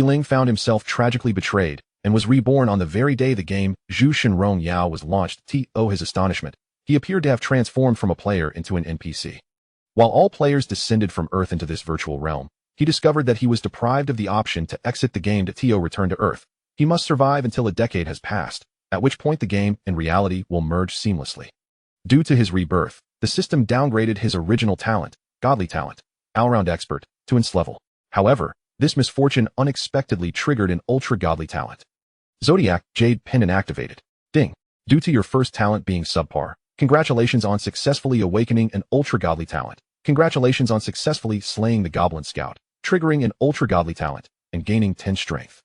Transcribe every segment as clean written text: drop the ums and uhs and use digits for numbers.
Ling found himself tragically betrayed and was reborn on the very day the game Zhu Shenrong Yao was launched. To his astonishment, he appeared to have transformed from a player into an NPC. While all players descended from Earth into this virtual realm, he discovered that he was deprived of the option to exit the game to return to Earth. He must survive until a decade has passed, at which point the game and reality will merge seamlessly. Due to his rebirth, the system downgraded his original talent, godly talent, all-round expert, to ins level. However, this misfortune unexpectedly triggered an ultra-godly talent. Zodiac Jade Pendant activated. Ding. Due to your first talent being subpar, congratulations on successfully awakening an ultra-godly talent. Congratulations on successfully slaying the Goblin Scout, triggering an ultra-godly talent, and gaining 10 strength.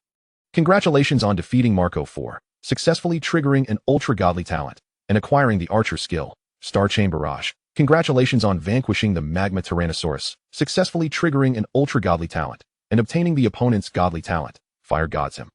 Congratulations on defeating Marco 4, successfully triggering an ultra-godly talent, and acquiring the Archer skill, Star Chain Barrage. Congratulations on vanquishing the Magma Tyrannosaurus, successfully triggering an ultra-godly talent, and obtaining the opponent's godly talent, Fire Gods Him.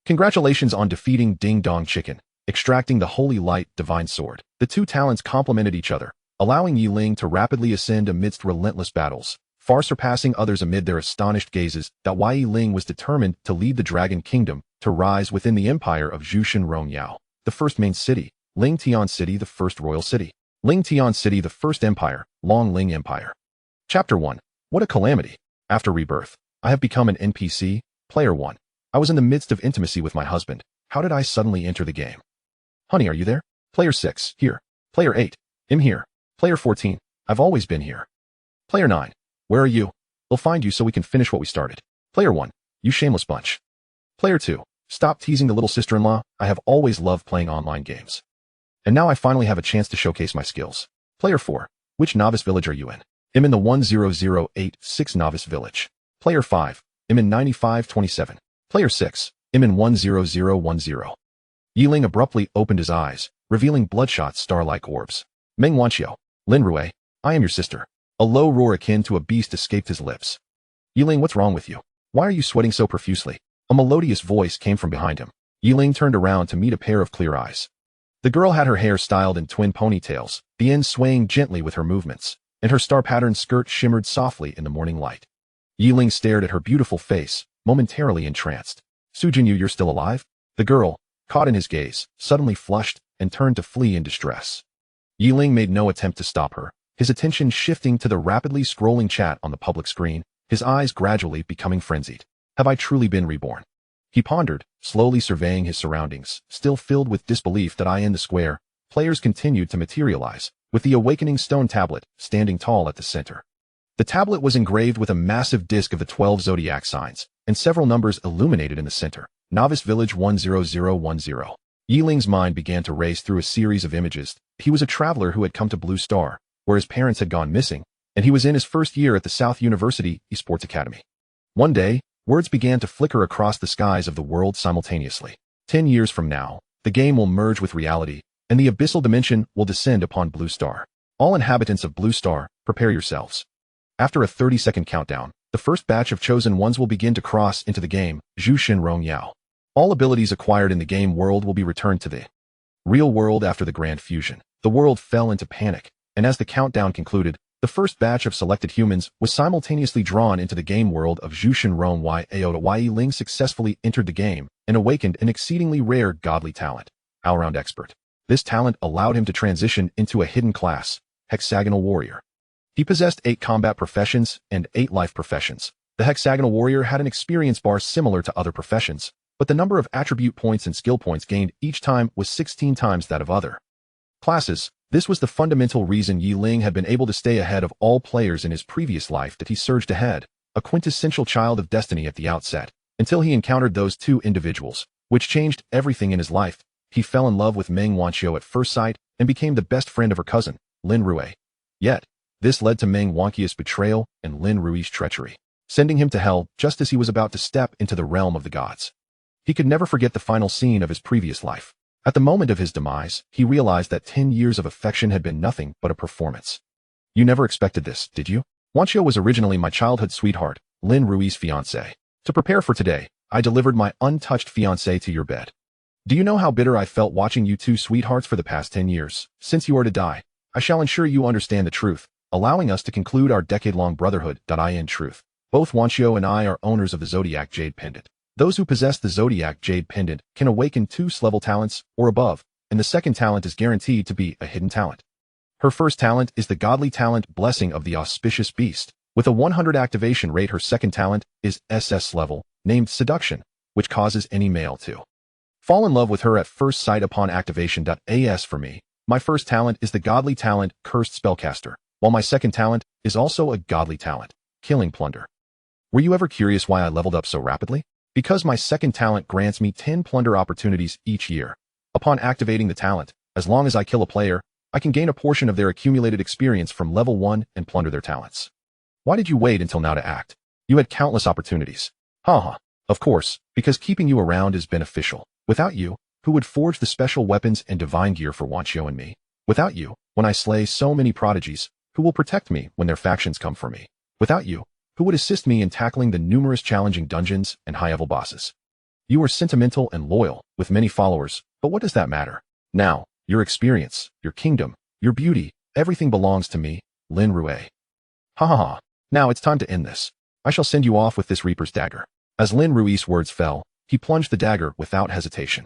Congratulations on defeating Ding Dong Chicken, extracting the Holy Light Divine Sword. The two talents complemented each other, allowing Ling to rapidly ascend amidst relentless battles, far surpassing others amid their astonished gazes. Ling was determined to lead the Dragon Kingdom to rise within the empire of Zhu Shenrong Yao, the first main city, Ling Tian City, the first royal city, Ling Tian City, the first empire, Long Ling Empire. Chapter 1. What a calamity. After rebirth, I have become an NPC. Player 1. I was in the midst of intimacy with my husband. How did I suddenly enter the game? Honey, are you there? Player 6. Here. Player 8. I'm here. Player 14. I've always been here. Player 9. Where are you? We'll find you so we can finish what we started. Player 1. You shameless bunch. Player 2. Stop teasing the little sister-in-law. I have always loved playing online games. And now I finally have a chance to showcase my skills. Player 4. Which novice village are you in? I'm in the 10086 novice village. Player 5. I'm in 9527. Player 6. I'm in 10010. Ling abruptly opened his eyes, revealing bloodshot star-like orbs. Meng Wanqiu. Lin Rui. I am your sister. A low roar akin to a beast escaped his lips. Ling, what's wrong with you? Why are you sweating so profusely? A melodious voice came from behind him. Ling turned around to meet a pair of clear eyes. The girl had her hair styled in twin ponytails, the ends swaying gently with her movements, and her star-patterned skirt shimmered softly in the morning light. Ling stared at her beautiful face, momentarily entranced. Sujinyu, you're still alive? The girl, caught in his gaze, suddenly flushed and turned to flee in distress. Ling made no attempt to stop her, his attention shifting to the rapidly scrolling chat on the public screen, his eyes gradually becoming frenzied. Have I truly been reborn? He pondered, slowly surveying his surroundings, still filled with disbelief that in the square, players continued to materialize, with the awakening stone tablet standing tall at the center. The tablet was engraved with a massive disc of the 12 zodiac signs, and several numbers illuminated in the center. Novice Village 10010. Ling's mind began to race through a series of images. He was a traveler who had come to Blue Star, where his parents had gone missing, and he was in his first year at the South University Esports Academy. One day, words began to flicker across the skies of the world simultaneously. 10 years from now, the game will merge with reality, and the abyssal dimension will descend upon Blue Star. All inhabitants of Blue Star, prepare yourselves. After a 30-second countdown, the first batch of chosen ones will begin to cross into the game, Zhu Shenrong Yao. All abilities acquired in the game world will be returned to the real world after the grand fusion. The world fell into panic, and as the countdown concluded, the first batch of selected humans was simultaneously drawn into the game world of Zhu Shenrong Yao. Ling successfully entered the game and awakened an exceedingly rare godly talent, all-round expert. This talent allowed him to transition into a hidden class, hexagonal warrior. He possessed 8 combat professions and 8 life professions. The hexagonal warrior had an experience bar similar to other professions, but the number of attribute points and skill points gained each time was 16 times that of other classes. This was the fundamental reason Ling had been able to stay ahead of all players in his previous life, that he surged ahead, a quintessential child of destiny at the outset, until he encountered those 2 individuals, which changed everything in his life. He fell in love with Meng Wanqiu at first sight and became the best friend of her cousin, Lin Rui. Yet, this led to Meng Wanqiu's betrayal and Lin Rui's treachery, sending him to hell just as he was about to step into the realm of the gods. He could never forget the final scene of his previous life. At the moment of his demise, he realized that 10 years of affection had been nothing but a performance. You never expected this, did you? Wanqiu was originally my childhood sweetheart, Lin Rui's fiancé. To prepare for today, I delivered my untouched fiancé to your bed. Do you know how bitter I felt watching you 2 sweethearts for the past 10 years? Since you are to die, I shall ensure you understand the truth, allowing us to conclude our decade-long brotherhood. In truth, Both Wanxiu and I are owners of the Zodiac Jade Pendant. Those who possess the Zodiac Jade Pendant can awaken 2 level talents or above, and the second talent is guaranteed to be a hidden talent. Her first talent is the godly talent Blessing of the Auspicious Beast. With a 100 activation rate, her second talent is SS level, named Seduction, which causes any male to fall in love with her at first sight upon activation. As for me, my first talent is the godly talent Cursed Spellcaster, while my second talent is also a godly talent, Killing Plunder. Were you ever curious why I leveled up so rapidly? Because my second talent grants me 10 plunder opportunities each year. Upon activating the talent, as long as I kill a player, I can gain a portion of their accumulated experience from level 1 and plunder their talents. Why did you wait until now to act? You had countless opportunities. Haha. Of course, because keeping you around is beneficial. Without you, who would forge the special weapons and divine gear for Wanxiu and me? Without you, when I slay so many prodigies, who will protect me when their factions come for me? Without you, who would assist me in tackling the numerous challenging dungeons and high-level bosses? You are sentimental and loyal, with many followers, but what does that matter? Now, your experience, your kingdom, your beauty, everything belongs to me, Lin Rue. Ha ha ha. Now it's time to end this. I shall send you off with this Reaper's dagger. As Lin Rui's words fell, he plunged the dagger without hesitation.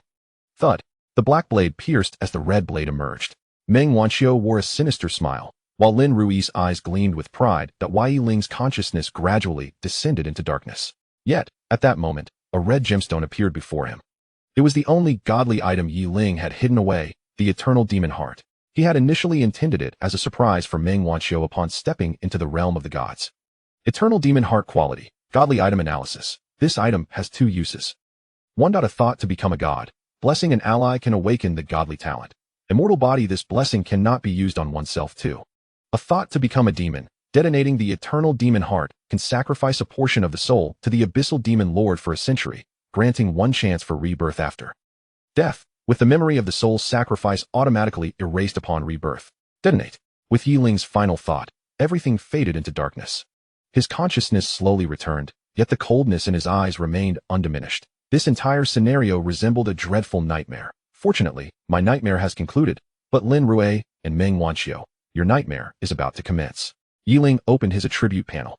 Thud. The black blade pierced as the red blade emerged. Meng Wanxiu wore a sinister smile, while Lin Rui's eyes gleamed with pride. Yi Ling's consciousness gradually descended into darkness. Yet, at that moment, a red gemstone appeared before him. It was the only godly item Yi Ling had hidden away, the eternal demon heart. He had initially intended it as a surprise for Meng Wanxiu upon stepping into the realm of the gods. Eternal demon heart quality, godly item analysis. This item has 2 uses. 1. A thought to become a god. Blessing an ally can awaken the godly talent. Immortal body. This blessing cannot be used on oneself too. A thought to become a demon. Detonating the eternal demon heart can sacrifice a portion of the soul to the abyssal demon lord for a century, granting 1 chance for rebirth after death, with the memory of the soul's sacrifice automatically erased upon rebirth. Detonate. With Yi Ling's final thought, everything faded into darkness. His consciousness slowly returned, yet the coldness in his eyes remained undiminished. This entire scenario resembled a dreadful nightmare. Fortunately, my nightmare has concluded, but Lin Rue and Meng Wanxiu, your nightmare is about to commence. Yi Ling opened his attribute panel.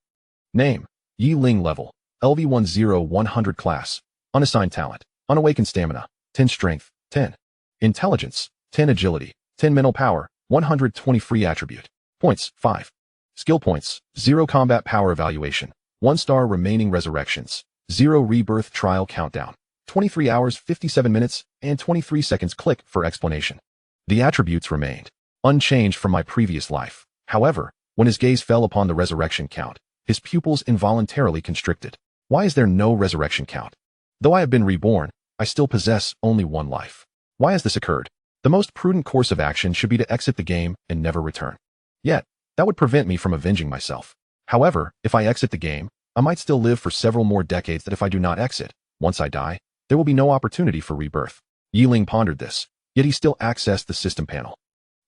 Name: Yi Ling. Level: LV10 100. Class: Unassigned talent. Unawakened stamina, 10 strength, 10 intelligence, 10 agility, 10 mental power, 120 free attribute. Points: 5. Skill points: 0 combat power evaluation, 1 star remaining resurrections, 0 rebirth trial countdown, 23 hours 57 minutes and 23 seconds. Click for explanation. The attributes remained unchanged from my previous life. However, when his gaze fell upon the resurrection count, his pupils involuntarily constricted. Why is there no resurrection count? Though I have been reborn, I still possess only 1 life. Why has this occurred? The most prudent course of action should be to exit the game and never return. Yet, that would prevent me from avenging myself. However, if I exit the game, I might still live for several more decades. That if I do not exit, once I die, there will be no opportunity for rebirth. Yi Ling pondered this, yet he still accessed the system panel.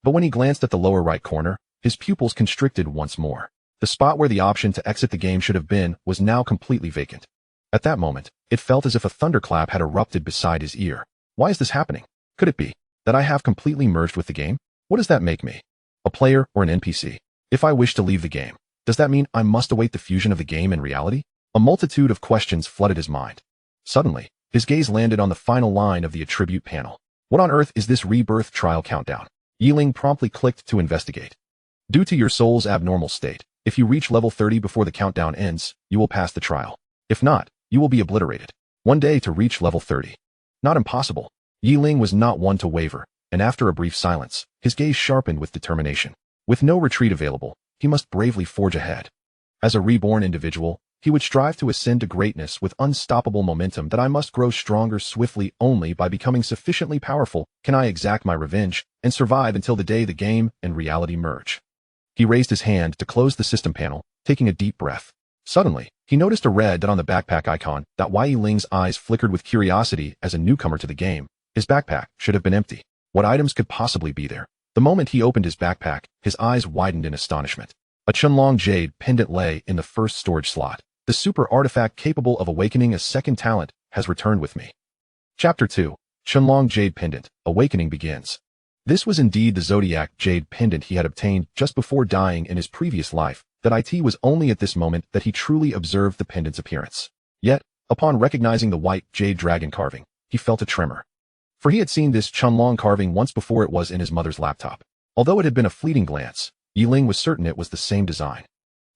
But when he glanced at the lower right corner, his pupils constricted once more. The spot where the option to exit the game should have been was now completely vacant. At that moment, it felt as if a thunderclap had erupted beside his ear. Why is this happening? Could it be that I have completely merged with the game? What does that make me? A player or an NPC? If I wish to leave the game, does that mean I must await the fusion of the game and reality? A multitude of questions flooded his mind. Suddenly, his gaze landed on the final line of the attribute panel. What on earth is this rebirth trial countdown? Yi Ling promptly clicked to investigate. Due to your soul's abnormal state, if you reach level 30 before the countdown ends, you will pass the trial. If not, you will be obliterated. 1 day to reach level 30. Not impossible. Yi Ling was not one to waver, and after a brief silence, his gaze sharpened with determination. With no retreat available, he must bravely forge ahead. As a reborn individual, he would strive to ascend to greatness with unstoppable momentum. That I must grow stronger swiftly. Only by becoming sufficiently powerful can I exact my revenge and survive until the day the game and reality merge. He raised his hand to close the system panel, taking a deep breath. Suddenly, he noticed a red dot on the backpack icon. Yi Ling's eyes flickered with curiosity. As a newcomer to the game, his backpack should have been empty. What items could possibly be there? The moment he opened his backpack, his eyes widened in astonishment. A Chunlong Jade Pendant lay in the first storage slot. The super artifact capable of awakening a second talent has returned with me. Chapter 2. Chunlong Jade Pendant, Awakening begins. This was indeed the Zodiac Jade Pendant he had obtained just before dying in his previous life. that it was only at this moment that he truly observed the pendant's appearance. Yet, upon recognizing the white jade dragon carving, he felt a tremor. For he had seen this Chunlong carving once before. It was in his mother's laptop. Although it had been a fleeting glance, Ling was certain it was the same design.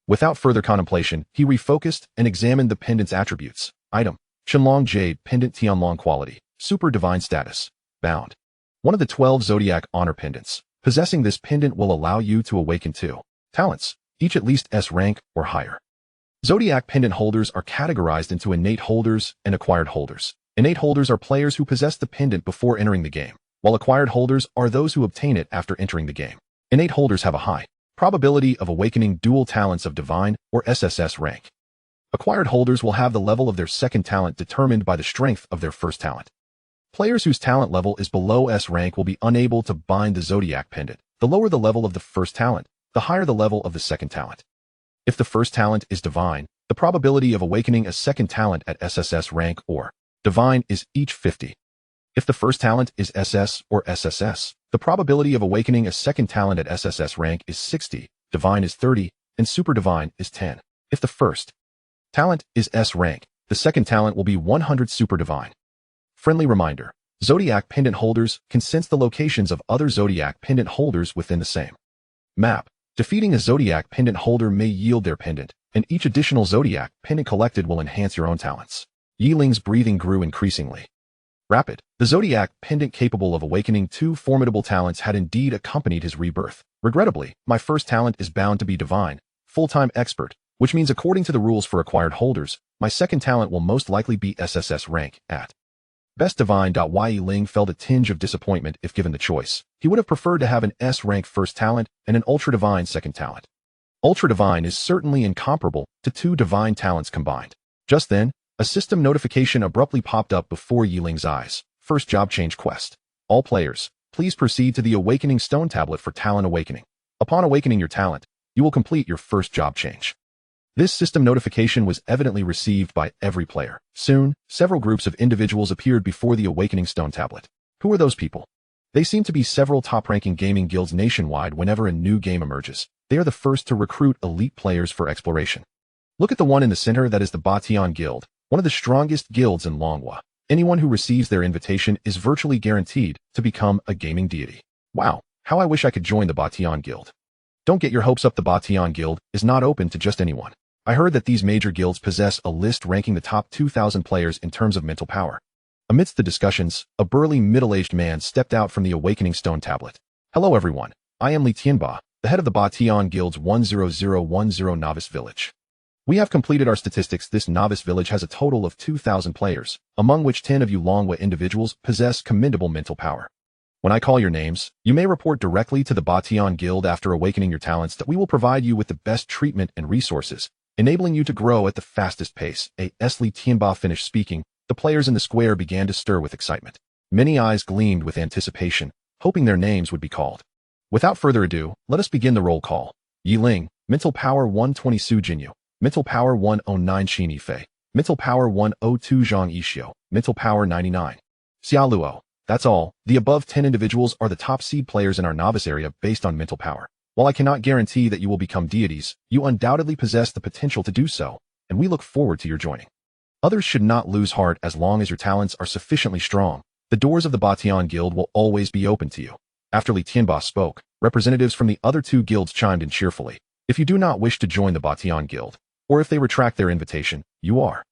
Without further contemplation, he refocused and examined the pendant's attributes. Item: Chunlong Jade Pendant, Tianlong quality, Super Divine status, bound. One of the 12 Zodiac Honor Pendants. Possessing this pendant will allow you to awaken 2 talents, each at least S rank or higher. Zodiac Pendant holders are categorized into innate holders and acquired holders. Innate holders are players who possess the pendant before entering the game, while acquired holders are those who obtain it after entering the game. Innate holders have a high probability of awakening dual talents of Divine or SSS rank. Acquired holders will have the level of their second talent determined by the strength of their first talent. Players whose talent level is below S rank will be unable to bind the Zodiac Pendant. The lower the level of the first talent, the higher the level of the second talent. If the first talent is Divine, the probability of awakening a second talent at SSS rank or Divine is each 50. If the first talent is SS or SSS, the probability of awakening a second talent at SSS rank is 60, Divine is 30, and Super Divine is 10. If the first talent is S rank, the second talent will be 100 Super Divine. Friendly reminder: Zodiac Pendant holders can sense the locations of other Zodiac Pendant holders within the same map. Defeating a Zodiac Pendant holder may yield their pendant, and each additional Zodiac Pendant collected will enhance your own talents. Ling's breathing grew increasingly rapid. The Zodiac Pendant capable of awakening 2 formidable talents had indeed accompanied his rebirth. Regrettably, my first talent is bound to be Divine, full-time expert, which means according to the rules for acquired holders, my second talent will most likely be SSS rank at best Divine. Ling felt a tinge of disappointment if given the choice. He would have preferred to have an S rank first talent and an Ultra Divine second talent. Ultra Divine is certainly incomparable to 2 Divine talents combined. Just then, a system notification abruptly popped up before Ling's eyes. First job change quest. All players, please proceed to the Awakening Stone Tablet for talent awakening. Upon awakening your talent, you will complete your first job change. This system notification was evidently received by every player. Soon, several groups of individuals appeared before the Awakening Stone Tablet. Who are those people? They seem to be several top-ranking gaming guilds nationwide. Whenever a new game emerges, they are the first to recruit elite players for exploration. Look at the one in the center. That is the Batian Guild, one of the strongest guilds in Longhua. Anyone who receives their invitation is virtually guaranteed to become a gaming deity. Wow, how I wish I could join the Batian Guild. Don't get your hopes up. The Batian Guild is not open to just anyone. I heard that these major guilds possess a list ranking the top 2,000 players in terms of mental power. Amidst the discussions, a burly middle-aged man stepped out from the Awakening Stone Tablet. Hello everyone, I am Li Tianba, the head of the Batian Guild's 10010 Novice Village. We have completed our statistics. This novice village has a total of 2,000 players, among which 10 of you Longhua individuals possess commendable mental power. When I call your names, you may report directly to the Batian Guild after awakening your talents. That we will provide you with the best treatment and resources, enabling you to grow at the fastest pace. As Li Tianba finished speaking, the players in the square began to stir with excitement. Many eyes gleamed with anticipation, hoping their names would be called. Without further ado, let us begin the roll call. Ling, mental power 120 Su Jinyu. Mental power 109 Xin Yifei. Mental power 102 Zhang Yixio. Mental power 99 Xia Luo. That's all. The above 10 individuals are the top seed players in our novice area based on mental power. While I cannot guarantee that you will become deities, you undoubtedly possess the potential to do so, and we look forward to your joining. Others should not lose heart. As long as your talents are sufficiently strong, the doors of the Batian Guild will always be open to you. After Li Tianba spoke, representatives from the other 2 guilds chimed in cheerfully. If you do not wish to join the Batian Guild, or if they retract their invitation, you are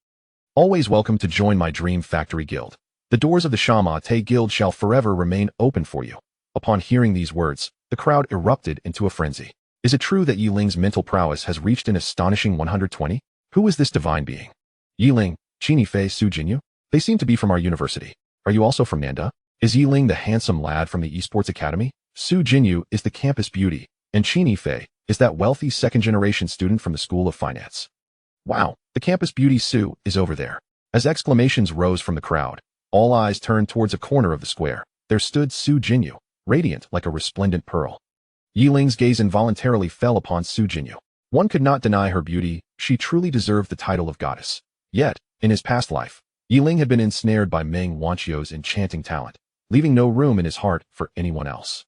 always welcome to join my Dream Factory Guild. The doors of the Shamate Guild shall forever remain open for you. Upon hearing these words, the crowd erupted into a frenzy. Is it true that Ling's mental prowess has reached an astonishing 120? Who is this divine being? Ling, Qin Yifei, Su Jinyu? They seem to be from our university. Are you also from Nanda? Is Ling the handsome lad from the Esports Academy? Su Jinyu is the campus beauty, and Qin Yifei is that wealthy second-generation student from the School of Finance. Wow, the campus beauty Su is over there. As exclamations rose from the crowd, all eyes turned towards a corner of the square. There stood Su Jinyu, radiant like a resplendent pearl. Ling's gaze involuntarily fell upon Su Jinyu. One could not deny her beauty. She truly deserved the title of goddess. Yet, in his past life, Ling had been ensnared by Meng Wanqiu's enchanting talent, leaving no room in his heart for anyone else.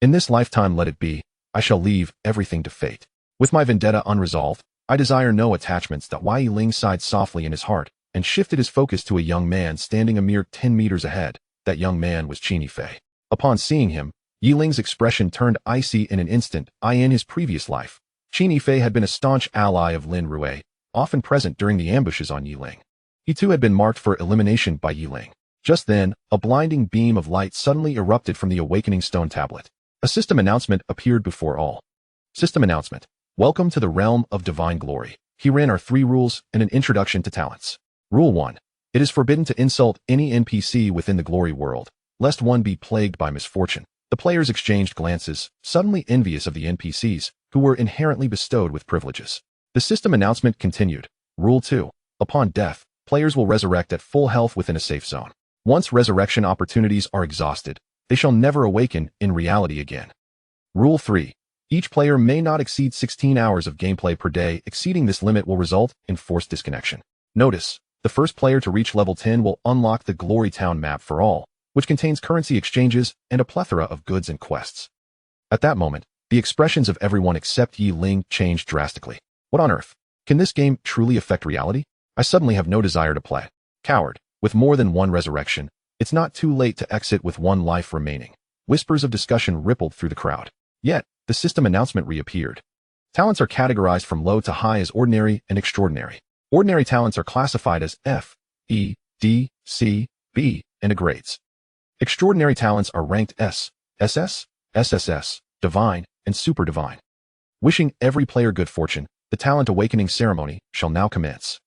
In this lifetime, let it be, I shall leave everything to fate. With my vendetta unresolved, I desire no attachments. Yi Ling sighed softly in his heart and shifted his focus to a young man standing a mere 10 meters ahead. That young man was Qin Yifei. Upon seeing him, Yi Ling's expression turned icy in an instant. In his previous life, Qin Yifei had been a staunch ally of Lin Rui, often present during the ambushes on Yi Ling. He too had been marked for elimination by Yi Ling. Just then, a blinding beam of light suddenly erupted from the awakening stone tablet. A system announcement appeared before all. System announcement. Welcome to the realm of divine glory. Herein are 3 rules and an introduction to talents. Rule 1. It is forbidden to insult any NPC within the glory world, lest one be plagued by misfortune. The players exchanged glances, suddenly envious of the NPCs, who were inherently bestowed with privileges. The system announcement continued. Rule 2. Upon death, players will resurrect at full health within a safe zone. Once resurrection opportunities are exhausted, they shall never awaken in reality again. Rule 3. Each player may not exceed 16 hours of gameplay per day. Exceeding this limit will result in forced disconnection. Notice, the first player to reach level 10 will unlock the Glory Town map for all, which contains currency exchanges and a plethora of goods and quests. At that moment, the expressions of everyone except Yi Ling changed drastically. What on earth? Can this game truly affect reality? I suddenly have no desire to play. Coward, with more than one resurrection, it's not too late to exit with 1 life remaining. Whispers of discussion rippled through the crowd. Yet, the system announcement reappeared. Talents are categorized from low to high as ordinary and extraordinary. Ordinary talents are classified as F, E, D, C, B, and A grades. Extraordinary talents are ranked S, SS, SSS, Divine, and Super Divine. Wishing every player good fortune, the talent awakening ceremony shall now commence.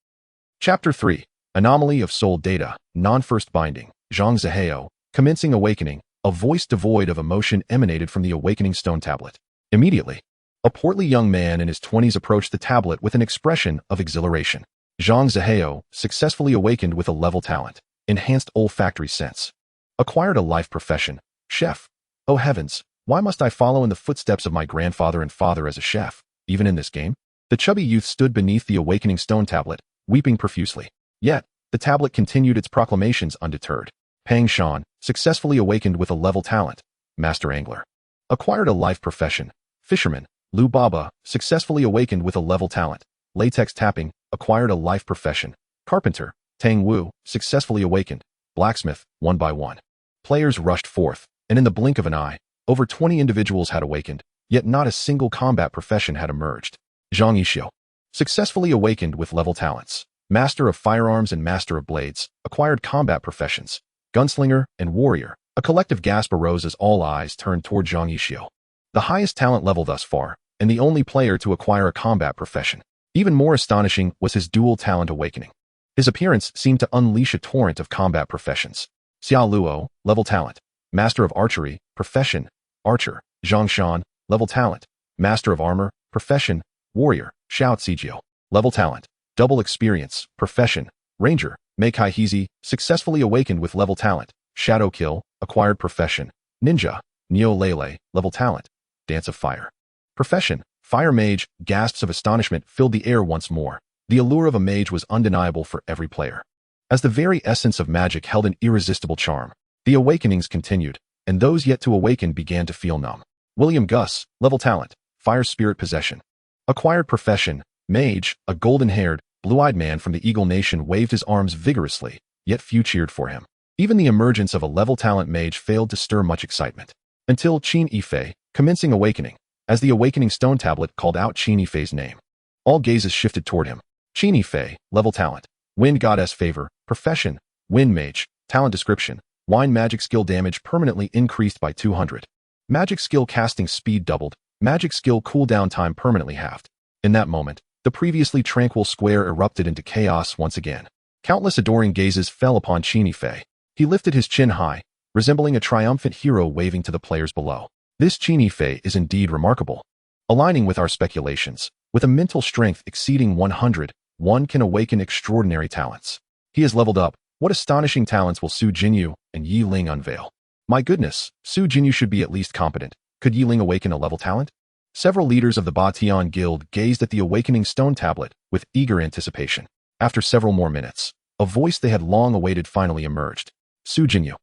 Chapter 3. Anomaly of Soul Data, Non-First Binding, Zhang Zihao, Commencing Awakening. A voice devoid of emotion emanated from the awakening stone tablet. Immediately, a portly young man in his 20s approached the tablet with an expression of exhilaration. Zhang Zihao successfully awakened with a level talent, enhanced olfactory sense. Acquired a life profession, chef. Oh heavens, why must I follow in the footsteps of my grandfather and father as a chef, even in this game? The chubby youth stood beneath the awakening stone tablet, weeping profusely. Yet, the tablet continued its proclamations undeterred. Pang Shan successfully awakened with a level talent, Master Angler. Acquired a life profession, Fisherman. Lu Baba successfully awakened with a level talent, Latex Tapping. Acquired a life profession, Carpenter. Tang Wu successfully awakened, Blacksmith. 1 by 1. Players rushed forth, and in the blink of an eye, over 20 individuals had awakened, yet not a single combat profession had emerged. Zhang Yixio successfully awakened with level talents, Master of Firearms and Master of Blades. Acquired combat professions, Gunslinger and Warrior. A collective gasp arose as all eyes turned toward Zhang Yixio. The highest talent level thus far, and the only player to acquire a combat profession. Even more astonishing was his dual talent awakening. His appearance seemed to unleash a torrent of combat professions. Xiao Luo, level talent, Master of Archery, profession, Archer. Zhang Shan, level talent, Master of Armor, profession, Warrior. Xiao Zijio, level talent, double experience, profession, Ranger. Mei Kai Hizi successfully awakened with level talent, Shadow Kill. Acquired profession, Ninja. Neo Lele, level talent, Dance of Fire. Profession, Fire Mage. Gasps of astonishment filled the air once more. The allure of a mage was undeniable for every player. As the very essence of magic held an irresistible charm, the awakenings continued, and those yet to awaken began to feel numb. William Gus, level talent, Fire Spirit Possession. Acquired profession, Mage. A golden-haired, blue-eyed man from the Eagle Nation waved his arms vigorously, yet few cheered for him. Even the emergence of a level talent mage failed to stir much excitement. Until Qin Yifei, commencing awakening, as the awakening stone tablet called out Qin Yifei's name. All gazes shifted toward him. Qin Yifei, level talent, Wind Goddess Favor, profession, Wind Mage. Talent description, Wine magic skill damage permanently increased by 200. Magic skill casting speed doubled, magic skill cooldown time permanently halved. In that moment, the previously tranquil square erupted into chaos once again. Countless adoring gazes fell upon Qin Yifei. He lifted his chin high, resembling a triumphant hero waving to the players below. This Qin Yifei is indeed remarkable. Aligning with our speculations, with a mental strength exceeding 100, one can awaken extraordinary talents. He has leveled up. What astonishing talents will Su Jinyu and Yi Ling unveil? My goodness, Su Jinyu should be at least competent. Could Yi Ling awaken a level talent? Several leaders of the Ba Tian Guild gazed at the awakening stone tablet with eager anticipation. After several more minutes, a voice they had long awaited finally emerged. Su Jinyu.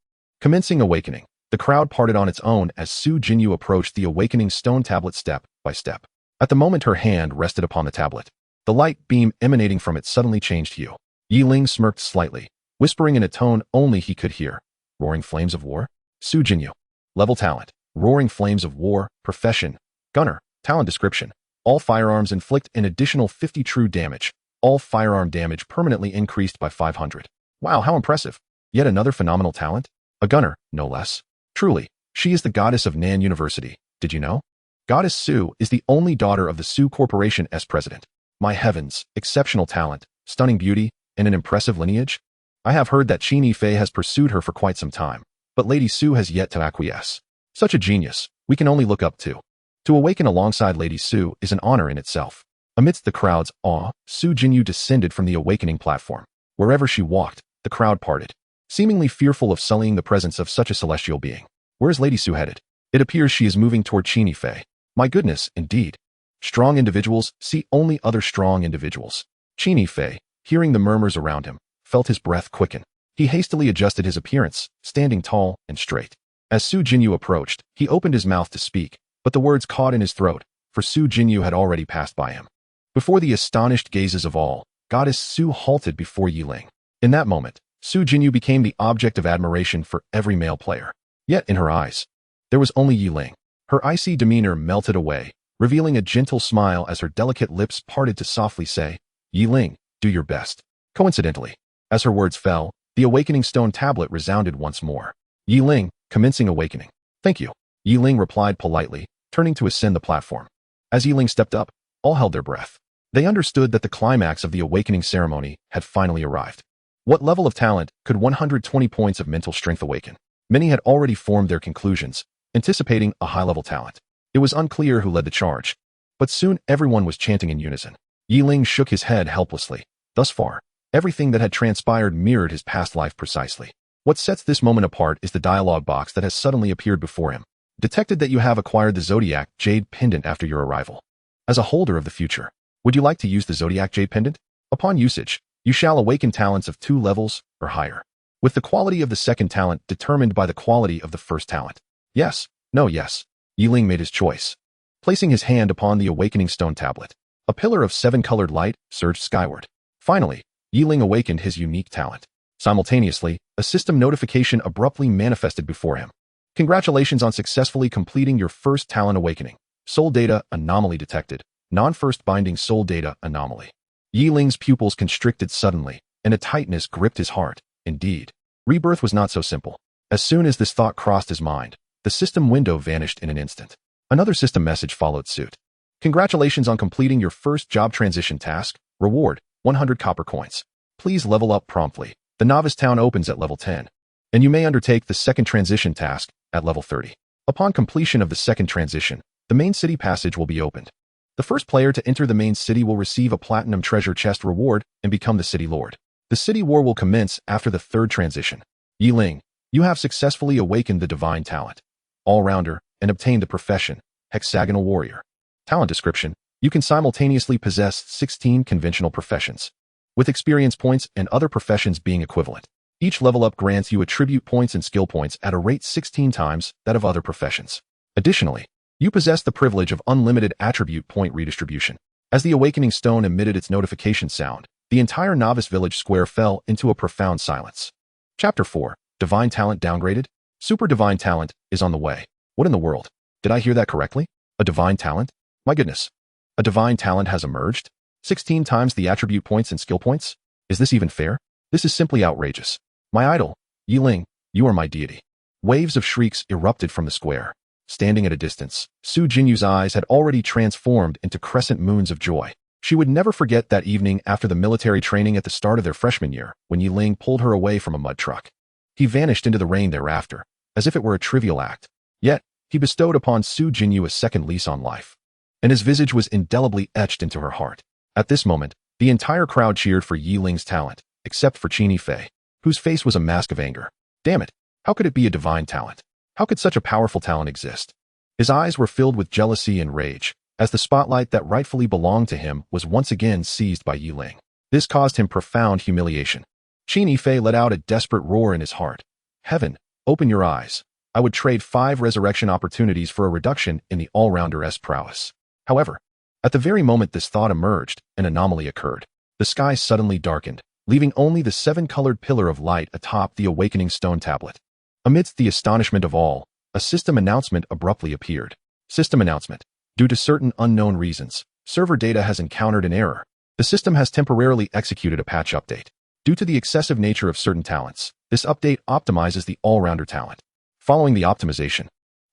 Commencing awakening, the crowd parted on its own as Su Jinyu approached the awakening stone tablet step by step. At the moment her hand rested upon the tablet, the light beam emanating from it suddenly changed hue. Ling smirked slightly, whispering in a tone only he could hear. Roaring Flames of War? Su Jinyu. Level talent. Roaring Flames of War. Profession. Gunner. Talent description. All firearms inflict an additional 50 true damage. All firearm damage permanently increased by 500. Wow, how impressive. Yet another phenomenal talent? A gunner, no less. Truly, she is the goddess of Nan University. Did you know? Goddess Su is the only daughter of the Su Corporation's president. My heavens, exceptional talent, stunning beauty, and an impressive lineage? I have heard that Qin Yifei has pursued her for quite some time, but Lady Su has yet to acquiesce. Such a genius, we can only look up to. To awaken alongside Lady Su is an honor in itself. Amidst the crowd's awe, Su Jinyu descended from the awakening platform. Wherever she walked, the crowd parted, seemingly fearful of sullying the presence of such a celestial being. Where is Lady Su headed? It appears she is moving toward Qin Yifei. My goodness, indeed. Strong individuals see only other strong individuals. Qin Yifei, hearing the murmurs around him, felt his breath quicken. He hastily adjusted his appearance, standing tall and straight. As Su Jinyu approached, he opened his mouth to speak, but the words caught in his throat, for Su Jinyu had already passed by him. Before the astonished gazes of all, Goddess Su halted before Ling. In that moment, Su Jinyu became the object of admiration for every male player. Yet in her eyes, there was only Ling. Her icy demeanor melted away, revealing a gentle smile as her delicate lips parted to softly say, Ling, do your best. Coincidentally, as her words fell, the awakening stone tablet resounded once more. Ling, commencing awakening. Thank you. Ling replied politely, turning to ascend the platform. As Ling stepped up, all held their breath. They understood that the climax of the awakening ceremony had finally arrived. What level of talent could 120 points of mental strength awaken? Many had already formed their conclusions, anticipating a high-level talent. It was unclear who led the charge, but soon everyone was chanting in unison. Ling shook his head helplessly. Thus far, everything that had transpired mirrored his past life precisely. What sets this moment apart is the dialogue box that has suddenly appeared before him. Detected that you have acquired the Zodiac Jade Pendant after your arrival. As a holder of the future, would you like to use the Zodiac Jade Pendant? Upon usage, you shall awaken talents of 2 levels or higher, with the quality of the second talent determined by the quality of the first talent. Yes, no, yes. Ling made his choice. Placing his hand upon the awakening stone tablet, a pillar of 7-colored light surged skyward. Finally, Ling awakened his unique talent. Simultaneously, a system notification abruptly manifested before him. Congratulations on successfully completing your first talent awakening. Soul data anomaly detected. Non-first binding soul data anomaly. Ling's pupils constricted suddenly, and a tightness gripped his heart. Indeed, rebirth was not so simple. As soon as this thought crossed his mind, the system window vanished in an instant. Another system message followed suit. Congratulations on completing your first job transition task. Reward, 100 copper coins. Please level up promptly. The novice town opens at level 10, and you may undertake the second transition task at level 30. Upon completion of the second transition, the main city passage will be opened. The first player to enter the main city will receive a platinum treasure chest reward and become the city lord. The city war will commence after the third transition. Ling, you have successfully awakened the divine talent, all-rounder, and obtained the profession, hexagonal warrior. Talent description, you can simultaneously possess 16 conventional professions, with experience points and other professions being equivalent. Each level up grants you attribute points and skill points at a rate 16 times that of other professions. Additionally, you possess the privilege of unlimited attribute point redistribution. As the awakening stone emitted its notification sound, the entire novice village square fell into a profound silence. Chapter 4, Divine Talent Downgraded? Super Divine Talent is on the way. What in the world? Did I hear that correctly? A divine talent? My goodness. A divine talent has emerged? 16 times the attribute points and skill points? Is this even fair? This is simply outrageous. My idol, Ling, you are my deity. Waves of shrieks erupted from the square. Standing at a distance, Su Jinyu's eyes had already transformed into crescent moons of joy. She would never forget that evening after the military training at the start of their freshman year, when Ling pulled her away from a mud truck. He vanished into the rain thereafter, as if it were a trivial act. Yet, he bestowed upon Su Jinyu a second lease on life, and his visage was indelibly etched into her heart. At this moment, the entire crowd cheered for Ling's talent, except for Qin Yifei, whose face was a mask of anger. Damn it, how could it be a divine talent? How could such a powerful talent exist? His eyes were filled with jealousy and rage, as the spotlight that rightfully belonged to him was once again seized by Ling. This caused him profound humiliation. Qin Yifei let out a desperate roar in his heart. Heaven, open your eyes. I would trade 5 resurrection opportunities for a reduction in the all-rounder's prowess. However, At the very moment this thought emerged, an anomaly occurred. The sky suddenly darkened, leaving only the seven-colored pillar of light atop the awakening stone tablet. Amidst the astonishment of all, a system announcement abruptly appeared. System announcement. Due to certain unknown reasons, server data has encountered an error. The system has temporarily executed a patch update. Due to the excessive nature of certain talents, this update optimizes the all-rounder talent. Following the optimization,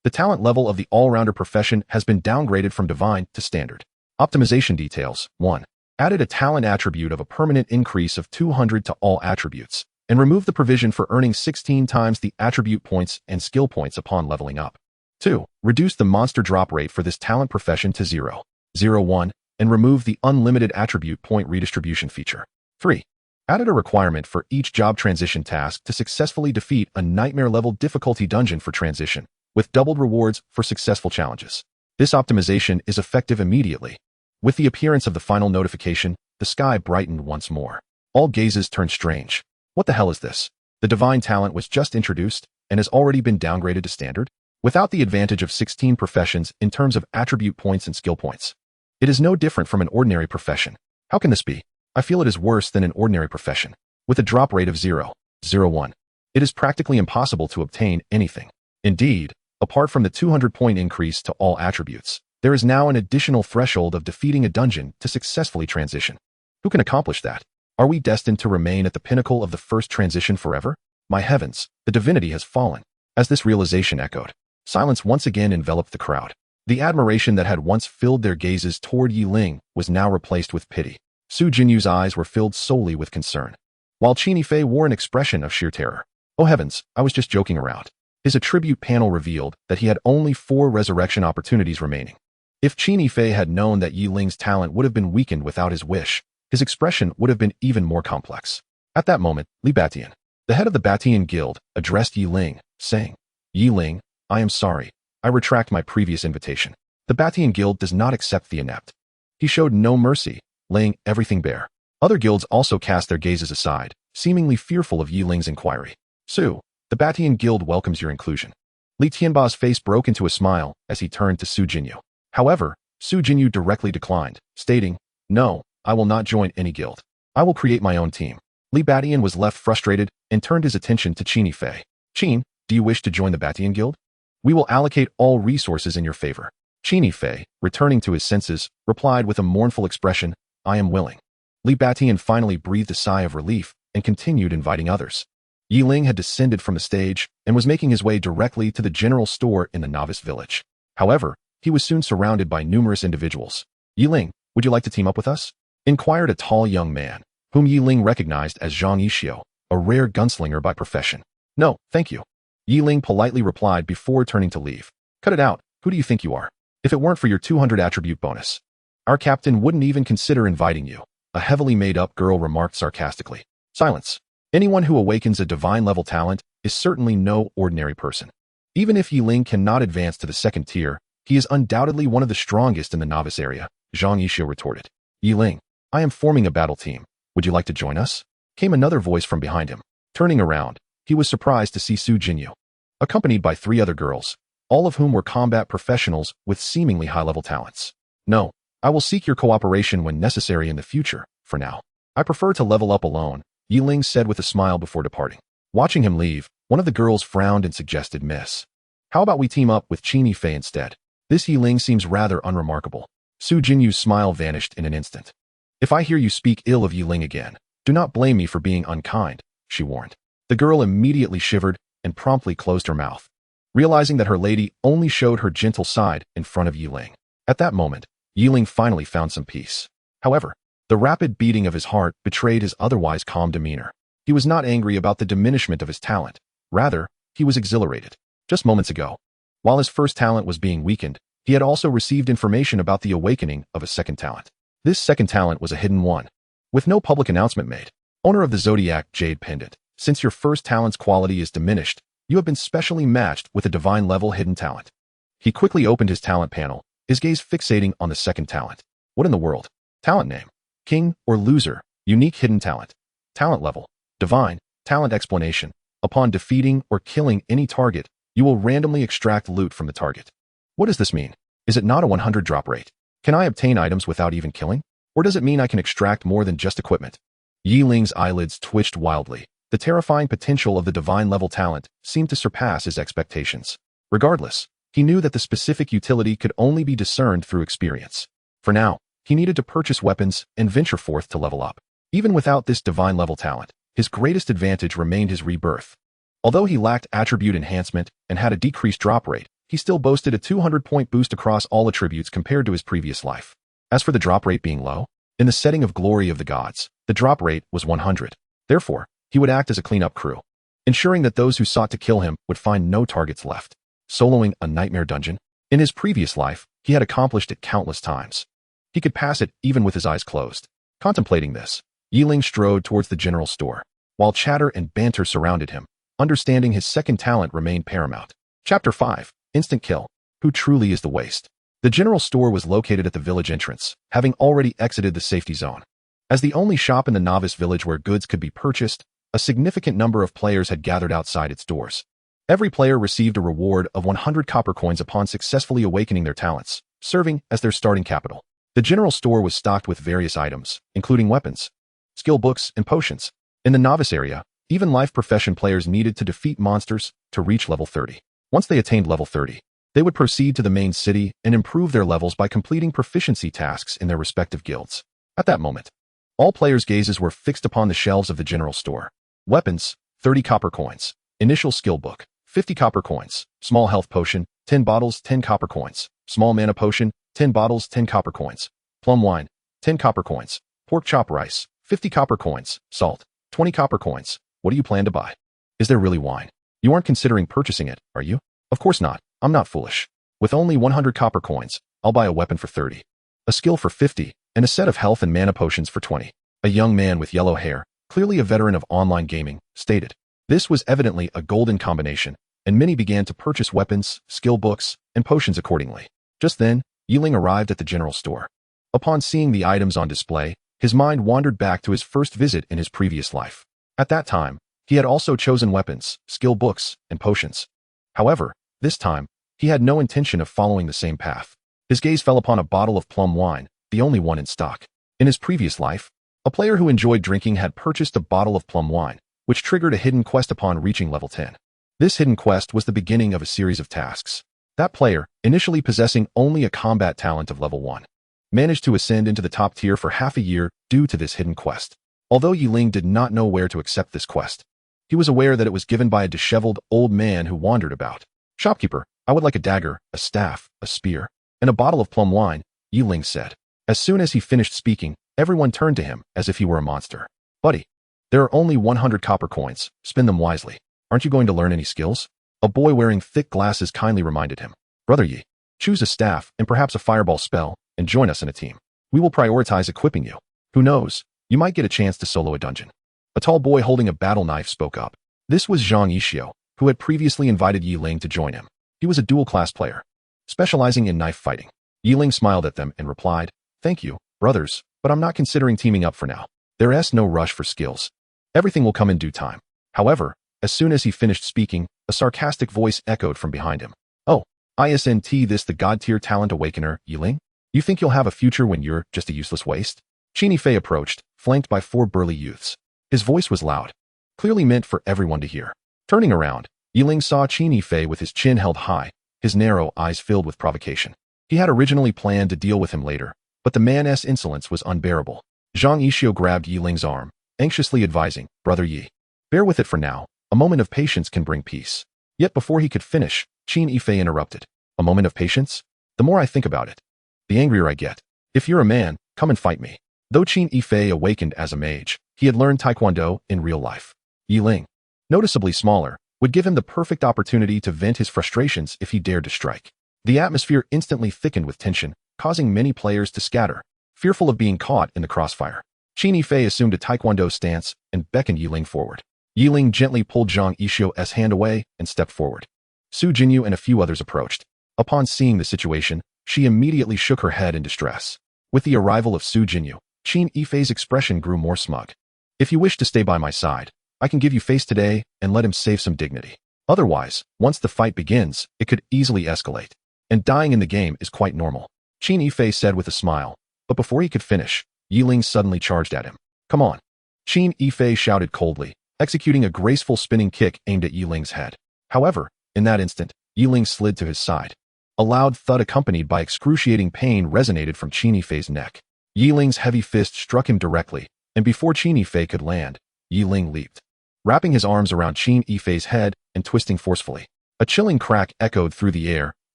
the talent level of the all-rounder profession has been downgraded from divine to standard. Optimization details. 1. Added a talent attribute of a permanent increase of 200 to all attributes, and removed the provision for earning 16 times the attribute points and skill points upon leveling up. 2. Reduced the monster drop rate for this talent profession to 0.01, and removed the unlimited attribute point redistribution feature. 3. Added a requirement for each job transition task to successfully defeat a nightmare-level difficulty dungeon for transition, with doubled rewards for successful challenges. This optimization is effective immediately. With the appearance of the final notification, the sky brightened once more. All gazes turned strange. What the hell is this? The divine talent was just introduced and has already been downgraded to standard, without the advantage of 16 professions in terms of attribute points and skill points. It is no different from an ordinary profession. How can this be? I feel it is worse than an ordinary profession. With a drop rate of 0.01, it is practically impossible to obtain anything. Indeed, apart from the 200-point increase to all attributes, there is now an additional threshold of defeating a dungeon to successfully transition. Who can accomplish that? Are we destined to remain at the pinnacle of the first transition forever? My heavens, the divinity has fallen. As this realization echoed, silence once again enveloped the crowd. The admiration that had once filled their gazes toward Yi Ling was now replaced with pity. Su Jinyu's eyes were filled solely with concern, while Qini Fei wore an expression of sheer terror. Oh heavens, I was just joking around. His attribute panel revealed that he had only 4 resurrection opportunities remaining. If Qini Fei had known that Yi Ling's talent would have been weakened without his wish, his expression would have been even more complex. At that moment, Li Batian, the head of the Batian Guild, addressed Yi Ling, saying, Yi Ling, I am sorry. I retract my previous invitation. The Batian Guild does not accept the inept. He showed no mercy, laying everything bare. Other guilds also cast their gazes aside, seemingly fearful of Yi Ling's inquiry. Su, the Batian Guild welcomes your inclusion. Li Tianba's face broke into a smile as he turned to Su Jinyu. However, Su Jinyu directly declined, stating, No, I will not join any guild. I will create my own team. Li Batian was left frustrated and turned his attention to Qini Fei. Qin, do you wish to join the Batian Guild? We will allocate all resources in your favor. Qini Fei, returning to his senses, replied with a mournful expression, I am willing. Li Batian finally breathed a sigh of relief and continued inviting others. Yi Ling had descended from the stage and was making his way directly to the general store in the novice village. However, he was soon surrounded by numerous individuals. Yi Ling, would you like to team up with us? Inquired a tall young man, whom Yi Ling recognized as Zhang Yixio, a rare gunslinger by profession. No, thank you. Yi Ling politely replied before turning to leave. Cut it out, who do you think you are? If it weren't for your 200 attribute bonus, our captain wouldn't even consider inviting you, a heavily made-up girl remarked sarcastically. Silence. Anyone who awakens a divine-level talent is certainly no ordinary person. Even if Yi Ling cannot advance to the second tier, he is undoubtedly one of the strongest in the novice area, Zhang Yixio retorted. Yi Ling, I am forming a battle team. Would you like to join us? Came another voice from behind him. Turning around, he was surprised to see Su Jinyu, accompanied by 3 other girls, all of whom were combat professionals with seemingly high-level talents. No, I will seek your cooperation when necessary in the future. For now, I prefer to level up alone, Yi Ling said with a smile before departing. Watching him leave, one of the girls frowned and suggested, Miss, how about we team up with Qini Fei instead? This Yi Ling seems rather unremarkable. Su Jinyu's smile vanished in an instant. If I hear you speak ill of Yi Ling again, do not blame me for being unkind, she warned. The girl immediately shivered and promptly closed her mouth, realizing that her lady only showed her gentle side in front of Yi Ling. At that moment, Yi Ling finally found some peace. However, the rapid beating of his heart betrayed his otherwise calm demeanor. He was not angry about the diminishment of his talent. Rather, he was exhilarated. Just moments ago, while his first talent was being weakened, he had also received information about the awakening of a second talent. This second talent was a hidden one, with no public announcement made. Owner of the Zodiac Pendant, since your first talent's quality is diminished, you have been specially matched with a divine-level hidden talent. He quickly opened his talent panel, his gaze fixating on the second talent. What in the world? Talent name: King or Loser, unique hidden talent. Talent level: Divine. Talent explanation: upon defeating or killing any target, you will randomly extract loot from the target. What does this mean? Is it not a 100 drop rate? Can I obtain items without even killing? Or does it mean I can extract more than just equipment? Yi Ling's eyelids twitched wildly. The terrifying potential of the divine-level talent seemed to surpass his expectations. Regardless, he knew that the specific utility could only be discerned through experience. For now, he needed to purchase weapons and venture forth to level up. Even without this divine-level talent, his greatest advantage remained his rebirth. Although he lacked attribute enhancement and had a decreased drop rate, he still boasted a 200-point boost across all attributes compared to his previous life. As for the drop rate being low, in the setting of Glory of the Gods, the drop rate was 100. Therefore, he would act as a cleanup crew, ensuring that those who sought to kill him would find no targets left. Soloing a nightmare dungeon? In his previous life, he had accomplished it countless times. He could pass it even with his eyes closed. Contemplating this, Yi Ling strode towards the general store. While chatter and banter surrounded him, understanding his second talent remained paramount. Chapter 5. Instant Kill. Who truly is the waste? The general store was located at the village entrance, having already exited the safety zone. As the only shop in the novice village where goods could be purchased, a significant number of players had gathered outside its doors. Every player received a reward of 100 copper coins upon successfully awakening their talents, serving as their starting capital. The general store was stocked with various items, including weapons, skill books, and potions. In the novice area, even life profession players needed to defeat monsters to reach level 30. Once they attained level 30, they would proceed to the main city and improve their levels by completing proficiency tasks in their respective guilds. At that moment, all players' gazes were fixed upon the shelves of the general store. Weapons, 30 copper coins. Initial skill book, 50 copper coins. Small health potion, 10 bottles, 10 copper coins. Small mana potion, 10 bottles, 10 copper coins. Plum wine, 10 copper coins. Pork chop rice, 50 copper coins. Salt, 20 copper coins. What do you plan to buy? Is there really wine? You aren't considering purchasing it, are you? Of course not. I'm not foolish. With only 100 copper coins, I'll buy a weapon for 30, a skill for 50, and a set of health and mana potions for 20. A young man with yellow hair, clearly a veteran of online gaming, stated. This was evidently a golden combination, and many began to purchase weapons, skill books, and potions accordingly. Just then, Yi Ling arrived at the general store. Upon seeing the items on display, his mind wandered back to his first visit in his previous life. At that time, he had also chosen weapons, skill books, and potions. However, this time, he had no intention of following the same path. His gaze fell upon a bottle of plum wine, the only one in stock. In his previous life, a player who enjoyed drinking had purchased a bottle of plum wine, which triggered a hidden quest upon reaching level 10. This hidden quest was the beginning of a series of tasks. That player, initially possessing only a combat talent of level 1, managed to ascend into the top tier for half a year due to this hidden quest. Although Yi Ling did not know where to accept this quest, he was aware that it was given by a disheveled old man who wandered about. Shopkeeper, I would like a dagger, a staff, a spear, and a bottle of plum wine, Yi Ling said. As soon as he finished speaking, everyone turned to him as if he were a monster. Buddy, there are only 100 copper coins. Spend them wisely. Aren't you going to learn any skills? A boy wearing thick glasses kindly reminded him. Brother Yi, choose a staff and perhaps a fireball spell and join us in a team. We will prioritize equipping you. Who knows, you might get a chance to solo a dungeon. A tall boy holding a battle knife spoke up. This was Zhang Yixio, who had previously invited Yi Ling to join him. He was a dual-class player, specializing in knife fighting. Yi Ling smiled at them and replied, Thank you, brothers, but I'm not considering teaming up for now. There's no rush for skills. Everything will come in due time. However, as soon as he finished speaking, a sarcastic voice echoed from behind him. Oh, isn't this the god-tier talent awakener, Yi Ling? You think you'll have a future when you're just a useless waste? Qin Fei approached, flanked by 4 burly youths. His voice was loud, clearly meant for everyone to hear. Turning around, Yi Ling saw Qin Fei with his chin held high, his narrow eyes filled with provocation. He had originally planned to deal with him later, but the man's insolence was unbearable. Zhang Yixio grabbed Yi Ling's arm, anxiously advising, Brother Yi, bear with it for now. A moment of patience can bring peace. Yet before he could finish, Qin Fei interrupted. A moment of patience? The more I think about it, the angrier I get. If you're a man, come and fight me. Though Qin Fei awakened as a mage, he had learned Taekwondo in real life. Yi Ling, noticeably smaller, would give him the perfect opportunity to vent his frustrations if he dared to strike. The atmosphere instantly thickened with tension, causing many players to scatter, fearful of being caught in the crossfire. Qin Fei assumed a Taekwondo stance and beckoned Yi Ling forward. Yi Ling gently pulled Zhang Yixio's hand away and stepped forward. Su Jinyu and a few others approached. Upon seeing the situation, she immediately shook her head in distress. With the arrival of Su Jinyu, Qin Fei's expression grew more smug. If you wish to stay by my side, I can give you face today and let him save some dignity. Otherwise, once the fight begins, it could easily escalate. And dying in the game is quite normal. Qin Yifei said with a smile, but before he could finish, Ling suddenly charged at him. Come on. Qin Yifei shouted coldly, executing a graceful spinning kick aimed at Ling's head. However, in that instant, Ling slid to his side. A loud thud accompanied by excruciating pain resonated from Qin Yifei's neck. Ling's heavy fist struck him directly, and before Qin Yifei could land, Ling leaped, wrapping his arms around Qin Yifei's head and twisting forcefully. A chilling crack echoed through the air,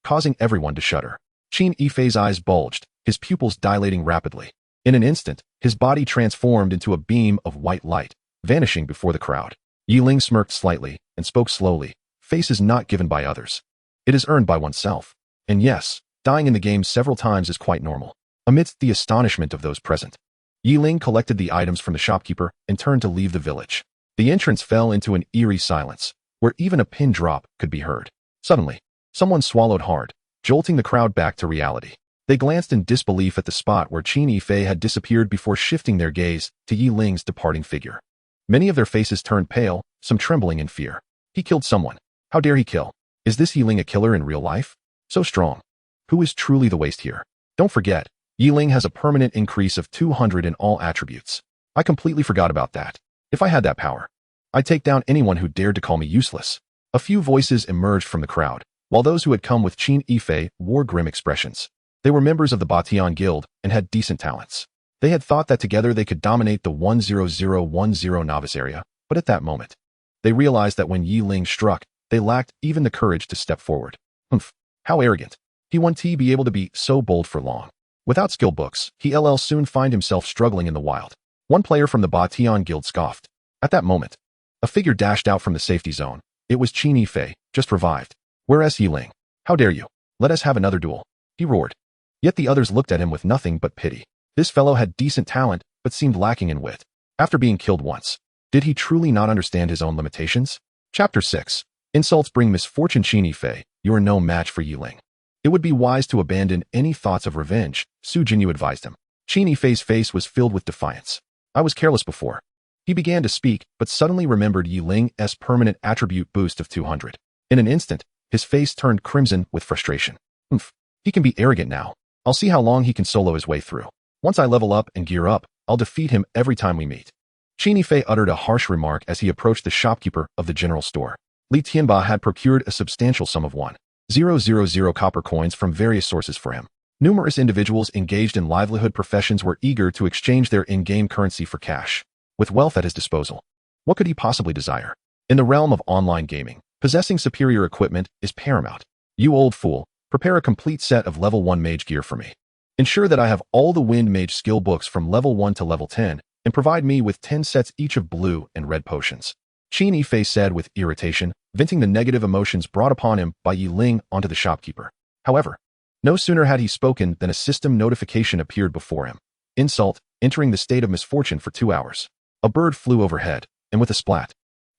causing everyone to shudder. Qin Yifei's eyes bulged, his pupils dilating rapidly. In an instant, his body transformed into a beam of white light, vanishing before the crowd. Ling smirked slightly and spoke slowly. Face is not given by others. It is earned by oneself. And yes, dying in the game several times is quite normal. Amidst the astonishment of those present, Ling collected the items from the shopkeeper and turned to leave the village. The entrance fell into an eerie silence, where even a pin drop could be heard. Suddenly, someone swallowed hard, jolting the crowd back to reality. They glanced in disbelief at the spot where Qin Yifei had disappeared before shifting their gaze to Ling's departing figure. Many of their faces turned pale, some trembling in fear. He killed someone. How dare he kill? Is this Ling a killer in real life? So strong. Who is truly the waste here? Don't forget, Ling has a permanent increase of 200 in all attributes. I completely forgot about that. If I had that power, I'd take down anyone who dared to call me useless. A few voices emerged from the crowd, while those who had come with Qin Yifei wore grim expressions. They were members of the Betrayal Guild and had decent talents. They had thought that together they could dominate the 10010 novice area, but at that moment, they realized that when Ling struck, they lacked even the courage to step forward. Humph, how arrogant. He won't be able to be so bold for long. Without skill books, he'll soon find himself struggling in the wild. One player from the Betrayal Guild scoffed. At that moment, a figure dashed out from the safety zone. It was Qin Yifei, just revived. Whereas Ling? How dare you? Let us have another duel. He roared. Yet the others looked at him with nothing but pity. This fellow had decent talent, but seemed lacking in wit. After being killed once, did he truly not understand his own limitations? Chapter 6. Insults bring misfortune. Qin Yifei, you are no match for Ling. It would be wise to abandon any thoughts of revenge, Su Jinyu advised him. Qin Yifei's face was filled with defiance. I was careless before. He began to speak, but suddenly remembered Ling's permanent attribute boost of 200. In an instant, his face turned crimson with frustration. Humph, he can be arrogant now. I'll see how long he can solo his way through. Once I level up and gear up, I'll defeat him every time we meet. Qin Yifei uttered a harsh remark as he approached the shopkeeper of the general store. Li Tianba had procured a substantial sum of 1,000 copper coins from various sources for him. Numerous individuals engaged in livelihood professions were eager to exchange their in-game currency for cash. With wealth at his disposal, what could he possibly desire? In the realm of online gaming, possessing superior equipment is paramount. You old fool, prepare a complete set of level 1 mage gear for me. Ensure that I have all the wind mage skill books from level 1 to level 10, and provide me with 10 sets each of blue and red potions. Qin Yifei said with irritation, venting the negative emotions brought upon him by Ling onto the shopkeeper. However, no sooner had he spoken than a system notification appeared before him. Insult, entering the state of misfortune for 2 hours. A bird flew overhead, and with a splat,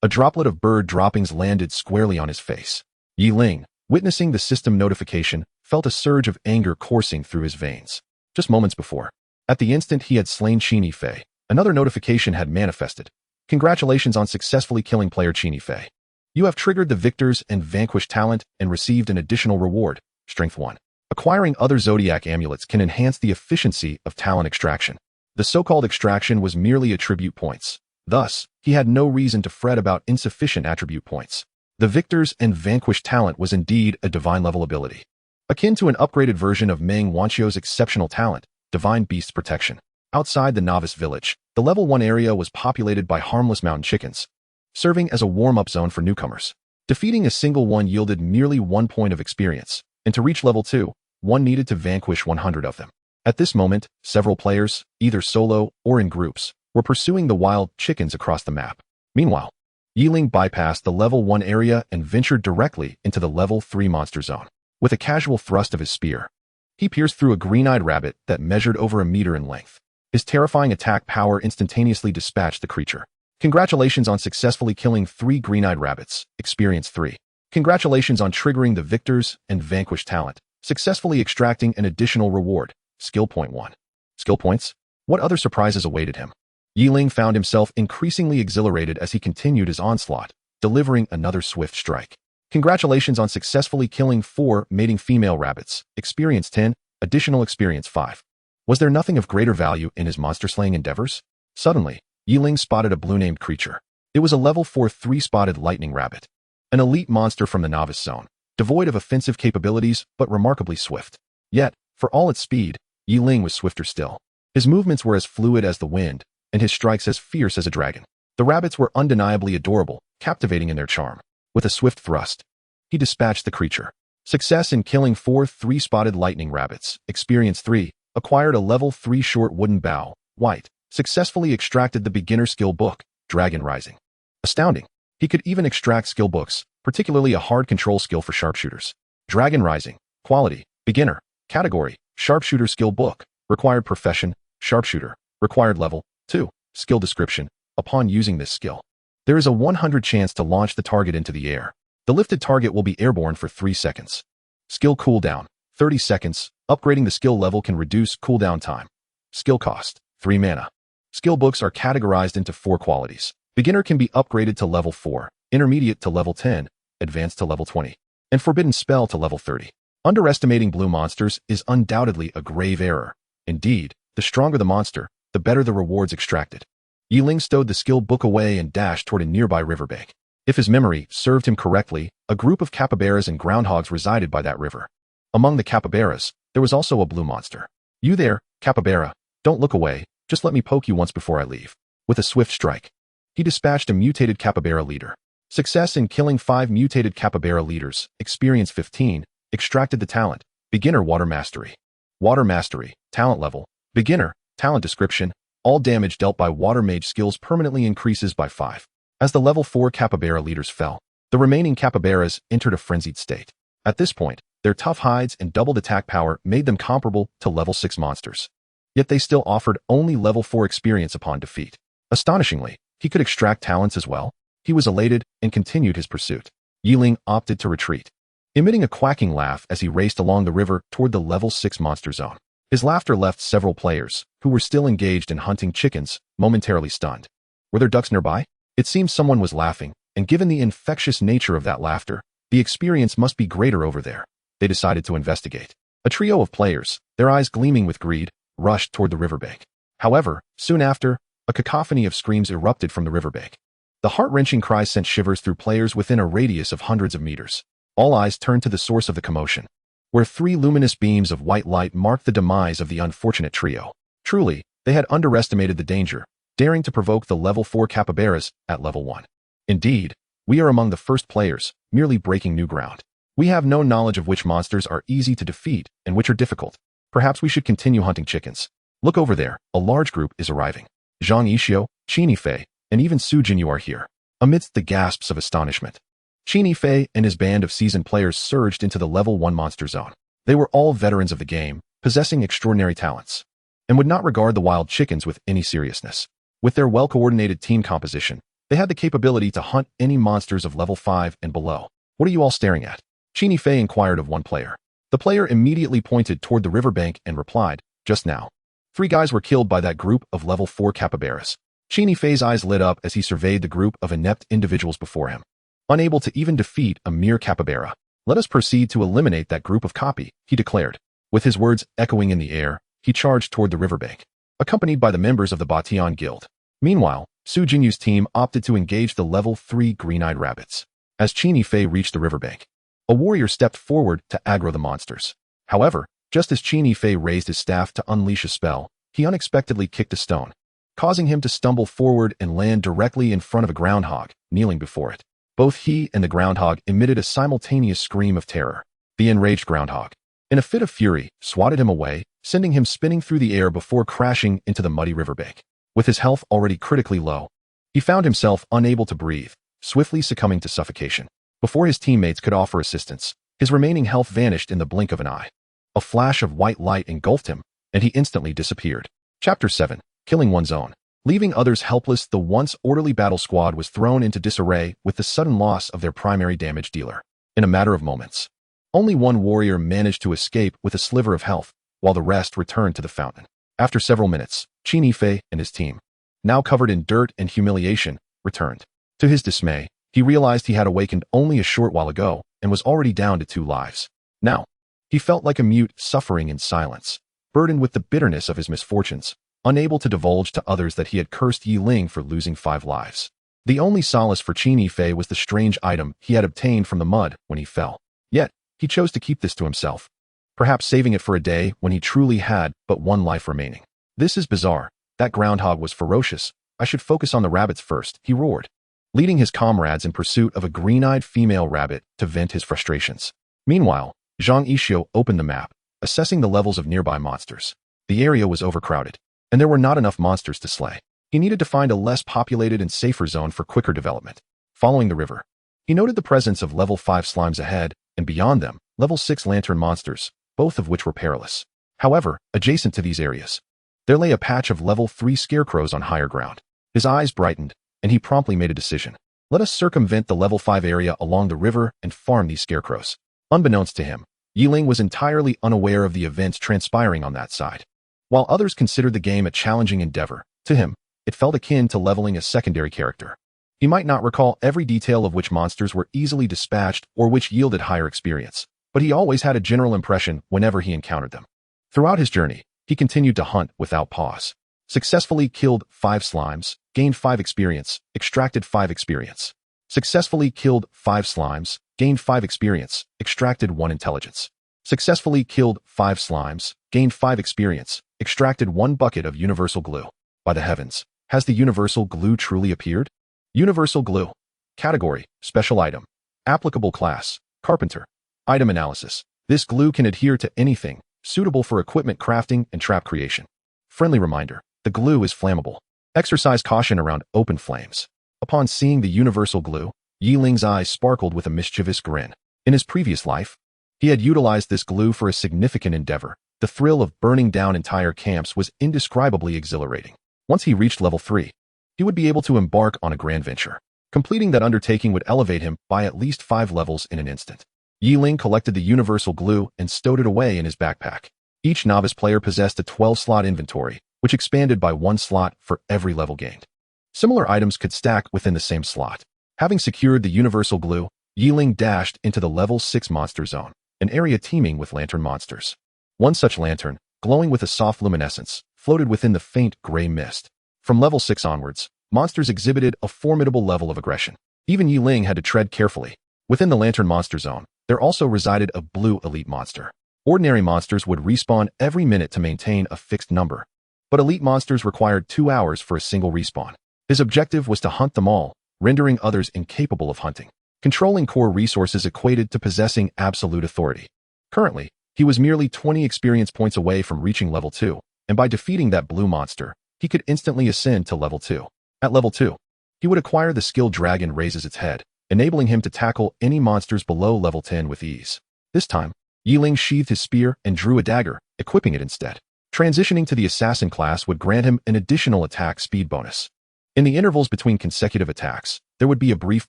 a droplet of bird droppings landed squarely on his face. Ling, witnessing the system notification, felt a surge of anger coursing through his veins. Just moments before, at the instant he had slain Qin Yifei, another notification had manifested. Congratulations on successfully killing player Qin Yifei. You have triggered the victors and vanquished talent and received an additional reward, Strength 1. Acquiring other Zodiac amulets can enhance the efficiency of talent extraction. The so-called extraction was merely attribute points. Thus, he had no reason to fret about insufficient attribute points. The victors and vanquished talent was indeed a divine-level ability, akin to an upgraded version of Meng Wanqiu's exceptional talent, Divine Beast's Protection. Outside the novice village, the level 1 area was populated by harmless mountain chickens, serving as a warm-up zone for newcomers. Defeating a single one yielded merely 1 point of experience, and to reach level 2, one needed to vanquish 100 of them. At this moment, several players, either solo or in groups, were pursuing the wild chickens across the map. Meanwhile, Ling bypassed the level 1 area and ventured directly into the level 3 monster zone. With a casual thrust of his spear, he pierced through a green-eyed rabbit that measured over a meter in length. His terrifying attack power instantaneously dispatched the creature. Congratulations on successfully killing 3 green-eyed rabbits, experience 3. Congratulations on triggering the victors and vanquished talent, successfully extracting an additional reward, skill point 1. Skill points? What other surprises awaited him? Ling found himself increasingly exhilarated as he continued his onslaught, delivering another swift strike. Congratulations on successfully killing 4 mating female rabbits, experience 10. additional experience 5. Was there nothing of greater value in his monster-slaying endeavors? Suddenly, Ling spotted a blue-named creature. It was a level 4 3-spotted lightning rabbit. An elite monster from the novice zone, devoid of offensive capabilities but remarkably swift. Yet, for all its speed, Ling was swifter still. His movements were as fluid as the wind, and his strikes as fierce as a dragon. The rabbits were undeniably adorable, captivating in their charm. With a swift thrust, he dispatched the creature. Success in killing 4 3-spotted lightning rabbits. Experience 3. Acquired a level 3 short wooden bow, white. Successfully extracted the beginner skill book, Dragon Rising. Astounding. He could even extract skill books, particularly a hard control skill for sharpshooters. Dragon Rising. Quality. Beginner. Category. Sharpshooter skill book. Required profession. Sharpshooter. Required level 2. Skill description. Upon using this skill, there is a 100 chance to launch the target into the air. The lifted target will be airborne for 3 seconds. Skill cooldown. 30 seconds. Upgrading the skill level can reduce cooldown time. Skill cost. 3 mana. Skill books are categorized into 4 qualities. Beginner can be upgraded to level 4, intermediate to level 10, advanced to level 20, and forbidden spell to level 30. Underestimating blue monsters is undoubtedly a grave error. Indeed, the stronger the monster, the better the rewards extracted. Ling stowed the skill book away and dashed toward a nearby riverbank. If his memory served him correctly, a group of capybaras and groundhogs resided by that river. Among the capybaras, there was also a blue monster. You there, capybara, don't look away, just let me poke you once before I leave. With a swift strike, he dispatched a mutated capybara leader. Success in killing 5 mutated capybara leaders. Experience 15. Extracted the talent. Beginner Water Mastery. Water Mastery. Talent level. Beginner. Talent description. All damage dealt by water mage skills permanently increases by 5. As the level 4 capybara leaders fell, the remaining capybaras entered a frenzied state. At this point, their tough hides and doubled attack power made them comparable to level 6 monsters. Yet they still offered only level 4 experience upon defeat. Astonishingly, he could extract talents as well. He was elated and continued his pursuit. Ling opted to retreat, emitting a quacking laugh as he raced along the river toward the level 6 monster zone. His laughter left several players, who were still engaged in hunting chickens, momentarily stunned. Were there ducks nearby? It seemed someone was laughing, and given the infectious nature of that laughter, the experience must be greater over there. They decided to investigate. A trio of players, their eyes gleaming with greed, rushed toward the riverbank. However, soon after, a cacophony of screams erupted from the riverbank. The heart-wrenching cries sent shivers through players within a radius of hundreds of meters. All eyes turned to the source of the commotion, where 3 luminous beams of white light marked the demise of the unfortunate trio. Truly, they had underestimated the danger, daring to provoke the level 4 capybaras at level 1. Indeed, we are among the first players, merely breaking new ground. We have no knowledge of which monsters are easy to defeat and which are difficult. Perhaps we should continue hunting chickens. Look over there, a large group is arriving. Zhang Yixio, Qin Fei, and even Su Jinyu are here. Amidst the gasps of astonishment, Qin Fei and his band of seasoned players surged into the level 1 monster zone. They were all veterans of the game, possessing extraordinary talents, and would not regard the wild chickens with any seriousness. With their well-coordinated team composition, they had the capability to hunt any monsters of level 5 and below. What are you all staring at? Qin Fei inquired of one player. The player immediately pointed toward the riverbank and replied, just now. 3 guys were killed by that group of level 4 capybaras. Qin Fei's eyes lit up as he surveyed the group of inept individuals before him. Unable to even defeat a mere capybara. Let us proceed to eliminate that group of copy, he declared. With his words echoing in the air, he charged toward the riverbank, accompanied by the members of the Batian Guild. Meanwhile, Su Jinyu's team opted to engage the level 3 green-eyed rabbits. As Qin Fei reached the riverbank, a warrior stepped forward to aggro the monsters. However, just as Qin Fei raised his staff to unleash a spell, he unexpectedly kicked a stone, causing him to stumble forward and land directly in front of a groundhog, kneeling before it. Both he and the groundhog emitted a simultaneous scream of terror. The enraged groundhog, in a fit of fury, swatted him away, sending him spinning through the air before crashing into the muddy riverbank. With his health already critically low, he found himself unable to breathe, swiftly succumbing to suffocation. Before his teammates could offer assistance, his remaining health vanished in the blink of an eye. A flash of white light engulfed him, and he instantly disappeared. Chapter 7. Killing One's Own. Leaving others helpless, the once orderly battle squad was thrown into disarray with the sudden loss of their primary damage dealer. In a matter of moments, only one warrior managed to escape with a sliver of health, while the rest returned to the fountain. After several minutes, Qin Fei and his team, now covered in dirt and humiliation, returned. To his dismay, he realized he had awakened only a short while ago and was already down to 2 lives. Now, He felt like a mute suffering in silence, burdened with the bitterness of his misfortunes, unable to divulge to others that he had cursed Yi Ling for losing 5 lives. The only solace for Qin Yifei was the strange item he had obtained from the mud when he fell. Yet, he chose to keep this to himself, perhaps saving it for a day when he truly had but 1 life remaining. This is bizarre. That groundhog was ferocious. I should focus on the rabbits first, he roared, leading his comrades in pursuit of a green-eyed female rabbit to vent his frustrations. Meanwhile, Zhang Yixio opened the map, assessing the levels of nearby monsters. The area was overcrowded, and there were not enough monsters to slay. He needed to find a less populated and safer zone for quicker development. Following the river, he noted the presence of level 5 slimes ahead, and beyond them, level 6 lantern monsters, both of which were perilous. However, adjacent to these areas, there lay a patch of level 3 scarecrows on higher ground. His eyes brightened, and he promptly made a decision. Let us circumvent the level 5 area along the river and farm these scarecrows. Unbeknownst to him, Yi Ling was entirely unaware of the events transpiring on that side. While others considered the game a challenging endeavor, to him, it felt akin to leveling a secondary character. He might not recall every detail of which monsters were easily dispatched or which yielded higher experience, but he always had a general impression whenever he encountered them. Throughout his journey, he continued to hunt without pause. Successfully killed 5 slimes, gained 5 experience, extracted 5 experience. Successfully killed 5 slimes, gained 5 experience, extracted 1 intelligence. Successfully killed 5 slimes, gained 5 experience, extracted 1 bucket of universal glue. By the heavens, has the universal glue truly appeared? Universal glue. Category, special item. Applicable class, carpenter. Item analysis. This glue can adhere to anything, suitable for equipment crafting and trap creation. Friendly reminder, the glue is flammable. Exercise caution around open flames. Upon seeing the universal glue, Yi Ling's eyes sparkled with a mischievous grin. In his previous life, he had utilized this glue for a significant endeavor. The thrill of burning down entire camps was indescribably exhilarating. Once he reached level 3, he would be able to embark on a grand venture. Completing that undertaking would elevate him by at least 5 levels in an instant. Yi Ling collected the universal glue and stowed it away in his backpack. Each novice player possessed a 12-slot inventory, which expanded by 1 slot for every level gained. Similar items could stack within the same slot. Having secured the universal glue, Yi Ling dashed into the level 6 monster zone, an area teeming with lantern monsters. One such lantern, glowing with a soft luminescence, floated within the faint gray mist. From level 6 onwards, monsters exhibited a formidable level of aggression. Even Yi Ling had to tread carefully. Within the lantern monster zone, there also resided a blue elite monster. Ordinary monsters would respawn every minute to maintain a fixed number, but elite monsters required 2 hours for a single respawn. His objective was to hunt them all, rendering others incapable of hunting. Controlling core resources equated to possessing absolute authority. Currently, he was merely 20 experience points away from reaching level 2, and by defeating that blue monster, he could instantly ascend to level 2. At level 2, he would acquire the skill Dragon Raises Its Head, enabling him to tackle any monsters below level 10 with ease. This time, Yi Ling sheathed his spear and drew a dagger, equipping it instead. Transitioning to the assassin class would grant him an additional attack speed bonus. In the intervals between consecutive attacks, there would be a brief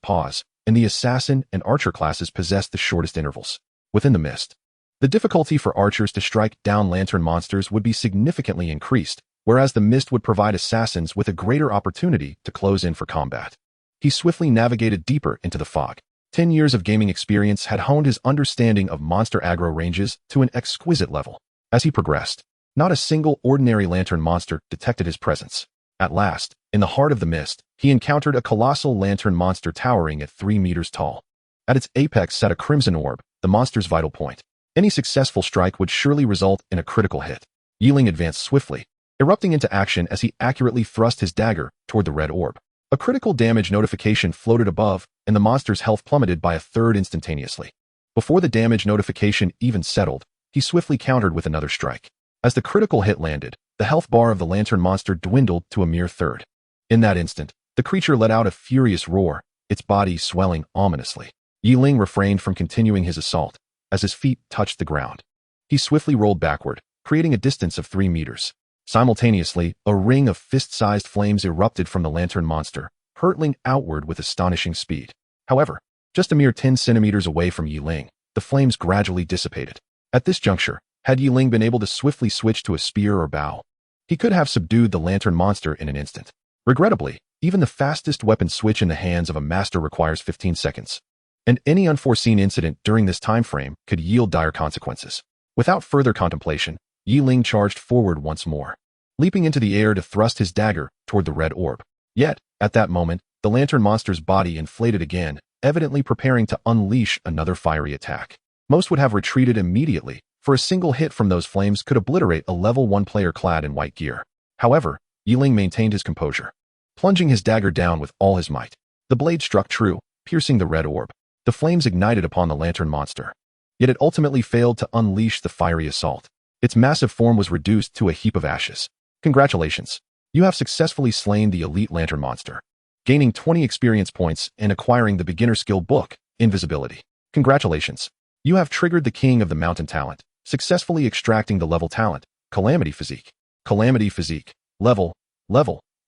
pause, and the assassin and archer classes possessed the shortest intervals. Within the mist, the difficulty for archers to strike down lantern monsters would be significantly increased, whereas the mist would provide assassins with a greater opportunity to close in for combat. He swiftly navigated deeper into the fog. 10 years of gaming experience had honed his understanding of monster aggro ranges to an exquisite level. As he progressed, not a single ordinary lantern monster detected his presence. At last, in the heart of the mist, he encountered a colossal lantern monster towering at 3 meters tall. At its apex sat a crimson orb, the monster's vital point. Any successful strike would surely result in a critical hit. Yi Ling advanced swiftly, erupting into action as he accurately thrust his dagger toward the red orb. A critical damage notification floated above, and the monster's health plummeted by a third instantaneously. Before the damage notification even settled, he swiftly countered with another strike. As the critical hit landed, the health bar of the lantern monster dwindled to a mere third. In that instant, the creature let out a furious roar, its body swelling ominously. Yi Ling refrained from continuing his assault, as his feet touched the ground. He swiftly rolled backward, creating a distance of 3 meters. Simultaneously, a ring of fist-sized flames erupted from the lantern monster, hurtling outward with astonishing speed. However, just a mere 10 centimeters away from Yi Ling, the flames gradually dissipated. At this juncture, had Yi Ling been able to swiftly switch to a spear or bow, he could have subdued the lantern monster in an instant. Regrettably, even the fastest weapon switch in the hands of a master requires 15 seconds, and any unforeseen incident during this time frame could yield dire consequences. Without further contemplation, Ling charged forward once more, leaping into the air to thrust his dagger toward the red orb. Yet, at that moment, the lantern monster's body inflated again, evidently preparing to unleash another fiery attack. Most would have retreated immediately, for a single hit from those flames could obliterate a level 1 player clad in white gear. However, Ling maintained his composure, plunging his dagger down with all his might. The blade struck true, piercing the red orb. The flames ignited upon the lantern monster. Yet it ultimately failed to unleash the fiery assault. Its massive form was reduced to a heap of ashes. Congratulations! You have successfully slain the elite lantern monster, gaining 20 experience points and acquiring the beginner skill book, Invisibility. Congratulations! You have triggered the king of the mountain talent, successfully extracting the level talent, Calamity Physique. Calamity Physique. Level.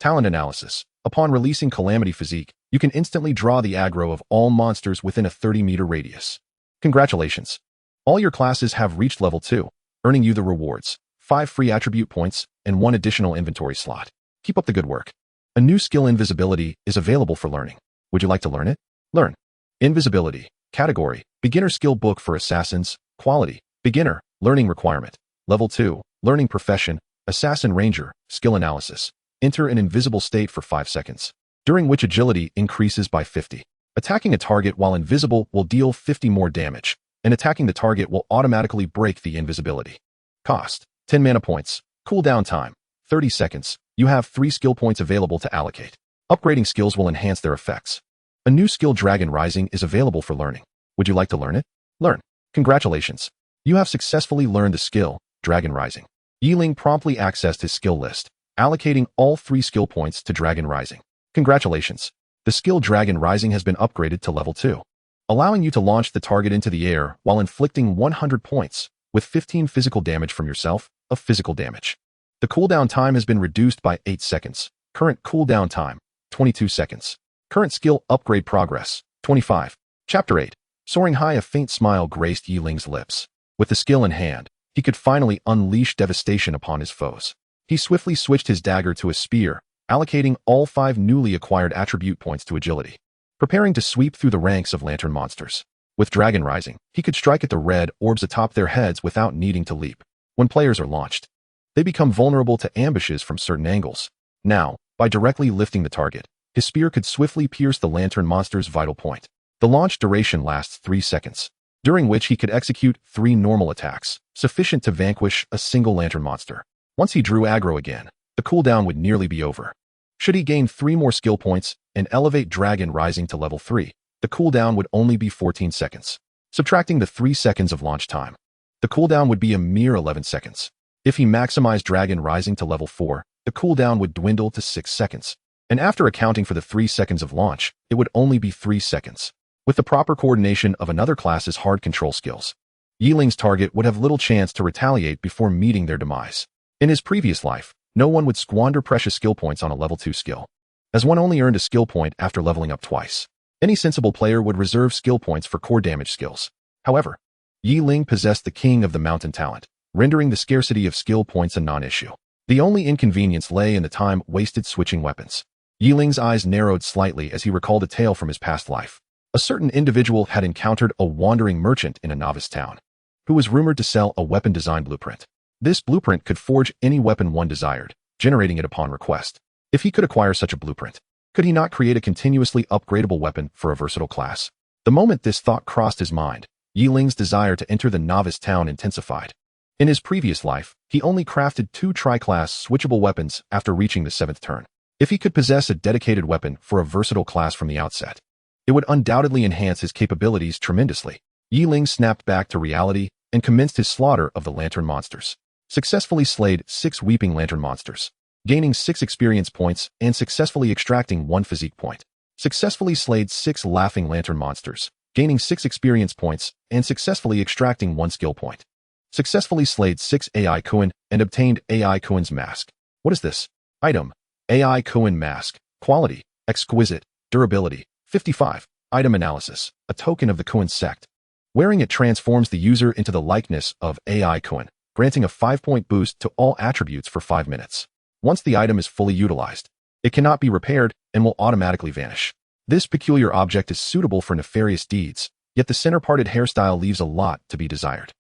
Talent analysis. Upon releasing Calamity Physique, you can instantly draw the aggro of all monsters within a 30-meter radius. Congratulations! All your classes have reached level 2, earning you the rewards, 5 free attribute points, and 1 additional inventory slot. Keep up the good work. A new skill Invisibility is available for learning. Would you like to learn it? Learn. Invisibility. Category. Beginner skill book for assassins. Quality. Beginner. Learning requirement. Level 2. Learning profession. Assassin Ranger. Skill analysis. Enter an invisible state for 5 seconds, during which agility increases by 50. Attacking a target while invisible will deal 50 more damage, and attacking the target will automatically break the invisibility. Cost. 10 mana points. Cooldown time. 30 seconds. You have 3 skill points available to allocate. Upgrading skills will enhance their effects. A new skill Dragon Rising is available for learning. Would you like to learn it? Learn. Congratulations! You have successfully learned the skill, Dragon Rising. Ling promptly accessed his skill list, allocating all 3 skill points to Dragon Rising. Congratulations! The skill Dragon Rising has been upgraded to level 2, allowing you to launch the target into the air while inflicting 100 points, with 15 physical damage from yourself, of physical damage. The cooldown time has been reduced by 8 seconds. Current cooldown time, 22 seconds. Current skill upgrade progress, 25. Chapter 8. Soaring high, a faint smile graced Ling's lips. With the skill in hand, he could finally unleash devastation upon his foes. He swiftly switched his dagger to a spear, allocating all 5 newly acquired attribute points to agility, preparing to sweep through the ranks of lantern monsters. With Dragon Rising, he could strike at the red orbs atop their heads without needing to leap. When players are launched, they become vulnerable to ambushes from certain angles. Now, by directly lifting the target, his spear could swiftly pierce the lantern monster's vital point. The launch duration lasts 3 seconds, during which he could execute 3 normal attacks, sufficient to vanquish a single lantern monster. Once he drew aggro again, the cooldown would nearly be over. Should he gain 3 more skill points and elevate Dragon Rising to level 3, the cooldown would only be 14 seconds. Subtracting the 3 seconds of launch time, the cooldown would be a mere 11 seconds. If he maximized Dragon Rising to level 4, the cooldown would dwindle to 6 seconds. And after accounting for the 3 seconds of launch, it would only be 3 seconds. With the proper coordination of another class's hard control skills, Ling's target would have little chance to retaliate before meeting their demise. In his previous life, no one would squander precious skill points on a level 2 skill, as one only earned a skill point after leveling up twice. Any sensible player would reserve skill points for core damage skills. However, Ling possessed the king of the mountain talent, rendering the scarcity of skill points a non-issue. The only inconvenience lay in the time wasted switching weapons. Ling's eyes narrowed slightly as he recalled a tale from his past life. A certain individual had encountered a wandering merchant in a novice town, who was rumored to sell a weapon design blueprint. This blueprint could forge any weapon one desired, generating it upon request. If he could acquire such a blueprint, could he not create a continuously upgradable weapon for a versatile class? The moment this thought crossed his mind, Ling's desire to enter the novice town intensified. In his previous life, he only crafted 2 tri-class switchable weapons after reaching the 7th turn. If he could possess a dedicated weapon for a versatile class from the outset, it would undoubtedly enhance his capabilities tremendously. Ling snapped back to reality and commenced his slaughter of the lantern monsters. Successfully slayed 6 weeping lantern monsters, gaining 6 experience points and successfully extracting 1 physique point. Successfully slayed 6 laughing lantern monsters, gaining 6 experience points and successfully extracting 1 skill point. Successfully slayed 6 AI Kuan and obtained AI Kuan's mask. What is this? Item. AI Kuan mask. Quality. Exquisite. Durability. 55. Item analysis. A token of the Kuan sect. Wearing it transforms the user into the likeness of AI Kuan, granting a 5-point boost to all attributes for 5 minutes. Once the item is fully utilized, it cannot be repaired and will automatically vanish. This peculiar object is suitable for nefarious deeds, yet the center-parted hairstyle leaves a lot to be desired.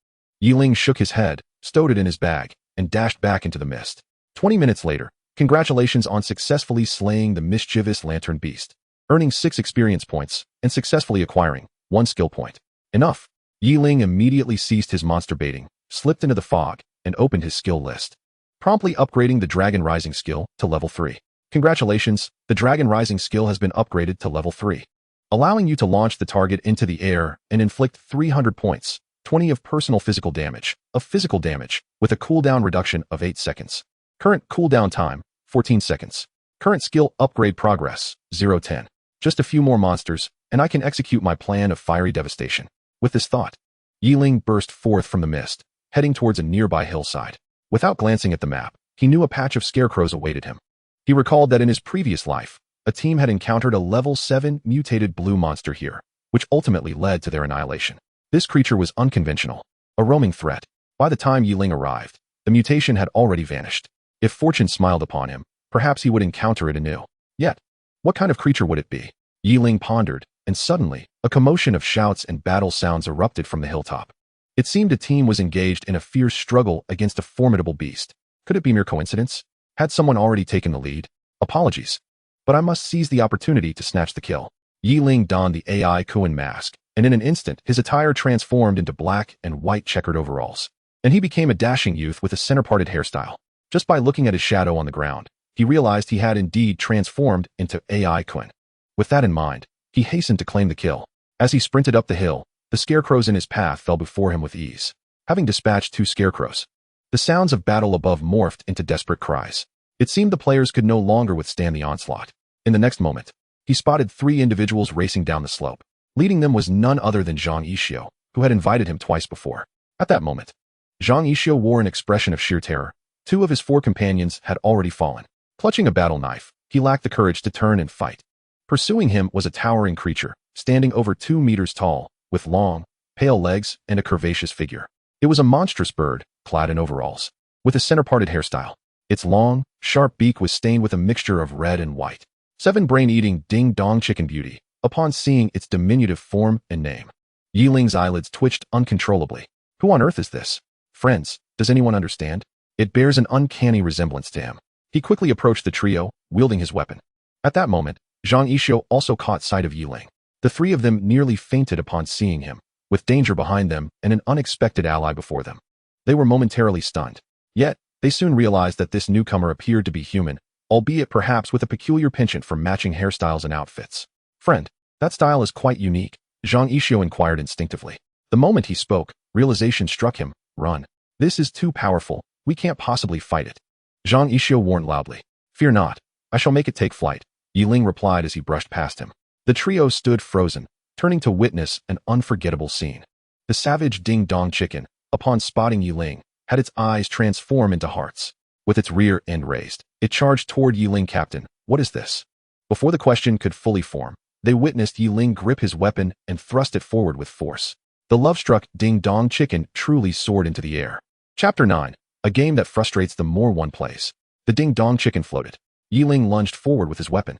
Ling shook his head, stowed it in his bag, and dashed back into the mist. 20 minutes later, congratulations on successfully slaying the mischievous lantern beast, earning 6 experience points, and successfully acquiring 1 skill point. Enough. Ling immediately ceased his monster baiting, slipped into the fog, and opened his skill list, promptly upgrading the Dragon Rising skill to level 3. Congratulations, the Dragon Rising skill has been upgraded to level 3, allowing you to launch the target into the air and inflict 300 points, 20 of personal physical damage, with a cooldown reduction of 8 seconds. Current cooldown time, 14 seconds. Current skill upgrade progress, 0-10. Just a few more monsters, and I can execute my plan of fiery devastation. With this thought, Ling burst forth from the mist, heading towards a nearby hillside. Without glancing at the map, he knew a patch of scarecrows awaited him. He recalled that in his previous life, a team had encountered a level 7 mutated blue monster here, which ultimately led to their annihilation. This creature was unconventional, a roaming threat. By the time Ling arrived, the mutation had already vanished. If fortune smiled upon him, perhaps he would encounter it anew. Yet, what kind of creature would it be? Ling pondered, and suddenly, a commotion of shouts and battle sounds erupted from the hilltop. It seemed a team was engaged in a fierce struggle against a formidable beast. Could it be mere coincidence? Had someone already taken the lead? Apologies, but I must seize the opportunity to snatch the kill. Ling donned the AI Kuan mask, and in an instant his attire transformed into black and white checkered overalls, and he became a dashing youth with a center-parted hairstyle. Just by looking at his shadow on the ground, he realized he had indeed transformed into AI Kuan. With that in mind, he hastened to claim the kill. As he sprinted up the hill, the scarecrows in his path fell before him with ease. Having dispatched 2 scarecrows, the sounds of battle above morphed into desperate cries. It seemed the players could no longer withstand the onslaught. In the next moment, he spotted 3 individuals racing down the slope. Leading them was none other than Zhang Yixio, who had invited him twice before. At that moment, Zhang Yixio wore an expression of sheer terror. 2 of his 4 companions had already fallen. Clutching a battle knife, he lacked the courage to turn and fight. Pursuing him was a towering creature, standing over 2 meters tall, with long, pale legs and a curvaceous figure. It was a monstrous bird, clad in overalls, with a center-parted hairstyle. Its long, sharp beak was stained with a mixture of red and white. 7 brain-eating ding-dong chicken beauty, upon seeing its diminutive form and name. Ling's eyelids twitched uncontrollably. Who on earth is this? Friends, does anyone understand? It bears an uncanny resemblance to him. He quickly approached the trio, wielding his weapon. At that moment, Zhang Yixio also caught sight of Ling. The 3 of them nearly fainted upon seeing him, with danger behind them and an unexpected ally before them. They were momentarily stunned. Yet, they soon realized that this newcomer appeared to be human, albeit perhaps with a peculiar penchant for matching hairstyles and outfits. Friend, that style is quite unique, Zhang Yixio inquired instinctively. The moment he spoke, realization struck him. Run. This is too powerful, we can't possibly fight it. Zhang Yixio warned loudly. Fear not, I shall make it take flight, Ling replied as he brushed past him. The trio stood frozen, turning to witness an unforgettable scene. The savage ding-dong chicken, upon spotting Ling, had its eyes transform into hearts. With its rear end raised, it charged toward Ling. Captain, what is this? Before the question could fully form, they witnessed Ling grip his weapon and thrust it forward with force. The love-struck ding-dong chicken truly soared into the air. Chapter 9. A game that frustrates the more one plays. The ding-dong chicken floated. Ling lunged forward with his weapon.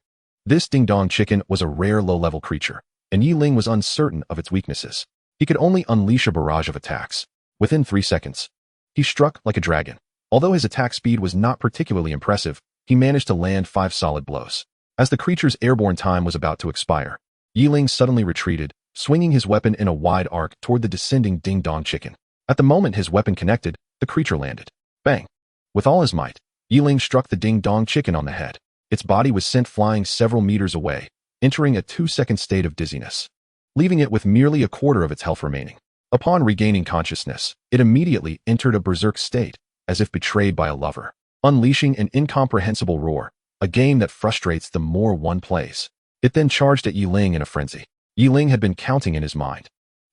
This ding-dong chicken was a rare low-level creature, and Ling was uncertain of its weaknesses. He could only unleash a barrage of attacks. Within 3 seconds, he struck like a dragon. Although his attack speed was not particularly impressive, he managed to land 5 solid blows. As the creature's airborne time was about to expire, Ling suddenly retreated, swinging his weapon in a wide arc toward the descending ding-dong chicken. At the moment his weapon connected, the creature landed. Bang! With all his might, Ling struck the ding-dong chicken on the head. Its body was sent flying several meters away, entering a 2-second state of dizziness, leaving it with merely a quarter of its health remaining. Upon regaining consciousness, it immediately entered a berserk state, as if betrayed by a lover, unleashing an incomprehensible roar, a game that frustrates the more one plays. It then charged at Ling in a frenzy. Ling had been counting in his mind.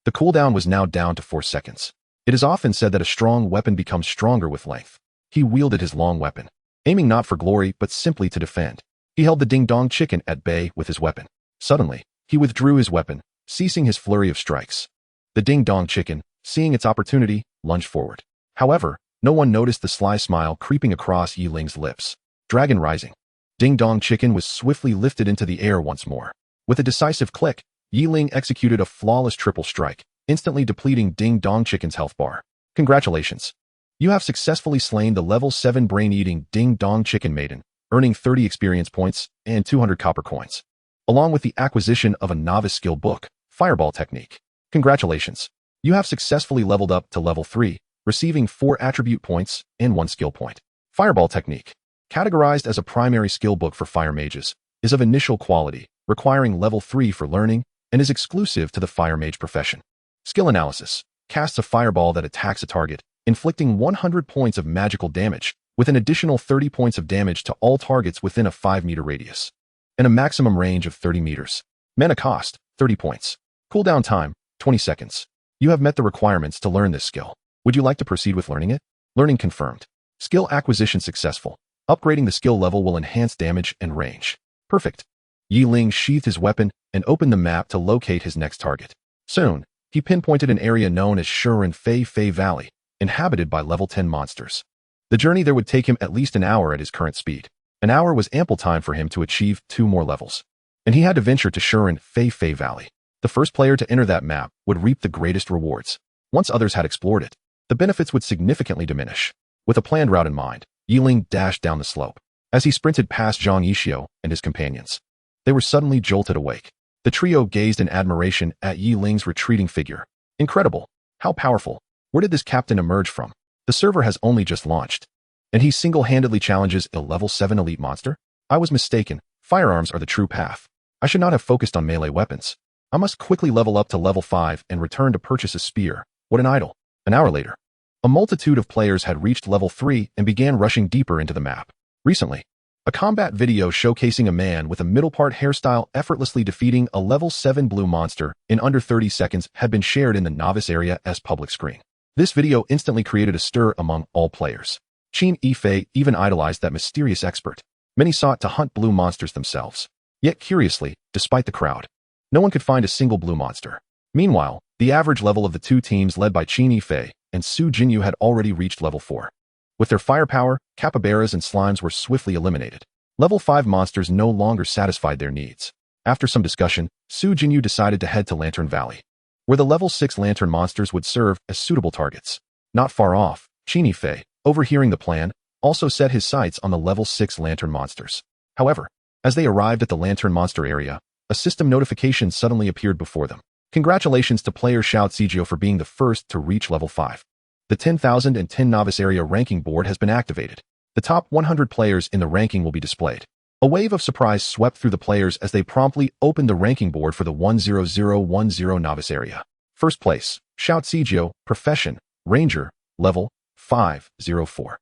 The cooldown was now down to 4 seconds. It is often said that a strong weapon becomes stronger with length. He wielded his long weapon, aiming not for glory but simply to defend. He held the ding-dong chicken at bay with his weapon. Suddenly, he withdrew his weapon, ceasing his flurry of strikes. The ding-dong chicken, seeing its opportunity, lunged forward. However, no one noticed the sly smile creeping across Ling's lips. Dragon Rising. Ding-dong chicken was swiftly lifted into the air once more. With a decisive click, Ling executed a flawless triple strike, instantly depleting ding-dong chicken's health bar. Congratulations! You have successfully slain the level 7 brain-eating ding-dong chicken maiden, earning 30 experience points and 200 copper coins, along with the acquisition of a novice skill book, Fireball Technique. Congratulations! You have successfully leveled up to level 3, receiving 4 attribute points and 1 skill point. Fireball Technique, categorized as a primary skill book for fire mages, is of initial quality, requiring level 3 for learning, and is exclusive to the fire mage profession. Skill analysis: casts a fireball that attacks a target, inflicting 100 points of magical damage, with an additional 30 points of damage to all targets within a 5-meter radius, and a maximum range of 30 meters. Mana cost: 30 points. Cooldown time: 20 seconds. You have met the requirements to learn this skill. Would you like to proceed with learning it? Learning confirmed. Skill acquisition successful. Upgrading the skill level will enhance damage and range. Perfect. Ling sheathed his weapon and opened the map to locate his next target. Soon, he pinpointed an area known as Shuren Fei Valley, inhabited by level 10 monsters. The journey there would take him at least an hour at his current speed. An hour was ample time for him to achieve 2 more levels. And he had to venture to Shuren Fei Valley. The first player to enter that map would reap the greatest rewards. Once others had explored it, the benefits would significantly diminish. With a planned route in mind, Ling dashed down the slope. As he sprinted past Zhang Yixio and his companions, they were suddenly jolted awake. The trio gazed in admiration at Ling's retreating figure. Incredible! How powerful! Where did this captain emerge from? The server has only just launched, and he single-handedly challenges a level 7 elite monster? I was mistaken. Firearms are the true path. I should not have focused on melee weapons. I must quickly level up to level 5 and return to purchase a spear. What an idol! An hour later, a multitude of players had reached level 3 and began rushing deeper into the map. Recently, a combat video showcasing a man with a middle-part hairstyle effortlessly defeating a level 7 blue monster in under 30 seconds had been shared in the novice area as public screen. This video instantly created a stir among all players. Qin Yifei even idolized that mysterious expert. Many sought to hunt blue monsters themselves. Yet curiously, despite the crowd, no one could find a single blue monster. Meanwhile, the average level of the two teams led by Qin Yifei and Su Jinyu had already reached level 4. With their firepower, capybaras and slimes were swiftly eliminated. Level 5 monsters no longer satisfied their needs. After some discussion, Su Jinyu decided to head to Lantern Valley, where the level 6 lantern monsters would serve as suitable targets. Not far off, Qin Yifei, overhearing the plan, also set his sights on the level 6 lantern monsters. However, as they arrived at the lantern monster area, a system notification suddenly appeared before them. Congratulations to player Xiao Zijio for being the first to reach level 5. The 10,010 novice area ranking board has been activated. The top 100 players in the ranking will be displayed. A wave of surprise swept through the players as they promptly opened the ranking board for the 10010 novice area. First place, Xiao Zijio, Profession, Ranger, level 504.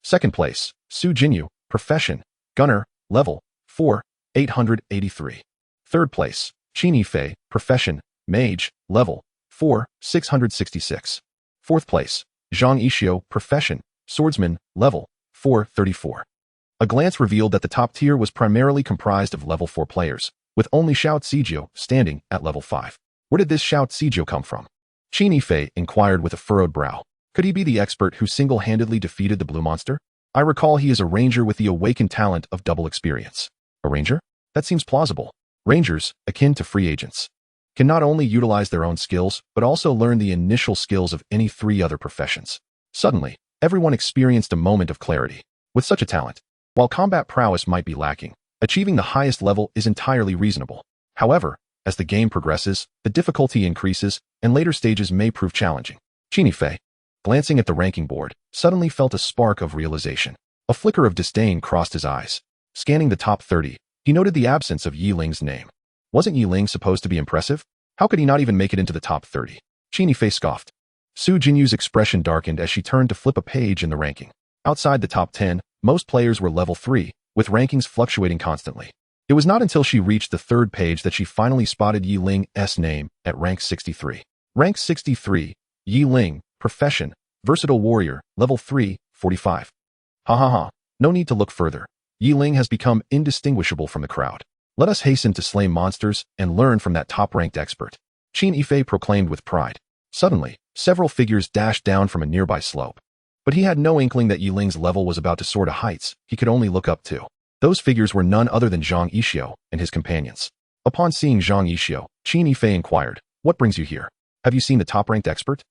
Second place, Su Jinyu, Profession, Gunner, level 4,883. Third place, Qin Yifei, Profession, Mage, level 4,666. Fourth place, Zhang Yixio, Profession, Swordsman, level 434. A glance revealed that the top tier was primarily comprised of level 4 players, with only Xiao Zijio standing at level 5. Where did this Xiao Zijio come from? Qin Yifei inquired with a furrowed brow. Could he be the expert who single-handedly defeated the blue monster? I recall he is a ranger with the Awaken talent of double experience. A ranger? That seems plausible. Rangers, akin to free agents, can not only utilize their own skills, but also learn the initial skills of any 3 other professions. Suddenly, everyone experienced a moment of clarity. With such a talent, while combat prowess might be lacking, achieving the highest level is entirely reasonable. However, as the game progresses, the difficulty increases, and later stages may prove challenging. Qin Yifei, glancing at the ranking board, suddenly felt a spark of realization. A flicker of disdain crossed his eyes. Scanning the top 30, he noted the absence of Ling's name. Wasn't Ling supposed to be impressive? How could he not even make it into the top 30? Qin Yifei scoffed. Su Jinyu's expression darkened as she turned to flip a page in the ranking. Outside the top 10, most players were level 3, with rankings fluctuating constantly. It was not until she reached the 3rd page that she finally spotted Ling's name at rank 63. Rank 63, Ling, Profession, Versatile Warrior, level 3, 45. Ha ha ha, no need to look further. Ling has become indistinguishable from the crowd. Let us hasten to slay monsters and learn from that top-ranked expert. Qin Yifei proclaimed with pride. Suddenly, several figures dashed down from a nearby slope. But he had no inkling that Ling's level was about to soar to heights he could only look up to. Those figures were none other than Zhang Yixio and his companions. Upon seeing Zhang Yixio, Qin Yifei inquired, "What brings you here? Have you seen the top-ranked expert?"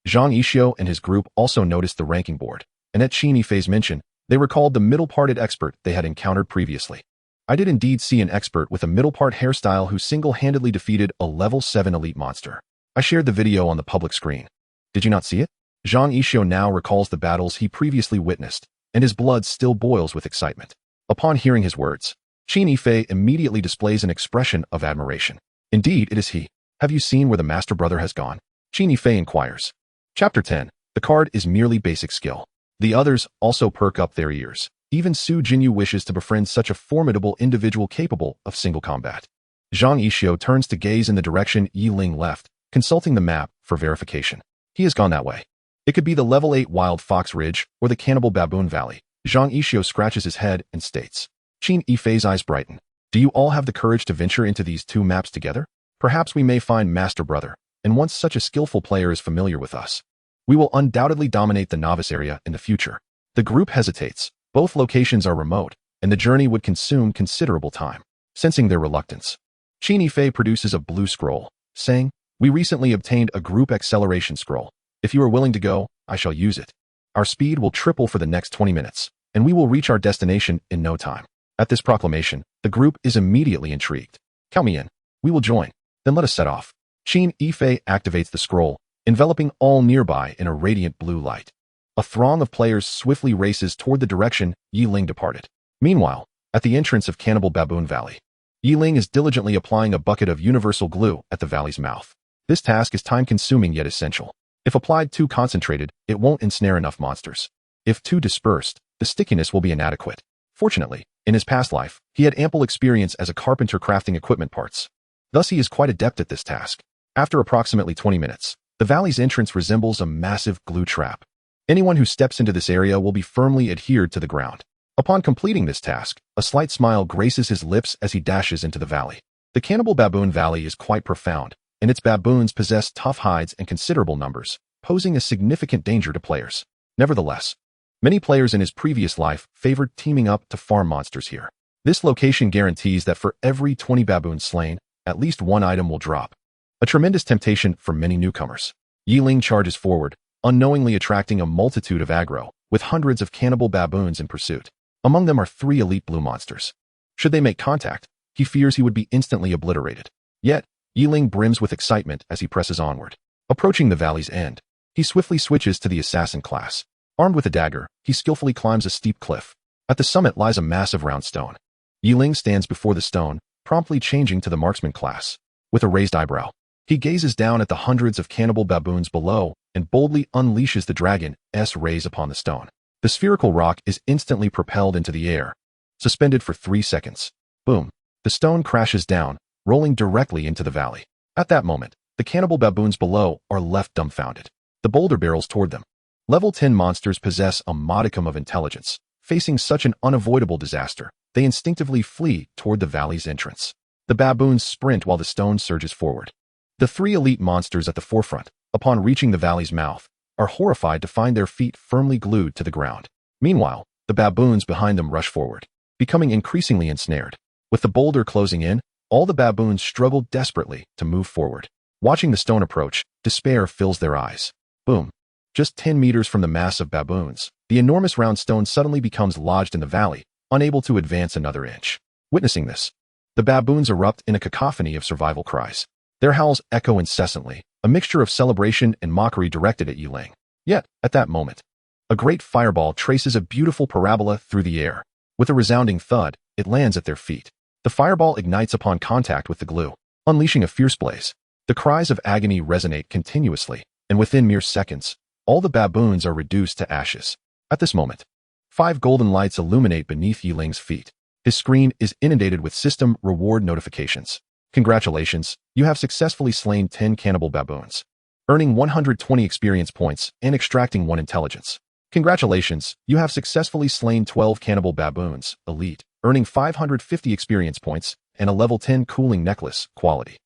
Zhang Yixio and his group also noticed the ranking board, and at Qin Yifei's mention, they recalled the middle-parted expert they had encountered previously. I did indeed see an expert with a middle-part hairstyle who single-handedly defeated a level 7 elite monster. I shared the video on the public screen. Did you not see it? Zhang Yixio now recalls the battles he previously witnessed, and his blood still boils with excitement. Upon hearing his words, Qin Yifei immediately displays an expression of admiration. Indeed, it is he. Have you seen where the Master Brother has gone? Qin Yifei inquires. Chapter 10. The card is merely basic skill. The others also perk up their ears. Even Su Jinyu wishes to befriend such a formidable individual capable of single combat. Zhang Yixio turns to gaze in the direction Yi Ling left, consulting the map for verification. He has gone that way. It could be the level 8 Wild Fox Ridge or the Cannibal Baboon Valley. Zhang Yixio scratches his head and states. Qin Yifei's eyes brighten. Do you all have the courage to venture into these two maps together? Perhaps we may find Master Brother, and once such a skillful player is familiar with us, we will undoubtedly dominate the novice area in the future. The group hesitates. Both locations are remote, and the journey would consume considerable time. Sensing their reluctance, Qin Yifei produces a blue scroll, saying, We recently obtained a group acceleration scroll. If you are willing to go, I shall use it. Our speed will triple for the next 20 minutes, and we will reach our destination in no time. At this proclamation, the group is immediately intrigued. Count me in. We will join. Then let us set off. Qin Yifei activates the scroll, enveloping all nearby in a radiant blue light. A throng of players swiftly races toward the direction Yi Ling departed. Meanwhile, at the entrance of Cannibal Baboon Valley, Yi Ling is diligently applying a bucket of universal glue at the valley's mouth. This task is time-consuming yet essential. If applied too concentrated, it won't ensnare enough monsters. If too dispersed, the stickiness will be inadequate. Fortunately, in his past life, he had ample experience as a carpenter crafting equipment parts. Thus he is quite adept at this task. After approximately 20 minutes, the valley's entrance resembles a massive glue trap. Anyone who steps into this area will be firmly adhered to the ground. Upon completing this task, a slight smile graces his lips as he dashes into the valley. The Cannibal Baboon Valley is quite profound, and its baboons possess tough hides in considerable numbers, posing a significant danger to players. Nevertheless, many players in his previous life favored teaming up to farm monsters here. This location guarantees that for every 20 baboons slain, at least one item will drop. A tremendous temptation for many newcomers. Yi Ling charges forward, unknowingly attracting a multitude of aggro, with hundreds of cannibal baboons in pursuit. Among them are 3 elite blue monsters. Should they make contact, he fears he would be instantly obliterated. Yet, Yi Ling brims with excitement as he presses onward. Approaching the valley's end, he swiftly switches to the assassin class. Armed with a dagger, he skillfully climbs a steep cliff. At the summit lies a massive round stone. Yi Ling stands before the stone, promptly changing to the marksman class. With a raised eyebrow, he gazes down at the hundreds of cannibal baboons below and boldly unleashes the dragon's rays upon the stone. The spherical rock is instantly propelled into the air, suspended for 3 seconds. Boom! The stone crashes down, rolling directly into the valley. At that moment, the cannibal baboons below are left dumbfounded. The boulder barrels toward them. Level 10 monsters possess a modicum of intelligence. Facing such an unavoidable disaster, they instinctively flee toward the valley's entrance. The baboons sprint while the stone surges forward. The 3 elite monsters at the forefront, upon reaching the valley's mouth, are horrified to find their feet firmly glued to the ground. Meanwhile, the baboons behind them rush forward, becoming increasingly ensnared. With the boulder closing in, all the baboons struggle desperately to move forward. Watching the stone approach, despair fills their eyes. Boom! Just 10 meters from the mass of baboons, the enormous round stone suddenly becomes lodged in the valley, unable to advance another inch. Witnessing this, the baboons erupt in a cacophony of survival cries. Their howls echo incessantly, a mixture of celebration and mockery directed at Yi Ling. Yet, at that moment, a great fireball traces a beautiful parabola through the air. With a resounding thud, it lands at their feet. The fireball ignites upon contact with the glue, unleashing a fierce blaze. The cries of agony resonate continuously, and within mere seconds, all the baboons are reduced to ashes. At this moment, 5 golden lights illuminate beneath Yi Ling's feet. His screen is inundated with system reward notifications. Congratulations, you have successfully slain 10 cannibal baboons, earning 120 experience points and extracting 1 intelligence. Congratulations, you have successfully slain 12 cannibal baboons, elite, earning 550 experience points and a level 10 cooling necklace, quality.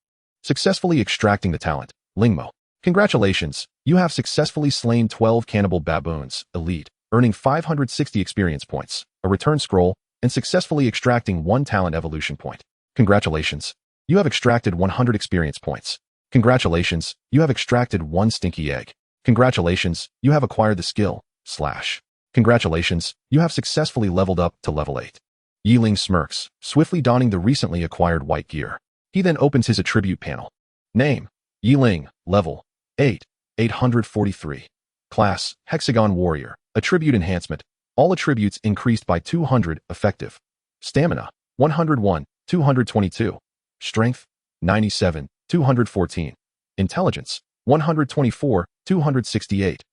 Successfully extracting the talent, Lingmo. Congratulations, you have successfully slain 12 cannibal baboons, elite, earning 560 experience points, a return scroll, and successfully extracting 1 talent evolution point. Congratulations. You have extracted 100 experience points. Congratulations, you have extracted 1 stinky egg. Congratulations, you have acquired the skill, / Congratulations, you have successfully leveled up to level 8. Ling smirks, swiftly donning the recently acquired white gear. He then opens his attribute panel. Name, Ling, level 8, 843. Class, Hexagon Warrior. Attribute enhancement. All attributes increased by 200, effective. Stamina, 101, 222. Strength, 97, 214. Intelligence, 124, 268.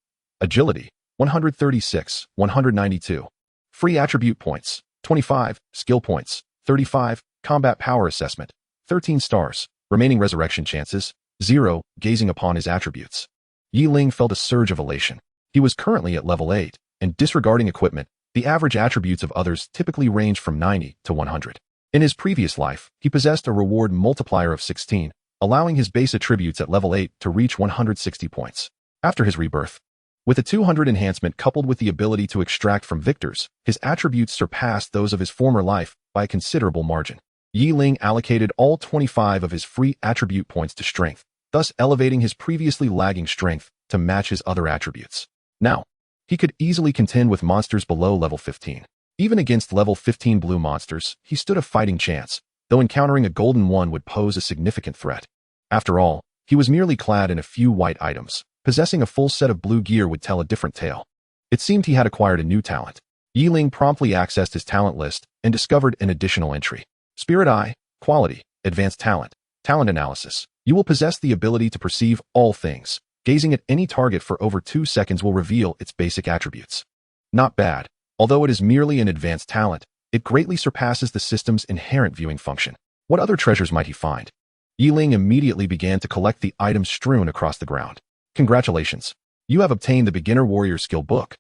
Agility, 136, 192. Free attribute points, 25. Skill points, 35. Combat power assessment, 13 stars. Remaining resurrection chances, 0. Gazing upon his attributes. Ling felt a surge of elation. He was currently at level 8, and disregarding equipment, the average attributes of others typically range from 90 to 100. In his previous life, he possessed a reward multiplier of 16, allowing his base attributes at level 8 to reach 160 points. After his rebirth, with a 200 enhancement coupled with the ability to extract from victors, his attributes surpassed those of his former life by a considerable margin. Ling allocated all 25 of his free attribute points to strength, thus elevating his previously lagging strength to match his other attributes. Now, he could easily contend with monsters below level 15. Even against level 15 blue monsters, he stood a fighting chance, though encountering a golden one would pose a significant threat. After all, he was merely clad in a few white items. Possessing a full set of blue gear would tell a different tale. It seemed he had acquired a new talent. Ling promptly accessed his talent list and discovered an additional entry. Spirit Eye, Quality, Advanced Talent, Talent Analysis. You will possess the ability to perceive all things. Gazing at any target for over 2 seconds will reveal its basic attributes. Not bad. Although it is merely an advanced talent, it greatly surpasses the system's inherent viewing function. What other treasures might he find? Ling immediately began to collect the items strewn across the ground. Congratulations. You have obtained the Beginner Warrior Skill Book,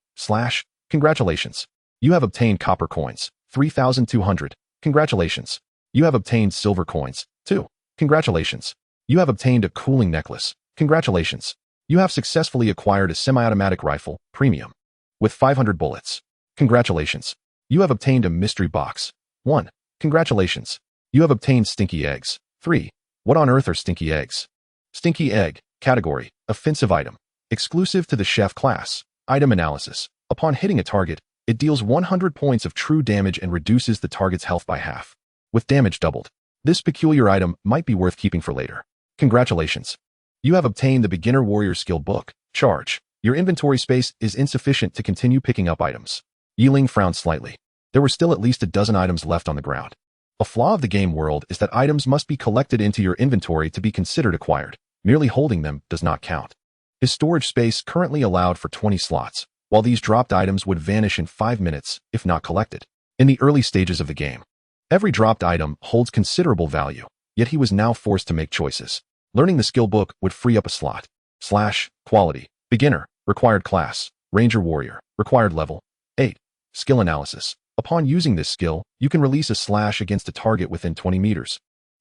/ Congratulations. You have obtained copper coins, 3,200. Congratulations. You have obtained silver coins, 2. Congratulations. You have obtained a cooling necklace. Congratulations. You have successfully acquired a semi-automatic rifle, premium, with 500 bullets. Congratulations. You have obtained a mystery box. 1. Congratulations. You have obtained stinky eggs. 3. What on earth are stinky eggs? Stinky egg. Category, offensive item. Exclusive to the chef class. Item analysis. Upon hitting a target, it deals 100 points of true damage and reduces the target's health by half. With damage doubled. This peculiar item might be worth keeping for later. Congratulations. You have obtained the Beginner Warrior Skill Book. Charge. Your inventory space is insufficient to continue picking up items. Ling frowned slightly. There were still at least a dozen items left on the ground. A flaw of the game world is that items must be collected into your inventory to be considered acquired. Merely holding them does not count. His storage space currently allowed for 20 slots, while these dropped items would vanish in 5 minutes if not collected. In the early stages of the game, every dropped item holds considerable value, yet he was now forced to make choices. Learning the skill book would free up a slot. / Quality, Beginner, Required Class, Ranger Warrior, Required Level, 8. Skill Analysis. Upon using this skill, you can release a slash against a target within 20 meters,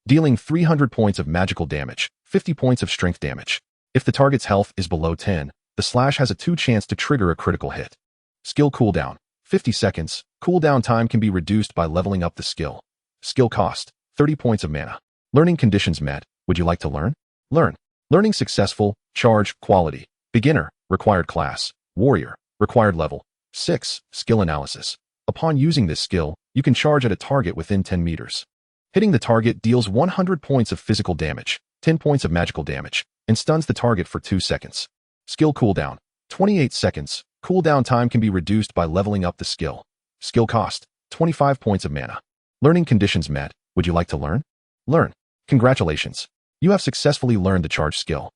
dealing 300 points of magical damage, 50 points of strength damage. If the target's health is below 10, the slash has a 2 chance to trigger a critical hit. Skill cooldown, 50 seconds. Cooldown time can be reduced by leveling up the skill. Skill cost, 30 points of mana. Learning conditions met. Would you like to learn? Learn. Learning successful. Charge. Quality. Beginner. Required class. Warrior. Required level. 6. Skill analysis. Upon using this skill, you can charge at a target within 10 meters. Hitting the target deals 100 points of physical damage, 10 points of magical damage, and stuns the target for 2 seconds. Skill cooldown, 28 seconds. Cooldown time can be reduced by leveling up the skill. Skill cost, 25 points of mana. Learning conditions met. Would you like to learn? Learn. Congratulations. You have successfully learned the charge skill.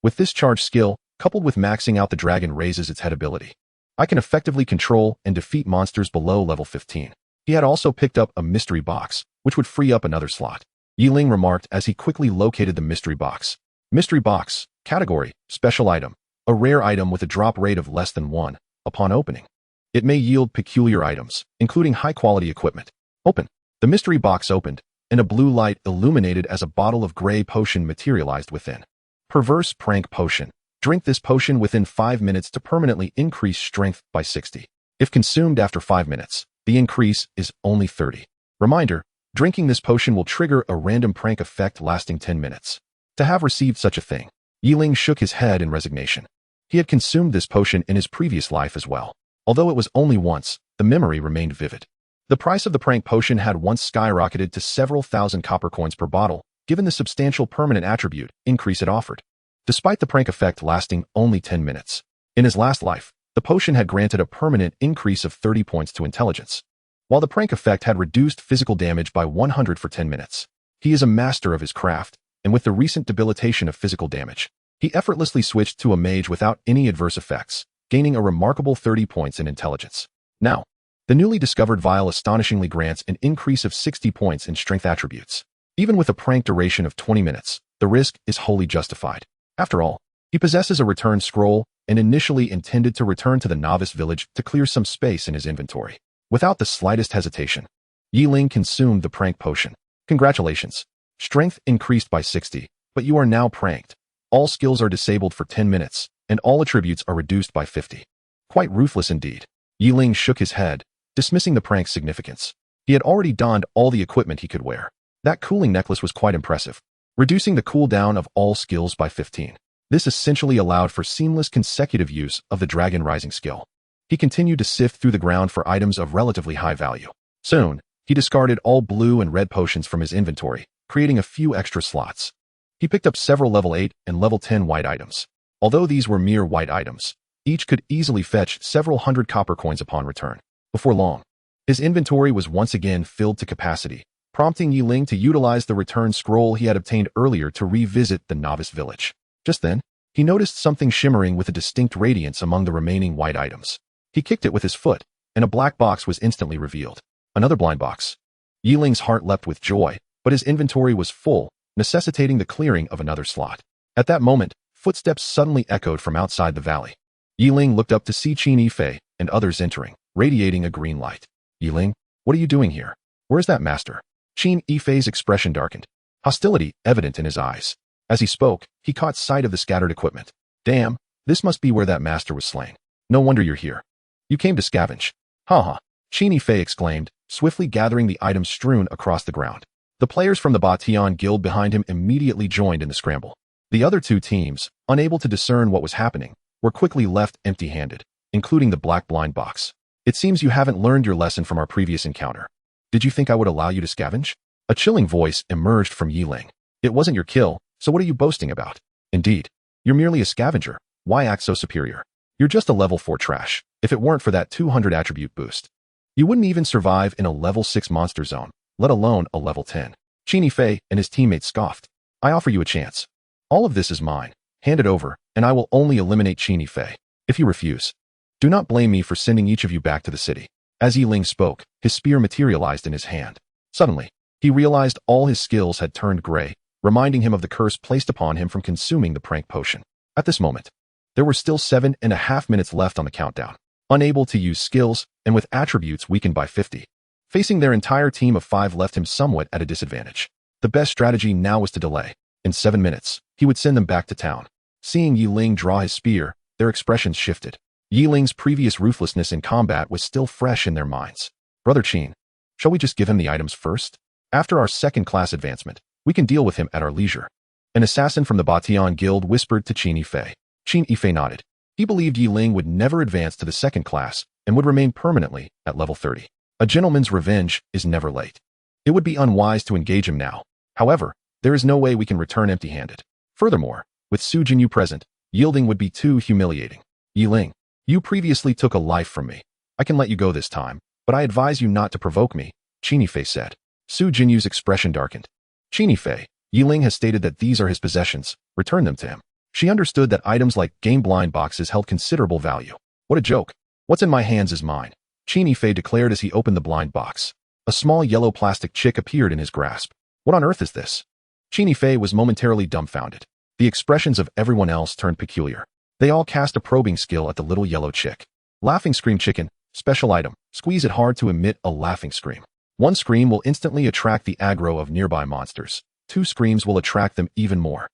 With this charge skill, coupled with maxing out the dragon raises its head ability, I can effectively control and defeat monsters below level 15. He had also picked up a mystery box, which would free up another slot. Ling remarked as he quickly located the mystery box. Mystery box. Category. Special item. A rare item with a drop rate of less than 1. Upon opening, it may yield peculiar items, including high-quality equipment. Open. The mystery box opened, and a blue light illuminated as a bottle of gray potion materialized within. Perverse Prank Potion. Drink this potion within 5 minutes to permanently increase strength by 60. If consumed after 5 minutes, the increase is only 30. Reminder, drinking this potion will trigger a random prank effect lasting 10 minutes. To have received such a thing, Ling shook his head in resignation. He had consumed this potion in his previous life as well. Although it was only once, the memory remained vivid. The price of the prank potion had once skyrocketed to several thousand copper coins per bottle, given the substantial permanent attribute increase it offered. Despite the prank effect lasting only 10 minutes. In his last life, the potion had granted a permanent increase of 30 points to intelligence, while the prank effect had reduced physical damage by 100 for 10 minutes. He is a master of his craft, and with the recent debilitation of physical damage, he effortlessly switched to a mage without any adverse effects, gaining a remarkable 30 points in intelligence. Now, the newly discovered vial astonishingly grants an increase of 60 points in strength attributes. Even with a prank duration of 20 minutes, the risk is wholly justified. After all, he possesses a return scroll and initially intended to return to the novice village to clear some space in his inventory. Without the slightest hesitation, Ling consumed the prank potion. Congratulations. Strength increased by 60, but you are now pranked. All skills are disabled for 10 minutes, and all attributes are reduced by 50. Quite ruthless indeed. Ling shook his head, dismissing the prank's significance. He had already donned all the equipment he could wear. That cooling necklace was quite impressive, reducing the cooldown of all skills by 15. This essentially allowed for seamless consecutive use of the Dragon Rising skill. He continued to sift through the ground for items of relatively high value. Soon, he discarded all blue and red potions from his inventory, creating a few extra slots. He picked up several level 8 and level 10 white items. Although these were mere white items, each could easily fetch several hundred copper coins upon return. Before long, his inventory was once again filled to capacity, prompting Ling to utilize the return scroll he had obtained earlier to revisit the novice village. Just then, he noticed something shimmering with a distinct radiance among the remaining white items. He kicked it with his foot, and a black box was instantly revealed. Another blind box. Ling's heart leapt with joy, but his inventory was full, necessitating the clearing of another slot. At that moment, footsteps suddenly echoed from outside the valley. Ling looked up to see Qin Yifei and others entering, radiating a green light. Ling, what are you doing here? Where's that master? Qin Yifei's expression darkened, hostility evident in his eyes. As he spoke, he caught sight of the scattered equipment. Damn, this must be where that master was slain. No wonder you're here. You came to scavenge. Ha. Qin Yifei exclaimed, swiftly gathering the items strewn across the ground. The players from the Batian Guild behind him immediately joined in the scramble. The other two teams, unable to discern what was happening, were quickly left empty-handed, including the black blind box. It seems you haven't learned your lesson from our previous encounter. Did you think I would allow you to scavenge? A chilling voice emerged from Ling. It wasn't your kill, so what are you boasting about? Indeed, you're merely a scavenger. Why act so superior? You're just a level 4 trash. If it weren't for that 200 attribute boost, you wouldn't even survive in a level 6 monster zone, let alone a level 10. Qin Yifei and his teammates scoffed. I offer you a chance. All of this is mine. Hand it over, and I will only eliminate Qin Yifei. If you refuse, do not blame me for sending each of you back to the city. As Ling spoke, his spear materialized in his hand. Suddenly, he realized all his skills had turned gray, reminding him of the curse placed upon him from consuming the prank potion. At this moment, there were still 7.5 minutes left on the countdown. Unable to use skills, and with attributes weakened by 50. Facing their entire team of 5 left him somewhat at a disadvantage. The best strategy now was to delay. In 7 minutes, he would send them back to town. Seeing Ling draw his spear, their expressions shifted. Ling's previous ruthlessness in combat was still fresh in their minds. Brother Qin, shall we just give him the items first? After our second-class advancement, we can deal with him at our leisure. An assassin from the Batian Guild whispered to Qin Yifei. Qin Yifei nodded. He believed Ling would never advance to the second class and would remain permanently at level 30. A gentleman's revenge is never late. It would be unwise to engage him now. However, there is no way we can return empty-handed. Furthermore, with Su Jinyu present, yielding would be too humiliating. Ling, you previously took a life from me. I can let you go this time, but I advise you not to provoke me, Qin Yifei said. Su Jinyu's expression darkened. Qin Yifei, Ling has stated that these are his possessions. Return them to him. She understood that items like game blind boxes held considerable value. What a joke. What's in my hands is mine, Qin Yifei declared as he opened the blind box. A small yellow plastic chick appeared in his grasp. What on earth is this? Qin Yifei was momentarily dumbfounded. The expressions of everyone else turned peculiar. They all cast a probing skill at the little yellow chick. Laughing Scream Chicken, special item. Squeeze it hard to emit a laughing scream. 1 scream will instantly attract the aggro of nearby monsters. 2 screams will attract them even more.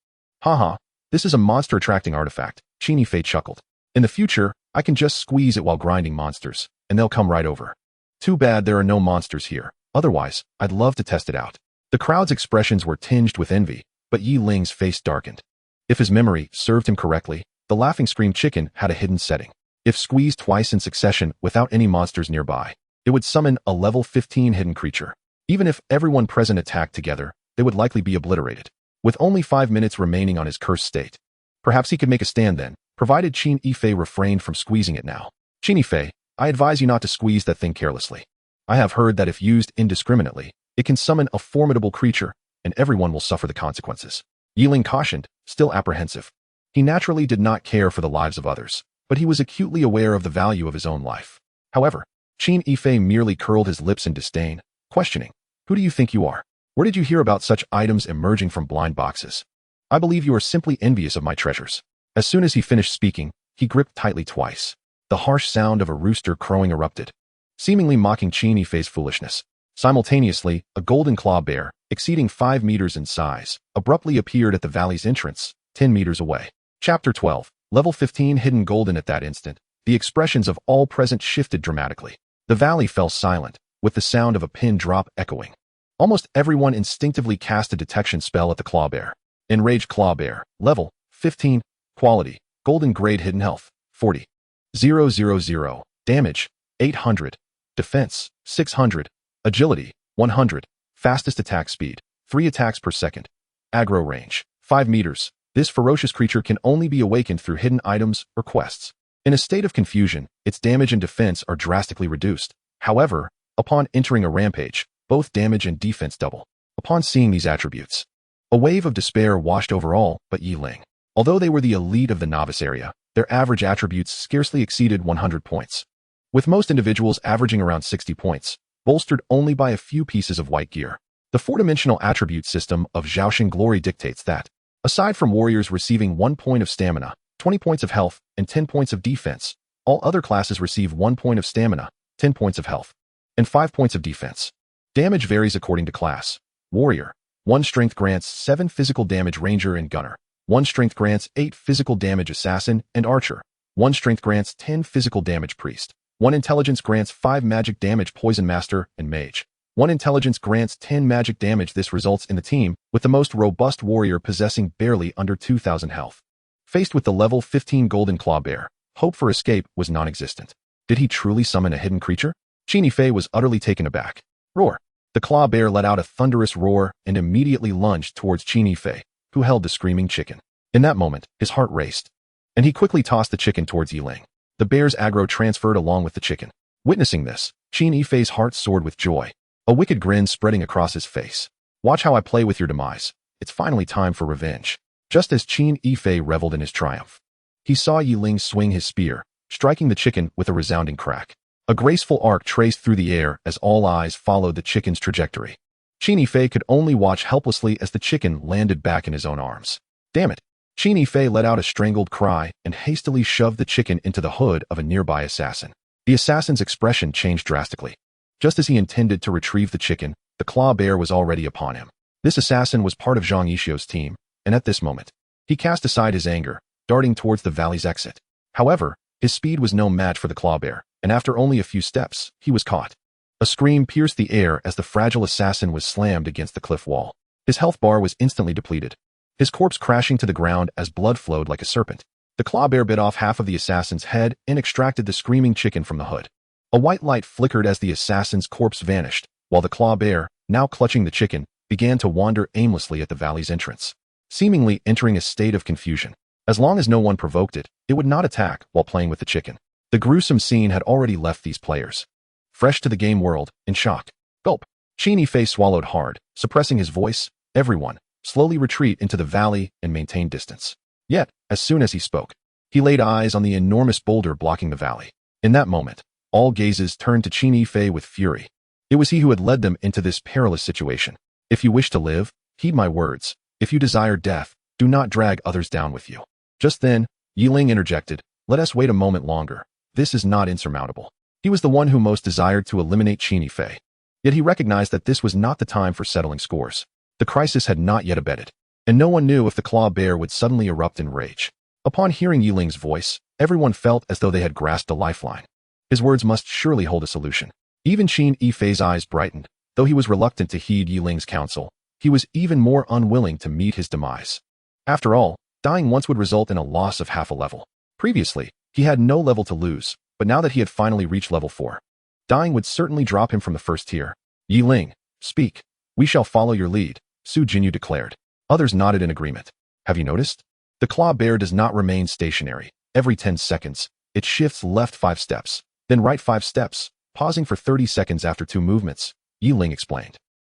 Haha, this is a monster-attracting artifact, Qin Yifei chuckled. In the future, I can just squeeze it while grinding monsters, and they'll come right over. Too bad there are no monsters here. Otherwise, I'd love to test it out. The crowd's expressions were tinged with envy, but Ling's face darkened. If his memory served him correctly, The laughing scream chicken had a hidden setting. If squeezed twice in succession without any monsters nearby, it would summon a level 15 hidden creature. Even if everyone present attacked together, they would likely be obliterated. With only 5 minutes remaining on his cursed state. Perhaps he could make a stand then, provided Qin Yifei refrained from squeezing it now. Qin Yifei, I advise you not to squeeze that thing carelessly. I have heard that if used indiscriminately, it can summon a formidable creature, and everyone will suffer the consequences. Ling cautioned, still apprehensive. He naturally did not care for the lives of others, but he was acutely aware of the value of his own life. However, Qin Yifei merely curled his lips in disdain, questioning, who do you think you are? Where did you hear about such items emerging from blind boxes? I believe you are simply envious of my treasures. As soon as he finished speaking, he gripped tightly twice. The harsh sound of a rooster crowing erupted, seemingly mocking Qin Yifei's foolishness. Simultaneously, a golden claw bear, exceeding 5 meters in size, abruptly appeared at the valley's entrance, 10 meters away. Chapter 12, Level 15 Hidden Golden. At that instant, the expressions of all present shifted dramatically. The valley fell silent, with the sound of a pin drop echoing. Almost everyone instinctively cast a detection spell at the claw bear. Enraged claw bear, level 15, quality, golden grade hidden health, 40. 000, damage, 800, defense, 600, agility, 100, fastest attack speed, 3 attacks per second, aggro range, 5 meters. This ferocious creature can only be awakened through hidden items or quests. In a state of confusion, its damage and defense are drastically reduced. However, upon entering a rampage, both damage and defense double. Upon seeing these attributes, a wave of despair washed over all but Ling. Although they were the elite of the novice area, their average attributes scarcely exceeded 100 points. With most individuals averaging around 60 points, bolstered only by a few pieces of white gear. The four-dimensional attribute system of Zhaoxin Glory dictates that, aside from warriors receiving 1 point of stamina, 20 points of health, and 10 points of defense, all other classes receive 1 point of stamina, 10 points of health, and 5 points of defense. Damage varies according to class. Warrior, 1 strength grants 7 physical damage ranger and gunner. 1 strength grants 8 physical damage assassin and archer. 1 strength grants 10 physical damage priest. 1 intelligence grants 5 magic damage poison master and mage. 1 intelligence grants 10 magic damage. This results in the team with the most robust warrior possessing barely under 2,000 health. Faced with the level 15 golden claw bear, hope for escape was non-existent. Did he truly summon a hidden creature? Qin Yifei was utterly taken aback. Roar! The claw bear let out a thunderous roar and immediately lunged towards Qin Yifei, who held the screaming chicken. In that moment, his heart raced, and he quickly tossed the chicken towards Ling. The bear's aggro transferred along with the chicken. Witnessing this, Qin Yifei's heart soared with joy, a wicked grin spreading across his face. Watch how I play with your demise. It's finally time for revenge. Just as Qin Yifei reveled in his triumph, he saw Ling swing his spear, striking the chicken with a resounding crack. A graceful arc traced through the air as all eyes followed the chicken's trajectory. Qin Yifei could only watch helplessly as the chicken landed back in his own arms. Damn it! Qin Yifei let out a strangled cry and hastily shoved the chicken into the hood of a nearby assassin. The assassin's expression changed drastically. Just as he intended to retrieve the chicken, the claw bear was already upon him. This assassin was part of Zhang Yixio's team, and at this moment, he cast aside his anger, darting towards the valley's exit. However, his speed was no match for the claw bear, and after only a few steps, he was caught. A scream pierced the air as the fragile assassin was slammed against the cliff wall. His health bar was instantly depleted, his corpse crashing to the ground as blood flowed like a serpent. The claw bear bit off half of the assassin's head and extracted the screaming chicken from the hood. A white light flickered as the assassin's corpse vanished, while the claw bear, now clutching the chicken, began to wander aimlessly at the valley's entrance, seemingly entering a state of confusion. As long as no one provoked it, it would not attack while playing with the chicken. The gruesome scene had already left these players, fresh to the game world, in shock. Gulp! Qin Yifei swallowed hard, suppressing his voice. Everyone, slowly retreat into the valley and maintain distance. Yet, as soon as he spoke, he laid eyes on the enormous boulder blocking the valley. In that moment, all gazes turned to Qin Yifei with fury. It was he who had led them into this perilous situation. If you wish to live, heed my words. If you desire death, do not drag others down with you. Just then, Ling interjected, let us wait a moment longer. This is not insurmountable. He was the one who most desired to eliminate Qin Yifei. Yet he recognized that this was not the time for settling scores. The crisis had not yet abated, and no one knew if the claw bear would suddenly erupt in rage. Upon hearing Ling's voice, everyone felt as though they had grasped a lifeline. His words must surely hold a solution. Even Qin Yifei's eyes brightened. Though he was reluctant to heed Ling's counsel, he was even more unwilling to meet his demise. After all, Dying once would result in a loss of half a level. Previously, he had no level to lose, but now that he had finally reached level 4, dying would certainly drop him from the first tier. Yi Ling, speak. We shall follow your lead, Su Jinyu declared. Others nodded in agreement. Have you noticed? The claw bear does not remain stationary. Every 10 seconds, it shifts left 5 steps, then right 5 steps, pausing for 30 seconds after 2 movements, Yi Ling explained.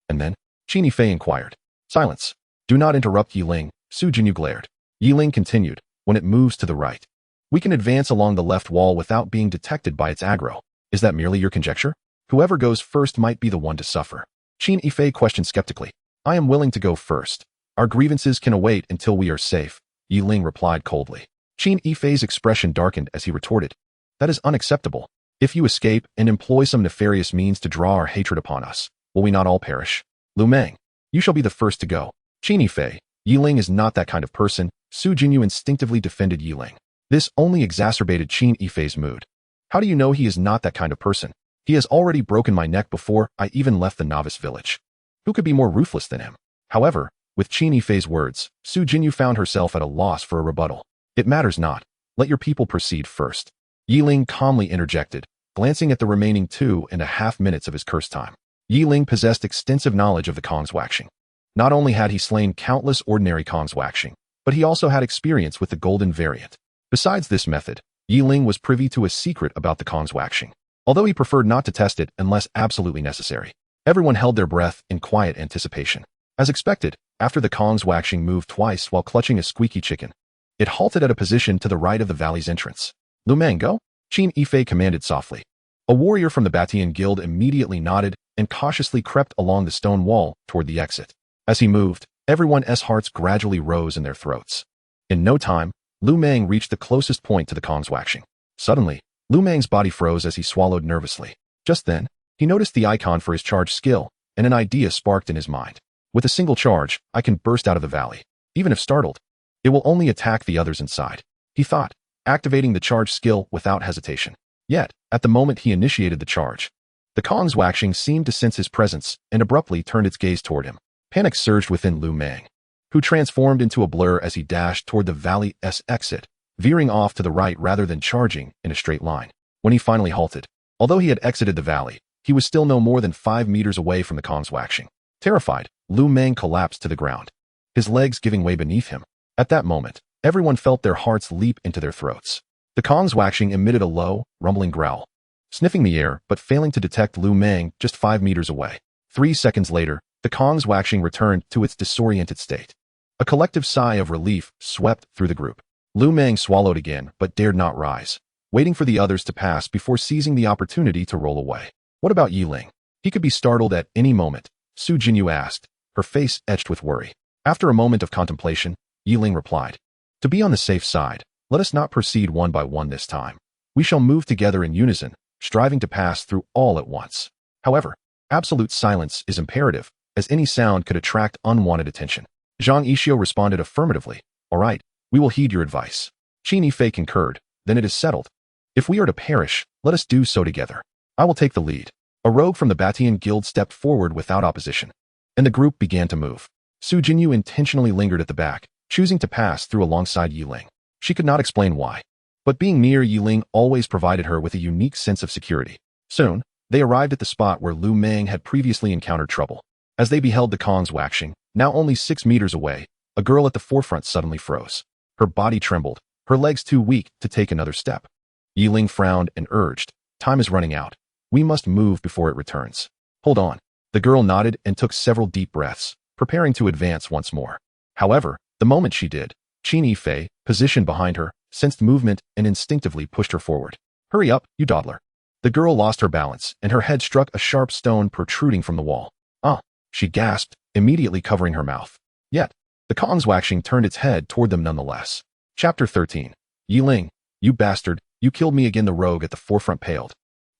And then? Qin Yifei inquired. Silence. Do not interrupt, Yi Ling, Su Jinyu glared. Yi Ling continued. When it moves to the right, we can advance along the left wall without being detected by its aggro. Is that merely your conjecture? Whoever goes first might be the one to suffer. Qin Yifei questioned skeptically. I am willing to go first. Our grievances can await until we are safe, Yi Ling replied coldly. Qin Yifei's expression darkened as he retorted. That is unacceptable. If you escape and employ some nefarious means to draw our hatred upon us, will we not all perish? Lu Meng, you shall be the first to go. Qin Yifei, Yi Ling is not that kind of person, Su Jinyu instinctively defended Yi Ling. This only exacerbated Qin Yifei's mood. How do you know he is not that kind of person? He has already broken my neck before I even left the novice village. Who could be more ruthless than him? However, with Qin Yifei's words, Su Jinyu found herself at a loss for a rebuttal. It matters not. Let your people proceed first. Yi Ling calmly interjected, glancing at the remaining 2.5 minutes of his curse time. Yi Ling possessed extensive knowledge of the Kong's waxing. Not only had he slain countless ordinary Kong's waxing, but he also had experience with the golden variant. Besides this method, Yi Ling was privy to a secret about the Kong's waxing, although he preferred not to test it unless absolutely necessary. Everyone held their breath in quiet anticipation. As expected, after the Kong's waxing moved twice while clutching a squeaky chicken, it halted at a position to the right of the valley's entrance. Lu Meng, go? Qin Yifei commanded softly. A warrior from the Batian Guild immediately nodded and cautiously crept along the stone wall toward the exit. As he moved, everyone's hearts gradually rose in their throats. In no time, Lu Meng reached the closest point to the Kong's waxing. Suddenly, Lu Meng's body froze as he swallowed nervously. Just then, he noticed the icon for his charge skill, and an idea sparked in his mind. With a single charge, I can burst out of the valley. Even if startled, it will only attack the others inside, he thought, activating the charge skill without hesitation. Yet, at the moment he initiated the charge, the Kong's waxing seemed to sense his presence and abruptly turned its gaze toward him. Panic surged within Lu Meng, who transformed into a blur as he dashed toward the valley's exit, veering off to the right rather than charging in a straight line. When he finally halted, although he had exited the valley, he was still no more than 5 meters away from the Kong's waxing. Terrified, Lu Meng collapsed to the ground, his legs giving way beneath him. At that moment, everyone felt their hearts leap into their throats. The Kong's waxing emitted a low, rumbling growl, sniffing the air but failing to detect Lu Meng just 5 meters away. 3 seconds later, the Kong's waxing returned to its disoriented state. A collective sigh of relief swept through the group. Lu Meng swallowed again but dared not rise, waiting for the others to pass before seizing the opportunity to roll away. What about Yi Ling? He could be startled at any moment, Su Jinyu asked, her face etched with worry. After a moment of contemplation, Yi Ling replied, to be on the safe side, let us not proceed one by one this time. We shall move together in unison, striving to pass through all at once. However, absolute silence is imperative, as any sound could attract unwanted attention. Zhang Yixio responded affirmatively. All right, we will heed your advice. Qin Yifei concurred. Then it is settled. If we are to perish, let us do so together. I will take the lead. A rogue from the Batian Guild stepped forward without opposition, and the group began to move. Su Jinyu intentionally lingered at the back, choosing to pass through alongside Yi Ling. She could not explain why, but being near Yi Ling always provided her with a unique sense of security. Soon, they arrived at the spot where Lu Meng had previously encountered trouble. As they beheld the Kong's waxing, now only 6 meters away, a girl at the forefront suddenly froze. Her body trembled, her legs too weak to take another step. Yi Ling frowned and urged, time is running out. We must move before it returns. Hold on. The girl nodded and took several deep breaths, preparing to advance once more. However, the moment she did, Qin Yifei, positioned behind her, sensed movement and instinctively pushed her forward. Hurry up, you dawdler. The girl lost her balance, and her head struck a sharp stone protruding from the wall. Ah, she gasped, immediately covering her mouth. Yet, the Kong's waxing turned its head toward them nonetheless. Chapter 13. Yi Ling, you bastard, you killed me again. The rogue at the forefront paled,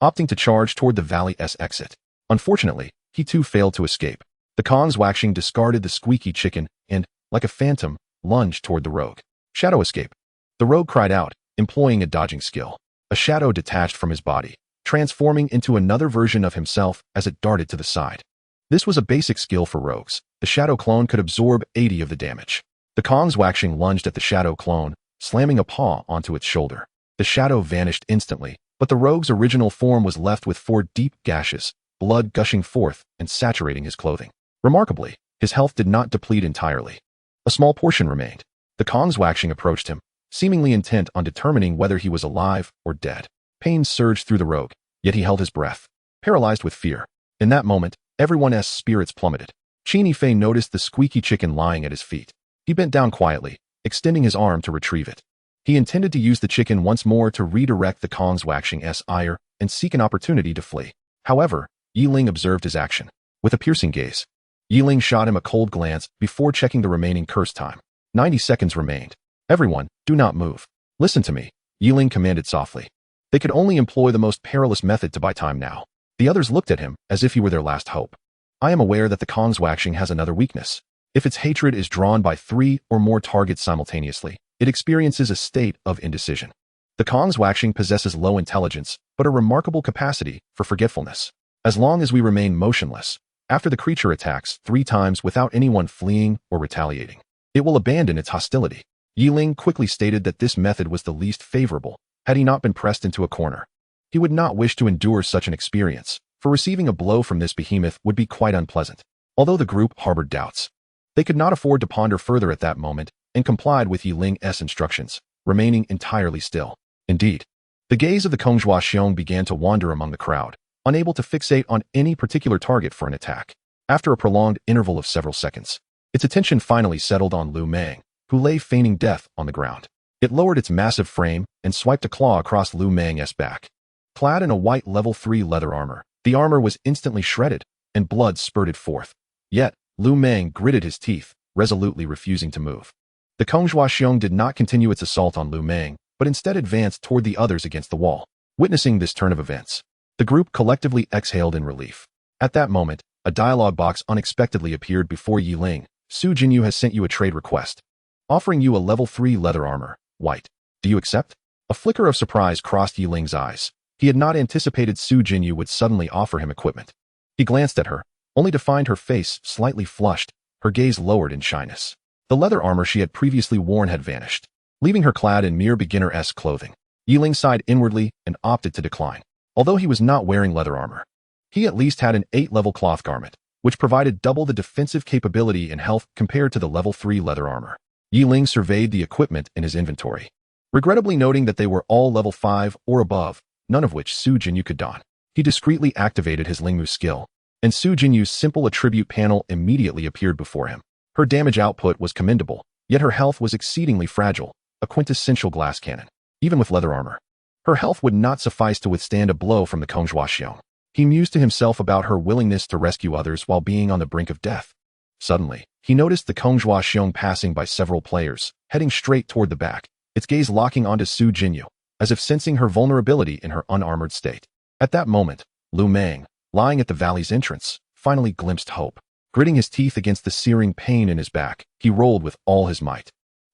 opting to charge toward the valley's exit. Unfortunately, he too failed to escape. The Kong's waxing discarded the squeaky chicken and, like a phantom, lunged toward the rogue. Shadow escape. The rogue cried out, employing a dodging skill. A shadow detached from his body, transforming into another version of himself as it darted to the side. This was a basic skill for rogues. The shadow clone could absorb 80 of the damage. The Kong's Waxing lunged at the shadow clone, slamming a paw onto its shoulder. The shadow vanished instantly, but the rogue's original form was left with 4 deep gashes, blood gushing forth and saturating his clothing. Remarkably, his health did not deplete entirely. A small portion remained. The Kong's Waxing approached him, seemingly intent on determining whether he was alive or dead. Pain surged through the rogue, yet he held his breath, paralyzed with fear. In that moment, everyone's spirits plummeted. Qini Fei noticed the squeaky chicken lying at his feet. He bent down quietly, extending his arm to retrieve it. He intended to use the chicken once more to redirect the Kong's Waxing's ire and seek an opportunity to flee. However, Ling observed his action. With a piercing gaze, Ling shot him a cold glance before checking the remaining curse time. 90 seconds remained. Everyone, do not move. Listen to me, Ling commanded softly. They could only employ the most perilous method to buy time now. The others looked at him as if he were their last hope. I am aware that the Kong's Waxing has another weakness. If its hatred is drawn by 3 or more targets simultaneously, it experiences a state of indecision. The Kong's Waxing possesses low intelligence, but a remarkable capacity for forgetfulness. As long as we remain motionless, after the creature attacks 3 times without anyone fleeing or retaliating, it will abandon its hostility. Ling quickly stated that this method was the least favorable, had he not been pressed into a corner. He would not wish to endure such an experience, for receiving a blow from this behemoth would be quite unpleasant. Although the group harbored doubts, they could not afford to ponder further at that moment and complied with Ling's instructions, remaining entirely still. Indeed, the gaze of the Konghua Xiong began to wander among the crowd, unable to fixate on any particular target for an attack. After a prolonged interval of several seconds, its attention finally settled on Lu Meng, who lay feigning death on the ground. It lowered its massive frame and swiped a claw across Lu Meng's back. Clad in a white level 3 leather armor, the armor was instantly shredded, and blood spurted forth. Yet, Lu Meng gritted his teeth, resolutely refusing to move. The Konghua Xiong did not continue its assault on Lu Meng, but instead advanced toward the others against the wall. Witnessing this turn of events, the group collectively exhaled in relief. At that moment, a dialogue box unexpectedly appeared before Ling. Su Jinyu has sent you a trade request, offering you a level 3 leather armor, white. Do you accept? A flicker of surprise crossed Ling's eyes. He had not anticipated Su Jinyu would suddenly offer him equipment. He glanced at her, only to find her face slightly flushed, her gaze lowered in shyness. The leather armor she had previously worn had vanished, leaving her clad in mere beginner-esque clothing. Ling sighed inwardly and opted to decline. Although he was not wearing leather armor, he at least had an 8-level cloth garment, which provided double the defensive capability and health compared to the level 3 leather armor. Ling surveyed the equipment in his inventory, regrettably noting that they were all level 5 or above, none of which Su Jinyu could don. He discreetly activated his Lingmu skill, and Su Jinyu's simple attribute panel immediately appeared before him. Her damage output was commendable, yet her health was exceedingly fragile, a quintessential glass cannon. Even with leather armor, her health would not suffice to withstand a blow from the Konghua Xiong. He mused to himself about her willingness to rescue others while being on the brink of death. Suddenly, he noticed the Konghua Xiong passing by several players, heading straight toward the back, its gaze locking onto Su Jinyu, as if sensing her vulnerability in her unarmored state. At that moment, Lu Meng, lying at the valley's entrance, finally glimpsed hope. Gritting his teeth against the searing pain in his back, he rolled with all his might,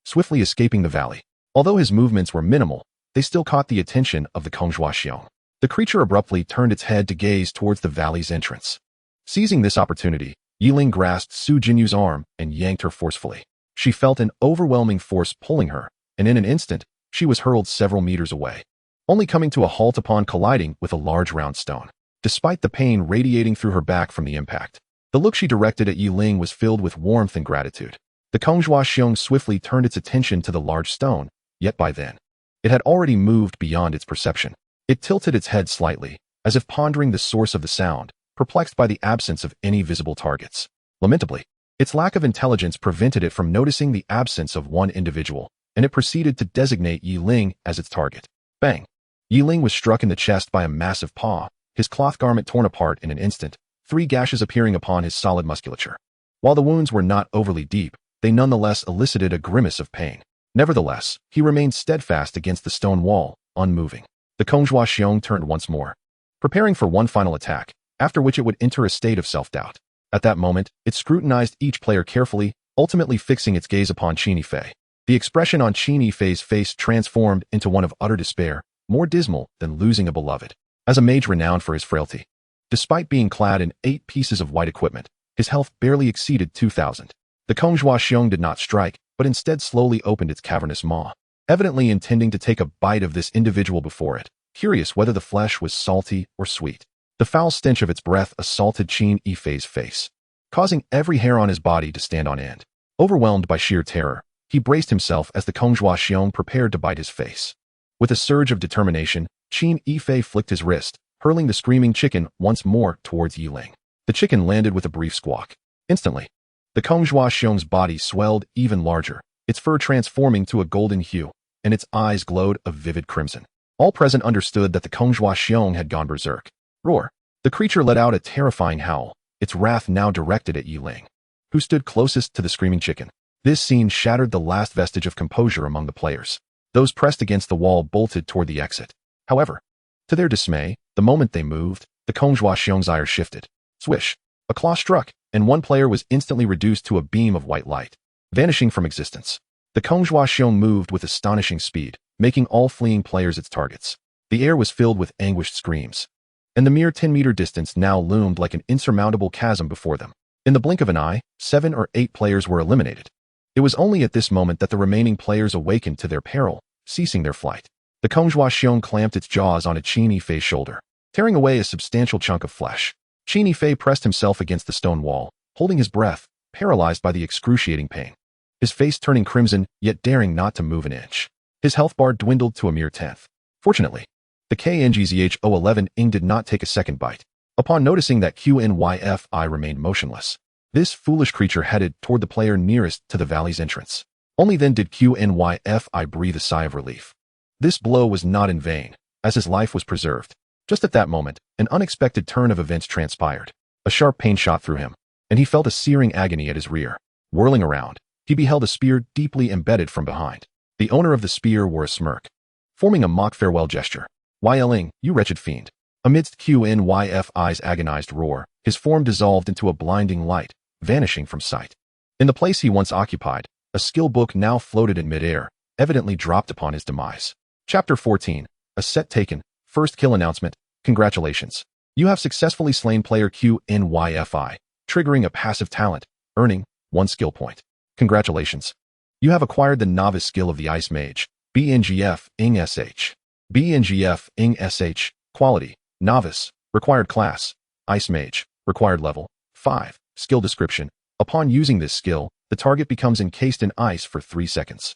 swiftly escaping the valley. Although his movements were minimal, they still caught the attention of the Konghua Xiong. The creature abruptly turned its head to gaze towards the valley's entrance. Seizing this opportunity, Ling grasped Su Jinyu's arm and yanked her forcefully. She felt an overwhelming force pulling her, and in an instant, she was hurled several meters away, only coming to a halt upon colliding with a large round stone. Despite the pain radiating through her back from the impact, the look she directed at Ling was filled with warmth and gratitude. The Konghua Xiong swiftly turned its attention to the large stone, yet by then, it had already moved beyond its perception. It tilted its head slightly, as if pondering the source of the sound, perplexed by the absence of any visible targets. Lamentably, its lack of intelligence prevented it from noticing the absence of one individual, and it proceeded to designate Ling as its target. Bang! Ling was struck in the chest by a massive paw, his cloth garment torn apart in an instant, 3 gashes appearing upon his solid musculature. While the wounds were not overly deep, they nonetheless elicited a grimace of pain. Nevertheless, he remained steadfast against the stone wall, unmoving. The Konghua Xiong turned once more, preparing for one final attack, after which it would enter a state of self-doubt. At that moment, it scrutinized each player carefully, ultimately fixing its gaze upon Qini Fei. The expression on Qini Fei's face transformed into one of utter despair, more dismal than losing a beloved. As a mage renowned for his frailty, despite being clad in 8 pieces of white equipment, his health barely exceeded 2,000. The Konghua Xiong did not strike, but instead slowly opened its cavernous maw, evidently intending to take a bite of this individual before it, curious whether the flesh was salty or sweet. The foul stench of its breath assaulted Qin Yifei's face, causing every hair on his body to stand on end. Overwhelmed by sheer terror, he braced himself as the Konghua Xiong prepared to bite his face. With a surge of determination, Qin Yifei flicked his wrist, hurling the screaming chicken once more towards Ling. The chicken landed with a brief squawk. Instantly, the Konghua Xiong's body swelled even larger, its fur transforming to a golden hue, and its eyes glowed a vivid crimson. All present understood that the Konghua Xiong had gone berserk. Roar! The creature let out a terrifying howl, its wrath now directed at Ling, who stood closest to the screaming chicken. This scene shattered the last vestige of composure among the players. Those pressed against the wall bolted toward the exit. However, to their dismay, the moment they moved, the Konghua Xiong's ire shifted. Swish! A claw struck, and one player was instantly reduced to a beam of white light, vanishing from existence. The Konghua Xiong moved with astonishing speed, making all fleeing players its targets. The air was filled with anguished screams, and the mere 10-meter distance now loomed like an insurmountable chasm before them. In the blink of an eye, 7 or 8 players were eliminated. It was only at this moment that the remaining players awakened to their peril, ceasing their flight. The Konghua Xiong clamped its jaws on a Qin Yifei's shoulder, tearing away a substantial chunk of flesh. Qin Yifei pressed himself against the stone wall, holding his breath, paralyzed by the excruciating pain. His face turning crimson, yet daring not to move an inch. His health bar dwindled to a mere 10th. Fortunately, the KNGZH-011 Ing did not take a second bite. Upon noticing that QNYFI remained motionless, this foolish creature headed toward the player nearest to the valley's entrance. Only then did QNYFI breathe a sigh of relief. This blow was not in vain, as his life was preserved. Just at that moment, an unexpected turn of events transpired. A sharp pain shot through him, and he felt a searing agony at his rear. Whirling around, he beheld a spear deeply embedded from behind. The owner of the spear wore a smirk, forming a mock farewell gesture. Ling, you wretched fiend. Amidst QNYFI's agonized roar, his form dissolved into a blinding light, vanishing from sight. In the place he once occupied, a skill book now floated in midair, evidently dropped upon his demise. Chapter 14. A set taken. First kill announcement. Congratulations. You have successfully slain player QNYFI, triggering a passive talent, earning 1 skill point. Congratulations. You have acquired the novice skill of the Ice Mage, BNGF Ing SH. BNGF Ing SH. Quality, Novice. Required class, Ice Mage. Required level, 5. Skill description. Upon using this skill, the target becomes encased in ice for 3 seconds.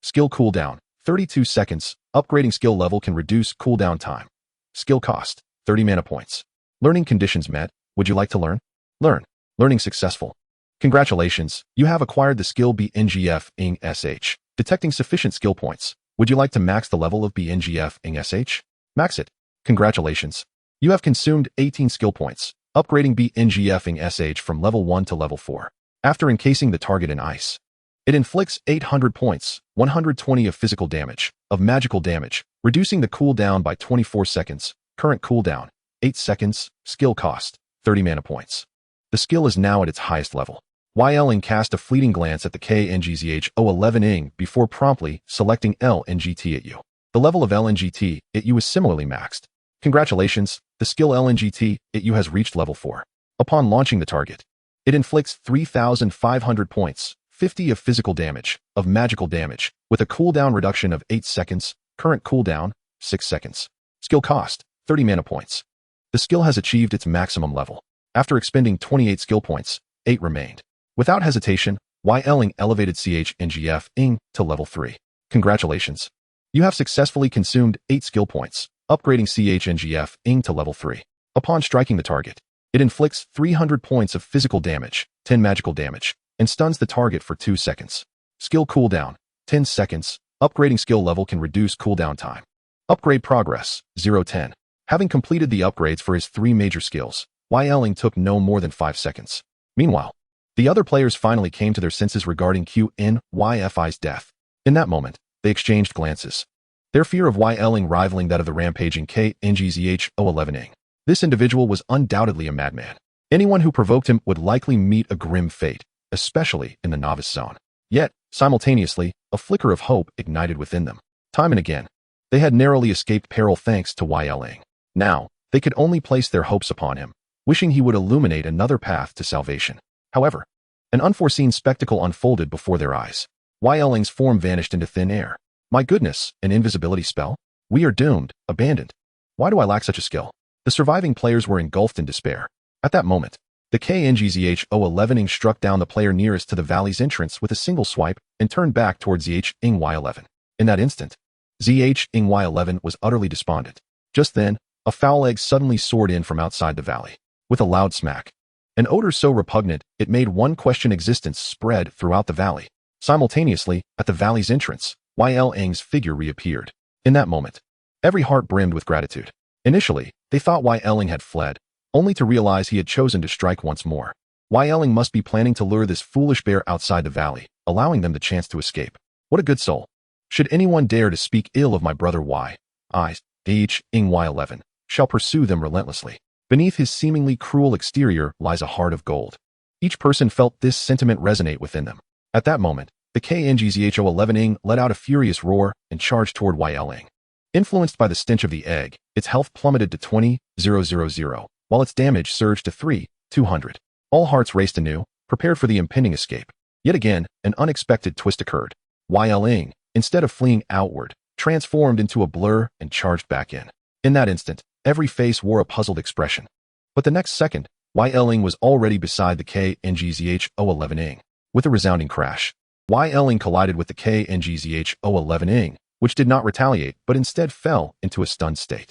Skill cooldown, 32 seconds. Upgrading skill level can reduce cooldown time. Skill cost, 30 mana points. Learning conditions met. Would you like to learn? Learn. Learning successful. Congratulations, you have acquired the skill BNGF Ing SH. Detecting sufficient skill points. Would you like to max the level of BNGF Ing SH? Max it. Congratulations. You have consumed 18 skill points, upgrading BNGF Ing SH from level 1 to level 4. After encasing the target in ice, it inflicts 800 points, 120 of physical damage, of magical damage, reducing the cooldown by 24 seconds. Current cooldown, 8 seconds. Skill cost, 30 mana points. The skill is now at its highest level. Ling cast a fleeting glance at the KNGZH-011 Ing before promptly selecting LNGT at you. The level of LNGT at you is similarly maxed. Congratulations, the skill LNGT at you has reached level 4. Upon launching the target, it inflicts 3,500 points, 50 of physical damage, of magical damage, with a cooldown reduction of 8 seconds. Current cooldown, 6 seconds. Skill cost, 30 mana points. The skill has achieved its maximum level. After expending 28 skill points, 8 remained. Without hesitation, Ling elevated CHNGF Ing to level 3. Congratulations. You have successfully consumed 8 skill points, upgrading CHNGF Ing to level 3. Upon striking the target, it inflicts 300 points of physical damage, 10 magical damage, and stuns the target for 2 seconds. Skill cooldown, 10 seconds. Upgrading skill level can reduce cooldown time. Upgrade progress, 0-10. Having completed the upgrades for his 3 major skills, Ling took no more than 5 seconds. Meanwhile, the other players finally came to their senses regarding QNYFI's death. In that moment, they exchanged glances, their fear of Ling rivaling that of the rampaging KNGZH-011 Ing. This individual was undoubtedly a madman. Anyone who provoked him would likely meet a grim fate, especially in the novice zone. Yet, simultaneously, a flicker of hope ignited within them. Time and again, they had narrowly escaped peril thanks to Ling. Now, they could only place their hopes upon him, wishing he would illuminate another path to salvation. However, an unforeseen spectacle unfolded before their eyes. Ling's form vanished into thin air. My goodness, an invisibility spell? We are doomed, abandoned. Why do I lack such a skill? The surviving players were engulfed in despair. At that moment, the KNGZH-011 struck down the player nearest to the valley's entrance with a single swipe and turned back towards ZH-11. In that instant, ZH-11 was utterly despondent. Just then, a foul egg suddenly soared in from outside the valley. With a loud smack, an odor so repugnant it made one question existence spread throughout the valley. Simultaneously, at the valley's entrance, Ling's figure reappeared. In that moment, every heart brimmed with gratitude. Initially, they thought Ling had fled, only to realize he had chosen to strike once more. Ling must be planning to lure this foolish bear outside the valley, allowing them the chance to escape. What a good soul. Should anyone dare to speak ill of my brother ZH-11, shall pursue them relentlessly. Beneath his seemingly cruel exterior lies a heart of gold. Each person felt this sentiment resonate within them. At that moment, the KNGZH-011 let out a furious roar and charged toward Ling. Influenced by the stench of the egg, its health plummeted to 20,000, while its damage surged to 3,200. All hearts raced anew, prepared for the impending escape. Yet again, an unexpected twist occurred. Ling, instead of fleeing outward, transformed into a blur and charged back in. In that instant, every face wore a puzzled expression. But the next second, Ling was already beside the KNGZH-011. With a resounding crash, Ling collided with the KNGZH-011, which did not retaliate but instead fell into a stunned state.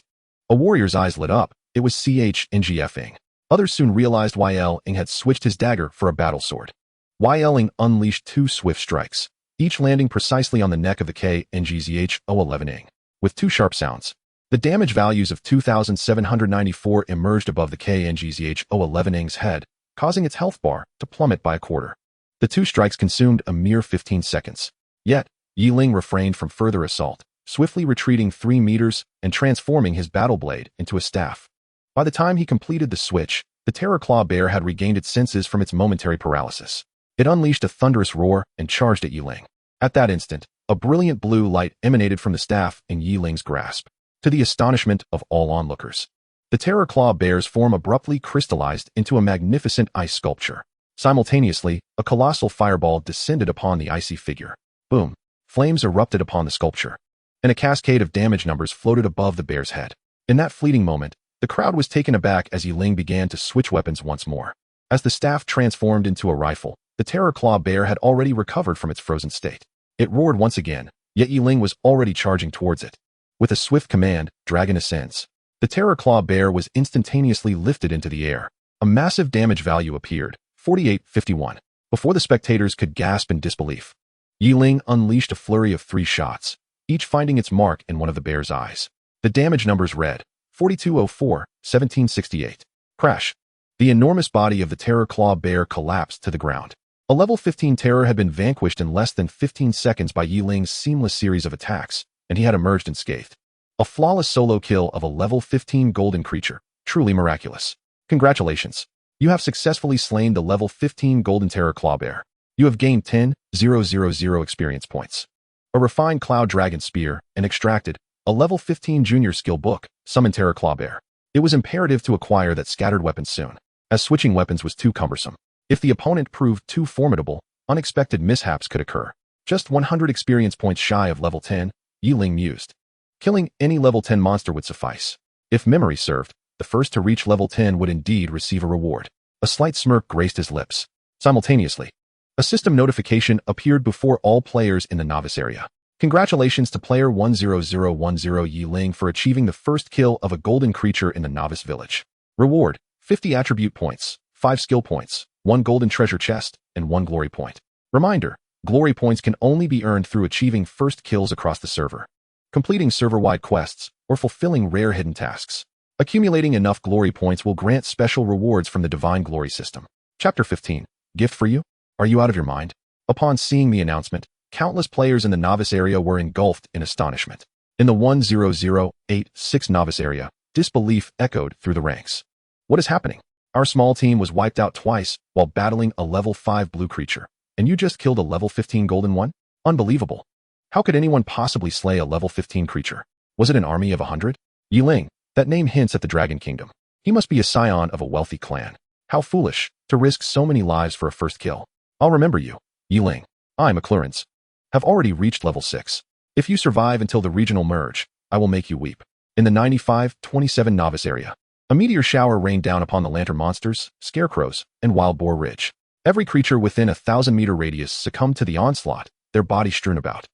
A warrior's eyes lit up. It was CHNGF-ing. Others soon realized Ling had switched his dagger for a battle sword. Ling unleashed two swift strikes, each landing precisely on the neck of the KNGZH-011. With two sharp sounds, the damage values of 2,794 emerged above the KNGZH-011's head, causing its health bar to plummet by a quarter. The two strikes consumed a mere 15 seconds. Yet, Ling refrained from further assault, swiftly retreating 3 meters and transforming his battle blade into a staff. By the time he completed the switch, the Terror Claw bear had regained its senses from its momentary paralysis. It unleashed a thunderous roar and charged at Ling. At that instant, a brilliant blue light emanated from the staff in Ling's grasp. To the astonishment of all onlookers, the Terror Claw bear's form abruptly crystallized into a magnificent ice sculpture. Simultaneously, a colossal fireball descended upon the icy figure. Boom! Flames erupted upon the sculpture, and a cascade of damage numbers floated above the bear's head. In that fleeting moment, the crowd was taken aback as Ling began to switch weapons once more. As the staff transformed into a rifle, the Terror Claw bear had already recovered from its frozen state. It roared once again, yet Ling was already charging towards it. With a swift command, Dragon Ascends. The Terror Claw bear was instantaneously lifted into the air. A massive damage value appeared, 4851. Before the spectators could gasp in disbelief, Ling unleashed a flurry of 3 shots, each finding its mark in one of the bear's eyes. The damage numbers read, 4204, 1768. Crash. The enormous body of the Terror Claw bear collapsed to the ground. A level 15 terror had been vanquished in less than 15 seconds by Ling's seamless series of attacks, and he had emerged unscathed. A flawless solo kill of a level 15 golden creature. Truly miraculous. Congratulations. You have successfully slain the level 15 golden Terror Claw bear. You have gained 10,000 experience points, a refined Cloud Dragon Spear, and extracted a level 15 junior skill book, Summon Terror Claw bear. It was imperative to acquire that scattered weapon soon, as switching weapons was too cumbersome. If the opponent proved too formidable, unexpected mishaps could occur. Just 100 experience points shy of level 10, Ling mused. Killing any level 10 monster would suffice. If memory served, the first to reach level 10 would indeed receive a reward. A slight smirk graced his lips. Simultaneously, a system notification appeared before all players in the novice area. Congratulations to player 10010 Ling for achieving the first kill of a golden creature in the novice village. Reward, 50 attribute points, 5 skill points, 1 golden treasure chest, and 1 glory point. Reminder, glory points can only be earned through achieving first kills across the server, completing server-wide quests, or fulfilling rare hidden tasks. Accumulating enough glory points will grant special rewards from the Divine Glory system. Chapter 15. Gift for you? Are you out of your mind? Upon seeing the announcement, countless players in the novice area were engulfed in astonishment. In the 10086 novice area, disbelief echoed through the ranks. What is happening? Our small team was wiped out twice while battling a level 5 blue creature, and you just killed a level 15 golden one? Unbelievable. How could anyone possibly slay a level 15 creature? Was it an army of 100? Ling, that name hints at the Dragon Kingdom. He must be a scion of a wealthy clan. How foolish to risk so many lives for a first kill. I'll remember you, Ling. I'm McLaurin's. have already reached level 6. If you survive until the regional merge, I will make you weep. In the 95-27 novice area, a meteor shower rained down upon the lantern monsters, scarecrows, and wild boar ridge. Every creature within a 1,000-meter radius succumbed to the onslaught, their bodies strewn about.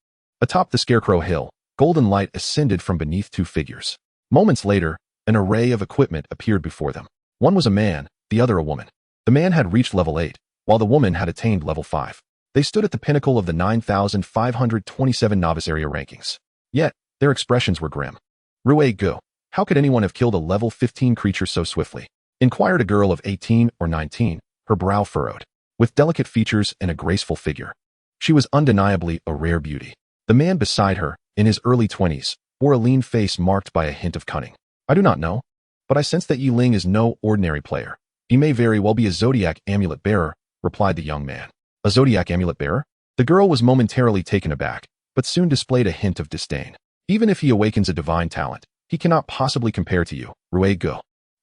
Atop the scarecrow hill, golden light ascended from beneath two figures. Moments later, an array of equipment appeared before them. One was a man, the other a woman. The man had reached level 8, while the woman had attained level 5. They stood at the pinnacle of the 9,527 novice area rankings. Yet, their expressions were grim. Rue Gu, how could anyone have killed a level 15 creature so swiftly? Inquired a girl of 18 or 19, her brow furrowed, with delicate features and a graceful figure. She was undeniably a rare beauty. The man beside her, in his early 20s, wore a lean face marked by a hint of cunning. I do not know, but I sense that Yi Ling is no ordinary player. He may very well be a Zodiac amulet bearer, replied the young man. A Zodiac amulet bearer? The girl was momentarily taken aback, but soon displayed a hint of disdain. Even if he awakens a divine talent, he cannot possibly compare to you, Rue Gu.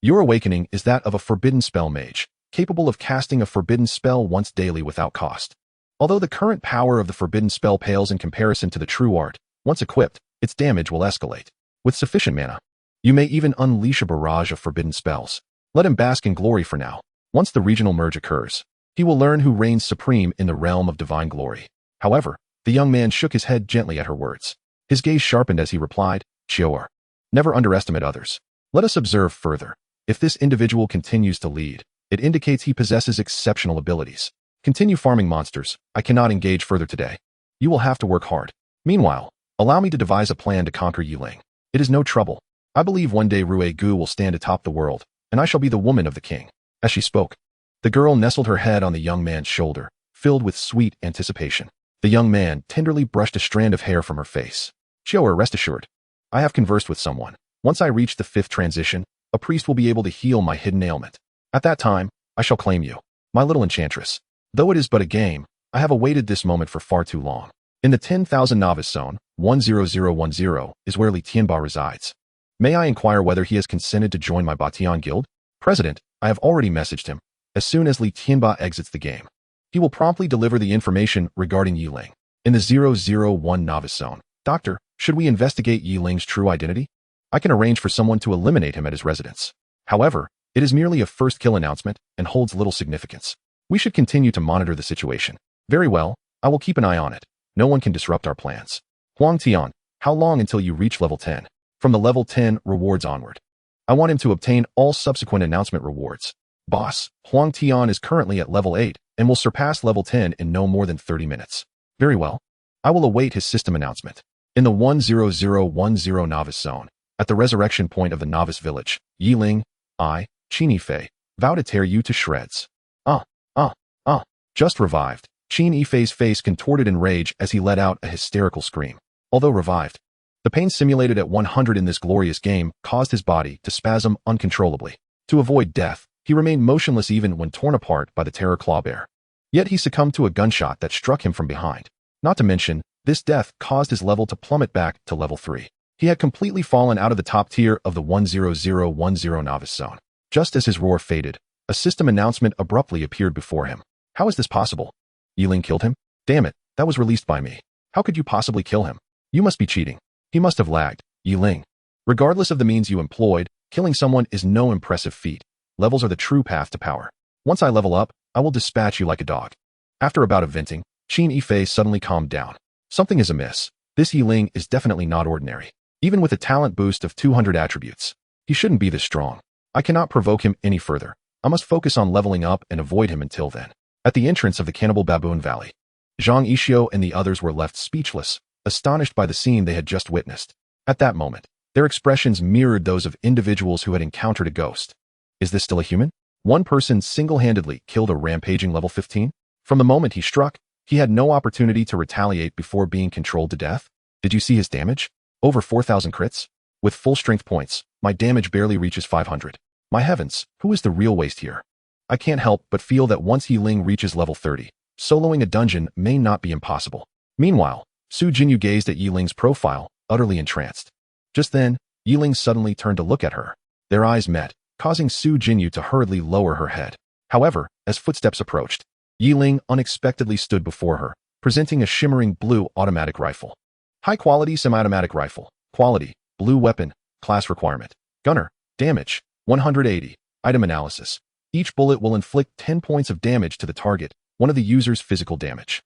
Your awakening is that of a forbidden spell mage, capable of casting a forbidden spell once daily without cost. Although the current power of the forbidden spell pales in comparison to the true art, once equipped, its damage will escalate. With sufficient mana, you may even unleash a barrage of forbidden spells. Let him bask in glory for now. Once the regional merge occurs, he will learn who reigns supreme in the realm of divine glory. However, the young man shook his head gently at her words. His gaze sharpened as he replied, Chior. Never underestimate others. Let us observe further. If this individual continues to lead, it indicates he possesses exceptional abilities. Continue farming monsters. I cannot engage further today. You will have to work hard. Meanwhile, allow me to devise a plan to conquer Yi Ling. It is no trouble. I believe one day Rue Gu will stand atop the world, and I shall be the woman of the king. As she spoke, the girl nestled her head on the young man's shoulder, filled with sweet anticipation. The young man tenderly brushed a strand of hair from her face. Chior, rest assured. I have conversed with someone. Once I reach the 5th transition, a priest will be able to heal my hidden ailment. At that time, I shall claim you, my little enchantress. Though it is but a game, I have awaited this moment for far too long. In the 10,000 novice zone, 10010 is where Li Tianba resides. May I inquire whether he has consented to join my Batian guild? President, I have already messaged him. As soon as Li Tianba exits the game, he will promptly deliver the information regarding Yi Ling. In the 001 novice zone, Doctor, should we investigate Yi Ling's true identity? I can arrange for someone to eliminate him at his residence. However, it is merely a first kill announcement and holds little significance. We should continue to monitor the situation. Very well, I will keep an eye on it. No one can disrupt our plans. Huang Tian, how long until you reach level 10? From the level 10 rewards onward. I want him to obtain all subsequent announcement rewards. Boss, Huang Tian is currently at level 8 and will surpass level 10 in no more than 30 minutes. Very well. I will await his system announcement. In the 10010 novice zone, at the resurrection point of the novice village, Yi Ling, I, Qin Yifei, vow to tear you to shreds. Just revived. Qin Yifei's face contorted in rage as he let out a hysterical scream. Although revived, the pain simulated at 100 in this glorious game caused his body to spasm uncontrollably. To avoid death, he remained motionless even when torn apart by the terror claw bear. Yet he succumbed to a gunshot that struck him from behind. Not to mention, this death caused his level to plummet back to level 3. He had completely fallen out of the top tier of the 10010 novice zone. Just as his roar faded, a system announcement abruptly appeared before him. How is this possible? Yi Ling killed him? Damn it, that was released by me. How could you possibly kill him? You must be cheating. He must have lagged. Yi Ling. Regardless of the means you employed, killing someone is no impressive feat. Levels are the true path to power. Once I level up, I will dispatch you like a dog. After a bout of venting, Qin Yifei suddenly calmed down. Something is amiss. This Yi Ling is definitely not ordinary. Even with a talent boost of 200 attributes, he shouldn't be this strong. I cannot provoke him any further. I must focus on leveling up and avoid him until then. At the entrance of the Cannibal Baboon Valley, Zhang Yixio and the others were left speechless, astonished by the scene they had just witnessed. At that moment, their expressions mirrored those of individuals who had encountered a ghost. Is this still a human? One person single-handedly killed a rampaging level 15? From the moment he struck, he had no opportunity to retaliate before being controlled to death. Did you see his damage? Over 4,000 crits? With full strength points, my damage barely reaches 500. My heavens, who is the real waste here? I can't help but feel that once Yi Ling reaches level 30, soloing a dungeon may not be impossible. Meanwhile, Su Jinyu gazed at Yi Ling's profile, utterly entranced. Just then, Yi Ling suddenly turned to look at her. Their eyes met, causing Su Jinyu to hurriedly lower her head. However, as footsteps approached, Yi Ling unexpectedly stood before her, presenting a shimmering blue automatic rifle. High-quality semi-automatic rifle. Quality, blue weapon, class requirement. Gunner, damage, 180. Item analysis. Each bullet will inflict 10 points of damage to the target, one of the user's physical damage.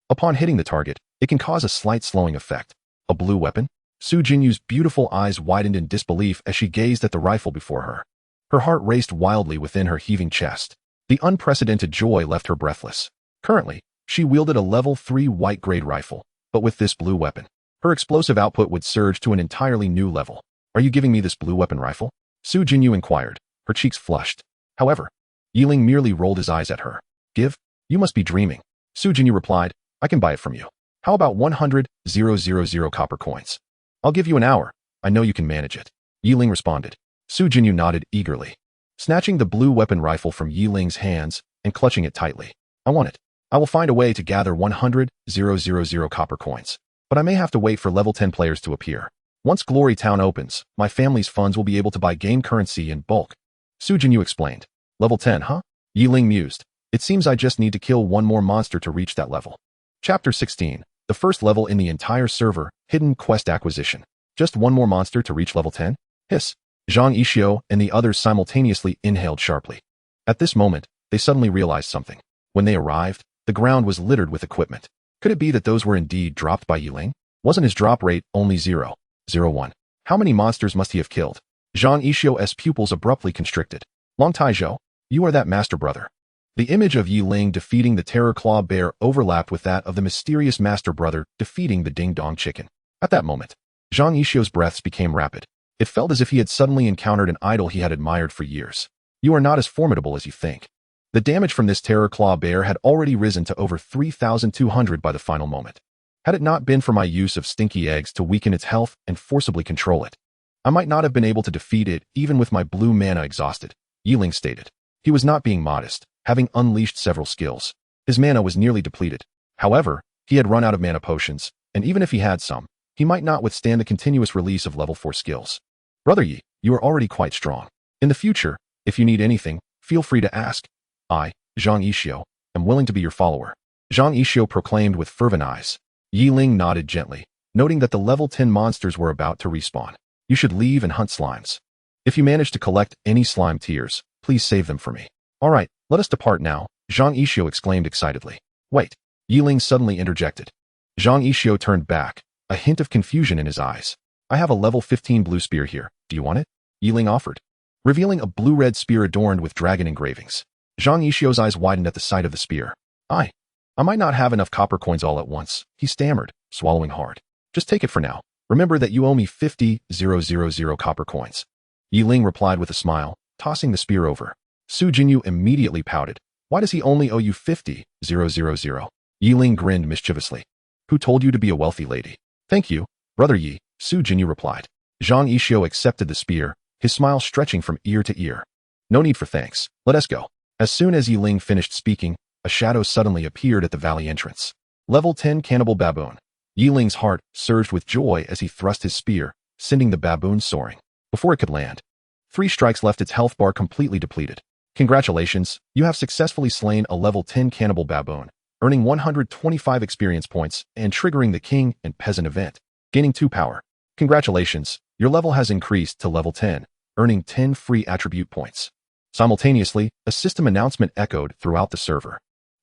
Upon hitting the target, it can cause a slight slowing effect. A blue weapon? Su Jinyu's beautiful eyes widened in disbelief as she gazed at the rifle before her. Her heart raced wildly within her heaving chest. The unprecedented joy left her breathless. Currently, she wielded a level 3 white-grade rifle, but with this blue weapon, her explosive output would surge to an entirely new level. Are you giving me this blue weapon rifle? Su Jinyu inquired, her cheeks flushed. However, Ling merely rolled his eyes at her. Give? You must be dreaming. Su Jinyu replied, I can buy it from you. How about 100,000 copper coins? I'll give you an hour. I know you can manage it. Ling responded. Su Jinyu nodded eagerly, snatching the blue weapon rifle from Ling's hands and clutching it tightly. I want it. I will find a way to gather 100,000 copper coins, but I may have to wait for level 10 players to appear. Once Glory Town opens, my family's funds will be able to buy game currency in bulk. Su Jinyu explained. Level 10, huh? Ling mused. It seems I just need to kill one more monster to reach that level. Chapter 16. The first level in the entire server, Hidden Quest Acquisition. Just one more monster to reach level 10? Hiss. Zhang Yixio and the others simultaneously inhaled sharply. At this moment, they suddenly realized something. When they arrived, the ground was littered with equipment. Could it be that those were indeed dropped by Ling? Wasn't his drop rate only 0.01? How many monsters must he have killed? Zhang Yixio's pupils abruptly constricted. Long Taizhou, you are that master brother. The image of Ling defeating the Terror Claw Bear overlapped with that of the mysterious master brother defeating the Ding Dong Chicken. At that moment, Zhang Yixio's breaths became rapid. It felt as if he had suddenly encountered an idol he had admired for years. You are not as formidable as you think. The damage from this Terror Claw Bear had already risen to over 3,200 by the final moment. Had it not been for my use of stinky eggs to weaken its health and forcibly control it, I might not have been able to defeat it even with my blue mana exhausted, Ling stated. He was not being modest, having unleashed several skills. His mana was nearly depleted. However, he had run out of mana potions, and even if he had some, he might not withstand the continuous release of level 4 skills. Brother Yi, you are already quite strong. In the future, if you need anything, feel free to ask. I, Zhang Yixio, am willing to be your follower. Zhang Yixio proclaimed with fervent eyes. Ling nodded gently, noting that the level 10 monsters were about to respawn. You should leave and hunt slimes. If you manage to collect any slime tears, please save them for me. All right, let us depart now, Zhang Yixio exclaimed excitedly. Wait, Ling suddenly interjected. Zhang Yixio turned back, a hint of confusion in his eyes. I have a level 15 blue spear here. Do you want it? Ling offered, revealing a blue-red spear adorned with dragon engravings. Zhang Yixio's eyes widened at the sight of the spear. I might not have enough copper coins all at once, he stammered, swallowing hard. Just take it for now. Remember that you owe me 50,000 copper coins. Ling replied with a smile, tossing the spear over. Su Jinyu immediately pouted. Why does he only owe you 50,000? Ling grinned mischievously. Who told you to be a wealthy lady? Thank you, Brother Yi, Su Jinyu replied. Zhang Yixio accepted the spear, his smile stretching from ear to ear. No need for thanks. Let us go. As soon as Ling finished speaking, a shadow suddenly appeared at the valley entrance. Level 10 Cannibal Baboon. Ling's heart surged with joy as he thrust his spear, sending the baboon soaring. Before it could land, 3 strikes left its health bar completely depleted. Congratulations, you have successfully slain a level 10 Cannibal Baboon, earning 125 experience points and triggering the King and Peasant event, gaining 2 power. Congratulations, your level has increased to level 10, earning 10 free attribute points. Simultaneously, a system announcement echoed throughout the server.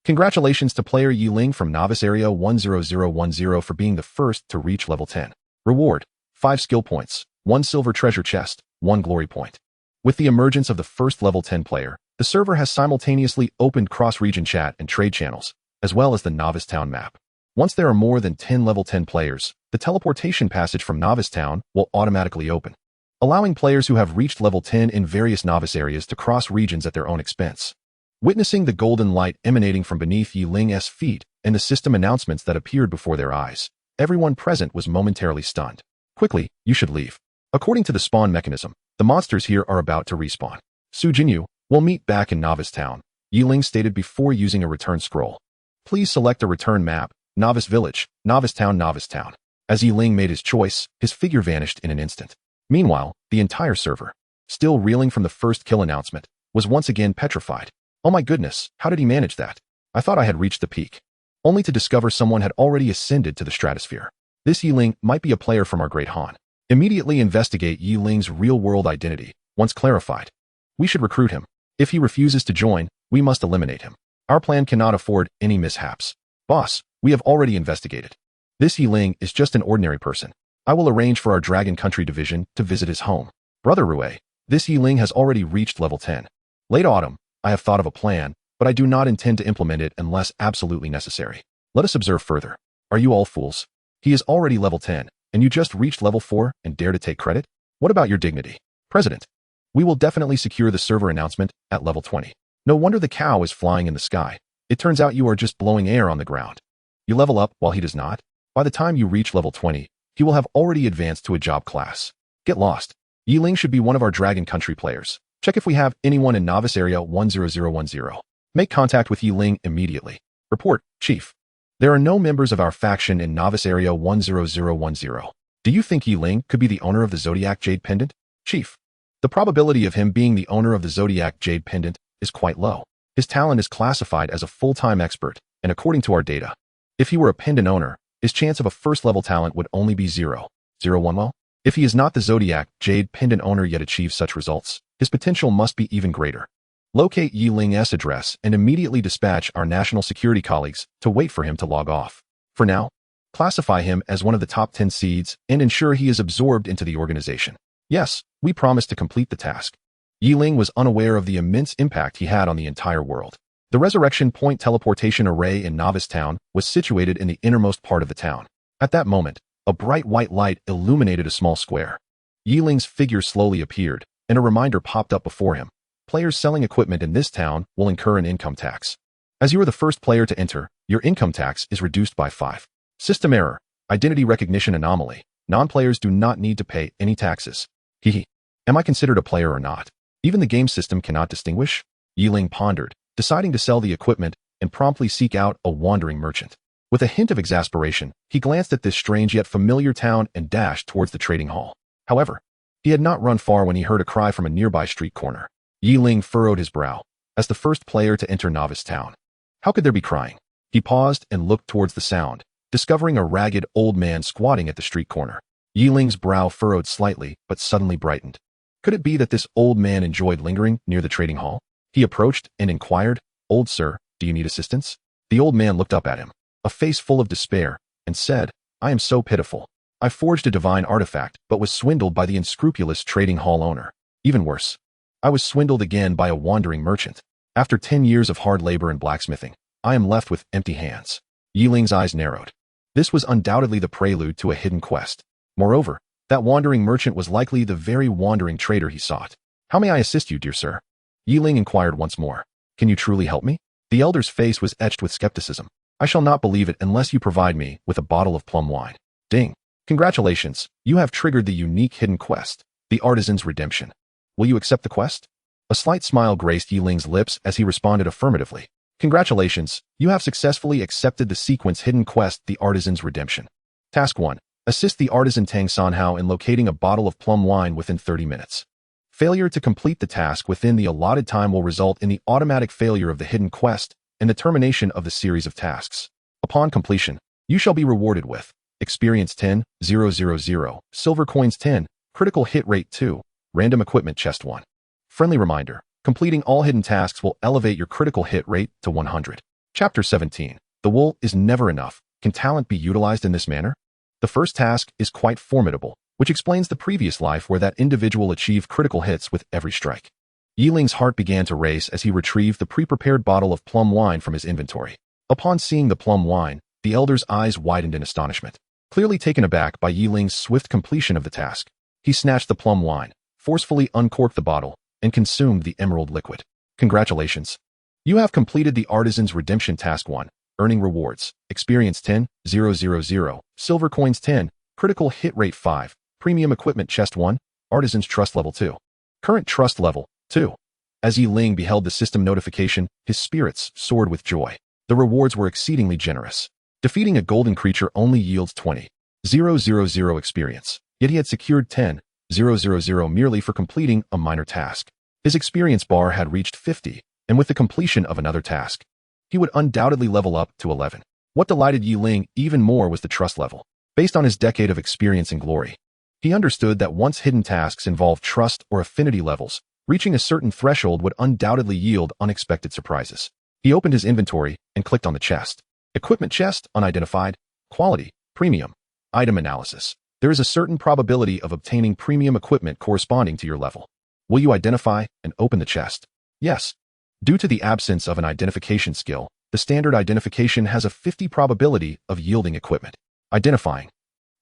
Congratulations to player Ling from Novice Area 10010 for being the first to reach level 10. Reward, 5 skill points, 1 silver treasure chest, 1 glory point. With the emergence of the first level 10 player, the server has simultaneously opened cross-region chat and trade channels, as well as the Novice Town map. Once there are more than 10 level 10 players, the teleportation passage from Novice Town will automatically open, allowing players who have reached level 10 in various Novice areas to cross regions at their own expense. Witnessing the golden light emanating from beneath Ling's feet and the system announcements that appeared before their eyes, everyone present was momentarily stunned. Quickly, you should leave. According to the spawn mechanism, the monsters here are about to respawn. Su Jinyu, we'll meet back in Novice Town, Ling stated before using a return scroll. Please select a return map, Novice Village, Novice Town, Novice Town. As Ling made his choice, his figure vanished in an instant. Meanwhile, the entire server, still reeling from the first kill announcement, was once again petrified. Oh my goodness, how did he manage that? I thought I had reached the peak. only to discover someone had already ascended to the stratosphere. This Ling might be a player from our great Han. Immediately investigate Ling's real-world identity. Once clarified, we should recruit him. If he refuses to join, we must eliminate him. Our plan cannot afford any mishaps. Boss, we have already investigated. This Ling is just an ordinary person. I will arrange for our Dragon Country division to visit his home. Brother Rue, this Ling has already reached level 10. Late autumn, I have thought of a plan, but I do not intend to implement it unless absolutely necessary. Let us observe further. Are you all fools? He is already level 10, and you just reached level 4 and dare to take credit? What about your dignity? President, we will definitely secure the server announcement at level 20. No wonder the cow is flying in the sky. It turns out you are just blowing air on the ground. You level up while he does not. By the time you reach level 20, he will have already advanced to a job class. Get lost. Ling should be one of our Dragon Country players. Check if we have anyone in Novice Area 10010. Make contact with Ling immediately. Report, Chief. There are no members of our faction in Novice Area 10010. Do you think Ling could be the owner of the Zodiac Jade Pendant? Chief. The probability of him being the owner of the Zodiac Jade Pendant is quite low. His talent is classified as a full-time expert, and according to our data, if he were a pendant owner, his chance of a first-level talent would only be 0.01. Well, if he is not the Zodiac Jade Pendant owner yet achieves such results, his potential must be even greater. Locate Ling's address and immediately dispatch our national security colleagues to wait for him to log off. For now, classify him as one of the top 10 seeds and ensure he is absorbed into the organization. Yes, we promise to complete the task. Ling was unaware of the immense impact he had on the entire world. The Resurrection Point teleportation array in Novice Town was situated in the innermost part of the town. At that moment, a bright white light illuminated a small square. Ling's figure slowly appeared, and a reminder popped up before him. Players selling equipment in this town will incur an income tax. As you are the first player to enter, your income tax is reduced by 5. System error. Identity recognition anomaly. Non-players do not need to pay any taxes. Hehe. Am I considered a player or not? Even the game system cannot distinguish? Ling pondered, deciding to sell the equipment and promptly seek out a wandering merchant. With a hint of exasperation, he glanced at this strange yet familiar town and dashed towards the trading hall. However, he had not run far when he heard a cry from a nearby street corner. Ling furrowed his brow. As the first player to enter Novice Town, how could there be crying? He paused and looked towards the sound, discovering a ragged old man squatting at the street corner. Ling's brow furrowed slightly, but suddenly brightened. Could it be that this old man enjoyed lingering near the trading hall? He approached and inquired, "Old sir, do you need assistance?" The old man looked up at him, a face full of despair, and said, "I am so pitiful. I forged a divine artifact, but was swindled by the unscrupulous trading hall owner. Even worse, I was swindled again by a wandering merchant. After 10 years of hard labor and blacksmithing, I am left with empty hands." Ling's eyes narrowed. This was undoubtedly the prelude to a hidden quest. Moreover, that wandering merchant was likely the very wandering trader he sought. "How may I assist you, dear sir?" Ling inquired once more. "Can you truly help me?" The elder's face was etched with skepticism. "I shall not believe it unless you provide me with a bottle of plum wine." Ding. Congratulations, you have triggered the unique hidden quest, the Artisan's Redemption. Will you accept the quest? A slight smile graced Ling's lips as he responded affirmatively. Congratulations, you have successfully accepted the sequence hidden quest, the Artisan's Redemption. Task 1. Assist the artisan Tang Sanhao in locating a bottle of plum wine within 30 minutes. Failure to complete the task within the allotted time will result in the automatic failure of the hidden quest and the termination of the series of tasks. Upon completion, you shall be rewarded with Experience 10,000, Silver Coins 10, Critical Hit Rate 2, Random Equipment Chest 1. Friendly reminder, completing all hidden tasks will elevate your critical hit rate to 100. Chapter 17. The wool is never enough. Can talent be utilized in this manner? The first task is quite formidable, which explains the previous life where that individual achieved critical hits with every strike. Ling's heart began to race as he retrieved the pre-prepared bottle of plum wine from his inventory. Upon seeing the plum wine, the elder's eyes widened in astonishment. Clearly taken aback by Ling's swift completion of the task, he snatched the plum wine, forcefully uncorked the bottle, and consumed the emerald liquid. Congratulations. You have completed the Artisan's Redemption Task 1, earning rewards. Experience 10,000, Silver Coins 10, Critical Hit Rate 5, Premium Equipment Chest 1, Artisan's Trust Level 2. Current Trust Level 2. As Ling beheld the system notification, his spirits soared with joy. The rewards were exceedingly generous. Defeating a golden creature only yields 20,000 experience, yet he had secured 10,000 merely for completing a minor task. His experience bar had reached 50, and with the completion of another task, he would undoubtedly level up to 11. What delighted Yi Ling even more was the trust level. Based on his decade of experience and glory, he understood that once hidden tasks involved trust or affinity levels, reaching a certain threshold would undoubtedly yield unexpected surprises. He opened his inventory and clicked on the chest. Equipment chest, unidentified, quality, premium, item analysis. There is a certain probability of obtaining premium equipment corresponding to your level. Will you identify and open the chest? Yes. Due to the absence of an identification skill, the standard identification has a 50 probability of yielding equipment. Identifying.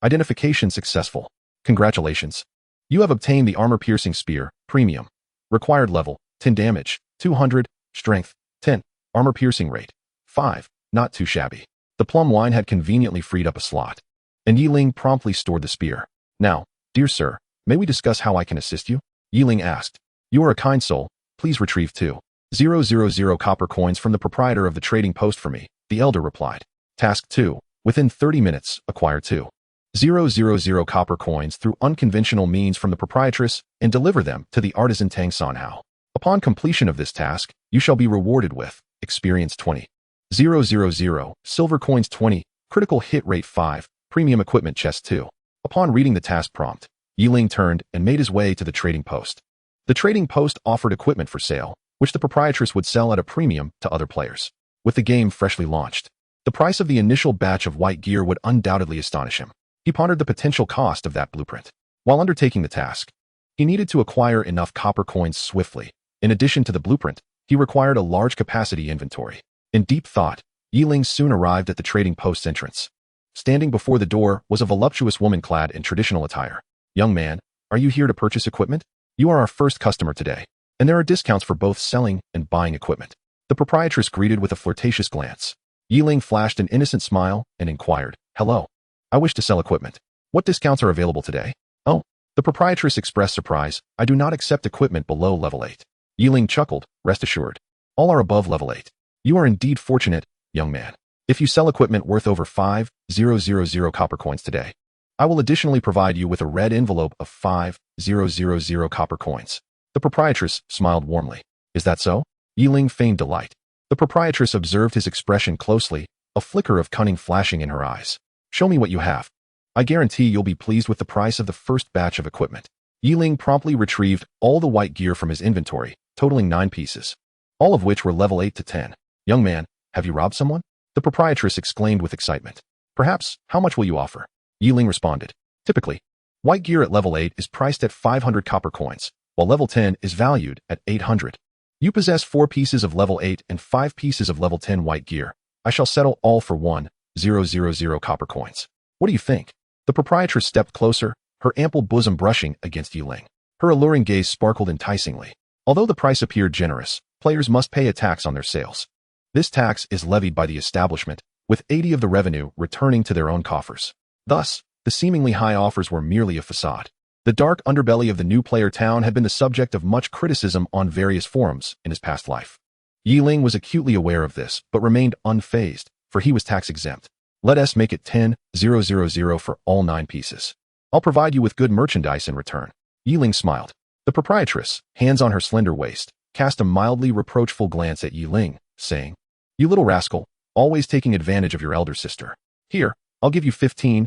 Identification successful. Congratulations. You have obtained the armor-piercing spear, premium. Required level, 10 damage, 200, strength, 10, armor-piercing rate, 5, not too shabby. The plum wine had conveniently freed up a slot, and Yi Ling promptly stored the spear. Now, dear sir, may we discuss how I can assist you? Yi Ling asked. You are a kind soul, please retrieve 2,000 copper coins from the proprietor of the trading post for me, the elder replied. Task 2. Within 30 minutes, acquire 2,000 copper coins through unconventional means from the proprietress and deliver them to the artisan Tang San Hao. Upon completion of this task, you shall be rewarded with experience 20,000, silver coins 20, critical hit rate 5, premium equipment chest 2. Upon reading the task prompt, Yi Ling turned and made his way to the trading post. The trading post offered equipment for sale, which the proprietress would sell at a premium to other players. With the game freshly launched, the price of the initial batch of white gear would undoubtedly astonish him. He pondered the potential cost of that blueprint. While undertaking the task, he needed to acquire enough copper coins swiftly. In addition to the blueprint, he required a large capacity inventory. In deep thought, Yi Ling soon arrived at the trading post's entrance. Standing before the door was a voluptuous woman clad in traditional attire. Young man, are you here to purchase equipment? You are our first customer today, and there are discounts for both selling and buying equipment. The proprietress greeted with a flirtatious glance. Yi Ling flashed an innocent smile and inquired, Hello. I wish to sell equipment. What discounts are available today? Oh, the proprietress expressed surprise. I do not accept equipment below level 8. Yi Ling chuckled, rest assured. All are above level 8. You are indeed fortunate, young man. If you sell equipment worth over 5,000 copper coins today, I will additionally provide you with a red envelope of 5,000 copper coins. The proprietress smiled warmly. Is that so? Yi Ling feigned delight. The proprietress observed his expression closely, a flicker of cunning flashing in her eyes. Show me what you have. I guarantee you'll be pleased with the price of the first batch of equipment. Yi Ling promptly retrieved all the white gear from his inventory, totaling 9 pieces, all of which were level 8 to 10. Young man, have you robbed someone? The proprietress exclaimed with excitement. Perhaps, how much will you offer? Yi Ling responded. Typically, white gear at level 8 is priced at 500 copper coins, while level 10 is valued at 800. You possess 4 pieces of level 8 and 5 pieces of level 10 white gear. I shall settle all for 1,000 copper coins. What do you think? The proprietress stepped closer, her ample bosom brushing against Yi Ling. Her alluring gaze sparkled enticingly. Although the price appeared generous, players must pay a tax on their sales. This tax is levied by the establishment, with 80 of the revenue returning to their own coffers. Thus, the seemingly high offers were merely a facade. The dark underbelly of the new player town had been the subject of much criticism on various forums in his past life. Yi Ling was acutely aware of this, but remained unfazed, for he was tax-exempt. Let us make it 10,000 for all 9 pieces. I'll provide you with good merchandise in return. Yi Ling smiled. The proprietress, hands on her slender waist, cast a mildly reproachful glance at Yi Ling, saying, You little rascal, always taking advantage of your elder sister. Here, I'll give you 15,000,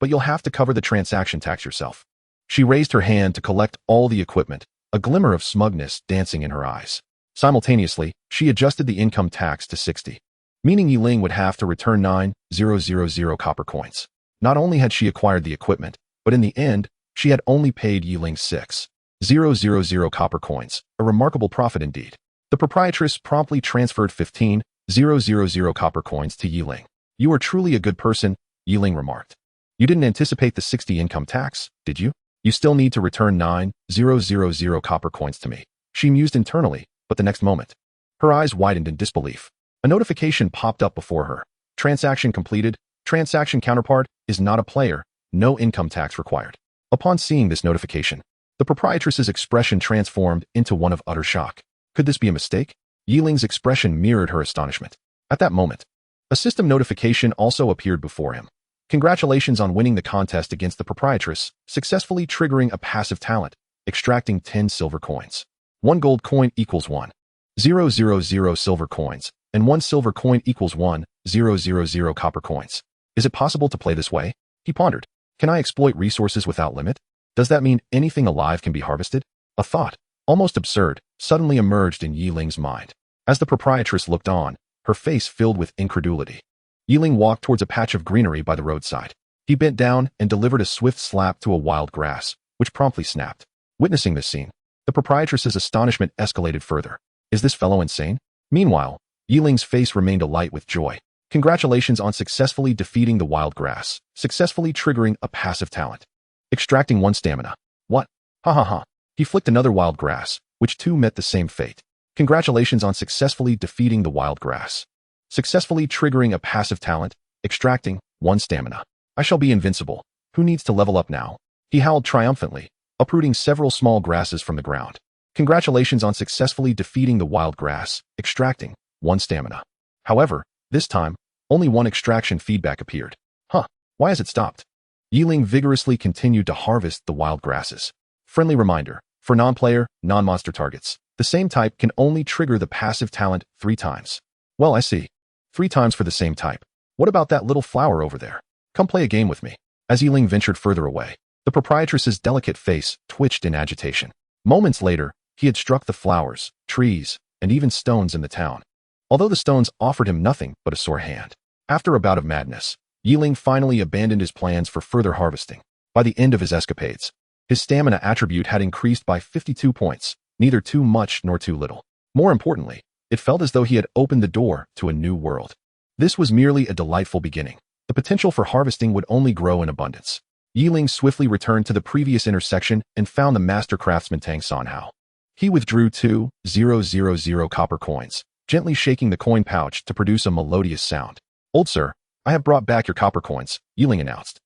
but you'll have to cover the transaction tax yourself. She raised her hand to collect all the equipment, a glimmer of smugness dancing in her eyes. Simultaneously, she adjusted the income tax to 60, meaning Yi Ling would have to return 9,000 copper coins. Not only had she acquired the equipment, but in the end, she had only paid Yi Ling 6,000 copper coins, a remarkable profit indeed. The proprietress promptly transferred 15,000 copper coins to Yi Ling. You are truly a good person, Yi Ling remarked. You didn't anticipate the 60 income tax, did you? You still need to return 9,000 copper coins to me. She mused internally, but the next moment, her eyes widened in disbelief. A notification popped up before her. Transaction completed. Transaction counterpart is not a player. No income tax required. Upon seeing this notification, the proprietress's expression transformed into one of utter shock. Could this be a mistake? Yi Ling's expression mirrored her astonishment. At that moment, a system notification also appeared before him. Congratulations on winning the contest against the proprietress, successfully triggering a passive talent, extracting 10 silver coins. 1 gold coin equals 1,000 silver coins, and 1 silver coin equals 1,000 000 copper coins. Is it possible to play this way? He pondered. Can I exploit resources without limit? Does that mean anything alive can be harvested? A thought, almost absurd, suddenly emerged in Ling's mind. As the proprietress looked on, her face filled with incredulity. Ling walked towards a patch of greenery by the roadside. He bent down and delivered a swift slap to a wild grass, which promptly snapped. Witnessing this scene, the proprietress's astonishment escalated further. Is this fellow insane? Meanwhile, Ling's face remained alight with joy. Congratulations on successfully defeating the wild grass, successfully triggering a passive talent. Extracting 1 stamina. What? Ha ha ha. He flicked another wild grass, which too met the same fate. Congratulations on successfully defeating the wild grass. Successfully triggering a passive talent, extracting 1 stamina. I shall be invincible. Who needs to level up now? He howled triumphantly, uprooting several small grasses from the ground. Congratulations on successfully defeating the wild grass, extracting 1 stamina. However, this time, only 1 extraction feedback appeared. Huh, why has it stopped? Ling vigorously continued to harvest the wild grasses. Friendly reminder, for non-player, non-monster targets, the same type can only trigger the passive talent 3 times. Well, I see. 3 times for the same type. What about that little flower over there? Come play a game with me. As Ling ventured further away, the proprietress's delicate face twitched in agitation. Moments later, he had struck the flowers, trees, and even stones in the town. Although the stones offered him nothing but a sore hand. After a bout of madness, Ling finally abandoned his plans for further harvesting. By the end of his escapades, his stamina attribute had increased by 52 points, neither too much nor too little. More importantly, it felt as though he had opened the door to a new world. This was merely a delightful beginning. The potential for harvesting would only grow in abundance. Ling swiftly returned to the previous intersection and found the master craftsman Tang Sanhao. He withdrew 2,000 copper coins, gently shaking the coin pouch to produce a melodious sound. Old sir, I have brought back your copper coins, Ling announced.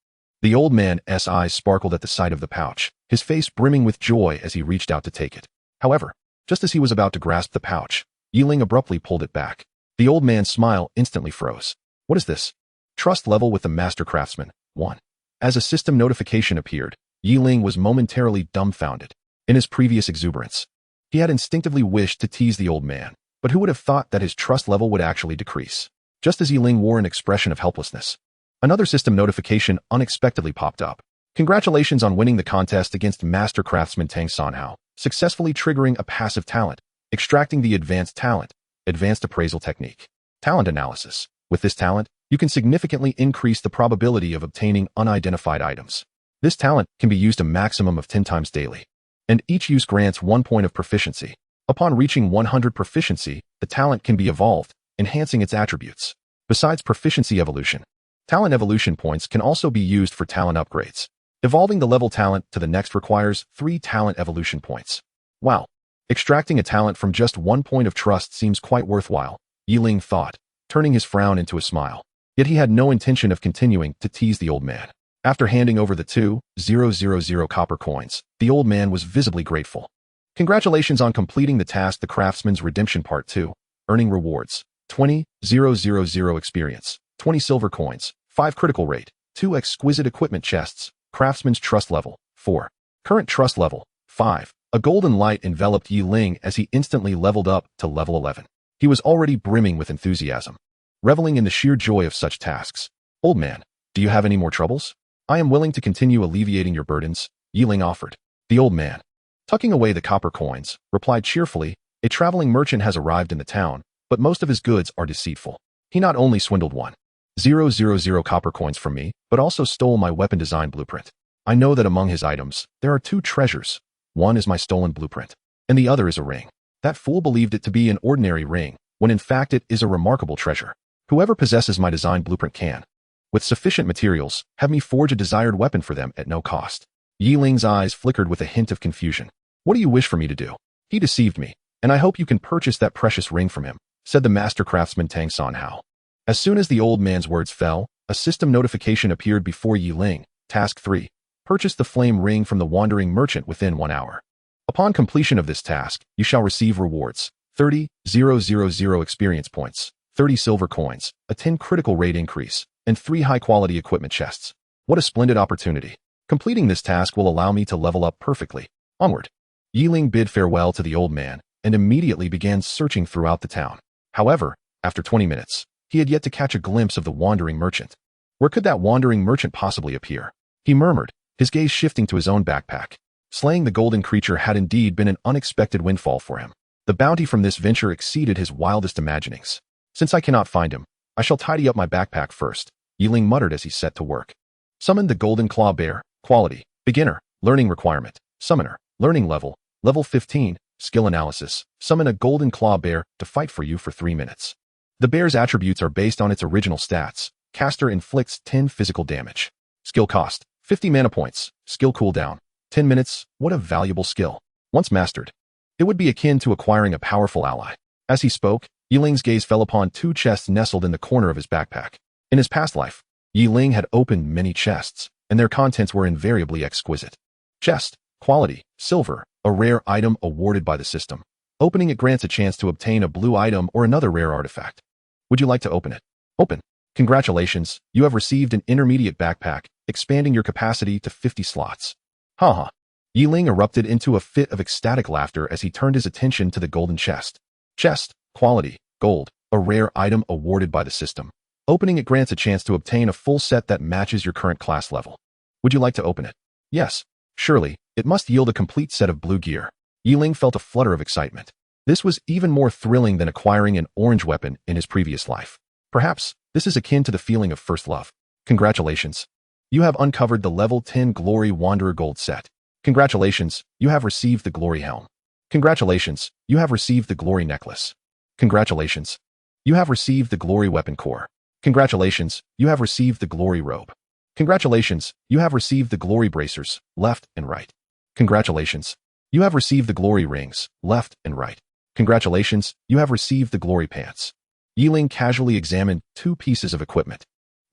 The old man's eyes sparkled at the sight of the pouch, his face brimming with joy as he reached out to take it. However, just as he was about to grasp the pouch, Ling abruptly pulled it back. The old man's smile instantly froze. What is this? Trust level with the master craftsman, 1. As a system notification appeared, Ling was momentarily dumbfounded. In his previous exuberance, he had instinctively wished to tease the old man, but who would have thought that his trust level would actually decrease? Just as Ling wore an expression of helplessness, another system notification unexpectedly popped up. Congratulations on winning the contest against Master Craftsman Tang Sanhao, successfully triggering a passive talent, extracting the advanced talent, advanced appraisal technique. Talent analysis. With this talent, you can significantly increase the probability of obtaining unidentified items. This talent can be used a maximum of 10 times daily, and each use grants 1 point of proficiency. Upon reaching 100 proficiency, the talent can be evolved, enhancing its attributes. Besides proficiency evolution, talent evolution points can also be used for talent upgrades. Evolving the level talent to the next requires 3 talent evolution points. Wow. Extracting a talent from just 1 point of trust seems quite worthwhile, Ling thought, turning his frown into a smile. Yet he had no intention of continuing to tease the old man. After handing over the 2,000 copper coins, the old man was visibly grateful. Congratulations on completing the task The Craftsman's Redemption Part 2. Earning rewards. 20,000 experience, 20 silver coins, 5 critical rate, 2 exquisite equipment chests, Craftsman's trust level, 4. Current trust level, 5. A golden light enveloped Ling as he instantly leveled up to level 11. He was already brimming with enthusiasm, reveling in the sheer joy of such tasks. Old man, do you have any more troubles? I am willing to continue alleviating your burdens, Ling offered. The old man, tucking away the copper coins, replied cheerfully, a traveling merchant has arrived in the town, but most of his goods are deceitful. He not only swindled 1,000 copper coins from me, but also stole my weapon design blueprint. I know that among his items, there are 2 treasures. One is my stolen blueprint, and the other is a ring. That fool believed it to be an ordinary ring, when in fact it is a remarkable treasure. Whoever possesses my design blueprint can, with sufficient materials, have me forge a desired weapon for them at no cost. Ling's eyes flickered with a hint of confusion. What do you wish for me to do? He deceived me, and I hope you can purchase that precious ring from him, said the master craftsman Tang Sanhao. As soon as the old man's words fell, a system notification appeared before Ling. Task 3. Purchase the flame ring from the wandering merchant within 1 hour. Upon completion of this task, you shall receive rewards, 30,000 experience points, 30 silver coins, a 10 critical rate increase, and 3 high-quality equipment chests. What a splendid opportunity. Completing this task will allow me to level up perfectly. Onward. Ling bid farewell to the old man and immediately began searching throughout the town. However, after 20 minutes, he had yet to catch a glimpse of the wandering merchant. Where could that wandering merchant possibly appear? He murmured, his gaze shifting to his own backpack. Slaying the golden creature had indeed been an unexpected windfall for him. The bounty from this venture exceeded his wildest imaginings. Since I cannot find him, I shall tidy up my backpack first, Ling muttered as he set to work. Summon the golden claw bear. Quality: beginner. Learning requirement: summoner. Learning level: level 15. Skill analysis: summon a golden claw bear to fight for you for 3 minutes. The bear's attributes are based on its original stats. Caster inflicts 10 physical damage. Skill cost: 50 mana points. Skill cooldown: 10 minutes. What a valuable skill. Once mastered, it would be akin to acquiring a powerful ally. As he spoke, Ling's gaze fell upon 2 chests nestled in the corner of his backpack. In his past life, Ling had opened many chests, and their contents were invariably exquisite. Chest: quality: silver, a rare item awarded by the system. Opening it grants a chance to obtain a blue item or another rare artifact. Would you like to open it? Open. Congratulations, you have received an intermediate backpack, expanding your capacity to 50 slots. Haha. Ling erupted into a fit of ecstatic laughter as he turned his attention to the golden chest. Chest: quality: gold, a rare item awarded by the system. Opening it grants a chance to obtain a full set that matches your current class level. Would you like to open it? Yes. Surely, it must yield a complete set of blue gear. Ling felt a flutter of excitement. This was even more thrilling than acquiring an orange weapon in his previous life. Perhaps, this is akin to the feeling of first love. Congratulations. You have uncovered the level 10 Glory Wanderer Gold set. Congratulations, you have received the Glory Helm. Congratulations, you have received the Glory Necklace. Congratulations. You have received the Glory Weapon Core. Congratulations, you have received the Glory Robe. Congratulations, you have received the Glory Bracers, left and right. Congratulations. You have received the Glory Rings, left and right. Congratulations, you have received the Glory Pants. Ling casually examined 2 pieces of equipment.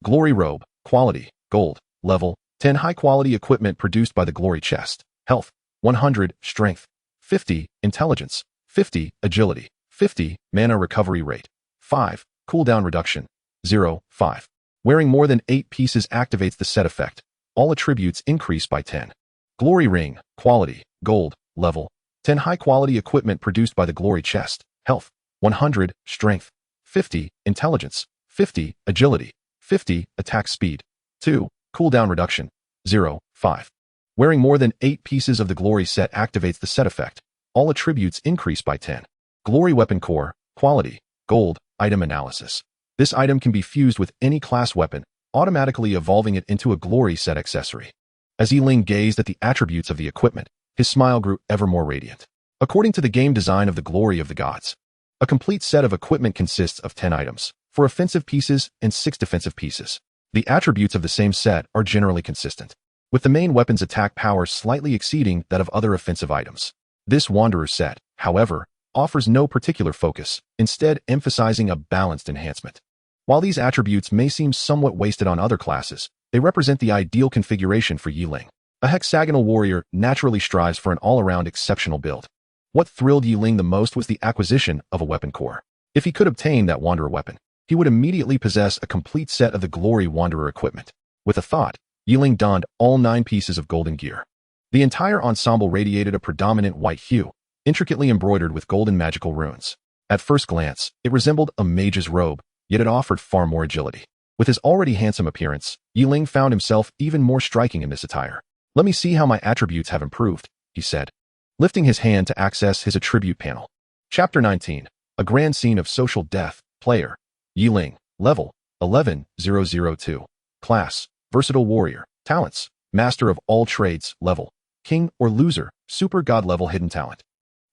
Glory Robe, quality: gold, level 10. High-quality equipment produced by the Glory Chest. Health: 100, strength 50, intelligence 50, agility 50, mana recovery rate 5, cooldown reduction 0.5. Wearing more than 8 pieces activates the set effect. All attributes increase by 10. Glory Ring, quality: gold, level 10. High-quality equipment produced by the Glory Chest. Health: 100, strength 50, intelligence 50, agility 50, attack speed 2, cooldown reduction 0.5. Wearing more than 8 pieces of the Glory set activates the set effect. All attributes increase by 10. Glory Weapon Core, quality: gold, item analysis. This item can be fused with any class weapon, automatically evolving it into a Glory set accessory. As Ling gazed at the attributes of the equipment, his smile grew ever more radiant. According to the game design of the Glory of the Gods, a complete set of equipment consists of 10 items, 4 offensive pieces and 6 defensive pieces. The attributes of the same set are generally consistent, with the main weapon's attack power slightly exceeding that of other offensive items. This Wanderer set, however, offers no particular focus, instead emphasizing a balanced enhancement. While these attributes may seem somewhat wasted on other classes, they represent the ideal configuration for Ling. A hexagonal warrior naturally strives for an all-around exceptional build. What thrilled Ling the most was the acquisition of a weapon core. If he could obtain that Wanderer weapon, he would immediately possess a complete set of the Glory Wanderer equipment. With a thought, Ling donned all 9 pieces of golden gear. The entire ensemble radiated a predominant white hue, intricately embroidered with golden magical runes. At first glance, it resembled a mage's robe, yet it offered far more agility. With his already handsome appearance, Ling found himself even more striking in this attire. Let me see how my attributes have improved, he said, lifting his hand to access his attribute panel. Chapter 19. A Grand Scene of Social Death. Player: Ling. Level: 11002. Class: Versatile Warrior. Talents: Master of all trades. Level: King or Loser. Super God level hidden talent.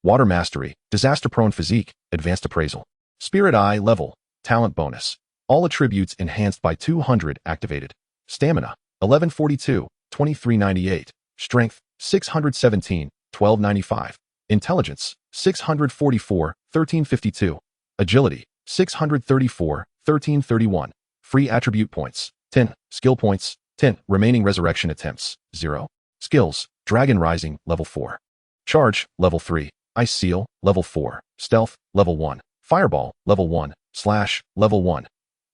Water Mastery. Disaster-prone physique. Advanced appraisal. Spirit Eye. Level: Talent bonus. All attributes enhanced by 200 activated. Stamina: 1142, 2398. Strength: 617, 1295. Intelligence: 644, 1352. Agility: 634, 1331. Free attribute points: 10. Skill points: 10. Remaining resurrection attempts: 0. Skills: Dragon Rising, level 4. Charge, level 3. Ice Seal, level 4. Stealth, level 1. Fireball, level 1. Slash, level 1.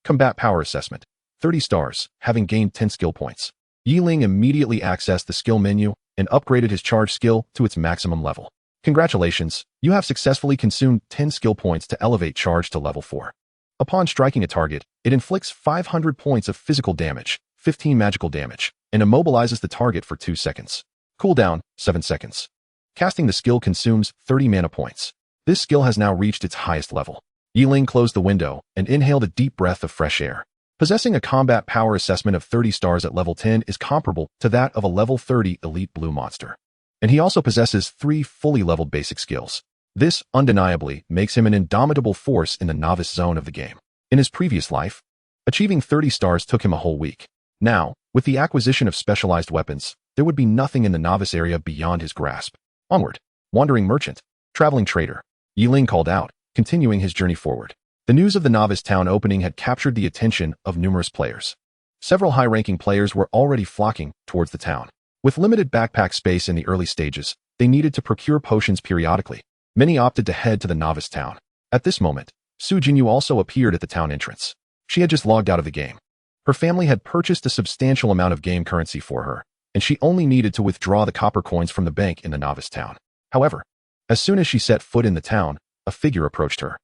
Combat Power Assessment: 30 stars, having gained 10 skill points. Ling immediately accessed the skill menu and upgraded his charge skill to its maximum level. Congratulations, you have successfully consumed 10 skill points to elevate charge to level 4. Upon striking a target, it inflicts 500 points of physical damage, 15 magical damage, and immobilizes the target for 2 seconds. Cooldown, 7 seconds. Casting the skill consumes 30 mana points. This skill has now reached its highest level. Ling closed the window and inhaled a deep breath of fresh air. Possessing a combat power assessment of 30 stars at level 10 is comparable to that of a level 30 elite blue monster. And he also possesses 3 fully leveled basic skills. This undeniably makes him an indomitable force in the novice zone of the game. In his previous life, achieving 30 stars took him a whole week. Now, with the acquisition of specialized weapons, there would be nothing in the novice area beyond his grasp. Onward. Wandering merchant. Traveling trader. Ling called out, continuing his journey forward. The news of the novice town opening had captured the attention of numerous players. Several high-ranking players were already flocking towards the town. With limited backpack space in the early stages, they needed to procure potions periodically. Many opted to head to the novice town. At this moment, Su Jinyu also appeared at the town entrance. She had just logged out of the game. Her family had purchased a substantial amount of game currency for her, and she only needed to withdraw the copper coins from the bank in the novice town. However, as soon as she set foot in the town, a figure approached her.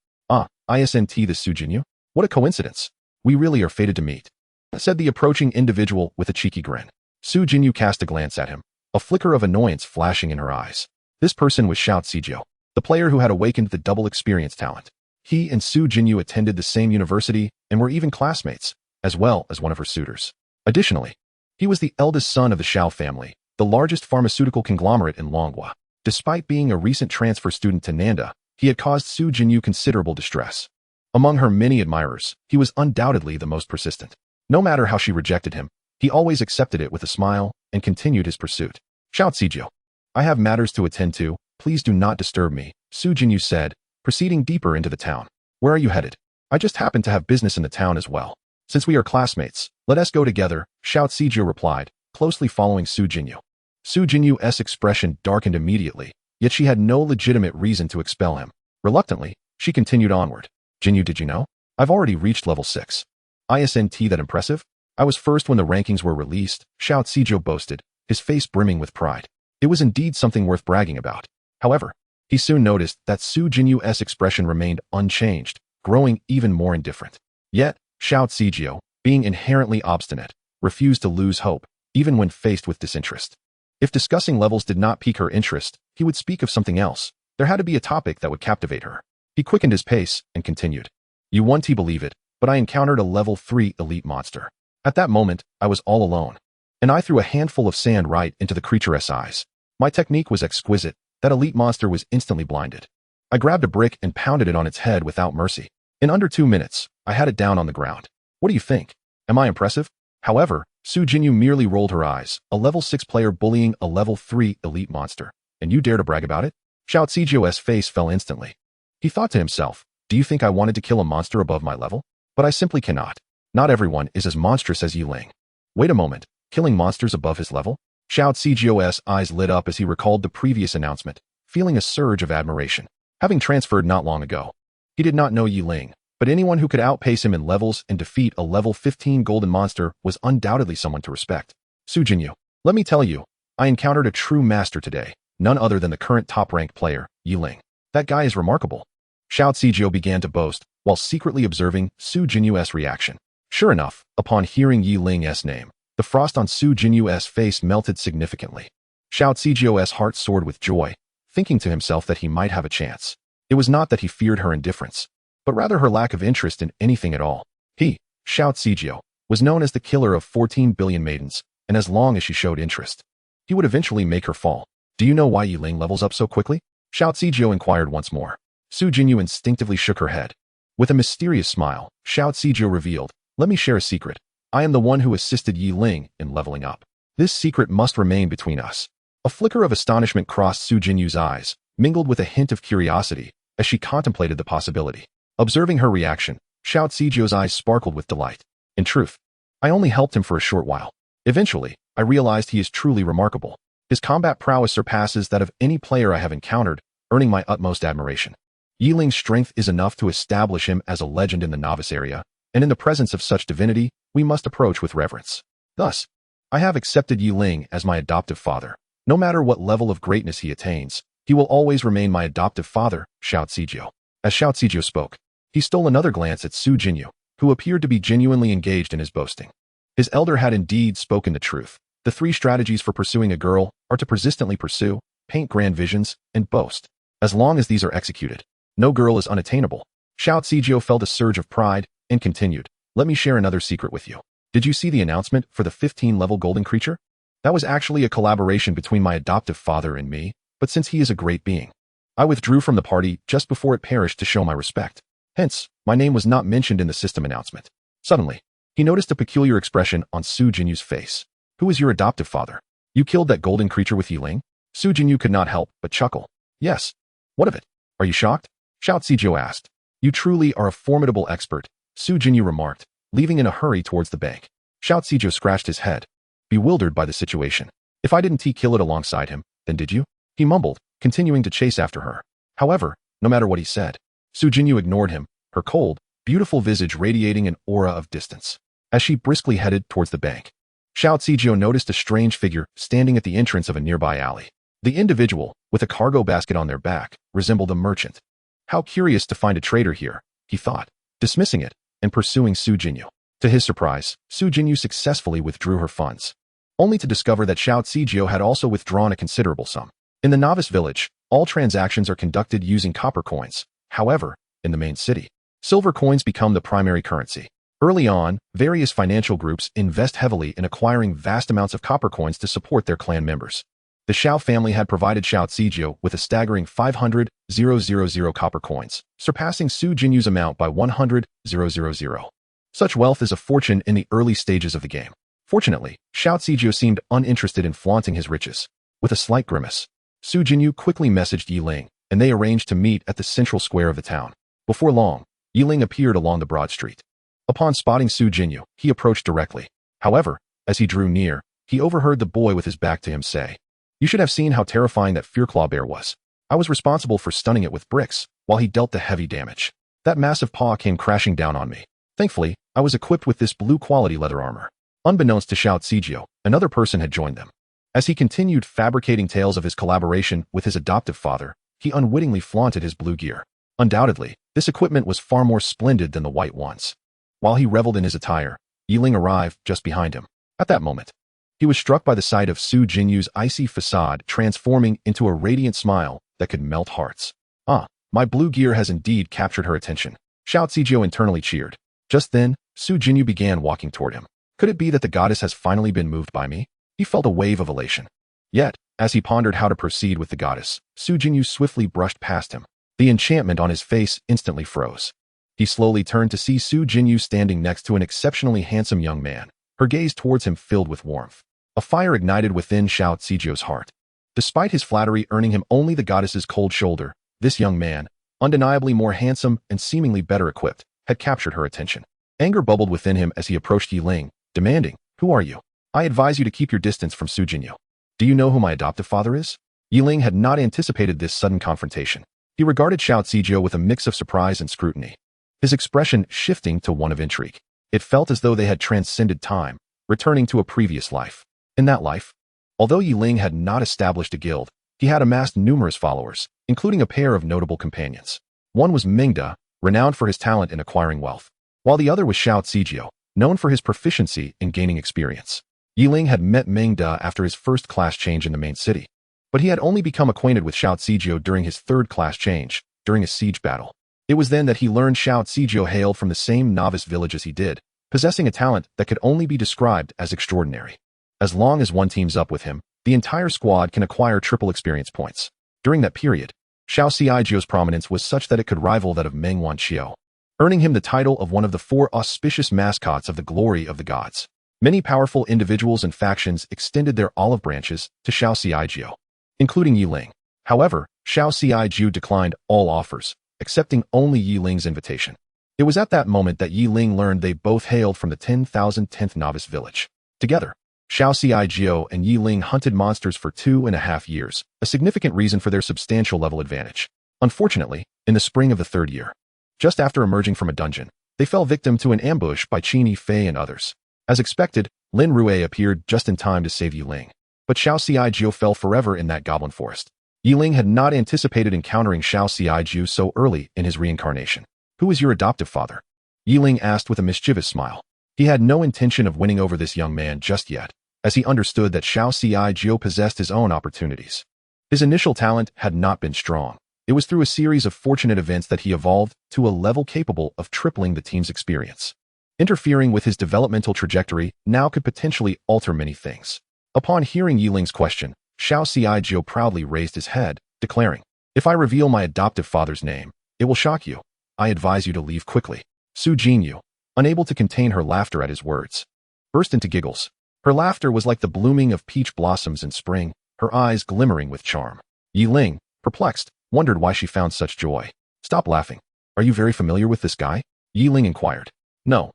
Isn't this Su Jinyu? What a coincidence. We really are fated to meet, said the approaching individual with a cheeky grin. Su Jinyu cast a glance at him, a flicker of annoyance flashing in her eyes. This person was Xiao Cijio, the player who had awakened the double experience talent. He and Su Jinyu attended the same university and were even classmates, as well as one of her suitors. Additionally, he was the eldest son of the Xiao family, the largest pharmaceutical conglomerate in Longhua. Despite being a recent transfer student to Nanda, he had caused Su Jinyu considerable distress. Among her many admirers, he was undoubtedly the most persistent. No matter how she rejected him, he always accepted it with a smile and continued his pursuit. Xiao Cijio, I have matters to attend to, please do not disturb me, Su Jinyu said, proceeding deeper into the town. Where are you headed? I just happen to have business in the town as well. Since we are classmates, let us go together, Xiao Cijio replied, closely following Su Jinyu. Su Jinyu's expression darkened immediately, yet she had no legitimate reason to expel him. Reluctantly, she continued onward. Jinyu, did you know? I've already reached level 6. Isn't that impressive? I was first when the rankings were released, Xiao Cijio boasted, his face brimming with pride. It was indeed something worth bragging about. However, he soon noticed that Su Jinyu's expression remained unchanged, growing even more indifferent. Yet, Xiao Cijio, being inherently obstinate, refused to lose hope, even when faced with disinterest. If discussing levels did not pique her interest, he would speak of something else. There had to be a topic that would captivate her. He quickened his pace and continued. You won't believe it, but I encountered a level 3 elite monster. At that moment, I was all alone, and I threw a handful of sand right into the creature's eyes. My technique was exquisite. That elite monster was instantly blinded. I grabbed a brick and pounded it on its head without mercy. In under 2 minutes, I had it down on the ground. What do you think? Am I impressive? However, Su Jinyu merely rolled her eyes, a level 6 player bullying a level 3 elite monster. And you dare to brag about it? Xiao Cijio's face fell instantly. He thought to himself, do you think I wanted to kill a monster above my level? But I simply cannot. Not everyone is as monstrous as Ling. Wait a moment, killing monsters above his level? Xiao Cijio's eyes lit up as he recalled the previous announcement, feeling a surge of admiration. Having transferred not long ago, he did not know Ling, but anyone who could outpace him in levels and defeat a level 15 golden monster was undoubtedly someone to respect. Su Jinyu, let me tell you, I encountered a true master today, none other than the current top-ranked player, Ling. That guy is remarkable. Xiao Cijio began to boast, while secretly observing Su Jinyu's reaction. Sure enough, upon hearing Ling's name, the frost on Su Jinyu's face melted significantly. Xiao Cijio's heart soared with joy, thinking to himself that he might have a chance. It was not that he feared her indifference, but rather her lack of interest in anything at all. He, Xiao Cijio, was known as the killer of 14 billion maidens, and as long as she showed interest, he would eventually make her fall. Do you know why Ling levels up so quickly? Xiao Cijio inquired once more. Su Jinyu instinctively shook her head. With a mysterious smile, Xiao Cijio revealed, let me share a secret. I am the one who assisted Ling in leveling up. This secret must remain between us. A flicker of astonishment crossed Su Jinyu's eyes, mingled with a hint of curiosity, as she contemplated the possibility. Observing her reaction, Xiao Cijio's eyes sparkled with delight. In truth, I only helped him for a short while. Eventually, I realized he is truly remarkable. His combat prowess surpasses that of any player I have encountered, earning my utmost admiration. Ling's strength is enough to establish him as a legend in the novice area, and in the presence of such divinity, we must approach with reverence. Thus, I have accepted Ling as my adoptive father. No matter what level of greatness he attains, he will always remain my adoptive father, Xiao Cijio. As Xiao Cijio spoke, He stole another glance at Su Jinyu, who appeared to be genuinely engaged in his boasting. His elder had indeed spoken the truth. The 3 strategies for pursuing a girl are to persistently pursue, paint grand visions, and boast. As long as these are executed, no girl is unattainable. Xiao Cijio felt a surge of pride and continued, "Let me share another secret with you. Did you see the announcement for the 15-level golden creature? That was actually a collaboration between my adoptive father and me, but since he is a great being, I withdrew from the party just before it perished to show my respect. Hence, my name was not mentioned in the system announcement." Suddenly, he noticed a peculiar expression on Su Jinyu's face. "Who is your adoptive father? You killed that golden creature with Ling?" Su Jinyu could not help but chuckle. "Yes. What of it? Are you shocked?" Xiao Cijio asked. "You truly are a formidable expert," Su Jinyu remarked, leaving in a hurry towards the bank. Xiao Cijio scratched his head, bewildered by the situation. "If I didn't kill it alongside him, then did you?" he mumbled, continuing to chase after her. However, no matter what he said, Su Jinyu ignored him, her cold, beautiful visage radiating an aura of distance. As she briskly headed towards the bank, Xiao Cijio noticed a strange figure standing at the entrance of a nearby alley. The individual, with a cargo basket on their back, resembled a merchant. How curious to find a trader here, he thought, dismissing it and pursuing Su Jinyu. To his surprise, Su Jinyu successfully withdrew her funds, only to discover that Xiao Cijio had also withdrawn a considerable sum. In the novice village, all transactions are conducted using copper coins. However, in the main city, silver coins become the primary currency. Early on, various financial groups invest heavily in acquiring vast amounts of copper coins to support their clan members. The Xiao family had provided Xiao Cijio with a staggering 500,000 copper coins, surpassing Su Jinyu's amount by 100,000. Such wealth is a fortune in the early stages of the game. Fortunately, Xiao Cijio seemed uninterested in flaunting his riches. With a slight grimace, Su Jinyu quickly messaged Ling, and they arranged to meet at the central square of the town. Before long, Ling appeared along the broad street. Upon spotting Su Jinyu, he approached directly. However, as he drew near, he overheard the boy with his back to him say, "You should have seen how terrifying that Fearclaw bear was. I was responsible for stunning it with bricks, while he dealt the heavy damage. That massive paw came crashing down on me. Thankfully, I was equipped with this blue-quality leather armor." Unbeknownst to Xiao Cijio, another person had joined them. As he continued fabricating tales of his collaboration with his adoptive father, he unwittingly flaunted his blue gear. Undoubtedly, this equipment was far more splendid than the white ones. While he reveled in his attire, Ling arrived just behind him. At that moment, he was struck by the sight of Su Jinyu's icy facade transforming into a radiant smile that could melt hearts. "Ah, my blue gear has indeed captured her attention," Xiao Cijio internally cheered. Just then, Su Jinyu began walking toward him. Could it be that the goddess has finally been moved by me? He felt a wave of elation. Yet, as he pondered how to proceed with the goddess, Su Jinyu swiftly brushed past him. The enchantment on his face instantly froze. He slowly turned to see Su Jinyu standing next to an exceptionally handsome young man, her gaze towards him filled with warmth. A fire ignited within Xiao Cijio's heart. Despite his flattery earning him only the goddess's cold shoulder, this young man, undeniably more handsome and seemingly better equipped, had captured her attention. Anger bubbled within him as he approached Ling, demanding, "Who are you? I advise you to keep your distance from Su Jinyu. Do you know who my adoptive father is?" Ling had not anticipated this sudden confrontation. He regarded Xiao Cijio with a mix of surprise and scrutiny, his expression shifting to one of intrigue. It felt as though they had transcended time, returning to a previous life. In that life, although Ling had not established a guild, he had amassed numerous followers, including a pair of notable companions. One was Mingda, renowned for his talent in acquiring wealth, while the other was Xiao Cijio, known for his proficiency in gaining experience. Ling had met Mingda after his first class change in the main city, but he had only become acquainted with Xiao Cijio during his third class change, during a siege battle. It was then that he learned Xiao Cijio hailed from the same novice village as he did, possessing a talent that could only be described as extraordinary. As long as one teams up with him, the entire squad can acquire triple experience points. During that period, Xiao Cijio's prominence was such that it could rival that of Meng Wanqiu, earning him the title of one of the 4 auspicious mascots of the glory of the gods. Many powerful individuals and factions extended their olive branches to Xiao Cijio, including Ling. However, Xiao Cijio declined all offers, accepting only Ling's invitation. It was at that moment that Ling learned they both hailed from the 10,010th novice village. Together, Xiao Cijio and Ling hunted monsters for 2.5 years, a significant reason for their substantial level advantage. Unfortunately, in the spring of the 3rd year, just after emerging from a dungeon, they fell victim to an ambush by Qin Fei and others. As expected, Lin Rue appeared just in time to save Ling. But Xiao Cijio fell forever in that goblin forest. Ling had not anticipated encountering Xiao Cijio so early in his reincarnation. Who is your adoptive father? Ling asked with a mischievous smile. He had no intention of winning over this young man just yet, as he understood that Xiao Cigio possessed his own opportunities. His initial talent had not been strong. It was through a series of fortunate events that he evolved to a level capable of tripling the team's experience. Interfering with his developmental trajectory now could potentially alter many things. Upon hearing Ling's question, Xiao Cigio proudly raised his head, declaring, "If I reveal my adoptive father's name, it will shock you. I advise you to leave quickly." Su Jinyu, unable to contain her laughter at his words, burst into giggles. Her laughter was like the blooming of peach blossoms in spring, her eyes glimmering with charm. Ling, perplexed, wondered why she found such joy. "Stop laughing. Are you very familiar with this guy?" Ling inquired. No,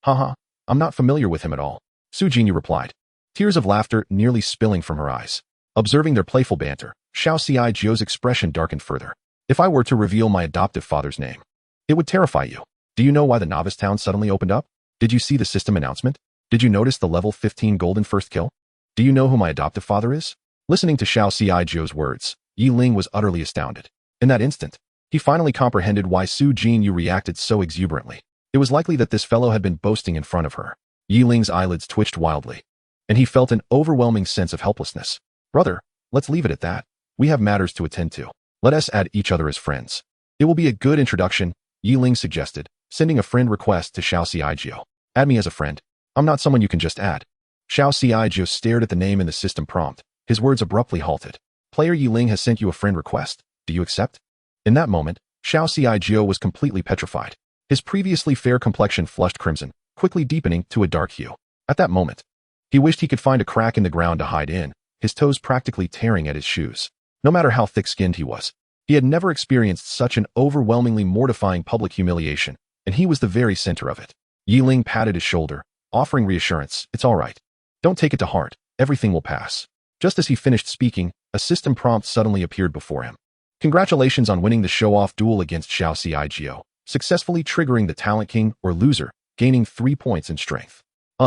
haha, I'm not familiar with him at all," Su Jinyu replied, tears of laughter nearly spilling from her eyes. Observing their playful banter, Xiao Cigio's expression darkened further. "If I were to reveal my adoptive father's name, it would terrify you. Do you know why the novice town suddenly opened up? Did you see the system announcement? Did you notice the level 15 golden first kill? Do you know who my adoptive father is?" Listening to Xiao Cigio's words, Ling was utterly astounded. In that instant, he finally comprehended why Su Jinyu reacted so exuberantly. It was likely that this fellow had been boasting in front of her. Ling's eyelids twitched wildly, and he felt an overwhelming sense of helplessness. "Brother, let's leave it at that. We have matters to attend to. Let us add each other as friends. It will be a good introduction," Ling suggested, sending a friend request to Xiao Cigio. "Add me as a friend. I'm not someone you can just add." Xiao Cigio stared at the name in the system prompt. His words abruptly halted. "Player Ling has sent you a friend request. Do you accept?" In that moment, Xiao Cigio was completely petrified. His previously fair complexion flushed crimson, quickly deepening to a dark hue. At that moment, he wished he could find a crack in the ground to hide in, his toes practically tearing at his shoes. No matter how thick-skinned he was, he had never experienced such an overwhelmingly mortifying public humiliation, and he was the very center of it. Ling patted his shoulder, offering reassurance. "It's all right. Don't take it to heart. Everything will pass." Just as he finished speaking, a system prompt suddenly appeared before him. "Congratulations on winning the show-off duel against Xiao Cigio, successfully triggering the Talent King or loser, gaining 3 points in strength."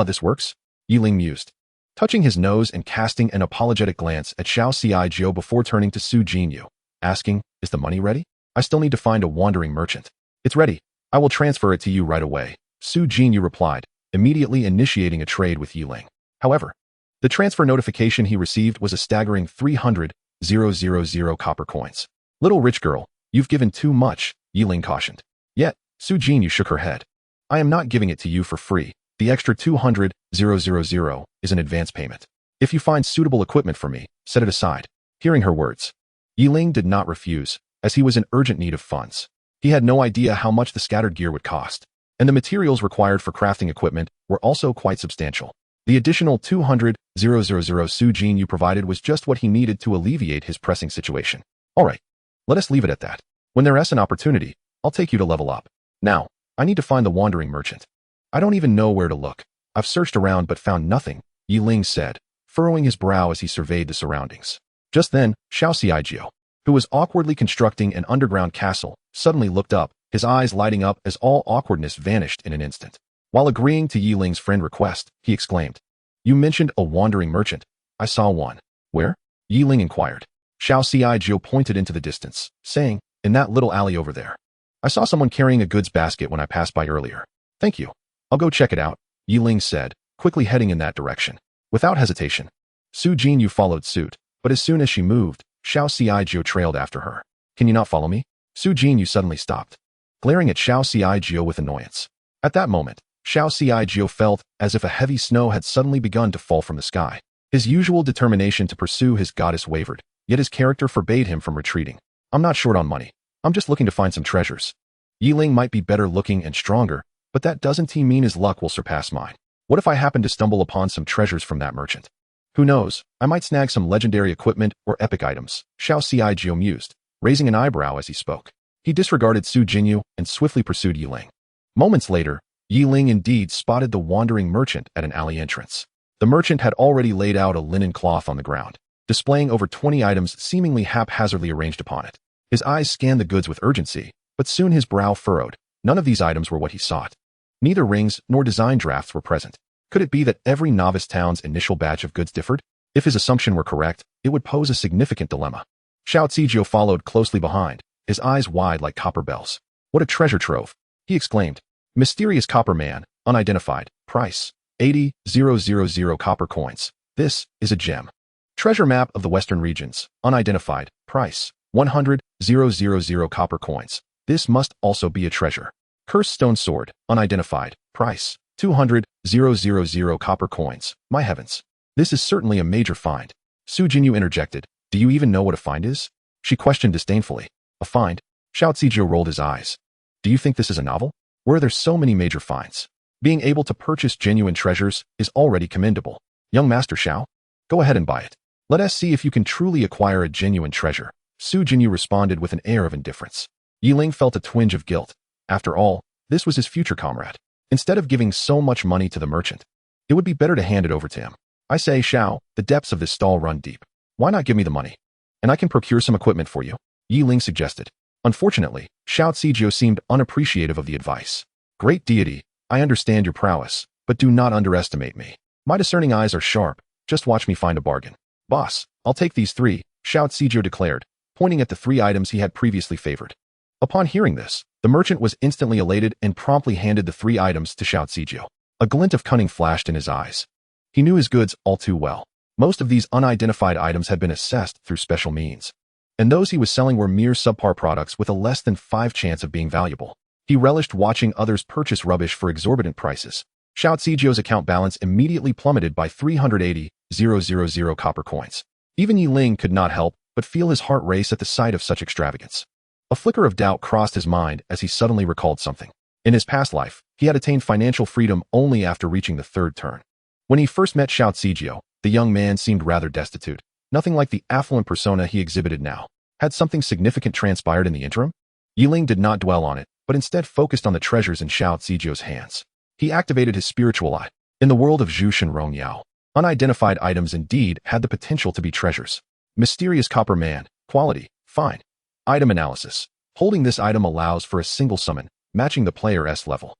This works?" Ling mused, touching his nose and casting an apologetic glance at Xiao Cigio before turning to Su Jinyu, asking, "Is the money ready? I still need to find a wandering merchant." "It's ready. I will transfer it to you right away," Su Jinyu replied, immediately initiating a trade with Ling. However, the transfer notification he received was a staggering 300,000 copper coins. "Little rich girl, you've given too much," Ling cautioned. Yet, Su Jinyu shook her head. "I am not giving it to you for free. The extra 200,000 is an advance payment. If you find suitable equipment for me, set it aside." Hearing her words, Ling did not refuse, as he was in urgent need of funds. He had no idea how much the scattered gear would cost, and the materials required for crafting equipment were also quite substantial. The additional 200,000 Su Jinyu provided was just what he needed to alleviate his pressing situation. "All right, let us leave it at that. When there's an opportunity, I'll take you to level up. Now, I need to find the wandering merchant. I don't even know where to look. I've searched around but found nothing," Ling said, furrowing his brow as he surveyed the surroundings. Just then, Xiao Cigio, who was awkwardly constructing an underground castle, suddenly looked up, his eyes lighting up as all awkwardness vanished in an instant. While agreeing to Ling's friend request, he exclaimed, "You mentioned a wandering merchant. I saw one." "Where?" Ling inquired. Xiao Cigio pointed into the distance, saying, "In that little alley over there. I saw someone carrying a goods basket when I passed by earlier." "Thank you. I'll go check it out," Ling said, quickly heading in that direction. Without hesitation, Su Jinyu followed suit, but as soon as she moved, Xiao Cigio trailed after her. "Can you not follow me?" Su Jinyu suddenly stopped, glaring at Xiao Cigio with annoyance. At that moment, Xiao Cigio felt as if a heavy snow had suddenly begun to fall from the sky. His usual determination to pursue his goddess wavered, yet his character forbade him from retreating. "I'm not short on money. I'm just looking to find some treasures. Ling might be better looking and stronger, but that doesn't mean his luck will surpass mine. What if I happen to stumble upon some treasures from that merchant? Who knows, I might snag some legendary equipment or epic items," Xiao Cigio mused, raising an eyebrow as he spoke. He disregarded Su Jinyu and swiftly pursued Ling. Moments later, Ling indeed spotted the wandering merchant at an alley entrance. The merchant had already laid out a linen cloth on the ground, displaying over 20 items seemingly haphazardly arranged upon it. His eyes scanned the goods with urgency, but soon his brow furrowed. None of these items were what he sought. Neither rings nor design drafts were present. Could it be that every novice town's initial batch of goods differed? If his assumption were correct, it would pose a significant dilemma. Xiao Cigio followed closely behind, his eyes wide like copper bells. What a treasure trove, he exclaimed. Mysterious copper man, unidentified, price, 80,000 copper coins. This is a gem. Treasure map of the Western regions, unidentified, price, 100,000 copper coins. This must also be a treasure. Cursed stone sword, unidentified, price, 200,000 copper coins. My heavens. This is certainly a major find. Su Jinyu interjected. Do you even know what a find is? She questioned disdainfully. A find? Xiao Zijiu rolled his eyes. Do you think this is a novel? Where are there so many major finds? Being able to purchase genuine treasures is already commendable. Young Master Xiao, go ahead and buy it. Let us see if you can truly acquire a genuine treasure. Su Jinyu responded with an air of indifference. Ling felt a twinge of guilt. After all, this was his future comrade. Instead of giving so much money to the merchant, it would be better to hand it over to him. I say, Xiao, the depths of this stall run deep. Why not give me the money? And I can procure some equipment for you, Ling suggested. Unfortunately, Xiao Zijiu seemed unappreciative of the advice. Great deity, I understand your prowess, but do not underestimate me. My discerning eyes are sharp. Just watch me find a bargain. Boss, I'll take these 3, Xiao Zijiu declared, pointing at the 3 items he had previously favored. Upon hearing this, the merchant was instantly elated and promptly handed the 3 items to Xiao Zijiu. A glint of cunning flashed in his eyes. He knew his goods all too well. Most of these unidentified items had been assessed through special means, and those he was selling were mere subpar products with a less than 5 chance of being valuable. He relished watching others purchase rubbish for exorbitant prices. Xiao Zijiu's account balance immediately plummeted by 380,000 copper coins. Even Ling could not help but feel his heart race at the sight of such extravagance. A flicker of doubt crossed his mind as he suddenly recalled something. In his past life, he had attained financial freedom only after reaching the 3rd turn. When he first met Xiao Zijiu, the young man seemed rather destitute, nothing like the affluent persona he exhibited now. Had something significant transpired in the interim? Ling did not dwell on it, but instead focused on the treasures in Xiao Zijiu's hands. He activated his spiritual eye. In the world of Zhuxian Rongyao, unidentified items indeed had the potential to be treasures. Mysterious copper man, quality, fine. Item analysis. Holding this item allows for a single summon, matching the player's level.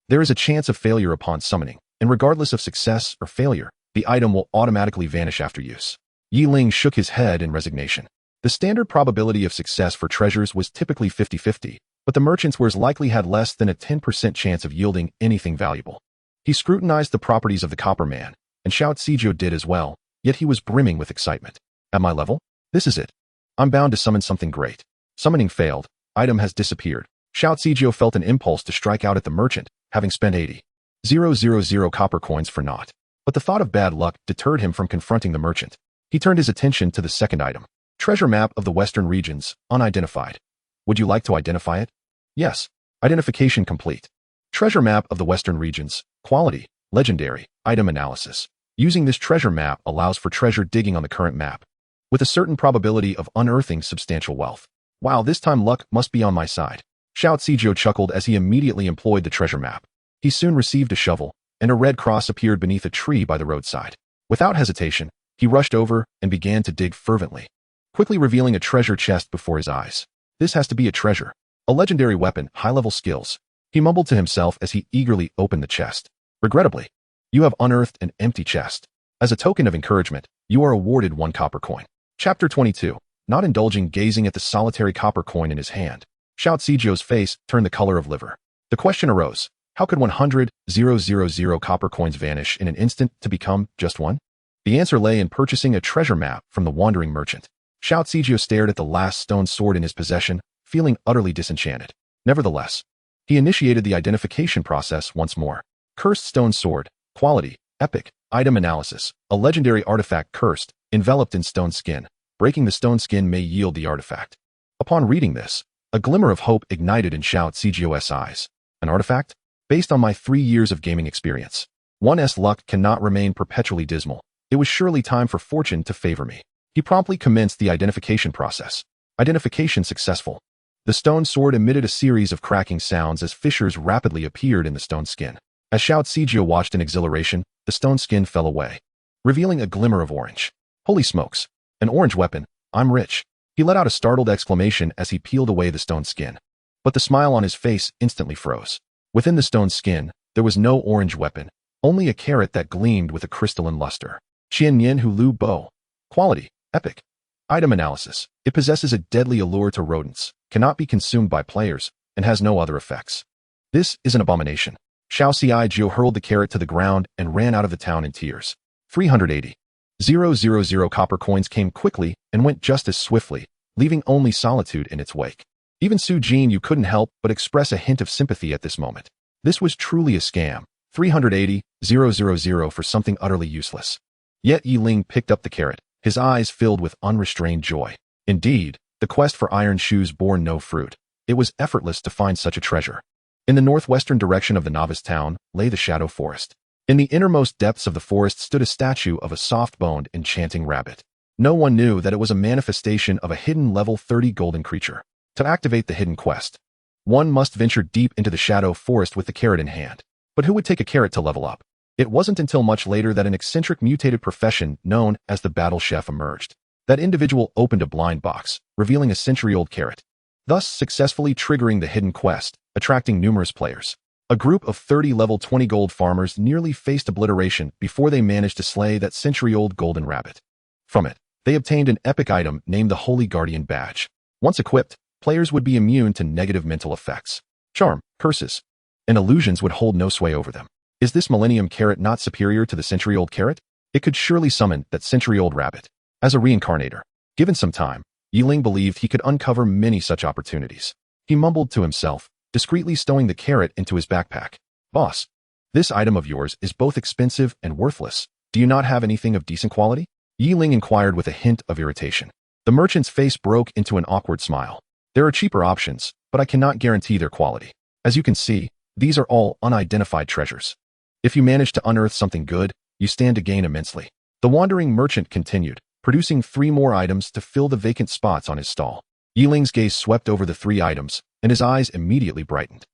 There is a chance of failure upon summoning, and regardless of success or failure, the item will automatically vanish after use. Ling shook his head in resignation. The standard probability of success for treasures was typically 50-50, but the merchant's wares likely had less than a 10% chance of yielding anything valuable. He scrutinized the properties of the copper man, and Xiao Zijiu did as well, yet he was brimming with excitement. At my level? This is it. I'm bound to summon something great. Summoning failed. Item has disappeared. Xiao Zijiu felt an impulse to strike out at the merchant, having spent 80,000 copper coins for naught. But the thought of bad luck deterred him from confronting the merchant. He turned his attention to the second item. Treasure map of the Western regions, unidentified. Would you like to identify it? Yes. Identification complete. Treasure map of the Western regions, quality, legendary, item analysis. Using this treasure map allows for treasure digging on the current map, with a certain probability of unearthing substantial wealth. Wow, this time luck must be on my side. Xiao Zijiu chuckled as he immediately employed the treasure map. He soon received a shovel, and a red cross appeared beneath a tree by the roadside. Without hesitation, he rushed over and began to dig fervently, quickly revealing a treasure chest before his eyes. This has to be a treasure. A legendary weapon, high-level skills. He mumbled to himself as he eagerly opened the chest. Regrettably, you have unearthed an empty chest. As a token of encouragement, you are awarded 1 copper coin. Chapter 22. Not indulging gazing at the solitary copper coin in his hand, Xiao Zijiu's face turned the color of liver. The question arose, how could 100,000 copper coins vanish in an instant to become just 1? The answer lay in purchasing a treasure map from the wandering merchant. Xiao Zijiu stared at the last stone sword in his possession, feeling utterly disenchanted. Nevertheless, he initiated the identification process once more. Cursed stone sword, quality, epic, item analysis, a legendary artifact cursed, enveloped in stone skin. Breaking the stone skin may yield the artifact. Upon reading this, a glimmer of hope ignited in Xiao Zijiu's eyes. An artifact? Based on my 3 years of gaming experience, one's luck cannot remain perpetually dismal. It was surely time for fortune to favor me. He promptly commenced the identification process. Identification successful. The stone sword emitted a series of cracking sounds as fissures rapidly appeared in the stone skin. As Xiao Zijiu watched in exhilaration, the stone skin fell away, revealing a glimmer of orange. Holy smokes! An orange weapon. I'm rich. He let out a startled exclamation as he peeled away the stone skin. But the smile on his face instantly froze. Within the stone skin, there was no orange weapon, only a carrot that gleamed with a crystalline luster. Qian Yin Hu Lu Bo. Quality, epic. Item analysis. It possesses a deadly allure to rodents, cannot be consumed by players, and has no other effects. This is an abomination. Xiao Cijio hurled the carrot to the ground and ran out of the town in tears. 380,000 copper coins came quickly and went just as swiftly, leaving only solitude in its wake. Even Su Jin couldn't help but express a hint of sympathy at this moment. This was truly a scam. 380,000 for something utterly useless. Yet Ling picked up the carrot, his eyes filled with unrestrained joy. Indeed, the quest for iron shoes bore no fruit. It was effortless to find such a treasure. In the northwestern direction of the novice town lay the Shadow Forest. In the innermost depths of the forest stood a statue of a soft-boned, enchanting rabbit. No one knew that it was a manifestation of a hidden level 30 golden creature. To activate the hidden quest, one must venture deep into the Shadow Forest with the carrot in hand. But who would take a carrot to level up? It wasn't until much later that an eccentric mutated profession known as the Battle Chef emerged. That individual opened a blind box, revealing a century-old carrot, thus successfully triggering the hidden quest, attracting numerous players. A group of 30 level 20 gold farmers nearly faced obliteration before they managed to slay that century-old golden rabbit. From it, they obtained an epic item named the Holy Guardian Badge. Once equipped, players would be immune to negative mental effects. Charm, curses, and illusions would hold no sway over them. Is this Millennium Carrot not superior to the century-old carrot? It could surely summon that century-old rabbit. As a reincarnator, given some time, Ling believed he could uncover many such opportunities. He mumbled to himself, discreetly stowing the carrot into his backpack. Boss, this item of yours is both expensive and worthless. Do you not have anything of decent quality? Ling inquired with a hint of irritation. The merchant's face broke into an awkward smile. There are cheaper options, but I cannot guarantee their quality. As you can see, these are all unidentified treasures. If you manage to unearth something good, you stand to gain immensely. The wandering merchant continued, producing 3 more items to fill the vacant spots on his stall. Ling's gaze swept over the 3 items, and his eyes immediately brightened.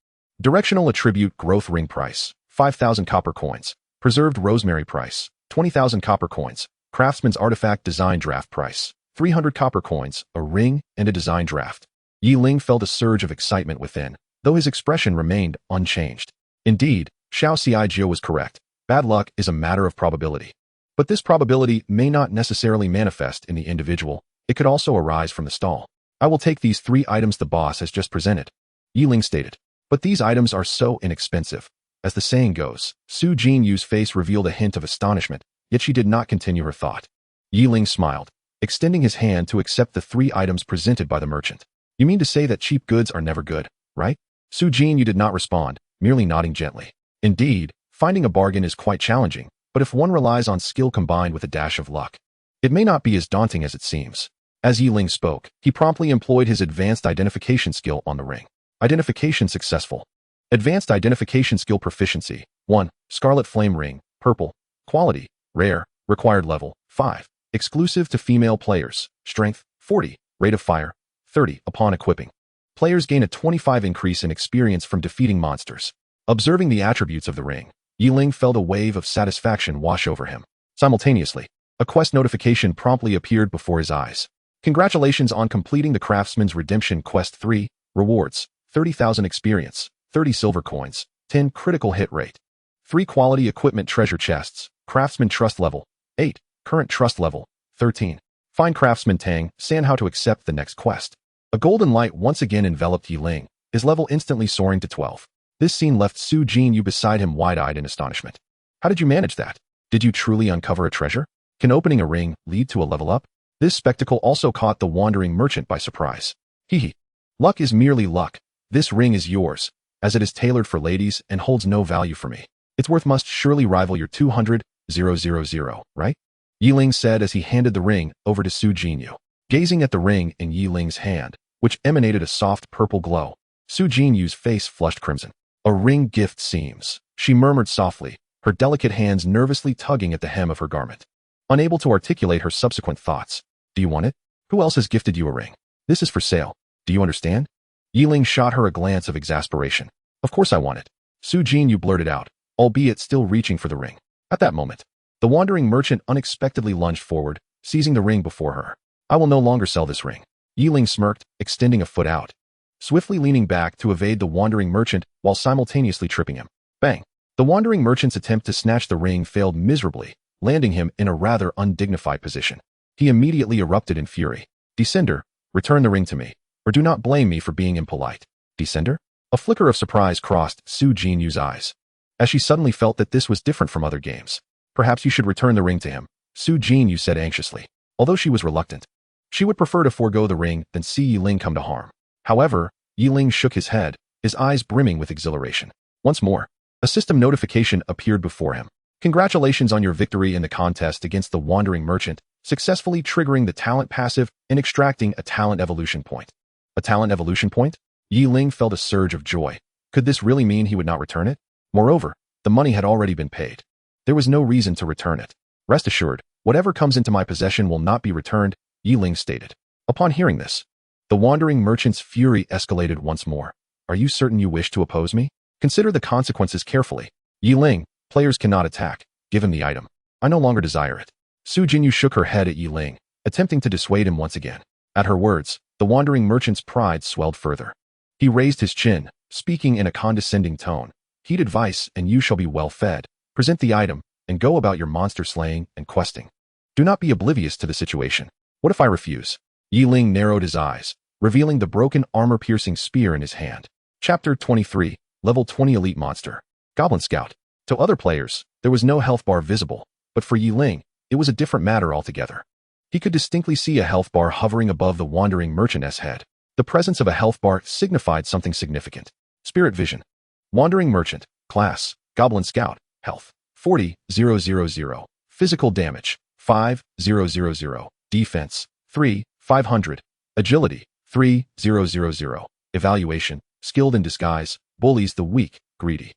Directional Attribute Growth Ring price, 5,000 copper coins. Preserved Rosemary price, 20,000 copper coins. Craftsman's Artifact Design Draft price, 300 copper coins, a ring, and a design draft. Ling felt a surge of excitement within, though his expression remained unchanged. Indeed, Xiao Cijio was correct. Bad luck is a matter of probability. But this probability may not necessarily manifest in the individual. It could also arise from the stall. I will take these 3 items the boss has just presented, Ling stated. But these items are so inexpensive. As the saying goes, Su Jinyu's face revealed a hint of astonishment, yet she did not continue her thought. Ling smiled, extending his hand to accept the 3 items presented by the merchant. You mean to say that cheap goods are never good, right? Su Jinyu did not respond, merely nodding gently. Indeed, finding a bargain is quite challenging, but if one relies on skill combined with a dash of luck, it may not be as daunting as it seems. As Ling spoke, he promptly employed his advanced identification skill on the ring. Identification successful. Advanced identification skill proficiency. 1. Scarlet Flame Ring, purple. Quality, rare. Required level, 5. Exclusive to female players. Strength, 40. Rate of fire, 30. Upon equipping, players gain a 25 increase in experience from defeating monsters. Observing the attributes of the ring, Ling felt a wave of satisfaction wash over him. Simultaneously, a quest notification promptly appeared before his eyes. Congratulations on completing the Craftsman's Redemption Quest 3. Rewards, 30,000 experience, 30 silver coins, 10 critical hit rate. 3 quality equipment treasure chests, Craftsman Trust Level, 8, current Trust Level, 13. Find Craftsman Tang San how to accept the next quest. A golden light once again enveloped Ling, his level instantly soaring to 12. This scene left Su Jinyu beside him wide-eyed in astonishment. How did you manage that? Did you truly uncover a treasure? Can opening a ring lead to a level up? This spectacle also caught the wandering merchant by surprise. Hee. Luck is merely luck. This ring is yours, as it is tailored for ladies and holds no value for me. Its worth must surely rival your 200,000, right? Ling said as he handed the ring over to Su Jinyu. Gazing at the ring in Ling's hand, which emanated a soft purple glow, Su Jinyu's face flushed crimson. A ring gift seems, she murmured softly, her delicate hands nervously tugging at the hem of her garment. Unable to articulate her subsequent thoughts. Do you want it? Who else has gifted you a ring? This is for sale. Do you understand? Ling shot her a glance of exasperation. Of course I want it. Su Jinyu blurted out, albeit still reaching for the ring. At that moment, the wandering merchant unexpectedly lunged forward, seizing the ring before her. I will no longer sell this ring. Ling smirked, extending a foot out, swiftly leaning back to evade the wandering merchant while simultaneously tripping him. Bang! The wandering merchant's attempt to snatch the ring failed miserably, landing him in a rather undignified position. He immediately erupted in fury. Descender, return the ring to me, or do not blame me for being impolite. Descender? A flicker of surprise crossed Su Jinyu's eyes, as she suddenly felt that this was different from other games. Perhaps you should return the ring to him, Su Jinyu said anxiously. Although she was reluctant, she would prefer to forego the ring than see Yi Ling come to harm. However, Yi Ling shook his head, his eyes brimming with exhilaration. Once more, a system notification appeared before him. Congratulations on your victory in the contest against the Wandering Merchant, successfully triggering the talent passive and extracting a talent evolution point. A talent evolution point? Yi Ling felt a surge of joy. Could this really mean he would not return it? Moreover, the money had already been paid. There was no reason to return it. Rest assured, whatever comes into my possession will not be returned, Yi Ling stated. Upon hearing this, the Wandering Merchant's fury escalated once more. Are you certain you wish to oppose me? Consider the consequences carefully. Yi Ling, players cannot attack. Give him the item. I no longer desire it. Su Jinyu shook her head at Yi Ling, attempting to dissuade him once again. At her words, the Wandering Merchant's pride swelled further. He raised his chin, speaking in a condescending tone. Heed advice and you shall be well fed. Present the item, and go about your monster slaying and questing. Do not be oblivious to the situation. What if I refuse? Yi Ling narrowed his eyes, revealing the broken armor-piercing spear in his hand. Chapter 23, Level 20 Elite Monster. Goblin Scout. To other players, there was no health bar visible, but for Yi Ling, it was a different matter altogether. He could distinctly see a health bar hovering above the Wandering Merchant's head. The presence of a health bar signified something significant. Spirit Vision. Wandering Merchant. Class. Goblin Scout. Health. 40,000. Physical damage. 5,000. Defense. 3,500. Agility. 3,000. Evaluation. Skilled in disguise. Bullies the weak. Greedy.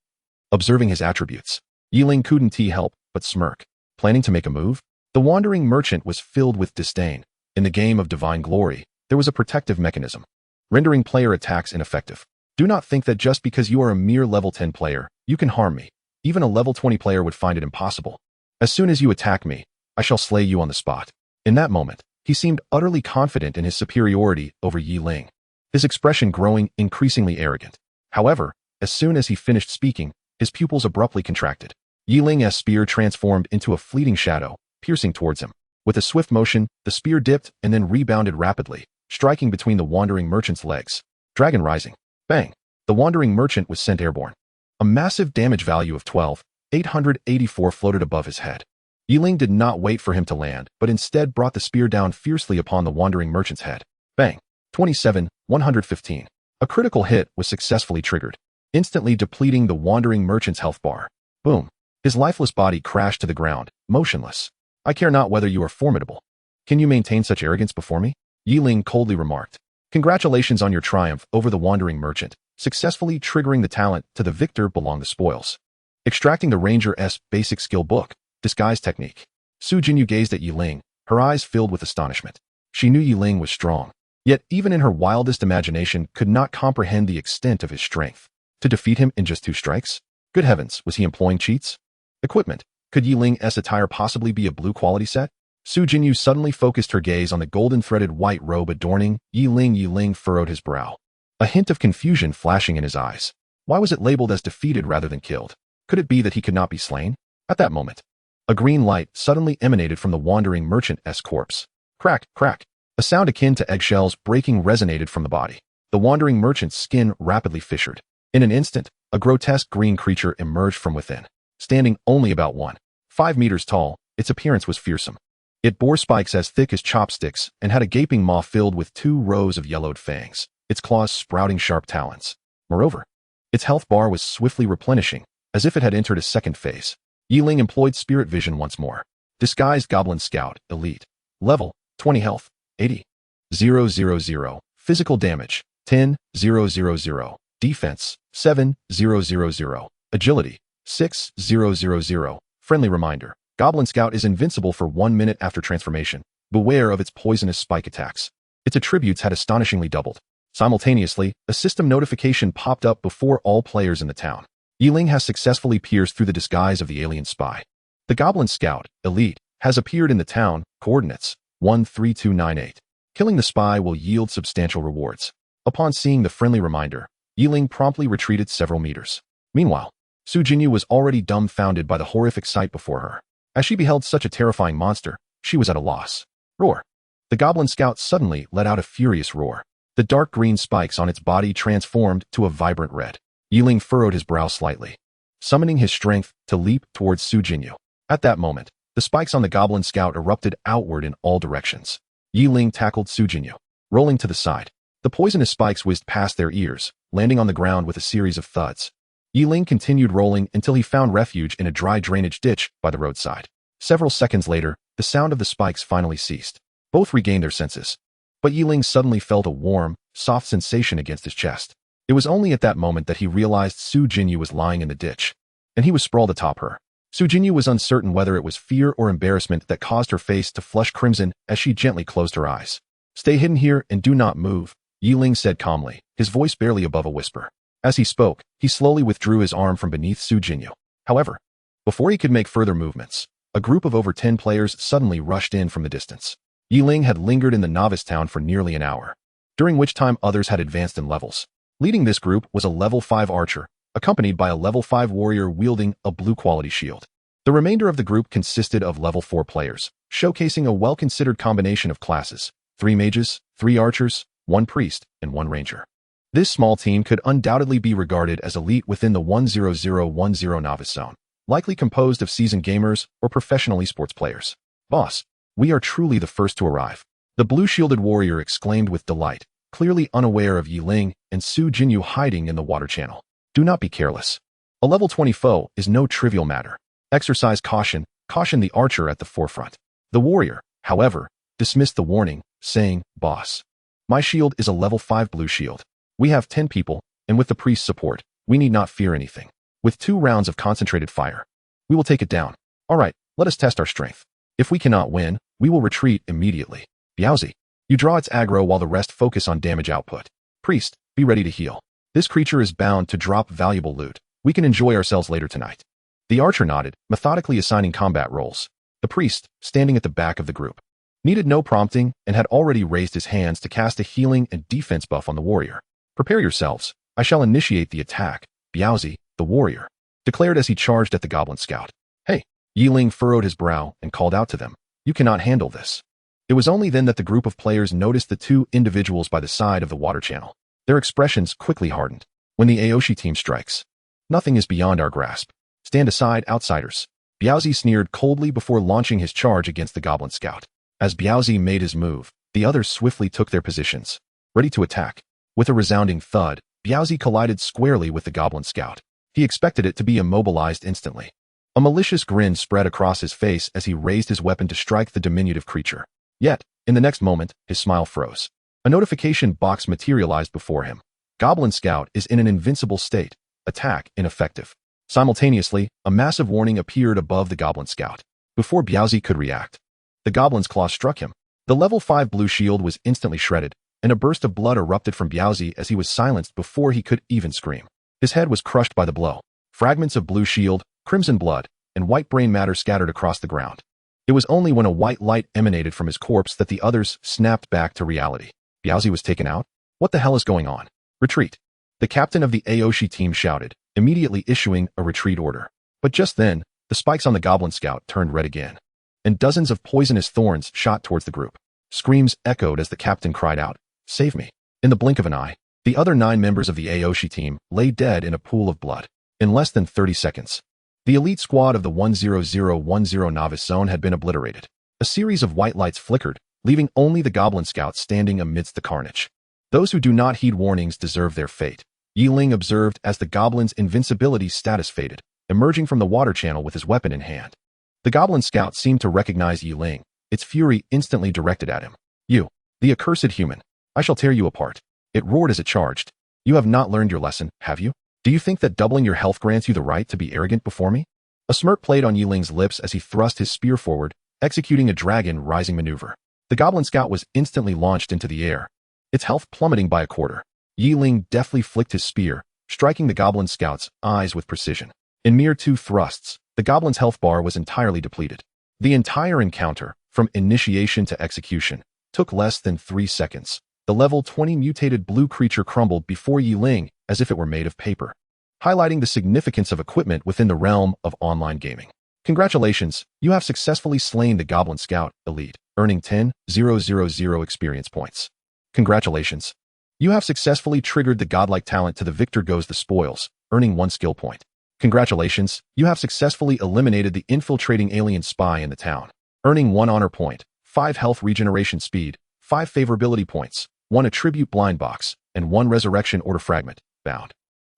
Observing his attributes, Yi Ling couldn't help but smirk. Planning to make a move? The Wandering Merchant was filled with disdain. In the game of Divine Glory, there was a protective mechanism, rendering player attacks ineffective. Do not think that just because you are a mere level 10 player, you can harm me. Even a level 20 player would find it impossible. As soon as you attack me, I shall slay you on the spot. In that moment, he seemed utterly confident in his superiority over Yi Ling, his expression growing increasingly arrogant. However, as soon as he finished speaking, his pupils abruptly contracted. Yi Ling's spear transformed into a fleeting shadow, piercing towards him. With a swift motion, the spear dipped and then rebounded rapidly, striking between the Wandering Merchant's legs. Dragon Rising. Bang! The Wandering Merchant was sent airborne. A massive damage value of 12,884 floated above his head. Yi Ling did not wait for him to land, but instead brought the spear down fiercely upon the Wandering Merchant's head. Bang! 27,115. A critical hit was successfully triggered, instantly depleting the Wandering Merchant's health bar. Boom. His lifeless body crashed to the ground, motionless. I care not whether you are formidable. Can you maintain such arrogance before me? Yi Ling coldly remarked. Congratulations on your triumph over the Wandering Merchant. Successfully triggering the talent to the victor belong the spoils. Extracting the Ranger's basic skill book, Disguise Technique. Su Jinyu gazed at Yi Ling, her eyes filled with astonishment. She knew Yi Ling was strong, yet even in her wildest imagination could not comprehend the extent of his strength. To defeat him in just 2 strikes? Good heavens, was he employing cheats? Equipment. Could Yi Ling's attire possibly be a blue quality set? Su Jinyu suddenly focused her gaze on the golden-threaded white robe adorning Yi Ling. Yi Ling furrowed his brow, a hint of confusion flashing in his eyes. Why was it labeled as defeated rather than killed? Could it be that he could not be slain? At that moment, a green light suddenly emanated from the Wandering Merchant's corpse. Crack, crack. A sound akin to eggshells breaking resonated from the body. The Wandering Merchant's skin rapidly fissured. In an instant, a grotesque green creature emerged from within. Standing only about 1.5 meters tall, its appearance was fearsome. It bore spikes as thick as chopsticks and had a gaping maw filled with 2 rows of yellowed fangs, its claws sprouting sharp talons. Moreover, its health bar was swiftly replenishing, as if it had entered a second phase. Yi Ling employed Spirit Vision once more. Disguised Goblin Scout, Elite. Level, 20 health, 80,000. Physical damage, 10,000. Defense, 7,000. Agility, 6,000. Friendly reminder. Goblin Scout is invincible for 1 minute after transformation. Beware of its poisonous spike attacks. Its attributes had astonishingly doubled. Simultaneously, a system notification popped up before all players in the town. Yi Ling has successfully pierced through the disguise of the alien spy. The Goblin Scout, Elite, has appeared in the town. Coordinates, 13298. Killing the spy will yield substantial rewards. Upon seeing the friendly reminder, Yi Ling promptly retreated several meters. Meanwhile, Su Jinyu was already dumbfounded by the horrific sight before her. As she beheld such a terrifying monster, she was at a loss. Roar. The Goblin Scout suddenly let out a furious roar. The dark green spikes on its body transformed to a vibrant red. Ling furrowed his brow slightly, summoning his strength to leap towards Su Jinyu. At that moment, the spikes on the Goblin Scout erupted outward in all directions. Ling tackled Su Jinyu, rolling to the side. The poisonous spikes whizzed past their ears, landing on the ground with a series of thuds. Ling continued rolling until he found refuge in a dry drainage ditch by the roadside. Several seconds later, the sound of the spikes finally ceased. Both regained their senses. But Ling suddenly felt a warm, soft sensation against his chest. It was only at that moment that he realized Su Jinyu was lying in the ditch, and he was sprawled atop her. Su Jinyu was uncertain whether it was fear or embarrassment that caused her face to flush crimson as she gently closed her eyes. "Stay hidden here and do not move," Ling said calmly, his voice barely above a whisper. As he spoke, he slowly withdrew his arm from beneath Su Jinyu. However, before he could make further movements, a group of over 10 players suddenly rushed in from the distance. Ling had lingered in the novice town for nearly an hour, during which time others had advanced in levels. Leading this group was a level 5 archer, accompanied by a level 5 warrior wielding a blue-quality shield. The remainder of the group consisted of level 4 players, showcasing a well-considered combination of classes: 3 mages, 3 archers, 1 priest, and 1 ranger. This small team could undoubtedly be regarded as elite within the 10010 novice zone, likely composed of seasoned gamers or professional esports players. "Boss, we are truly the first to arrive," the blue-shielded warrior exclaimed with delight, clearly unaware of Ling and Su Jinyu hiding in the water channel. "Do not be careless. A level 20 foe is no trivial matter. Exercise caution," cautioned the archer at the forefront. The warrior, however, dismissed the warning, saying, "Boss, my shield is a level 5 blue shield. We have 10 people, and with the priest's support, we need not fear anything. With 2 rounds of concentrated fire, we will take it down. All right, let us test our strength. If we cannot win, we will retreat immediately. Biaozi, you draw its aggro while the rest focus on damage output. Priest, be ready to heal. This creature is bound to drop valuable loot. We can enjoy ourselves later tonight." The archer nodded, methodically assigning combat roles. The priest, standing at the back of the group, needed no prompting and had already raised his hands to cast a healing and defense buff on the warrior. "Prepare yourselves. I shall initiate the attack," Biaozi, the warrior, declared as he charged at the Goblin Scout. "Hey!" Ling furrowed his brow and called out to them. "You cannot handle this." It was only then that the group of players noticed the 2 individuals by the side of the water channel. Their expressions quickly hardened. "When the Aoshi team strikes, nothing is beyond our grasp. Stand aside, outsiders." Biaozi sneered coldly before launching his charge against the Goblin Scout. As Biaozi made his move, the others swiftly took their positions, ready to attack. With a resounding thud, Biaozi collided squarely with the Goblin Scout. He expected it to be immobilized instantly. A malicious grin spread across his face as he raised his weapon to strike the diminutive creature. Yet, in the next moment, his smile froze. A notification box materialized before him. "Goblin Scout is in an invincible state. Attack ineffective." Simultaneously, a massive warning appeared above the Goblin Scout. Before Biaozi could react, the Goblin's claw struck him. The level 5 blue shield was instantly shredded, and a burst of blood erupted from Biaozi as he was silenced before he could even scream. His head was crushed by the blow. Fragments of blue shield, crimson blood, and white brain matter scattered across the ground. It was only when a white light emanated from his corpse that the others snapped back to reality. Biaozi was taken out? What the hell is going on? "Retreat!" The captain of the Aoshi team shouted, immediately issuing a retreat order. But just then, the spikes on the Goblin Scout turned red again, and dozens of poisonous thorns shot towards the group. Screams echoed as the captain cried out, "Save me!" In the blink of an eye, the other 9 members of the Aoshi team lay dead in a pool of blood. In less than 30 seconds, the elite squad of the 10010 novice zone had been obliterated. A series of white lights flickered, leaving only the Goblin Scout standing amidst the carnage. "Those who do not heed warnings deserve their fate," Ling observed as the Goblin's invincibility status faded, emerging from the water channel with his weapon in hand. The Goblin Scout seemed to recognize Ling, its fury instantly directed at him. "You, the accursed human, I shall tear you apart." It roared as it charged. "You have not learned your lesson, have you? Do you think that doubling your health grants you the right to be arrogant before me?" A smirk played on Ling's lips as he thrust his spear forward, executing a dragon rising maneuver. The Goblin Scout was instantly launched into the air, its health plummeting by a quarter. Ling deftly flicked his spear, striking the Goblin Scout's eyes with precision. In mere 2 thrusts, the Goblin's health bar was entirely depleted. The entire encounter, from initiation to execution, took less than 3 seconds. The level 20 mutated blue creature crumbled before Ling as if it were made of paper, highlighting the significance of equipment within the realm of online gaming. "Congratulations, you have successfully slain the Goblin Scout, Elite, earning 10,000 experience points." "Congratulations. You have successfully triggered the godlike talent. To the victor goes the spoils, earning 1 skill point. Congratulations, you have successfully eliminated the infiltrating alien spy in the town, earning 1 honor point, 5 health regeneration speed, 5 favorability points, 1 attribute blind box, and 1 resurrection order fragment, bound.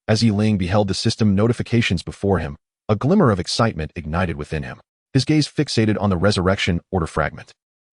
As Ling beheld the system notifications before him, a glimmer of excitement ignited within him. His gaze fixated on the resurrection order fragment.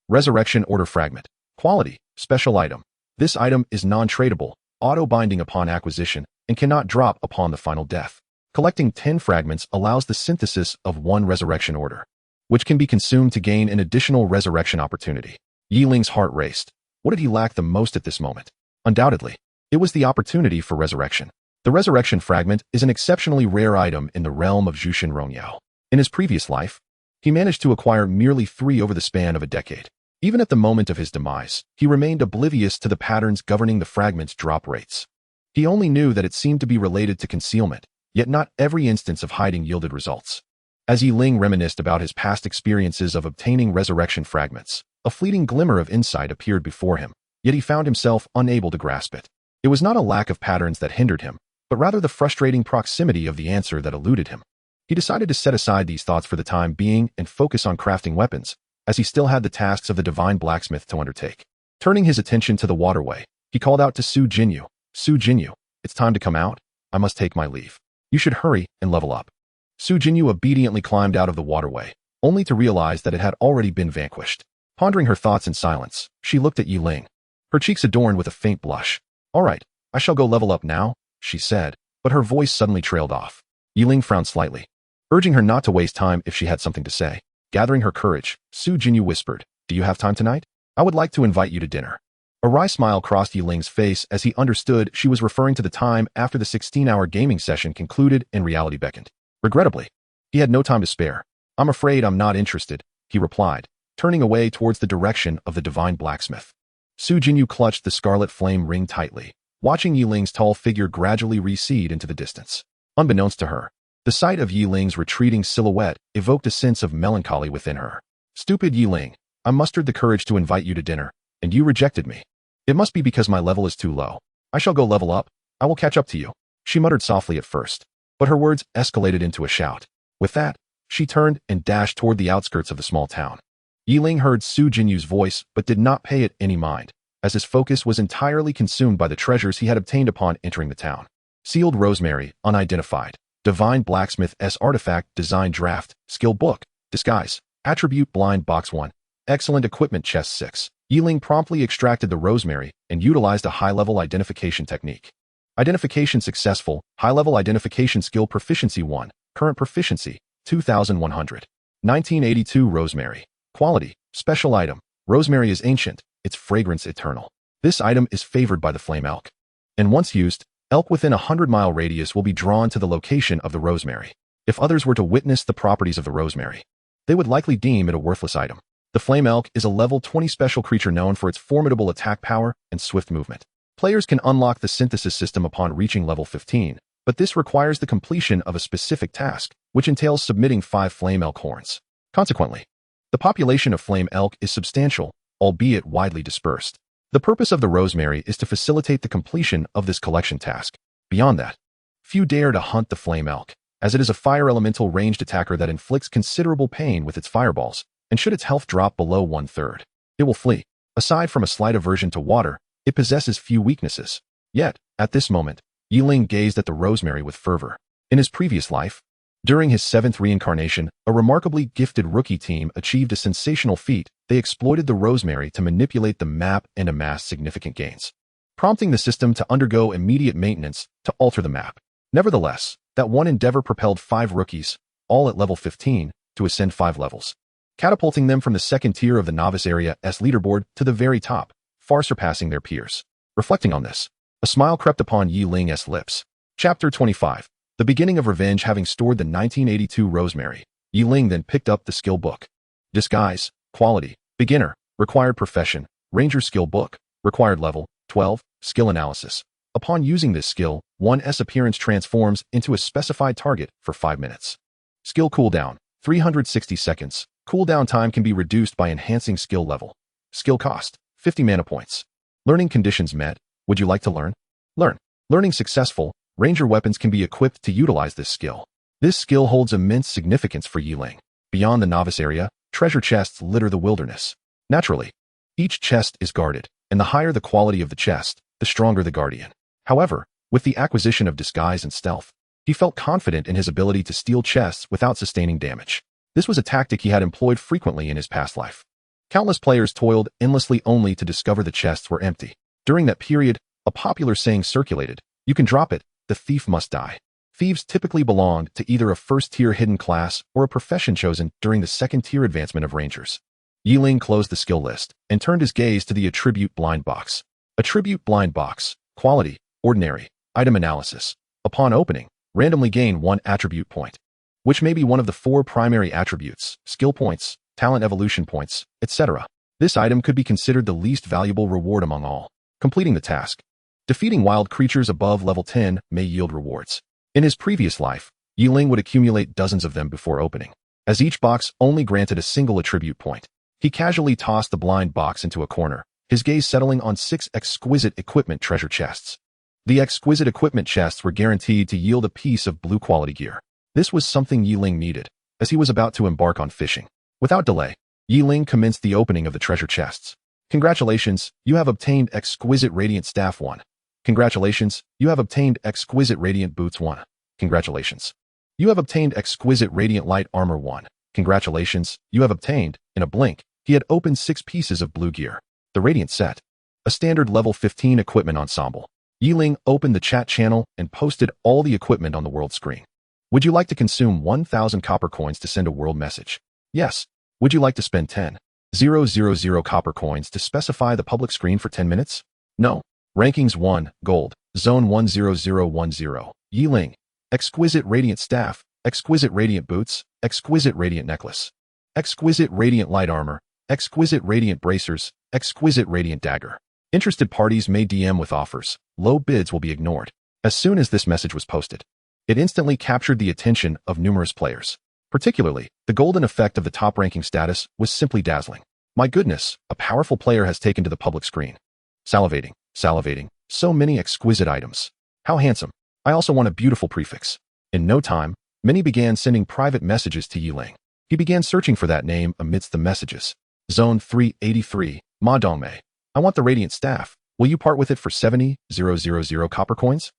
Resurrection order fragment. Quality, special item. This item is non-tradable, auto-binding upon acquisition, and cannot drop upon the final death. Collecting 10 fragments allows the synthesis of 1 resurrection order, which can be consumed to gain an additional resurrection opportunity. Ling's heart raced. What did he lack the most at this moment? Undoubtedly, it was the opportunity for resurrection. The resurrection fragment is an exceptionally rare item in the realm of Jushin Rongyao. In his previous life, he managed to acquire merely 3 over the span of a decade. Even at the moment of his demise, he remained oblivious to the patterns governing the fragment's drop rates. He only knew that it seemed to be related to concealment, yet not every instance of hiding yielded results. As Ling reminisced about his past experiences of obtaining resurrection fragments, a fleeting glimmer of insight appeared before him, yet he found himself unable to grasp it. It was not a lack of patterns that hindered him, but rather the frustrating proximity of the answer that eluded him. He decided to set aside these thoughts for the time being and focus on crafting weapons, as he still had the tasks of the divine blacksmith to undertake. Turning his attention to the waterway, he called out to Su Jinyu. Su Jinyu, it's time to come out. I must take my leave. You should hurry and level up. Su Jinyu obediently climbed out of the waterway, only to realize that it had already been vanquished. Pondering her thoughts in silence, she looked at Ling, her cheeks adorned with a faint blush. All right, I shall go level up now, she said, but her voice suddenly trailed off. Ling frowned slightly, urging her not to waste time if she had something to say. Gathering her courage, Su Jinyu whispered, "Do you have time tonight? I would like to invite you to dinner." A wry smile crossed Ling's face as he understood she was referring to the time after the 16-hour gaming session concluded and reality beckoned. Regrettably, he had no time to spare. "I'm afraid I'm not interested," he replied, turning away towards the direction of the divine blacksmith. Su Jinyu clutched the scarlet flame ring tightly, watching Ling's tall figure gradually recede into the distance. Unbeknownst to her, the sight of Ling's retreating silhouette evoked a sense of melancholy within her. "Stupid Ling, I mustered the courage to invite you to dinner, and you rejected me. It must be because my level is too low. I shall go level up. I will catch up to you," she muttered softly at first, but her words escalated into a shout. With that, she turned and dashed toward the outskirts of the small town. Ling heard Su Jinyu's voice but did not pay it any mind, as his focus was entirely consumed by the treasures he had obtained upon entering the town. Sealed rosemary, unidentified. Divine Blacksmith S Artifact Design Draft, Skill Book, Disguise, Attribute Blind Box 1, Excellent Equipment Chest 6. Ling promptly extracted the rosemary and utilized a high-level identification technique. Identification successful, high-level identification skill proficiency 1, current proficiency, 2100. 1982 Rosemary. Quality, special item. Rosemary is ancient, its fragrance eternal. This item is favored by the flame elk, and once used, elk within a 100-mile radius will be drawn to the location of the rosemary. If others were to witness the properties of the rosemary, they would likely deem it a worthless item. The flame elk is a level 20 special creature known for its formidable attack power and swift movement. Players can unlock the synthesis system upon reaching level 15, but this requires the completion of a specific task, which entails submitting 5 flame elk horns. Consequently, the population of flame elk is substantial, albeit widely dispersed. The purpose of the rosemary is to facilitate the completion of this collection task. Beyond that, few dare to hunt the flame elk, as it is a fire elemental ranged attacker that inflicts considerable pain with its fireballs, and should its health drop below 1/3, it will flee. Aside from a slight aversion to water, it possesses few weaknesses. Yet, at this moment, Ling gazed at the rosemary with fervor. In his previous life, during his 7th reincarnation, a remarkably gifted rookie team achieved a sensational feat. They exploited the rosemary to manipulate the map and amass significant gains, prompting the system to undergo immediate maintenance to alter the map. Nevertheless, that one endeavor propelled 5 rookies, all at level 15, to ascend 5 levels, catapulting them from the 2nd tier of the Novice Area S leaderboard to the very top, far surpassing their peers. Reflecting on this, a smile crept upon Ling's lips. Chapter 25. The beginning of revenge. Having stored the 1982 rosemary, Ling then picked up the skill book. Disguise, quality, beginner, required profession, ranger skill book, required level, 12, skill analysis. Upon using this skill, one's appearance transforms into a specified target for 5 minutes. Skill cooldown, 360 seconds. Cooldown time can be reduced by enhancing skill level. Skill cost, 50 mana points. Learning conditions met. Would you like to learn? Learn. Learning successful, ranger weapons can be equipped to utilize this skill. This skill holds immense significance for Ling. Beyond the novice area, treasure chests litter the wilderness. Naturally, each chest is guarded, and the higher the quality of the chest, the stronger the guardian. However, with the acquisition of disguise and stealth, he felt confident in his ability to steal chests without sustaining damage. This was a tactic he had employed frequently in his past life. Countless players toiled endlessly only to discover the chests were empty. During that period, a popular saying circulated, "You can drop it, the thief must die." Thieves typically belonged to either a first-tier hidden class or a profession chosen during the second-tier advancement of rangers. Ling closed the skill list and turned his gaze to the attribute blind box. Attribute blind box, quality, ordinary, item analysis. Upon opening, randomly gain 1 attribute point, which may be one of the 4 primary attributes, skill points, talent evolution points, etc. This item could be considered the least valuable reward among all. Completing the task. Defeating wild creatures above level 10 may yield rewards. In his previous life, Ling would accumulate dozens of them before opening, as each box only granted a single attribute point. He casually tossed the blind box into a corner, his gaze settling on 6 exquisite equipment treasure chests. The exquisite equipment chests were guaranteed to yield a piece of blue-quality gear. This was something Ling needed, as he was about to embark on fishing. Without delay, Ling commenced the opening of the treasure chests. Congratulations, you have obtained exquisite radiant staff 1. Congratulations, you have obtained exquisite radiant boots 1. Congratulations. You have obtained exquisite radiant light armor 1. Congratulations, you have obtained, in a blink, he had opened 6 pieces of blue gear. The radiant set. A standard level 15 equipment ensemble. Ling opened the chat channel and posted all the equipment on the world screen. Would you like to consume 1,000 copper coins to send a world message? Yes. Would you like to spend 10,000 copper coins to specify the public screen for 10 minutes? No. Rankings 1, Gold, Zone 10010, Ling. Exquisite Radiant Staff, Exquisite Radiant Boots, Exquisite Radiant Necklace. Exquisite Radiant Light Armor, Exquisite Radiant Bracers, Exquisite Radiant Dagger. Interested parties may DM with offers. Low bids will be ignored. As soon as this message was posted, it instantly captured the attention of numerous players. Particularly, the golden effect of the top-ranking status was simply dazzling. My goodness, a powerful player has taken to the public screen. Salivating. Salivating. So many exquisite items. How handsome. I also want a beautiful prefix. In no time, many began sending private messages to Ling. He began searching for that name amidst the messages. Zone 383, Ma Dongmei. I want the radiant staff. Will you part with it for 70,000 copper coins?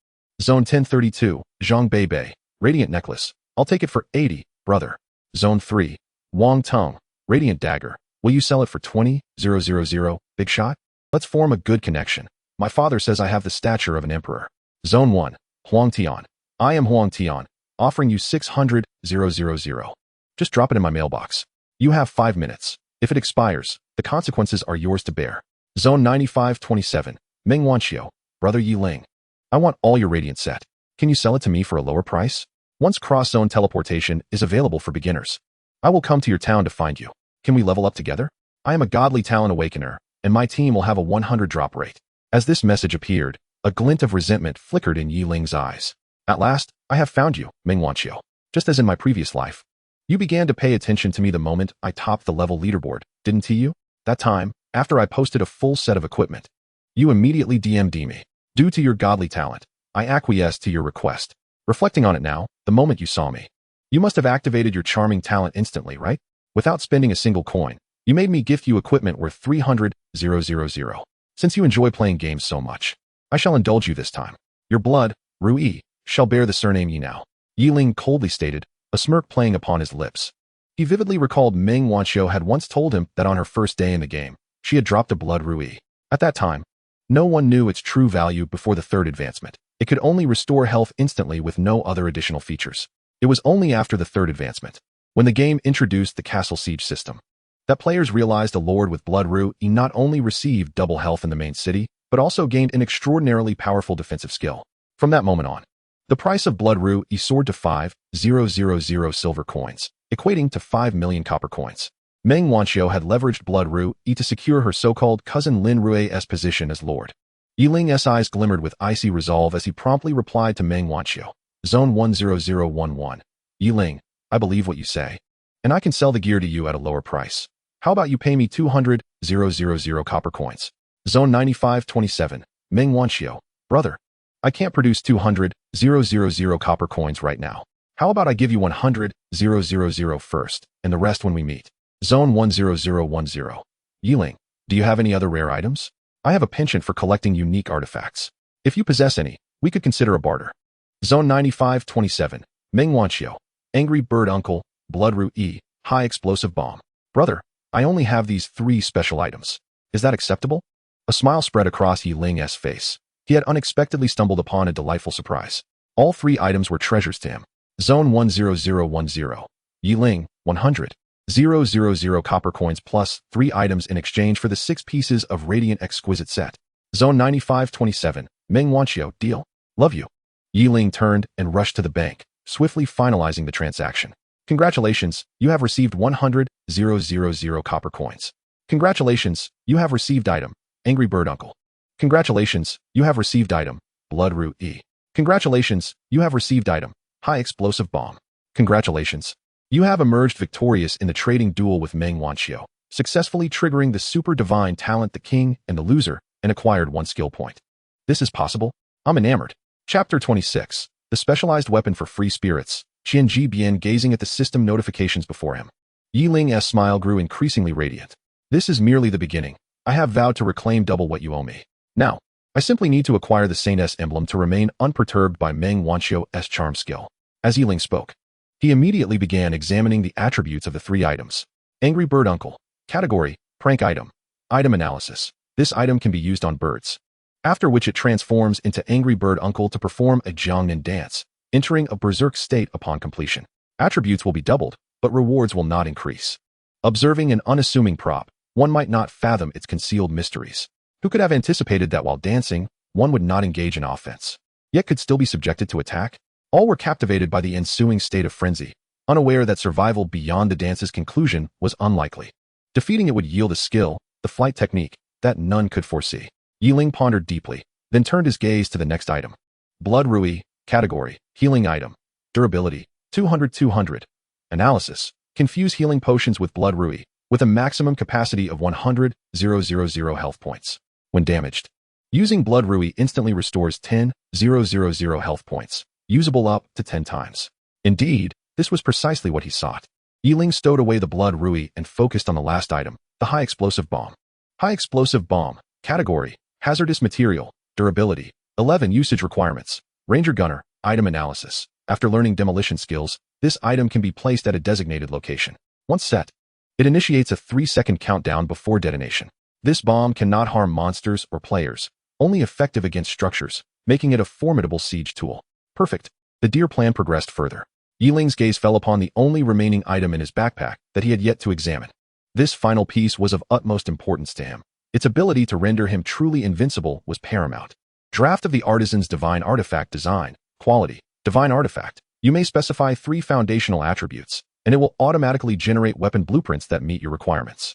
Zone 1032, Zhang Bei. Radiant necklace. I'll take it for 80, brother. Zone 3, Wang Tung. Radiant dagger. Will you sell it for 20,000, big shot? Let's form a good connection. My father says I have the stature of an emperor. Zone 1, Huang Tian. I am Huang Tian, offering you 600,000. Just drop it in my mailbox. You have 5 minutes. If it expires, the consequences are yours to bear. Zone 9527, Meng Wanxiu, brother Ling. I want all your radiant set. Can you sell it to me for a lower price? Once cross-zone teleportation is available for beginners, I will come to your town to find you. Can we level up together? I am a godly talent awakener, and my team will have a 100 drop rate. As this message appeared, a glint of resentment flickered in Ling's eyes. At last, I have found you, Meng Wanxiu. Just as in my previous life. You began to pay attention to me the moment I topped the level leaderboard, didn't you? That time, after I posted a full set of equipment. You immediately DM'd me. Due to your godly talent, I acquiesced to your request. Reflecting on it now, the moment you saw me. You must have activated your charming talent instantly, right? Without spending a single coin, you made me gift you equipment worth 300,000. Since you enjoy playing games so much, I shall indulge you this time. Your blood, Rui, shall bear the surname Yi now. Ling coldly stated, a smirk playing upon his lips. He vividly recalled Meng Wanxiu had once told him that on her first day in the game, she had dropped a blood Rui. At that time, no one knew its true value before the 3rd advancement. It could only restore health instantly with no other additional features. It was only after the 3rd advancement, when the game introduced the castle siege system, that players realized a lord with blood Rui not only received double health in the main city, but also gained an extraordinarily powerful defensive skill. From that moment on, the price of blood Rui soared to 5,000 silver coins, equating to 5 million copper coins. Meng Wanxiu had leveraged blood Rui to secure her so-called cousin Lin Rui's position as lord. Ling's eyes glimmered with icy resolve as he promptly replied to Meng Wanxiu. Zone 10011. Ling, I believe what you say. And I can sell the gear to you at a lower price. How about you pay me 200,000 copper coins? Zone 9527. Meng Wanxiu. Brother, I can't produce 200,000 copper coins right now. How about I give you 100,000 first, and the rest when we meet? Zone 10010. Ling, do you have any other rare items? I have a penchant for collecting unique artifacts. If you possess any, we could consider a barter. Zone 9527. Meng Wanxiu. Angry Bird Uncle, Bloodroot E, High Explosive Bomb. Brother, I only have these 3 special items. Is that acceptable? A smile spread across Ling's face. He had unexpectedly stumbled upon a delightful surprise. All 3 items were treasures to him. Zone 10010. Ling, 100,000 copper coins plus 3 items in exchange for the 6 pieces of Radiant Exquisite set. Zone 9527. Meng Wanxiu, deal. Love you. Ling turned and rushed to the bank, swiftly finalizing the transaction. Congratulations, you have received 100,000 copper coins. Congratulations, you have received item, Angry Bird Uncle. Congratulations, you have received item, Bloodroot E. Congratulations, you have received item, High Explosive Bomb. Congratulations, you have emerged victorious in the trading duel with Meng Wanxiu, successfully triggering the super divine talent the king and the loser, and acquired 1 skill point. This is possible? I'm enamored. Chapter 26. The specialized weapon for free spirits. Qianji began gazing at the system notifications before him. Ling's smile grew increasingly radiant. This is merely the beginning. I have vowed to reclaim double what you owe me. Now, I simply need to acquire the Saintess emblem to remain unperturbed by Meng Wanxiu's charm skill. As Ling spoke, he immediately began examining the attributes of the 3 items. Angry Bird Uncle. Category, prank item. Item analysis. This item can be used on birds. After which it transforms into Angry Bird Uncle to perform a Jiangnan dance, entering a berserk state upon completion. Attributes will be doubled, but rewards will not increase. Observing an unassuming prop, one might not fathom its concealed mysteries. Who could have anticipated that while dancing, one would not engage in offense, yet could still be subjected to attack? All were captivated by the ensuing state of frenzy, unaware that survival beyond the dance's conclusion was unlikely. Defeating it would yield a skill, the flight technique, that none could foresee. Ling pondered deeply, then turned his gaze to the next item. Bloodroot E. Category, healing item. Durability, 200. Analysis, confuse healing potions with Bloodroot E, with a maximum capacity of 100,000 health points. When damaged, using Bloodroot E instantly restores 10,000 health points, usable up to 10 times. Indeed, this was precisely what he sought. Ling stowed away the Bloodroot E and focused on the last item, the High Explosive Bomb. High Explosive Bomb. Category, hazardous material. Durability, 11 usage requirements. Ranger Gunner, item analysis. After learning demolition skills, this item can be placed at a designated location. Once set, it initiates a 3-second countdown before detonation. This bomb cannot harm monsters or players, only effective against structures, making it a formidable siege tool. Perfect. The deer plan progressed further. Ling's gaze fell upon the only remaining item in his backpack that he had yet to examine. This final piece was of utmost importance to him. Its ability to render him truly invincible was paramount. Draft of the Artisan's Divine Artifact Design. Quality, Divine Artifact. You may specify 3 foundational attributes, and it will automatically generate weapon blueprints that meet your requirements.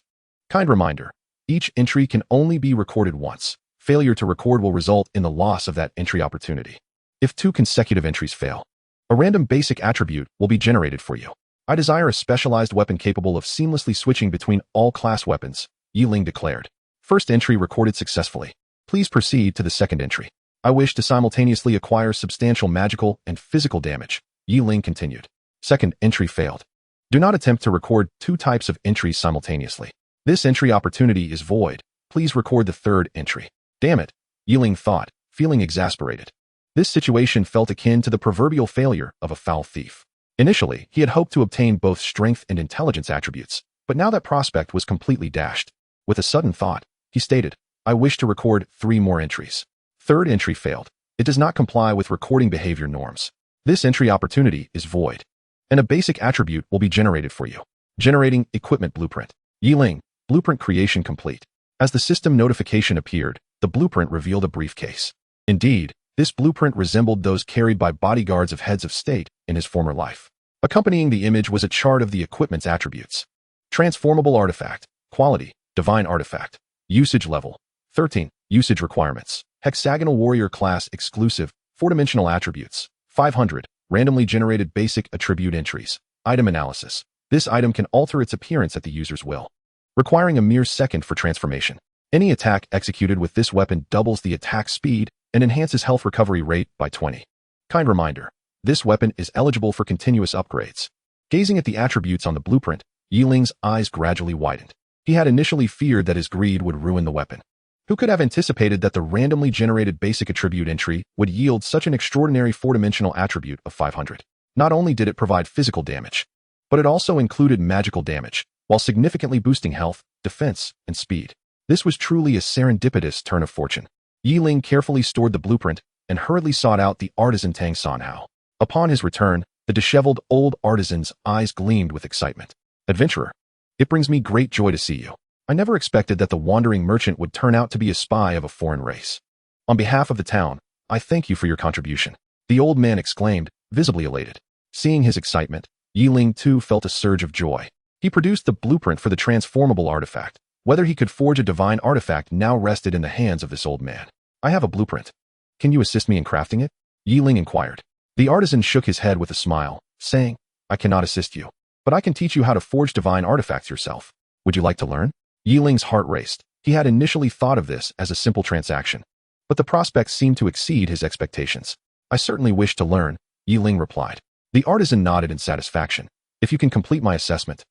Kind reminder, each entry can only be recorded once. Failure to record will result in the loss of that entry opportunity. If 2 consecutive entries fail, a random basic attribute will be generated for you. I desire a specialized weapon capable of seamlessly switching between all class weapons, Ling declared. First entry recorded successfully. Please proceed to the second entry. I wish to simultaneously acquire substantial magical and physical damage, Ling continued. Second entry failed. Do not attempt to record 2 types of entries simultaneously. This entry opportunity is void. Please record the third entry. Damn it, Ling thought, feeling exasperated. This situation felt akin to the proverbial failure of a foul thief. Initially, he had hoped to obtain both strength and intelligence attributes, but now that prospect was completely dashed. With a sudden thought, he stated, I wish to record 3 more entries. Third entry failed. It does not comply with recording behavior norms. This entry opportunity is void, and a basic attribute will be generated for you. Generating equipment blueprint. Ling, blueprint creation complete. As the system notification appeared, the blueprint revealed a briefcase. Indeed, this blueprint resembled those carried by bodyguards of heads of state in his former life. Accompanying the image was a chart of the equipment's attributes. Transformable artifact. Quality, Divine Artifact. Usage level, 13. Usage requirements. Hexagonal Warrior class exclusive, 4-dimensional attributes. 500. Randomly generated basic attribute entries. Item analysis. This item can alter its appearance at the user's will, requiring a mere second for transformation. Any attack executed with this weapon doubles the attack speed and enhances health recovery rate by 20. Kind reminder, this weapon is eligible for continuous upgrades. Gazing at the attributes on the blueprint, Ling's eyes gradually widened. He had initially feared that his greed would ruin the weapon. Who could have anticipated that the randomly generated basic attribute entry would yield such an extraordinary four-dimensional attribute of 500? Not only did it provide physical damage, but it also included magical damage, while significantly boosting health, defense, and speed. This was truly a serendipitous turn of fortune. Ling carefully stored the blueprint and hurriedly sought out the artisan Tang Sanhao. Upon his return, the disheveled old artisan's eyes gleamed with excitement. Adventurer, it brings me great joy to see you. I never expected that the wandering merchant would turn out to be a spy of a foreign race. On behalf of the town, I thank you for your contribution, the old man exclaimed, visibly elated. Seeing his excitement, Ling too felt a surge of joy. He produced the blueprint for the transformable artifact. Whether he could forge a divine artifact now rested in the hands of this old man. I have a blueprint. Can you assist me in crafting it? Ling inquired. The artisan shook his head with a smile, saying, I cannot assist you, but I can teach you how to forge divine artifacts yourself. Would you like to learn? Ling's heart raced. He had initially thought of this as a simple transaction, but the prospects seemed to exceed his expectations. I certainly wish to learn, Ling replied. The artisan nodded in satisfaction. If you can complete my assessment,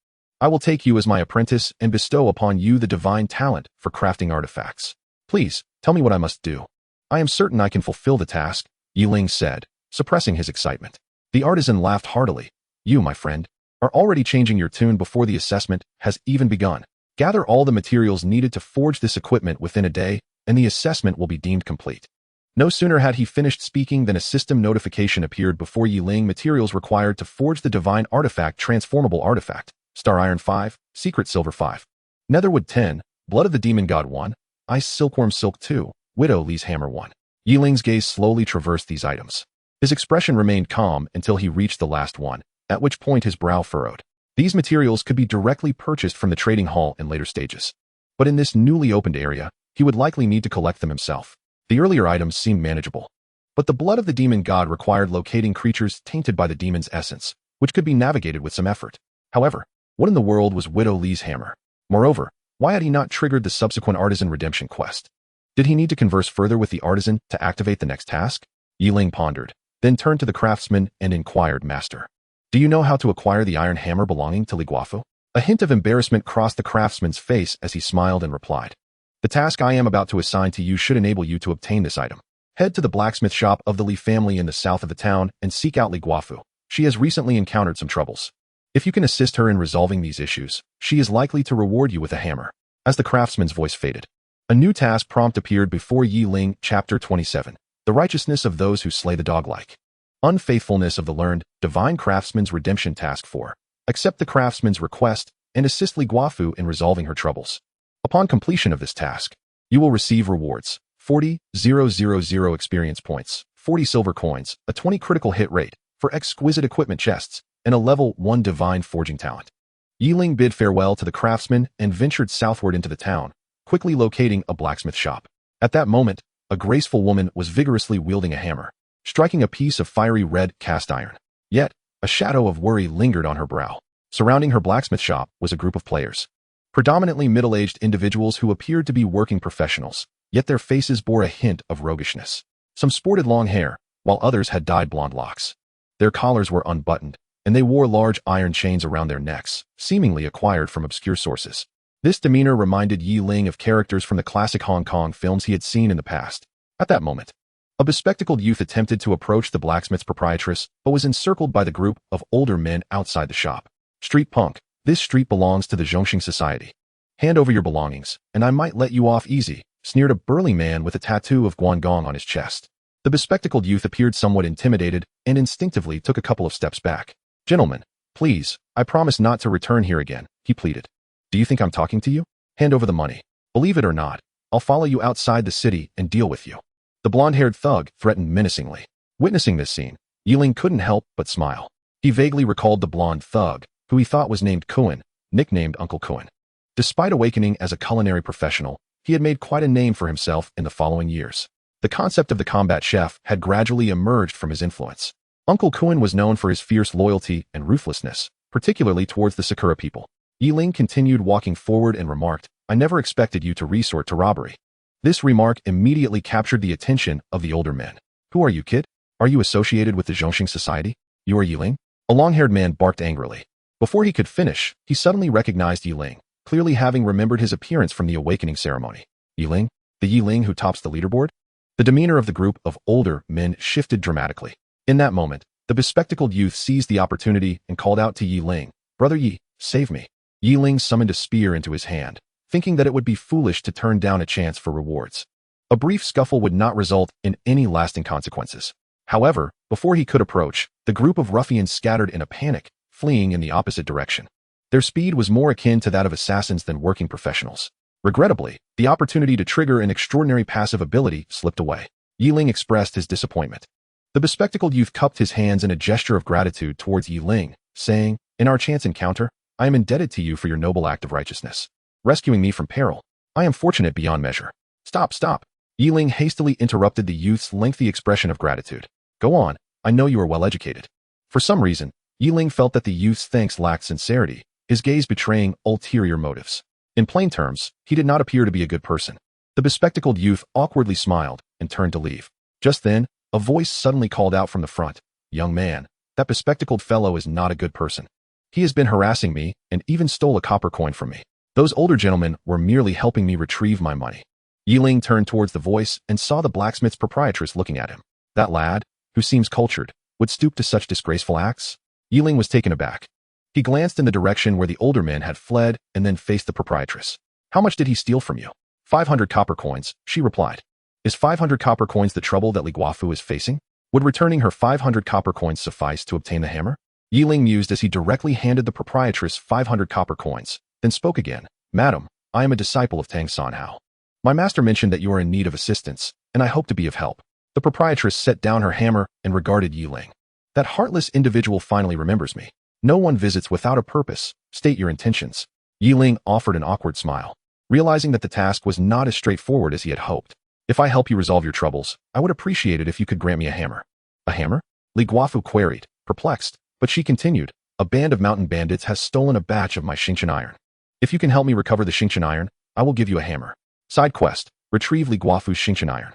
I will take you as my apprentice and bestow upon you the divine talent for crafting artifacts. Please, tell me what I must do. I am certain I can fulfill the task, Ling said, suppressing his excitement. The artisan laughed heartily. You, my friend, are already changing your tune before the assessment has even begun. Gather all the materials needed to forge this equipment within a day, and the assessment will be deemed complete. No sooner had he finished speaking than a system notification appeared before Ling. Materials required to forge the divine artifact. Transformable artifact. Star Iron 5, Secret Silver 5. Netherwood 10, Blood of the Demon God 1, Ice Silkworm Silk 2, Widow Lee's Hammer 1. Ling's gaze slowly traversed these items. His expression remained calm until he reached the last one, at which point his brow furrowed. These materials could be directly purchased from the trading hall in later stages. But in this newly opened area, he would likely need to collect them himself. The earlier items seemed manageable. But the Blood of the Demon God required locating creatures tainted by the demon's essence, which could be navigated with some effort. However, what in the world was Widow Lee's hammer? Moreover, why had he not triggered the subsequent artisan redemption quest? Did he need to converse further with the artisan to activate the next task? Ling pondered, then turned to the craftsman and inquired, Master, do you know how to acquire the iron hammer belonging to Li Guafu? A hint of embarrassment crossed the craftsman's face as he smiled and replied. The task I am about to assign to you should enable you to obtain this item. Head to the blacksmith shop of the Li family in the south of the town and seek out Li Guafu. She has recently encountered some troubles. If you can assist her in resolving these issues, she is likely to reward you with a hammer. As the craftsman's voice faded, a new task prompt appeared before Ling. Chapter 27. The righteousness of those who slay the dog-like. Unfaithfulness of the learned, divine craftsman's redemption task 4. Accept the craftsman's request and assist Li Guafu in resolving her troubles. Upon completion of this task, you will receive rewards: 40,000 experience points, 40 silver coins, a 20 critical hit rate for exquisite equipment chests, and a level 1 divine forging talent. Ling bid farewell to the craftsman and ventured southward into the town, quickly locating a blacksmith shop. At that moment, a graceful woman was vigorously wielding a hammer, striking a piece of fiery red cast iron. Yet, a shadow of worry lingered on her brow. Surrounding her blacksmith shop was a group of players, predominantly middle-aged individuals who appeared to be working professionals, yet their faces bore a hint of roguishness. Some sported long hair, while others had dyed blonde locks. Their collars were unbuttoned, and they wore large iron chains around their necks, seemingly acquired from obscure sources. This demeanor reminded Ling of characters from the classic Hong Kong films he had seen in the past. At that moment, a bespectacled youth attempted to approach the blacksmith's proprietress, but was encircled by the group of older men outside the shop. Street punk, this street belongs to the Zhongxing Society. Hand over your belongings, and I might let you off easy, sneered a burly man with a tattoo of Guangdong on his chest. The bespectacled youth appeared somewhat intimidated and instinctively took a couple of steps back. Gentlemen, please, I promise not to return here again, he pleaded. Do you think I'm talking to you? Hand over the money. Believe it or not, I'll follow you outside the city and deal with you. The blonde-haired thug threatened menacingly. Witnessing this scene, Ling couldn't help but smile. He vaguely recalled the blonde thug, who he thought was named Cohen, nicknamed Uncle Cohen. Despite awakening as a culinary professional, he had made quite a name for himself in the following years. The concept of the combat chef had gradually emerged from his influence. Uncle Cohen was known for his fierce loyalty and ruthlessness, particularly towards the Sakura people. Yi Ling continued walking forward and remarked, I never expected you to resort to robbery. This remark immediately captured the attention of the older men. Who are you, kid? Are you associated with the Zhongxing Society? You are Yi Ling? A long-haired man barked angrily. Before he could finish, he suddenly recognized Yi Ling, clearly having remembered his appearance from the awakening ceremony. Yi Ling? The Yi Ling who tops the leaderboard? The demeanor of the group of older men shifted dramatically. In that moment, the bespectacled youth seized the opportunity and called out to Yi Ling, Brother Yi, save me. Yi Ling summoned a spear into his hand, thinking that it would be foolish to turn down a chance for rewards. A brief scuffle would not result in any lasting consequences. However, before he could approach, the group of ruffians scattered in a panic, fleeing in the opposite direction. Their speed was more akin to that of assassins than working professionals. Regrettably, the opportunity to trigger an extraordinary passive ability slipped away. Yi Ling expressed his disappointment. The bespectacled youth cupped his hands in a gesture of gratitude towards Yi Ling, saying, In our chance encounter, I am indebted to you for your noble act of righteousness. Rescuing me from peril. I am fortunate beyond measure. Stop, stop. Yi Ling hastily interrupted the youth's lengthy expression of gratitude. Go on, I know you are well educated. For some reason, Yi Ling felt that the youth's thanks lacked sincerity, his gaze betraying ulterior motives. In plain terms, he did not appear to be a good person. The bespectacled youth awkwardly smiled and turned to leave. Just then, a voice suddenly called out from the front. Young man, that bespectacled fellow is not a good person. He has been harassing me and even stole a copper coin from me. Those older gentlemen were merely helping me retrieve my money. Yi Ling turned towards the voice and saw the blacksmith's proprietress looking at him. That lad, who seems cultured, would stoop to such disgraceful acts? Yi Ling was taken aback. He glanced in the direction where the older men had fled and then faced the proprietress. How much did he steal from you? 500 copper coins, she replied. Is 500 copper coins the trouble that Li Guofu is facing? Would returning her 500 copper coins suffice to obtain the hammer? Yi Ling mused as he directly handed the proprietress 500 copper coins, then spoke again. Madam, I am a disciple of Tang Sanhao. My master mentioned that you are in need of assistance, and I hope to be of help. The proprietress set down her hammer and regarded Yi Ling. That heartless individual finally remembers me. No one visits without a purpose. State your intentions. Yi Ling offered an awkward smile, realizing that the task was not as straightforward as he had hoped. If I help you resolve your troubles, I would appreciate it if you could grant me a hammer. A hammer? Li Guofu queried, perplexed, but she continued, a band of mountain bandits has stolen a batch of my Xingqian iron. If you can help me recover the Xingqian iron, I will give you a hammer. Side quest, retrieve Li Guofu's Xingqian iron.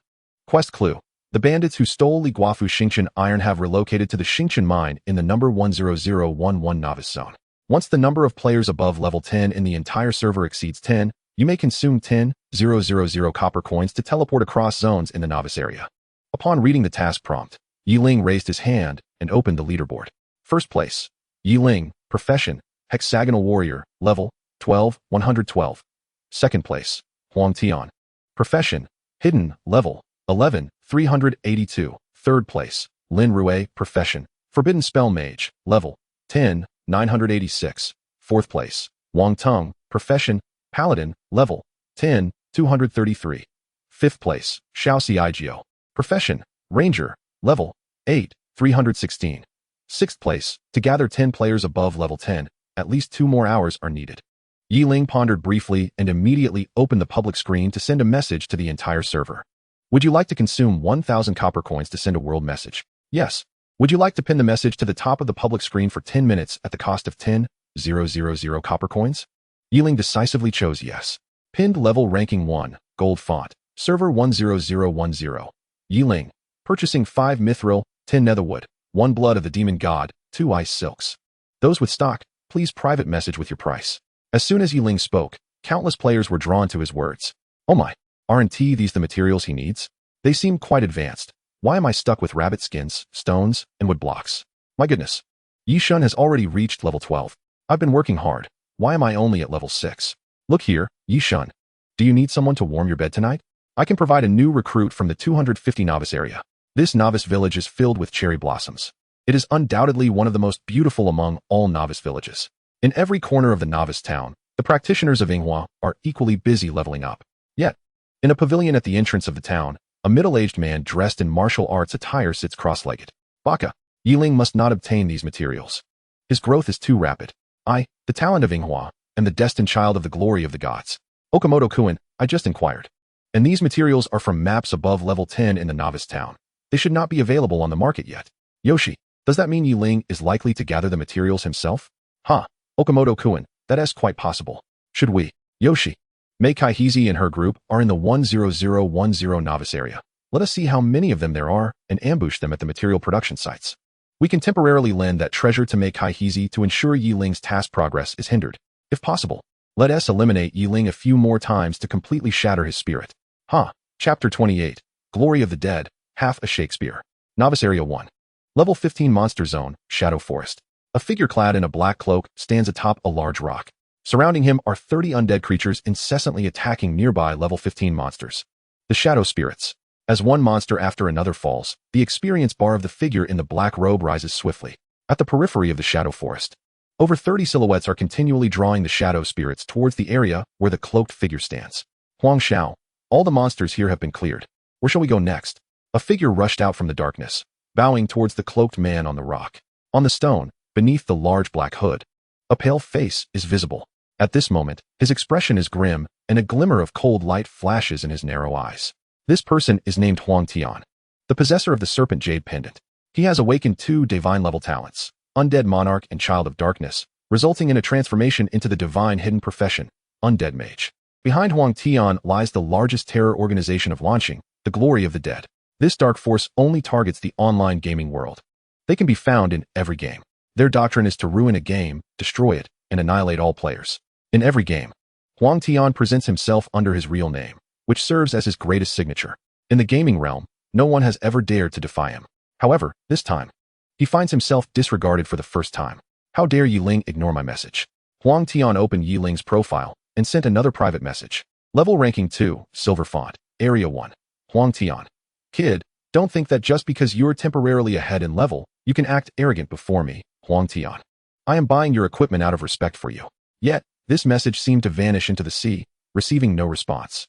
Quest clue. The bandits who stole Li Guofu's Xingqian iron have relocated to the Xingqian mine in the number 10011 novice zone. Once the number of players above level 10 in the entire server exceeds 10, you may consume 10,000 copper coins to teleport across zones in the novice area. Upon reading the task prompt, Yi Ling raised his hand and opened the leaderboard. First place, Yi Ling, profession, hexagonal warrior, level 12, 112. Second place, Huang Tian, profession, hidden, level 11, 382. Third place, Lin Rue, profession, forbidden spell mage, level 10, 986. Fourth place, Wang Tung, profession, paladin, level 10, 233. Fifth place, Xiaoxi Igio, profession, ranger, level 8, 316. Sixth place, to gather 10 players above level 10, at least 2 more hours are needed. Yi Ling pondered briefly and immediately opened the public screen to send a message to the entire server. Would you like to consume 1,000 copper coins to send a world message? Yes. Would you like to pin the message to the top of the public screen for 10 minutes at the cost of 10,000 copper coins? Yi Ling decisively chose yes. Pinned level ranking 1, gold font, server 10010. Yi Ling, purchasing 5 mithril, 10 netherwood, 1 blood of the demon god, 2 ice silks. Those with stock, please private message with your price. As soon as Yi Ling spoke, countless players were drawn to his words. Oh my, aren't these the materials he needs? They seem quite advanced. Why am I stuck with rabbit skins, stones, and wood blocks? My goodness. Yi Shun has already reached level 12. I've been working hard. Why am I only at level 6? Look here, Yi Shun. Do you need someone to warm your bed tonight? I can provide a new recruit from the 250 novice area. This novice village is filled with cherry blossoms. It is undoubtedly one of the most beautiful among all novice villages. In every corner of the novice town, the practitioners of Yinghua are equally busy leveling up. Yet, in a pavilion at the entrance of the town, a middle-aged man dressed in martial arts attire sits cross-legged. Baka, Yi Ling must not obtain these materials. His growth is too rapid. I, the talent of Yinghua, am the destined child of the glory of the gods. Okamoto-kun, I just inquired. And these materials are from maps above level 10 in the novice town. They should not be available on the market yet. Yoshi, does that mean Yi Ling is likely to gather the materials himself? Ha, Okamoto-kun, That is quite possible. Should we? Yoshi. Mei Kaihizi and her group are in the 10010 novice area. Let us see how many of them there are and ambush them at the material production sites. We can temporarily lend that treasure to Mei Kaihizi to ensure Yi Ling's task progress is hindered. If possible, let us eliminate Yi Ling a few more times to completely shatter his spirit. Chapter 28. Glory of the Dead, Half a Shakespeare. Novice Area 1. Level 15 Monster Zone, Shadow Forest. A figure clad in a black cloak stands atop a large rock. Surrounding him are 30 undead creatures incessantly attacking nearby level 15 monsters. The Shadow Spirits. As one monster after another falls, the experience bar of the figure in the black robe rises swiftly. At the periphery of the Shadow Forest, over 30 silhouettes are continually drawing the Shadow Spirits towards the area where the cloaked figure stands. Huang Xiao. All the monsters here have been cleared. Where shall we go next? A figure rushed out from the darkness, bowing towards the cloaked man on the rock. On the stone, beneath the large black hood, a pale face is visible. At this moment, his expression is grim, and a glimmer of cold light flashes in his narrow eyes. This person is named Huang Tian, the possessor of the Serpent Jade Pendant. He has awakened 2 divine-level talents, Undead Monarch and Child of Darkness, resulting in a transformation into the divine hidden profession, Undead Mage. Behind Huang Tian lies the largest terror organization of launching, the Glory of the Dead. This dark force only targets the online gaming world. They can be found in every game. Their doctrine is to ruin a game, destroy it, and annihilate all players. In every game, Huang Tian presents himself under his real name, which serves as his greatest signature. In the gaming realm, no one has ever dared to defy him. However, this time, he finds himself disregarded for the first time. How dare Yi Ling ignore my message? Huang Tian opened Yi Ling's profile and sent another private message. Level ranking 2, silver font, area 1. Huang Tian. Kid, don't think that just because you're temporarily ahead in level, you can act arrogant before me, Huang Tian. I am buying your equipment out of respect for you. Yet, this message seemed to vanish into the sea, receiving no response.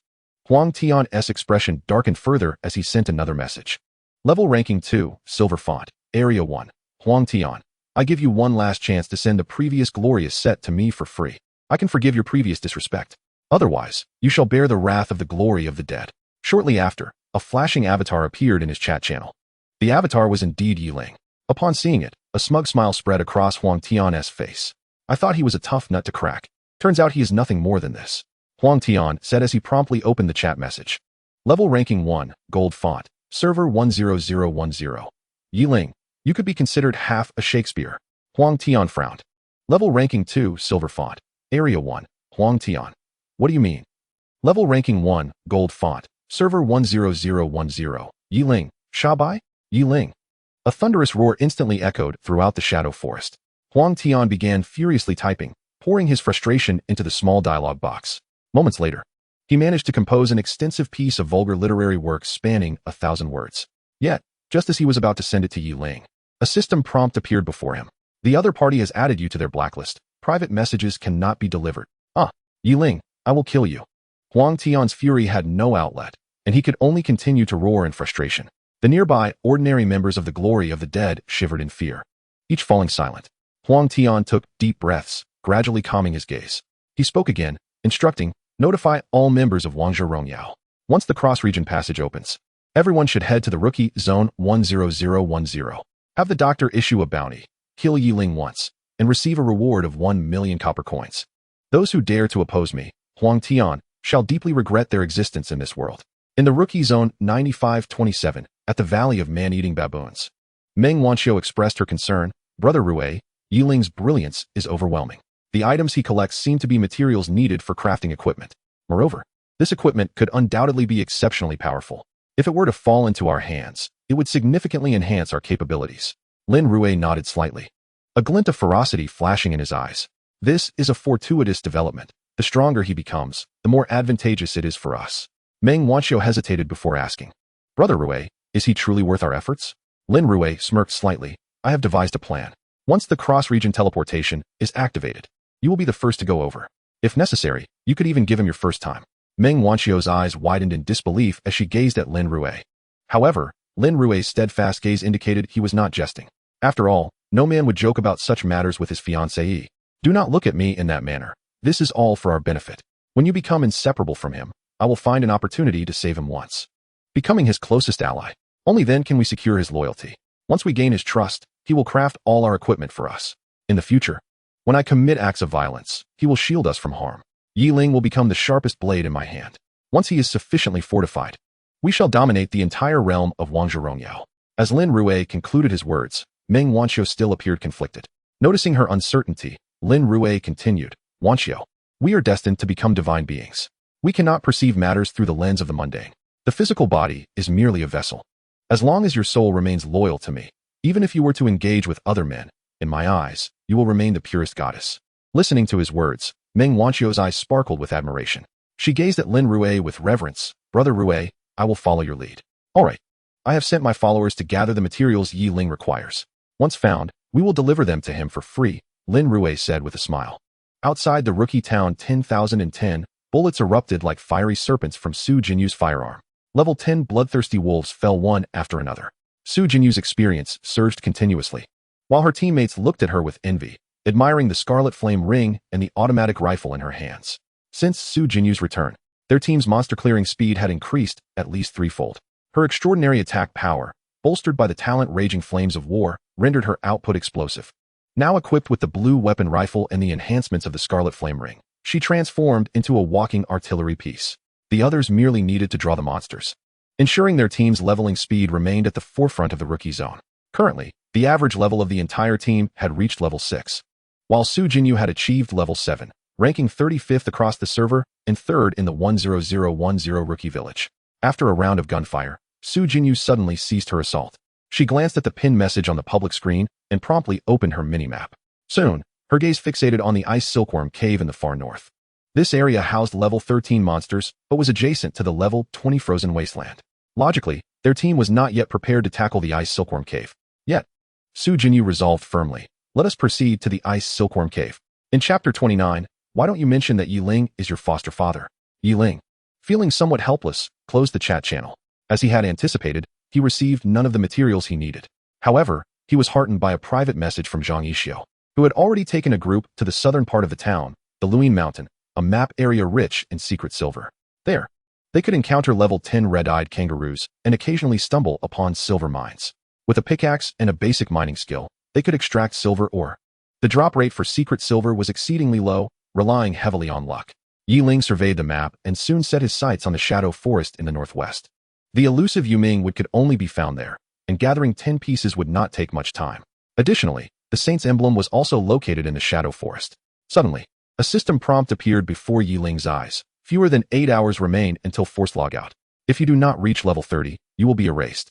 Huang Tian's expression darkened further as he sent another message. Level ranking 2, silver font, area 1. Huang Tian. I give you one last chance to send the previous glorious set to me for free. I can forgive your previous disrespect. Otherwise, you shall bear the wrath of the glory of the dead. Shortly after, a flashing avatar appeared in his chat channel. The avatar was indeed Yi Ling. Upon seeing it, a smug smile spread across Huang Tian's face. I thought he was a tough nut to crack. Turns out he is nothing more than this. Huang Tian said as he promptly opened the chat message. Level ranking 1, gold font, server 10010. Yi Ling, you could be considered half a Shakespeare. Huang Tian frowned. Level ranking 2, silver font, area 1. Huang Tian. What do you mean? Level ranking 1, gold font, server 10010. Yi Ling, Shabai? Yi Ling. A thunderous roar instantly echoed throughout the Shadow Forest. Huang Tian began furiously typing, pouring his frustration into the small dialogue box. Moments later, he managed to compose an extensive piece of vulgar literary work spanning 1,000 words. Yet, just as he was about to send it to Yi Ling, a system prompt appeared before him. The other party has added you to their blacklist. Private messages cannot be delivered. Yi Ling, I will kill you. Huang Tian's fury had no outlet, and he could only continue to roar in frustration. The nearby, ordinary members of the Glory of the Dead shivered in fear, each falling silent. Huang Tian took deep breaths, gradually calming his gaze. He spoke again, instructing, notify all members of Wangzhou Rongyao. Once the cross-region passage opens, everyone should head to the rookie zone 10010. Have the doctor issue a bounty, kill Yi Ling once, and receive a reward of 1 million copper coins. Those who dare to oppose me, Huang Tian, shall deeply regret their existence in this world. In the rookie zone 9527, at the Valley of Man-Eating Baboons, Meng Wanxiu expressed her concern. Brother Rui, Yi Ling's brilliance is overwhelming. The items he collects seem to be materials needed for crafting equipment. Moreover, this equipment could undoubtedly be exceptionally powerful. If it were to fall into our hands, it would significantly enhance our capabilities. Lin Rui nodded slightly, a glint of ferocity flashing in his eyes. This is a fortuitous development. The stronger he becomes, the more advantageous it is for us. Meng Wanxiu hesitated before asking, Brother Rui, is he truly worth our efforts? Lin Rui smirked slightly. I have devised a plan. Once the cross-region teleportation is activated, you will be the first to go over. If necessary, you could even give him your first time. Meng Wanxiu's eyes widened in disbelief as she gazed at Lin Rui. However, Lin Rui's steadfast gaze indicated he was not jesting. After all, no man would joke about such matters with his fiancée. Do not look at me in that manner. This is all for our benefit. When you become inseparable from him, I will find an opportunity to save him once, becoming his closest ally. Only then can we secure his loyalty. Once we gain his trust, he will craft all our equipment for us. In the future, When I commit acts of violence, he will shield us from harm. Yi Ling will become the sharpest blade in my hand. Once he is sufficiently fortified, we shall dominate the entire realm of Wangzhourongyao. As Lin Rue concluded his words, Meng Wanqiu still appeared conflicted. Noticing her uncertainty, Lin Rue continued, Wanqiu, we are destined to become divine beings. We cannot perceive matters through the lens of the mundane. The physical body is merely a vessel. As long as your soul remains loyal to me, even if you were to engage with other men, in my eyes, you will remain the purest goddess. Listening to his words, Meng Wanqiu's eyes sparkled with admiration. She gazed at Lin Rue with reverence. Brother Rue, I will follow your lead. All right. I have sent my followers to gather the materials Yi Ling requires. Once found, we will deliver them to him for free, Lin Rue said with a smile. Outside the rookie town 10,010, bullets erupted like fiery serpents from Su Jinyu's firearm. Level 10 bloodthirsty wolves fell one after another. Su Jinyu's experience surged continuously, while her teammates looked at her with envy, admiring the scarlet flame ring and the automatic rifle in her hands. Since Su Jinyu's return, their team's monster-clearing speed had increased at least threefold. Her extraordinary attack power, bolstered by the talent Raging Flames of War, rendered her output explosive. Now equipped with the blue weapon rifle and the enhancements of the scarlet flame ring, she transformed into a walking artillery piece. The others merely needed to draw the monsters, ensuring their team's leveling speed remained at the forefront of the rookie zone. Currently, the average level of the entire team had reached level 6, while Su Jinyu had achieved level 7, ranking 35th across the server and 3rd in the 10010 rookie village. After a round of gunfire, Su Jinyu suddenly ceased her assault. She glanced at the pinned message on the public screen and promptly opened her minimap. Soon, her gaze fixated on the ice silkworm cave in the far north. This area housed level 13 monsters, but was adjacent to the level 20 frozen wasteland. Logically, their team was not yet prepared to tackle the ice silkworm cave. Yet, Su Jinyu resolved firmly, let us proceed to the ice silkworm cave. In chapter 29, why don't you mention that Yi Ling is your foster father? Yi Ling, feeling somewhat helpless, closed the chat channel. As he had anticipated, he received none of the materials he needed. However, he was heartened by a private message from Zhang Yixio, who had already taken a group to the southern part of the town, the Luin Mountain, a map area rich in secret silver. There, they could encounter level 10 red-eyed kangaroos and occasionally stumble upon silver mines. With a pickaxe and a basic mining skill, they could extract silver ore. The drop rate for secret silver was exceedingly low, relying heavily on luck. Yi Ling surveyed the map and soon set his sights on the Shadow Forest in the northwest. The elusive Yuming could only be found there, and gathering 10 pieces would not take much time. Additionally, the Saint's emblem was also located in the Shadow Forest. Suddenly, a system prompt appeared before Yi Ling's eyes. Fewer than 8 hours remain until forced logout. If you do not reach level 30, you will be erased.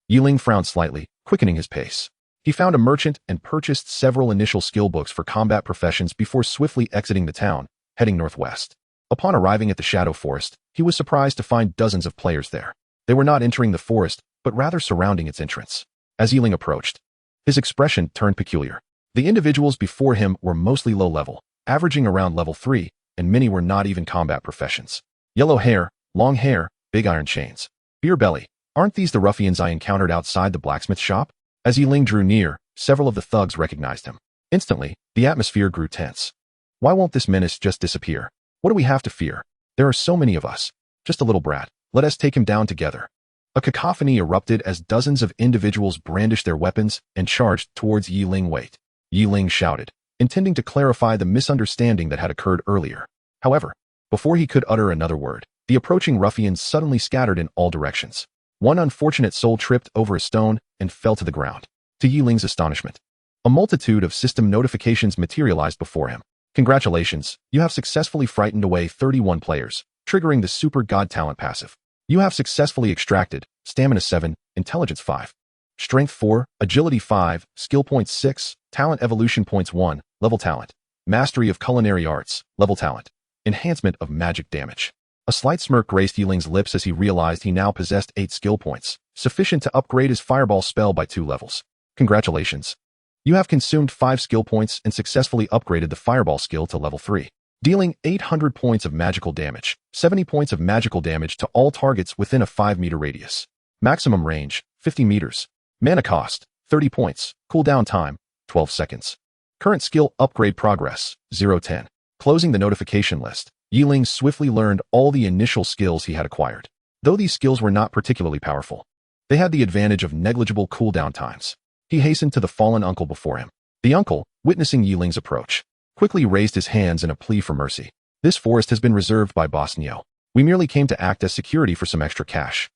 Yi Ling frowned slightly, quickening his pace. He found a merchant and purchased several initial skill books for combat professions before swiftly exiting the town, heading northwest. Upon arriving at the Shadow Forest, he was surprised to find dozens of players there. They were not entering the forest, but rather surrounding its entrance. As Yi Ling approached, his expression turned peculiar. The individuals before him were mostly low level, averaging around level 3, and many were not even combat professions. Yellow hair, long hair, big iron chains. Beer belly. Aren't these the ruffians I encountered outside the blacksmith shop? As Yi Ling drew near, several of the thugs recognized him. Instantly, the atmosphere grew tense. Why won't this menace just disappear? What do we have to fear? There are so many of us. Just a little brat. Let us take him down together. A cacophony erupted as dozens of individuals brandished their weapons and charged towards Yi Ling. Wait. Yi Ling shouted, intending to clarify the misunderstanding that had occurred earlier. However, before he could utter another word, the approaching ruffians suddenly scattered in all directions. One unfortunate soul tripped over a stone and fell to the ground. To Yi Ling's astonishment, a multitude of system notifications materialized before him. Congratulations, you have successfully frightened away 31 players, triggering the Super God Talent passive. You have successfully extracted Stamina 7, Intelligence 5, Strength 4, Agility 5, Skill Points 6, Talent Evolution Points 1, Level Talent, Mastery of Culinary Arts, Level Talent, Enhancement of Magic Damage. A slight smirk graced Yi Ling's lips as he realized he now possessed 8 skill points, sufficient to upgrade his Fireball spell by 2 levels. Congratulations. You have consumed 5 skill points and successfully upgraded the Fireball skill to level 3. Dealing 800 points of magical damage, 70 points of magical damage to all targets within a 5-meter radius. Maximum range, 50 meters. Mana cost, 30 points. Cooldown time, 12 seconds. Current skill upgrade progress, 0-10. Closing the notification list, Yi Ling swiftly learned all the initial skills he had acquired. Though these skills were not particularly powerful, they had the advantage of negligible cooldown times. He hastened to the fallen uncle before him. The uncle, witnessing Yi Ling's approach, quickly raised his hands in a plea for mercy. This forest has been reserved by Boss Niu. We merely came to act as security for some extra cash.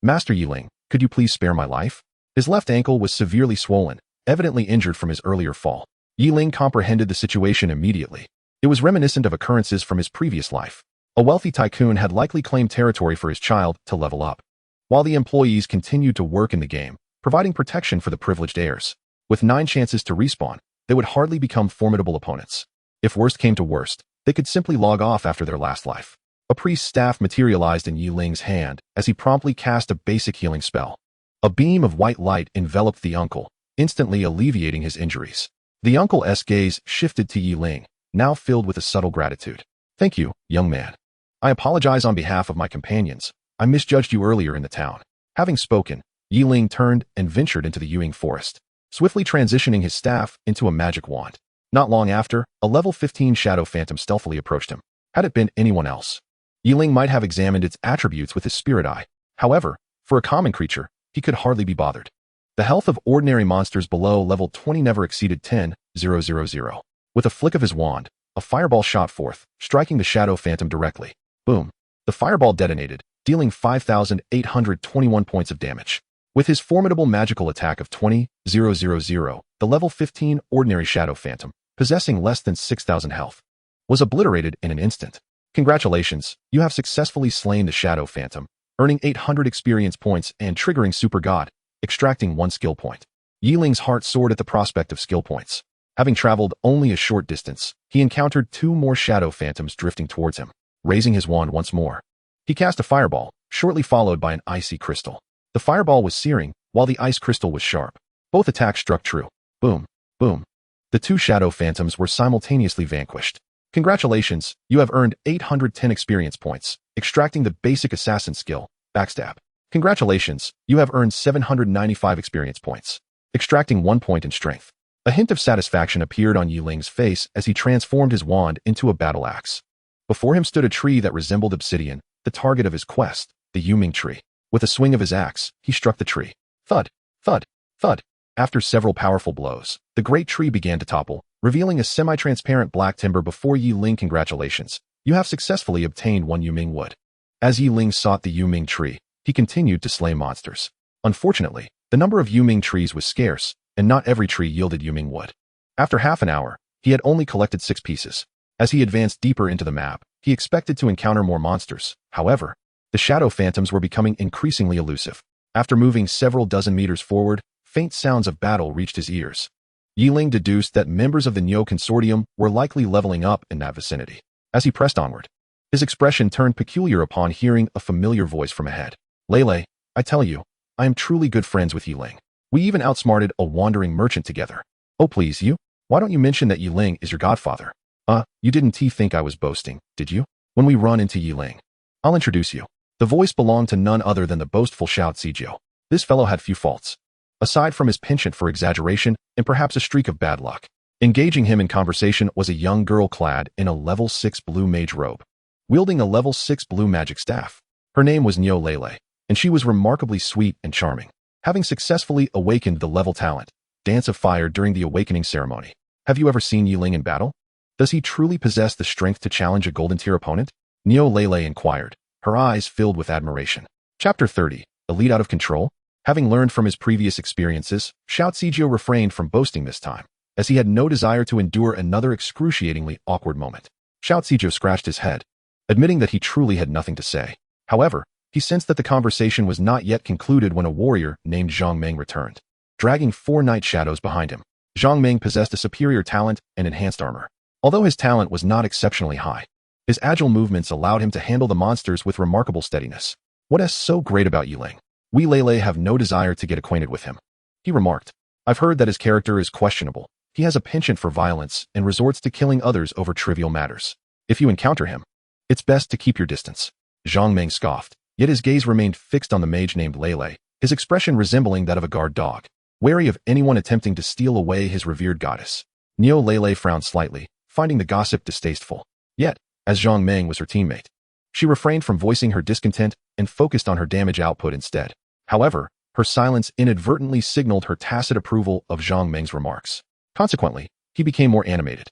Master Ling, could you please spare my life? His left ankle was severely swollen, evidently injured from his earlier fall. Ling comprehended the situation immediately. It was reminiscent of occurrences from his previous life. A wealthy tycoon had likely claimed territory for his child to level up, while the employees continued to work in the game, providing protection for the privileged heirs. With 9 chances to respawn, they would hardly become formidable opponents. If worst came to worst, they could simply log off after their last life. A priest's staff materialized in Ling's hand as he promptly cast a basic healing spell. A beam of white light enveloped the uncle, instantly alleviating his injuries. The uncle's gaze shifted to Ling, now filled with a subtle gratitude. Thank you, young man. I apologize on behalf of my companions. I misjudged you earlier in the town. Having spoken, Ling turned and ventured into the Yuing forest, swiftly transitioning his staff into a magic wand. Not long after, a level 15 shadow phantom stealthily approached him. Had it been anyone else, Ling might have examined its attributes with his spirit eye. However, for a common creature, he could hardly be bothered. The health of ordinary monsters below level 20 never exceeded 10,000. With a flick of his wand, a fireball shot forth, striking the shadow phantom directly. Boom. The fireball detonated, dealing 5,821 points of damage. With his formidable magical attack of 20,000, the level 15 ordinary shadow phantom, possessing less than 6,000 health, was obliterated in an instant. Congratulations, you have successfully slain the shadow phantom, earning 800 experience points and triggering Super God, extracting 1 skill point. Ling's heart soared at the prospect of skill points. Having traveled only a short distance, he encountered 2 more shadow phantoms drifting towards him. Raising his wand once more, he cast a fireball, shortly followed by an icy crystal. The fireball was searing, while the ice crystal was sharp. Both attacks struck true. Boom, boom. The 2 shadow phantoms were simultaneously vanquished. Congratulations, you have earned 810 experience points, extracting the basic assassin skill, Backstab. Congratulations, you have earned 795 experience points, extracting 1 point in strength. A hint of satisfaction appeared on Ling's face as he transformed his wand into a battle axe. Before him stood a tree that resembled obsidian, the target of his quest, the Yuming tree. With a swing of his axe, he struck the tree. Thud, thud, thud. After several powerful blows, the great tree began to topple, revealing a semi-transparent black timber before Ling. Congratulations, you have successfully obtained 1 Yuming wood. As Ling sought the Yuming tree, he continued to slay monsters. Unfortunately, the number of Yuming trees was scarce, and not every tree yielded Yuming wood. After half an hour, he had only collected 6 pieces. As he advanced deeper into the map, he expected to encounter more monsters. However, the shadow phantoms were becoming increasingly elusive. After moving several dozen meters forward, faint sounds of battle reached his ears. Ling deduced that members of the Nyo Consortium were likely leveling up in that vicinity. As he pressed onward, his expression turned peculiar upon hearing a familiar voice from ahead. Lele, I tell you, I am truly good friends with Ling. We even outsmarted a wandering merchant together. Oh please, you? Why don't you mention that Ling is your godfather? You didn't think I was boasting, did you? When we run into Ling, I'll introduce you. The voice belonged to none other than the boastful Shout Sijio. This fellow had few faults, aside from his penchant for exaggeration and perhaps a streak of bad luck. Engaging him in conversation was a young girl clad in a level 6 blue mage robe, wielding a level 6 blue magic staff. Her name was Nyo Lele, and she was remarkably sweet and charming, having successfully awakened the level talent, Dance of Fire during the awakening ceremony. Have you ever seen Ling in battle? Does he truly possess the strength to challenge a golden tier opponent? Nyo Lele inquired, her eyes filled with admiration. Chapter 30, Elite Out of Control? Having learned from his previous experiences, Shout Sijio refrained from boasting this time, as he had no desire to endure another excruciatingly awkward moment. Shout Sijio scratched his head, admitting that he truly had nothing to say. However, he sensed that the conversation was not yet concluded when a warrior named Zhang Meng returned, dragging 4 night shadows behind him. Zhang Meng possessed a superior talent and enhanced armor. Although his talent was not exceptionally high, his agile movements allowed him to handle the monsters with remarkable steadiness. What is so great about Ling? We Lele have no desire to get acquainted with him, he remarked. I've heard that his character is questionable. He has a penchant for violence and resorts to killing others over trivial matters. If you encounter him, it's best to keep your distance. Zhang Meng scoffed, yet his gaze remained fixed on the mage named Lele, his expression resembling that of a guard dog, wary of anyone attempting to steal away his revered goddess. Nyo Lele frowned slightly, finding the gossip distasteful. Yet, as Zhang Meng was her teammate, she refrained from voicing her discontent and focused on her damage output instead. However, her silence inadvertently signaled her tacit approval of Zhang Meng's remarks. Consequently, he became more animated.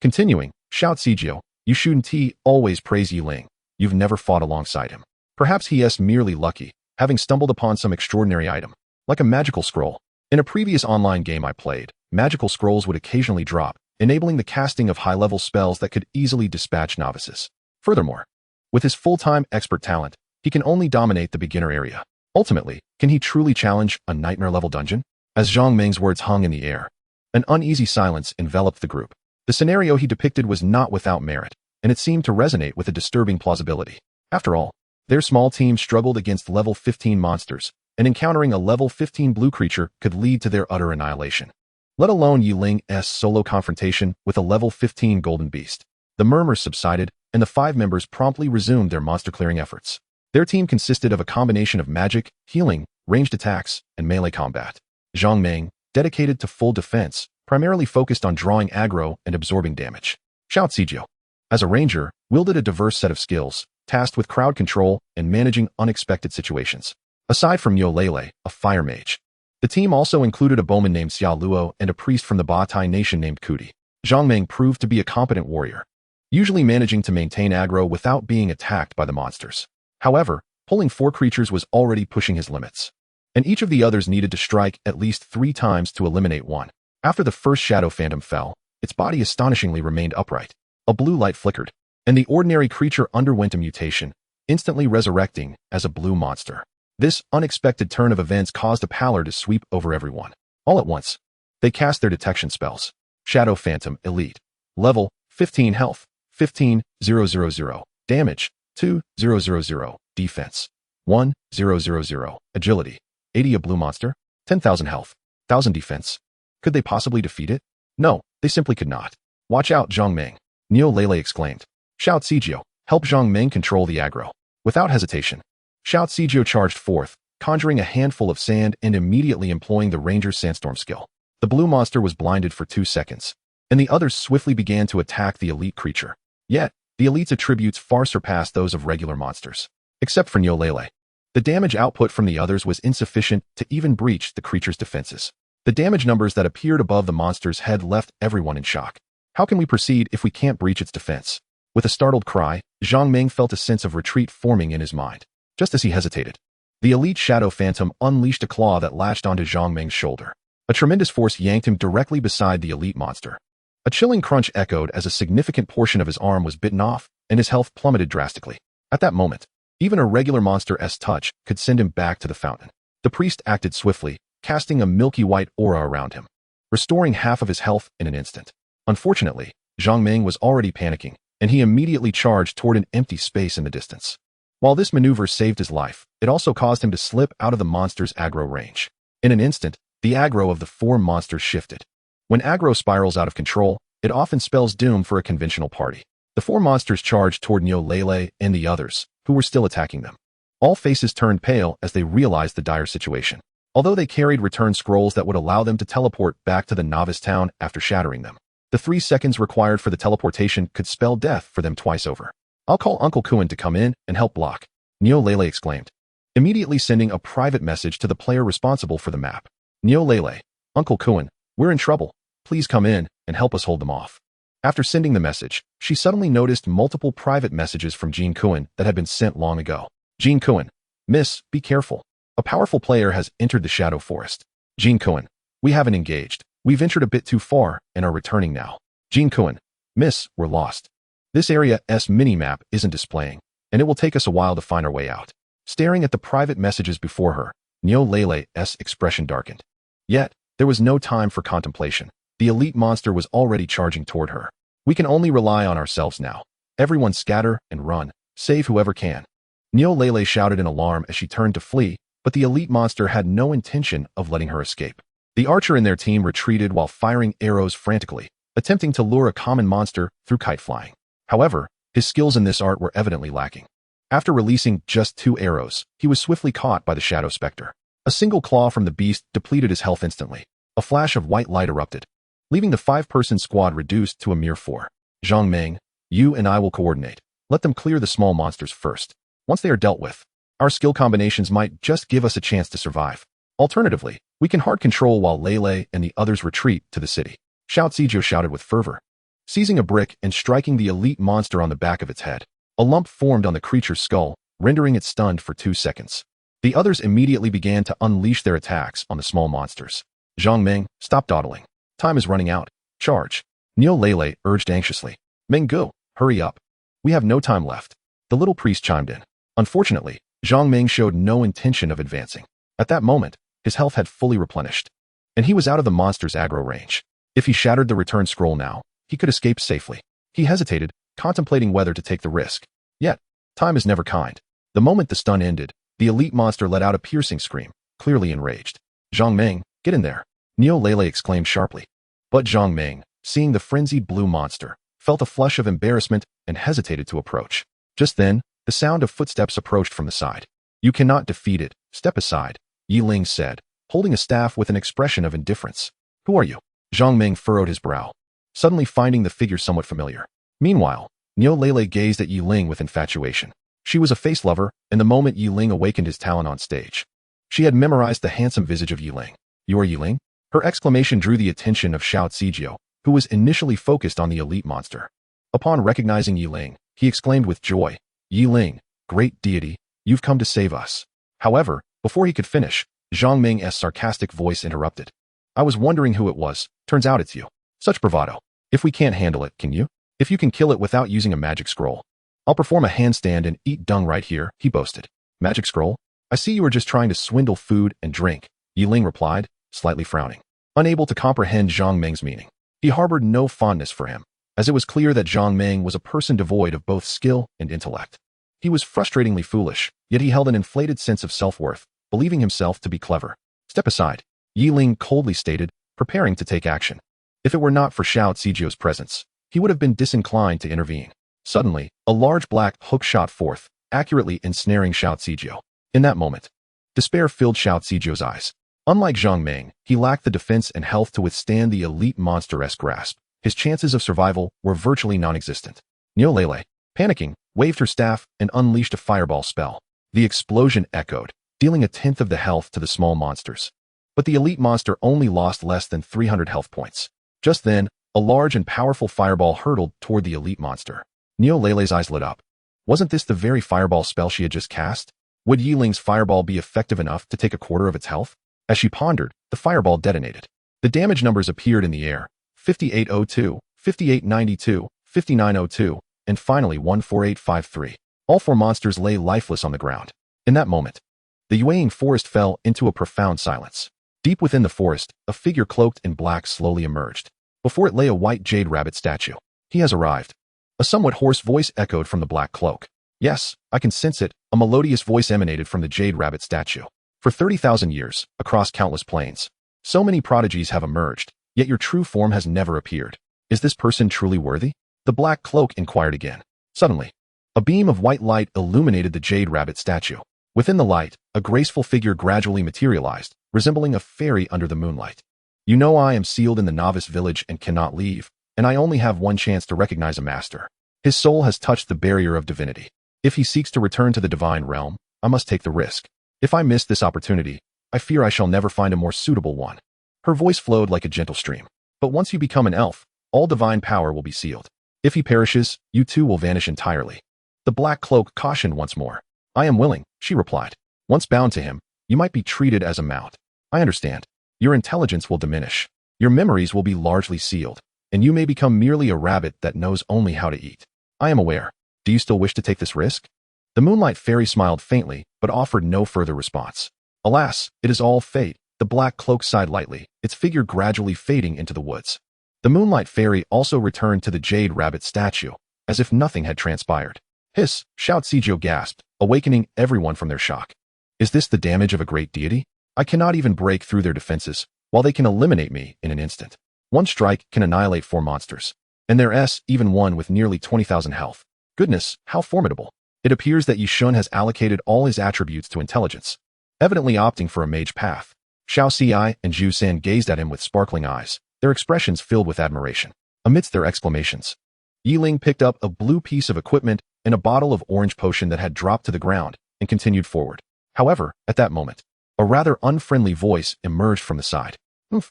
Continuing, shout Sijio, you shouldn't always praise Ling. You've never fought alongside him. Perhaps he is merely lucky, having stumbled upon some extraordinary item, like a magical scroll. In a previous online game I played, magical scrolls would occasionally drop, enabling the casting of high-level spells that could easily dispatch novices. Furthermore, with his full-time expert talent, he can only dominate the beginner area. Ultimately, can he truly challenge a nightmare-level dungeon? As Zhang Meng's words hung in the air, an uneasy silence enveloped the group. The scenario he depicted was not without merit, and it seemed to resonate with a disturbing plausibility. After all, their small team struggled against level 15 monsters, and encountering a level 15 blue creature could lead to their utter annihilation. Let alone Ling's solo confrontation with a level 15 golden beast. The murmurs subsided, and the 5 members promptly resumed their monster-clearing efforts. Their team consisted of a combination of magic, healing, ranged attacks, and melee combat. Zhang Meng, dedicated to full defense, primarily focused on drawing aggro and absorbing damage. Shout Sijio, as a ranger, wielded a diverse set of skills, tasked with crowd control and managing unexpected situations. Aside from Lele, a fire mage, the team also included a bowman named Xia Luo and a priest from the Batai nation named Kuti. Zhang Meng proved to be a competent warrior, usually managing to maintain aggro without being attacked by the monsters. However, pulling 4 creatures was already pushing his limits, and each of the others needed to strike at least 3 times to eliminate one. After the first shadow phantom fell, its body astonishingly remained upright. A blue light flickered, and the ordinary creature underwent a mutation, instantly resurrecting as a blue monster. This unexpected turn of events caused a pallor to sweep over everyone. All at once, they cast their detection spells. Shadow Phantom Elite. Level, 15 health, 15,000. Damage, 2,000. Defense, 1,000. Agility, 80. A blue monster, 10,000 health, 1,000 defense. Could they possibly defeat it? No, they simply could not. Watch out, Zhang Meng, Lele exclaimed. Shout Sijio, help Zhang Meng control the aggro. Without hesitation, Shout Sijio charged forth, conjuring a handful of sand and immediately employing the ranger's sandstorm skill. The blue monster was blinded for 2 seconds, and the others swiftly began to attack the elite creature. Yet, the elite's attributes far surpassed those of regular monsters. Except for Lele, the damage output from the others was insufficient to even breach the creature's defenses. The damage numbers that appeared above the monster's head left everyone in shock. How can we proceed if we can't breach its defense? With a startled cry, Zhang Meng felt a sense of retreat forming in his mind. Just as he hesitated, the elite shadow phantom unleashed a claw that latched onto Zhang Meng's shoulder. A tremendous force yanked him directly beside the elite monster. A chilling crunch echoed as a significant portion of his arm was bitten off, and his health plummeted drastically. At that moment, even a regular monster's touch could send him back to the fountain. The priest acted swiftly, casting a milky white aura around him, restoring half of his health in an instant. Unfortunately, Zhang Meng was already panicking, and he immediately charged toward an empty space in the distance. While this maneuver saved his life, it also caused him to slip out of the monster's aggro range. In an instant, the aggro of the 4 monsters shifted. When aggro spirals out of control, it often spells doom for a conventional party. The 4 monsters charged toward Lele and the others, who were still attacking them. All faces turned pale as they realized the dire situation. Although they carried return scrolls that would allow them to teleport back to the novice town after shattering them, the 3 seconds required for the teleportation could spell death for them twice over. I'll call Uncle Kuan to come in and help block, Lele exclaimed, immediately sending a private message to the player responsible for the map. Lele, Uncle Kuan, we're in trouble. Please come in and help us hold them off. After sending the message, she suddenly noticed multiple private messages from Jean Kuan that had been sent long ago. Jean Kuan, Miss, be careful. A powerful player has entered the Shadow Forest. Jean Kuan, we haven't engaged. We've ventured a bit too far and are returning now. Jean Kuan, Miss, we're lost. This area's minimap isn't displaying, and it will take us a while to find our way out. Staring at the private messages before her, Lele's expression darkened. Yet, there was no time for contemplation. The elite monster was already charging toward her. We can only rely on ourselves now. Everyone scatter and run. Save whoever can. Lele shouted in alarm as she turned to flee, but the elite monster had no intention of letting her escape. The archer in their team retreated while firing arrows frantically, attempting to lure a common monster through kite flying. However, his skills in this art were evidently lacking. After releasing just 2 arrows, he was swiftly caught by the Shadow Spectre. A single claw from the beast depleted his health instantly. A flash of white light erupted, leaving the 5-person squad reduced to a mere 4. Zhang Meng, you and I will coordinate. Let them clear the small monsters first. Once they are dealt with, our skill combinations might just give us a chance to survive. Alternatively, we can hard control while Lele and the others retreat to the city. Shout Sijio shouted with fervor. seizing a brick and striking the elite monster on the back of its head. A lump formed on the creature's skull, rendering it stunned for 2 seconds. The others immediately began to unleash their attacks on the small monsters. Zhang Ming, stop dawdling. Time is running out. Charge. Niu Lele urged anxiously. Ming Gu, hurry up. We have no time left. The little priest chimed in. Unfortunately, Zhang Ming showed no intention of advancing. At that moment, his health had fully replenished, and he was out of the monster's aggro range. If he shattered the return scroll now, he could escape safely. He hesitated, contemplating whether to take the risk. Yet, time is never kind. The moment the stun ended, the elite monster let out a piercing scream, clearly enraged. Zhang Ming, get in there. Niu Lele exclaimed sharply. But Zhang Ming, seeing the frenzied blue monster, felt a flush of embarrassment and hesitated to approach. Just then, the sound of footsteps approached from the side. You cannot defeat it. Step aside, Ling said, holding a staff with an expression of indifference. Who are you? Zhang Ming furrowed his brow, suddenly finding the figure somewhat familiar. Meanwhile, Niu Lele gazed at Ling with infatuation. She was a face lover, and the moment Ling awakened his talent on stage, she had memorized the handsome visage of Ling. You are Ling? Her exclamation drew the attention of Xiao Zizhou, who was initially focused on the elite monster. Upon recognizing Ling, he exclaimed with joy, Ling, great deity, you've come to save us. However, before he could finish, Zhang Ming's sarcastic voice interrupted. I was wondering who it was. Turns out it's you. Such bravado. If we can't handle it, can you? If you can kill it without using a magic scroll, I'll perform a handstand and eat dung right here, he boasted. Magic scroll? I see you were just trying to swindle food and drink, Ling replied, slightly frowning. Unable to comprehend Zhang Ming's meaning, he harbored no fondness for him, as it was clear that Zhang Ming was a person devoid of both skill and intellect. He was frustratingly foolish, yet he held an inflated sense of self-worth, believing himself to be clever. Step aside, Ling coldly stated, preparing to take action. If it were not for Xiao Zizhou's presence, he would have been disinclined to intervene. Suddenly, a large black hook shot forth, accurately ensnaring Xiao Zizhou. In that moment, despair filled Xiao Zizhou's eyes. Unlike Zhang Ming, he lacked the defense and health to withstand the elite monster-esque grasp. His chances of survival were virtually non-existent. Niu Lele, panicking, waved her staff and unleashed a fireball spell. The explosion echoed, dealing 1/10 of the health to the small monsters. But the elite monster only lost less than 300 health points. Just then, a large and powerful fireball hurtled toward the elite monster. Niu Lele's eyes lit up. Wasn't this the very fireball spell she had just cast? Would Ling's fireball be effective enough to take 1/4 of its health? As she pondered, the fireball detonated. The damage numbers appeared in the air. 5802, 5892, 5902, and finally 14853. All 4 monsters lay lifeless on the ground. In that moment, the Yueying forest fell into a profound silence. Deep within the forest, a figure cloaked in black slowly emerged. Before it lay a white jade rabbit statue. He has arrived. A somewhat hoarse voice echoed from the black cloak. Yes, I can sense it, a melodious voice emanated from the jade rabbit statue. For 30,000 years, across countless planes, so many prodigies have emerged, yet your true form has never appeared. Is this person truly worthy? The black cloak inquired again. Suddenly, a beam of white light illuminated the jade rabbit statue. Within the light, a graceful figure gradually materialized, resembling a fairy under the moonlight. You know I am sealed in the novice village and cannot leave, and I only have one chance to recognize a master. His soul has touched the barrier of divinity. If he seeks to return to the divine realm, I must take the risk. If I miss this opportunity, I fear I shall never find a more suitable one. Her voice flowed like a gentle stream. But once you become an elf, all divine power will be sealed. If he perishes, you too will vanish entirely. The black cloak cautioned once more. I am willing, she replied. Once bound to him, you might be treated as a mount. I understand. Your intelligence will diminish. Your memories will be largely sealed, and you may become merely a rabbit that knows only how to eat. I am aware. Do you still wish to take this risk? The moonlight fairy smiled faintly, but offered no further response. Alas, it is all fate. The black cloak sighed lightly, its figure gradually fading into the woods. The moonlight fairy also returned to the jade rabbit statue, as if nothing had transpired. Hiss, Xiao Zizhou gasped, awakening everyone from their shock. Is this the damage of a great deity? I cannot even break through their defenses, while they can eliminate me in an instant. One strike can annihilate 4 monsters, and there's even one with nearly 20,000 health. Goodness, how formidable. It appears that Yishun has allocated all his attributes to intelligence, evidently opting for a mage path. Xiao Ci and Zhu San gazed at him with sparkling eyes, their expressions filled with admiration. Amidst their exclamations, Ling picked up a blue piece of equipment and a bottle of orange potion that had dropped to the ground and continued forward. However, at that moment, a rather unfriendly voice emerged from the side.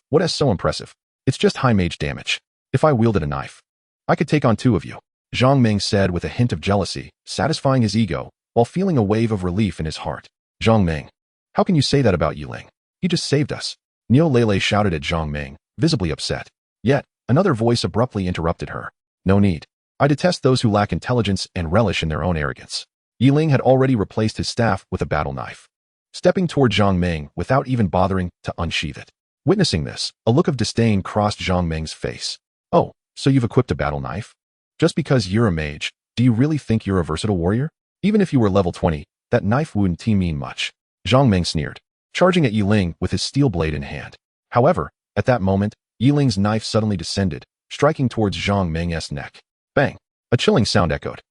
What is so impressive? It's just high mage damage. If I wielded a knife, I could take on two of you, Zhang Ming said with a hint of jealousy, satisfying his ego, while feeling a wave of relief in his heart. Zhang Ming, how can you say that about Yi Ling? He just saved us. Niu Lele shouted at Zhang Ming, visibly upset. Yet, another voice abruptly interrupted her. No need. I detest those who lack intelligence and relish in their own arrogance. Yi Ling had already replaced his staff with a battle knife, stepping toward Zhang Ming without even bothering to unsheath it. Witnessing this, a look of disdain crossed Zhang Ming's face. Oh, so you've equipped a battle knife? Just because you're a mage, do you really think you're a versatile warrior? Even if you were level 20, that knife wouldn't mean much. Zhang Ming sneered, charging at Yi Ling with his steel blade in hand. However, at that moment, Yi Ling's knife suddenly descended, striking towards Zhang Ming's neck. Bang! A chilling sound echoed.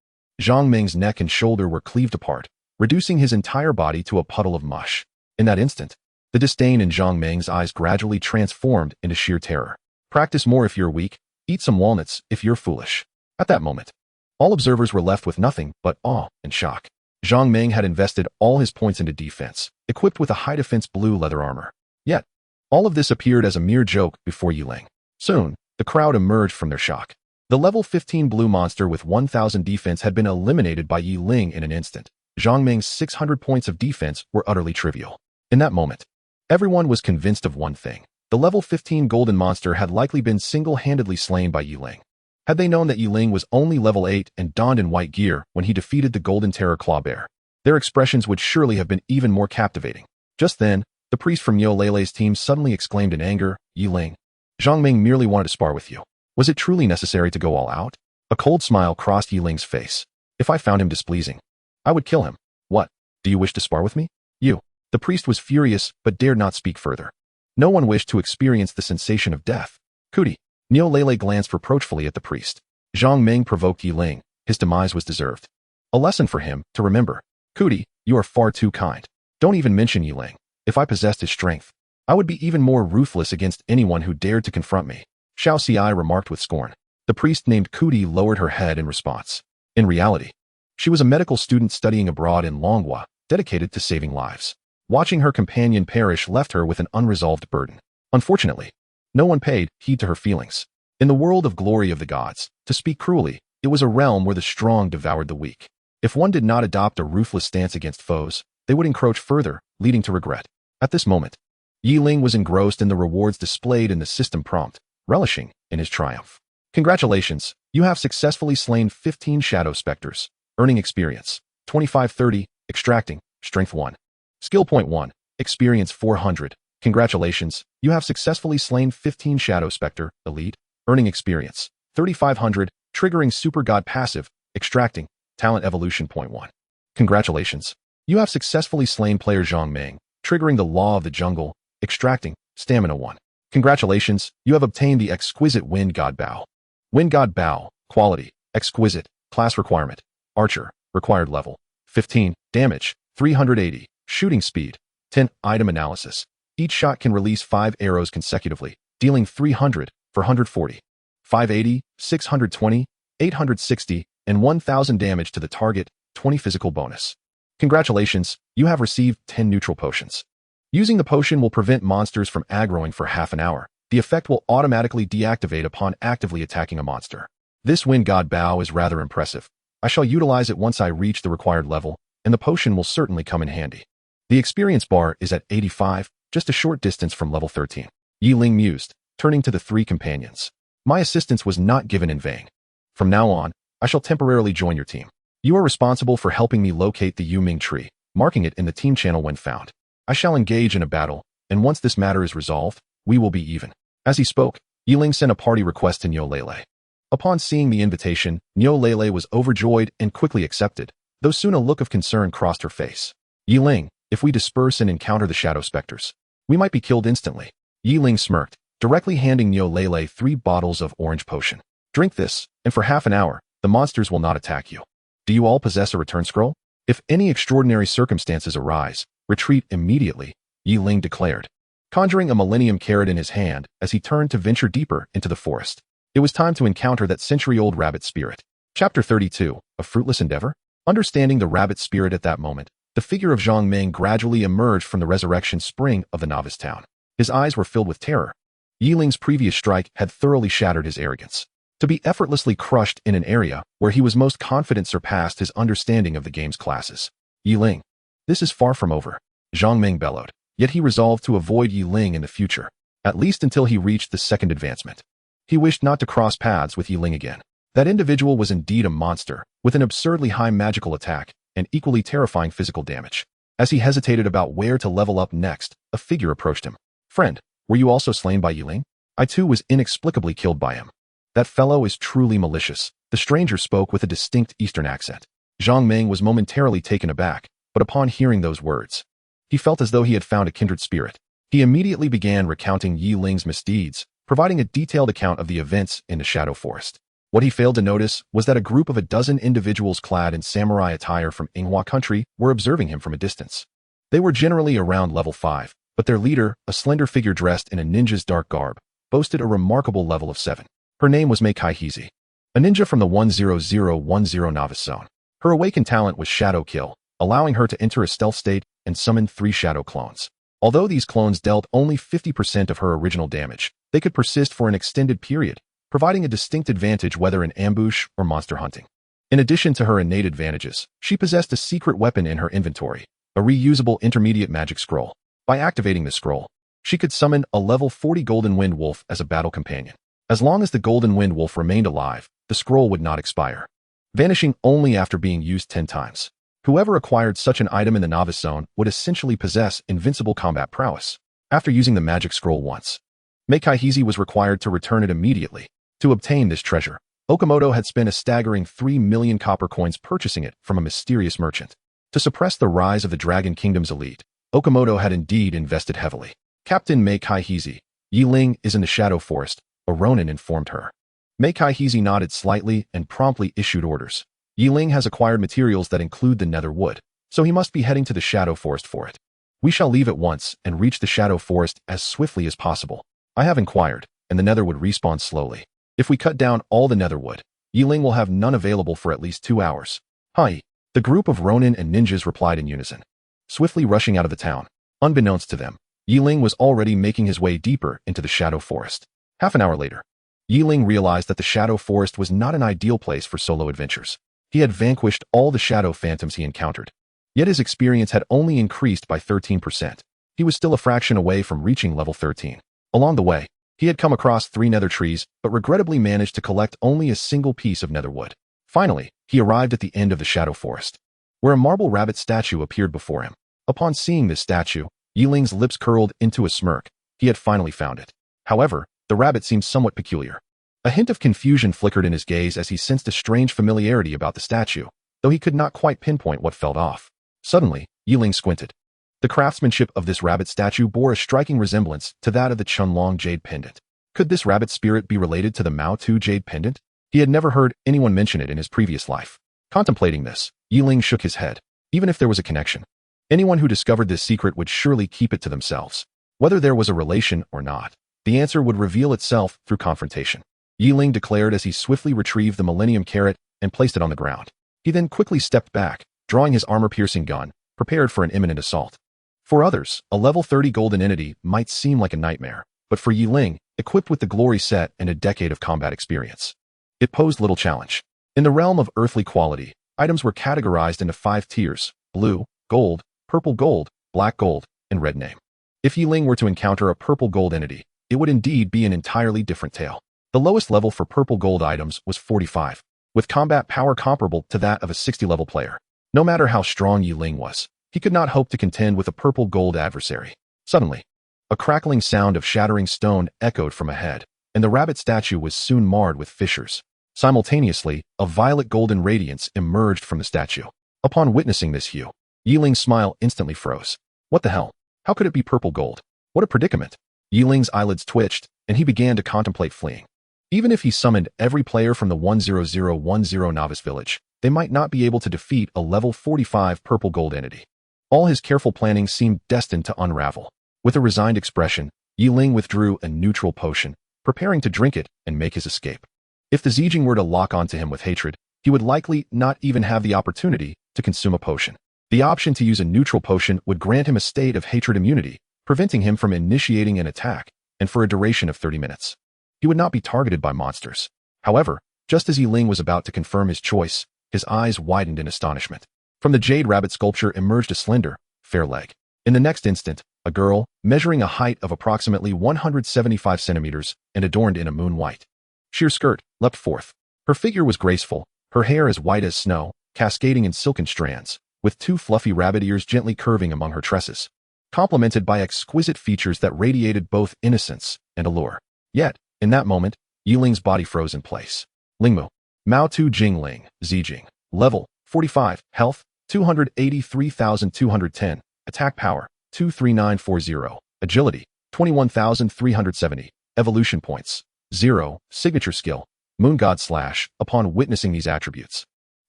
Zhang Ming's neck and shoulder were cleaved apart, reducing his entire body to a puddle of mush. In that instant, the disdain in Zhang Ming's eyes gradually transformed into sheer terror. Practice more if you're weak, eat some walnuts if you're foolish. At that moment, all observers were left with nothing but awe and shock. Zhang Ming had invested all his points into defense, equipped with a high-defense blue leather armor. Yet, all of this appeared as a mere joke before Yi Ling. Soon, the crowd emerged from their shock. The level 15 blue monster with 1,000 defense had been eliminated by Yi Ling in an instant. Zhang Ming's 600 points of defense were utterly trivial. In that moment, everyone was convinced of one thing. The level 15 golden monster had likely been single-handedly slain by Yi Ling. Had they known that Yi Ling was only level 8 and donned in white gear when he defeated the Golden Terror Clawbear, their expressions would surely have been even more captivating. Just then, the priest from Niu Lele's team suddenly exclaimed in anger, Yi Ling, Zhang Ming merely wanted to spar with you. Was it truly necessary to go all out? A cold smile crossed Yi Ling's face. If I found him displeasing, I would kill him. What? Do you wish to spar with me? You. The priest was furious but dared not speak further. No one wished to experience the sensation of death. Cootie. Niu Lele glanced reproachfully at the priest. Zhang Ming provoked Yi Ling. His demise was deserved. A lesson for him to remember. Cootie, you are far too kind. Don't even mention Yi Ling. If I possessed his strength, I would be even more ruthless against anyone who dared to confront me. Xiao Xi remarked with scorn. The priest named Cootie lowered her head in response. In reality, she was a medical student studying abroad in Longhua, dedicated to saving lives. Watching her companion perish left her with an unresolved burden. Unfortunately, no one paid heed to her feelings. In the world of glory of the gods, to speak cruelly, it was a realm where the strong devoured the weak. If one did not adopt a ruthless stance against foes, they would encroach further, leading to regret. At this moment, Yi Ling was engrossed in the rewards displayed in the system prompt, relishing in his triumph. Congratulations, you have successfully slain 15 shadow specters, earning experience, 2530, extracting, strength 1. Skill point 1, experience 400. Congratulations, you have successfully slain 15 shadow specter, elite, earning experience, 3500, triggering super god passive, extracting, talent evolution point 1. Congratulations, you have successfully slain player Zhang Ming, triggering the law of the jungle, extracting, stamina 1. Congratulations, you have obtained the exquisite Wind God Bow. Wind God Bow, quality, exquisite, class requirement, archer, required level, 15, damage, 380, shooting speed, 10, item analysis. Each shot can release 5 arrows consecutively, dealing 300, 440, 580, 620, 860, and 1000 damage to the target, 20 physical bonus. Congratulations, you have received 10 neutral potions. Using the potion will prevent monsters from aggroing for half an hour. The effect will automatically deactivate upon actively attacking a monster. This Wind God Bow is rather impressive. I shall utilize it once I reach the required level, and the potion will certainly come in handy. The experience bar is at 85, just a short distance from level 13. Yi Ling mused, turning to the 3 companions. My assistance was not given in vain. From now on, I shall temporarily join your team. You are responsible for helping me locate the Yu Ming tree, marking it in the team channel when found. I shall engage in a battle, and once this matter is resolved, we will be even. As he spoke, Yi Ling sent a party request to Niu Lele. Upon seeing the invitation, Niu Lele was overjoyed and quickly accepted, though soon a look of concern crossed her face. Yi Ling, if we disperse and encounter the shadow specters, we might be killed instantly. Yi Ling smirked, directly handing Niu Lele 3 bottles of orange potion. Drink this, and for half an hour, the monsters will not attack you. Do you all possess a return scroll? If any extraordinary circumstances arise, retreat immediately, Yi Ling declared, conjuring a millennium carrot in his hand as he turned to venture deeper into the forest. It was time to encounter that century-old rabbit spirit. Chapter 32, A Fruitless Endeavor? Understanding the rabbit spirit at that moment, the figure of Zhang Ming gradually emerged from the resurrection spring of the novice town. His eyes were filled with terror. Yi Ling's previous strike had thoroughly shattered his arrogance. To be effortlessly crushed in an area where he was most confident surpassed his understanding of the game's classes. Yi Ling. This is far from over, Zhang Ming bellowed, yet he resolved to avoid Yi Ling in the future, at least until he reached the second advancement. He wished not to cross paths with Yi Ling again. That individual was indeed a monster, with an absurdly high magical attack and equally terrifying physical damage. As he hesitated about where to level up next, a figure approached him. Friend, were you also slain by Yi Ling? I too was inexplicably killed by him. That fellow is truly malicious. The stranger spoke with a distinct Eastern accent. Zhang Ming was momentarily taken aback, but upon hearing those words, he felt as though he had found a kindred spirit. He immediately began recounting Yi Ling's misdeeds, providing a detailed account of the events in the Shadow Forest. What he failed to notice was that a group of a dozen individuals clad in samurai attire from Yinghua country were observing him from a distance. They were generally around level 5, but their leader, a slender figure dressed in a ninja's dark garb, boasted a remarkable level of 7. Her name was Mei Kaihizi, a ninja from the 10010 novice zone. Her Awaken talent was Shadow Kill, allowing her to enter a stealth state and summon 3 shadow clones. Although these clones dealt only 50% of her original damage, they could persist for an extended period, providing a distinct advantage whether in ambush or monster hunting. In addition to her innate advantages, she possessed a secret weapon in her inventory, a reusable intermediate magic scroll. By activating the scroll, she could summon a level 40 Golden Wind Wolf as a battle companion. As long as the Golden Wind Wolf remained alive, the scroll would not expire, vanishing only after being used 10 times. Whoever acquired such an item in the novice zone would essentially possess invincible combat prowess. After using the magic scroll once, Mei Kaihizi was required to return it immediately. To obtain this treasure, Okamoto had spent a staggering 3 million copper coins purchasing it from a mysterious merchant. To suppress the rise of the Dragon Kingdom's elite, Okamoto had indeed invested heavily. Captain Mei Kaihizi, Yi Ling is in the Shadow Forest, a Ronin informed her. Mei Kaihizi nodded slightly and promptly issued orders. Yi Ling has acquired materials that include the nether wood, so he must be heading to the Shadow Forest for it. We shall leave at once and reach the Shadow Forest as swiftly as possible. I have inquired, and the nether wood respawns slowly. If we cut down all the nether wood, Yi Ling will have none available for at least 2 hours. Hi. The group of Ronin and ninjas replied in unison, swiftly rushing out of the town. Unbeknownst to them, Yi Ling was already making his way deeper into the Shadow Forest. Half an hour later, Yi Ling realized that the Shadow Forest was not an ideal place for solo adventures. He had vanquished all the shadow phantoms he encountered, yet his experience had only increased by 13%. He was still a fraction away from reaching level 13. Along the way, he had come across 3 nether trees, but regrettably managed to collect only a single piece of nether wood. Finally, he arrived at the end of the Shadow Forest, where a marble rabbit statue appeared before him. Upon seeing this statue, Yi Ling's lips curled into a smirk. He had finally found it. However, the rabbit seemed somewhat peculiar. A hint of confusion flickered in his gaze as he sensed a strange familiarity about the statue, though he could not quite pinpoint what felt off. Suddenly, Yi Ling squinted. The craftsmanship of this rabbit statue bore a striking resemblance to that of the Chunlong Jade Pendant. Could this rabbit spirit be related to the Mao Tu Jade Pendant? He had never heard anyone mention it in his previous life. Contemplating this, Yi Ling shook his head. Even if there was a connection, anyone who discovered this secret would surely keep it to themselves. Whether there was a relation or not, the answer would reveal itself through confrontation. Yi Ling declared as he swiftly retrieved the Millennium Carrot and placed it on the ground. He then quickly stepped back, drawing his armor-piercing gun, prepared for an imminent assault. For others, a level 30 golden entity might seem like a nightmare, but for Yi Ling, equipped with the glory set and a decade of combat experience, it posed little challenge. In the realm of earthly quality, items were categorized into 5 tiers: blue, gold, purple gold, black gold, and red name. If Yi Ling were to encounter a purple gold entity, it would indeed be an entirely different tale. The lowest level for purple gold items was 45, with combat power comparable to that of a 60-level player. No matter how strong Yi Ling was, he could not hope to contend with a purple gold adversary. Suddenly, a crackling sound of shattering stone echoed from ahead, and the rabbit statue was soon marred with fissures. Simultaneously, a violet golden radiance emerged from the statue. Upon witnessing this hue, Yi Ling's smile instantly froze. What the hell? How could it be purple gold? What a predicament! Yi Ling's eyelids twitched, and he began to contemplate fleeing. Even if he summoned every player from the 10010 novice village, they might not be able to defeat a level 45 purple gold entity. All his careful planning seemed destined to unravel. With a resigned expression, Yi Ling withdrew a neutral potion, preparing to drink it and make his escape. If the Zijing were to lock onto him with hatred, he would likely not even have the opportunity to consume a potion. The option to use a neutral potion would grant him a state of hatred immunity, preventing him from initiating an attack, and for a duration of 30 minutes. He would not be targeted by monsters. However, just as Ling was about to confirm his choice, his eyes widened in astonishment. From the jade rabbit sculpture emerged a slender, fair leg. In the next instant, a girl, measuring a height of approximately 175 centimeters and adorned in a moon-white sheer skirt, leapt forth. Her figure was graceful, her hair as white as snow, cascading in silken strands, with two fluffy rabbit ears gently curving among her tresses, complemented by exquisite features that radiated both innocence and allure. Yet, in that moment, Yiling's body froze in place. Lingmu. Mao Tu Jing Ling, Zijing. Level, 45. Health, 283,210. Attack power, 23940. Agility, 21,370. Evolution points, 0. Signature skill, Moon God Slash. Upon witnessing these attributes,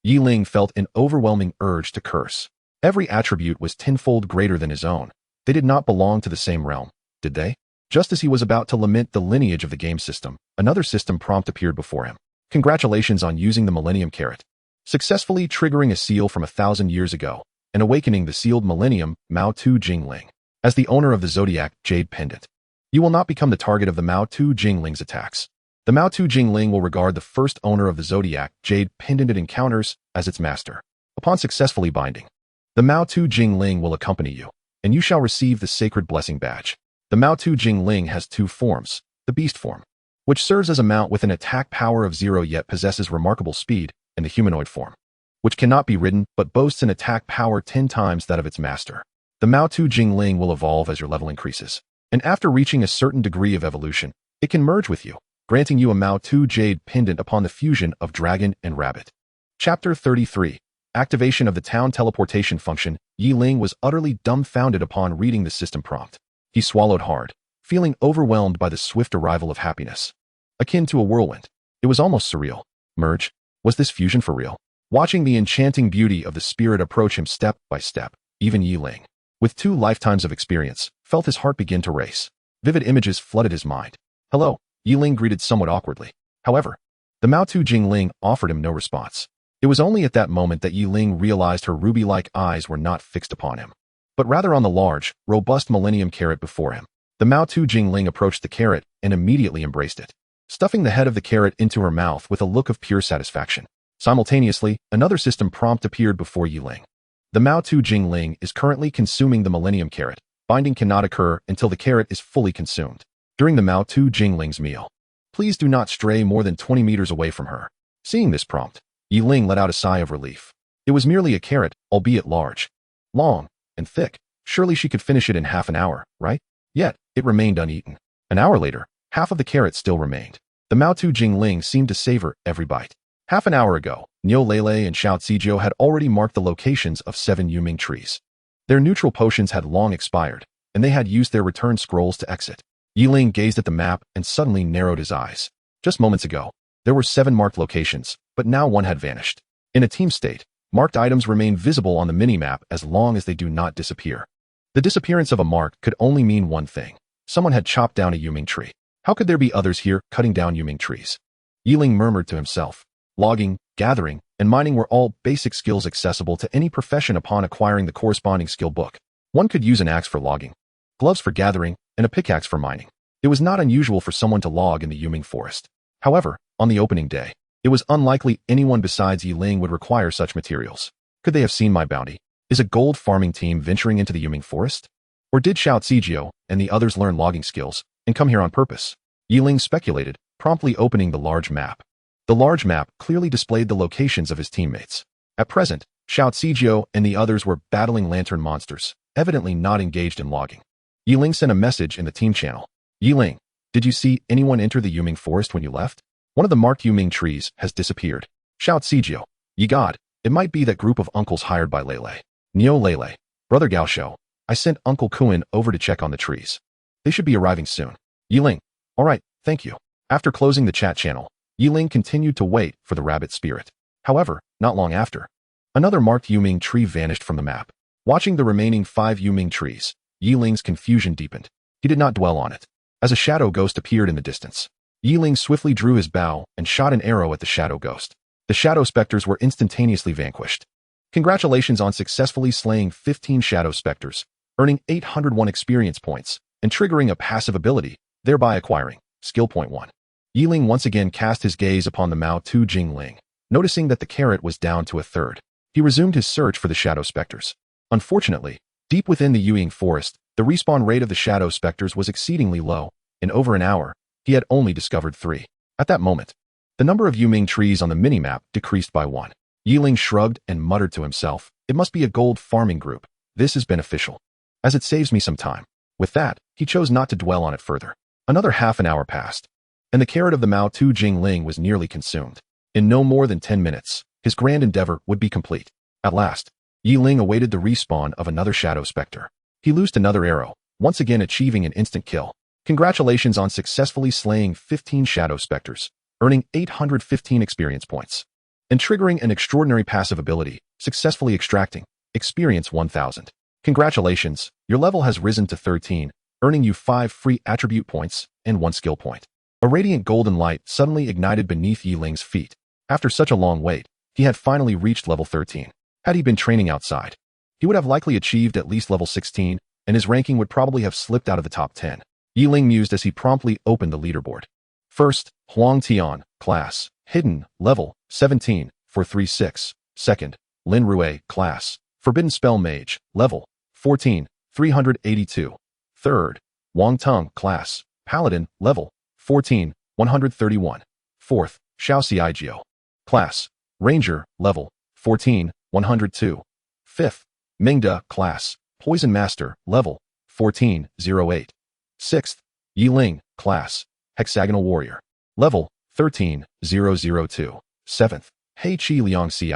Ling felt an overwhelming urge to curse. Every attribute was tenfold greater than his own. They did not belong to the same realm, did they? Just as he was about to lament the lineage of the game system, another system prompt appeared before him. Congratulations on using the Millennium Carrot. Successfully triggering a seal from 1,000 years ago, and awakening the sealed Millennium Mao Tu Jing Ling. As the owner of the Zodiac Jade Pendant, you will not become the target of the Mao Tu Jing Ling's attacks. The Mao Tu Jing Ling will regard the first owner of the Zodiac Jade Pendant it encounters as its master. Upon successfully binding, the Mao Tu Jing Ling will accompany you, and you shall receive the Sacred Blessing Badge. The Mao Tu Jing Ling has two forms, the Beast form, which serves as a mount with an attack power of 0 yet possesses remarkable speed, and the Humanoid form, which cannot be ridden but boasts an attack power 10 times that of its master. The Mao Tu Jing Ling will evolve as your level increases, and after reaching a certain degree of evolution, it can merge with you, granting you a Mao Tu Jade Pendant upon the fusion of dragon and rabbit. Chapter 33. Activation of the town teleportation function. Ling was utterly dumbfounded upon reading the system prompt. He swallowed hard, feeling overwhelmed by the swift arrival of happiness. Akin to a whirlwind. It was almost surreal. Merge? Was this fusion for real? Watching the enchanting beauty of the spirit approach him step by step, even Ling, with 2 lifetimes of experience, felt his heart begin to race. Vivid images flooded his mind. Hello, Ling greeted somewhat awkwardly. However, the Mao Tu Jing Ling offered him no response. It was only at that moment that Ling realized her ruby-like eyes were not fixed upon him, but rather on the large, robust Millennium Carrot before him. The Mao Tu Jing Ling approached the carrot and immediately embraced it, stuffing the head of the carrot into her mouth with a look of pure satisfaction. Simultaneously, another system prompt appeared before Ling. The Mao Tu Jing Ling is currently consuming the Millennium Carrot. Binding cannot occur until the carrot is fully consumed. During the Mao Tu Jing Ling's meal, please do not stray more than 20 meters away from her. Seeing this prompt, Ling let out a sigh of relief. It was merely a carrot, albeit large, long, and thick. Surely she could finish it in half an hour, right? Yet, it remained uneaten. An hour later, half of the carrot still remained. The Mao Tu Jing Ling seemed to savor every bite. Half an hour ago, Niu Lele and Xiao Zijio had already marked the locations of 7 Yuming trees. Their neutral potions had long expired, and they had used their return scrolls to exit. Ling gazed at the map and suddenly narrowed his eyes. Just moments ago, there were 7 marked locations, but now one had vanished. In a team state, marked items remain visible on the minimap as long as they do not disappear. The disappearance of a mark could only mean one thing. Someone had chopped down a Yuming tree. How could there be others here cutting down Yuming trees? Ling murmured to himself. Logging, gathering, and mining were all basic skills accessible to any profession upon acquiring the corresponding skill book. One could use an axe for logging, gloves for gathering, and a pickaxe for mining. It was not unusual for someone to log in the Yuming forest. However, on the opening day, it was unlikely anyone besides Ling would require such materials. Could they have seen my bounty? Is a gold farming team venturing into the Yuming forest? Or did Xiao Zijio and the others learn logging skills and come here on purpose? Ling speculated, promptly opening the large map. The large map clearly displayed the locations of his teammates. At present, Xiao Zijio and the others were battling lantern monsters, evidently not engaged in logging. Ling sent a message in the team channel. Ling, did you see anyone enter the Yuming forest when you left? One of the marked Yuming trees has disappeared. Shout Zijio. Ye god, it might be that group of uncles hired by Lele. Niu Lele, Brother Gaoshou, I sent Uncle Kuan over to check on the trees. They should be arriving soon. Ling, alright, thank you. After closing the chat channel, Ling continued to wait for the rabbit spirit. However, not long after, another marked Yuming tree vanished from the map. Watching the remaining 5 Yuming trees, Ling's confusion deepened. He did not dwell on it, as a shadow ghost appeared in the distance. Ling swiftly drew his bow and shot an arrow at the shadow ghost. The shadow specters were instantaneously vanquished. Congratulations on successfully slaying 15 shadow specters, earning 801 experience points, and triggering a passive ability, thereby acquiring Skill Point 1. Ling once again cast his gaze upon the Mao Tu Jing Ling. Noticing that the carrot was down to a third, he resumed his search for the shadow specters. Unfortunately, deep within the Yuying forest, the respawn rate of the shadow specters was exceedingly low. In over an hour, he had only discovered 3. At that moment, the number of Yuming trees on the minimap decreased by 1. Ling shrugged and muttered to himself, "It must be a gold farming group. This is beneficial, as it saves me some time." With that, he chose not to dwell on it further. Another half an hour passed, and the carrot of the Mao Tu Jing Ling was nearly consumed. In no more than 10 minutes, his grand endeavor would be complete. At last, Ling awaited the respawn of another shadow specter. He loosed another arrow, once again achieving an instant kill. Congratulations on successfully slaying 15 shadow specters, earning 815 experience points, and triggering an extraordinary passive ability, successfully extracting experience 1000. Congratulations, your level has risen to 13, earning you 5 free attribute points and 1 skill point. A radiant golden light suddenly ignited beneath Ling's feet. After such a long wait, he had finally reached level 13. Had he been training outside, he would have likely achieved at least level 16, and his ranking would probably have slipped out of the top 10. Ling mused as he promptly opened the leaderboard. First, Huang Tian, class, hidden, level 17, 436. Second, Lin Rue, class, forbidden spell mage, level 14, 382. Third, Wang Teng, class, paladin, level 14, 131. Fourth, Xiao Xiaijio, class, ranger, level 14, 102. Fifth, Mingda, class, poison master, level 14, 08. Sixth, Ling, class, hexagonal warrior, level 13, 002. Seventh, Hei Chi Liang Ci.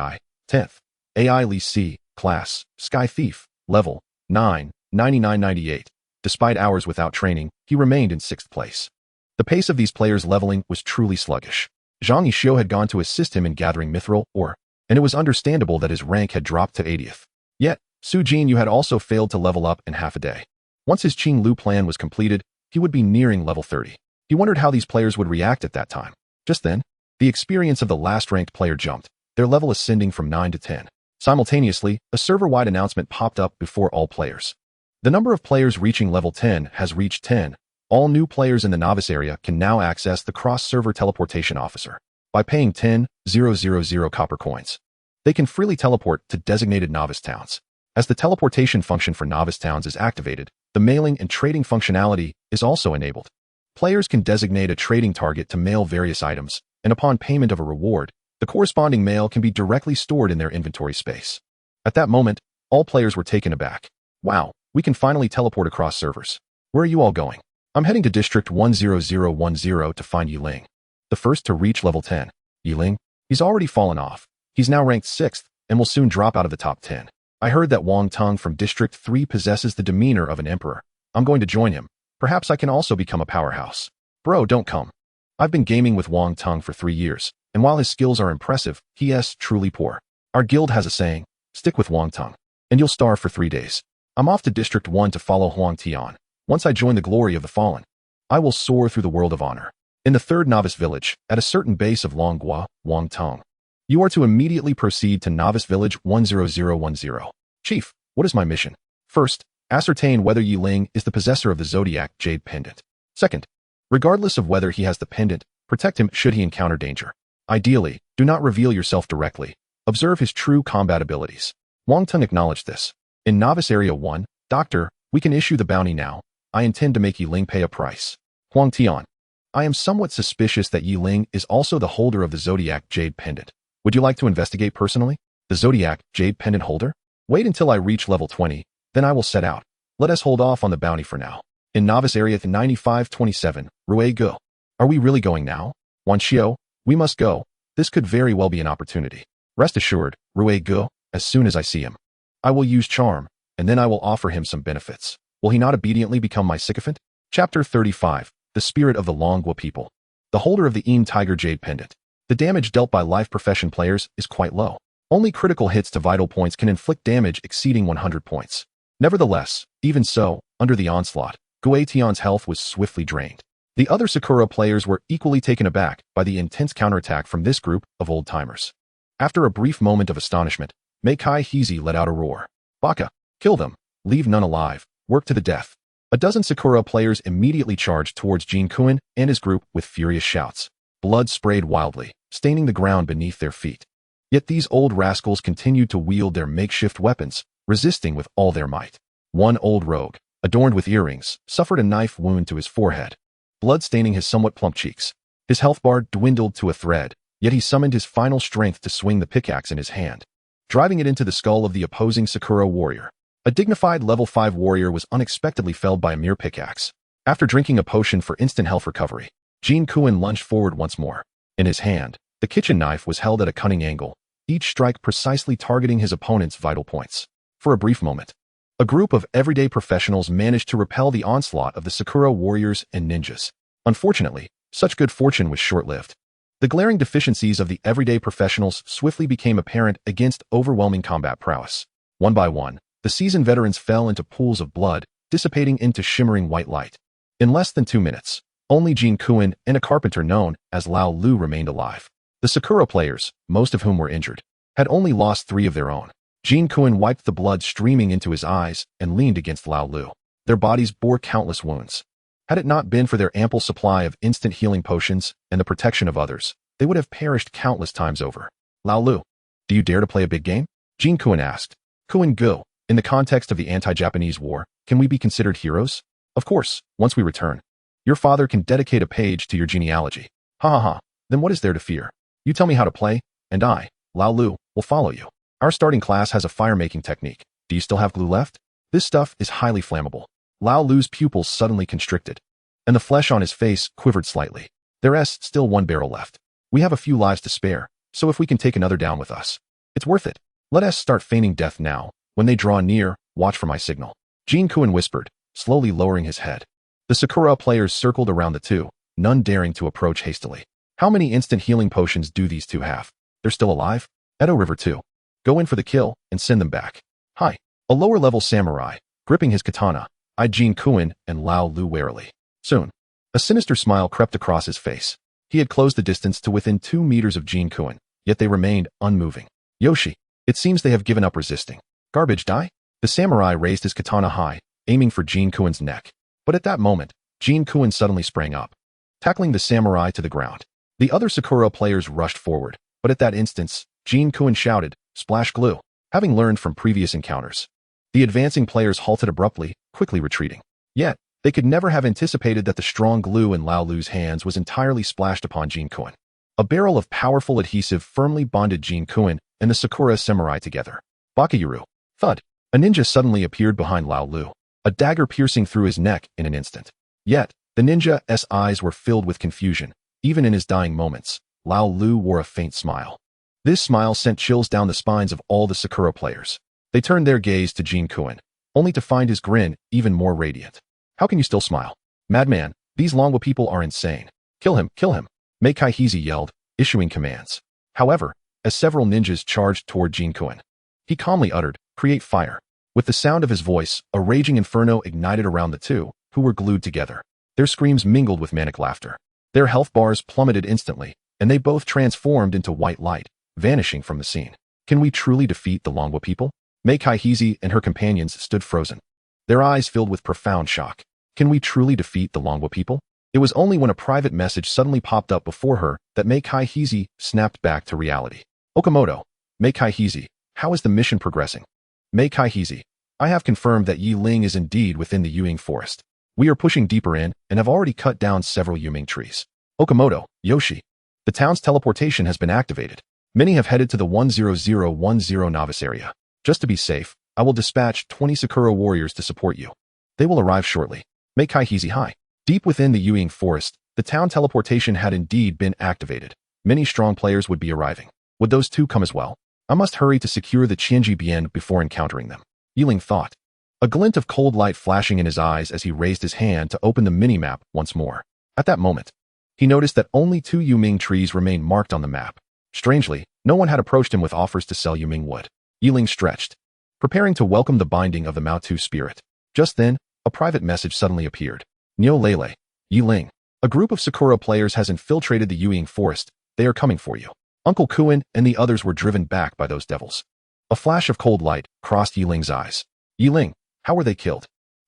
10th, AI Li Si, class, sky thief, level 9, 9998. Despite hours without training, he remained in 6th place. The pace of these players' leveling was truly sluggish. Zhang Yixio had gone to assist him in gathering mithril ore, and it was understandable that his rank had dropped to 80th. Yet, Su Jinyu had also failed to level up in half a day. Once his Qing Lu plan was completed, he would be nearing level 30. He wondered how these players would react at that time. Just then, the experience of the last ranked player jumped, their level ascending from 9 to 10. Simultaneously, a server-wide announcement popped up before all players. The number of players reaching level 10 has reached 10. All new players in the novice area can now access the cross-server teleportation officer. By paying 10,000 copper coins, they can freely teleport to designated novice towns. As the teleportation function for novice towns is activated, the mailing and trading functionality is also enabled. Players can designate a trading target to mail various items, and upon payment of a reward, the corresponding mail can be directly stored in their inventory space. At that moment, all players were taken aback. Wow, we can finally teleport across servers. Where are you all going? I'm heading to District 10010 to find Ling, the first to reach level 10. Ling? He's already fallen off. He's now ranked 6th, and will soon drop out of the top 10. I heard that Wang Teng from District 3 possesses the demeanor of an emperor. I'm going to join him. Perhaps I can also become a powerhouse. Bro, don't come. I've been gaming with Wang Teng for 3 years, and while his skills are impressive, he is truly poor. Our guild has a saying, stick with Wang Teng, and you'll starve for 3 days. I'm off to District 1 to follow Huang Tian. Once I join the glory of the fallen, I will soar through the world of honor. In the 3rd novice village, at a certain base of Longhua, Wang Teng, you are to immediately proceed to Novice Village 10010. Chief, what is my mission? First, ascertain whether Ling is the possessor of the Zodiac Jade Pendant. Second, regardless of whether he has the pendant, protect him should he encounter danger. Ideally, do not reveal yourself directly. Observe his true combat abilities. Wang Teng acknowledged this. In Novice Area 1, Doctor, we can issue the bounty now. I intend to make Ling pay a price. Huang Tian, I am somewhat suspicious that Ling is also the holder of the Zodiac Jade Pendant. Would you like to investigate personally? The Zodiac Jade Pendant holder? Wait until I reach level 20, then I will set out. Let us hold off on the bounty for now. In Novice Area 9527, Rue Go. Are we really going now? Wan Xiao, we must go. This could very well be an opportunity. Rest assured, Rue Go, as soon as I see him, I will use charm, and then I will offer him some benefits. Will he not obediently become my sycophant? Chapter 35, The Spirit of the Longhua People. The holder of the Een Tiger Jade Pendant. The damage dealt by life profession players is quite low. Only critical hits to vital points can inflict damage exceeding 100 points. Nevertheless, even so, under the onslaught, Gue Tian's health was swiftly drained. The other Sakura players were equally taken aback by the intense counterattack from this group of old-timers. After a brief moment of astonishment, Meikai Hizi let out a roar. Baka, kill them, leave none alive, work to the death. A dozen Sakura players immediately charged towards Jin Kuin and his group with furious shouts. Blood sprayed wildly, staining the ground beneath their feet. Yet these old rascals continued to wield their makeshift weapons, resisting with all their might. One old rogue, adorned with earrings, suffered a knife wound to his forehead, blood staining his somewhat plump cheeks. His health bar dwindled to a thread, yet he summoned his final strength to swing the pickaxe in his hand, driving it into the skull of the opposing Sakura warrior. A dignified level 5 warrior was unexpectedly felled by a mere pickaxe. After drinking a potion for instant health recovery, Jin Kuin lunged forward once more. In his hand, the kitchen knife was held at a cunning angle, each strike precisely targeting his opponent's vital points. For a brief moment, a group of everyday professionals managed to repel the onslaught of the Sakura warriors and ninjas. Unfortunately, such good fortune was short-lived. The glaring deficiencies of the everyday professionals swiftly became apparent against overwhelming combat prowess. One by one, the seasoned veterans fell into pools of blood, dissipating into shimmering white light. In less than 2 minutes, only Jin Kuin and a carpenter known as Lao Lu remained alive. The Sakura players, most of whom were injured, had only lost 3 of their own. Jin Kuin wiped the blood streaming into his eyes and leaned against Lao Lu. Their bodies bore countless wounds. Had it not been for their ample supply of instant healing potions and the protection of others, they would have perished countless times over. Lao Lu, do you dare to play a big game? Jin Kuin asked. Kuin go, in the context of the anti-Japanese war, can we be considered heroes? Of course, once we return. Your father can dedicate a page to your genealogy. Ha ha ha, then what is there to fear? You tell me how to play, and I, Lao Lu, will follow you. Our starting class has a fire-making technique. Do you still have glue left? This stuff is highly flammable. Lao Lu's pupils suddenly constricted, and the flesh on his face quivered slightly. There's still 1 barrel left. We have a few lives to spare, so if we can take another down with us, it's worth it. Let us start feigning death now. When they draw near, watch for my signal. Jin Kuin whispered, slowly lowering his head. The Sakura players circled around the two, none daring to approach hastily. How many instant healing potions do these two have? They're still alive? Edo River 2. Go in for the kill and send them back. Hi. A lower-level samurai, gripping his katana, eyed Jin Kuin and Lao Lu warily. Soon, a sinister smile crept across his face. He had closed the distance to within 2 meters of Jin Kuin, yet they remained unmoving. Yoshi, it seems they have given up resisting. Garbage die? The samurai raised his katana high, aiming for Jin Kuin's neck. But at that moment, Jin Kuin suddenly sprang up, tackling the samurai to the ground. The other Sakura players rushed forward, but at that instance, Jin Kuin shouted, "Splash glue!" Having learned from previous encounters. The advancing players halted abruptly, quickly retreating. Yet, they could never have anticipated that the strong glue in Lao Lu's hands was entirely splashed upon Jin Kuin. A barrel of powerful adhesive firmly bonded Jin Kuin and the Sakura samurai together. Bakayuru. Thud. A ninja suddenly appeared behind Lao Lu, a dagger piercing through his neck in an instant. Yet, the ninja's eyes were filled with confusion. Even in his dying moments, Lao Lu wore a faint smile. This smile sent chills down the spines of all the Sakura players. They turned their gaze to Jin Kuin, only to find his grin even more radiant. How can you still smile? Madman, these Longwa people are insane. Kill him, kill him. Meikai Hizi yelled, issuing commands. However, as several ninjas charged toward Jin Kuin, he calmly uttered, create fire. With the sound of his voice, a raging inferno ignited around the two, who were glued together. Their screams mingled with manic laughter. Their health bars plummeted instantly, and they both transformed into white light, vanishing from the scene. Can we truly defeat the Longwa people? Meikai Hizi and her companions stood frozen, their eyes filled with profound shock. Can we truly defeat the Longwa people? It was only when a private message suddenly popped up before her that Meikai Hizi snapped back to reality. Okamoto. Meikai Hizi, how is the mission progressing? Meikai Hizi, I have confirmed that Yi Ling is indeed within the Yuing forest. We are pushing deeper in and have already cut down several Yuming trees. Okamoto. Yoshi. The town's teleportation has been activated. Many have headed to the 10010 novice area. Just to be safe, I will dispatch 20 Sakura warriors to support you. They will arrive shortly. Meikai Hizi High. Deep within the Yuing forest, the town teleportation had indeed been activated. Many strong players would be arriving. Would those two come as well? I must hurry to secure the Qianji Bian before encountering them. Yi Ling thought. A glint of cold light flashing in his eyes as he raised his hand to open the mini-map once more. At that moment, he noticed that only 2 Yuming trees remained marked on the map. Strangely, no one had approached him with offers to sell Yuming wood. Yi Ling stretched, preparing to welcome the binding of the Mao-Tu spirit. Just then, a private message suddenly appeared. Nyo Lele. Yi Ling. A group of Sakura players has infiltrated the Yuing forest. They are coming for you. Uncle Kuin and the others were driven back by those devils. A flash of cold light crossed Yi Ling's eyes. Yi Ling, how were they killed?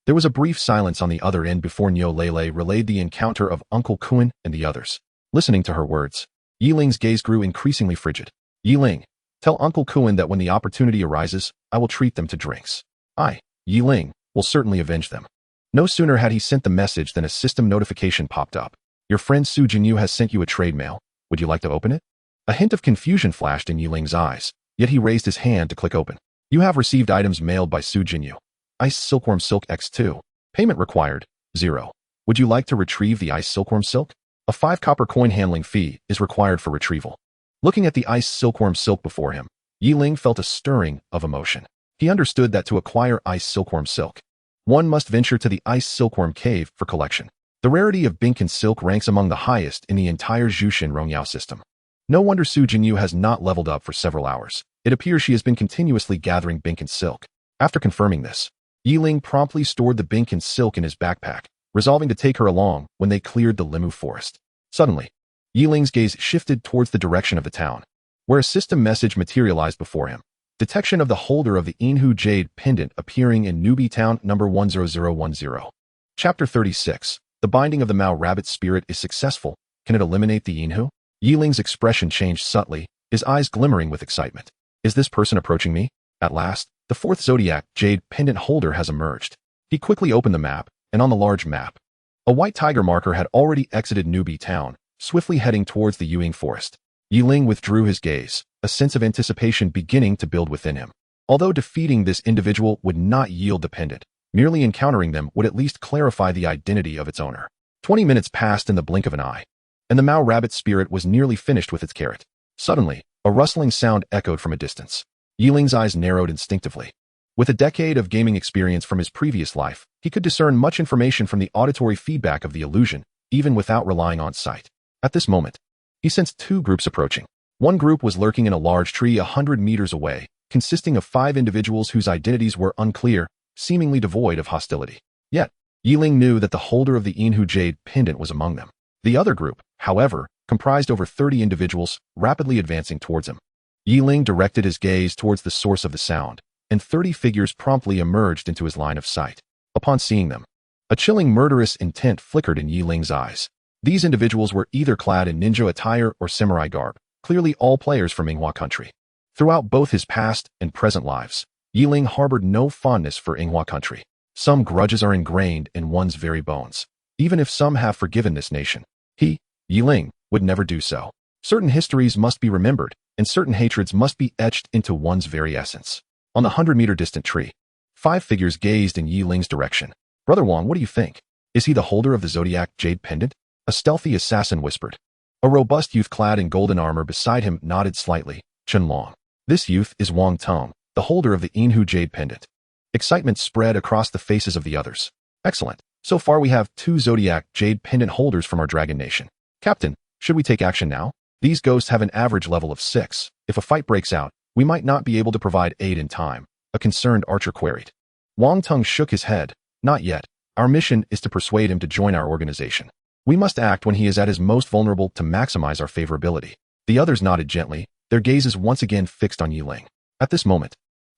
There was a brief silence on the other end before Nyo Lele relayed the encounter of Uncle Kuan and the others. Listening to her words, Yi Ling's gaze grew increasingly frigid. Yi Ling, tell Uncle Kuan that when the opportunity arises, I will treat them to drinks. I, Yi Ling, will certainly avenge them. No sooner had he sent the message than a system notification popped up. Your friend Su Jinyu has sent you a trade mail. Would you like to open it? A hint of confusion flashed in Yi Ling's eyes, yet he raised his hand to click open. You have received items mailed by Su Jinyu. Ice Silkworm Silk X2. Payment required, 0. Would you like to retrieve the Ice Silkworm Silk? A 5 copper coin handling fee is required for retrieval. Looking at the Ice Silkworm Silk before him, Yi Ling felt a stirring of emotion. He understood that to acquire Ice Silkworm Silk, one must venture to the Ice Silkworm Cave for collection. The rarity of Binkin Silk ranks among the highest in the entire Jushin Rongyao system. No wonder Su Jinyu has not leveled up for several hours. It appears she has been continuously gathering Binkin Silk. After confirming this, Yi Ling promptly stored the Binkin Silk in his backpack, resolving to take her along when they cleared the Limu forest. Suddenly, Yi Ling's gaze shifted towards the direction of the town, where a system message materialized before him. Detection of the holder of the Inhu Jade Pendant appearing in Newbie Town number 10010. Chapter 36. The binding of the Mao Rabbit spirit is successful. Can it eliminate the Inhu? Yi Ling's expression changed subtly, his eyes glimmering with excitement. Is this person approaching me? At last, the fourth Zodiac Jade Pendant holder has emerged. He quickly opened the map, and on the large map, a white tiger marker had already exited Newbie Town, swiftly heading towards the Yuing Forest. Yi Ling withdrew his gaze, a sense of anticipation beginning to build within him. Although defeating this individual would not yield the pendant, merely encountering them would at least clarify the identity of its owner. 20 minutes passed in the blink of an eye, and the Mao Rabbit spirit was nearly finished with its carrot. Suddenly, a rustling sound echoed from a distance. Yi Ling's eyes narrowed instinctively. With a decade of gaming experience from his previous life, he could discern much information from the auditory feedback of the illusion, even without relying on sight. At this moment, he sensed 2 groups approaching. One group was lurking in a large tree 100 meters away, consisting of 5 individuals whose identities were unclear, seemingly devoid of hostility. Yet, Yi Ling knew that the holder of the Inhu Jade Pendant was among them. The other group, however, comprised over 30 individuals, rapidly advancing towards him. Yi Ling directed his gaze towards the source of the sound, and 30 figures promptly emerged into his line of sight. Upon seeing them, a chilling murderous intent flickered in Yi Ling's eyes. These individuals were either clad in ninja attire or samurai garb, clearly all players from Yinghua country. Throughout both his past and present lives, Yi Ling harbored no fondness for Yinghua country. Some grudges are ingrained in one's very bones. Even if some have forgiven this nation, he, Yi Ling, would never do so. Certain histories must be remembered, and certain hatreds must be etched into one's very essence. On the 100-meter distant tree, 5 figures gazed in Yi Ling's direction. Brother Wang, what do you think? Is he the holder of the Zodiac Jade Pendant? A stealthy assassin whispered. A robust youth clad in golden armor beside him nodded slightly. Chen Long. This youth is Wang Tong, the holder of the Inhu Jade Pendant. Excitement spread across the faces of the others. Excellent. So far we have 2 Zodiac Jade Pendant holders from our Dragon Nation. Captain, should we take action now? These ghosts have an average level of 6. If a fight breaks out, we might not be able to provide aid in time, a concerned archer queried. Wang Tong shook his head. Not yet. Our mission is to persuade him to join our organization. We must act when he is at his most vulnerable to maximize our favorability. The others nodded gently, their gazes once again fixed on Yi Ling. At this moment,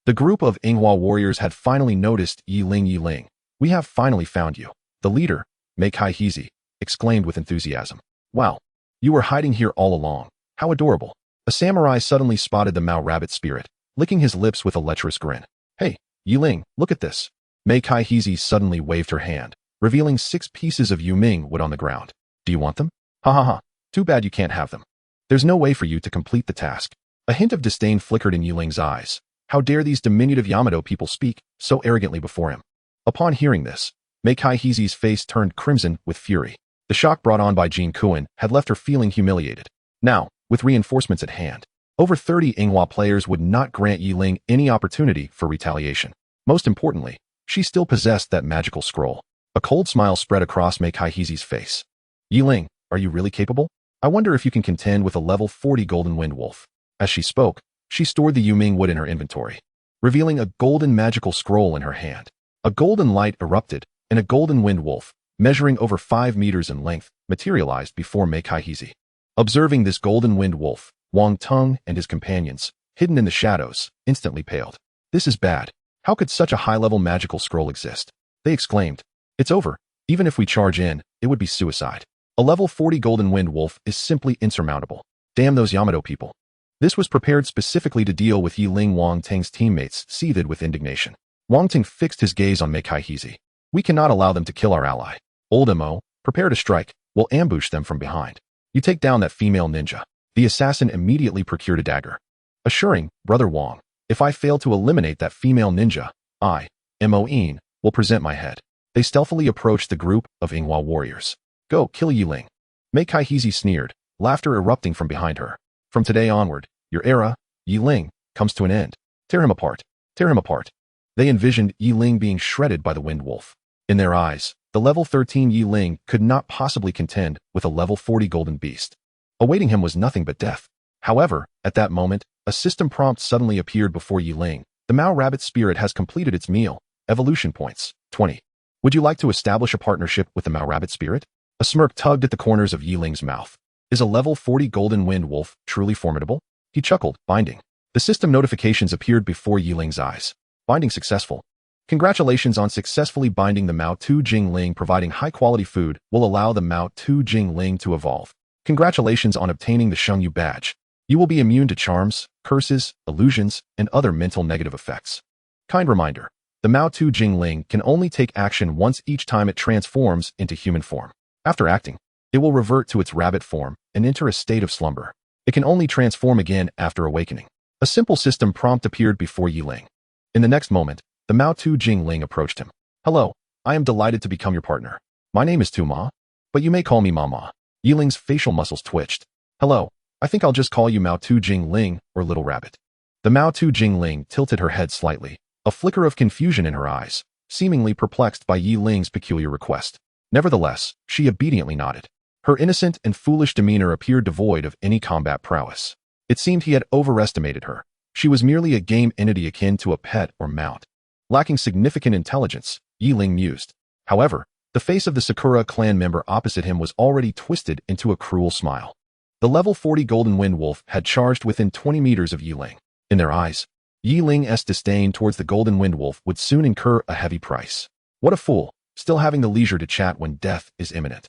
the group of Yinghua warriors had finally noticed Yi Ling. Yi Ling, we have finally found you. The leader, Mei Kai Hizi, exclaimed with enthusiasm. Wow, you were hiding here all along. How adorable. A samurai suddenly spotted the Mao Rabbit spirit, licking his lips with a lecherous grin. Hey, Yi Ling, look at this. Mei Kai Hizi suddenly waved her hand, revealing 6 pieces of Yuming wood on the ground. Do you want them? Ha ha ha. Too bad you can't have them. There's no way for you to complete the task. A hint of disdain flickered in Yi Ling's eyes. How dare these diminutive Yamato people speak so arrogantly before him? Upon hearing this, Mei Kai Hizi's face turned crimson with fury. The shock brought on by Jin Kuan had left her feeling humiliated. Now, with reinforcements at hand, over 30 Yinghua players would not grant Yi Ling any opportunity for retaliation. Most importantly, she still possessed that magical scroll. A cold smile spread across Mei Kai Hizi's face. Yi Ling, are you really capable? I wonder if you can contend with a level 40 Golden Wind Wolf. As she spoke, she stored the Yuming wood in her inventory, revealing a golden magical scroll in her hand. A golden light erupted, and a Golden Wind Wolf, measuring over 5 meters in length, materialized before Mei Kai Hizi. Observing this Golden Wind Wolf, Wang Tong and his companions, hidden in the shadows, instantly paled. This is bad. How could such a high-level magical scroll exist? They exclaimed. It's over. Even if we charge in, it would be suicide. A level 40 Golden Wind Wolf is simply insurmountable. Damn those Yamato people. This was prepared specifically to deal with Yi Ling. Wang Ting's teammates seethed with indignation. Wang Ting fixed his gaze on Meikai Hizi. We cannot allow them to kill our ally. Old Mo, prepare to strike. We'll ambush them from behind. You take down that female ninja. The assassin immediately procured a dagger, assuring, Brother Wang, if I fail to eliminate that female ninja, I, Moen, will present my head. They stealthily approached the group of Yinghua warriors. Go, kill Yi Ling. Meikai Hizi sneered, laughter erupting from behind her. From today onward, your era, Yi Ling, comes to an end. Tear him apart. Tear him apart. They envisioned Yi Ling being shredded by the Wind Wolf. In their eyes, the level 13 Yi Ling could not possibly contend with a level 40 Golden Beast. Awaiting him was nothing but death. However, at that moment, a system prompt suddenly appeared before Yi Ling. The Mao Rabbit Spirit has completed its meal. Evolution points, 20. Would you like to establish a partnership with the Mao Rabbit Spirit? A smirk tugged at the corners of Yi Ling's mouth. Is a level 40 Golden Wind Wolf truly formidable? He chuckled, binding. The system notifications appeared before Yi Ling's eyes. Binding successful. Congratulations on successfully binding the Mao Tu Jing Ling. Providing high-quality food will allow the Mao Tu Jing Ling to evolve. Congratulations on obtaining the Shengyu badge. You will be immune to charms, curses, illusions, and other mental negative effects. Kind reminder. The Mao Tu Jing Ling can only take action once each time it transforms into human form. After acting, it will revert to its rabbit form and enter a state of slumber. It can only transform again after awakening. A simple system prompt appeared before Yi Ling. In the next moment, the Mao Tu Jing Ling approached him. Hello, I am delighted to become your partner. My name is Tu Ma, but you may call me Mama. Yi Ling's facial muscles twitched. Hello, I think I'll just call you Mao Tu Jing Ling or Little Rabbit. The Mao Tu Jing Ling tilted her head slightly, a flicker of confusion in her eyes, seemingly perplexed by Yi Ling's peculiar request. Nevertheless, she obediently nodded. Her innocent and foolish demeanor appeared devoid of any combat prowess. It seemed he had overestimated her. She was merely a game entity akin to a pet or mount. Lacking significant intelligence, Yi Ling mused. However, the face of the Sakura clan member opposite him was already twisted into a cruel smile. The level 40 Golden Wind Wolf had charged within 20 meters of Yi Ling. In their eyes, Yi Ling's disdain towards the Golden Wind Wolf would soon incur a heavy price. What a fool, still having the leisure to chat when death is imminent.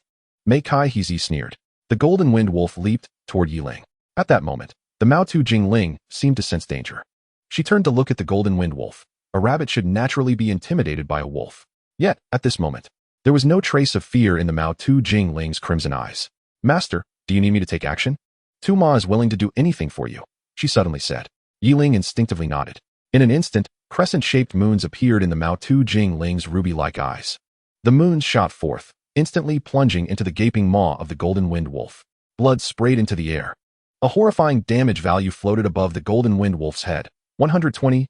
Meikai Hizi sneered. The Golden Wind Wolf leaped toward Yi Ling. At that moment, the Mao Tu Jing Ling seemed to sense danger. She turned to look at the Golden Wind Wolf. A rabbit should naturally be intimidated by a wolf. Yet, at this moment, there was no trace of fear in the Mao Tu Jing Ling's crimson eyes. Master, do you need me to take action? Tu Ma is willing to do anything for you, she suddenly said. Yi Ling instinctively nodded. In an instant, crescent-shaped moons appeared in the Mao Tu Jing Ling's ruby-like eyes. The moons shot forth, instantly plunging into the gaping maw of the Golden Wind Wolf. Blood sprayed into the air. A horrifying damage value floated above the Golden Wind Wolf's head. 120,000.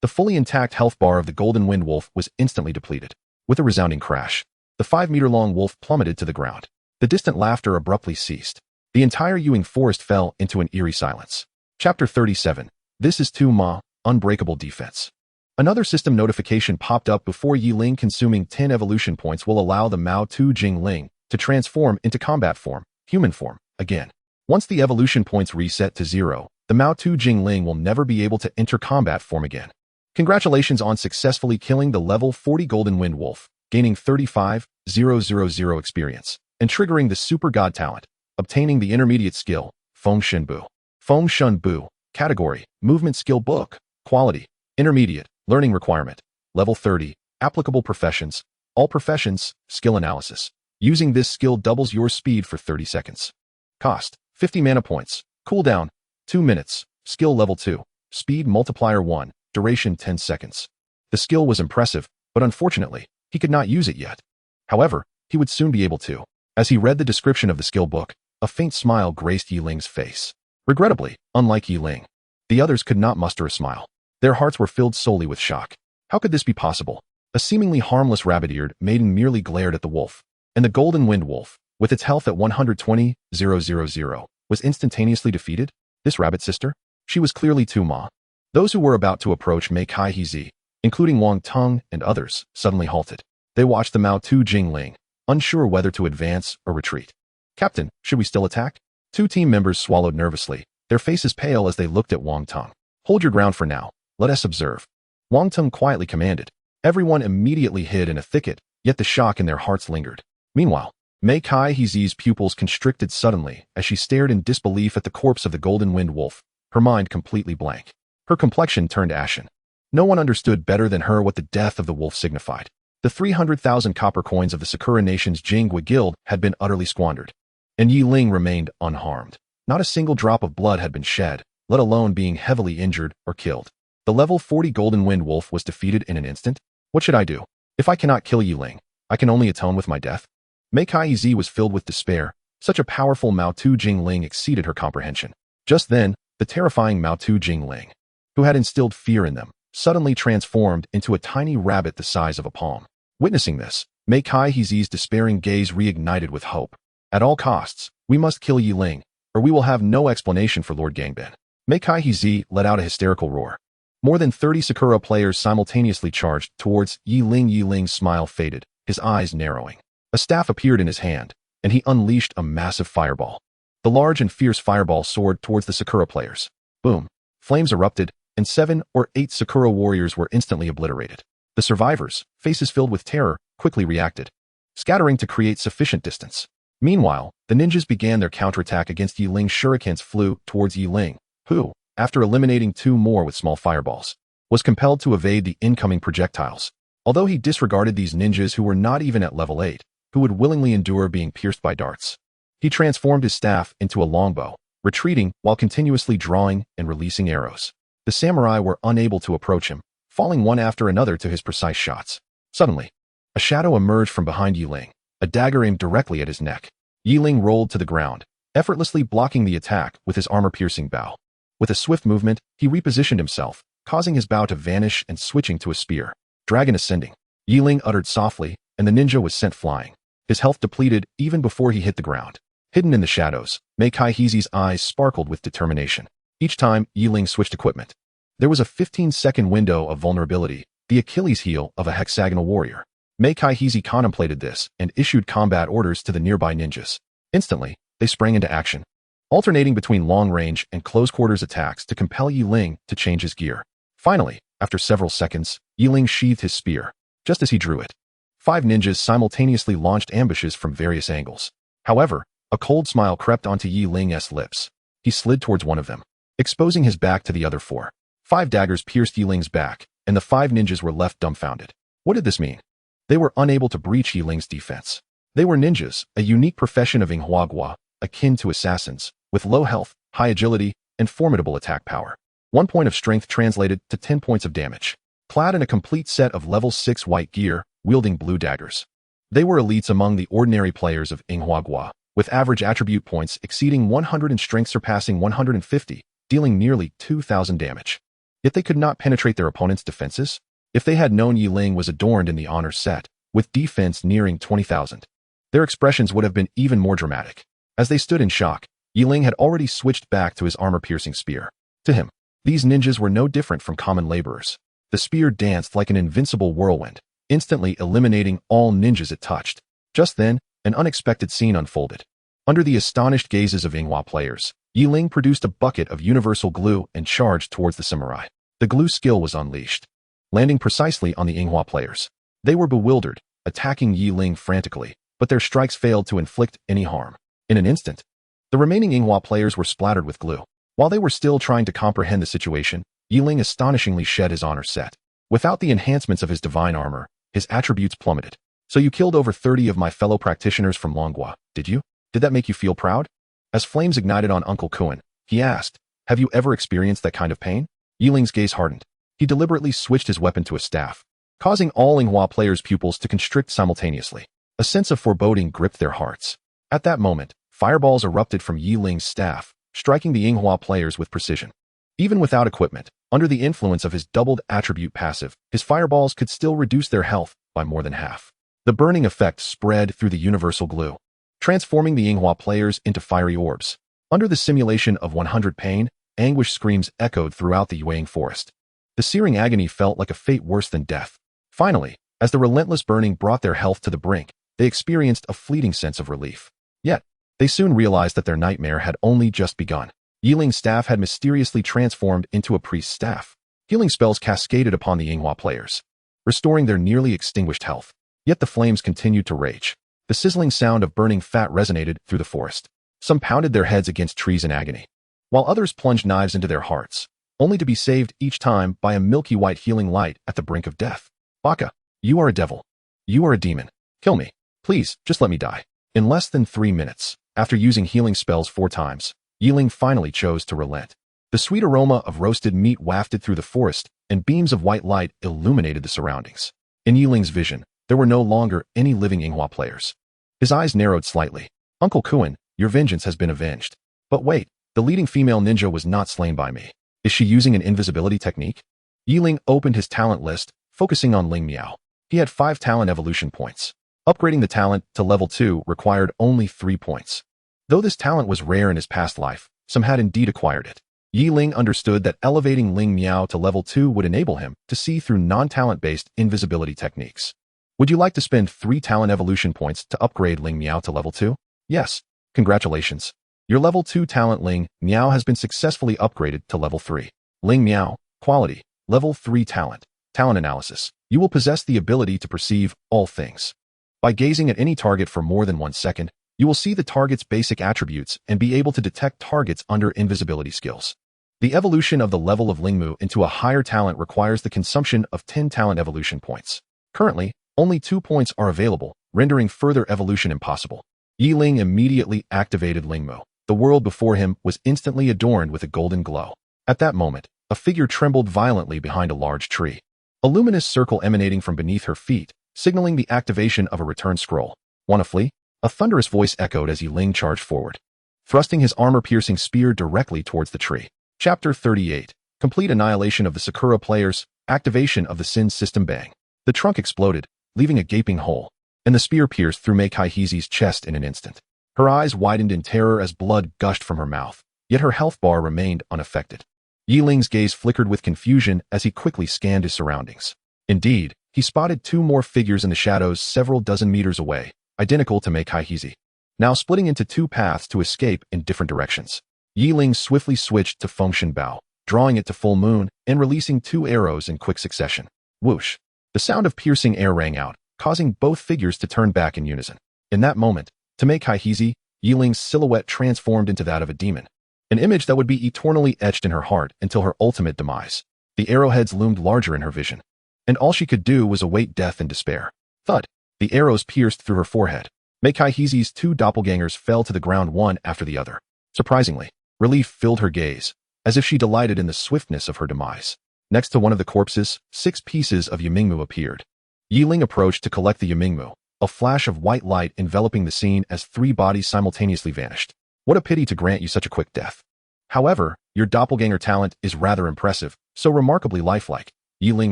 The fully intact health bar of the Golden Wind Wolf was instantly depleted. With a resounding crash, the 5-meter-long wolf plummeted to the ground. The distant laughter abruptly ceased. The entire Ewing forest fell into an eerie silence. Chapter 37. This is Tu Ma, Unbreakable Defense. Another system notification popped up before Yi Ling. Consuming 10 evolution points will allow the Mao Tu Jing Ling to transform into combat form, human form, again. Once the evolution points reset to 0, the Mao Tu Jing Ling will never be able to enter combat form again. Congratulations on successfully killing the level 40 Golden Wind Wolf, gaining 35,000 experience, and triggering the Super God talent, obtaining the intermediate skill, Feng Shen Bu. Feng Shen Bu, category, movement skill book, quality, intermediate, learning requirement, level 30, applicable professions, all professions, skill analysis. Using this skill doubles your speed for 30 seconds. Cost, 50 mana points, cooldown, 2 minutes, skill level 2, speed multiplier 1, duration 10 seconds. The skill was impressive, but unfortunately, he could not use it yet. However, he would soon be able to. As he read the description of the skill book, a faint smile graced Yi Ling's face. Regrettably, unlike Yi Ling, the others could not muster a smile. Their hearts were filled solely with shock. How could this be possible? A seemingly harmless rabbit-eared maiden merely glared at the wolf, and the Golden Wind Wolf, with its health at 120,000, was instantaneously defeated? This rabbit sister? She was clearly Tu Ma. Those who were about to approach Meikai Hizi, including Wang Tung and others, suddenly halted. They watched the Mao Tu Jing Ling, unsure whether to advance or retreat. Captain, should we still attack? Two team members swallowed nervously, their faces pale as they looked at Wang Tung. Hold your ground for now. Let us observe. Wang Tung quietly commanded. Everyone immediately hid in a thicket, yet the shock in their hearts lingered. Meanwhile, Mei Kai Heezi's pupils constricted suddenly as she stared in disbelief at the corpse of the Golden Wind Wolf, her mind completely blank. Her complexion turned ashen. No one understood better than her what the death of the wolf signified. The 300,000 copper coins of the Sakura Nation's Jingwa Guild had been utterly squandered, and Yi Ling remained unharmed. Not a single drop of blood had been shed, let alone being heavily injured or killed. The level 40 Golden Wind Wolf was defeated in an instant. What should I do? If I cannot kill Yi Ling, I can only atone with my death. Mei Kai Heezi was filled with despair. Such a powerful Mao Tu Jingling exceeded her comprehension. Just then, the terrifying Mao Tu Jingling, who had instilled fear in them, suddenly transformed into a tiny rabbit the size of a palm. Witnessing this, Mei Kai Heezi's despairing gaze reignited with hope. At all costs, we must kill Yi Ling, or we will have no explanation for Lord Gangbin. Mei Kai Heezi let out a hysterical roar. More than 30 Sakura players simultaneously charged towards Yi Ling. Yi Ling's smile faded, his eyes narrowing. A staff appeared in his hand, and he unleashed a massive fireball. The large and fierce fireball soared towards the Sakura players. Boom! Flames erupted, and 7 or 8 Sakura warriors were instantly obliterated. The survivors, faces filled with terror, quickly reacted, scattering to create sufficient distance. Meanwhile, the ninjas began their counterattack against Yi Ling's shurikens flew towards Yi Ling, who, after eliminating 2 more with small fireballs, was compelled to evade the incoming projectiles. Although he disregarded these ninjas who were not even at level 8, who would willingly endure being pierced by darts. He transformed his staff into a longbow, retreating while continuously drawing and releasing arrows. The samurai were unable to approach him, falling one after another to his precise shots. Suddenly, a shadow emerged from behind Yi Ling, a dagger aimed directly at his neck. Yi Ling rolled to the ground, effortlessly blocking the attack with his armor-piercing bow. With a swift movement, he repositioned himself, causing his bow to vanish and switching to a spear. Dragon ascending. Yi Ling uttered softly, and the ninja was sent flying. His health depleted even before he hit the ground. Hidden in the shadows, Mei Kai Heezi's eyes sparkled with determination. Each time, Yi Ling switched equipment, there was a 15-second window of vulnerability, the Achilles heel of a hexagonal warrior. Mei Kai Heezi contemplated this and issued combat orders to the nearby ninjas. Instantly, they sprang into action, alternating between long-range and close-quarters attacks to compel Yi Ling to change his gear. Finally, after several seconds, Yi Ling sheathed his spear. Just as he drew it, 5 ninjas simultaneously launched ambushes from various angles. However, a cold smile crept onto Yi Ling's lips. He slid towards one of them, exposing his back to the other 4. 5 daggers pierced Yi Ling's back, and the 5 ninjas were left dumbfounded. What did this mean? They were unable to breach Yi Ling's defense. They were ninjas, a unique profession of Inghuagua, akin to assassins, with low health, high agility, and formidable attack power. 1 point of strength translated to 10 points of damage. Clad in a complete set of level 6 white gear, wielding blue daggers. They were elites among the ordinary players of Inghuagua, with average attribute points exceeding 100 and strength surpassing 150, dealing nearly 2,000 damage. Yet they could not penetrate their opponent's defenses. If they had known Yi Ling was adorned in the honor set, with defense nearing 20,000, their expressions would have been even more dramatic. As they stood in shock, Yi Ling had already switched back to his armor-piercing spear. To him, these ninjas were no different from common laborers. The spear danced like an invincible whirlwind, instantly eliminating all ninjas it touched. Just then, an unexpected scene unfolded. Under the astonished gazes of Inghua players, Yi Ling produced a bucket of universal glue and charged towards the samurai. The glue skill was unleashed, landing precisely on the Inghua players. They were bewildered, attacking Yi Ling frantically, but their strikes failed to inflict any harm. In an instant, the remaining Inghua players were splattered with glue. While they were still trying to comprehend the situation, Yi Ling astonishingly shed his honor set. Without the enhancements of his divine armor, his attributes plummeted. So you killed over 30 of my fellow practitioners from Longua, did you? Did that make you feel proud? As flames ignited on Uncle Kuan, he asked, have you ever experienced that kind of pain? Yi Ling's gaze hardened. He deliberately switched his weapon to a staff, causing all Inghua players' pupils to constrict simultaneously. A sense of foreboding gripped their hearts. At that moment, fireballs erupted from Yi Ling's staff, striking the Inghua players with precision. Even without equipment, under the influence of his doubled attribute passive, his fireballs could still reduce their health by more than half. The burning effect spread through the universal glue, transforming the Inghua players into fiery orbs. Under the simulation of 100 pain, anguish screams echoed throughout the Yueying forest. The searing agony felt like a fate worse than death. Finally, as the relentless burning brought their health to the brink, they experienced a fleeting sense of relief. Yet, they soon realized that their nightmare had only just begun. Yi Ling's staff had mysteriously transformed into a priest's staff. Healing spells cascaded upon the Inghua players, restoring their nearly extinguished health. Yet the flames continued to rage. The sizzling sound of burning fat resonated through the forest. Some pounded their heads against trees in agony, while others plunged knives into their hearts, only to be saved each time by a milky white healing light at the brink of death. Baka, you are a devil. You are a demon. Kill me. Please, just let me die. In less than 3 minutes, after using healing spells 4 times, Ling finally chose to relent. The sweet aroma of roasted meat wafted through the forest, and beams of white light illuminated the surroundings. In Ling's vision, there were no longer any living Yinghua players. His eyes narrowed slightly. Uncle Kuan, your vengeance has been avenged. But wait, the leading female ninja was not slain by me. Is she using an invisibility technique? Ling opened his talent list, focusing on Ling Miao. He had 5 talent evolution points. Upgrading the talent to level 2 required only 3 points. Though this talent was rare in his past life, some had indeed acquired it. Ling understood that elevating Ling Miao to level 2 would enable him to see through non-talent-based invisibility techniques. Would you like to spend 3 talent evolution points to upgrade Ling Miao to level 2? Yes. Congratulations. Your level 2 talent Ling Miao has been successfully upgraded to level 3. Ling Miao, quality, level 3 talent. Talent analysis. You will possess the ability to perceive all things. By gazing at any target for more than 1 second, you will see the target's basic attributes and be able to detect targets under invisibility skills. The evolution of the level of Lingmu into a higher talent requires the consumption of 10 talent evolution points. Currently, only 2 points are available, rendering further evolution impossible. Ling immediately activated Lingmu. The world before him was instantly adorned with a golden glow. At that moment, a figure trembled violently behind a large tree. A luminous circle emanating from beneath her feet, signaling the activation of a return scroll. Wanna flee? A thunderous voice echoed as Ling charged forward, thrusting his armor-piercing spear directly towards the tree. Chapter 38. Complete annihilation of the Sakura players, activation of the Sin system bang. The trunk exploded, leaving a gaping hole, and the spear pierced through Mei Kaiheezi's chest in an instant. Her eyes widened in terror as blood gushed from her mouth, yet her health bar remained unaffected. Ling's gaze flickered with confusion as he quickly scanned his surroundings. Indeed, he spotted 2 more figures in the shadows several dozen meters away, identical to Mei Kaiheezy, now splitting into 2 paths to escape in different directions. Ling swiftly switched to Fengshen Bao, drawing it to full moon and releasing 2 arrows in quick succession. Whoosh! The sound of piercing air rang out, causing both figures to turn back in unison. In that moment, to Mei Kaiheezy, Ling's silhouette transformed into that of a demon, an image that would be eternally etched in her heart until her ultimate demise. The arrowheads loomed larger in her vision, and all she could do was await death in despair. Thud! The arrows pierced through her forehead. Mei Kaiheezy's 2 doppelgangers fell to the ground one after the other. Surprisingly, relief filled her gaze, as if she delighted in the swiftness of her demise. Next to one of the corpses, 6 pieces of Yimingmu appeared. Ling approached to collect the Yimingmu, a flash of white light enveloping the scene as 3 bodies simultaneously vanished. What a pity to grant you such a quick death. However, your doppelganger talent is rather impressive, so remarkably lifelike, Ling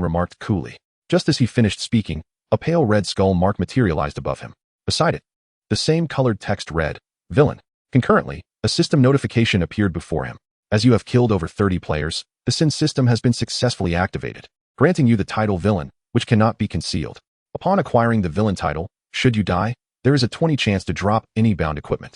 remarked coolly. Just as he finished speaking, a pale red skull mark materialized above him. Beside it, the same colored text read, Villain. Concurrently, a system notification appeared before him. As you have killed over 30 players, the Sin system has been successfully activated, granting you the title Villain, which cannot be concealed. Upon acquiring the Villain title, should you die, there is a 20 chance to drop any bound equipment.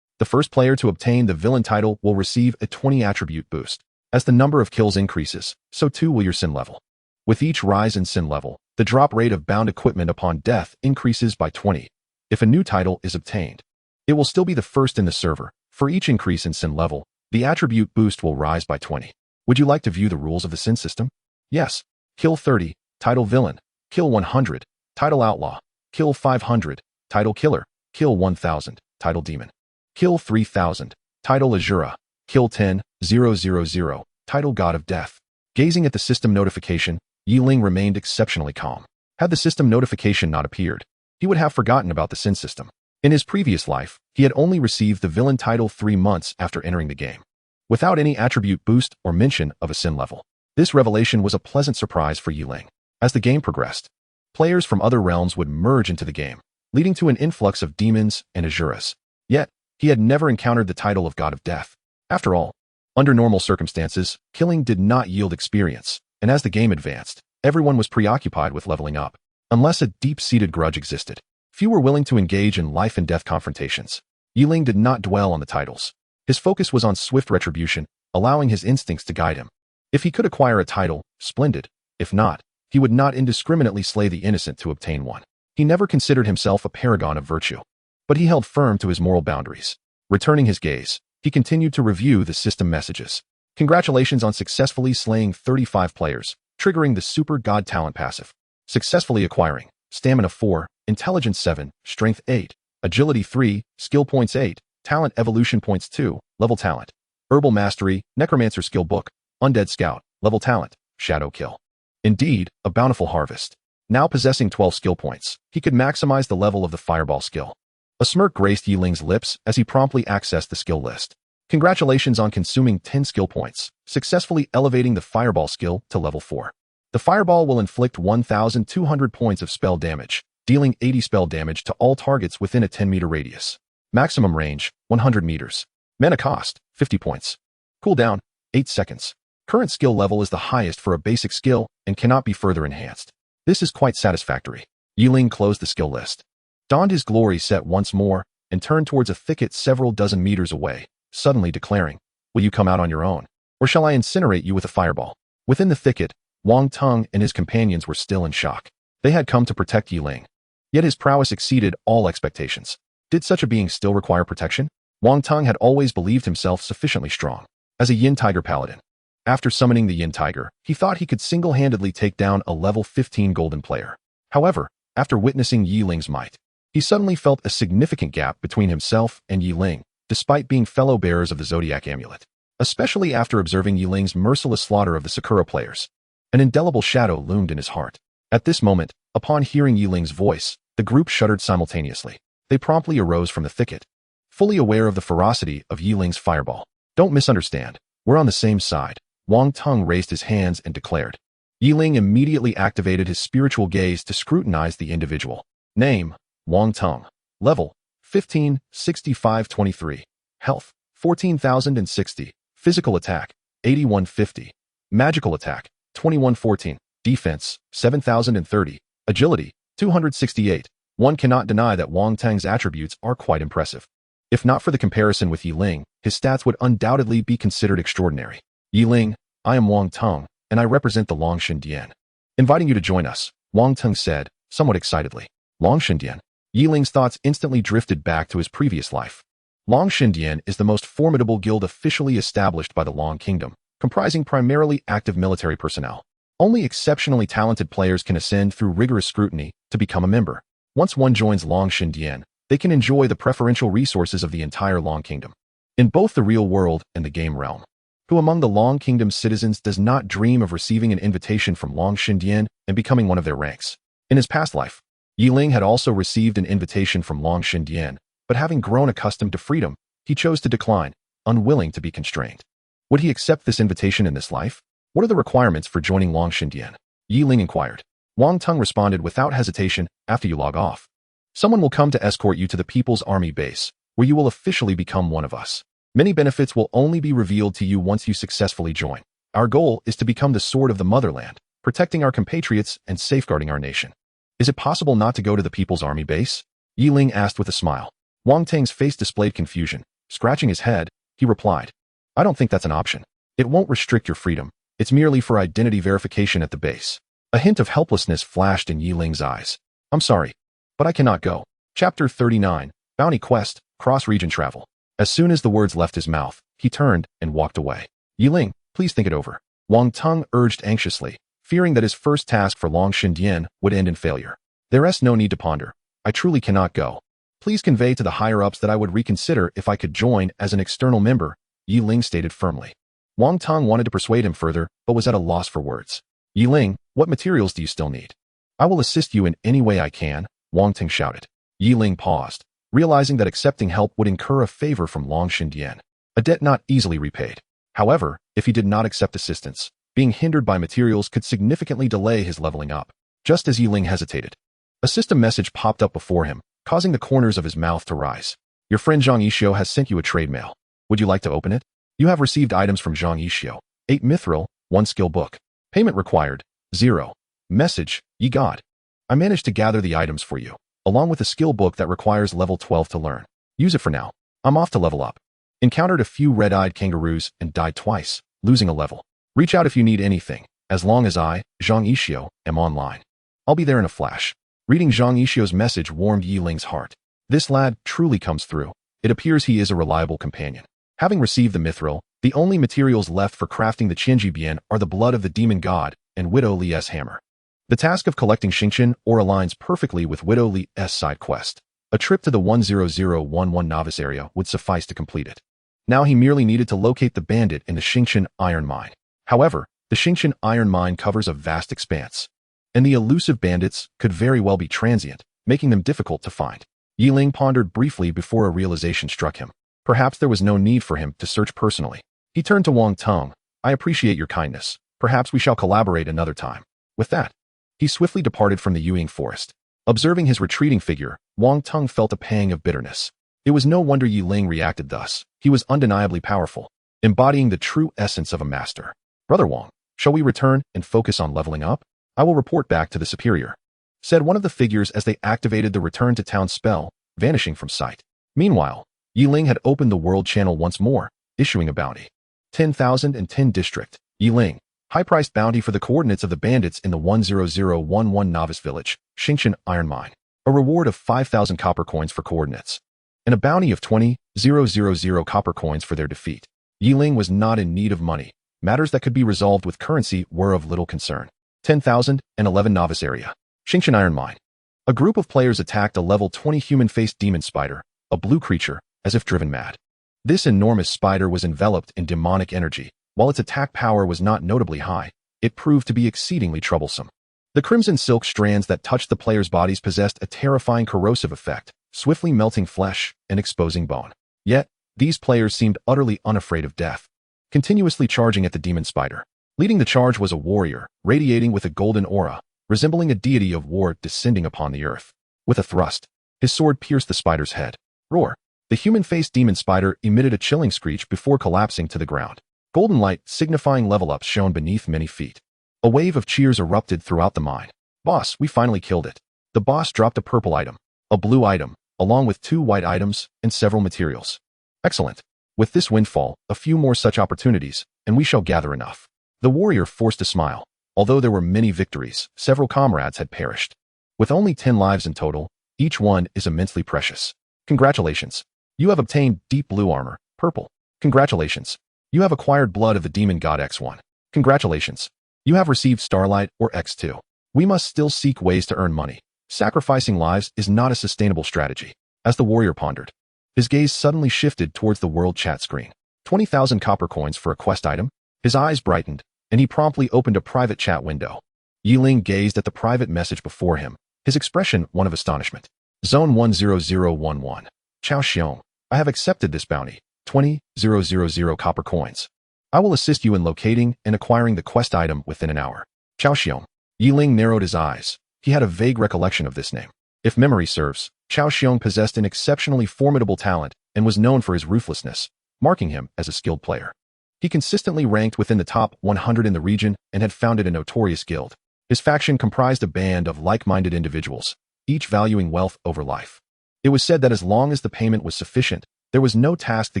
The first player to obtain the Villain title will receive a 20 attribute boost. As the number of kills increases, so too will your Sin level. With each rise in Sin level, the drop rate of bound equipment upon death increases by 20. If a new title is obtained, it will still be the first in the server. For each increase in Sin level, the attribute boost will rise by 20. Would you like to view the rules of the Sin system? Yes. Kill 30, title Villain. Kill 100, title Outlaw. Kill 500, title Killer. Kill 1000, title Demon. Kill 3000, title Azura. Kill 10,000, title God of Death. Gazing at the system notification, Ling remained exceptionally calm. Had the system notification not appeared, he would have forgotten about the Sin system. In his previous life, he had only received the Villain title 3 months after entering the game, without any attribute boost or mention of a Sin level. This revelation was a pleasant surprise for Ling. As the game progressed, players from other realms would merge into the game, leading to an influx of demons and Azuras. Yet, he had never encountered the title of God of Death. After all, under normal circumstances, killing did not yield experience, and as the game advanced, everyone was preoccupied with leveling up. Unless a deep-seated grudge existed, few were willing to engage in life-and-death confrontations. Ling did not dwell on the titles. His focus was on swift retribution, allowing his instincts to guide him. If he could acquire a title, splendid. If not, He would not indiscriminately slay the innocent to obtain one. He never considered himself a paragon of virtue. But he held firm to his moral boundaries. Returning his gaze, he continued to review the system messages. Congratulations on successfully slaying 35 players, triggering the Super God Talent passive. Successfully acquiring Stamina 4, Intelligence 7, Strength 8, Agility 3, Skill Points 8, Talent Evolution Points 2, Level Talent. Herbal Mastery, Necromancer Skill Book, Undead Scout, Level Talent, Shadow Kill. Indeed, a bountiful harvest. Now possessing 12 skill points, he could maximize the level of the Fireball skill. A smirk graced Yiling's lips as he promptly accessed the skill list. Congratulations on consuming 10 skill points, successfully elevating the Fireball skill to level 4. The Fireball will inflict 1,200 points of spell damage, dealing 80 spell damage to all targets within a 10-meter radius. Maximum range, 100 meters. Mana cost, 50 points. Cooldown, 8 seconds. Current skill level is the highest for a basic skill and cannot be further enhanced. This is quite satisfactory. Yiling closed the skill list, donned his glory set once more, and turned towards a thicket several dozen meters away, suddenly declaring, "Will you come out on your own? Or shall I incinerate you with a fireball?" Within the thicket, Wang Tung and his companions were still in shock. They had come to protect Yiling. Yet his prowess exceeded all expectations. Did such a being still require protection? Wang Tung had always believed himself sufficiently strong. As a Yin Tiger Paladin. After summoning the Yin Tiger, he thought he could single-handedly take down a level 15 golden player. However, after witnessing Yiling's might, he suddenly felt a significant gap between himself and Yiling, despite being fellow bearers of the Zodiac Amulet. Especially after observing Yiling's merciless slaughter of the Sakura players. An indelible shadow loomed in his heart. At this moment, upon hearing Yiling's voice, the group shuddered simultaneously. They promptly arose from the thicket, fully aware of the ferocity of Yiling's fireball. "Don't misunderstand. We're on the same side." Wang Tung raised his hands and declared. Yiling immediately activated his spiritual gaze to scrutinize the individual. Name, Wang Tung. Level, 15, 6523. Health, 14,060. Physical attack, 8150. Magical attack, 2114. Defense, 7,030. Agility, 268. One cannot deny that Wang Tung's attributes are quite impressive. If not for the comparison with Yiling, his stats would undoubtedly be considered extraordinary. "Yiling, I am Wang Tung, and I represent the Longshan Dian. Inviting you to join us," Wang Tung said, somewhat excitedly. Longshan Dian. Yiling's thoughts instantly drifted back to his previous life. Longshan Dian is the most formidable guild officially established by the Long Kingdom, comprising primarily active military personnel. Only exceptionally talented players can ascend through rigorous scrutiny to become a member. Once one joins Longshan Dian, they can enjoy the preferential resources of the entire Long Kingdom, in both the real world and the game realm. Who among the Long Kingdom's citizens does not dream of receiving an invitation from Longshan Dian and becoming one of their ranks? In his past life, Yiling had also received an invitation from Longshan Dian, but having grown accustomed to freedom, he chose to decline, unwilling to be constrained. Would he accept this invitation in this life? What are the requirements for joining Longshan Dian? Yiling inquired. Wang Tung responded without hesitation, "After you log off, someone will come to escort you to the People's Army base, where you will officially become one of us. Many benefits will only be revealed to you once you successfully join. Our goal is to become the sword of the motherland, protecting our compatriots and safeguarding our nation." "Is it possible not to go to the People's Army base?" Yiling asked with a smile. Wang Tung's face displayed confusion. Scratching his head, he replied, "I don't think that's an option. It won't restrict your freedom. It's merely for identity verification at the base." A hint of helplessness flashed in Yiling's eyes. "I'm sorry, but I cannot go." Chapter 39, Bounty Quest, Cross-Region Travel. As soon as the words left his mouth, he turned and walked away. "Yiling, please think it over," Wang Tung urged anxiously, fearing that his first task for Longshan Dian would end in failure. "There is no need to ponder. I truly cannot go. Please convey to the higher-ups that I would reconsider if I could join as an external member," Yiling stated firmly. Wang Tung wanted to persuade him further, but was at a loss for words. "Yiling, what materials do you still need?" "I will assist you in any way I can," Wang Tung shouted. Yiling paused, realizing that accepting help would incur a favor from Longshan Dian, a debt not easily repaid. However, if he did not accept assistance, being hindered by materials could significantly delay his leveling up. Just as Yiling hesitated, a system message popped up before him, causing the corners of his mouth to rise. "Your friend Zhang Yixio has sent you a trade mail. Would you like to open it? You have received items from Zhang Yixio. 8 mithril, 1 skill book. Payment required, 0. Message, ye god. I managed to gather the items for you, along with a skill book that requires level 12 to learn. Use it for now. I'm off to level up. Encountered a few red-eyed kangaroos and died twice, losing a level. Reach out if you need anything," as long as I, Zhang Yixio, am online. I'll be there in a flash. Reading Zhang Yixio's message warmed Yi Ling's heart. This lad truly comes through. It appears he is a reliable companion. Having received the mithril, the only materials left for crafting the Qianji Bian are the blood of the demon god and Widow Li's hammer. The task of collecting Xingqian ore aligns perfectly with Widow Li's side quest. A trip to the 10011 novice area would suffice to complete it. Now he merely needed to locate the bandit in the Xingqian iron mine. However, the Xingqian iron mine covers a vast expanse, and the elusive bandits could very well be transient, making them difficult to find. Yi Ling pondered briefly before a realization struck him. Perhaps there was no need for him to search personally. He turned to Wang Teng. I appreciate your kindness. Perhaps we shall collaborate another time. With that, he swiftly departed from the Yueying forest. Observing his retreating figure, Wang Teng felt a pang of bitterness. It was no wonder Yi Ling reacted thus. He was undeniably powerful, embodying the true essence of a master. Brother Wang, shall we return and focus on leveling up? I will report back to the superior, said one of the figures as they activated the return to town spell, vanishing from sight. Meanwhile, Yi Ling had opened the world channel once more, issuing a bounty. 10,010 district. Yi Ling. High-priced bounty for the coordinates of the bandits in the 10011 novice village, Xingqian iron mine. A reward of 5,000 copper coins for coordinates, and a bounty of 20,000 copper coins for their defeat. Yi Ling was not in need of money. Matters that could be resolved with currency were of little concern. 10,011 novice area. Xingqian iron mine. A group of players attacked a level 20 human-faced demon spider, a blue creature, as if driven mad. This enormous spider was enveloped in demonic energy. While its attack power was not notably high, it proved to be exceedingly troublesome. The crimson silk strands that touched the players' bodies possessed a terrifying corrosive effect, swiftly melting flesh and exposing bone. Yet, these players seemed utterly unafraid of death, continuously charging at the demon spider. Leading the charge was a warrior, radiating with a golden aura, resembling a deity of war descending upon the earth. With a thrust, his sword pierced the spider's head. Roar! The human-faced demon spider emitted a chilling screech before collapsing to the ground. Golden light, signifying level-ups, shone beneath many feet. A wave of cheers erupted throughout the mine. Boss, we finally killed it. The boss dropped a purple item, a blue item, along with 2 white items and several materials. Excellent. With this windfall, a few more such opportunities, and we shall gather enough. The warrior forced a smile. Although there were many victories, several comrades had perished. With only 10 lives in total, each one is immensely precious. Congratulations. You have obtained deep blue armor, purple. Congratulations. You have acquired blood of the demon god X1. Congratulations. You have received starlight or X2. We must still seek ways to earn money. Sacrificing lives is not a sustainable strategy. As the warrior pondered, his gaze suddenly shifted towards the world chat screen. 20,000 copper coins for a quest item? His eyes brightened, and he promptly opened a private chat window. Yi Ling gazed at the private message before him, his expression one of astonishment. Zone 10011. Chao Xiong. I have accepted this bounty. 20,000 copper coins. I will assist you in locating and acquiring the quest item within an hour. Chao Xiong. Yi Ling narrowed his eyes. He had a vague recollection of this name. If memory serves, Chao Xiong possessed an exceptionally formidable talent and was known for his ruthlessness, marking him as a skilled player. He consistently ranked within the top 100 in the region and had founded a notorious guild. His faction comprised a band of like-minded individuals, each valuing wealth over life. It was said that as long as the payment was sufficient, there was no task the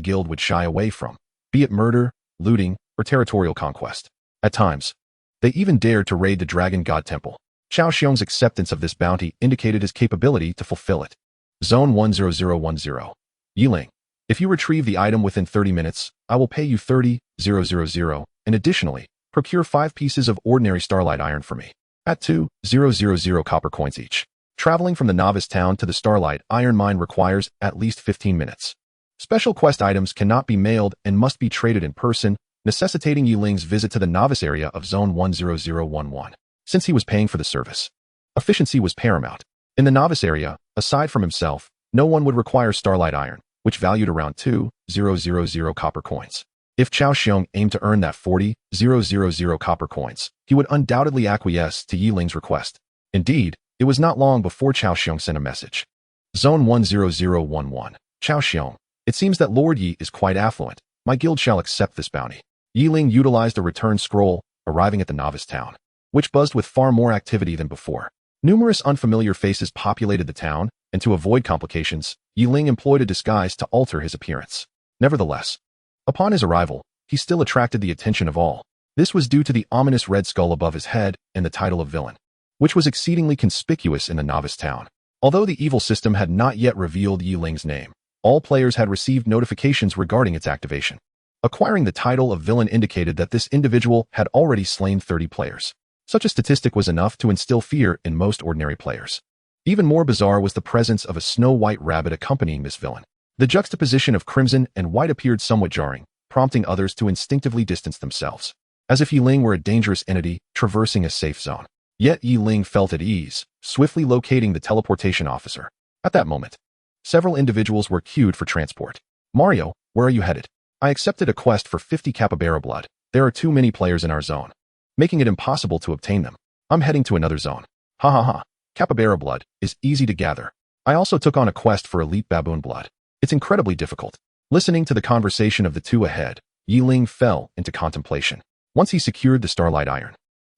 guild would shy away from, be it murder, looting, or territorial conquest. At times, they even dared to raid the Dragon God Temple. Chao Xiong's acceptance of this bounty indicated his capability to fulfill it. Zone 10010. Yi Ling. If you retrieve the item within 30 minutes, I will pay you 30,000, and additionally, procure 5 pieces of ordinary starlight iron for me, at 2,000 copper coins each. Traveling from the novice town to the starlight iron mine requires at least 15 minutes. Special quest items cannot be mailed and must be traded in person, necessitating Yi Ling's visit to the novice area of Zone 10011. Since he was paying for the service, efficiency was paramount. In the novice area, aside from himself, no one would require starlight iron, which valued around 2,000 copper coins. If Chao Xiong aimed to earn that 40,000 copper coins, he would undoubtedly acquiesce to Yi Ling's request. Indeed, it was not long before Chao Xiong sent a message. Zone 10011. Chao Xiong. It seems that Lord Yi is quite affluent. My guild shall accept this bounty. Yi Ling utilized a return scroll, arriving at the novice town, which buzzed with far more activity than before. Numerous unfamiliar faces populated the town, and to avoid complications, Yi Ling employed a disguise to alter his appearance. Nevertheless, upon his arrival, he still attracted the attention of all. This was due to the ominous red skull above his head and the title of villain, which was exceedingly conspicuous in the novice town. Although the evil system had not yet revealed Yi Ling's name, all players had received notifications regarding its activation. Acquiring the title of villain indicated that this individual had already slain 30 players. Such a statistic was enough to instill fear in most ordinary players. Even more bizarre was the presence of a snow-white rabbit accompanying this villain. The juxtaposition of crimson and white appeared somewhat jarring, prompting others to instinctively distance themselves, as if Yi Ling were a dangerous entity traversing a safe zone. Yet Yi Ling felt at ease, swiftly locating the teleportation officer. At that moment, several individuals were queued for transport. Mario, where are you headed? I accepted a quest for 50 capybara blood. There are too many players in our zone, making it impossible to obtain them. I'm heading to another zone. Ha ha ha. Capybara blood is easy to gather. I also took on a quest for elite baboon blood. It's incredibly difficult. Listening to the conversation of the two ahead, Yi Ling fell into contemplation. Once he secured the Starlight Iron,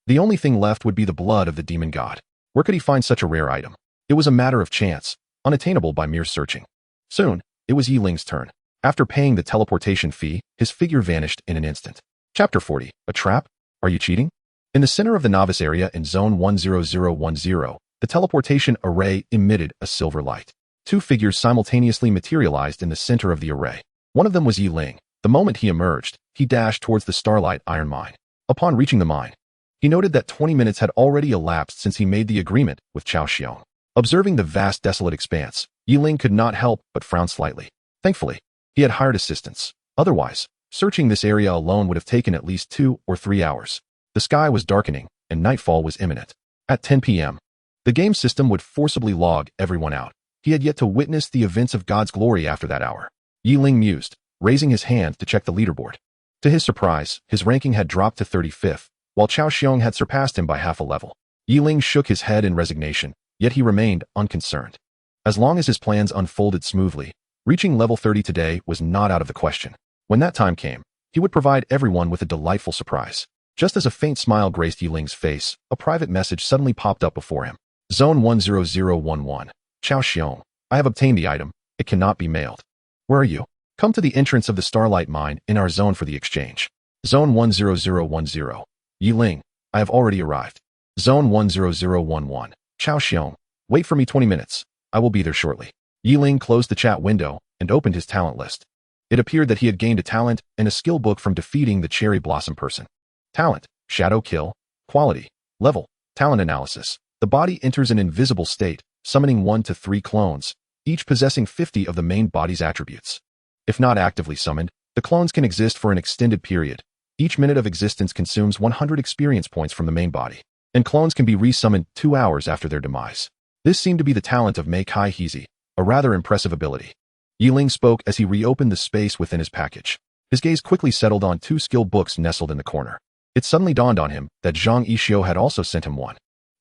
the only thing left would be the blood of the demon god. Where could he find such a rare item? It was a matter of chance, unattainable by mere searching. Soon, it was Yi Ling's turn. After paying the teleportation fee, his figure vanished in an instant. Chapter 40. A trap? Are you cheating? In the center of the novice area in Zone 10010, the teleportation array emitted a silver light. Two figures simultaneously materialized in the center of the array. One of them was Yi Ling. The moment he emerged, he dashed towards the Starlight Iron mine. Upon reaching the mine, he noted that 20 minutes had already elapsed since he made the agreement with Chao Xiong. Observing the vast desolate expanse, Yi Ling could not help but frown slightly. Thankfully, he had hired assistance. Otherwise, searching this area alone would have taken at least 2 or 3 hours. The sky was darkening, and nightfall was imminent. At 10 p.m., the game system would forcibly log everyone out. He had yet to witness the events of God's glory after that hour. Yi Ling mused, raising his hand to check the leaderboard. To his surprise, his ranking had dropped to 35th, while Chao Xiong had surpassed him by half a level. Yi Ling shook his head in resignation, yet he remained unconcerned. As long as his plans unfolded smoothly, reaching level 30 today was not out of the question. When that time came, he would provide everyone with a delightful surprise. Just as a faint smile graced Yi Ling's face, a private message suddenly popped up before him. Zone 10011. Chao Xiong, I have obtained the item. It cannot be mailed. Where are you? Come to the entrance of the Starlight Mine in our zone for the exchange. Zone 10010. Yi Ling, I have already arrived. Zone 10011. Chao Xiong, wait for me 20 minutes. I will be there shortly. Yi Ling closed the chat window and opened his talent list. It appeared that he had gained a talent and a skill book from defeating the Cherry Blossom person. Talent, Shadow Kill. Quality, Level, Talent Analysis. The body enters an invisible state, summoning 1 to 3 clones, each possessing 50 of the main body's attributes. If not actively summoned, the clones can exist for an extended period. Each minute of existence consumes 100 experience points from the main body, and clones can be resummoned 2 hours after their demise. This seemed to be the talent of Mei Kai Hizi, a rather impressive ability. Yi Ling spoke as he reopened the space within his package. His gaze quickly settled on 2 skill books nestled in the corner. It suddenly dawned on him that Zhang Yixio had also sent him one.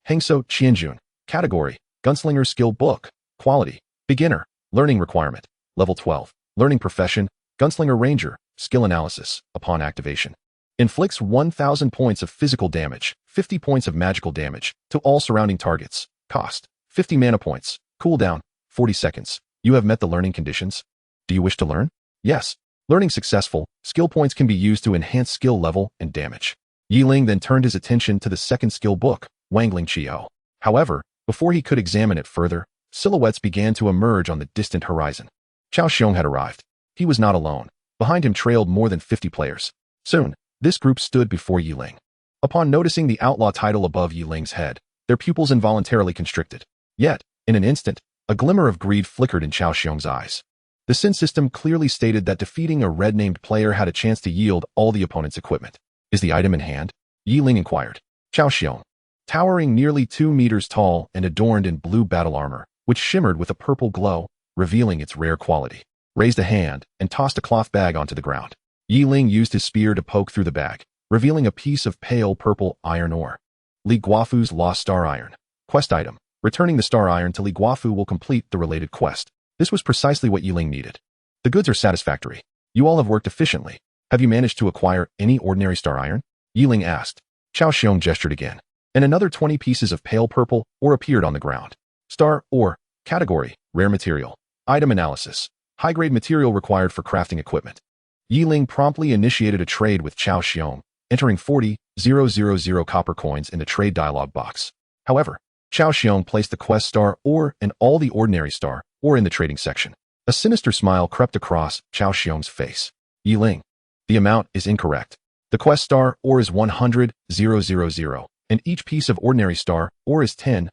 Hengso Qianjun. Category, Gunslinger Skill Book. Quality, Beginner. Learning Requirement, Level 12. Learning Profession, Gunslinger Ranger. Skill Analysis, upon activation. Inflicts 1,000 points of physical damage, 50 points of magical damage, to all surrounding targets. Cost, 50 mana points. Cooldown, 40 seconds. You have met the learning conditions. Do you wish to learn? Yes. Learning successful, skill points can be used to enhance skill level and damage. Yi Ling then turned his attention to the second skill book, Wangling Chihou. However, before he could examine it further, silhouettes began to emerge on the distant horizon. Chao Xiong had arrived. He was not alone. Behind him trailed more than 50 players. Soon, this group stood before Yi Ling. Upon noticing the outlaw title above Yi Ling's head, their pupils involuntarily constricted. Yet, in an instant, a glimmer of greed flickered in Chao Xiong's eyes. The Sin system clearly stated that defeating a red-named player had a chance to yield all the opponent's equipment. Is the item in hand? Yi Ling inquired. Chao Xiong, towering nearly 2 meters tall and adorned in blue battle armor, which shimmered with a purple glow, revealing its rare quality, raised a hand and tossed a cloth bag onto the ground. Yi Ling used his spear to poke through the bag, revealing a piece of pale purple iron ore. Li Guofu's Lost Star Iron. Quest item. Returning the Star Iron to Li Guofu will complete the related quest. This was precisely what Yi Ling needed. The goods are satisfactory. You all have worked efficiently. Have you managed to acquire any ordinary Star Iron? Yi Ling asked. Chao Xiong gestured again, and another 20 pieces of pale purple ore appeared on the ground. Star Ore. Category, Rare Material. Item Analysis. High-grade material required for crafting equipment. Yi Ling promptly initiated a trade with Chao Xiong, entering 40,000 copper coins in the trade dialog box. However, Chao Xiong placed the quest star ore and all the ordinary star ore in the trading section. A sinister smile crept across Chao Xiong's face. Yi Ling. The amount is incorrect. The quest star ore is 100,000, and each piece of ordinary star ore is 10,000,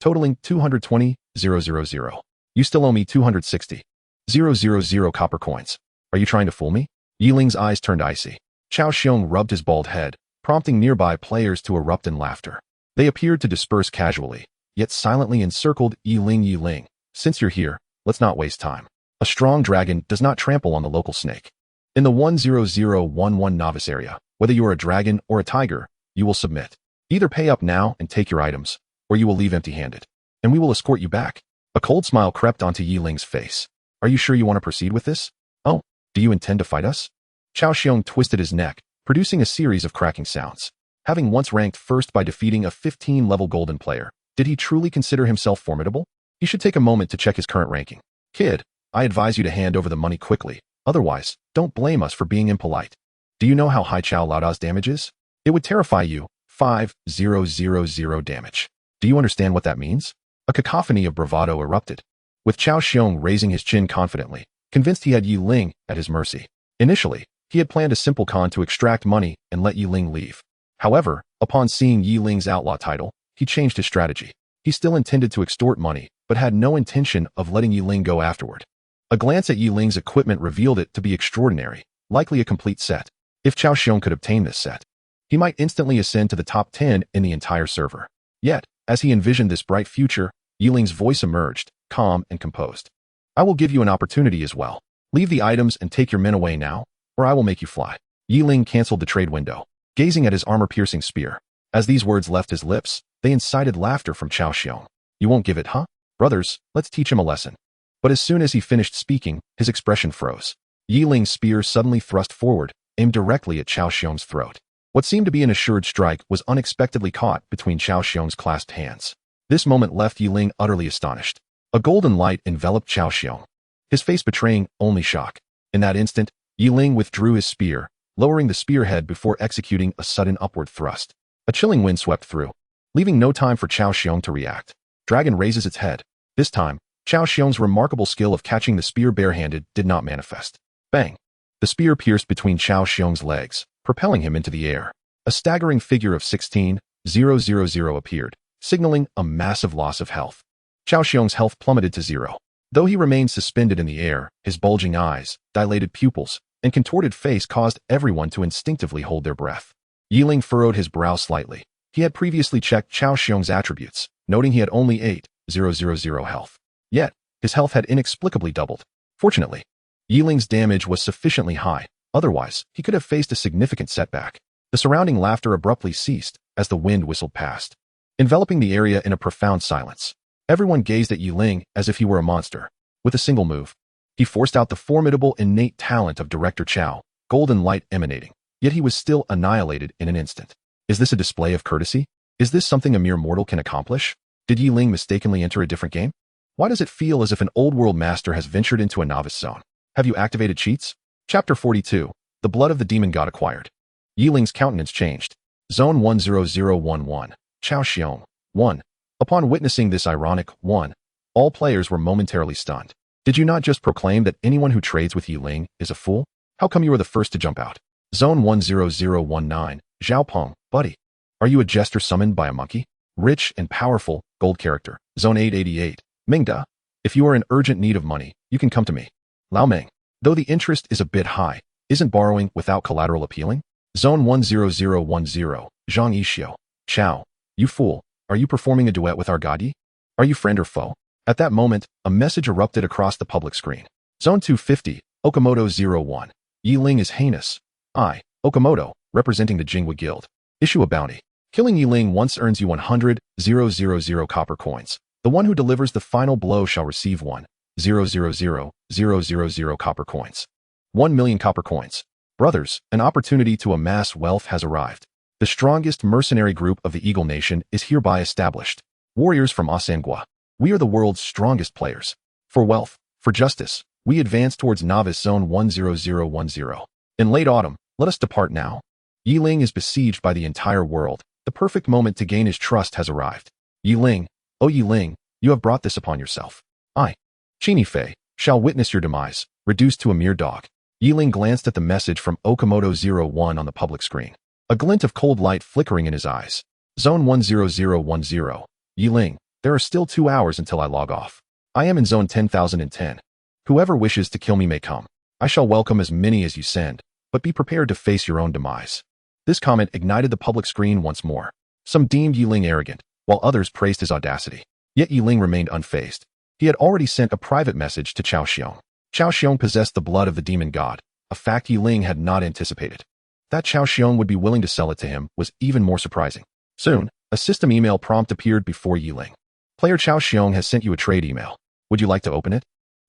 totaling 220,000. You still owe me 260,000 copper coins. Are you trying to fool me? Yi Ling's eyes turned icy. Chao Xiong rubbed his bald head, prompting nearby players to erupt in laughter. They appeared to disperse casually, yet silently encircled Yi Ling. Yi Ling, since you're here, let's not waste time. A strong dragon does not trample on the local snake. In the 10011 novice area, whether you are a dragon or a tiger, you will submit. Either pay up now and take your items, or you will leave empty-handed, and we will escort you back. A cold smile crept onto Yi Ling's face. Are you sure you want to proceed with this? Oh, do you intend to fight us? Chao Xiong twisted his neck, producing a series of cracking sounds. Having once ranked first by defeating a 15-level golden player, did he truly consider himself formidable? He should take a moment to check his current ranking. Kid, I advise you to hand over the money quickly. Otherwise, don't blame us for being impolite. Do you know how high Chao Laoda's damage is? It would terrify you. 5,000 damage. Do you understand what that means? A cacophony of bravado erupted, with Chao Xiong raising his chin confidently, convinced he had Yi Ling at his mercy. Initially, he had planned a simple con to extract money and let Yi Ling leave. However, upon seeing Yi Ling's outlaw title, he changed his strategy. He still intended to extort money, but had no intention of letting Yi Ling go afterward. A glance at Yi Ling's equipment revealed it to be extraordinary, likely a complete set. If Chao Xiong could obtain this set, he might instantly ascend to the top 10 in the entire server. Yet, as he envisioned this bright future, Yi Ling's voice emerged, calm and composed. I will give you an opportunity as well. Leave the items and take your men away now, or I will make you fly. Yi Ling canceled the trade window, gazing at his armor-piercing spear. As these words left his lips, they incited laughter from Chao Xiong. You won't give it, huh? Brothers, let's teach him a lesson. But as soon as he finished speaking, his expression froze. Yi Ling's spear suddenly thrust forward, aimed directly at Chao Xiong's throat. What seemed to be an assured strike was unexpectedly caught between Chao Xiong's clasped hands. This moment left Yi Ling utterly astonished. A golden light enveloped Chao Xiong, his face betraying only shock. In that instant, Yi Ling withdrew his spear, lowering the spearhead before executing a sudden upward thrust. A chilling wind swept through, leaving no time for Chao Xiong to react. Dragon raises its head. This time, Chao Xiong's remarkable skill of catching the spear barehanded did not manifest. Bang! The spear pierced between Chao Xiong's legs, propelling him into the air. A staggering figure of 16,000 appeared, signaling a massive loss of health. Chao Xiong's health plummeted to 0. Though he remained suspended in the air, his bulging eyes, dilated pupils, and contorted face caused everyone to instinctively hold their breath. Yi Ling furrowed his brow slightly. He had previously checked Chao Xiong's attributes, noting he had only 8,000 health. Yet, his health had inexplicably doubled. Fortunately, Yi Ling's damage was sufficiently high, otherwise he could have faced a significant setback. The surrounding laughter abruptly ceased as the wind whistled past, enveloping the area in a profound silence. Everyone gazed at Yi Ling as if he were a monster. With a single move, he forced out the formidable innate talent of Director Chao, golden light emanating, yet he was still annihilated in an instant. Is this a display of courtesy? Is this something a mere mortal can accomplish? Did Yi Ling mistakenly enter a different game? Why does it feel as if an old world master has ventured into a novice zone? Have you activated cheats? Chapter 42. The Blood of the Demon God Acquired. Yi Ling's countenance changed. Zone 10011. Chao Xiong. 1. Upon witnessing this ironic 1, all players were momentarily stunned. Did you not just proclaim that anyone who trades with Yi Ling is a fool? How come you were the first to jump out? Zone 10019. Zhao Peng. Buddy. Are you a jester summoned by a monkey? Rich and powerful, gold character. Zone 888. Mingda. If you are in urgent need of money, you can come to me. Lao Meng. Though the interest is a bit high, isn't borrowing without collateral appealing? Zone 10010. Zhang Yixio. Chao. You fool. Are you performing a duet with our Gadi? Are you friend or foe? At that moment, a message erupted across the public screen. Zone 250. Okamoto 01. Yi Ling is heinous. I, Okamoto, representing the Jingwa Guild. Issue a bounty. Killing Yi Ling once earns you 100,000 copper coins. The one who delivers the final blow shall receive 1,000,000 copper coins. 1,000,000 copper coins. Brothers, an opportunity to amass wealth has arrived. The strongest mercenary group of the Eagle Nation is hereby established. Warriors from Asangua. We are the world's strongest players. For wealth, for justice, we advance towards Novice Zone 10010. In late autumn, Let us depart now. Yi Ling is besieged by the entire world. The perfect moment to gain his trust has arrived. Yi Ling, oh Yi Ling, you have brought this upon yourself. I, Qini Fei, shall witness your demise, reduced to a mere dog. Yi Ling glanced at the message from Okamoto-01 on the public screen. A glint of cold light flickering in his eyes. Zone 10010. Yi Ling, there are still 2 hours until I log off. I am in zone 10,010. Whoever wishes to kill me may come. I shall welcome as many as you send, but be prepared to face your own demise. This comment ignited the public screen once more. Some deemed Yi Ling arrogant, while others praised his audacity. Yet Yi Ling remained unfazed. He had already sent a private message to Cao Xiong. Cao Xiong possessed the blood of the demon god, a fact Yi Ling had not anticipated. That Cao Xiong would be willing to sell it to him was even more surprising. Soon, a system email prompt appeared before Yi Ling. Player Cao Xiong has sent you a trade email. Would you like to open it?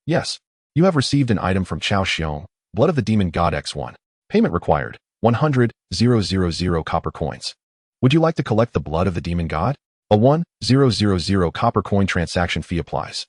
Yes. You have received an item from Cao Xiong, Blood of the Demon God X1. Payment required, 100,000 copper coins. Would you like to collect the blood of the demon god? A 1,000 copper coin transaction fee applies.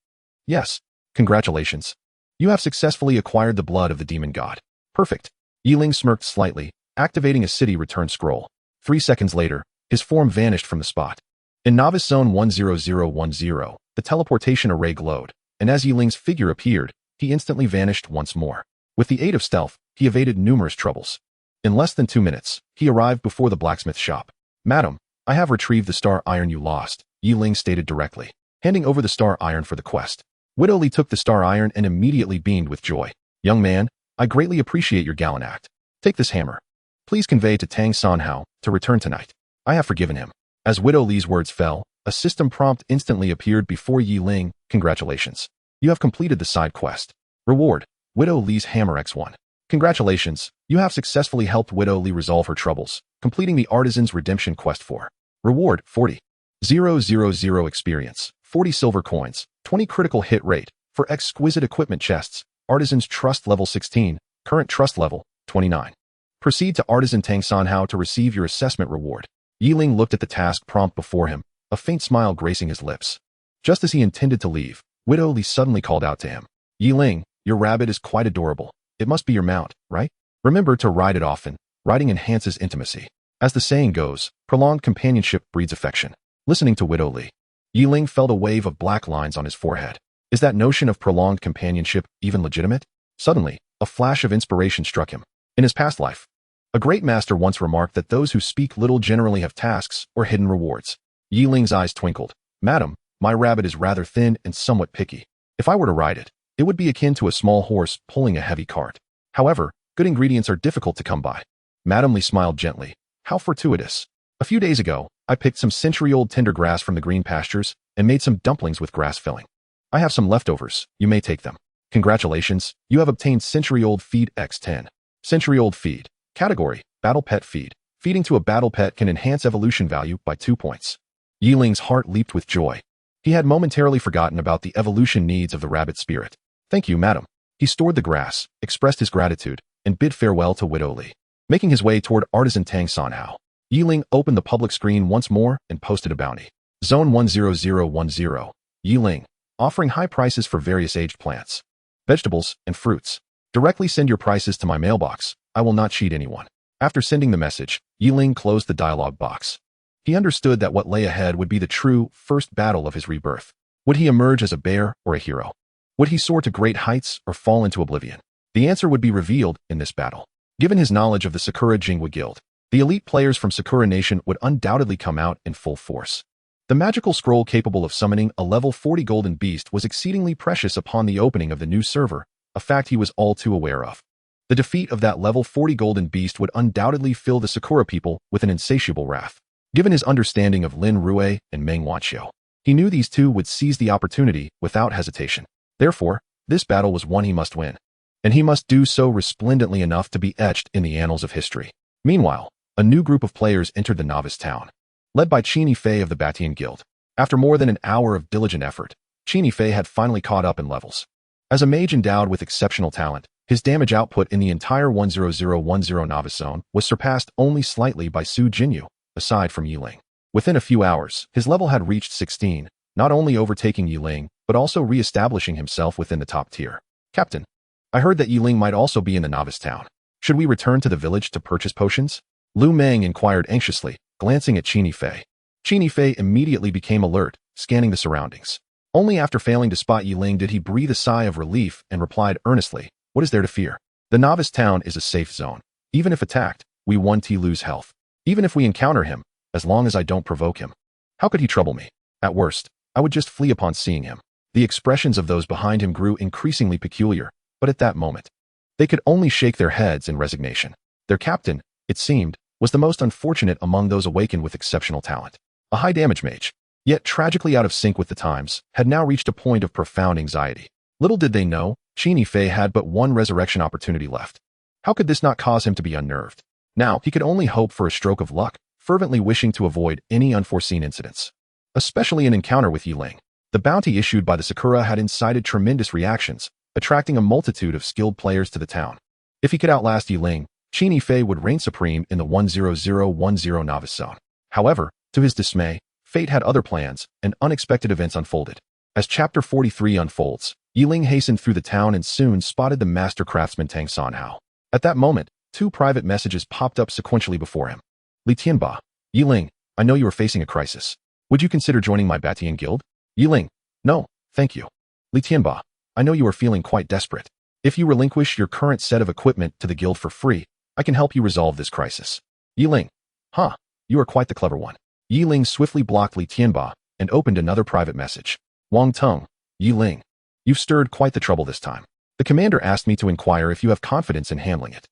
Yes. Congratulations. You have successfully acquired the blood of the demon god. Perfect. Yi Ling smirked slightly, activating a city return scroll. 3 seconds later, his form vanished from the spot. In Novice Zone 10010, the teleportation array glowed, and as Yi Ling's figure appeared, he instantly vanished once more. With the aid of stealth, he evaded numerous troubles. In less than 2 minutes, he arrived before the blacksmith shop. Madam, I have retrieved the star iron you lost, Yi Ling stated directly, handing over the star iron for the quest. Widow Li took the star iron and immediately beamed with joy. Young man, I greatly appreciate your gallant act. Take this hammer. Please convey to Tang Sanhao to return tonight. I have forgiven him. As Widow Li's words fell, a system prompt instantly appeared before Yi Ling. Congratulations. You have completed the side quest. Reward, Widow Li's Hammer X1. Congratulations, you have successfully helped Widow Li resolve her troubles, completing the Artisan's Redemption Quest 4. Reward, 40,000 experience, 40 silver coins, 20 critical hit rate, for exquisite equipment chests, Artisan's Trust Level 16, current Trust Level, 29. Proceed to Artisan Tang Sanhao to receive your assessment reward. Yi Ling looked at the task prompt before him, a faint smile gracing his lips. Just as he intended to leave, Widow Li suddenly called out to him. Yi Ling, your rabbit is quite adorable. It must be your mount, right? Remember to ride it often. Riding enhances intimacy. As the saying goes, prolonged companionship breeds affection. Listening to Widow Li, Yi Ling felt a wave of black lines on his forehead. Is that notion of prolonged companionship even legitimate? Suddenly, a flash of inspiration struck him. In his past life, a great master once remarked that those who speak little generally have tasks or hidden rewards. Yi Ling's eyes twinkled. Madam, my rabbit is rather thin and somewhat picky. If I were to ride it, it would be akin to a small horse pulling a heavy cart. However, good ingredients are difficult to come by. Madam Li smiled gently. How fortuitous. A few days ago, I picked some century-old tender grass from the green pastures and made some dumplings with grass filling. I have some leftovers. You may take them. Congratulations, you have obtained century-old feed X10. Century-old feed. Category, Battle Pet Feed. Feeding to a battle pet can enhance evolution value by 2 points. Yi Ling's heart leaped with joy. He had momentarily forgotten about the evolution needs of the rabbit spirit. Thank you, madam. He stored the grass, expressed his gratitude, and bid farewell to Widow Li. Making his way toward Artisan Tang Sanhao, Yi Ling opened the public screen once more and posted a bounty. Zone 10010. Yi Ling, offering high prices for various aged plants, vegetables, and fruits. Directly send your prices to my mailbox. I will not cheat anyone. After sending the message, Yi Ling closed the dialog box. He understood that what lay ahead would be the true first battle of his rebirth. Would he emerge as a bear or a hero? Would he soar to great heights or fall into oblivion? The answer would be revealed in this battle. Given his knowledge of the Sakura Jingwa Guild, the elite players from Sakura Nation would undoubtedly come out in full force. The magical scroll capable of summoning a level 40 golden beast was exceedingly precious upon the opening of the new server, a fact he was all too aware of. The defeat of that level 40 golden beast would undoubtedly fill the Sakura people with an insatiable wrath. Given his understanding of Lin Rue and Meng Wanqiu, he knew these two would seize the opportunity without hesitation. Therefore, this battle was one he must win. And he must do so resplendently enough to be etched in the annals of history. Meanwhile, a new group of players entered the novice town. Led by Qini Fei of the Batian Guild. After more than an hour of diligent effort, Qini Fei had finally caught up in levels. As a mage endowed with exceptional talent, his damage output in the entire 10010 novice zone was surpassed only slightly by Su Jinyu, aside from Yi Ling. Within a few hours, his level had reached 16, not only overtaking Yi Ling, but also re-establishing himself within the top tier. Captain, I heard that Yi Ling might also be in the novice town. Should we return to the village to purchase potions? Lu Meng inquired anxiously, glancing at Qini Fei. Qini Fei immediately became alert, scanning the surroundings. Only after failing to spot Yi Ling did he breathe a sigh of relief and replied earnestly, "What is there to fear? The novice town is a safe zone. Even if attacked, we won't lose health. Even if we encounter him, as long as I don't provoke him. How could he trouble me? At worst, I would just flee upon seeing him." The expressions of those behind him grew increasingly peculiar, but at that moment, they could only shake their heads in resignation. Their captain, it seemed, was the most unfortunate among those awakened with exceptional talent. A high damage mage, yet tragically out of sync with the times, had now reached a point of profound anxiety. Little did they know, Qini Fei had but one resurrection opportunity left. How could this not cause him to be unnerved? Now, he could only hope for a stroke of luck, fervently wishing to avoid any unforeseen incidents. Especially an encounter with Yi Ling. The bounty issued by the Sakura had incited tremendous reactions, attracting a multitude of skilled players to the town. If he could outlast Yi Ling, Qini Fei would reign supreme in the 10010 novice zone. However, to his dismay, fate had other plans, and unexpected events unfolded. As Chapter 43 unfolds, Yi Ling hastened through the town and soon spotted the master craftsman Tang Sanhao. At that moment, two private messages popped up sequentially before him. Li Tianba, Yi Ling, I know you are facing a crisis. Would you consider joining my Batian guild? Yi Ling, no, thank you. Li Tianba, I know you are feeling quite desperate. If you relinquish your current set of equipment to the guild for free, I can help you resolve this crisis. Yi Ling, huh, you are quite the clever one. Yi Ling swiftly blocked Li Tianba and opened another private message. Wang Teng, Yi Ling, you've stirred quite the trouble this time. The commander asked me to inquire if you have confidence in handling it.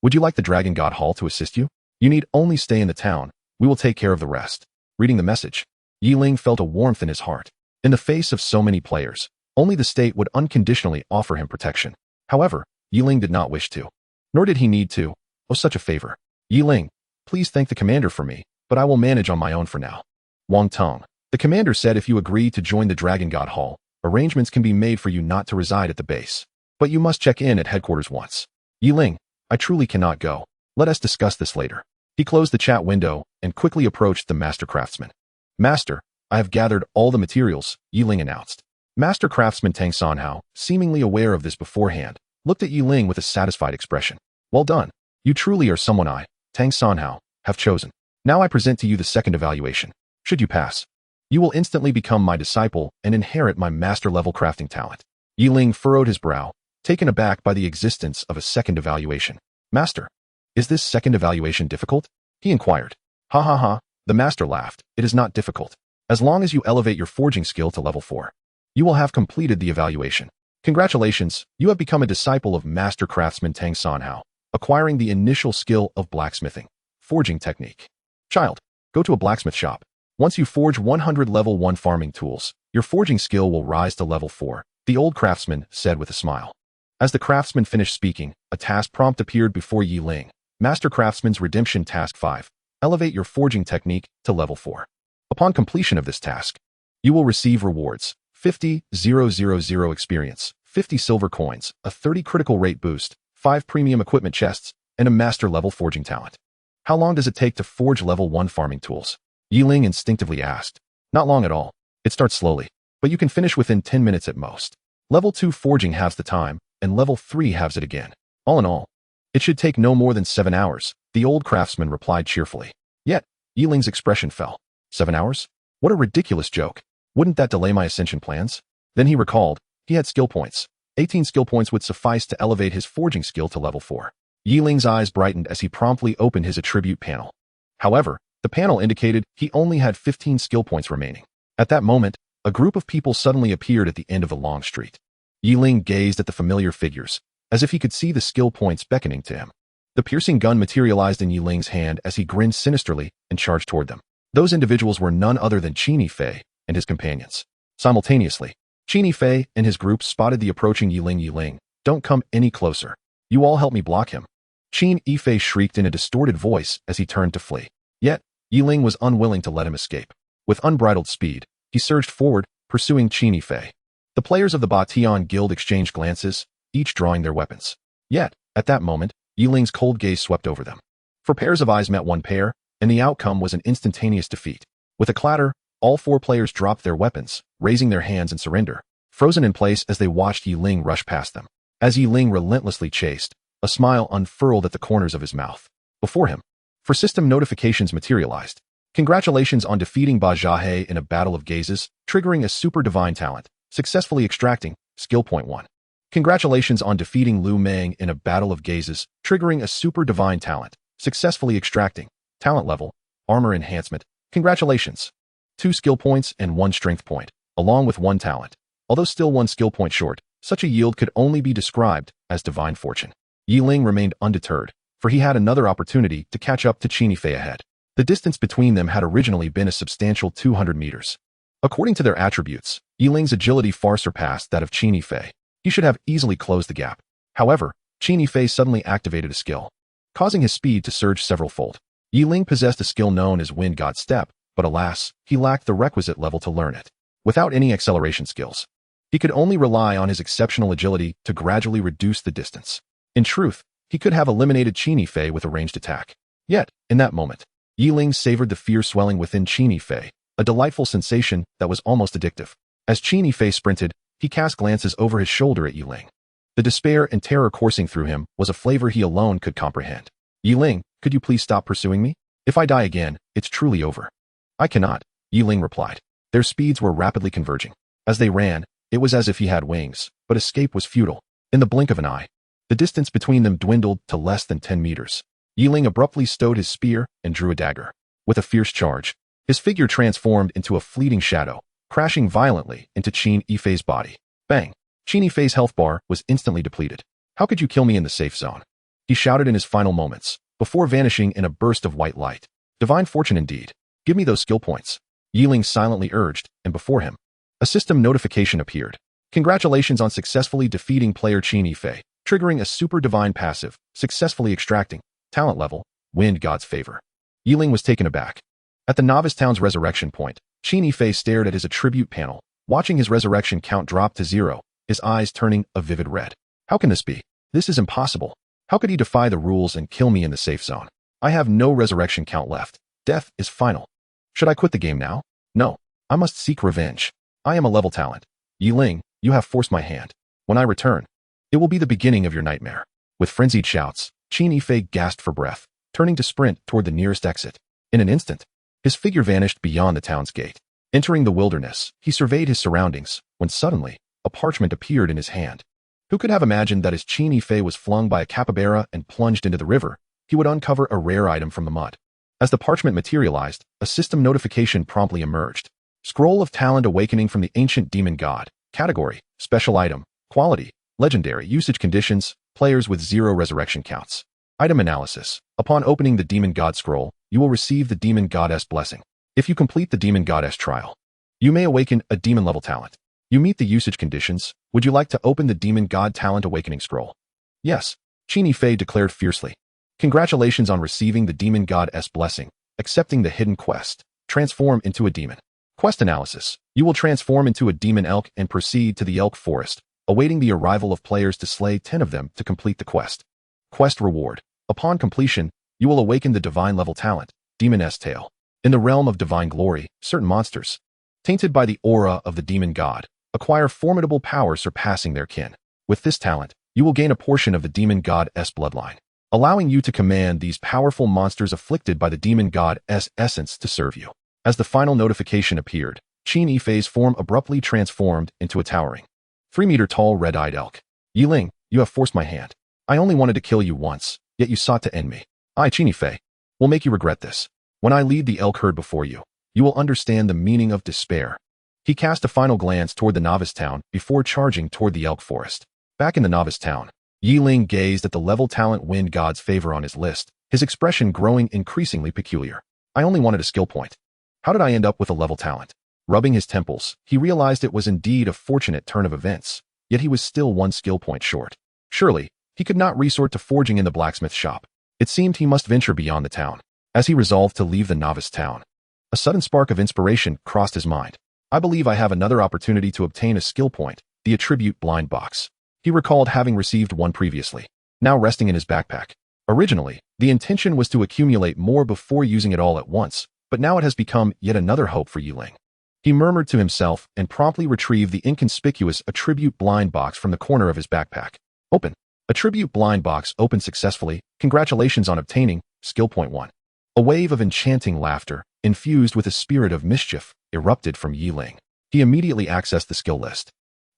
Would you like the Dragon God Hall to assist you? You need only stay in the town. We will take care of the rest. Reading the message, Yi Ling felt a warmth in his heart. In the face of so many players, only the state would unconditionally offer him protection. However, Yi Ling did not wish to. Nor did he need to. Oh, such a favor. Yi Ling, please thank the commander for me, but I will manage on my own for now. Wang Teng, the commander said if you agree to join the Dragon God Hall, arrangements can be made for you not to reside at the base. But you must check in at headquarters once. Yi Ling, I truly cannot go. Let us discuss this later. He closed the chat window and quickly approached the master craftsman. Master, I have gathered all the materials, Yi Ling announced. Master craftsman Tang Sanhao, seemingly aware of this beforehand, looked at Yi Ling with a satisfied expression. Well done. You truly are someone I, Tang Sanhao, have chosen. Now I present to you the second evaluation. Should you pass, you will instantly become my disciple and inherit my master-level crafting talent. Yi Ling furrowed his brow, taken aback by the existence of a second evaluation. Master, is this second evaluation difficult? He inquired. Ha ha ha, the master laughed. It is not difficult. As long as you elevate your forging skill to level 4. You will have completed the evaluation. Congratulations, you have become a disciple of Master Craftsman Tang Sanhao, acquiring the initial skill of blacksmithing, forging technique. Child, go to a blacksmith shop. Once you forge 100 level 1 farming tools, your forging skill will rise to level 4, the old craftsman said with a smile. As the craftsman finished speaking, a task prompt appeared before Yi Ling. Master Craftsman's Redemption Task 5. Elevate your forging technique to level 4. Upon completion of this task, you will receive rewards, 50,000 experience, 50 silver coins, a 30 critical rate boost, 5 premium equipment chests, and a master level forging talent. How long does it take to forge level 1 farming tools? Yi Ling instinctively asked. Not long at all. It starts slowly, but you can finish within 10 minutes at most. Level 2 forging halves the time, and level 3 halves it again. All in all, it should take no more than 7 hours, the old craftsman replied cheerfully. Yet, Yi Ling's expression fell. 7 hours? What a ridiculous joke. Wouldn't that delay my ascension plans? Then he recalled, he had skill points. 18 skill points would suffice to elevate his forging skill to level 4. Yi Ling's eyes brightened as he promptly opened his attribute panel. However, the panel indicated he only had 15 skill points remaining. At that moment, a group of people suddenly appeared at the end of the long street. Yi Ling gazed at the familiar figures, as if he could see the skill points beckoning to him. The piercing gun materialized in Yi Ling's hand as he grinned sinisterly and charged toward them. Those individuals were none other than Qini Fei and his companions. Simultaneously, Qini Fei and his group spotted the approaching Yi Ling. Yi Ling, don't come any closer. You all help me block him. Qini Fei shrieked in a distorted voice as he turned to flee. Yet, Yi Ling was unwilling to let him escape. With unbridled speed, he surged forward, pursuing Qini Fei. The players of the Batian Guild exchanged glances, each drawing their weapons. Yet, at that moment, Yi Ling's cold gaze swept over them. 4 pairs of eyes met one pair, and the outcome was an instantaneous defeat. With a clatter, all 4 players dropped their weapons, raising their hands in surrender, frozen in place as they watched Yi Ling rush past them. As Yi Ling relentlessly chased, A smile unfurled at the corners of his mouth. Before him, for system notifications materialized. Congratulations on defeating Ba Jiahe in a battle of gazes, triggering a super divine talent, successfully extracting, skill point 1. Congratulations on defeating Lu Meng in a battle of gazes, triggering a super divine talent, successfully extracting, talent level, armor enhancement. Congratulations. 2 skill points and 1 strength point, along with 1 talent. Although still 1 skill point short, such a yield could only be described as divine fortune. Ling remained undeterred, for he had another opportunity to catch up to Qin Fei ahead. The distance between them had originally been a substantial 200 meters. According to their attributes, Ling's agility far surpassed that of Qin Fei. He should have easily closed the gap. However, Qin Fei suddenly activated a skill, causing his speed to surge several-fold. Ling possessed a skill known as Wind God Step, but alas, he lacked the requisite level to learn it. Without any acceleration skills, he could only rely on his exceptional agility to gradually reduce the distance. In truth, he could have eliminated Qin Fei with a ranged attack. Yet, in that moment, Ling savored the fear swelling within Qin Fei, a delightful sensation that was almost addictive. As Qin Fei sprinted, he cast glances over his shoulder at Ling. The despair and terror coursing through him was a flavor he alone could comprehend. Ling, could you please stop pursuing me? If I die again, it's truly over. I cannot, Ling replied. Their speeds were rapidly converging. As they ran, it was as if he had wings, but escape was futile. In the blink of an eye, the distance between them dwindled to less than 10 meters. Ling abruptly stowed his spear and drew a dagger. With a fierce charge, his figure transformed into a fleeting shadow, crashing violently into Qin Fei's body. Bang! Qin Fei's health bar was instantly depleted. How could you kill me in the safe zone? He shouted in his final moments, before vanishing in a burst of white light. Divine fortune indeed. Give me those skill points. Ling silently urged, and before him, a system notification appeared. Congratulations on successfully defeating player Qin Fei, triggering a super divine passive, successfully extracting, talent level, Wind God's favor. Ling was taken aback. At the novice town's resurrection point, Qin Fei stared at his attribute panel, watching his resurrection count drop to 0, his eyes turning a vivid red. How can this be? This is impossible. How could he defy the rules and kill me in the safe zone? I have no resurrection count left. Death is final. Should I quit the game now? No. I must seek revenge. I am a level talent. Ling, you have forced my hand. When I return, it will be the beginning of your nightmare. With frenzied shouts, Qin Fei gasped for breath, turning to sprint toward the nearest exit. In an instant, his figure vanished beyond the town's gate. Entering the wilderness, he surveyed his surroundings, when suddenly, a parchment appeared in his hand. Who could have imagined that as Qin Fei was flung by a capybara and plunged into the river, he would uncover a rare item from the mud? As the parchment materialized, a system notification promptly emerged. Scroll of Talent Awakening from the Ancient Demon God. Category, Special Item, Quality, Legendary. Usage Conditions, Players with 0 resurrection counts. Item Analysis. Upon opening the Demon God Scroll, you will receive the Demon Goddess Blessing. If you complete the Demon Goddess Trial, you may awaken a demon level talent. You meet the usage conditions. Would you like to open the Demon God Talent Awakening Scroll? Yes, Qin Fei declared fiercely. Congratulations on receiving the Demon Goddess Blessing, accepting the hidden quest. Transform into a demon. Quest Analysis. You will transform into a demon elk and proceed to the elk forest, awaiting the arrival of players to slay 10 of them to complete the quest. Quest Reward. Upon completion, you will awaken the divine level talent, Demoness Tail. In the realm of divine glory, certain monsters, tainted by the aura of the demon god, acquire formidable power surpassing their kin. With this talent, you will gain a portion of the demon god's bloodline, allowing you to command these powerful monsters afflicted by the demon god's essence to serve you. As the final notification appeared, Qin Fei's form abruptly transformed into a towering, 3-meter-tall red-eyed elk. Ling, you have forced my hand. I only wanted to kill you once, yet you sought to end me. I, Qin Fei, will make you regret this. When I lead the elk herd before you, you will understand the meaning of despair. He cast a final glance toward the novice town before charging toward the elk forest. Back in the novice town, Ling gazed at the level talent Wind God's favor on his list, his expression growing increasingly peculiar. I only wanted a skill point. How did I end up with a level talent? Rubbing his temples, he realized it was indeed a fortunate turn of events, yet he was still 1 skill point short. Surely, he could not resort to forging in the blacksmith shop. It seemed he must venture beyond the town. As he resolved to leave the novice town, a sudden spark of inspiration crossed his mind. I believe I have another opportunity to obtain a skill point, the attribute blind box. He recalled having received one previously, now resting in his backpack. Originally, the intention was to accumulate more before using it all at once, but now it has become yet another hope for Ling. He murmured to himself and promptly retrieved the inconspicuous attribute blind box from the corner of his backpack. Open. Attribute blind box opened successfully. Congratulations on obtaining skill point 1. A wave of enchanting laughter, infused with a spirit of mischief, erupted from Ling. He immediately accessed the skill list.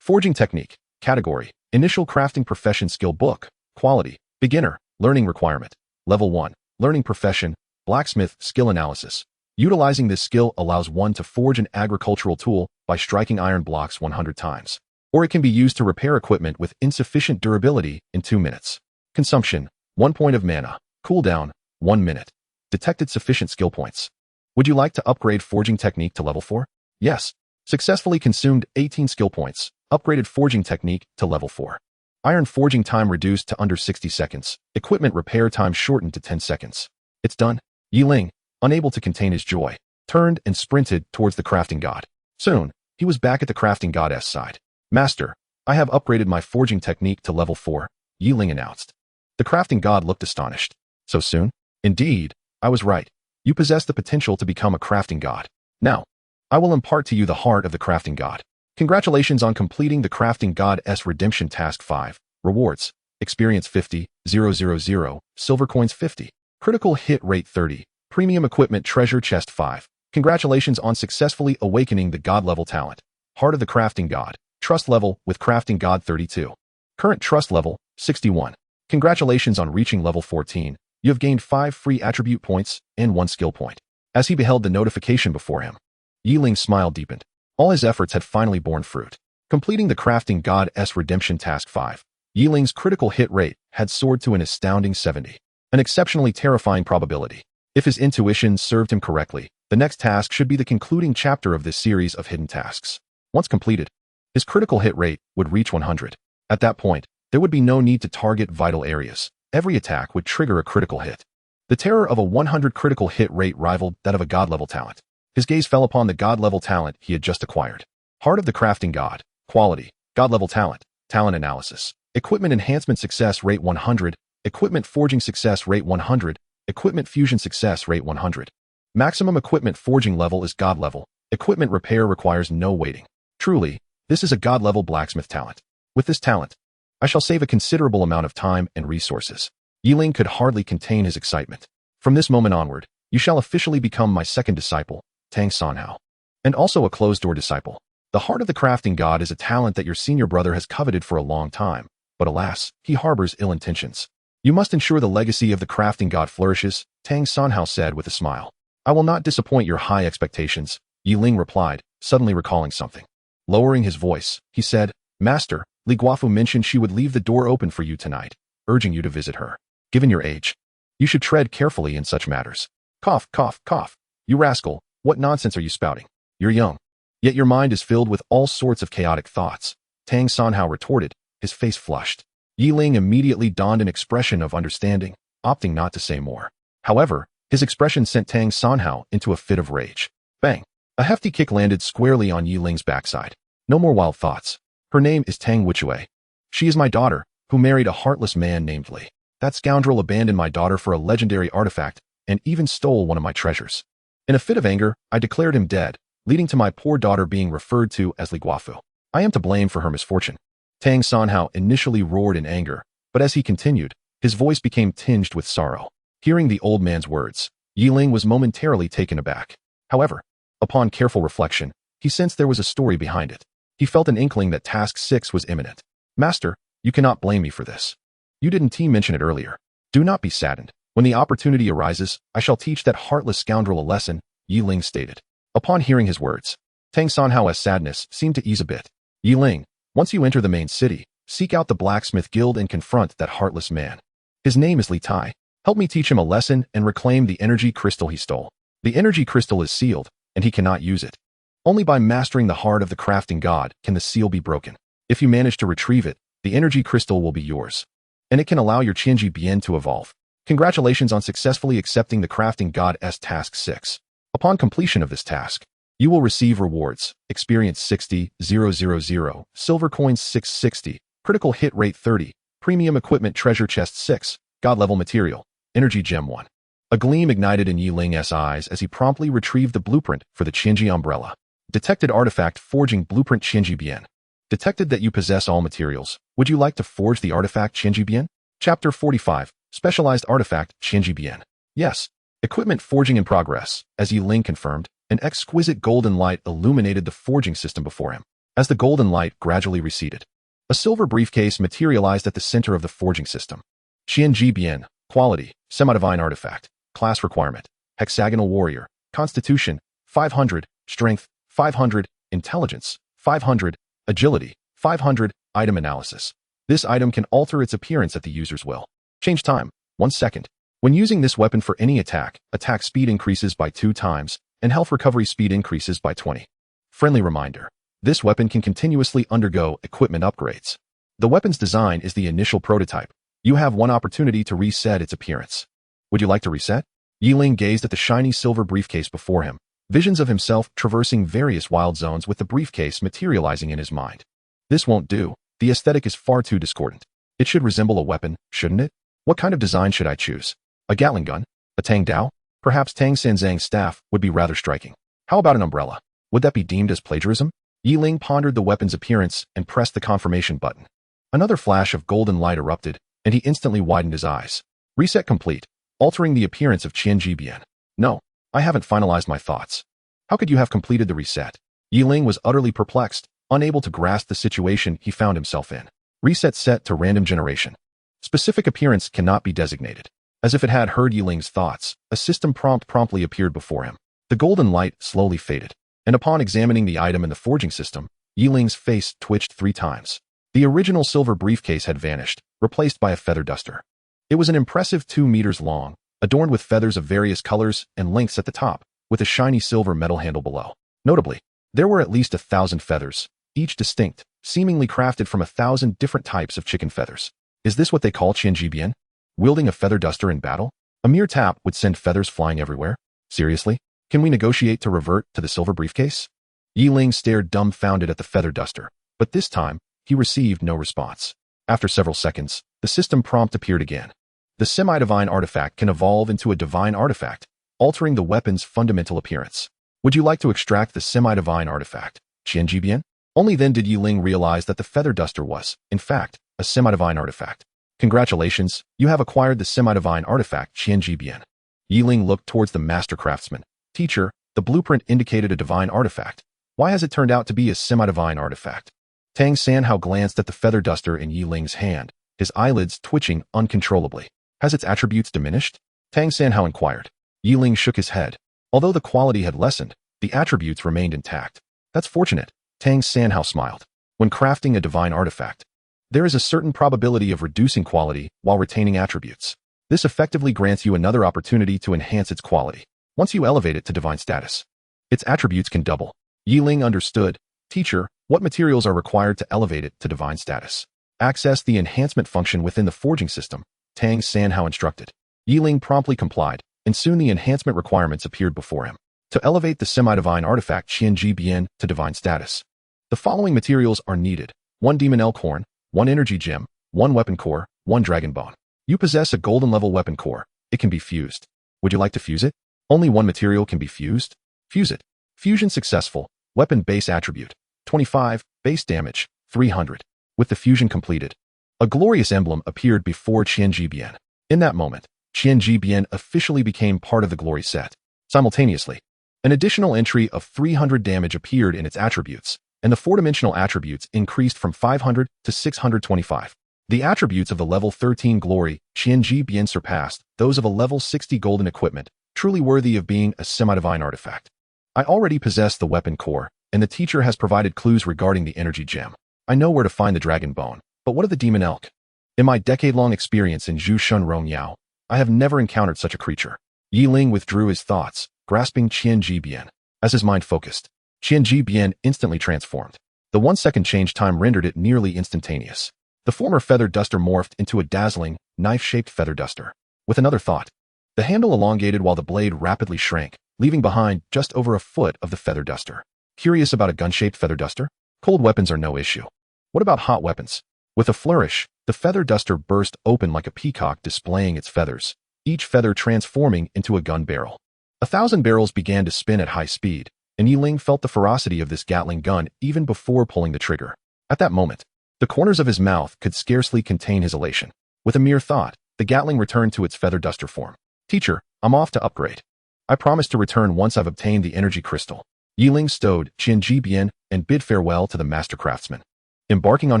Forging technique. Category. Initial crafting profession skill book. Quality. Beginner. Learning requirement. Level 1. Learning profession. Blacksmith skill analysis. Utilizing this skill allows one to forge an agricultural tool by striking iron blocks 100 times. Or it can be used to repair equipment with insufficient durability in 2 minutes. Consumption. 1 point of mana. Cooldown. 1 minute. Detected sufficient skill points. Would you like to upgrade forging technique to level 4? Yes. Successfully consumed 18 skill points. Upgraded forging technique to level 4. Iron forging time reduced to under 60 seconds. Equipment repair time shortened to 10 seconds. It's done. Ling, unable to contain his joy, turned and sprinted towards the crafting god. Soon, he was back at the crafting goddess side. Master, I have upgraded my forging technique to level 4, Ling announced. The crafting god looked astonished. So soon? Indeed, I was right. You possess the potential to become a crafting god. Now, I will impart to you the heart of the crafting god. Congratulations on completing the crafting god's redemption task 5. Rewards. Experience 50, 000, silver coins 50. Critical hit rate 30. Premium equipment treasure chest 5. Congratulations on successfully awakening the god level talent. Heart of the crafting god. Trust level with crafting god 32. Current trust level 61. Congratulations on reaching level 14. You have gained 5 free attribute points and 1 skill point. As he beheld the notification before him, Ling's smile deepened. All his efforts had finally borne fruit. Completing the crafting god's redemption task 5. Ling's critical hit rate had soared to an astounding 70. An exceptionally terrifying probability. If his intuition served him correctly, the next task should be the concluding chapter of this series of hidden tasks. Once completed, his critical hit rate would reach 100. At that point, there would be no need to target vital areas. Every attack would trigger a critical hit. The terror of a 100 critical hit rate rivaled that of a god-level talent. His gaze fell upon the god-level talent he had just acquired. Heart of the crafting god. Quality. God-level talent. Talent analysis. Equipment enhancement success rate 100. Equipment forging success rate 100. Equipment fusion success rate 100. Maximum equipment forging level is god level. Equipment repair requires no waiting. Truly, this is a god level blacksmith talent. With this talent, I shall save a considerable amount of time and resources. Ling could hardly contain his excitement. From this moment onward, you shall officially become my second disciple, Tang Sanhao, and also a closed-door disciple. The heart of the crafting god is a talent that your senior brother has coveted for a long time, but alas, he harbors ill intentions. You must ensure the legacy of the crafting god flourishes, Tang Sanhao said with a smile. I will not disappoint your high expectations, Ling replied, suddenly recalling something. Lowering his voice, he said, Master, Li Guafu mentioned she would leave the door open for you tonight, urging you to visit her. Given your age, you should tread carefully in such matters. Cough, cough, cough. You rascal, what nonsense are you spouting? You're young, yet your mind is filled with all sorts of chaotic thoughts, Tang Sanhao retorted, his face flushed. Ling immediately donned an expression of understanding, opting not to say more. However, his expression sent Tang Sanhao into a fit of rage. Bang! A hefty kick landed squarely on Ling's backside. No more wild thoughts. Her name is Tang Wuchui. She is my daughter, who married a heartless man named Li. That scoundrel abandoned my daughter for a legendary artifact and even stole one of my treasures. In a fit of anger, I declared him dead, leading to my poor daughter being referred to as Li Guafu. I am to blame for her misfortune. Tang Sanhao initially roared in anger, but as he continued, his voice became tinged with sorrow. Hearing the old man's words, Ling was momentarily taken aback. However, upon careful reflection, he sensed there was a story behind it. He felt an inkling that task 6 was imminent. Master, you cannot blame me for this. You didn't mention it earlier. Do not be saddened. When the opportunity arises, I shall teach that heartless scoundrel a lesson, Ling stated. Upon hearing his words, Tang Sanhao's sadness seemed to ease a bit. Ling, once you enter the main city, seek out the blacksmith guild and confront that heartless man. His name is Li Tai. Help me teach him a lesson and reclaim the energy crystal he stole. The energy crystal is sealed, and he cannot use it. Only by mastering the heart of the crafting god can the seal be broken. If you manage to retrieve it, the energy crystal will be yours, and it can allow your Qianji Bian to evolve. Congratulations on successfully accepting the crafting god's task 6. Upon completion of this task, you will receive rewards, experience 60, 000, silver coins 660, critical hit rate 30, premium equipment treasure chest 6, god level material, energy gem 1. A gleam ignited in Ling's eyes as he promptly retrieved the blueprint for the Qianji umbrella. Detected artifact forging blueprint Qianji Bian. Detected that you possess all materials. Would you like to forge the artifact Qianjibian? Chapter 45. Specialized Artifact Qianjibian. Yes. Equipment forging in progress. As Ling confirmed, an exquisite golden light illuminated the forging system before him. As the golden light gradually receded, a silver briefcase materialized at the center of the forging system. Qianjibian. Quality. Semi-divine artifact. Class requirement. Hexagonal warrior. Constitution. 500. Strength. 500. Intelligence. 500. Agility. 500. Item analysis. This item can alter its appearance at the user's will. Change time. 1 second. When using this weapon for any attack, attack speed increases by 2 times, and health recovery speed increases by 20. Friendly reminder. This weapon can continuously undergo equipment upgrades. The weapon's design is the initial prototype. You have one opportunity to reset its appearance. Would you like to reset? Ling gazed at the shiny silver briefcase before him, visions of himself traversing various wild zones with the briefcase materializing in his mind. This won't do. The aesthetic is far too discordant. It should resemble a weapon, shouldn't it? What kind of design should I choose? A Gatling gun? A Tang Dao? Perhaps Tang Sanzang's staff would be rather striking. How about an umbrella? Would that be deemed as plagiarism? Ling pondered the weapon's appearance and pressed the confirmation button. Another flash of golden light erupted, and he instantly widened his eyes. Reset complete, altering the appearance of Qianjibian. No, I haven't finalized my thoughts. How could you have completed the reset? Ling was utterly perplexed, unable to grasp the situation he found himself in. Reset set to random generation. Specific appearance cannot be designated. As if it had heard Ling's thoughts, a system prompt promptly appeared before him. The golden light slowly faded, and upon examining the item in the forging system, Ling's face twitched 3 times. The original silver briefcase had vanished, replaced by a feather duster. It was an impressive 2 meters long, adorned with feathers of various colors and lengths at the top, with a shiny silver metal handle below. Notably, there were at least 1,000 feathers, each distinct, seemingly crafted from 1,000 different types of chicken feathers. Is this what they call Qianjibian? Wielding a feather duster in battle? A mere tap would send feathers flying everywhere? Seriously? Can we negotiate to revert to the silver briefcase? Ling stared dumbfounded at the feather duster, but this time, he received no response. After several seconds, the system prompt appeared again. The semi-divine artifact can evolve into a divine artifact, altering the weapon's fundamental appearance. Would you like to extract the semi-divine artifact, Qianjibian? Only then did Ling realize that the feather duster was, in fact, a semi-divine artifact. Congratulations, you have acquired the semi-divine artifact Qianjibian. Ling looked towards the master craftsman. Teacher, the blueprint indicated a divine artifact. Why has it turned out to be a semi-divine artifact? Tang Sanhao glanced at the feather duster in Ling's hand, his eyelids twitching uncontrollably. Has its attributes diminished? Tang Sanhao inquired. Ling shook his head. Although the quality had lessened, the attributes remained intact. That's fortunate, Tang Sanhao smiled. When crafting a divine artifact, there is a certain probability of reducing quality while retaining attributes. This effectively grants you another opportunity to enhance its quality. Once you elevate it to divine status, its attributes can double. Ling understood. Teacher, what materials are required to elevate it to divine status? Access the enhancement function within the forging system, Tang Sanhao instructed. Ling promptly complied, and soon the enhancement requirements appeared before him. To elevate the semi-divine artifact Qianjibian to divine status, the following materials are needed: 1 demon elk horn, 1 energy gem, 1 weapon core, 1 dragon bone. You possess a golden level weapon core. It can be fused. Would you like to fuse it? Only 1 material can be fused. Fuse it. Fusion successful. Weapon base attribute 25, base damage 300. With the fusion completed, a glorious emblem appeared before Qianjibian. In that moment, Qianjibian officially became part of the glory set. Simultaneously, an additional entry of 300 damage appeared in its attributes, and the 4-dimensional attributes increased from 500 to 625. The attributes of the level 13 glory Qianjibian surpassed those of a level 60 golden equipment, truly worthy of being a semi-divine artifact. I already possess the weapon core, and the teacher has provided clues regarding the energy gem. I know where to find the dragon bone, but what of the demon elk? In my decade-long experience in Zhushun Rongyao, I have never encountered such a creature. Ling withdrew his thoughts, grasping Qianjibian. As his mind focused, Qianjibian instantly transformed. The 1-second change time rendered it nearly instantaneous. The former feather duster morphed into a dazzling, knife-shaped feather duster. With another thought, the handle elongated while the blade rapidly shrank, leaving behind just over a foot of the feather duster. Curious about a gun-shaped feather duster? Cold weapons are no issue. What about hot weapons? With a flourish, the feather duster burst open like a peacock displaying its feathers, each feather transforming into a gun barrel. 1,000 barrels began to spin at high speed, and Ling felt the ferocity of this Gatling gun even before pulling the trigger. At that moment, the corners of his mouth could scarcely contain his elation. With a mere thought, the Gatling returned to its feather duster form. Teacher, I'm off to upgrade. I promise to return once I've obtained the energy crystal. Ling stowed Qin Ji Bian and bid farewell to the master craftsman. Embarking on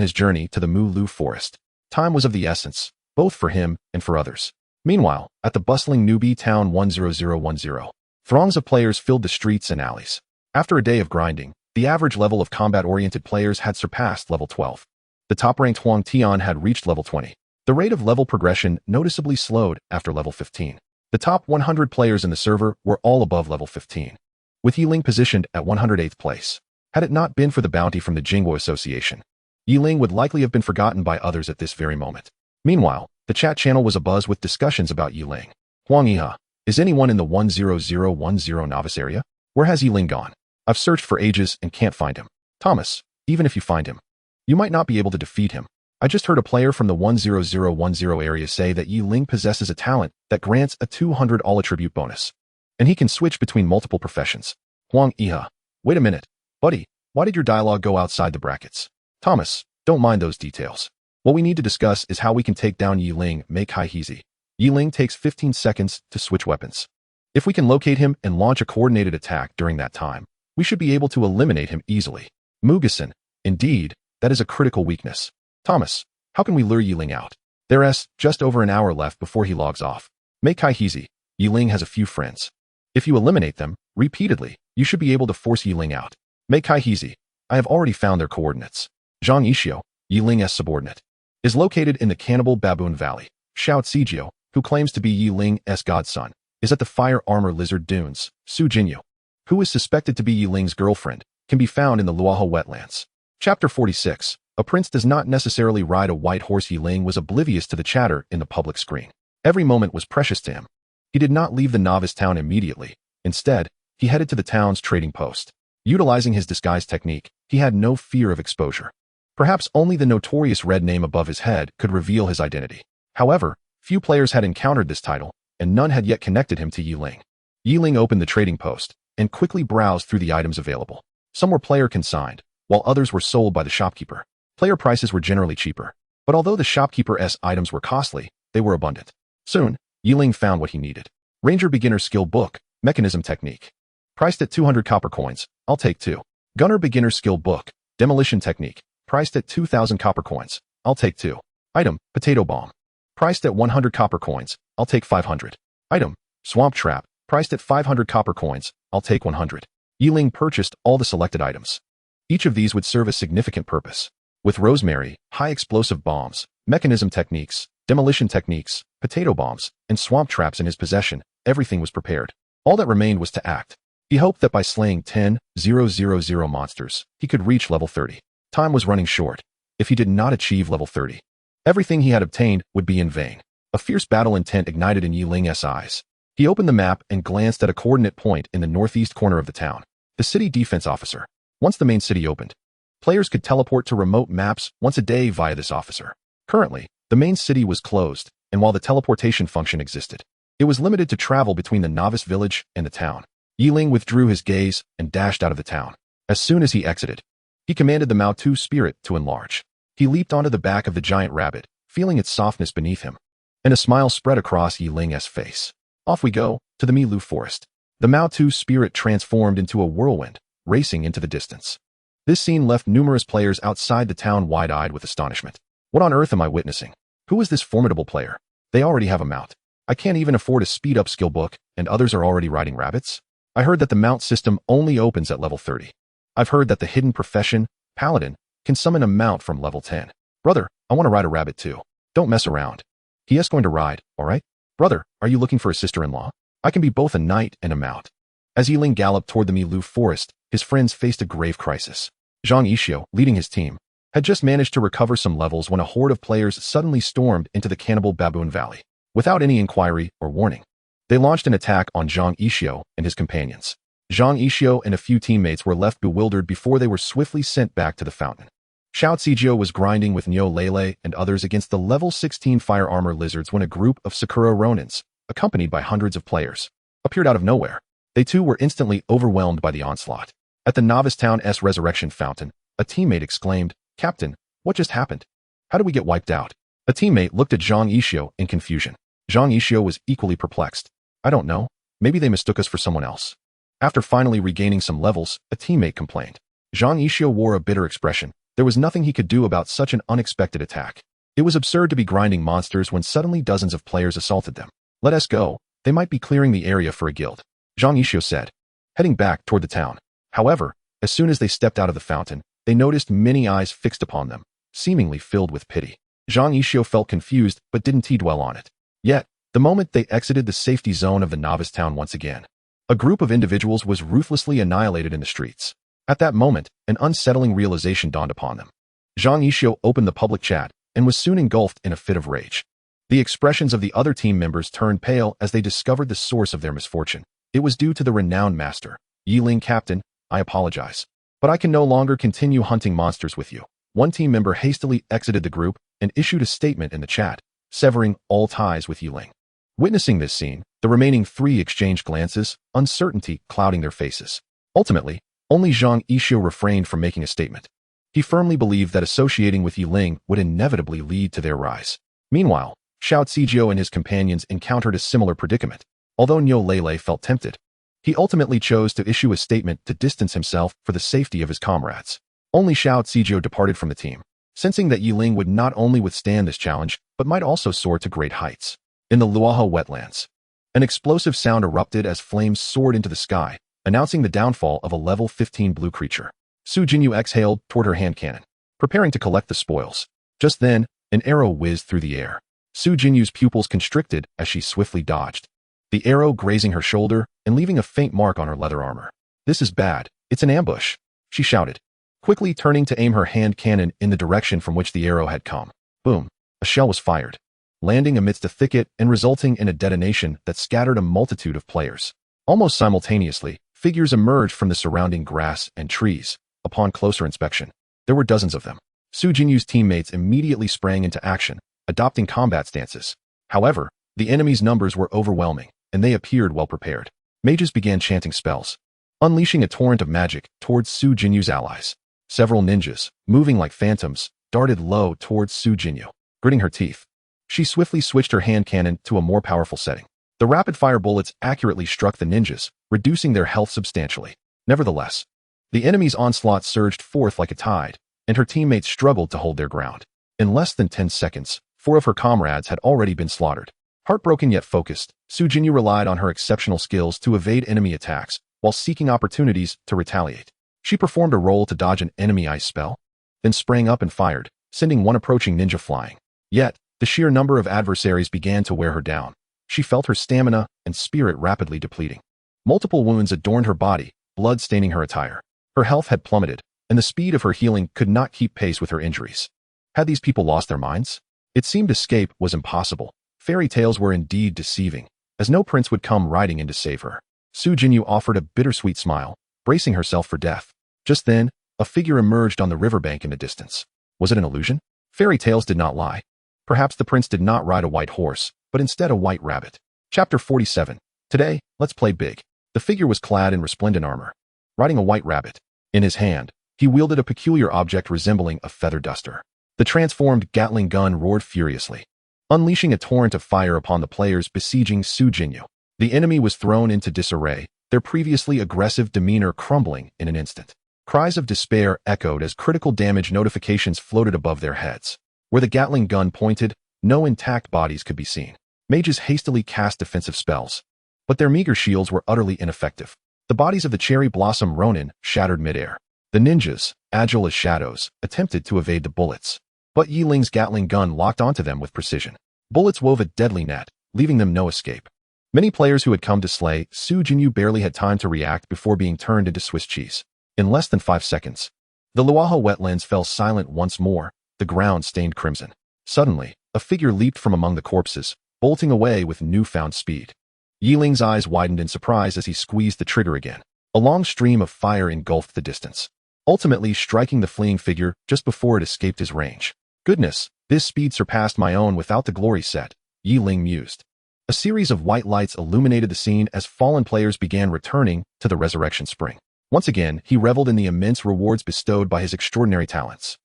his journey to the Mu Lu forest, time was of the essence, both for him and for others. Meanwhile, at the bustling newbie town 10010, throngs of players filled the streets and alleys. After a day of grinding, the average level of combat-oriented players had surpassed level 12. The top-ranked Huang Tian had reached level 20. The rate of level progression noticeably slowed after level 15. The top 100 players in the server were all above level 15, with Ling positioned at 108th place. Had it not been for the bounty from the Jingguo Association, Ling would likely have been forgotten by others at this very moment. Meanwhile, the chat channel was abuzz with discussions about Ling. Huang Yiha, is anyone in the 10010 novice area? Where has Ling gone? I've searched for ages and can't find him. Thomas, even if you find him, you might not be able to defeat him. I just heard a player from the 10010 area say that Ling possesses a talent that grants a 200 all-attribute bonus, and he can switch between multiple professions. Huang Yiha, wait a minute. Buddy, why did your dialogue go outside the brackets? Thomas, don't mind those details. What we need to discuss is how we can take down Ling. Make high easy. Ling takes 15 seconds to switch weapons. If we can locate him and launch a coordinated attack during that time, we should be able to eliminate him easily. Mugasan, indeed, that is a critical weakness. Thomas, how can we lure Ling out? There's just over an hour left before he logs off. Make high easy. Ling has a few friends. If you eliminate them repeatedly, you should be able to force Ling out. Make high easy. I have already found their coordinates. Zhang Yixio, Ling's subordinate, is located in the Cannibal Baboon Valley. Xiao Sijio, who claims to be Ling's godson, is at the Fire Armor Lizard Dunes. Su Jinyu, who is suspected to be Ling's girlfriend, can be found in the Luaho wetlands. Chapter 46. A prince does not necessarily ride a white horse. Ling was oblivious to the chatter in the public screen. Every moment was precious to him. He did not leave the novice town immediately. Instead, he headed to the town's trading post. Utilizing his disguise technique, he had no fear of exposure. Perhaps only the notorious red name above his head could reveal his identity. However, few players had encountered this title, and none had yet connected him to Ling. Ling opened the trading post and quickly browsed through the items available. Some were player consigned, while others were sold by the shopkeeper. Player prices were generally cheaper, but although the shopkeeper's items were costly, they were abundant. Soon, Ling found what he needed. Ranger Beginner Skill Book, Mechanism Technique. Priced at 200 copper coins, I'll take 2. Gunner Beginner Skill Book, Demolition Technique. Priced at 2,000 copper coins, I'll take 2. Item, Potato Bomb. Priced at 100 copper coins, I'll take 500. Item, Swamp Trap. Priced at 500 copper coins, I'll take 100. Ling purchased all the selected items. Each of these would serve a significant purpose. With rosemary, high explosive bombs, mechanism techniques, demolition techniques, potato bombs, and swamp traps in his possession, everything was prepared. All that remained was to act. He hoped that by slaying 10,000 monsters, he could reach level 30. Time was running short. If he did not achieve level 30, everything he had obtained would be in vain. A fierce battle intent ignited in Ling's eyes. He opened the map and glanced at a coordinate point in the northeast corner of the town. The city defense officer. Once the main city opened, players could teleport to remote maps once a day via this officer. Currently, the main city was closed, and while the teleportation function existed, it was limited to travel between the novice village and the town. Ling withdrew his gaze and dashed out of the town. As soon as he exited, he commanded the Mao-Tu spirit to enlarge. He leaped onto the back of the giant rabbit, feeling its softness beneath him, and a smile spread across Ling's face. Off we go, to the Milu forest. The Mao-Tu spirit transformed into a whirlwind, racing into the distance. This scene left numerous players outside the town wide-eyed with astonishment. What on earth am I witnessing? Who is this formidable player? They already have a mount. I can't even afford a speed-up skill book, and others are already riding rabbits? I heard that the mount system only opens at level 30. I've heard that the hidden profession, Paladin, can summon a mount from level 10. Brother, I want to ride a rabbit too. Don't mess around. He is going to ride, alright? Brother, are you looking for a sister-in-law? I can be both a knight and a mount. As Ling galloped toward the Milu forest, his friends faced a grave crisis. Zhang Yixio, leading his team, had just managed to recover some levels when a horde of players suddenly stormed into the Cannibal Baboon Valley. Without any inquiry or warning, they launched an attack on Zhang Yixio and his companions. Zhang Yixio and a few teammates were left bewildered before they were swiftly sent back to the fountain. Xiao Sijio was grinding with Nyo Lele and others against the level 16 fire armor lizards when a group of Sakura Ronins, accompanied by hundreds of players, appeared out of nowhere. They too were instantly overwhelmed by the onslaught. At the Novice Town's resurrection fountain, a teammate exclaimed, Captain, what just happened? How did we get wiped out? A teammate looked at Zhang Yixio in confusion. Zhang Yixio was equally perplexed. I don't know. Maybe they mistook us for someone else. After finally regaining some levels, a teammate complained. Zhang Yixio wore a bitter expression. There was nothing he could do about such an unexpected attack. It was absurd to be grinding monsters when suddenly dozens of players assaulted them. Let us go. They might be clearing the area for a guild, Zhang Yixio said, heading back toward the town. However, as soon as they stepped out of the fountain, they noticed many eyes fixed upon them, seemingly filled with pity. Zhang Yixio felt confused but didn't dwell on it. Yet, the moment they exited the safety zone of the novice town once again, a group of individuals was ruthlessly annihilated in the streets. At that moment, an unsettling realization dawned upon them. Zhang Yixio opened the public chat and was soon engulfed in a fit of rage. The expressions of the other team members turned pale as they discovered the source of their misfortune. It was due to the renowned master. Ling, Captain, I apologize, but I can no longer continue hunting monsters with you. One team member hastily exited the group and issued a statement in the chat, severing all ties with Ling. Witnessing this scene, the remaining three exchanged glances, uncertainty clouding their faces. Ultimately, only Zhang Yixio refrained from making a statement. He firmly believed that associating with Ling would inevitably lead to their rise. Meanwhile, Xiao Zizhou and his companions encountered a similar predicament. Although Niu Lele felt tempted, he ultimately chose to issue a statement to distance himself for the safety of his comrades. Only Xiao Zizhou departed from the team, sensing that Ling would not only withstand this challenge, but might also soar to great heights. In the Luohu wetlands, an explosive sound erupted as flames soared into the sky, announcing the downfall of a level 15 blue creature. Su Jinyu exhaled toward her hand cannon, preparing to collect the spoils. Just then, an arrow whizzed through the air. Su Jinyu's pupils constricted as she swiftly dodged, the arrow grazing her shoulder and leaving a faint mark on her leather armor. This is bad. It's an ambush, she shouted, quickly turning to aim her hand cannon in the direction from which the arrow had come. Boom! A shell was fired, landing amidst a thicket and resulting in a detonation that scattered a multitude of players. Almost simultaneously, figures emerged from the surrounding grass and trees. Upon closer inspection, there were dozens of them. Su Jinyu's teammates immediately sprang into action, adopting combat stances. However, the enemy's numbers were overwhelming, and they appeared well prepared. Mages began chanting spells, unleashing a torrent of magic towards Su Jinyu's allies. Several ninjas, moving like phantoms, darted low towards Su Jinyu. Gritting her teeth, she swiftly switched her hand cannon to a more powerful setting. The rapid-fire bullets accurately struck the ninjas, reducing their health substantially. Nevertheless, the enemy's onslaught surged forth like a tide, and her teammates struggled to hold their ground. In less than 10 seconds, 4 of her comrades had already been slaughtered. Heartbroken yet focused, Su Jinyu relied on her exceptional skills to evade enemy attacks while seeking opportunities to retaliate. She performed a roll to dodge an enemy ice spell, then sprang up and fired, sending one approaching ninja flying. Yet, the sheer number of adversaries began to wear her down. She felt her stamina and spirit rapidly depleting. Multiple wounds adorned her body, blood staining her attire. Her health had plummeted, and the speed of her healing could not keep pace with her injuries. Had these people lost their minds? It seemed escape was impossible. Fairy tales were indeed deceiving, as no prince would come riding in to save her. Su Jinyu offered a bittersweet smile, bracing herself for death. Just then, a figure emerged on the riverbank in the distance. Was it an illusion? Fairy tales did not lie. Perhaps the prince did not ride a white horse, but instead a white rabbit. Chapter 47. Today, let's play big. The figure was clad in resplendent armor, riding a white rabbit. In his hand, he wielded a peculiar object resembling a feather duster. The transformed Gatling gun roared furiously, unleashing a torrent of fire upon the players besieging Su Jinyu. The enemy was thrown into disarray, their previously aggressive demeanor crumbling in an instant. Cries of despair echoed as critical damage notifications floated above their heads. Where the Gatling gun pointed, no intact bodies could be seen. Mages hastily cast defensive spells, but their meager shields were utterly ineffective. The bodies of the Cherry Blossom Ronin shattered midair. The ninjas, agile as shadows, attempted to evade the bullets, but Ling's Gatling gun locked onto them with precision. Bullets wove a deadly net, leaving them no escape. Many players who had come to slay Su Jinyu barely had time to react before being turned into Swiss cheese. In less than 5 seconds, the Luohu wetlands fell silent once more, the ground stained crimson. Suddenly, a figure leaped from among the corpses, bolting away with newfound speed. Ling's eyes widened in surprise as he squeezed the trigger again. A long stream of fire engulfed the distance, ultimately striking the fleeing figure just before it escaped his range. Goodness, this speed surpassed my own without the glory set, Ling mused. A series of white lights illuminated the scene as fallen players began returning to the Resurrection Spring. Once again, he reveled in the immense rewards bestowed by his extraordinary talents.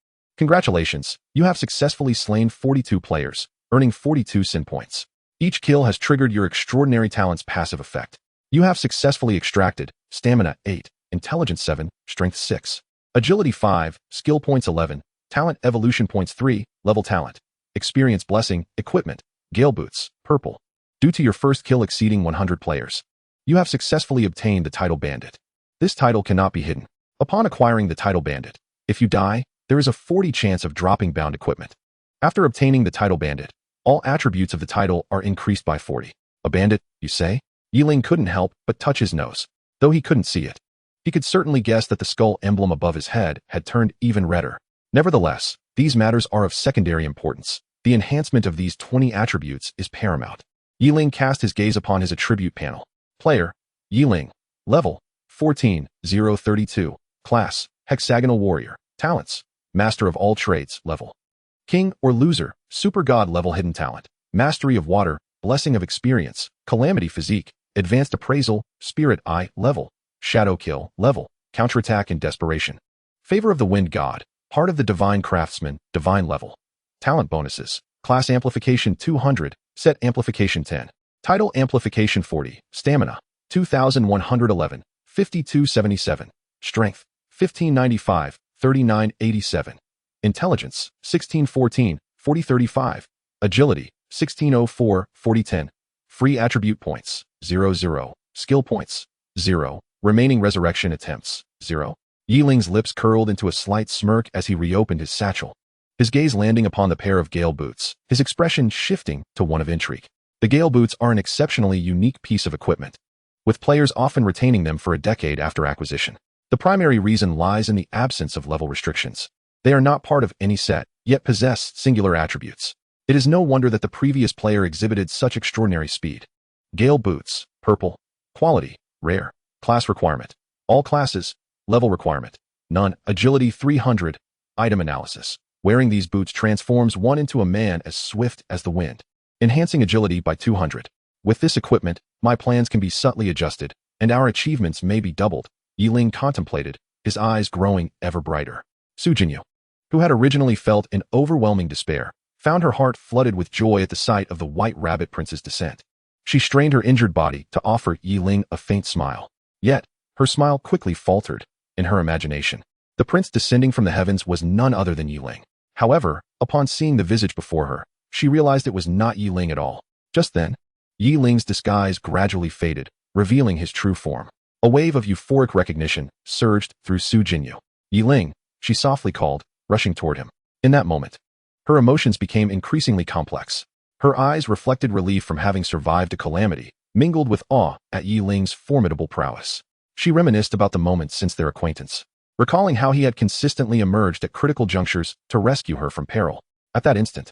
Congratulations, you have successfully slain 42 players, earning 42 sin points. Each kill has triggered your extraordinary talent's passive effect. You have successfully extracted Stamina 8, Intelligence 7, Strength 6, Agility 5, Skill Points 11, Talent Evolution Points 3, Level Talent, Experience Blessing, Equipment, Gale Boots, Purple. Due to your first kill exceeding 100 players, you have successfully obtained the title Bandit. This title cannot be hidden. Upon acquiring the title Bandit, if you die, there is a 40 chance of dropping bound equipment. After obtaining the title Bandit, all attributes of the title are increased by 40. A bandit, you say? Ling couldn't help but touch his nose, though he couldn't see it. He could certainly guess that the skull emblem above his head had turned even redder. Nevertheless, these matters are of secondary importance. The enhancement of these 20 attributes is paramount. Ling cast his gaze upon his attribute panel. Player, Ling. Level, 14,032. Class, Hexagonal Warrior. Talents, Master of all trades. Level, King or Loser. Super God level. Hidden talent, Mastery of Water, Blessing of Experience, Calamity Physique, Advanced Appraisal, Spirit Eye. Level, Shadow Kill. Level, Counterattack and Desperation. Favor of the Wind God, Heart of the Divine Craftsman. Divine level. Talent bonuses, Class Amplification 200, Set Amplification 10, Title Amplification 40, Stamina 2111, 5277, Strength 1595, 3987, Intelligence 1614, 4035, Agility 1604, 4010, Free Attribute Points 00, Skill Points 0, Remaining Resurrection Attempts 0. Ling's lips curled into a slight smirk as he reopened his satchel, his gaze landing upon the pair of Gale Boots, his expression shifting to one of intrigue. The Gale Boots are an exceptionally unique piece of equipment, with players often retaining them for a decade after acquisition. The primary reason lies in the absence of level restrictions. They are not part of any set, yet possess singular attributes. It is no wonder that the previous player exhibited such extraordinary speed. Gale Boots, Purple. Quality, Rare. Class Requirement, All Classes. Level Requirement, None. Agility 300. Item Analysis. Wearing these boots transforms one into a man as swift as the wind, enhancing agility by 200. With this equipment, my plans can be subtly adjusted, and our achievements may be doubled. Ling contemplated, his eyes growing ever brighter. Su Jinyu, who had originally felt an overwhelming despair, found her heart flooded with joy at the sight of the White Rabbit Prince's descent. She strained her injured body to offer Ling a faint smile. Yet, her smile quickly faltered. In her imagination, the prince descending from the heavens was none other than Ling. However, upon seeing the visage before her, she realized it was not Ling at all. Just then, Ling's disguise gradually faded, revealing his true form. A wave of euphoric recognition surged through Su Jinyu. Ling, she softly called, rushing toward him. In that moment, her emotions became increasingly complex. Her eyes reflected relief from having survived a calamity, mingled with awe at Ling's formidable prowess. She reminisced about the moments since their acquaintance, recalling how he had consistently emerged at critical junctures to rescue her from peril. At that instant,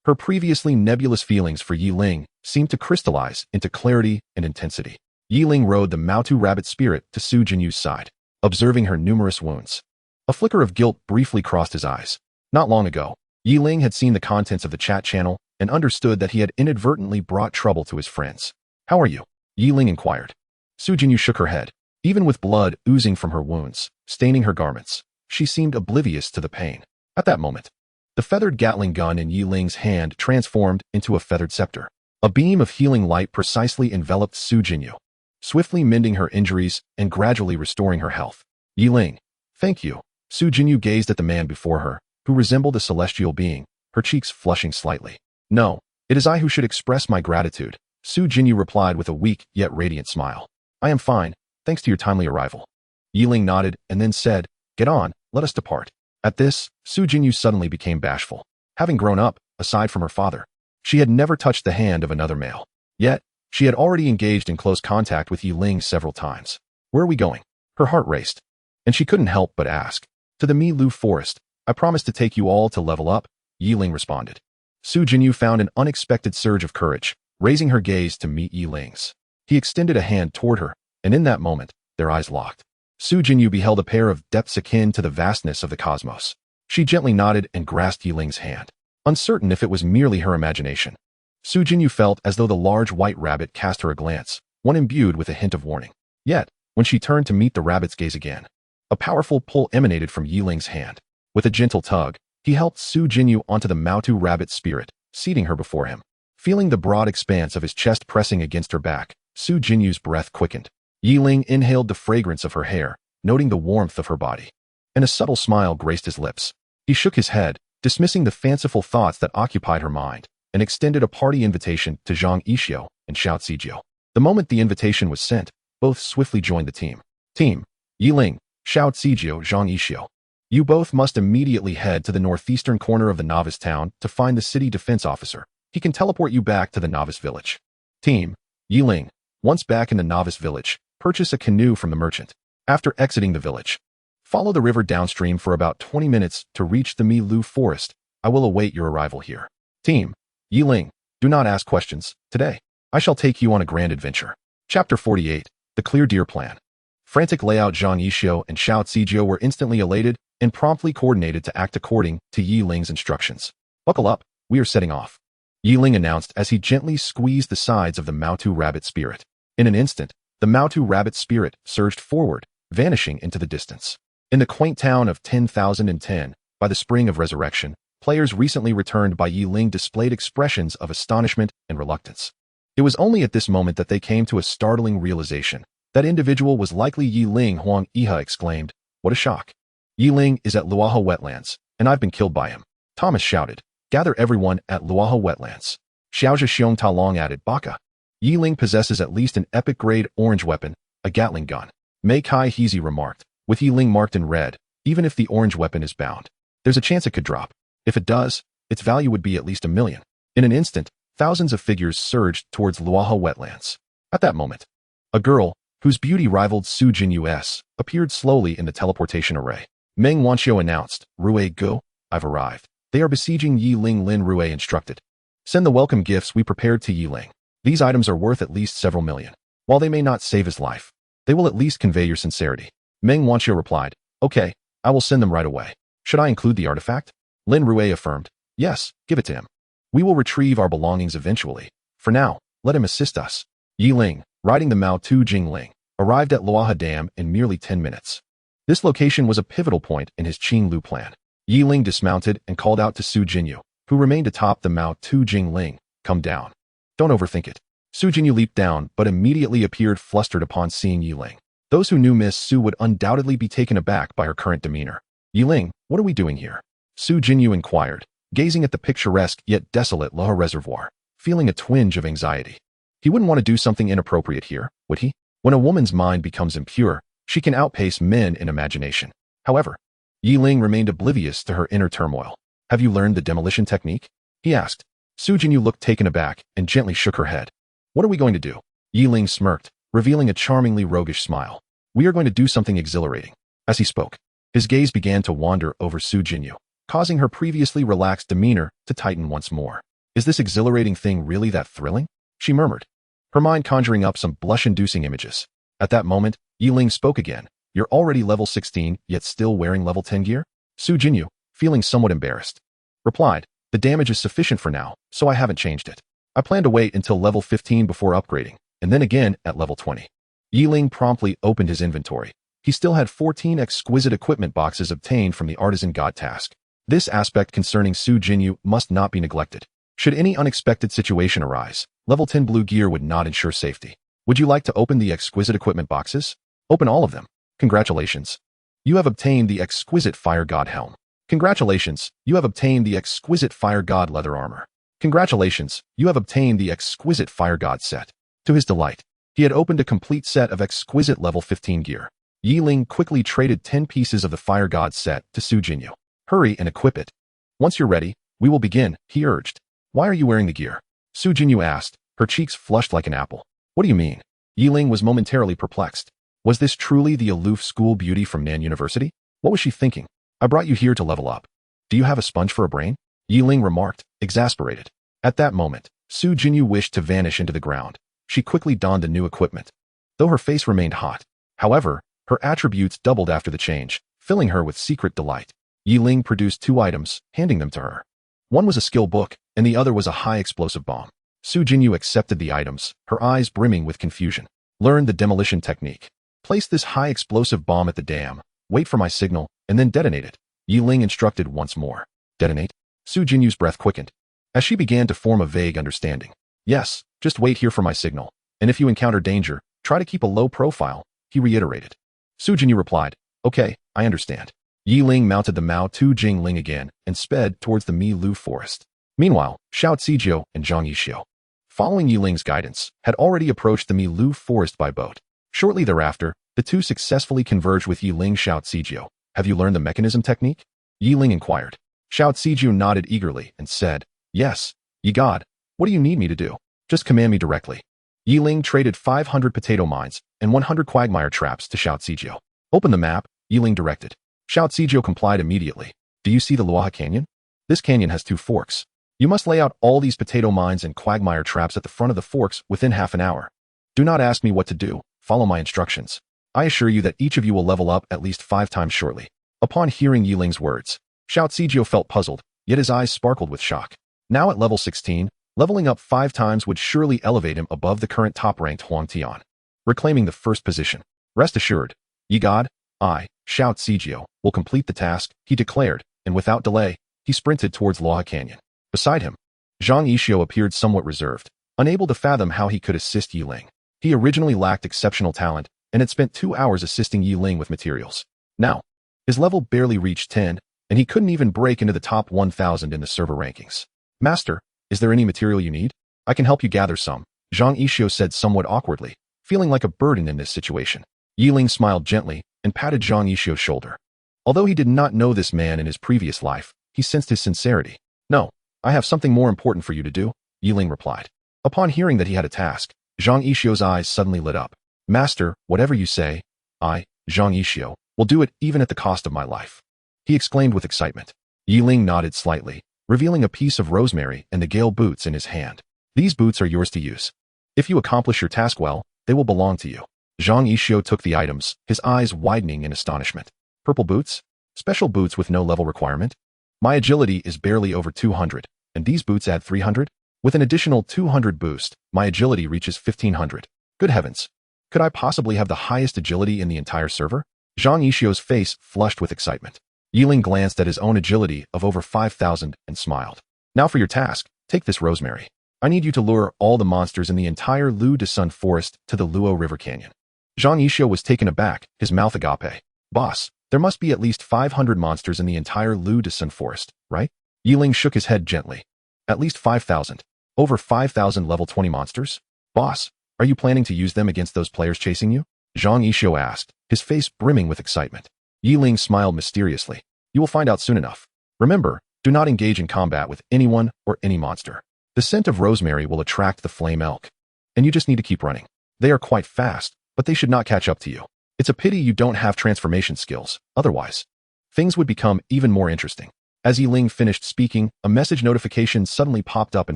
her previously nebulous feelings for Ling seemed to crystallize into clarity and intensity. Ling rode the Mautu rabbit spirit to Su Jinyu's side, observing her numerous wounds. A flicker of guilt briefly crossed his eyes. Not long ago, Ling had seen the contents of the chat channel and understood that he had inadvertently brought trouble to his friends. How are you? Ling inquired. Su Jinyu shook her head. Even with blood oozing from her wounds, staining her garments, she seemed oblivious to the pain. At that moment, the feathered Gatling gun in Ling's hand transformed into a feathered scepter. A beam of healing light precisely enveloped Su Jinyu, swiftly mending her injuries and gradually restoring her health. Ling, thank you. Su Jinyu gazed at the man before her, who resembled a celestial being, her cheeks flushing slightly. No, it is I who should express my gratitude, Su Jinyu replied with a weak yet radiant smile. I am fine, thanks to your timely arrival. Ling nodded and then said, Get on, let us depart. At this, Su Jinyu suddenly became bashful. Having grown up, aside from her father, she had never touched the hand of another male. Yet, she had already engaged in close contact with Ling several times. Where are we going? Her heart raced, and she couldn't help but ask. To the Mi-Lu Forest. I promised to take you all to level up, Ling responded. Su Jinyu found an unexpected surge of courage, raising her gaze to meet Ling's. He extended a hand toward her, and in that moment, their eyes locked. Su Jinyu beheld a pair of depths akin to the vastness of the cosmos. She gently nodded and grasped Ling's hand, uncertain if it was merely her imagination. Su Jinyu felt as though the large white rabbit cast her a glance, one imbued with a hint of warning. Yet, when she turned to meet the rabbit's gaze again, a powerful pull emanated from Ling's hand. With a gentle tug, He helped Su Jinyu onto the Maotu rabbit spirit, seating her before him. Feeling the broad expanse of his chest pressing against her back, Su Jinyu's breath quickened. Yi Ling inhaled the fragrance of her hair, noting the warmth of her body. And a subtle smile graced his lips. He shook his head, dismissing the fanciful thoughts that occupied her mind, and extended a party invitation to Zhang Yixio and Xiao Zijiu. The moment the invitation was sent, both swiftly joined the team. Team, Yi Ling, Xiao Zijiu, Zhang Yixio. You both must immediately head to the northeastern corner of the novice town to find the city defense officer. He can teleport you back to the novice village. Team, Yi Ling, once back in the novice village, purchase a canoe from the merchant. After exiting the village, follow the river downstream for about 20 minutes to reach the Mi Lu forest. I will await your arrival here. Team, Yi Ling, do not ask questions. Today, I shall take you on a grand adventure. Chapter 48, The Clear Deer Plan. Frantic layout Zhang Yixio and Xiao Zijiu were instantly elated and promptly coordinated to act according to Yi Ling's instructions. Buckle up, we are setting off. Yi Ling announced as he gently squeezed the sides of the Maotu rabbit spirit. In an instant, the Maotu rabbit spirit surged forward, vanishing into the distance. In the quaint town of 10,010, by the spring of resurrection, players recently returned by Yi Ling displayed expressions of astonishment and reluctance. It was only at this moment that they came to a startling realization. That individual was likely Yi Ling. Huang Yihe exclaimed, "What a shock. Yi Ling is at Luaha wetlands, and I've been killed by him." Thomas shouted, "Gather everyone at Luaha wetlands." Xiaozhi Xiong Talong added, "Baka. Yi Ling possesses at least an epic-grade orange weapon, a Gatling gun." Mei Kai Hezi remarked, "With Yi Ling marked in red, even if the orange weapon is bound, there's a chance it could drop. If it does, its value would be at least 1 million. In an instant, thousands of figures surged towards Luaha wetlands. At that moment, a girl, whose beauty rivaled Su Jinyu's, appeared slowly in the teleportation array. Meng Wanxiu announced, "Rue go, I've arrived. They are besieging Yi Ling." Lin Rue instructed, "Send the welcome gifts we prepared to Yi Ling. These items are worth at least several million. While they may not save his life, they will at least convey your sincerity." Meng Wanxiu replied, "Okay, I will send them right away. Should I include the artifact?" Lin Rue affirmed, "Yes, give it to him. We will retrieve our belongings eventually. For now, let him assist us." Yi Ling, riding the Maotu Jingling, arrived at Luaha Dam in merely 10 minutes. This location was a pivotal point in his Qing Lu plan. Yi Ling dismounted and called out to Su Jinyu, who remained atop the Maotu Jingling, "Come down. Don't overthink it." Su Jinyu leaped down but immediately appeared flustered upon seeing Yi Ling. Those who knew Miss Su would undoubtedly be taken aback by her current demeanor. "Yi Ling, what are we doing here?" Su Jinyu inquired, gazing at the picturesque yet desolate Luaha Reservoir, feeling a twinge of anxiety. He wouldn't want to do something inappropriate here, would he? When a woman's mind becomes impure, she can outpace men in imagination. However, Yi Ling remained oblivious to her inner turmoil. "Have you learned the demolition technique?" he asked. Su Jinyu looked taken aback and gently shook her head. "What are we going to do?" Yi Ling smirked, revealing a charmingly roguish smile. "We are going to do something exhilarating." As he spoke, his gaze began to wander over Su Jinyu, causing her previously relaxed demeanor to tighten once more. "Is this exhilarating thing really that thrilling?" she murmured, her mind conjuring up some blush-inducing images. At that moment, Yi Ling spoke again. "You're already level 16, yet still wearing level 10 gear?" Su Jinyu, feeling somewhat embarrassed, replied, "The damage is sufficient for now, so I haven't changed it. I plan to wait until level 15 before upgrading, and then again at level 20. Yi Ling promptly opened his inventory. He still had 14 exquisite equipment boxes obtained from the artisan god task. This aspect concerning Su Jinyu must not be neglected. Should any unexpected situation arise, level 10 blue gear would not ensure safety. "Would you like to open the exquisite equipment boxes?" "Open all of them." "Congratulations. You have obtained the exquisite Fire God helm." "Congratulations. You have obtained the exquisite Fire God leather armor." "Congratulations. You have obtained the exquisite Fire God set." To his delight, he had opened a complete set of exquisite level 15 gear. Yi Ling quickly traded 10 pieces of the Fire God set to Su Jinyu. "Hurry and equip it. Once you're ready, we will begin," he urged. "Why are you wearing the gear?" Su Jinyu asked, her cheeks flushed like an apple. "What do you mean?" Yi Ling was momentarily perplexed. Was this truly the aloof school beauty from Nan University? What was she thinking? "I brought you here to level up. Do you have a sponge for a brain?" Yi Ling remarked, exasperated. At that moment, Su Jinyu wished to vanish into the ground. She quickly donned the new equipment, though her face remained hot. However, her attributes doubled after the change, filling her with secret delight. Yi Ling produced 2 items, handing them to her. One was a skill book, and the other was a high explosive bomb. Su Jinyu accepted the items, her eyes brimming with confusion. "Learn the demolition technique. Place this high explosive bomb at the dam, wait for my signal, and then detonate it," Yi Ling instructed once more. Detonate? Su Jinyu's breath quickened, as she began to form a vague understanding. Yes, just wait here for my signal, and if you encounter danger, try to keep a low profile, he reiterated. Su Jinyu replied, okay, I understand. Yi Ling mounted the Mao Tu Jing Ling again and sped towards the Mi Lu forest. Meanwhile, Xiao Zijiu and Zhang Yixio, following Yi Ling's guidance, had already approached the Mi Lu forest by boat. Shortly thereafter, the two successfully converged with Yi Ling. Xiao Zijiu, have you learned the mechanism technique? Yi Ling inquired. Xiao Zijiu nodded eagerly and said, yes, Yi God, what do you need me to do? Just command me directly. Yi Ling traded 500 potato mines and 100 quagmire traps to Xiao Zijiu. Open the map, Yi Ling directed. Xiao Zijiu complied immediately. Do you see the Luaha Canyon? This canyon has 2 forks. You must lay out all these potato mines and quagmire traps at the front of the forks within half an hour. Do not ask me what to do, follow my instructions. I assure you that each of you will level up at least 5 times shortly. Upon hearing Yi Ling's words, Xiao Zijiu felt puzzled, yet his eyes sparkled with shock. Now at level 16, leveling up 5 times would surely elevate him above the current top-ranked Huang Tian, reclaiming the first position. Rest assured, Yi God, I, Xiao Zijiu, will complete the task, he declared, and without delay, he sprinted towards Luaha Canyon. Beside him, Zhang Yixio appeared somewhat reserved, unable to fathom how he could assist Yi Ling. He originally lacked exceptional talent and had spent 2 hours assisting Yi Ling with materials. Now, his level barely reached 10, and he couldn't even break into the top 1,000 in the server rankings. Master, is there any material you need? I can help you gather some, Zhang Yixio said somewhat awkwardly, feeling like a burden in this situation. Yi Ling smiled gently and patted Zhang Yixio's shoulder. Although he did not know this man in his previous life, he sensed his sincerity. No, I have something more important for you to do, Yi Ling replied. Upon hearing that he had a task, Zhang Yixio's eyes suddenly lit up. Master, whatever you say, I, Zhang Yixio, will do it even at the cost of my life, he exclaimed with excitement. Yi Ling nodded slightly, revealing a piece of rosemary and the gale boots in his hand. These boots are yours to use. If you accomplish your task well, they will belong to you. Zhang Yixio took the items, his eyes widening in astonishment. Purple boots? Special boots with no level requirement? My agility is barely over 200, and these boots add 300? With an additional 200 boost, my agility reaches 1500. Good heavens! Could I possibly have the highest agility in the entire server? Zhang Yixio's face flushed with excitement. Yi Ling glanced at his own agility of over 5,000 and smiled. Now for your task, take this rosemary. I need you to lure all the monsters in the entire Lu de Sun forest to the Luo River Canyon. Zhang Yixio was taken aback, his mouth agape. Boss, there must be at least 500 monsters in the entire Lu de Sun forest, right? Yi Ling shook his head gently. At least 5,000. Over 5,000 level 20 monsters? Boss, are you planning to use them against those players chasing you? Zhang Yixio asked, his face brimming with excitement. Yi Ling smiled mysteriously. You will find out soon enough. Remember, do not engage in combat with anyone or any monster. The scent of rosemary will attract the flame elk. And you just need to keep running. They are quite fast, but they should not catch up to you. It's a pity you don't have transformation skills, otherwise, things would become even more interesting. As Yi Ling finished speaking, a message notification suddenly popped up in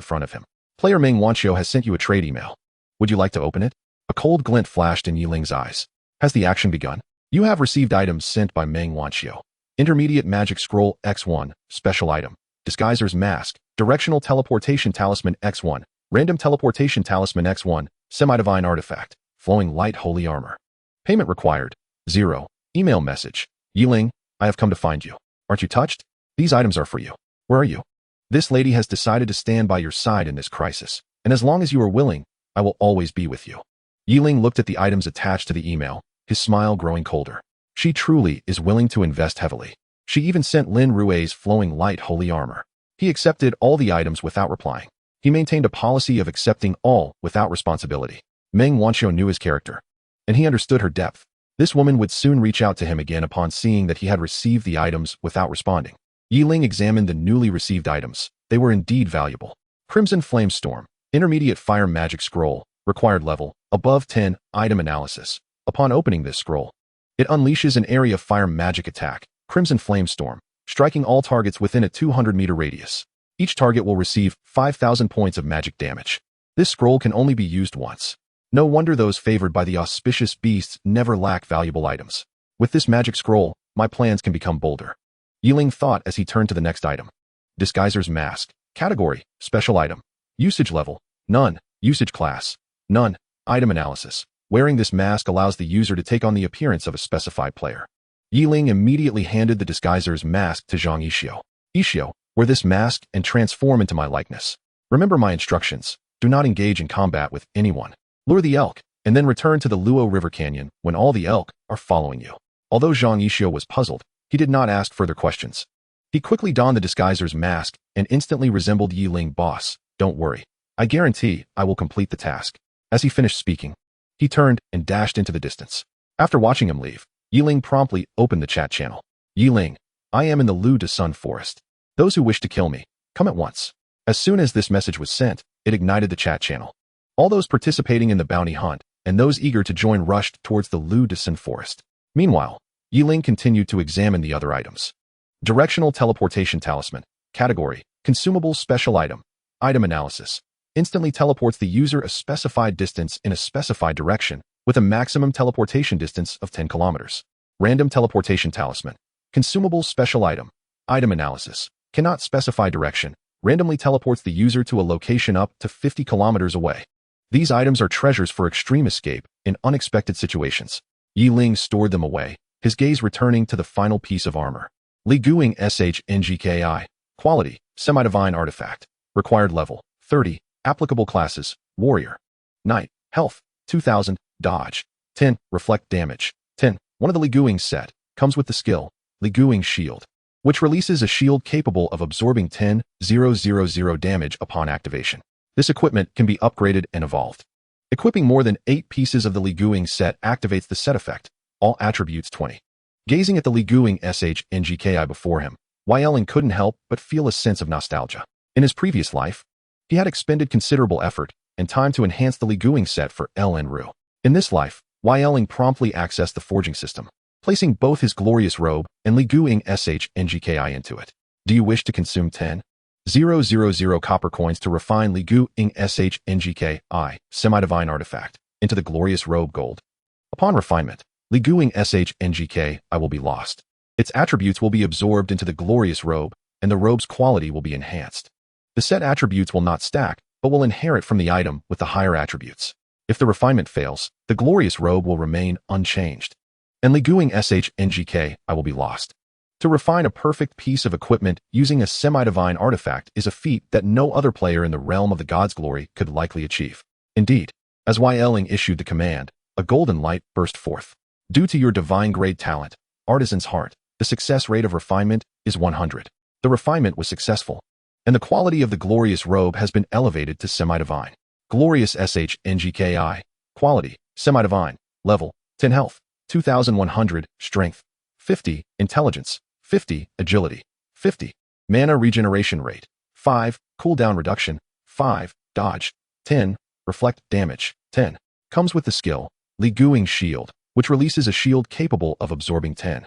front of him. Player Meng Wanqiu has sent you a trade email. Would you like to open it? A cold glint flashed in Yi Ling's eyes. Has the action begun? You have received items sent by Meng Wanqiu. Intermediate Magic Scroll X1, Special Item. Disguiser's Mask, Directional Teleportation Talisman X1, Random Teleportation Talisman X1, Semi-Divine Artifact, Flowing Light Holy Armor. Payment required. 0. Email message. Yi Ling, I have come to find you. Aren't you touched? These items are for you. Where are you? This lady has decided to stand by your side in this crisis, and as long as you are willing, I will always be with you. Yi Ling looked at the items attached to the email, his smile growing colder. She truly is willing to invest heavily. She even sent Lin Rue's Flowing Light Holy Armor. He accepted all the items without replying. He maintained a policy of accepting all without responsibility. Meng Wanqiu knew his character, and he understood her depth. This woman would soon reach out to him again upon seeing that he had received the items without responding. Yi Ling examined the newly received items. They were indeed valuable. Crimson Flame Storm, Intermediate Fire Magic Scroll, required level, above 10, item analysis. Upon opening this scroll, it unleashes an area of fire magic attack, Crimson Flame Storm, striking all targets within a 200-meter radius. Each target will receive 5,000 points of magic damage. This scroll can only be used once. No wonder those favored by the auspicious beasts never lack valuable items. With this magic scroll, my plans can become bolder. Yi Ling thought as he turned to the next item. Disguiser's Mask. Category, Special Item. Usage Level, None. Usage Class, None. Item Analysis. Wearing this mask allows the user to take on the appearance of a specified player. Yi Ling immediately handed the Disguiser's Mask to Zhang Yixio. Yixio, Wear this mask and transform into my likeness. Remember my instructions. Do not engage in combat with anyone. Lure the elk, and then return to the Luo River Canyon when all the elk are following you. Although Zhang Yixio was puzzled, he did not ask further questions. He quickly donned the disguiser's mask and instantly resembled Yi Ling. Boss, don't worry. I guarantee I will complete the task. As he finished speaking, he turned and dashed into the distance. After watching him leave, Yi Ling promptly opened the chat channel. Yi Ling, I am in the Lu de Sun Forest. Those who wish to kill me, come at once. As soon as this message was sent, it ignited the chat channel. All those participating in the bounty hunt and those eager to join rushed towards the Lu de Sun Forest. Meanwhile, Yi Ling continued to examine the other items. Directional Teleportation Talisman. Category: Consumable Special Item. Item Analysis. Instantly teleports the user a specified distance in a specified direction with a maximum teleportation distance of 10 kilometers. Random Teleportation Talisman. Consumable Special Item. Item Analysis. Cannot specify direction. Randomly teleports the user to a location up to 50 kilometers away. These items are treasures for extreme escape in unexpected situations. Yi Ling stored them away, his gaze returning to the final piece of armor. Li Guing SHNGKI. Quality: Semi-Divine Artifact. Required level: 30. Applicable classes: Warrior. Knight. Health: 2000. Dodge: 10. Reflect damage: 10. One of the Li Guing set comes with the skill, Li Guing Shield, which releases a shield capable of absorbing 10,000 damage upon activation. This equipment can be upgraded and evolved. Equipping more than 8 pieces of the Li Guing set activates the set effect. All attributes 20. Gazing at the Li Guing SHNGKI before him, Ling couldn't help but feel a sense of nostalgia. In his previous life, he had expended considerable effort and time to enhance the Li Guing set for LN Ru. In this life, Ling promptly accessed the forging system, placing both his glorious robe and Li Guing SHNGKI into it. Do you wish to consume 10,000 copper coins to refine Li Guing SHNGKI, Semi-Divine Artifact, into the glorious robe gold? Upon refinement, Li Guing SHNGKI will be lost. Its attributes will be absorbed into the glorious robe, and the robe's quality will be enhanced. The set attributes will not stack, but will inherit from the item with the higher attributes. If the refinement fails, the glorious robe will remain unchanged, and Li Guing SHNGKI will be lost. To refine a perfect piece of equipment using a semi-divine artifact is a feat that no other player in the realm of the God's glory could likely achieve. Indeed, as Ling issued the command, a golden light burst forth. Due to your divine grade talent, Artisan's Heart, the success rate of refinement is 100. The refinement was successful, and the quality of the glorious robe has been elevated to semi-divine. Glorious SHNGKI. Quality: Semi-Divine. Level: 10 Health, 2100 Strength, 50 Intelligence, 50 Agility, 50 Mana Regeneration Rate, 5 Cooldown Reduction, 5 Dodge, 10 Reflect Damage, 10. Comes with the skill, Li Guing Shield, which releases a shield capable of absorbing 10,000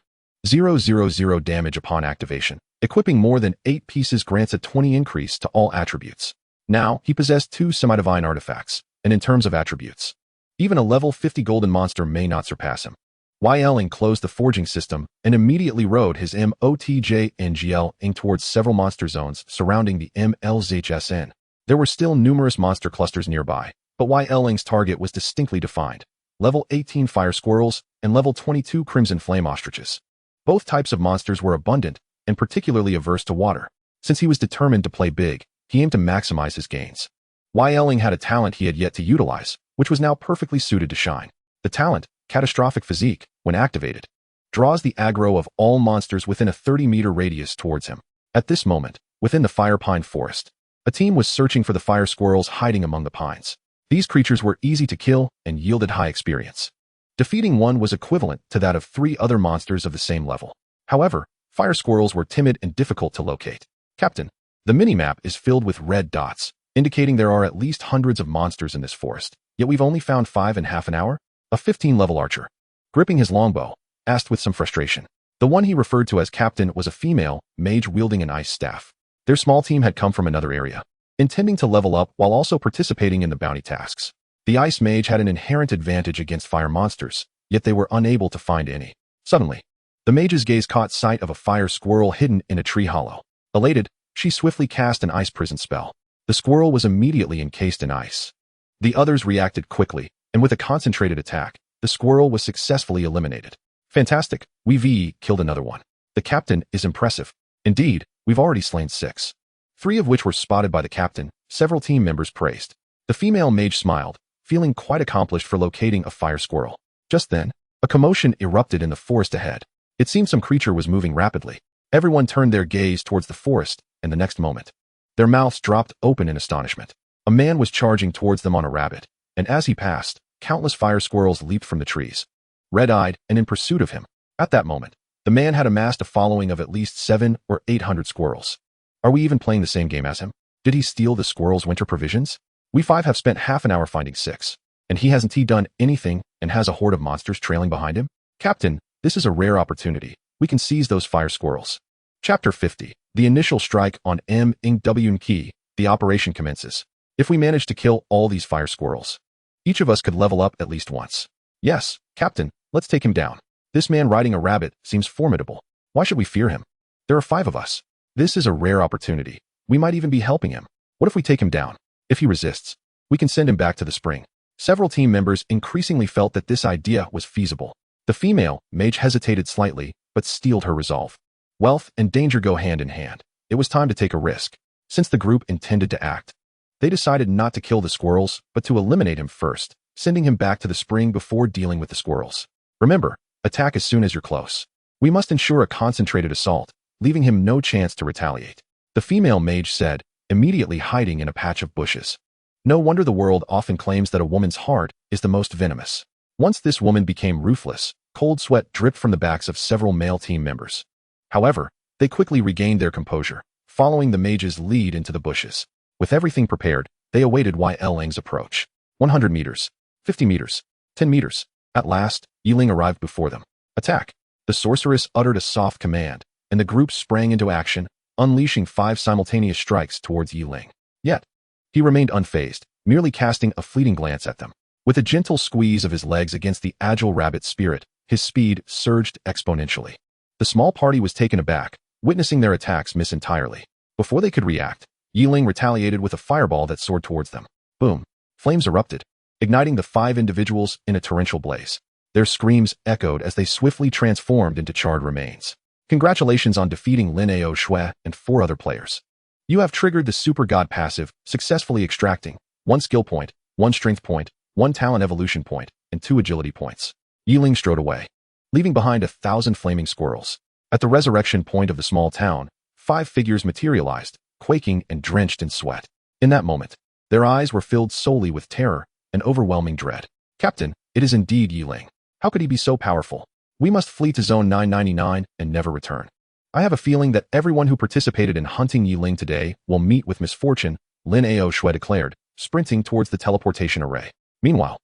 damage upon activation. Equipping more than 8 pieces grants a 20 increase to all attributes. Now, he possessed 2 semi-divine artifacts, and in terms of attributes, even a level 50 golden monster may not surpass him. Ling closed the forging system and immediately rode his MOTJNGL towards several monster zones surrounding the MLZHSN. There were still numerous monster clusters nearby, but Ling's target was distinctly defined. Level 18 fire squirrels and level 22 crimson flame ostriches. Both types of monsters were abundant and particularly averse to water. Since he was determined to play big, he aimed to maximize his gains. Ling had a talent he had yet to utilize, which was now perfectly suited to shine. The talent, Catastrophic Physique, when activated, draws the aggro of all monsters within a 30-meter radius towards him. At this moment, within the fire pine forest, a team was searching for the fire squirrels hiding among the pines. These creatures were easy to kill and yielded high experience. Defeating one was equivalent to that of 3 other monsters of the same level. However, fire squirrels were timid and difficult to locate. Captain, the minimap is filled with red dots, indicating there are at least hundreds of monsters in this forest, yet we've only found 5 in half an hour? A 15-level archer, gripping his longbow, asked with some frustration. The one he referred to as captain was a female, mage wielding an ice staff. Their small team had come from another area, intending to level up while also participating in the bounty tasks. The ice mage had an inherent advantage against fire monsters, yet they were unable to find any. Suddenly, the mage's gaze caught sight of a fire squirrel hidden in a tree hollow. Elated, she swiftly cast an ice prison spell. The squirrel was immediately encased in ice. The others reacted quickly, and with a concentrated attack, the squirrel was successfully eliminated. Fantastic, we've killed another one. The captain is impressive. Indeed, We've already slain 6. 3 of which were spotted by the captain, several team members praised. The female mage smiled, feeling quite accomplished for locating a fire squirrel. Just then, a commotion erupted in the forest ahead. It seemed some creature was moving rapidly. Everyone turned their gaze towards the forest, and the next moment, their mouths dropped open in astonishment. A man was charging towards them on a rabbit, and as he passed, countless fire squirrels leaped from the trees, red-eyed and in pursuit of him. At that moment, the man had amassed a following of at least 700 or 800 squirrels. Are we even playing the same game as him? Did he steal the squirrels' winter provisions? We 5 have spent half an hour finding 6, and he hasn't done anything and has a horde of monsters trailing behind him? Captain, this is a rare opportunity. We can seize those fire squirrels. Chapter 50. The initial strike on Ling Key. The operation commences. If we manage to kill all these fire squirrels, each of us could level up at least once. Yes, Captain, let's take him down. This man riding a rabbit seems formidable. Why should we fear him? There are 5 of us. This is a rare opportunity. We might even be helping him. What if we take him down? If he resists, we can send him back to the spring. Several team members increasingly felt that this idea was feasible. The female mage hesitated slightly, but steeled her resolve. Wealth and danger go hand in hand. It was time to take a risk. Since the group intended to act, they decided not to kill the squirrels, but to eliminate him first, sending him back to the spring before dealing with the squirrels. Remember, attack as soon as you're close. We must ensure a concentrated assault, leaving him no chance to retaliate. The female mage said, immediately hiding in a patch of bushes. No wonder the world often claims that a woman's heart is the most venomous. Once this woman became ruthless, cold sweat dripped from the backs of several male team members. However, they quickly regained their composure, following the mage's lead into the bushes. With everything prepared, they awaited Ling's approach. 100 meters, 50 meters, 10 meters. At last, Ling arrived before them. Attack! The sorceress uttered a soft command, and the group sprang into action, unleashing 5 simultaneous strikes towards Ling. Yet, he remained unfazed, merely casting a fleeting glance at them. With a gentle squeeze of his legs against the agile rabbit spirit, his speed surged exponentially. The small party was taken aback, witnessing their attacks miss entirely. Before they could react, Ling retaliated with a fireball that soared towards them. Boom! Flames erupted, igniting the 5 individuals in a torrential blaze. Their screams echoed as they swiftly transformed into charred remains. Congratulations on defeating Lin Ao Shui and 4 other players. You have triggered the Super God passive, successfully extracting 1 skill point, 1 strength point, 1 talent evolution point, and 2 agility points. Ling strode away, leaving behind 1,000 flaming squirrels. At the resurrection point of the small town, 5 figures materialized, quaking and drenched in sweat. In that moment, their eyes were filled solely with terror and overwhelming dread. Captain, it is indeed Ling. How could he be so powerful? We must flee to Zone 999 and never return. I have a feeling that everyone who participated in hunting Ling today will meet with misfortune, Lin Ao Shui declared, sprinting towards the teleportation array. Meanwhile,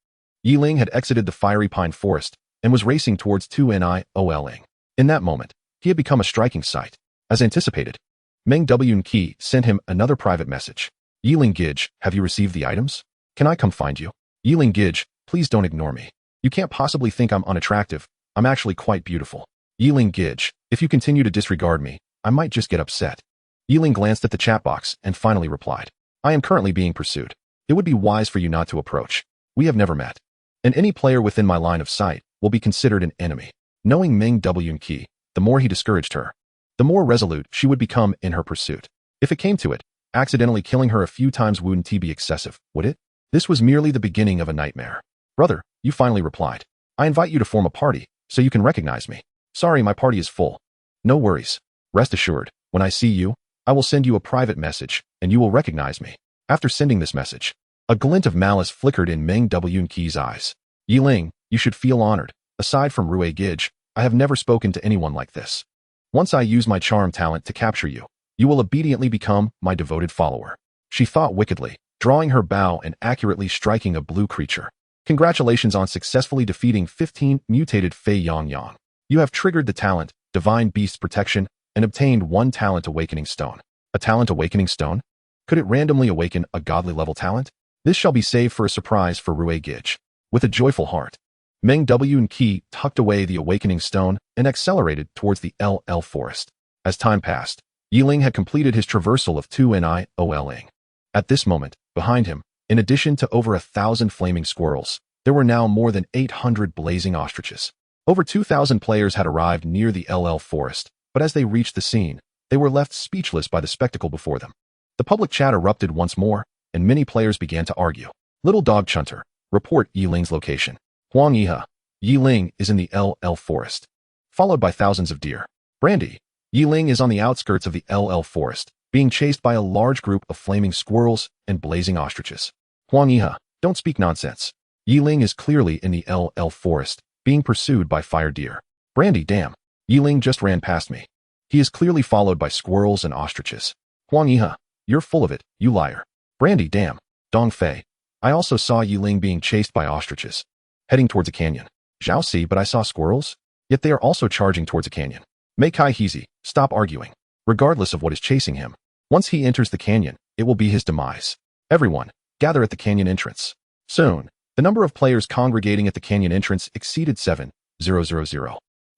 Ling had exited the fiery pine forest and was racing towards 2Ling. In that moment, he had become a striking sight. As anticipated, Meng W Qi sent him another private message. Ling Gij, have you received the items? Can I come find you? Ling Gij, please don't ignore me. You can't possibly think I'm unattractive. I'm actually quite beautiful. Ling Gij, if you continue to disregard me, I might just get upset. Ling glanced at the chat box and finally replied. I am currently being pursued. It would be wise for you not to approach. We have never met. And any player within my line of sight will be considered an enemy. Knowing Meng W Qi, the more he discouraged her, the more resolute she would become in her pursuit. If it came to it, accidentally killing her a few times wouldn't be excessive, would it? This was merely the beginning of a nightmare. Brother, you finally replied. I invite you to form a party, so you can recognize me. Sorry, my party is full. No worries. Rest assured, when I see you, I will send you a private message, and you will recognize me. After sending this message, a glint of malice flickered in Meng W Qi's eyes. Ling, you should feel honored. Aside from Rui Gij, I have never spoken to anyone like this. Once I use my charm talent to capture you, you will obediently become my devoted follower. She thought wickedly, drawing her bow and accurately striking a blue creature. Congratulations on successfully defeating 15 mutated Fei Yang. You have triggered the talent, Divine Beast's Protection, and obtained 1 talent awakening stone. A talent awakening stone? Could it randomly awaken a godly level talent? This shall be saved for a surprise for Rui Gij. With a joyful heart, Meng W Qi tucked away the awakening stone and accelerated towards the LL forest. As time passed, Ling had completed his traversal of 2Ling. At this moment, behind him, in addition to over 1,000 flaming squirrels, there were now more than 800 blazing ostriches. Over 2,000 players had arrived near the LL forest, but as they reached the scene, They were left speechless by the spectacle before them. The public chat erupted once more, and many players began to argue. Little Dog Chunter, report Yi Ling's location. Huang Yiha, Yi Ling is in the LL forest. Followed by thousands of deer. Brandy, Yi Ling is on the outskirts of the LL forest, being chased by a large group of flaming squirrels and blazing ostriches. Huang Yiha, don't speak nonsense. Yi Ling is clearly in the LL forest, being pursued by fire deer. Brandy, damn. Yi Ling just ran past me. He is clearly followed by squirrels and ostriches. Huang Yiha, you're full of it, you liar. Brandy, damn. Dong Fei, I also saw Yi Ling being chased by ostriches. Heading towards a canyon. Zhao Si, but I saw squirrels? Yet they are also charging towards a canyon. Mei Kai Heezy, stop arguing. Regardless of what is chasing him, once he enters the canyon, it will be his demise. Everyone, gather at the canyon entrance. Soon, the number of players congregating at the canyon entrance exceeded 7,000.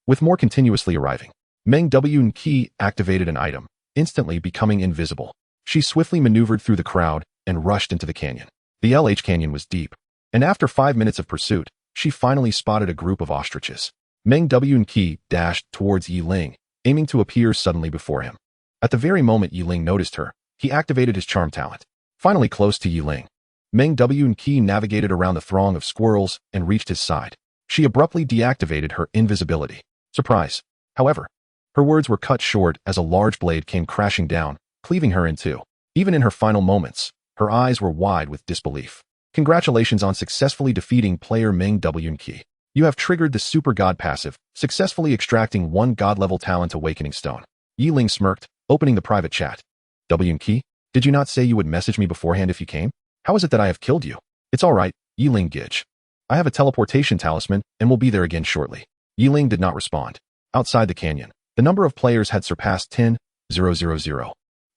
With more continuously arriving, Meng W Qi activated an item, instantly becoming invisible. She swiftly maneuvered through the crowd and rushed into the canyon. The LH canyon was deep, and after 5 minutes of pursuit, she finally spotted a group of ostriches. Meng W Qi dashed towards Yi Ling, aiming to appear suddenly before him. At the very moment Yi Ling noticed her, he activated his charm talent. Finally close to Yi Ling, Meng W Qi navigated around the throng of squirrels and reached his side. She abruptly deactivated her invisibility. Surprise. However, her words were cut short as a large blade came crashing down, cleaving her in two. Even in her final moments, her eyes were wide with disbelief. Congratulations on successfully defeating player Meng W Qi. You have triggered the Super God passive, successfully extracting 1 God-level talent Awakening Stone. Yi Ling smirked, opening the private chat. W Qi, did you not say you would message me beforehand if you came? How is it that I have killed you? It's alright, Yi Ling Gidge. I have a teleportation talisman and will be there again shortly. Yi Ling did not respond. Outside the canyon, the number of players had surpassed 10,000,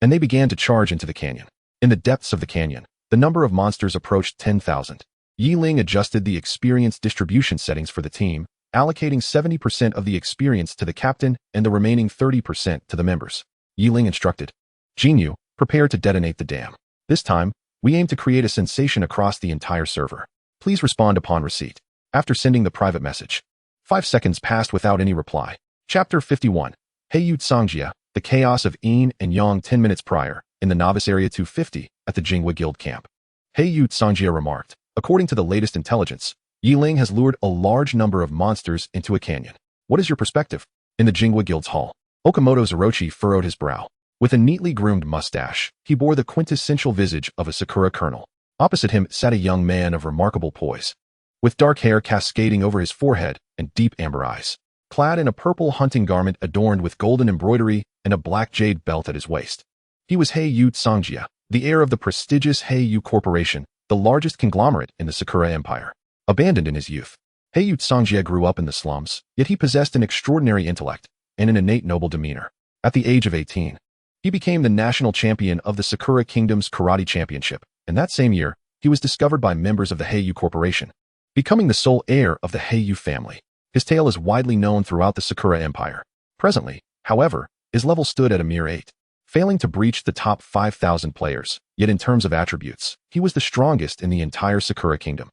and they began to charge into the canyon. In the depths of the canyon, the number of monsters approached 10,000. Yi Ling adjusted the experience distribution settings for the team, allocating 70% of the experience to the captain and the remaining 30% to the members. Yi Ling instructed, Jinyu, prepare to detonate the dam. This time, we aim to create a sensation across the entire server. Please respond upon receipt. After sending the private message, 5 seconds passed without any reply. Chapter 51. Heyu Tsangjia, the chaos of Yin and Yang 10 minutes prior, in the novice area 250, at the Jinghua Guild camp. Heyu Tsangjia remarked, according to the latest intelligence, Yi Ling has lured a large number of monsters into a canyon. What is your perspective? In the Jinghua Guild's hall, Okamoto Orochi furrowed his brow. With a neatly groomed mustache, he bore the quintessential visage of a Sakura kernel. Opposite him sat a young man of remarkable poise, with dark hair cascading over his forehead and deep amber eyes, clad in a purple hunting garment adorned with golden embroidery and a black jade belt at his waist. He was Heyu Tsangjia, the heir of the prestigious Heyu Corporation, the largest conglomerate in the Sakura Empire. Abandoned in his youth, Heyu Tsangjia grew up in the slums, yet he possessed an extraordinary intellect and an innate noble demeanor. At the age of 18, he became the national champion of the Sakura Kingdom's Karate Championship, and that same year, he was discovered by members of the Heyu Corporation, becoming the sole heir of the Heyu family. His tale is widely known throughout the Sakura Empire. Presently, however, his level stood at a mere 8, failing to breach the top 5,000 players, yet in terms of attributes, he was the strongest in the entire Sakura Kingdom.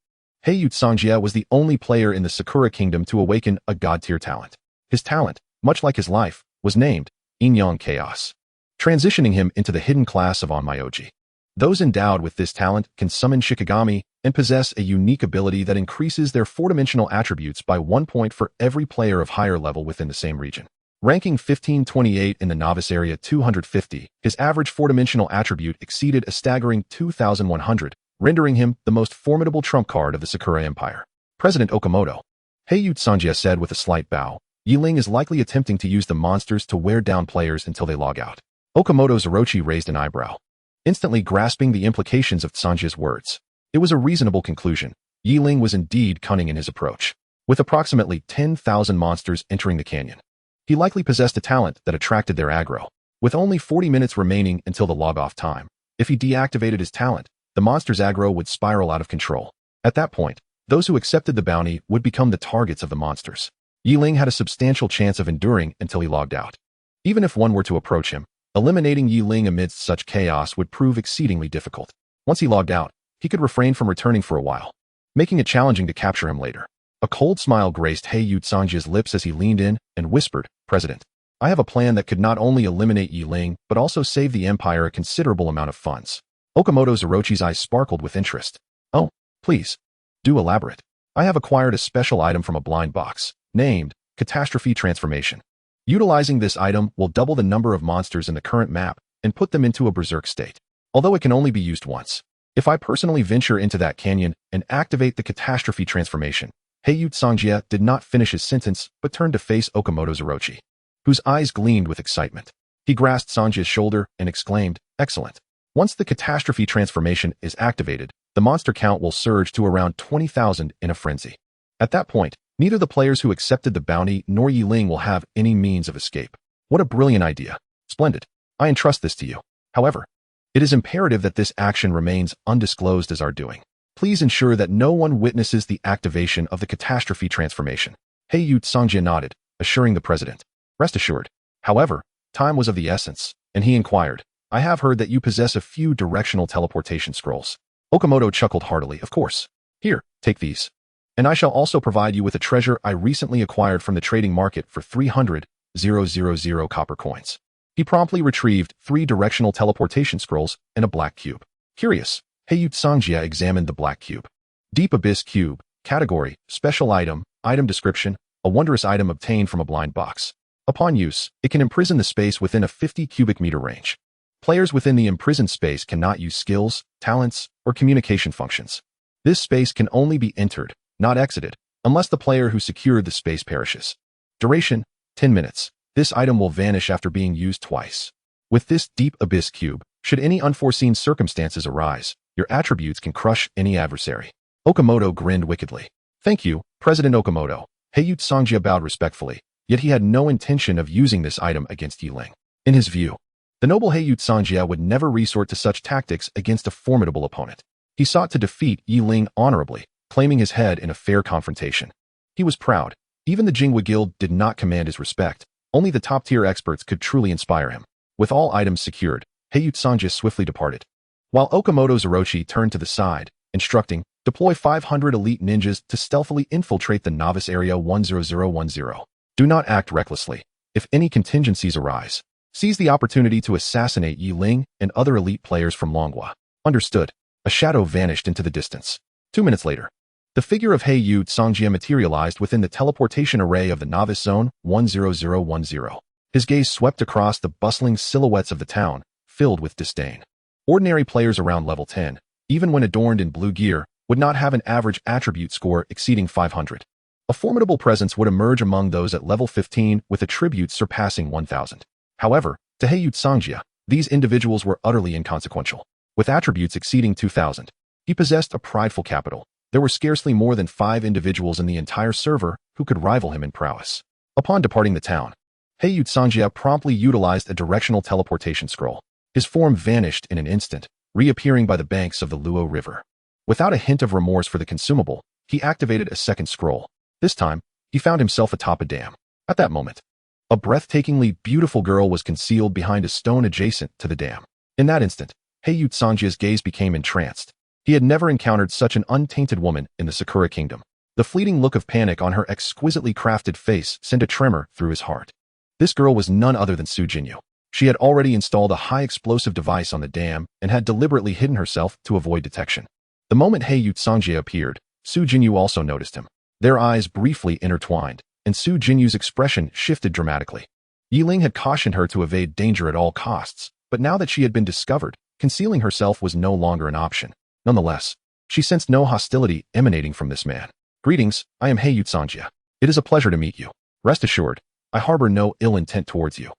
Heyu Tsangjia was the only player in the Sakura Kingdom to awaken a god-tier talent. His talent, much like his life, was named Yin-Yang Chaos, transitioning him into the hidden class of Onmyoji. Those endowed with this talent can summon Shikigami and possess a unique ability that increases their 4-dimensional attributes by 1 point for every player of higher level within the same region. Ranking 1528 in the novice area 250, his average 4-dimensional attribute exceeded a staggering 2,100, rendering him the most formidable trump card of the Sakura Empire. President Okamoto, Heyu Tsangjia said with a slight bow, Yi Ling is likely attempting to use the monsters to wear down players until they log out. Okamoto Orochi raised an eyebrow, instantly grasping the implications of Tsanjia's words. It was a reasonable conclusion. Yi Ling was indeed cunning in his approach. With approximately 10,000 monsters entering the canyon, he likely possessed a talent that attracted their aggro. With only 40 minutes remaining until the log-off time, if he deactivated his talent, the monster's aggro would spiral out of control. At that point, those who accepted the bounty would become the targets of the monsters. Yi Ling had a substantial chance of enduring until he logged out. Even if one were to approach him, eliminating Yi Ling amidst such chaos would prove exceedingly difficult. Once he logged out, he could refrain from returning for a while, making it challenging to capture him later. A cold smile graced Heyu Tsanjia's lips as he leaned in and whispered, President, I have a plan that could not only eliminate Ling, but also save the Empire a considerable amount of funds. Okamoto Zorochi's eyes sparkled with interest. Oh, please. Do elaborate. I have acquired a special item from a blind box, named Catastrophe Transformation. Utilizing this item will double the number of monsters in the current map and put them into a berserk state, although it can only be used once. If I personally venture into that canyon and activate the Catastrophe Transformation, Heiyu Songjia did not finish his sentence but turned to face Okamoto Zorochi, whose eyes gleamed with excitement. He grasped Sonjia's shoulder and exclaimed, "Excellent. Once the Catastrophe Transformation is activated, the monster count will surge to around 20,000 in a frenzy. At that point, neither the players who accepted the bounty nor Ling will have any means of escape." What a brilliant idea. Splendid. I entrust this to you. However, it is imperative that this action remains undisclosed as our doing. Please ensure that no one witnesses the activation of the Catastrophe Transformation. Heiyu Songjia nodded, assuring the president. Rest assured. However, time was of the essence, and he inquired, "I have heard that you possess a few directional teleportation scrolls." Okamoto chuckled heartily. "Of course. Here, take these. And I shall also provide you with a treasure I recently acquired from the trading market for 300,000 copper coins." He promptly retrieved 3 directional teleportation scrolls and a black cube. Curious, Heiyu Songjia examined the black cube. Deep Abyss Cube. Category, Special Item, Item Description, a wondrous item obtained from a blind box. Upon use, it can imprison the space within a 50 cubic meter range. Players within the imprisoned space cannot use skills, talents, or communication functions. This space can only be entered, not exited, unless the player who secured the space perishes. Duration, 10 minutes. This item will vanish after being used twice. With this Deep Abyss Cube, should any unforeseen circumstances arise, your attributes can crush any adversary. Okamoto grinned wickedly. "Thank you, President Okamoto." Heiyu Songjia bowed respectfully, yet he had no intention of using this item against Ling. In his view, the noble Heiyu Songjia would never resort to such tactics against a formidable opponent. He sought to defeat Ling honorably, claiming his head in a fair confrontation. He was proud. Even the Jinghua Guild did not command his respect. Only the top-tier experts could truly inspire him. With all items secured, Heiyu Songjia swiftly departed, while Okamoto Zorochi turned to the side, instructing, "Deploy 500 elite ninjas to stealthily infiltrate the novice area 10010. Do not act recklessly. If any contingencies arise, seize the opportunity to assassinate Ling and other elite players from Longhua." Understood. A shadow vanished into the distance. 2 minutes later, the figure of Heiyu Songjia materialized within the teleportation array of the novice zone 10010. His gaze swept across the bustling silhouettes of the town, filled with disdain. Ordinary players around level 10, even when adorned in blue gear, would not have an average attribute score exceeding 500. A formidable presence would emerge among those at level 15 with attributes surpassing 1,000. However, to Heiyu Songjia, these individuals were utterly inconsequential. With attributes exceeding 2,000, he possessed a prideful capital. There were scarcely more than 5 individuals in the entire server who could rival him in prowess. Upon departing the town, Heiyu Songjia promptly utilized a directional teleportation scroll. His form vanished in an instant, reappearing by the banks of the Luo River. Without a hint of remorse for the consumable, he activated a second scroll. This time, he found himself atop a dam. At that moment, a breathtakingly beautiful girl was concealed behind a stone adjacent to the dam. In that instant, Heiyu Songjia's gaze became entranced. He had never encountered such an untainted woman in the Sakura Kingdom. The fleeting look of panic on her exquisitely crafted face sent a tremor through his heart. This girl was none other than Su Jinyu. She had already installed a high-explosive device on the dam and had deliberately hidden herself to avoid detection. The moment Heiyu Songjia appeared, Su Jinyu also noticed him. Their eyes briefly intertwined, and Su Jinyu's expression shifted dramatically. Ling had cautioned her to evade danger at all costs, but now that she had been discovered, concealing herself was no longer an option. Nonetheless, she sensed no hostility emanating from this man. "Greetings, I am Heiyu Songjia. It is a pleasure to meet you. Rest assured, I harbor no ill intent towards you."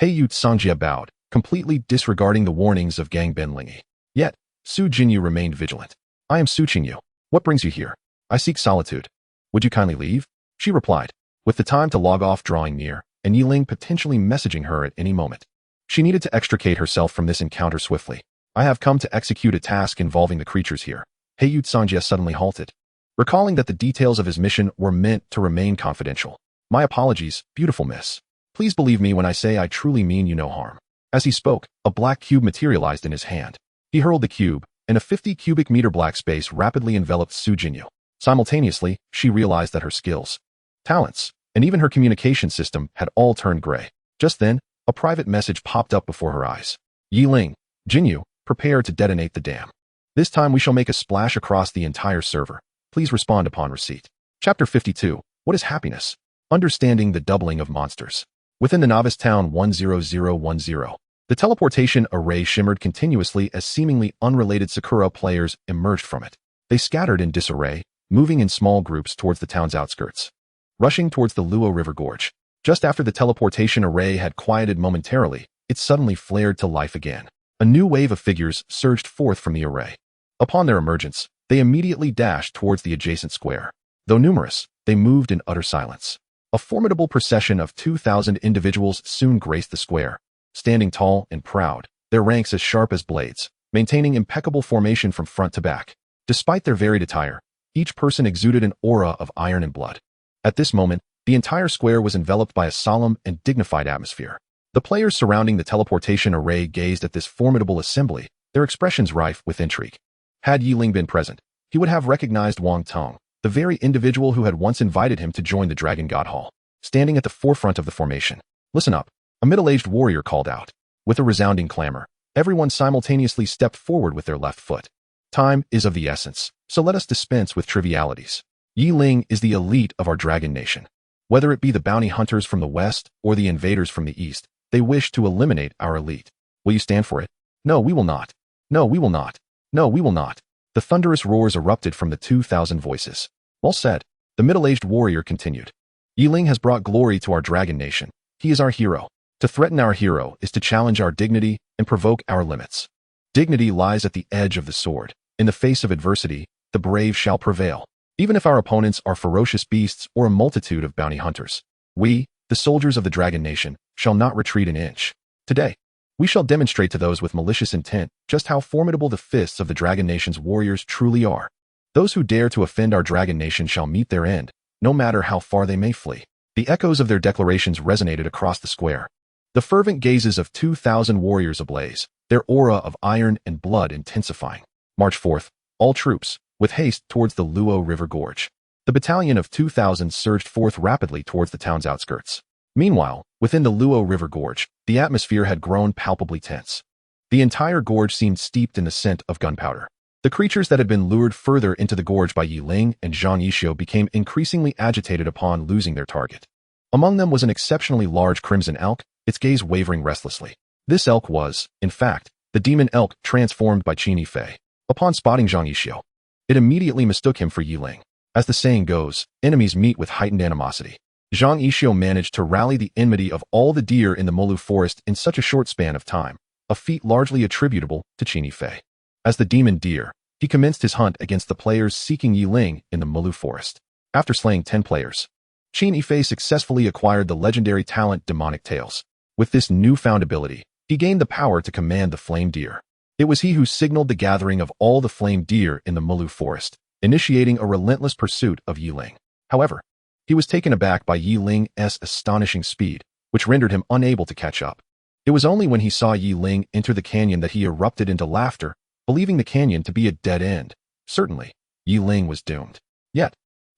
Heiyu Songjia bowed, completely disregarding the warnings of Gang Benlingi. Yet, Su Jinyu remained vigilant. "I am Su Jinyu. What brings you here? I seek solitude. Would you kindly leave?" She replied, with the time to log off drawing near, and Ling potentially messaging her at any moment. She needed to extricate herself from this encounter swiftly. "I have come to execute a task involving the creatures here." Heiyu Songjia suddenly halted, recalling that the details of his mission were meant to remain confidential. "My apologies, beautiful miss. Please believe me when I say I truly mean you no harm." As he spoke, a black cube materialized in his hand. He hurled the cube, and a 50 cubic meter black space rapidly enveloped Su Jinyu. Simultaneously, she realized that her skills, talents, and even her communication system had all turned gray. Just then, a private message popped up before her eyes. Yi Ling, Jinyu, prepare to detonate the dam. This time we shall make a splash across the entire server. Please respond upon receipt. Chapter 52. What is happiness? Understanding the doubling of monsters. Within the novice town 10010, the teleportation array shimmered continuously as seemingly unrelated Sakura players emerged from it. They scattered in disarray, moving in small groups towards the town's outskirts. Rushing towards the Luo River Gorge. Just after the teleportation array had quieted momentarily, it suddenly flared to life again. A new wave of figures surged forth from the array. Upon their emergence, they immediately dashed towards the adjacent square. Though numerous, they moved in utter silence. A formidable procession of 2,000 individuals soon graced the square, standing tall and proud, their ranks as sharp as blades, maintaining impeccable formation from front to back. Despite their varied attire, each person exuded an aura of iron and blood. At this moment, the entire square was enveloped by a solemn and dignified atmosphere. The players surrounding the teleportation array gazed at this formidable assembly, their expressions rife with intrigue. Had Yi Ling been present, he would have recognized Wang Tong, the very individual who had once invited him to join the Dragon God Hall. Standing at the forefront of the formation. Listen up, a middle-aged warrior called out. With a resounding clamor, everyone simultaneously stepped forward with their left foot. Time is of the essence, so let us dispense with trivialities. Yi Ling is the elite of our dragon nation. Whether it be the bounty hunters from the west or the invaders from the east, they wish to eliminate our elite. Will you stand for it? No, we will not. No, we will not. No, we will not. The thunderous roars erupted from the 2,000 voices. Well said, the middle-aged warrior continued. Yi Ling has brought glory to our dragon nation. He is our hero. To threaten our hero is to challenge our dignity and provoke our limits. Dignity lies at the edge of the sword. In the face of adversity, the brave shall prevail. Even if our opponents are ferocious beasts or a multitude of bounty hunters, we, the soldiers of the dragon nation, shall not retreat an inch. Today, we shall demonstrate to those with malicious intent just how formidable the fists of the dragon nation's warriors truly are. Those who dare to offend our dragon nation shall meet their end, no matter how far they may flee. The echoes of their declarations resonated across the square. The fervent gazes of 2,000 warriors ablaze, their aura of iron and blood intensifying. March forth, all troops, with haste towards the Luo River Gorge. The battalion of 2,000 surged forth rapidly towards the town's outskirts. Meanwhile, within the Luo River Gorge, the atmosphere had grown palpably tense. The entire gorge seemed steeped in the scent of gunpowder. The creatures that had been lured further into the gorge by Yi Ling and Zhang Yixio became increasingly agitated upon losing their target. Among them was an exceptionally large crimson elk, its gaze wavering restlessly. This elk was, in fact, the demon elk transformed by Qin Yifei. Upon spotting Zhang Yixio, it immediately mistook him for Yi Ling. As the saying goes, enemies meet with heightened animosity. Zhang Yixio managed to rally the enmity of all the deer in the Molu forest in such a short span of time, a feat largely attributable to Qin Yifei. As the demon deer, he commenced his hunt against the players seeking Yi Ling in the Molu forest. After slaying 10 players, Qin Yifei successfully acquired the legendary talent Demonic Tails. With this newfound ability, he gained the power to command the flame deer. It was he who signaled the gathering of all the flame deer in the Molu forest, initiating a relentless pursuit of Yi Ling. However, he was taken aback by Yi Ling's astonishing speed, which rendered him unable to catch up. It was only when he saw Yi Ling enter the canyon that he erupted into laughter, believing the canyon to be a dead end. Certainly, Yi Ling was doomed. Yet,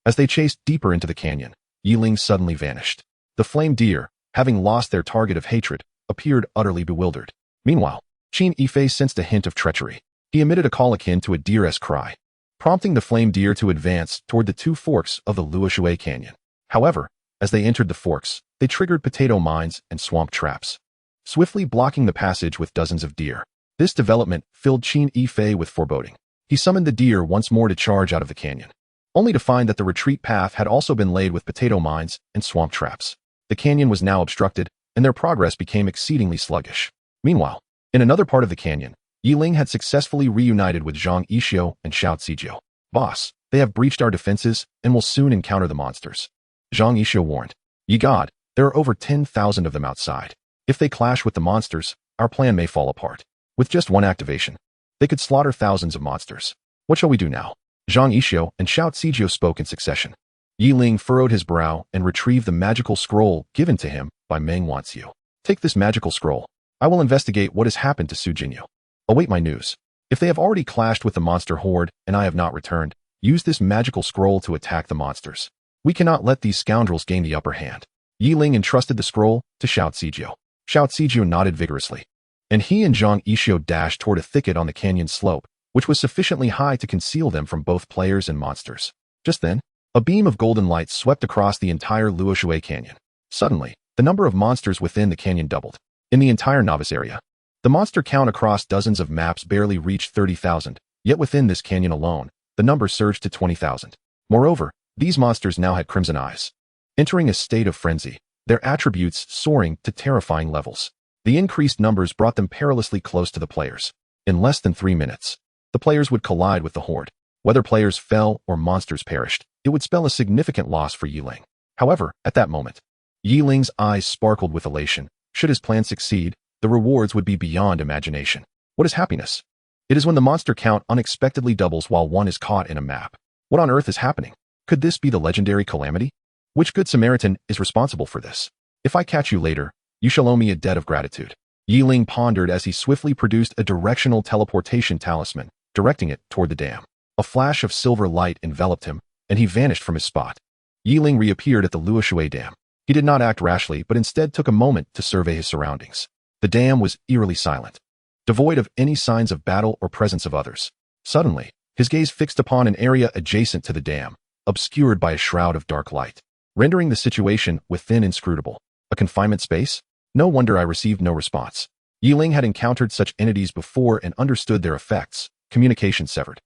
as they chased deeper into the canyon, Yi Ling suddenly vanished. The flame deer, having lost their target of hatred, appeared utterly bewildered. Meanwhile, Qin Yifei sensed a hint of treachery. He emitted a call akin to a deer's cry, prompting the flame deer to advance toward the 2 forks of the Luoshui Canyon. However, as they entered the forks, they triggered potato mines and swamp traps, swiftly blocking the passage with dozens of deer. This development filled Qin Yifei with foreboding. He summoned the deer once more to charge out of the canyon, only to find that the retreat path had also been laid with potato mines and swamp traps. The canyon was now obstructed, and their progress became exceedingly sluggish. Meanwhile, in another part of the canyon, Yi Ling had successfully reunited with Zhang Yixio and Xiao Zijio. Boss, they have breached our defenses and will soon encounter the monsters. Zhang Yixio warned. Ye God, there are over 10,000 of them outside. If they clash with the monsters, our plan may fall apart. With just one activation, they could slaughter thousands of monsters. What shall we do now? Zhang Yixio and Xiao Zijio spoke in succession. Yi Ling furrowed his brow and retrieved the magical scroll given to him by Meng Wanxiu. Take this magical scroll. I will investigate what has happened to Su Jinyu. Await my news. If they have already clashed with the monster horde and I have not returned, use this magical scroll to attack the monsters. We cannot let these scoundrels gain the upper hand. Yi Ling entrusted the scroll to Xiao Zijiu. Xiao Zijiu nodded vigorously, and he and Zhang Yixio dashed toward a thicket on the canyon slope, which was sufficiently high to conceal them from both players and monsters. Just then, a beam of golden light swept across the entire Luoshui Canyon. Suddenly, the number of monsters within the canyon doubled. In the entire novice area, the monster count across dozens of maps barely reached 30,000, yet within this canyon alone, the number surged to 20,000. Moreover, these monsters now had crimson eyes. Entering a state of frenzy, their attributes soaring to terrifying levels. The increased numbers brought them perilously close to the players. In less than 3 minutes, the players would collide with the horde. Whether players fell or monsters perished, it would spell a significant loss for Yi Ling. However, at that moment, Yi Ling's eyes sparkled with elation. Should his plan succeed, the rewards would be beyond imagination. What is happiness? It is when the monster count unexpectedly doubles while one is caught in a map. What on earth is happening? Could this be the legendary calamity? Which good Samaritan is responsible for this? If I catch you later, you shall owe me a debt of gratitude. Yi Ling pondered as he swiftly produced a directional teleportation talisman, directing it toward the dam. A flash of silver light enveloped him, and he vanished from his spot. Yi Ling reappeared at the Luoshui Dam. He did not act rashly, but instead took a moment to survey his surroundings. The dam was eerily silent, devoid of any signs of battle or presence of others. Suddenly, his gaze fixed upon an area adjacent to the dam, obscured by a shroud of dark light, rendering the situation within inscrutable. A confinement space? No wonder I received no response. Yi Ling had encountered such entities before and understood their effects. Communication severed.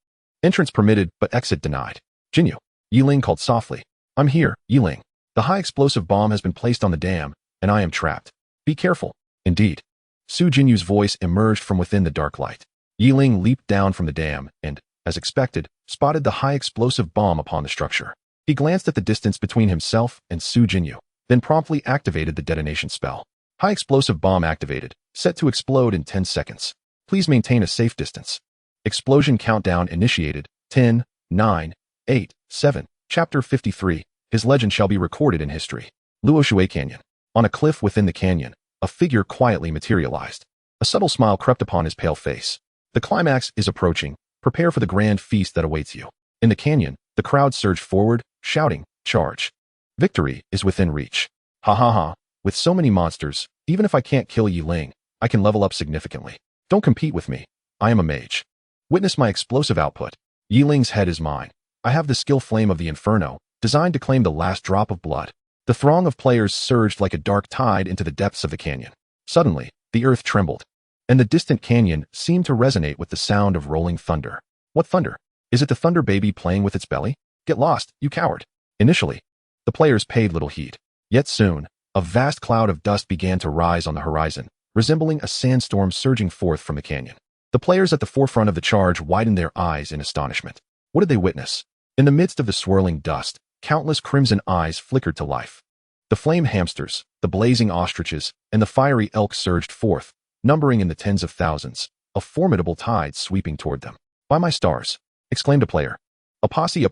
Entrance permitted, but exit denied. Jinyu. Yi Ling called softly. I'm here, Yi Ling. The high explosive bomb has been placed on the dam, and I am trapped. Be careful. Indeed. Su Jinyu's voice emerged from within the dark light. Yi Ling leaped down from the dam and, as expected, spotted the high explosive bomb upon the structure. He glanced at the distance between himself and Su Jinyu, then promptly activated the detonation spell. High explosive bomb activated, set to explode in 10 seconds. Please maintain a safe distance. Explosion countdown initiated. 10, 9, 8, 7. Chapter 53. His legend shall be recorded in history. Luoshui Canyon. On a cliff within the canyon, a figure quietly materialized. A subtle smile crept upon his pale face. The climax is approaching. Prepare for the grand feast that awaits you. In the canyon, the crowd surged forward, shouting, charge. Victory is within reach. Ha ha ha. With so many monsters, even if I can't kill Yi Ling, I can level up significantly. Don't compete with me. I am a mage. Witness my explosive output. Yi Ling's head is mine. I have the skill flame of the inferno, designed to claim the last drop of blood. The throng of players surged like a dark tide into the depths of the canyon. Suddenly, the earth trembled, and the distant canyon seemed to resonate with the sound of rolling thunder. What thunder? Is it the thunder baby playing with its belly? Get lost, you coward. Initially, the players paid little heed. Yet soon, a vast cloud of dust began to rise on the horizon, resembling a sandstorm surging forth from the canyon. The players at the forefront of the charge widened their eyes in astonishment. What did they witness? In the midst of the swirling dust, countless crimson eyes flickered to life. The flame hamsters, the blazing ostriches, and the fiery elk surged forth, numbering in the tens of thousands, a formidable tide sweeping toward them. By my stars, exclaimed a player. A posse,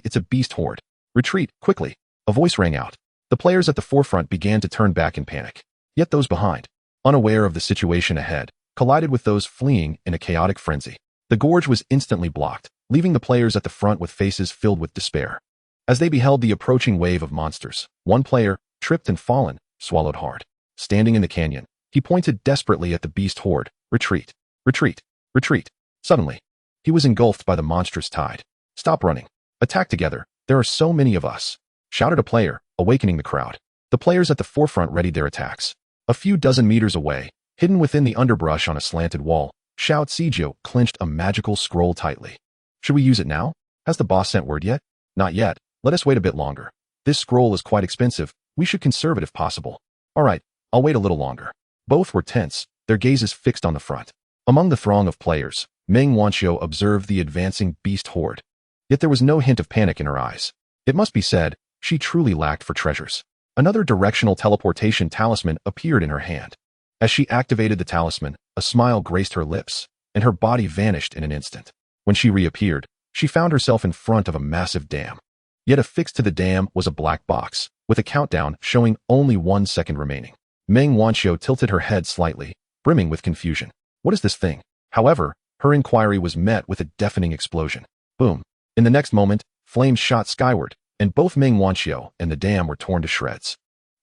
it's a beast horde. Retreat, quickly. A voice rang out. The players at the forefront began to turn back in panic. Yet those behind, unaware of the situation ahead, collided with those fleeing in a chaotic frenzy. The gorge was instantly blocked, leaving the players at the front with faces filled with despair. As they beheld the approaching wave of monsters, one player, tripped and fallen, swallowed hard. Standing in the canyon, he pointed desperately at the beast horde. Retreat, retreat, retreat. Suddenly, he was engulfed by the monstrous tide. Stop running. Attack together. There are so many of us, shouted a player, awakening the crowd. The players at the forefront readied their attacks. A few dozen meters away, hidden within the underbrush on a slanted wall, Xiao Zijiu clenched a magical scroll tightly. Should we use it now? Has the boss sent word yet? Not yet. Let us wait a bit longer. This scroll is quite expensive. We should conserve it if possible. All right, I'll wait a little longer. Both were tense, their gazes fixed on the front. Among the throng of players, Meng Wanqiu observed the advancing beast horde. Yet there was no hint of panic in her eyes. It must be said, she truly lacked for treasures. Another directional teleportation talisman appeared in her hand. As she activated the talisman, a smile graced her lips, and her body vanished in an instant. When she reappeared, she found herself in front of a massive dam. Yet affixed to the dam was a black box, with a countdown showing only 1 second remaining. Meng Wanqiu tilted her head slightly, brimming with confusion. What is this thing? However, her inquiry was met with a deafening explosion. Boom. In the next moment, flames shot skyward, and both Meng Wanqiu and the dam were torn to shreds.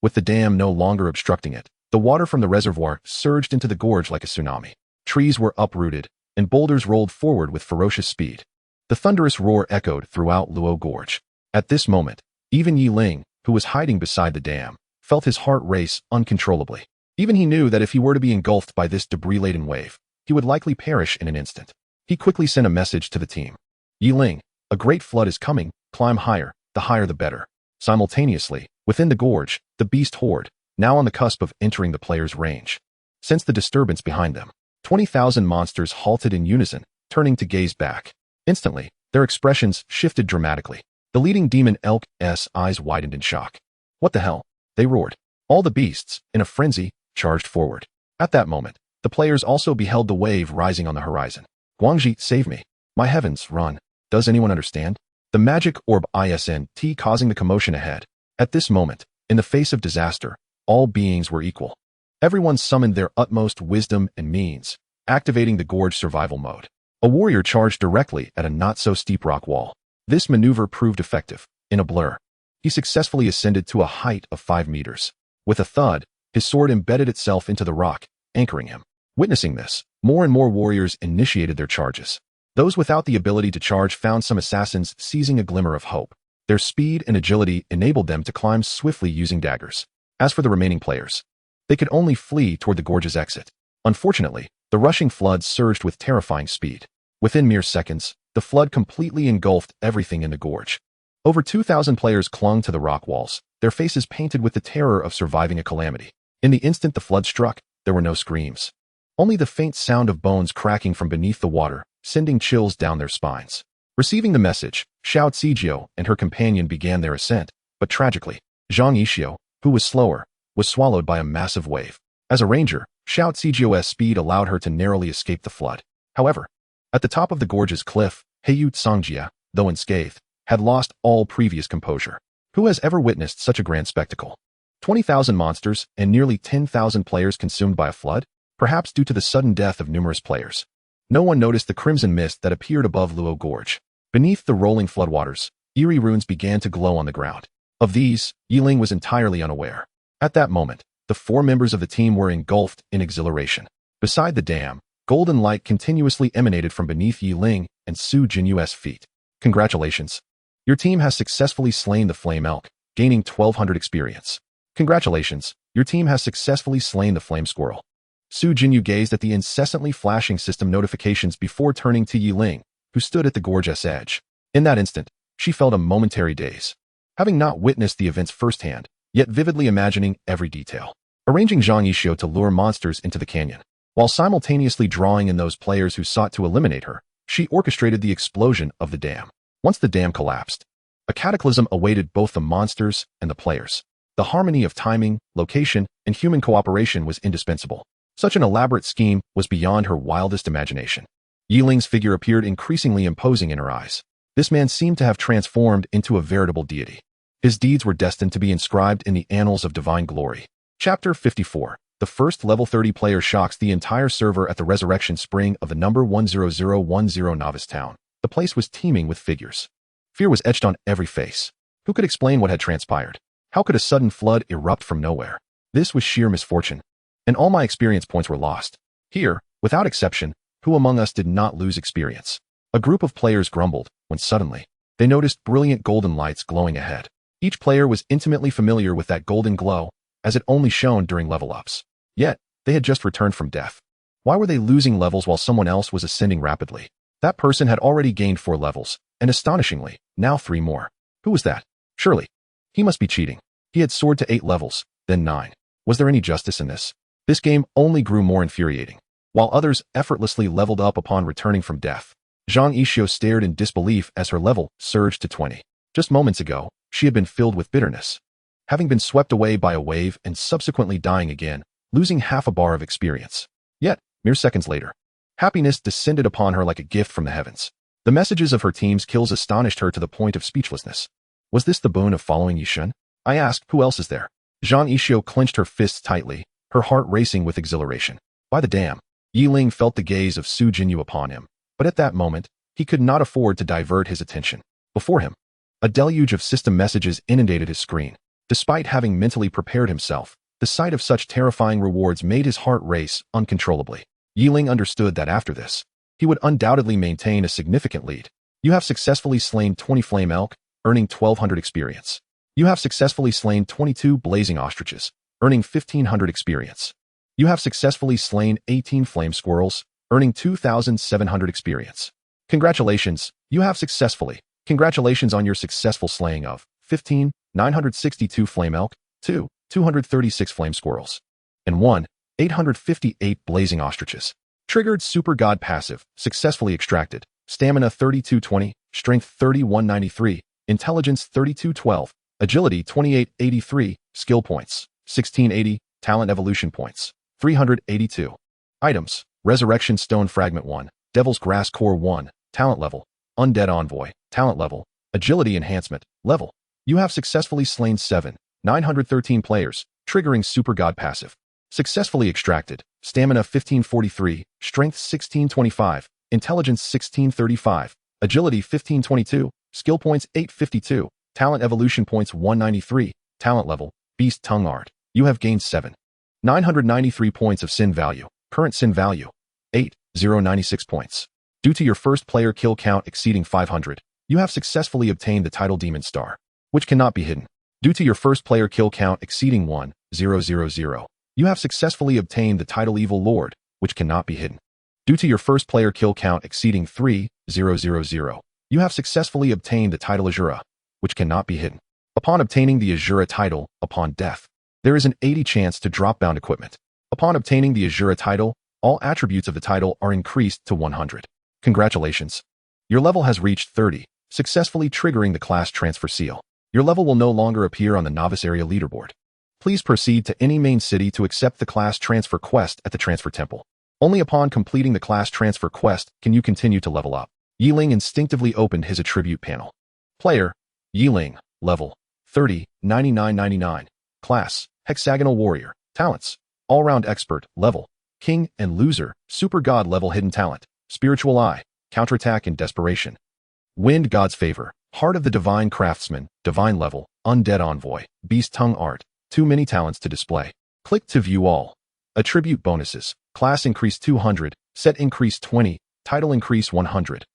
With the dam no longer obstructing it, the water from the reservoir surged into the gorge like a tsunami. Trees were uprooted, and boulders rolled forward with ferocious speed. The thunderous roar echoed throughout Luo Gorge. At this moment, even Yi Ling, who was hiding beside the dam, felt his heart race uncontrollably. Even he knew that if he were to be engulfed by this debris-laden wave, he would likely perish in an instant. He quickly sent a message to the team. Yi Ling, a great flood is coming, climb higher the better. Simultaneously, within the gorge, the beast horde, now on the cusp of entering the player's range, sensed the disturbance behind them. 20,000 monsters halted in unison, turning to gaze back. Instantly, their expressions shifted dramatically. The leading demon Elk's eyes widened in shock. What the hell? They roared. All the beasts, in a frenzy, charged forward. At that moment, the players also beheld the wave rising on the horizon. Guangji, save me. My heavens, run. Does anyone understand? The magic orb isn't causing the commotion ahead. At this moment, in the face of disaster, all beings were equal. Everyone summoned their utmost wisdom and means, activating the gorge survival mode. A warrior charged directly at a not-so-steep rock wall. This maneuver proved effective. In a blur, he successfully ascended to a height of 5 meters. With a thud, his sword embedded itself into the rock, anchoring him. Witnessing this, more and more warriors initiated their charges. Those without the ability to charge found some assassins seizing a glimmer of hope. Their speed and agility enabled them to climb swiftly using daggers. As for the remaining players, they could only flee toward the gorge's exit. Unfortunately, the rushing flood surged with terrifying speed. Within mere seconds, the flood completely engulfed everything in the gorge. Over 2,000 players clung to the rock walls, their faces painted with the terror of surviving a calamity. In the instant the flood struck, there were no screams. Only the faint sound of bones cracking from beneath the water, sending chills down their spines. Receiving the message, Xiao Zijiu and her companion began their ascent, but tragically, Zhang Yixio, who was slower, was swallowed by a massive wave. As a ranger, Xiao Zijiu's speed allowed her to narrowly escape the flood. However, at the top of the gorge's cliff, Heiyu Songjia, though unscathed, had lost all previous composure. Who has ever witnessed such a grand spectacle? 20,000 monsters and nearly 10,000 players consumed by a flood? Perhaps due to the sudden death of numerous players. No one noticed the crimson mist that appeared above Luo Gorge. Beneath the rolling floodwaters, eerie runes began to glow on the ground. Of these, Yi Ling was entirely unaware. At that moment, the 4 members of the team were engulfed in exhilaration. Beside the dam, golden light continuously emanated from beneath Yi Ling and Su Jinyu's feet. Congratulations. Your team has successfully slain the flame elk, gaining 1,200 experience. Congratulations. Your team has successfully slain the flame squirrel. Su Jinyu gazed at the incessantly flashing system notifications before turning to Yi Ling, who stood at the gorge's edge. In that instant, she felt a momentary daze. Having not witnessed the events firsthand, yet vividly imagining every detail. Arranging Zhang Yixio to lure monsters into the canyon, while simultaneously drawing in those players who sought to eliminate her, she orchestrated the explosion of the dam. Once the dam collapsed, a cataclysm awaited both the monsters and the players. The harmony of timing, location, and human cooperation was indispensable. Such an elaborate scheme was beyond her wildest imagination. Yi Ling's figure appeared increasingly imposing in her eyes. This man seemed to have transformed into a veritable deity. His deeds were destined to be inscribed in the annals of divine glory. Chapter 54. The first level 30 player shocks the entire server at the resurrection spring of the number 10010 novice town. The place was teeming with figures. Fear was etched on every face. Who could explain what had transpired? How could a sudden flood erupt from nowhere? This was sheer misfortune. And all my experience points were lost. Here, without exception, who among us did not lose experience? A group of players grumbled, when suddenly, they noticed brilliant golden lights glowing ahead. Each player was intimately familiar with that golden glow, as it only shone during level-ups. Yet, they had just returned from death. Why were they losing levels while someone else was ascending rapidly? That person had already gained 4 levels, and astonishingly, now 3 more. Who was that? Surely, he must be cheating. He had soared to 8 levels, then 9. Was there any justice in this? This game only grew more infuriating. While others effortlessly leveled up upon returning from death, Zhang Yixio stared in disbelief as her level surged to 20. Just moments ago, she had been filled with bitterness. Having been swept away by a wave and subsequently dying again, losing half a bar of experience. Yet, mere seconds later, happiness descended upon her like a gift from the heavens. The messages of her team's kills astonished her to the point of speechlessness. Was this the boon of following Yixun? I asked, who else is there? Zhang Yixio clenched her fists tightly, her heart racing with exhilaration. By the dam, Yi Ling felt the gaze of Su Jinyu upon him, but at that moment, he could not afford to divert his attention. Before him, a deluge of system messages inundated his screen. Despite having mentally prepared himself, the sight of such terrifying rewards made his heart race uncontrollably. Ling understood that after this, he would undoubtedly maintain a significant lead. You have successfully slain 20 flame elk, earning 1200 experience. You have successfully slain 22 blazing ostriches, earning 1500 experience. You have successfully slain 18 flame squirrels, earning 2700 experience. Congratulations, you have successfully. Congratulations on your successful slaying of 962 flame elk, 236 flame squirrels, and 858 blazing ostriches. Triggered super god passive, successfully extracted. Stamina 3220, strength 3193, intelligence 3212, agility 2883, skill points 1680, talent evolution points 382. Items: Resurrection Stone Fragment 1, Devil's Grass Core 1, talent level, Undead Envoy, talent level, agility enhancement, level. You have successfully slain 913 players, triggering super god passive. Successfully extracted. Stamina 1543, strength 1625, intelligence 1635, agility 1522, skill points 852, talent evolution points 193, talent level, Beast Tongue Art. You have gained 993 points of sin value. Current sin value, 8,096 points. Due to your first player kill count exceeding 500, you have successfully obtained the title Demon Star, which cannot be hidden. Due to your first player kill count exceeding 1,000, you have successfully obtained the title Evil Lord, which cannot be hidden. Due to your first player kill count exceeding 3,000, you have successfully obtained the title Azura, which cannot be hidden. Upon obtaining the Azura title, upon death, there is an 80 chance to drop bound equipment. Upon obtaining the Azura title, all attributes of the title are increased to 100. Congratulations. Your level has reached 30, successfully triggering the class transfer seal. Your level will no longer appear on the novice area leaderboard. Please proceed to any main city to accept the class transfer quest at the transfer temple. Only upon completing the class transfer quest can you continue to level up. Ling instinctively opened his attribute panel. Player, Ling, level 30, 9999. Class, Hexagonal Warrior. Talents, All-Round Expert, level, King and Loser, Super God level Hidden Talent, Spiritual Eye, Counterattack and Desperation. Wind God's Favor, Heart of the Divine Craftsman, Divine level, Undead Envoy, Beast Tongue Art. Too many talents to display. Click to view all. Attribute bonuses. Class increase 200, set increase 20, title increase 100.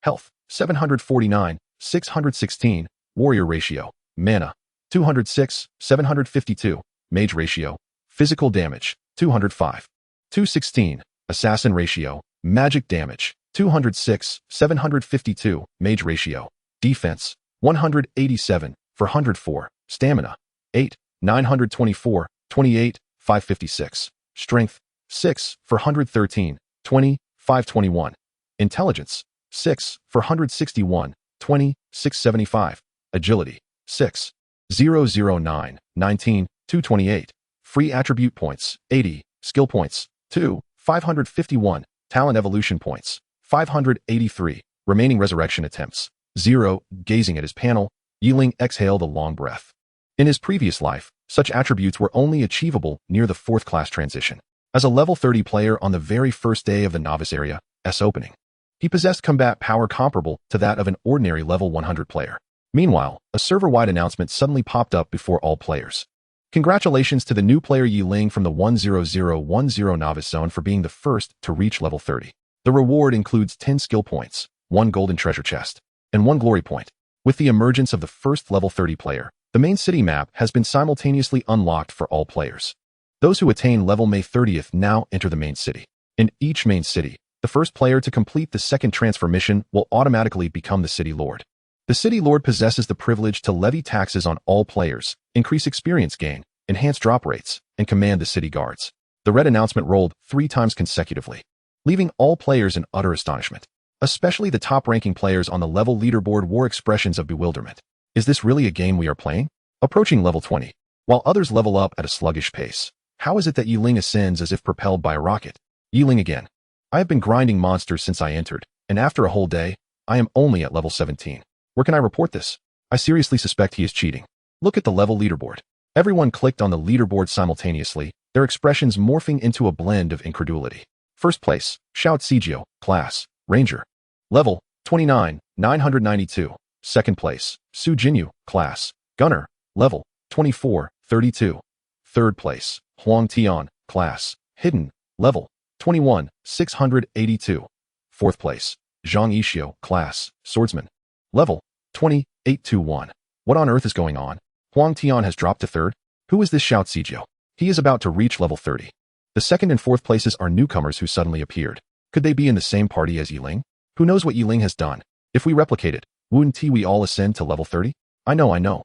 Health, 749, 616, warrior ratio, mana, 206, 752, mage ratio, physical damage, 205, 216, assassin ratio, magic damage, 206, 752, mage ratio, defense, 187, 404, stamina, 8, 924, 28, 556, strength, 6, 413, 20, 521, intelligence, 6, 461, 20, 675, agility, 6, 009, 19, 228, free attribute points, 80, skill points, 2, 551, talent evolution points, 583, remaining resurrection attempts, 0, gazing at his panel, Ling exhaled a long breath. In his previous life, such attributes were only achievable near the 4th class transition. As a level 30 player on the very first day of the novice area's opening, he possessed combat power comparable to that of an ordinary level 100 player. Meanwhile, a server-wide announcement suddenly popped up before all players. Congratulations to the new player Ling from the 10010 novice zone for being the first to reach level 30. The reward includes 10 skill points, 1 golden treasure chest, and 1 glory point. With the emergence of the first level 30 player, the main city map has been simultaneously unlocked for all players. Those who attain level May 30th now enter the main city. In each main city, the first player to complete the second transfer mission will automatically become the city lord. The city lord possesses the privilege to levy taxes on all players, increase experience gain, enhance drop rates, and command the city guards. The red announcement rolled 3 times consecutively, leaving all players in utter astonishment. Especially the top-ranking players on the level leaderboard wore expressions of bewilderment. Is this really a game we are playing? Approaching level 20, while others level up at a sluggish pace. How is it that Ling ascends as if propelled by a rocket? Ling again. I have been grinding monsters since I entered, and after a whole day, I am only at level 17. Where can I report this? I seriously suspect he is cheating. Look at the level leaderboard. Everyone clicked on the leaderboard simultaneously, their expressions morphing into a blend of incredulity. First place, Shout Sigio, class, Ranger. Level, 29, 992. Second place, Su Jinyu, class, Gunner. Level, 24, 32. Third place, Huang Tian, class, hidden, level, 21, 682. Fourth place, Zhang Yixio, class, swordsman, level, 20, 821. What on earth is going on? Huang Tian has dropped to third? Who is this Xiao Zijiu? He is about to reach level 30. The second and fourth places are newcomers who suddenly appeared. Could they be in the same party as Ling? Who knows what Ling has done? If we replicate it, wouldn't we all ascend to level 30? I know.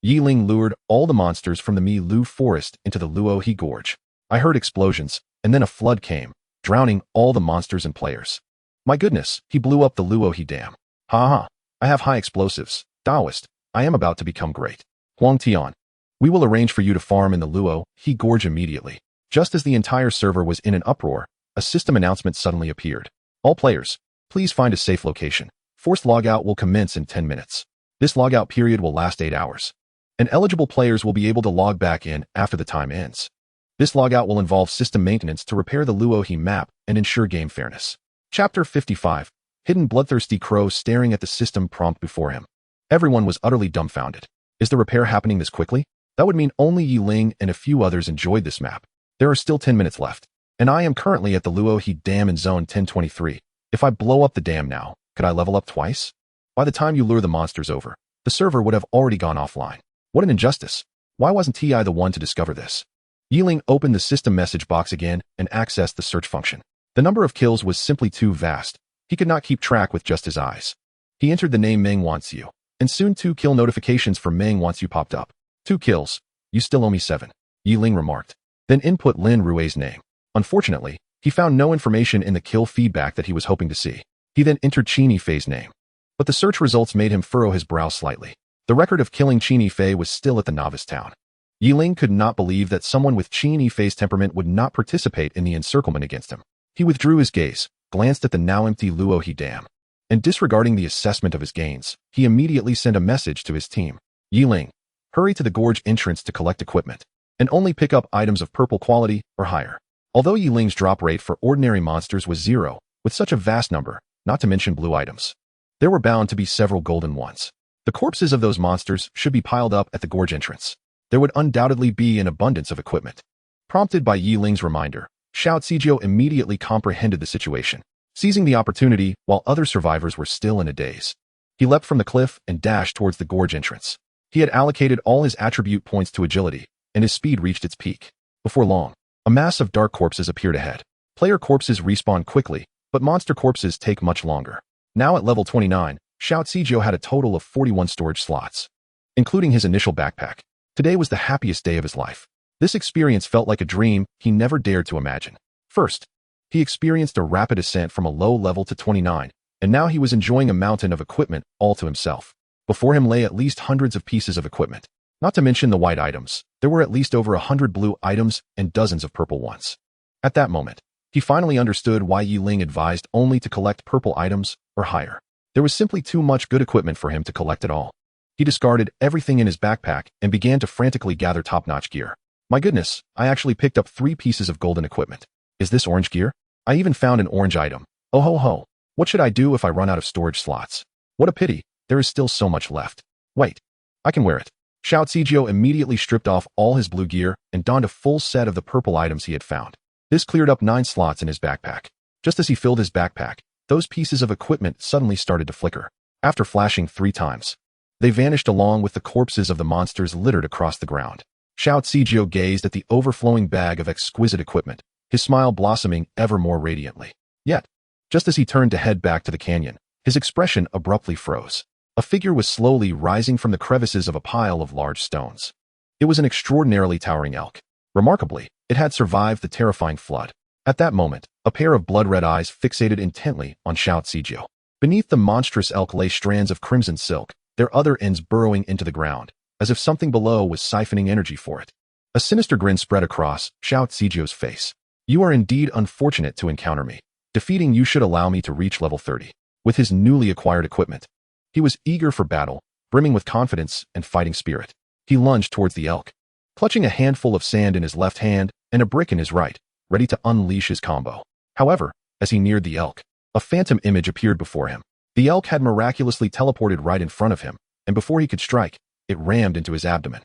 Ling lured all the monsters from the Mi Lu forest into the Luo He Gorge. I heard explosions, and then a flood came, drowning all the monsters and players. My goodness, he blew up the Luo He Dam. Ha. I have high explosives. Taoist, I am about to become great. Huang Tian, we will arrange for you to farm in the Luo He Gorge immediately. Just as the entire server was in an uproar, a system announcement suddenly appeared. All players, please find a safe location. Forced logout will commence in 10 minutes. This logout period will last 8 hours. And eligible players will be able to log back in after the time ends. This logout will involve system maintenance to repair the Luo He map and ensure game fairness. Chapter 55. Hidden bloodthirsty crow staring at the system prompt before him. Everyone was utterly dumbfounded. Is the repair happening this quickly? That would mean only Ling and a few others enjoyed this map. There are still 10 minutes left. And I am currently at the Luo He Dam in zone 1023. If I blow up the dam now, could I level up twice? By the time you lure the monsters over, the server would have already gone offline. What an injustice. Why wasn't TI the one to discover this? Ling opened the system message box again and accessed the search function. The number of kills was simply too vast. He could not keep track with just his eyes. He entered the name Meng Wants You, and soon 2 kill notifications for Meng Wants You popped up. 2 kills. You still owe me 7. Ling remarked. Then input Lin Rui's name. Unfortunately, he found no information in the kill feedback that he was hoping to see. He then entered Qini Fei's name. But the search results made him furrow his brow slightly. The record of killing Qini Fei was still at the novice town. Ling could not believe that someone with Qini Fei's temperament would not participate in the encirclement against him. He withdrew his gaze, glanced at the now empty Luo He Dam, and disregarding the assessment of his gains, he immediately sent a message to his team. Ling, hurry to the gorge entrance to collect equipment, and only pick up items of purple quality or higher. Although Ling's drop rate for ordinary monsters was 0, with such a vast number, not to mention blue items, there were bound to be several golden ones. The corpses of those monsters should be piled up at the gorge entrance. There would undoubtedly be an abundance of equipment. Prompted by Ling's reminder, Xiao Zijiu immediately comprehended the situation, seizing the opportunity while other survivors were still in a daze. He leapt from the cliff and dashed towards the gorge entrance. He had allocated all his attribute points to agility, and his speed reached its peak. Before long, a mass of dark corpses appeared ahead. Player corpses respawn quickly, but monster corpses take much longer. Now at level 29, Xiao Zijiu had a total of 41 storage slots, including his initial backpack. Today was the happiest day of his life. This experience felt like a dream he never dared to imagine. First, he experienced a rapid ascent from a low level to 29, and now he was enjoying a mountain of equipment all to himself. Before him lay at least hundreds of pieces of equipment. Not to mention the white items, there were at least over 100 blue items and dozens of purple ones. At that moment, he finally understood why Ling advised only to collect purple items or higher. There was simply too much good equipment for him to collect it all. He discarded everything in his backpack and began to frantically gather top-notch gear. My goodness, I actually picked up 3 pieces of golden equipment. Is this orange gear? I even found an orange item. Oh ho ho. What should I do if I run out of storage slots? What a pity, there is still so much left. Wait, I can wear it. Xiao Zijiu immediately stripped off all his blue gear and donned a full set of the purple items he had found. This cleared up 9 slots in his backpack. Just as he filled his backpack, those pieces of equipment suddenly started to flicker. After flashing 3 times, they vanished along with the corpses of the monsters littered across the ground. Xiao Zijiu gazed at the overflowing bag of exquisite equipment, his smile blossoming ever more radiantly. Yet, just as he turned to head back to the canyon, his expression abruptly froze. A figure was slowly rising from the crevices of a pile of large stones. It was an extraordinarily towering elk. Remarkably, it had survived the terrifying flood. At that moment, a pair of blood-red eyes fixated intently on Xiao Zijiu. Beneath the monstrous elk lay strands of crimson silk, their other ends burrowing into the ground, as if something below was siphoning energy for it. A sinister grin spread across Xiao Zijiu's face. You are indeed unfortunate to encounter me. Defeating you should allow me to reach level 30. With his newly acquired equipment, he was eager for battle, brimming with confidence and fighting spirit. He lunged towards the elk, clutching a handful of sand in his left hand and a brick in his right, ready to unleash his combo. However, as he neared the elk, a phantom image appeared before him. The elk had miraculously teleported right in front of him, and before he could strike, it rammed into his abdomen.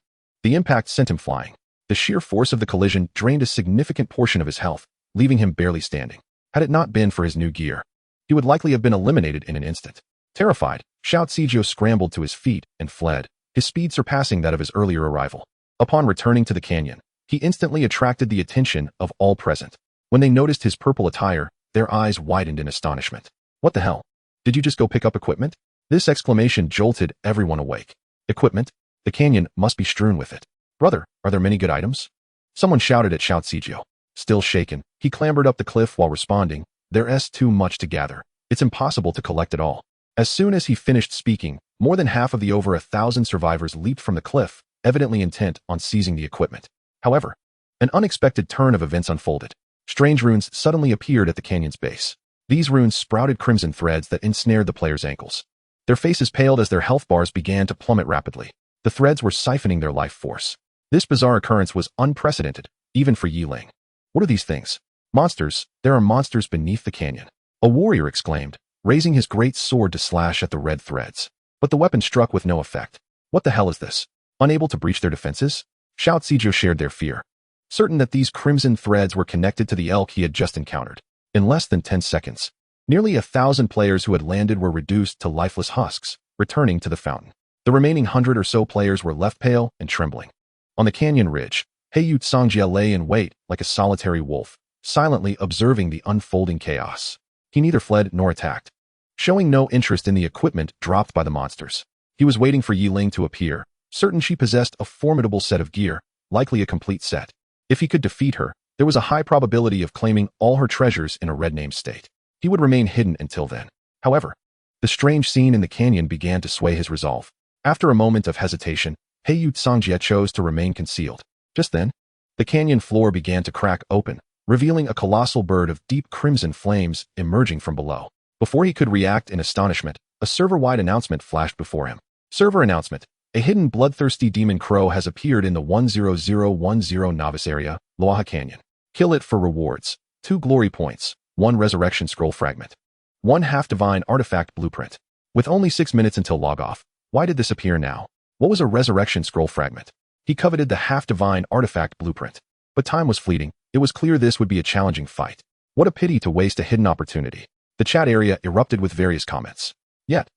The impact sent him flying. The sheer force of the collision drained a significant portion of his health, leaving him barely standing. Had it not been for his new gear, he would likely have been eliminated in an instant. Terrified, Xiao Zizhou scrambled to his feet and fled, his speed surpassing that of his earlier arrival. Upon returning to the canyon, he instantly attracted the attention of all present. When they noticed his purple attire, their eyes widened in astonishment. What the hell? Did you just go pick up equipment? This exclamation jolted everyone awake. Equipment? The canyon must be strewn with it. Brother, are there many good items? Someone shouted at Xiao Zizhou. Still shaken, he clambered up the cliff while responding, There's too much to gather. It's impossible to collect it all. As soon as he finished speaking, more than half of the over 1,000 survivors leaped from the cliff, evidently intent on seizing the equipment. However, an unexpected turn of events unfolded. Strange runes suddenly appeared at the canyon's base. These runes sprouted crimson threads that ensnared the player's ankles. Their faces paled as their health bars began to plummet rapidly. The threads were siphoning their life force. This bizarre occurrence was unprecedented, even for Ling. What are these things? Monsters, there are monsters beneath the canyon. A warrior exclaimed, raising his great sword to slash at the red threads. But the weapon struck with no effect. What the hell is this? Unable to breach their defenses? Xiao Zizhou shared their fear, certain that these crimson threads were connected to the elk he had just encountered. In less than 10 seconds, nearly 1,000 players who had landed were reduced to lifeless husks, returning to the fountain. The remaining 100 or so players were left pale and trembling. On the canyon ridge, Heyu Songjia lay in wait like a solitary wolf, silently observing the unfolding chaos. He neither fled nor attacked, showing no interest in the equipment dropped by the monsters. He was waiting for Ling to appear, certain she possessed a formidable set of gear, likely a complete set. If he could defeat her, there was a high probability of claiming all her treasures in a red-named state. He would remain hidden until then. However, the strange scene in the canyon began to sway his resolve. After a moment of hesitation, Heyu Songjia chose to remain concealed. Just then, the canyon floor began to crack open, revealing a colossal bird of deep crimson flames emerging from below. Before he could react in astonishment, a server-wide announcement flashed before him. Server announcement. A hidden bloodthirsty demon crow has appeared in the 10010 novice area, Loaha Canyon. Kill it for rewards. 2 glory points, 1 resurrection scroll fragment, 1 half-divine artifact blueprint. With only 6 minutes until log-off, why did this appear now? What was a resurrection scroll fragment? He coveted the half-divine artifact blueprint. But time was fleeting. It was clear this would be a challenging fight. What a pity to waste a hidden opportunity. The chat area erupted with various comments. Yet,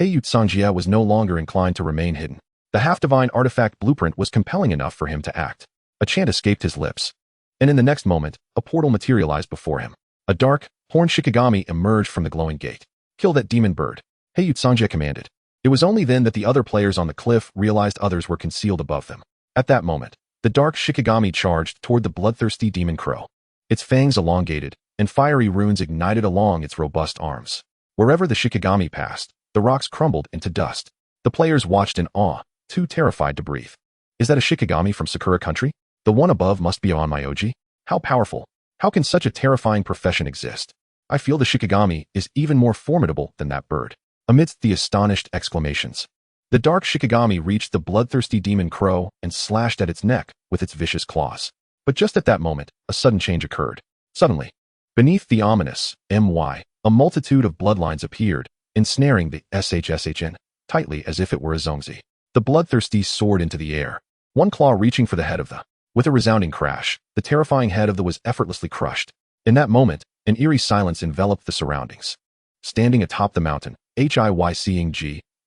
Heyu Songjia was no longer inclined to remain hidden. The half-divine artifact blueprint was compelling enough for him to act. A chant escaped his lips, and in the next moment, a portal materialized before him. A dark, horned Shikigami emerged from the glowing gate. Kill that demon bird, Heyu Songjia commanded. It was only then that the other players on the cliff realized others were concealed above them. At that moment, the dark Shikigami charged toward the bloodthirsty demon crow. Its fangs elongated, and fiery runes ignited along its robust arms. Wherever the Shikigami passed, the rocks crumbled into dust. The players watched in awe, too terrified to breathe. Is that a Shikigami from Sakura country? The one above must be on Myoji? How powerful? How can such a terrifying profession exist? I feel the Shikigami is even more formidable than that bird. Amidst the astonished exclamations, the dark Shikigami reached the bloodthirsty demon crow and slashed at its neck with its vicious claws. But just at that moment, a sudden change occurred. Suddenly, beneath the ominous MY, a multitude of bloodlines appeared, ensnaring the SHSHN tightly as if it were a zongzi. The bloodthirsty soared into the air, one claw reaching for the head of the. With a resounding crash, the terrifying head of the was effortlessly crushed. In that moment, an eerie silence enveloped the surroundings. Standing atop the mountain, Hying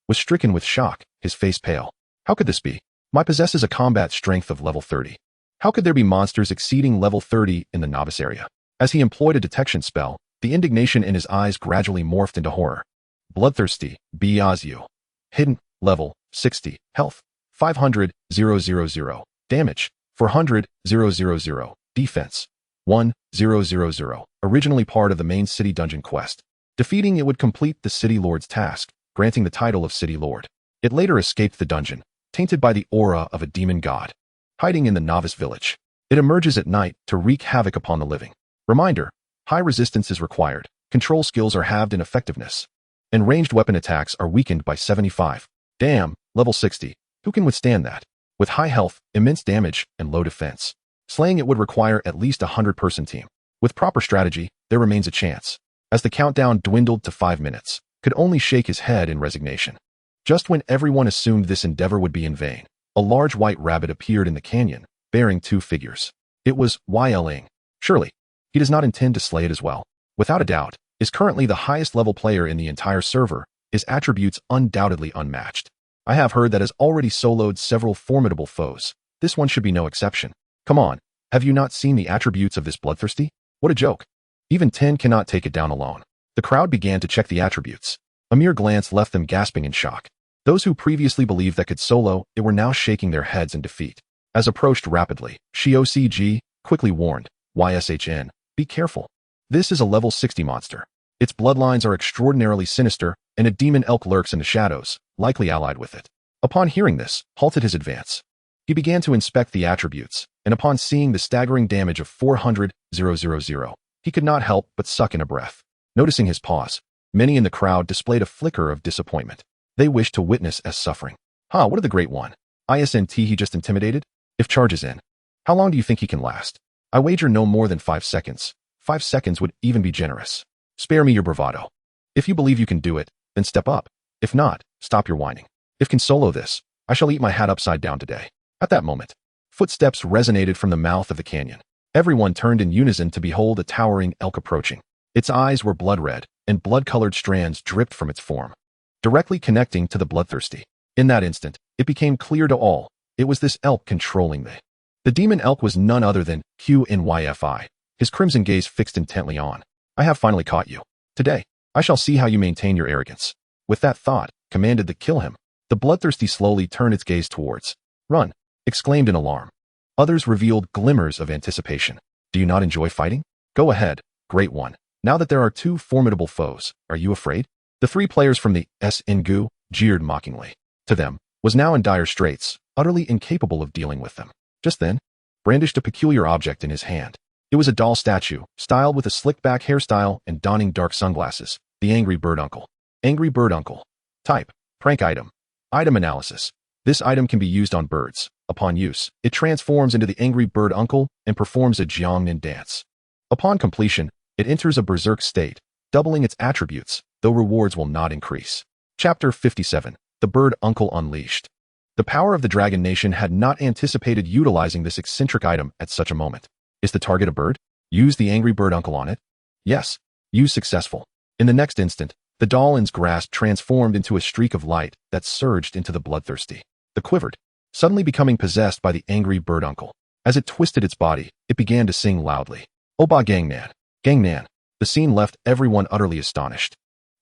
was stricken with shock, his face pale. How could this be? My possesses a combat strength of level 30. How could there be monsters exceeding level 30 in the novice area? As he employed a detection spell, the indignation in his eyes gradually morphed into horror. Bloodthirsty, Biazio. Hidden, level 60, health 500, 000, damage 400, 000, defense 1, 000. Originally part of the main city dungeon quest. Defeating it would complete the City Lord's task, granting the title of City Lord. It later escaped the dungeon, tainted by the aura of a demon god. Hiding in the novice village, it emerges at night to wreak havoc upon the living. Reminder, high resistance is required, control skills are halved in effectiveness, and ranged weapon attacks are weakened by 75. Damn, level 60. Who can withstand that? With high health, immense damage, and low defense, slaying it would require at least a 100-person team. With proper strategy, there remains a chance. As the countdown dwindled to 5 minutes, could only shake his head in resignation. Just when everyone assumed this endeavor would be in vain, A large white rabbit appeared in the canyon, bearing two figures. It was Ling. Surely, he does not intend to slay it as well. Without a doubt, is currently the highest level player in the entire server, his attributes undoubtedly unmatched. I have heard that has already soloed several formidable foes. This one should be no exception. Come on, have you not seen the attributes of this bloodthirsty? What a joke. Even 10 cannot take it down alone. The crowd began to check the attributes. A mere glance left them gasping in shock. Those who previously believed that could solo it were now shaking their heads in defeat. As approached rapidly, Xiao quickly warned, YSHN, be careful. This is a level 60 monster. Its bloodlines are extraordinarily sinister, and a demon elk lurks in the shadows, likely allied with it. Upon hearing this, halted his advance. He began to inspect the attributes, and upon seeing the staggering damage of 400,000, he could not help but suck in a breath. Noticing his pause, many in the crowd displayed a flicker of disappointment. They wished to witness S suffering. What of the great one? ISNT he just intimidated? If charges in, how long do you think he can last? I wager no more than 5 seconds. 5 seconds would even be generous. Spare me your bravado. If you believe you can do it, then step up. If not, stop your whining. If can solo this, I shall eat my hat upside down today. At that moment, footsteps resonated from the mouth of the canyon. Everyone turned in unison to behold a towering elk approaching. Its eyes were blood red, and blood-colored strands dripped from its form, directly connecting to the bloodthirsty. In that instant, it became clear to all, it was this elk controlling the demon elk was none other than QNYFI, his crimson gaze fixed intently on. I have finally caught you. Today, I shall see how you maintain your arrogance. With that thought, commanded to kill him. The bloodthirsty slowly turned its gaze towards. Run! Exclaimed in alarm. Others revealed glimmers of anticipation. Do you not enjoy fighting? Go ahead, great one. Now that there are 2 formidable foes, are you afraid? The 3 players from the SNGU jeered mockingly. To them, was now in dire straits, utterly incapable of dealing with them. Just then, brandished a peculiar object in his hand. It was a doll statue, styled with a slick-back hairstyle and donning dark sunglasses. The Angry Bird Uncle. Angry Bird Uncle. Type: prank item. Item analysis. This item can be used on birds. Upon use, it transforms into the Angry Bird Uncle and performs a Jiangnan dance. Upon completion, it enters a berserk state, doubling its attributes, though rewards will not increase. Chapter 57. The Bird Uncle Unleashed. The power of the Dragon Nation had not anticipated utilizing this eccentric item at such a moment. Is the target a bird? Use the Angry Bird Uncle on it? Yes. Use successful. In the next instant, the doll in's grasp transformed into a streak of light that surged into the bloodthirsty. The quivered, suddenly becoming possessed by the Angry Bird Uncle. As it twisted its body, it began to sing loudly. Oba Gangnan. Gangnan. The scene left everyone utterly astonished.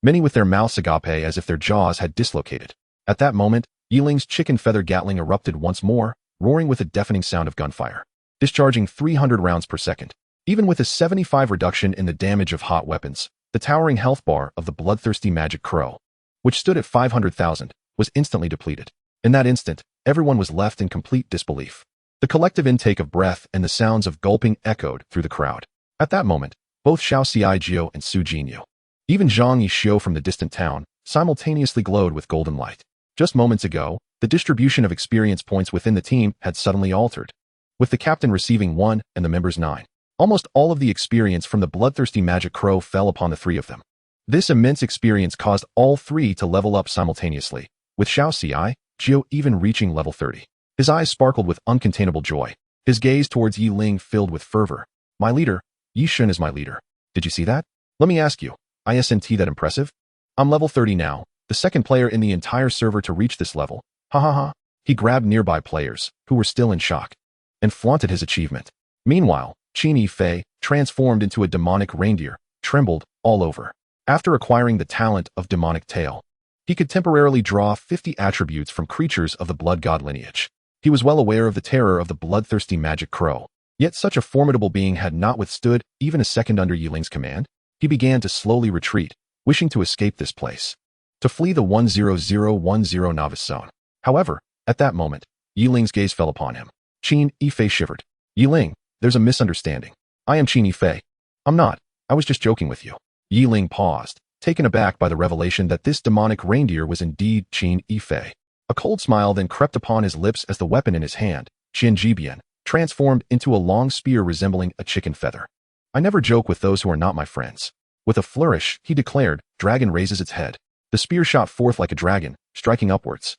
Many with their mouths agape as if their jaws had dislocated. At that moment, Yiling's chicken feather Gatling erupted once more, roaring with a deafening sound of gunfire, discharging 300 rounds per second. Even with a 75 reduction in the damage of hot weapons, the towering health bar of the bloodthirsty magic crow, which stood at 500,000, was instantly depleted. In that instant, everyone was left in complete disbelief. The collective intake of breath and the sounds of gulping echoed through the crowd. At that moment, both Xiao Xiaijio and Su Jinyu, even Zhang Yixio from the distant town, simultaneously glowed with golden light. Just moments ago, the distribution of experience points within the team had suddenly altered, with the captain receiving 1 and the members 9. Almost all of the experience from the bloodthirsty magic crow fell upon the 3 of them. This immense experience caused all 3 to level up simultaneously, with Xiao Xiaijio even reaching level 30. His eyes sparkled with uncontainable joy. His gaze towards Yi Ling filled with fervor. My leader, Yi Shun is my leader. Did you see that? Let me ask you, isn't that impressive? I'm level 30 now, the second player in the entire server to reach this level. Ha ha ha. He grabbed nearby players, who were still in shock, and flaunted his achievement. Meanwhile, Qin Yifei, transformed into a demonic reindeer, trembled all over. After acquiring the talent of demonic tail, he could temporarily draw 50 attributes from creatures of the blood god lineage. He was well aware of the terror of the bloodthirsty magic crow, yet such a formidable being had not withstood even a second under Yiling's command. He began to slowly retreat, wishing to escape this place, to flee the 10010 novice zone. However, at that moment, Yiling's gaze fell upon him. Qin Yifei shivered. Yiling, there's a misunderstanding. I am Qin Yifei. I'm not. I was just joking with you. Yiling paused, taken aback by the revelation that this demonic reindeer was indeed Qin Yifei. A cold smile then crept upon his lips as the weapon in his hand, Qin Jibian, transformed into a long spear resembling a chicken feather. I never joke with those who are not my friends. With a flourish, he declared, dragon raises its head. The spear shot forth like a dragon, striking upwards.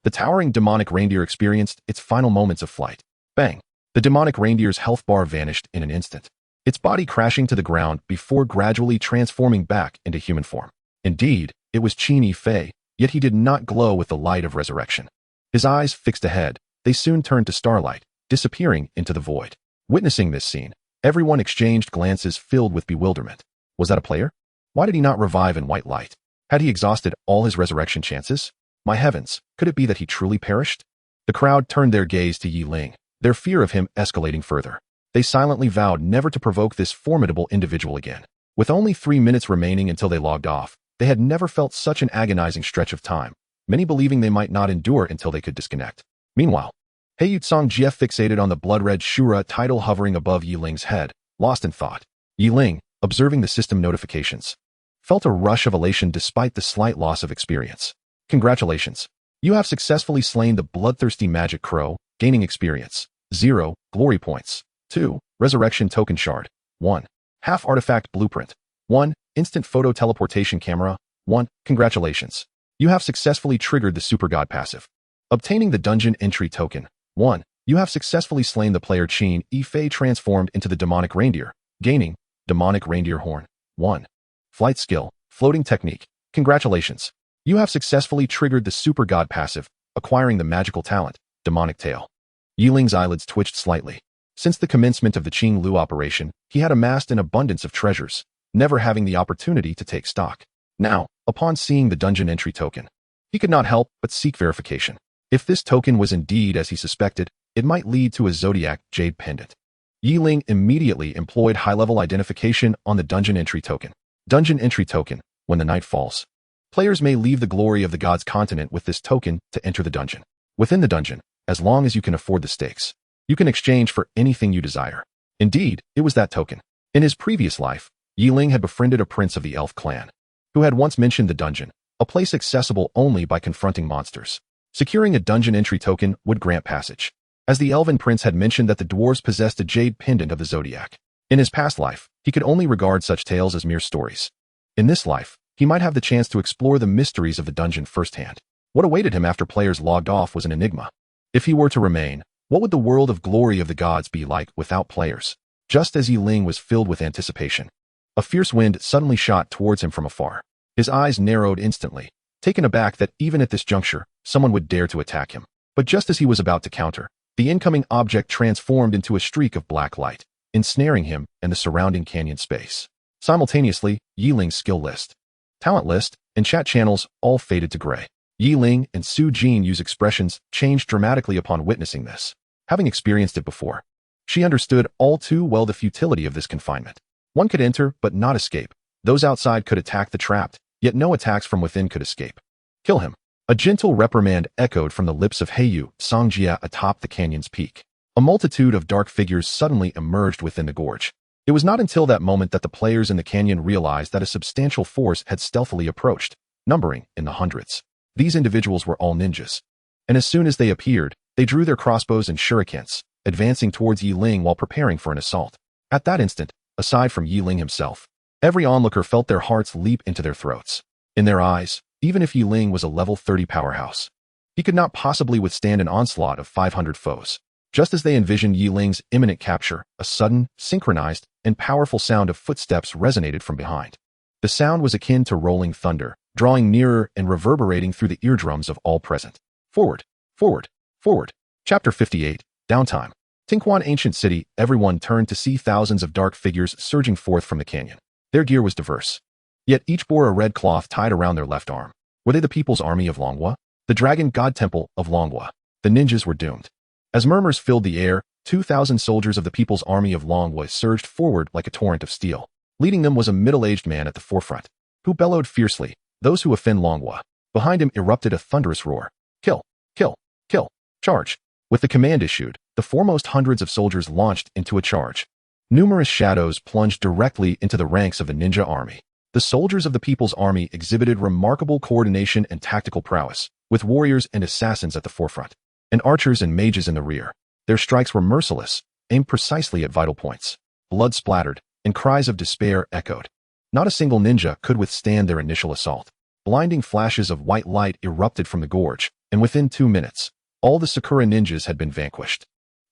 The towering demonic reindeer experienced its final moments of flight. Bang! The demonic reindeer's health bar vanished in an instant, its body crashing to the ground before gradually transforming back into human form. Indeed, it was Qin Yifei, yet he did not glow with the light of resurrection. His eyes fixed ahead, they soon turned to starlight, disappearing into the void. Witnessing this scene, everyone exchanged glances filled with bewilderment. Was that a player? Why did he not revive in white light? Had he exhausted all his resurrection chances? My heavens, could it be that he truly perished? The crowd turned their gaze to Yi Ling, their fear of him escalating further. They silently vowed never to provoke this formidable individual again. With only 3 minutes remaining until they logged off, they had never felt such an agonizing stretch of time, many believing they might not endure until they could disconnect. Meanwhile, Heyu Songjie fixated on the blood-red Shura title hovering above Yi Ling's head, lost in thought. Yi Ling, observing the system notifications, felt a rush of elation despite the slight loss of experience. Congratulations. You have successfully slain the bloodthirsty magic crow, gaining experience. 0 glory points. 2 resurrection token shard. 1 half artifact blueprint. 1 instant photo teleportation camera. 1 congratulations. You have successfully triggered the super god passive. Obtaining the dungeon entry token. 1 you have successfully slain the player Qin Yifei transformed into the demonic reindeer, gaining demonic reindeer horn. 1 flight skill, floating technique. Congratulations. You have successfully triggered the super god passive, acquiring the magical talent, demonic tail. Yi Ling's eyelids twitched slightly. Since the commencement of the Qing Lu operation, he had amassed an abundance of treasures, never having the opportunity to take stock. Now, upon seeing the dungeon entry token, he could not help but seek verification. If this token was indeed as he suspected, it might lead to a Zodiac Jade Pendant. Yi Ling immediately employed high-level identification on the dungeon entry token. Dungeon entry token, when the night falls. Players may leave the glory of the god's continent with this token to enter the dungeon. Within the dungeon, as long as you can afford the stakes, you can exchange for anything you desire. Indeed, it was that token. In his previous life, Yi Ling had befriended a prince of the elf clan, who had once mentioned the dungeon, a place accessible only by confronting monsters. Securing a dungeon entry token would grant passage, as the elven prince had mentioned that the dwarves possessed a jade pendant of the Zodiac. In his past life, he could only regard such tales as mere stories. In this life, he might have the chance to explore the mysteries of the dungeon firsthand. What awaited him after players logged off was an enigma. If he were to remain, what would the world of glory of the gods be like without players? Just as Yi Ling was filled with anticipation, a fierce wind suddenly shot towards him from afar. His eyes narrowed instantly, taken aback that even at this juncture, someone would dare to attack him. But just as he was about to counter, the incoming object transformed into a streak of black light, ensnaring him and the surrounding canyon space. Simultaneously, Yi Ling's skill list, talent list, and chat channels all faded to gray. Yi Ling and Su Jin Yu's expressions changed dramatically upon witnessing this. Having experienced it before, she understood all too well the futility of this confinement. One could enter but not escape. Those outside could attack the trapped, yet no attacks from within could escape. Kill him. A gentle reprimand echoed from the lips of Heyu Songjie atop the canyon's peak. A multitude of dark figures suddenly emerged within the gorge. It was not until that moment that the players in the canyon realized that a substantial force had stealthily approached, numbering in the hundreds. These individuals were all ninjas. And as soon as they appeared, they drew their crossbows and shurikens, advancing towards Yi Ling while preparing for an assault. At that instant, aside from Yi Ling himself, every onlooker felt their hearts leap into their throats. In their eyes, even if Yi Ling was a level 30 powerhouse, he could not possibly withstand an onslaught of 500 foes. Just as they envisioned Yi Ling's imminent capture, a sudden, synchronized, and powerful sound of footsteps resonated from behind. The sound was akin to rolling thunder, drawing nearer and reverberating through the eardrums of all present. Forward, forward, forward. Chapter 58, Downtime. Tinquan Ancient City, everyone turned to see thousands of dark figures surging forth from the canyon. Their gear was diverse, yet each bore a red cloth tied around their left arm. Were they the People's Army of Longhua? The Dragon God Temple of Longhua? The ninjas were doomed. As murmurs filled the air, 2,000 soldiers of the People's Army of Longhua surged forward like a torrent of steel. Leading them was a middle-aged man at the forefront, who bellowed fiercely, "Those who offend Longhua." Behind him erupted a thunderous roar. Kill, kill, kill, charge. With the command issued, the foremost hundreds of soldiers launched into a charge. Numerous shadows plunged directly into the ranks of the ninja army. The soldiers of the People's Army exhibited remarkable coordination and tactical prowess, with warriors and assassins at the forefront, and archers and mages in the rear. Their strikes were merciless, aimed precisely at vital points. Blood splattered, and cries of despair echoed. Not a single ninja could withstand their initial assault. Blinding flashes of white light erupted from the gorge, and within 2 minutes, all the Sakura ninjas had been vanquished.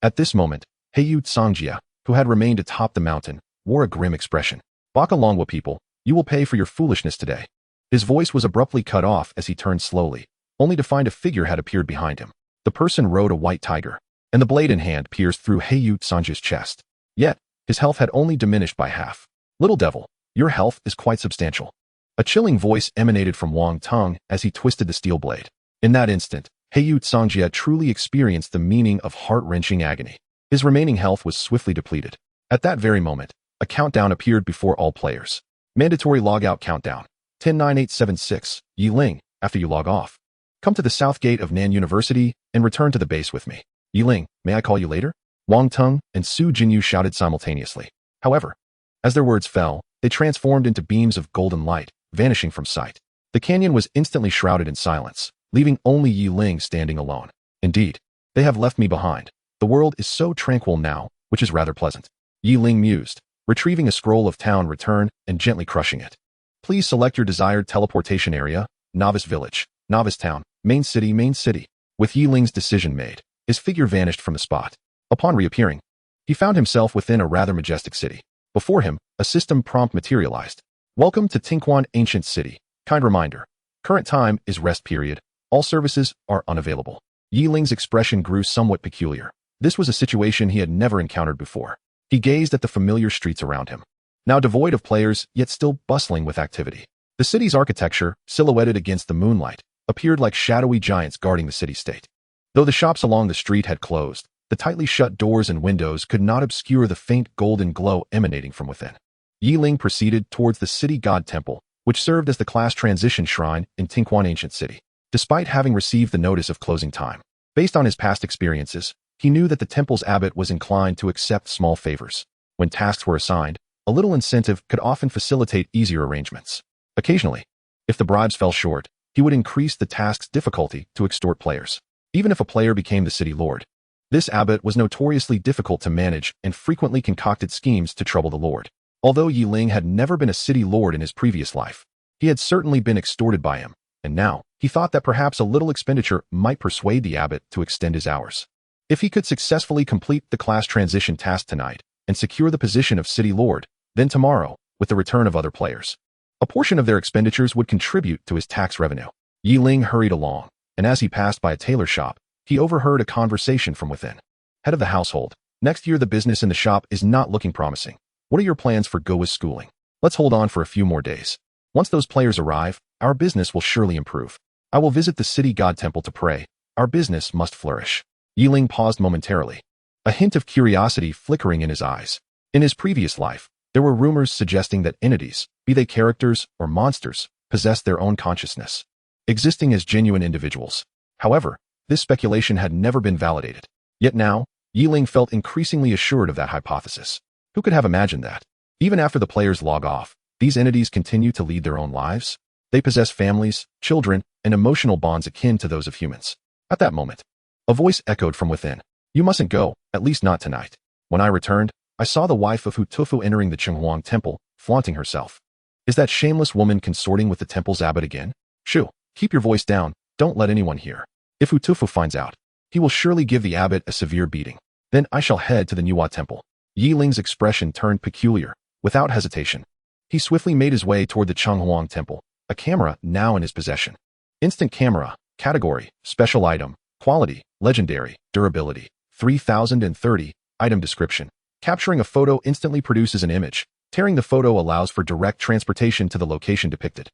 At this moment, Heiyu Tsangjia, who had remained atop the mountain, wore a grim expression. Baka Longwa people, you will pay for your foolishness today. His voice was abruptly cut off as he turned slowly, only to find a figure had appeared behind him. The person rode a white tiger, and the blade in hand pierced through Heiyu Tsanjia's chest. Yet, his health had only diminished by half. Little devil, your health is quite substantial. A chilling voice emanated from Wang Teng as he twisted the steel blade. In that instant, Heiyu Tsangjia truly experienced the meaning of heart-wrenching agony. His remaining health was swiftly depleted. At that very moment, a countdown appeared before all players. Mandatory logout countdown. 10-9-8-7-6. Yi Ling, after you log off, come to the south gate of Nan University and return to the base with me. Yi Ling, may I call you later? Wang Teng and Su Jinyu shouted simultaneously. However, as their words fell, they transformed into beams of golden light, vanishing from sight. The canyon was instantly shrouded in silence, leaving only Yi Ling standing alone. Indeed, they have left me behind. The world is so tranquil now, which is rather pleasant. Yi Ling mused, retrieving a scroll of town return and gently crushing it. Please select your desired teleportation area, Novice Village, Novice Town, Main City, Main City. With Yi Ling's decision made, his figure vanished from the spot. Upon reappearing, he found himself within a rather majestic city. Before him, a system prompt materialized. Welcome to Tinquan Ancient City. Kind reminder. Current time is rest period. All services are unavailable. Yi Ling's expression grew somewhat peculiar. This was a situation he had never encountered before. He gazed at the familiar streets around him, now devoid of players, yet still bustling with activity. The city's architecture, silhouetted against the moonlight, appeared like shadowy giants guarding the city-state. Though the shops along the street had closed, the tightly shut doors and windows could not obscure the faint golden glow emanating from within. Yi Ling proceeded towards the city god temple, which served as the class transition shrine in Tinquan Ancient City. Despite having received the notice of closing time, based on his past experiences, he knew that the temple's abbot was inclined to accept small favors. When tasks were assigned, a little incentive could often facilitate easier arrangements. Occasionally, if the bribes fell short, he would increase the task's difficulty to extort players. Even if a player became the city lord, this abbot was notoriously difficult to manage and frequently concocted schemes to trouble the lord. Although Yi Ling had never been a city lord in his previous life, he had certainly been extorted by him, and now he thought that perhaps a little expenditure might persuade the abbot to extend his hours. If he could successfully complete the class transition task tonight and secure the position of city lord, then tomorrow, with the return of other players, a portion of their expenditures would contribute to his tax revenue. Yi Ling hurried along, and as he passed by a tailor shop, he overheard a conversation from within. Head of the household, next year the business in the shop is not looking promising. What are your plans for Goa's schooling? Let's hold on for a few more days. Once those players arrive, our business will surely improve. I will visit the city god temple to pray. Our business must flourish. Yi Ling paused momentarily, a hint of curiosity flickering in his eyes. In his previous life, there were rumors suggesting that entities, be they characters or monsters, possessed their own consciousness, existing as genuine individuals. However, this speculation had never been validated. Yet now, Yi Ling felt increasingly assured of that hypothesis. Who could have imagined that? Even after the players log off, these entities continue to lead their own lives. They possess families, children, and emotional bonds akin to those of humans. At that moment, a voice echoed from within. You mustn't go, at least not tonight. When I returned, I saw the wife of Hutufu entering the Chenghuang temple, flaunting herself. Is that shameless woman consorting with the temple's abbot again? Shoo, keep your voice down, don't let anyone hear. If Hutufu finds out, he will surely give the abbot a severe beating. Then I shall head to the Nuwa temple. Yi Ling's expression turned peculiar, without hesitation. He swiftly made his way toward the Chenghuang temple, a camera now in his possession. Instant camera, category, special item, quality, legendary, durability, 3030, item description. Capturing a photo instantly produces an image. Tearing the photo allows for direct transportation to the location depicted.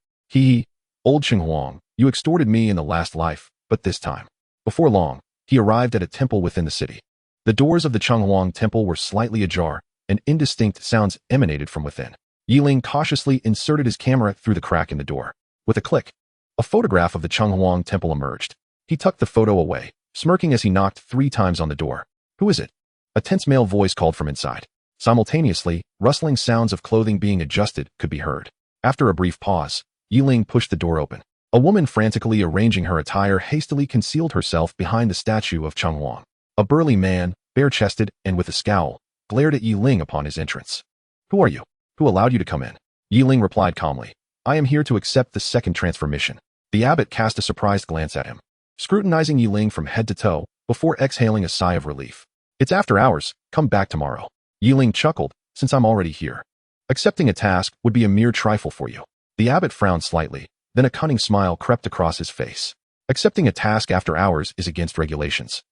Old Chenghuang, you extorted me in the last life, but this time. Before long, he arrived at a temple within the city. The doors of the Chenghuang temple were slightly ajar, and indistinct sounds emanated from within. Yi Ling cautiously inserted his camera through the crack in the door. With a click, a photograph of the Chenghuang temple emerged. He tucked the photo away, smirking as he knocked 3 times on the door. Who is it? A tense male voice called from inside. Simultaneously, rustling sounds of clothing being adjusted could be heard. After a brief pause, Yi Ling pushed the door open. A woman frantically arranging her attire hastily concealed herself behind the statue of Chenghuang. A burly man, bare-chested and with a scowl, glared at Yi Ling upon his entrance. Who are you? Who allowed you to come in? Yi Ling replied calmly. I am here to accept the second transformation. The abbot cast a surprised glance at him. scrutinizing Yi Ling from head to toe before exhaling a sigh of relief. It's after hours, come back tomorrow. Yi Ling chuckled, since I'm already here. Accepting a task would be a mere trifle for you. The abbot frowned slightly, then a cunning smile crept across his face. Accepting a task after hours is against regulations.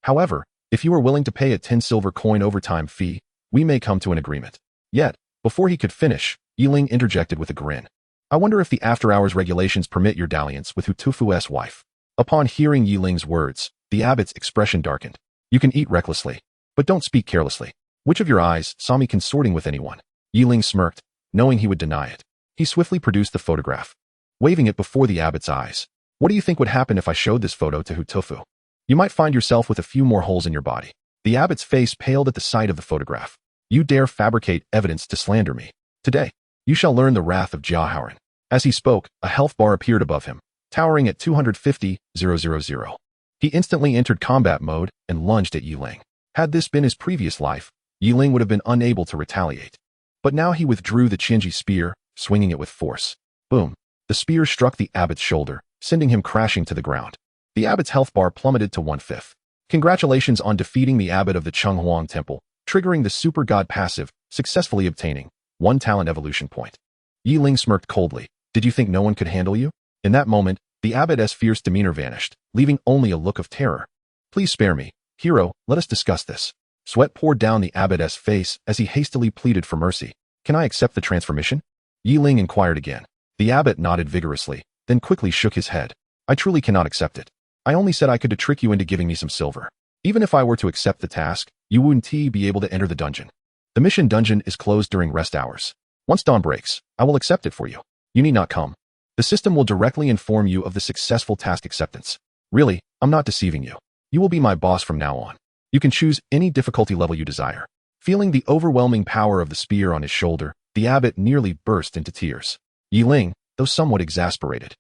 However, if you are willing to pay a 10 silver coin overtime fee, we may come to an agreement. Yet, before he could finish, Yi Ling interjected with a grin. I wonder if the after-hours regulations permit your dalliance with Hutufu's wife. Upon hearing Yi Ling's words, the abbot's expression darkened. You can eat recklessly, but don't speak carelessly. Which of your eyes saw me consorting with anyone? Yi Ling smirked, knowing he would deny it. He swiftly produced the photograph, waving it before the abbot's eyes. What do you think would happen if I showed this photo to Hutufu? You might find yourself with a few more holes in your body. The abbot's face paled at the sight of the photograph. You dare fabricate evidence to slander me. Today, you shall learn the wrath of Jiahaoren. As he spoke, a health bar appeared above him, towering at 250,000. He instantly entered combat mode and lunged at Yi Ling. Had this been his previous life, Yi Ling would have been unable to retaliate. But now he withdrew the Qinji spear, swinging it with force. Boom. The spear struck the abbot's shoulder, sending him crashing to the ground. The abbot's health bar plummeted to 1/5. Congratulations on defeating the abbot of the Chenghuang Temple, triggering the super god passive, successfully obtaining 1 talent evolution point. Yi Ling smirked coldly. Did you think no one could handle you? In that moment, the abbot's fierce demeanor vanished, leaving only a look of terror. Please spare me. Hero, let us discuss this. Sweat poured down the abbot's face as he hastily pleaded for mercy. Can I accept the transformation? Yi Ling inquired again. The abbot nodded vigorously, then quickly shook his head. I truly cannot accept it. I only said I could trick you into giving me some silver. Even if I were to accept the task, you wouldn't be able to enter the dungeon. The mission dungeon is closed during rest hours. Once dawn breaks, I will accept it for you. You need not come. The system will directly inform you of the successful task acceptance. Really, I'm not deceiving you. You will be my boss from now on. You can choose any difficulty level you desire. Feeling the overwhelming power of the spear on his shoulder, the abbot nearly burst into tears. Yi Ling, though somewhat exasperated,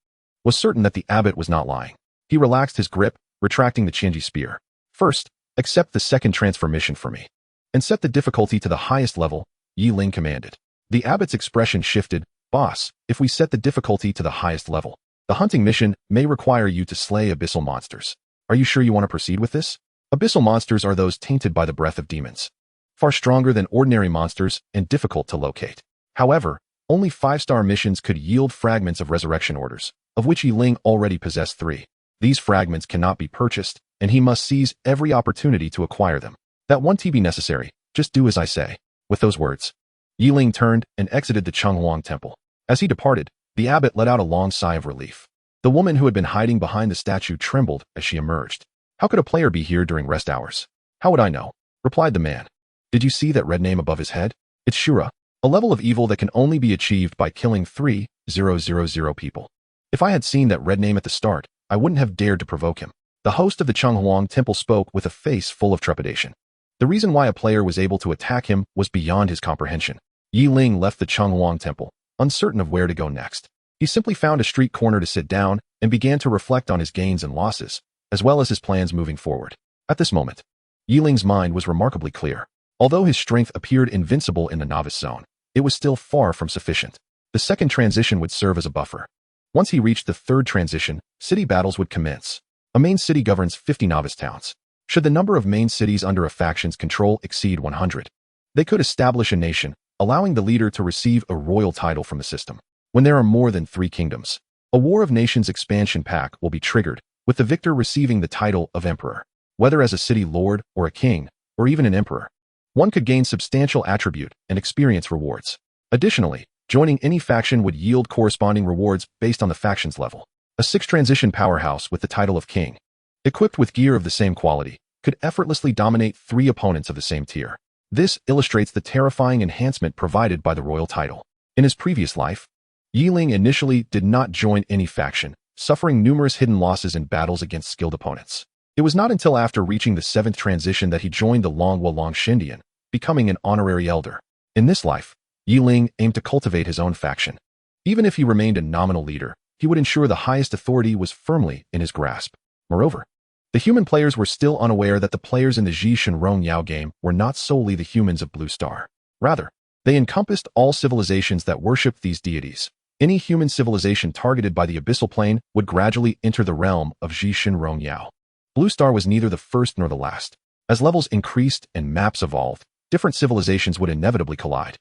was certain that the abbot was not lying. He relaxed his grip, retracting the Qinji spear. First, accept the second transformation for me. And set the difficulty to the highest level, Yi Ling commanded. The abbot's expression shifted. Boss, if we set the difficulty to the highest level, the hunting mission may require you to slay abyssal monsters. Are you sure you want to proceed with this? Abyssal monsters are those tainted by the breath of demons. Far stronger than ordinary monsters and difficult to locate. However, only 5-star missions could yield fragments of resurrection orders, of which Yi Ling already possessed 3. These fragments cannot be purchased, and he must seize every opportunity to acquire them. That won't be necessary, just do as I say. With those words, Yi Ling turned and exited the Chenghuang Temple. As he departed, the abbot let out a long sigh of relief. The woman who had been hiding behind the statue trembled as she emerged. How could a player be here during rest hours? How would I know? Replied the man. Did you see that red name above his head? It's Shura, a level of evil that can only be achieved by killing 3,000 people. If I had seen that red name at the start, I wouldn't have dared to provoke him. The host of the Chenghuang Temple spoke with a face full of trepidation. The reason why a player was able to attack him was beyond his comprehension. Yi Ling left the Chenghuang Temple, uncertain of where to go next. He simply found a street corner to sit down and began to reflect on his gains and losses, as well as his plans moving forward. At this moment, Yi Ling's mind was remarkably clear. Although his strength appeared invincible in the novice zone, it was still far from sufficient. The second transition would serve as a buffer. Once he reached the third transition, city battles would commence. A main city governs 50 novice towns. Should the number of main cities under a faction's control exceed 100, they could establish a nation, allowing the leader to receive a royal title from the system. When there are more than 3 kingdoms, a War of Nations expansion pack will be triggered, with the victor receiving the title of emperor. Whether as a city lord or a king, or even an emperor, one could gain substantial attribute and experience rewards. Additionally, joining any faction would yield corresponding rewards based on the faction's level. A 6th-transition powerhouse with the title of king, equipped with gear of the same quality, could effortlessly dominate 3 opponents of the same tier. This illustrates the terrifying enhancement provided by the royal title. In his previous life, Yi Ling initially did not join any faction, suffering numerous hidden losses in battles against skilled opponents. It was not until after reaching the 7th transition that he joined the Longwulong Shindian, becoming an honorary elder. In this life, Yi Ling aimed to cultivate his own faction. Even if he remained a nominal leader, he would ensure the highest authority was firmly in his grasp. Moreover, the human players were still unaware that the players in the Zhishan Rongyao game were not solely the humans of Blue Star. Rather, they encompassed all civilizations that worshipped these deities. Any human civilization targeted by the abyssal plane would gradually enter the realm of Zhishin Rongyao. Blue Star was neither the first nor the last. As levels increased and maps evolved, different civilizations would inevitably collide.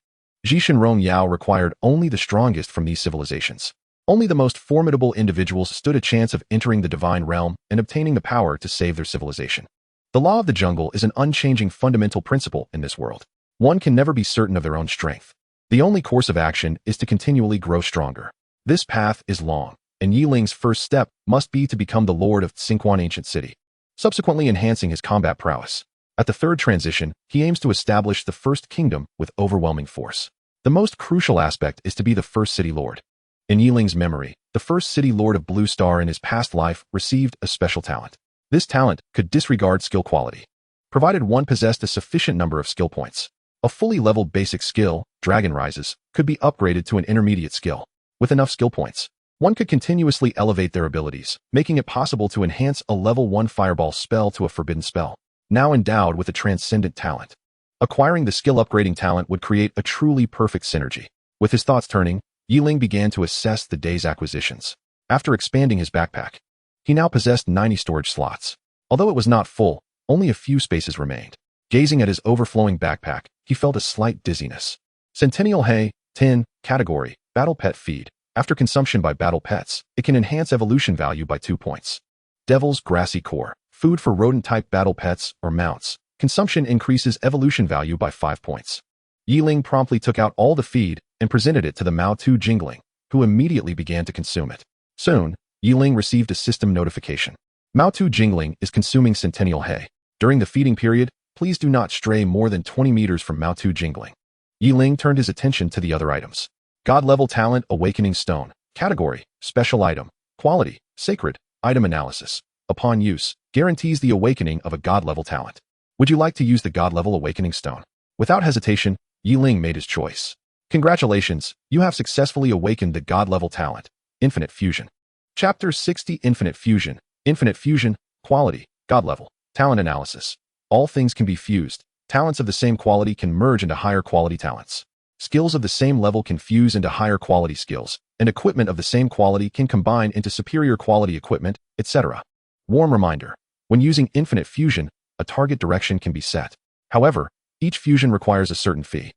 Zhishin Rongyao required only the strongest from these civilizations. Only the most formidable individuals stood a chance of entering the divine realm and obtaining the power to save their civilization. The law of the jungle is an unchanging fundamental principle in this world. One can never be certain of their own strength. The only course of action is to continually grow stronger. This path is long, and Yi Ling's first step must be to become the lord of Tsinquan Ancient City, subsequently enhancing his combat prowess. At the third transition, he aims to establish the first kingdom with overwhelming force. The most crucial aspect is to be the first city lord. In Yi Ling's memory, the first city lord of Blue Star in his past life received a special talent. This talent could disregard skill quality, provided one possessed a sufficient number of skill points. A fully leveled basic skill, Dragon Rises, could be upgraded to an intermediate skill. With enough skill points, one could continuously elevate their abilities, making it possible to enhance a level 1 fireball spell to a forbidden spell, now endowed with a transcendent talent. Acquiring the skill upgrading talent would create a truly perfect synergy. With his thoughts turning, Yi Ling began to assess the day's acquisitions. After expanding his backpack, he now possessed 90 storage slots. Although it was not full, only a few spaces remained. Gazing at his overflowing backpack, he felt a slight dizziness. Centennial Hay, 10, category, Battle Pet Feed. After consumption by battle pets, it can enhance evolution value by 2 points. Devil's Grassy Core, food for rodent-type battle pets or mounts. Consumption increases evolution value by 5 points. Yi Ling promptly took out all the feed and presented it to the Mao Tu Jingling, who immediately began to consume it. Soon, Yi Ling received a system notification. Mao Tu Jingling is consuming Centennial Hay. During the feeding period, please do not stray more than 20 meters from Mao Tu Jingling. Yi Ling turned his attention to the other items. God-level talent Awakening Stone. Category, Special Item. Quality, Sacred. Item Analysis. Upon use, guarantees the awakening of a God-level talent. Would you like to use the God-level Awakening Stone? Without hesitation, Yi Ling made his choice. Congratulations, you have successfully awakened the God-level talent, Infinite Fusion. Chapter 60 Infinite Fusion. Infinite Fusion, Quality, God-level, Talent Analysis. All things can be fused. Talents of the same quality can merge into higher quality talents. Skills of the same level can fuse into higher quality skills, and equipment of the same quality can combine into superior quality equipment, etc. Warm reminder. When using Infinite Fusion, a target direction can be set. However, each fusion requires a certain fee.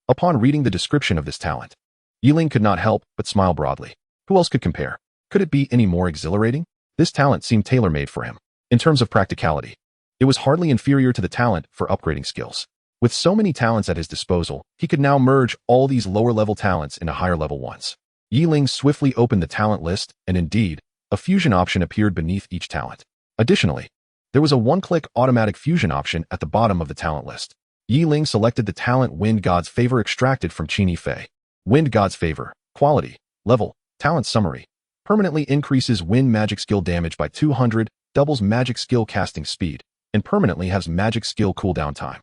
Upon reading the description of this talent, Yi Ling could not help but smile broadly. Who else could compare? Could it be any more exhilarating? This talent seemed tailor-made for him. In terms of practicality, it was hardly inferior to the talent for upgrading skills. With so many talents at his disposal, he could now merge all these lower-level talents into higher-level ones. Yi Ling swiftly opened the talent list, and indeed, a fusion option appeared beneath each talent. Additionally, there was a one-click automatic fusion option at the bottom of the talent list. Yi Ling selected the talent Wind God's Favor extracted from Qini Fei. Wind God's Favor. Quality. Level. Talent Summary. Permanently increases wind magic skill damage by 200, doubles magic skill casting speed, and permanently has magic skill cooldown time.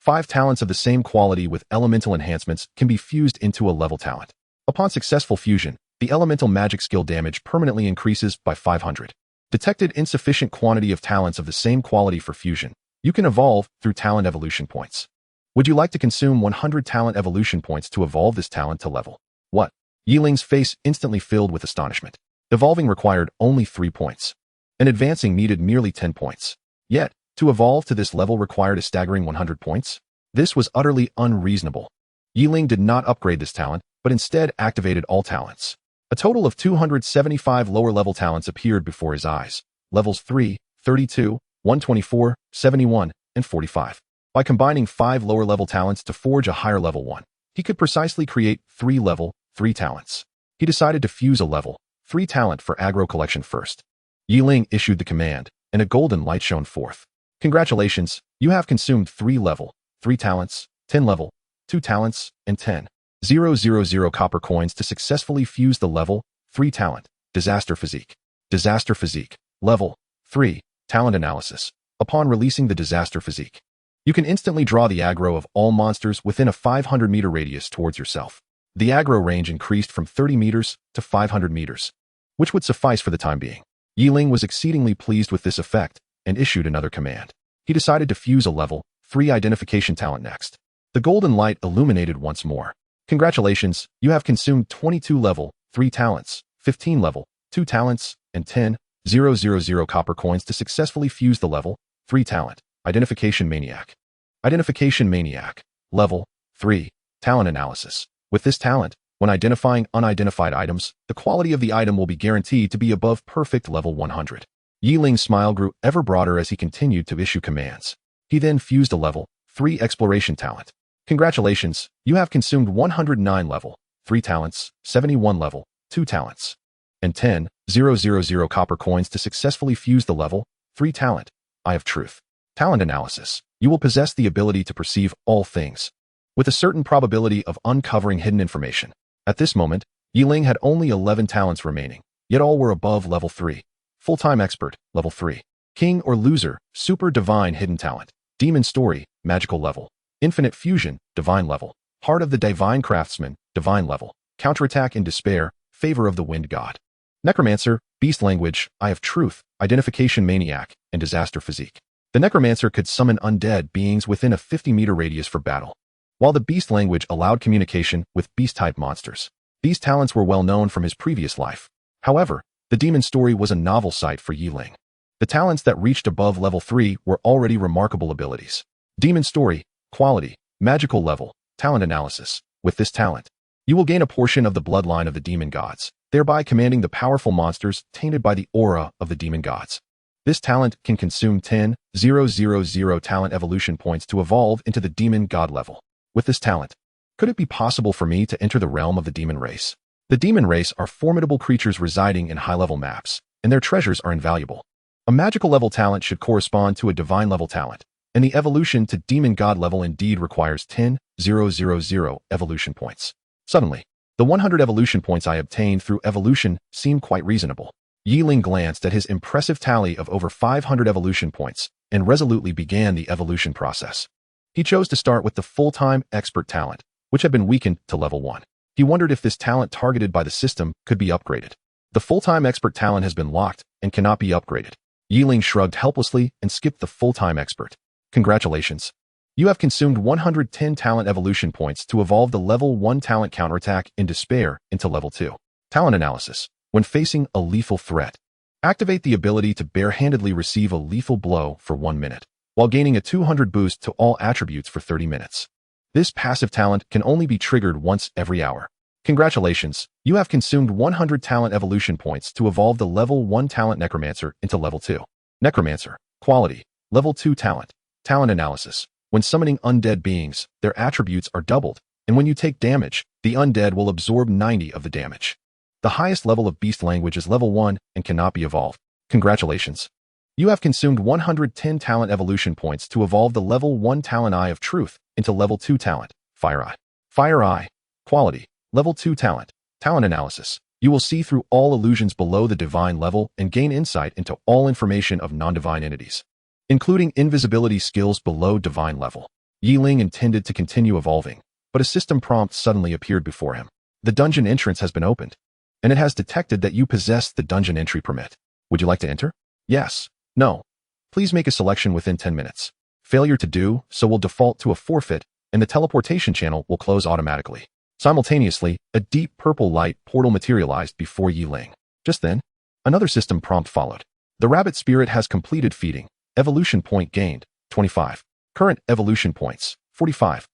5 talents of the same quality with elemental enhancements can be fused into a level talent. Upon successful fusion, the elemental magic skill damage permanently increases by 500. Detected insufficient quantity of talents of the same quality for fusion. You can evolve through talent evolution points. Would you like to consume 100 talent evolution points to evolve this talent to level? What? Yi Ling's face instantly filled with astonishment. Evolving required only 3 points, and advancing needed merely 10 points. Yet, to evolve to this level required a staggering 100 points? This was utterly unreasonable. Yi Ling did not upgrade this talent, but instead activated all talents. A total of 275 lower-level talents appeared before his eyes. Levels 3, 32, 124, 71, and 45. By combining 5 lower-level talents to forge a higher-level one, he could precisely create 3 level 3 talents. He decided to fuse a level 3 talent for aggro collection first. Yi Ling issued the command, and a golden light shone forth. Congratulations, you have consumed 3 level 3 talents, 10 level 2 talents, and 10,000 copper coins to successfully fuse the level 3 talent. Disaster Physique. Disaster Physique. Level 3. Talent Analysis. Upon releasing the Disaster Physique, you can instantly draw the aggro of all monsters within a 500-meter radius towards yourself. The aggro range increased from 30 meters to 500 meters, which would suffice for the time being. Yi Ling was exceedingly pleased with this effect and issued another command. He decided to fuse a level 3 identification talent next. The golden light illuminated once more. Congratulations, you have consumed 22 level 3 talents, 15 level, 2 talents, and 10,000 copper coins to successfully fuse the level 3 talent, Identification Maniac. Identification Maniac, level 3, talent analysis. With this talent, when identifying unidentified items, the quality of the item will be guaranteed to be above perfect level 100. Ling's smile grew ever broader as he continued to issue commands. He then fused a level 3 exploration talent. Congratulations, you have consumed 109 level 3 talents, 71 level 2 talents, and 10,000 copper coins to successfully fuse the level 3 talent, Eye of Truth. Talent analysis. You will possess the ability to perceive all things, with a certain probability of uncovering hidden information. At this moment, Ling had only 11 talents remaining, yet all were above level 3. Full-time expert, level 3. King or loser, super divine hidden talent. Demon story, magical level. Infinite fusion, divine level. Heart of the divine craftsman, divine level. Counterattack in despair, favor of the wind god. Necromancer, beast language, eye of truth, identification maniac, and disaster physique. The necromancer could summon undead beings within a 50-meter radius for battle, while the beast language allowed communication with beast-type monsters. These talents were well known from his previous life. However, the demon story was a novel sight for Ling. The talents that reached above level 3 were already remarkable abilities. Demon story, quality, magical level, talent analysis. With this talent, you will gain a portion of the bloodline of the demon gods, thereby commanding the powerful monsters tainted by the aura of the demon gods. This talent can consume 10,000 talent evolution points to evolve into the demon god level. With this talent, could it be possible for me to enter the realm of the demon race? The demon race are formidable creatures residing in high-level maps, and their treasures are invaluable. A magical level talent should correspond to a divine level talent, and the evolution to demon god level indeed requires 10,000 evolution points. Suddenly, the 100 evolution points I obtained through evolution seemed quite reasonable. Ling glanced at his impressive tally of over 500 evolution points and resolutely began the evolution process. He chose to start with the full-time expert talent, which had been weakened to level 1. He wondered if this talent targeted by the system could be upgraded. The full-time expert talent has been locked and cannot be upgraded. Ling shrugged helplessly and skipped the full-time expert. Congratulations. You have consumed 110 talent evolution points to evolve the level 1 talent counterattack in despair into level 2. Talent analysis. When facing a lethal threat, activate the ability to barehandedly receive a lethal blow for 1 minute, while gaining a 200 boost to all attributes for 30 minutes. This passive talent can only be triggered once every hour. Congratulations, you have consumed 100 talent evolution points to evolve the level 1 talent Necromancer into level 2. Necromancer, quality, level 2 talent. Talent analysis. When summoning undead beings, their attributes are doubled, and when you take damage, the undead will absorb 90 of the damage. The highest level of beast language is level 1 and cannot be evolved. Congratulations. You have consumed 110 talent evolution points to evolve the level 1 talent Eye of Truth into level 2 talent, Fire Eye. Fire Eye. Quality, level 2 talent. Talent analysis. You will see through all illusions below the divine level and gain insight into all information of non-divine entities, including invisibility skills below divine level. Ling intended to continue evolving, but a system prompt suddenly appeared before him. The dungeon entrance has been opened, and it has detected that you possess the dungeon entry permit. Would you like to enter? Yes. No. Please make a selection within 10 minutes. Failure to do so will default to a forfeit, and the teleportation channel will close automatically. Simultaneously, a deep purple light portal materialized before Ling. Just then, another system prompt followed. The rabbit spirit has completed feeding. Evolution point gained, 25. Current evolution points, 45.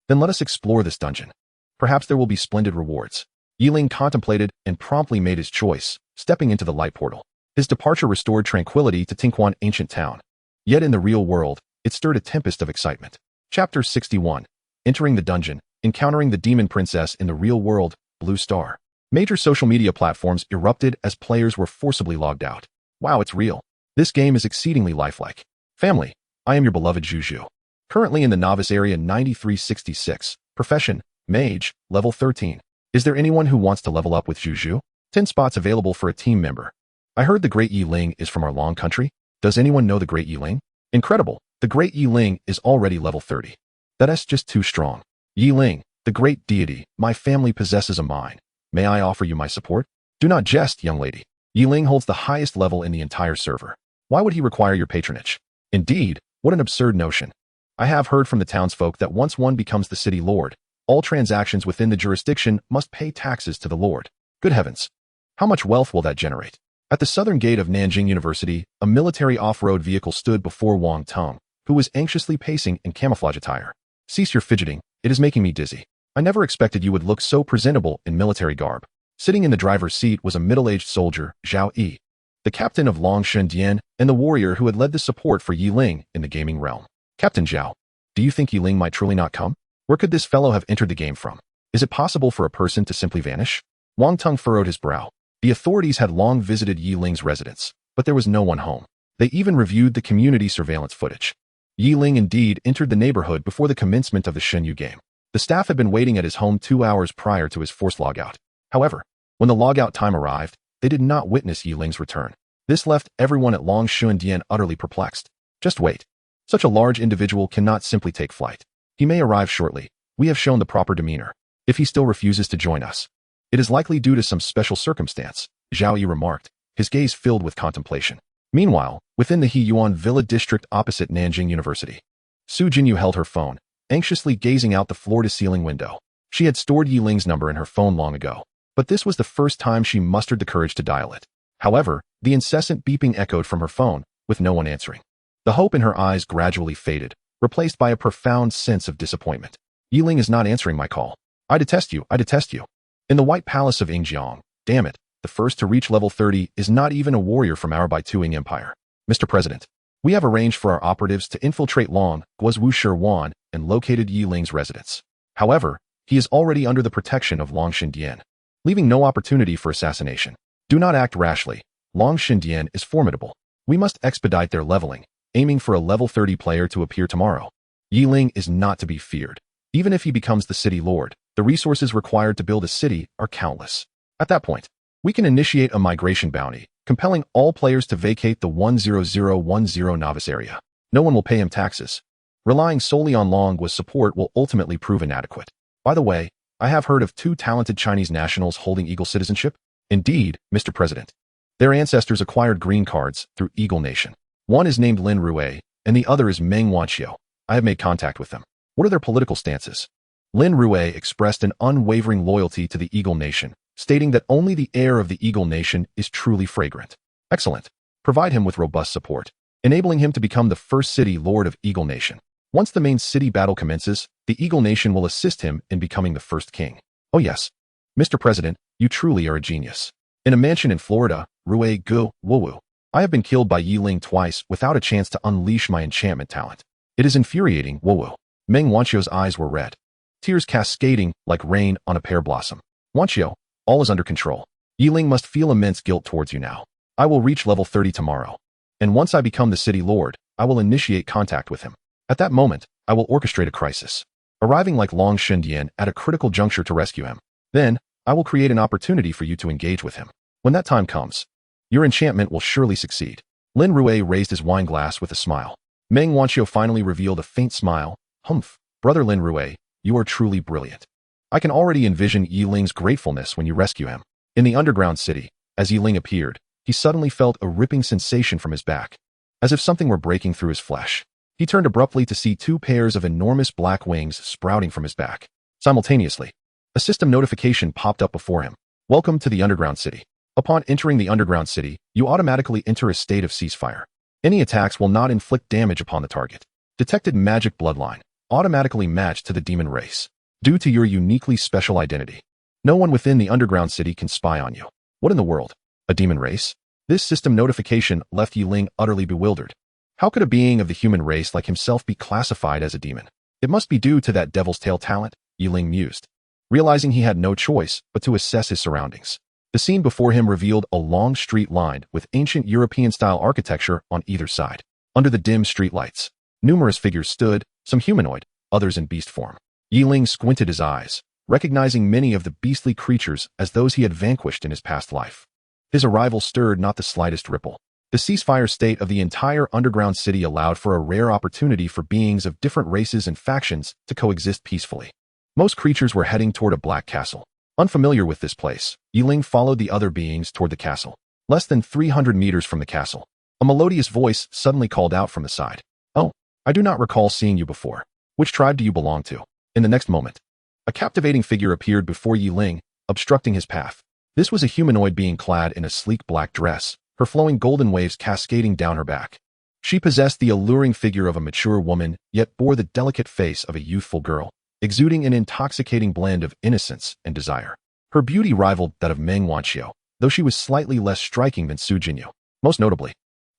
Then let us explore this dungeon. Perhaps there will be splendid rewards. Ling contemplated and promptly made his choice, stepping into the light portal. His departure restored tranquility to Tinquan ancient town. Yet in the real world, it stirred a tempest of excitement. Chapter 61. Entering the dungeon, encountering the demon princess in the real world, Blue Star. Major social media platforms erupted as players were forcibly logged out. Wow, it's real. This game is exceedingly lifelike. Family, I am your beloved Juju. Currently in the novice area 9366. Profession, mage, level 13. Is there anyone who wants to level up with Juju? 10 spots available for a team member. I heard the great Ling is from our long country. Does anyone know the great Ling? Incredible. The great Ling is already level 30. That's just too strong. Ling, the great deity, my family possesses a mind. May I offer you my support? Do not jest, young lady. Ling holds the highest level in the entire server. Why would he require your patronage? Indeed, what an absurd notion. I have heard from the townsfolk that once one becomes the city lord, all transactions within the jurisdiction must pay taxes to the lord. Good heavens. How much wealth will that generate? At the southern gate of Nanjing University, a military off-road vehicle stood before Wang Tong, who was anxiously pacing in camouflage attire. Cease your fidgeting. It is making me dizzy. I never expected you would look so presentable in military garb. Sitting in the driver's seat was a middle-aged soldier, Zhao Yi, the captain of Long Shundian and the warrior who had led the support for Yi Ling in the gaming realm. Captain Zhao, do you think Yi Ling might truly not come? Where could this fellow have entered the game from? Is it possible for a person to simply vanish? Wang Tong furrowed his brow. The authorities had long visited Yi Ling's residence, but there was no one home. They even reviewed the community surveillance footage. Yi Ling indeed entered the neighborhood before the commencement of the Shenyu game. The staff had been waiting at his home 2 hours prior to his forced logout. However, when the logout time arrived, they did not witness Yi Ling's return. This left everyone at Long Shundian utterly perplexed. Just wait. Such a large individual cannot simply take flight. He may arrive shortly. We have shown the proper demeanor. If he still refuses to join us, it is likely due to some special circumstance, Zhao Yi remarked, his gaze filled with contemplation. Meanwhile, within the Heyuan Villa district opposite Nanjing University, Su Jinyu held her phone, anxiously gazing out the floor-to-ceiling window. She had stored Yi Ling's number in her phone long ago, but this was the first time she mustered the courage to dial it. However, the incessant beeping echoed from her phone, with no one answering. The hope in her eyes gradually faded, replaced by a profound sense of disappointment. Yi Ling is not answering my call. I detest you. I detest you. In the White Palace of Yingjiang, damn it, the first to reach level 30 is not even a warrior from our Baituing Empire. Mr. President, we have arranged for our operatives to infiltrate Long, Guozwu Shirwan, and located Yi Ling's residence. However, he is already under the protection of Long Shindian, leaving no opportunity for assassination. Do not act rashly. Long Shindian is formidable. We must expedite their leveling, aiming for a level 30 player to appear tomorrow. Yi Ling is not to be feared. Even if he becomes the city lord, the resources required to build a city are countless. At that point, we can initiate a migration bounty, compelling all players to vacate the 10010 novice area. No one will pay him taxes. Relying solely on Longgua's support will ultimately prove inadequate. By the way, I have heard of 2 talented Chinese nationals holding Eagle citizenship. Indeed, Mr. President. Their ancestors acquired green cards through Eagle Nation. One is named Lin Rue, and the other is Meng Wanqiu. I have made contact with them. What are their political stances? Lin Rue expressed an unwavering loyalty to the Eagle Nation, stating that only the air of the Eagle Nation is truly fragrant. Excellent. Provide him with robust support, enabling him to become the first city lord of Eagle Nation. Once the main city battle commences, the Eagle Nation will assist him in becoming the first king. Oh yes. Mr. President, you truly are a genius. In a mansion in Florida, Rue Gu Wuwu, I have been killed by Yi Ling twice without a chance to unleash my enchantment talent. It is infuriating, Wuwu. Meng Wanqiu's eyes were red, tears cascading like rain on a pear blossom. Wanqiu, all is under control. Yi Ling must feel immense guilt towards you now. I will reach level 30 tomorrow. And once I become the city lord, I will initiate contact with him. At that moment, I will orchestrate a crisis, arriving like Long Shindian at a critical juncture to rescue him. Then, I will create an opportunity for you to engage with him. When that time comes, your enchantment will surely succeed. Lin Rue raised his wine glass with a smile. Meng Wanqiu finally revealed a faint smile. Humph, brother Lin Rue, you are truly brilliant. I can already envision Yi Ling's gratefulness when you rescue him. In the underground city, as Yi Ling appeared, he suddenly felt a ripping sensation from his back, as if something were breaking through his flesh. He turned abruptly to see 2 pairs of enormous black wings sprouting from his back. Simultaneously, a system notification popped up before him. Welcome to the underground city. Upon entering the underground city, you automatically enter a state of ceasefire. Any attacks will not inflict damage upon the target. Detected magic bloodline, automatically matched to the demon race. Due to your uniquely special identity, no one within the underground city can spy on you. What in the world? A demon race? This system notification left Yi Ling utterly bewildered. How could a being of the human race like himself be classified as a demon? It must be due to that devil's tail talent, Yi Ling mused, realizing he had no choice but to assess his surroundings. The scene before him revealed a long street lined with ancient European-style architecture on either side. Under the dim streetlights, numerous figures stood, some humanoid, others in beast form. Yi Ling squinted his eyes, recognizing many of the beastly creatures as those he had vanquished in his past life. His arrival stirred not the slightest ripple. The ceasefire state of the entire underground city allowed for a rare opportunity for beings of different races and factions to coexist peacefully. Most creatures were heading toward a black castle. Unfamiliar with this place, Yi Ling followed the other beings toward the castle. Less than 300 meters from the castle, a melodious voice suddenly called out from the side. Oh, I do not recall seeing you before. Which tribe do you belong to? In the next moment, a captivating figure appeared before Yi Ling, obstructing his path. This was a humanoid being clad in a sleek black dress, her flowing golden waves cascading down her back. She possessed the alluring figure of a mature woman, yet bore the delicate face of a youthful girl, exuding an intoxicating blend of innocence and desire. Her beauty rivaled that of Meng Wanxiu, though she was slightly less striking than Su Jinyu. Most notably,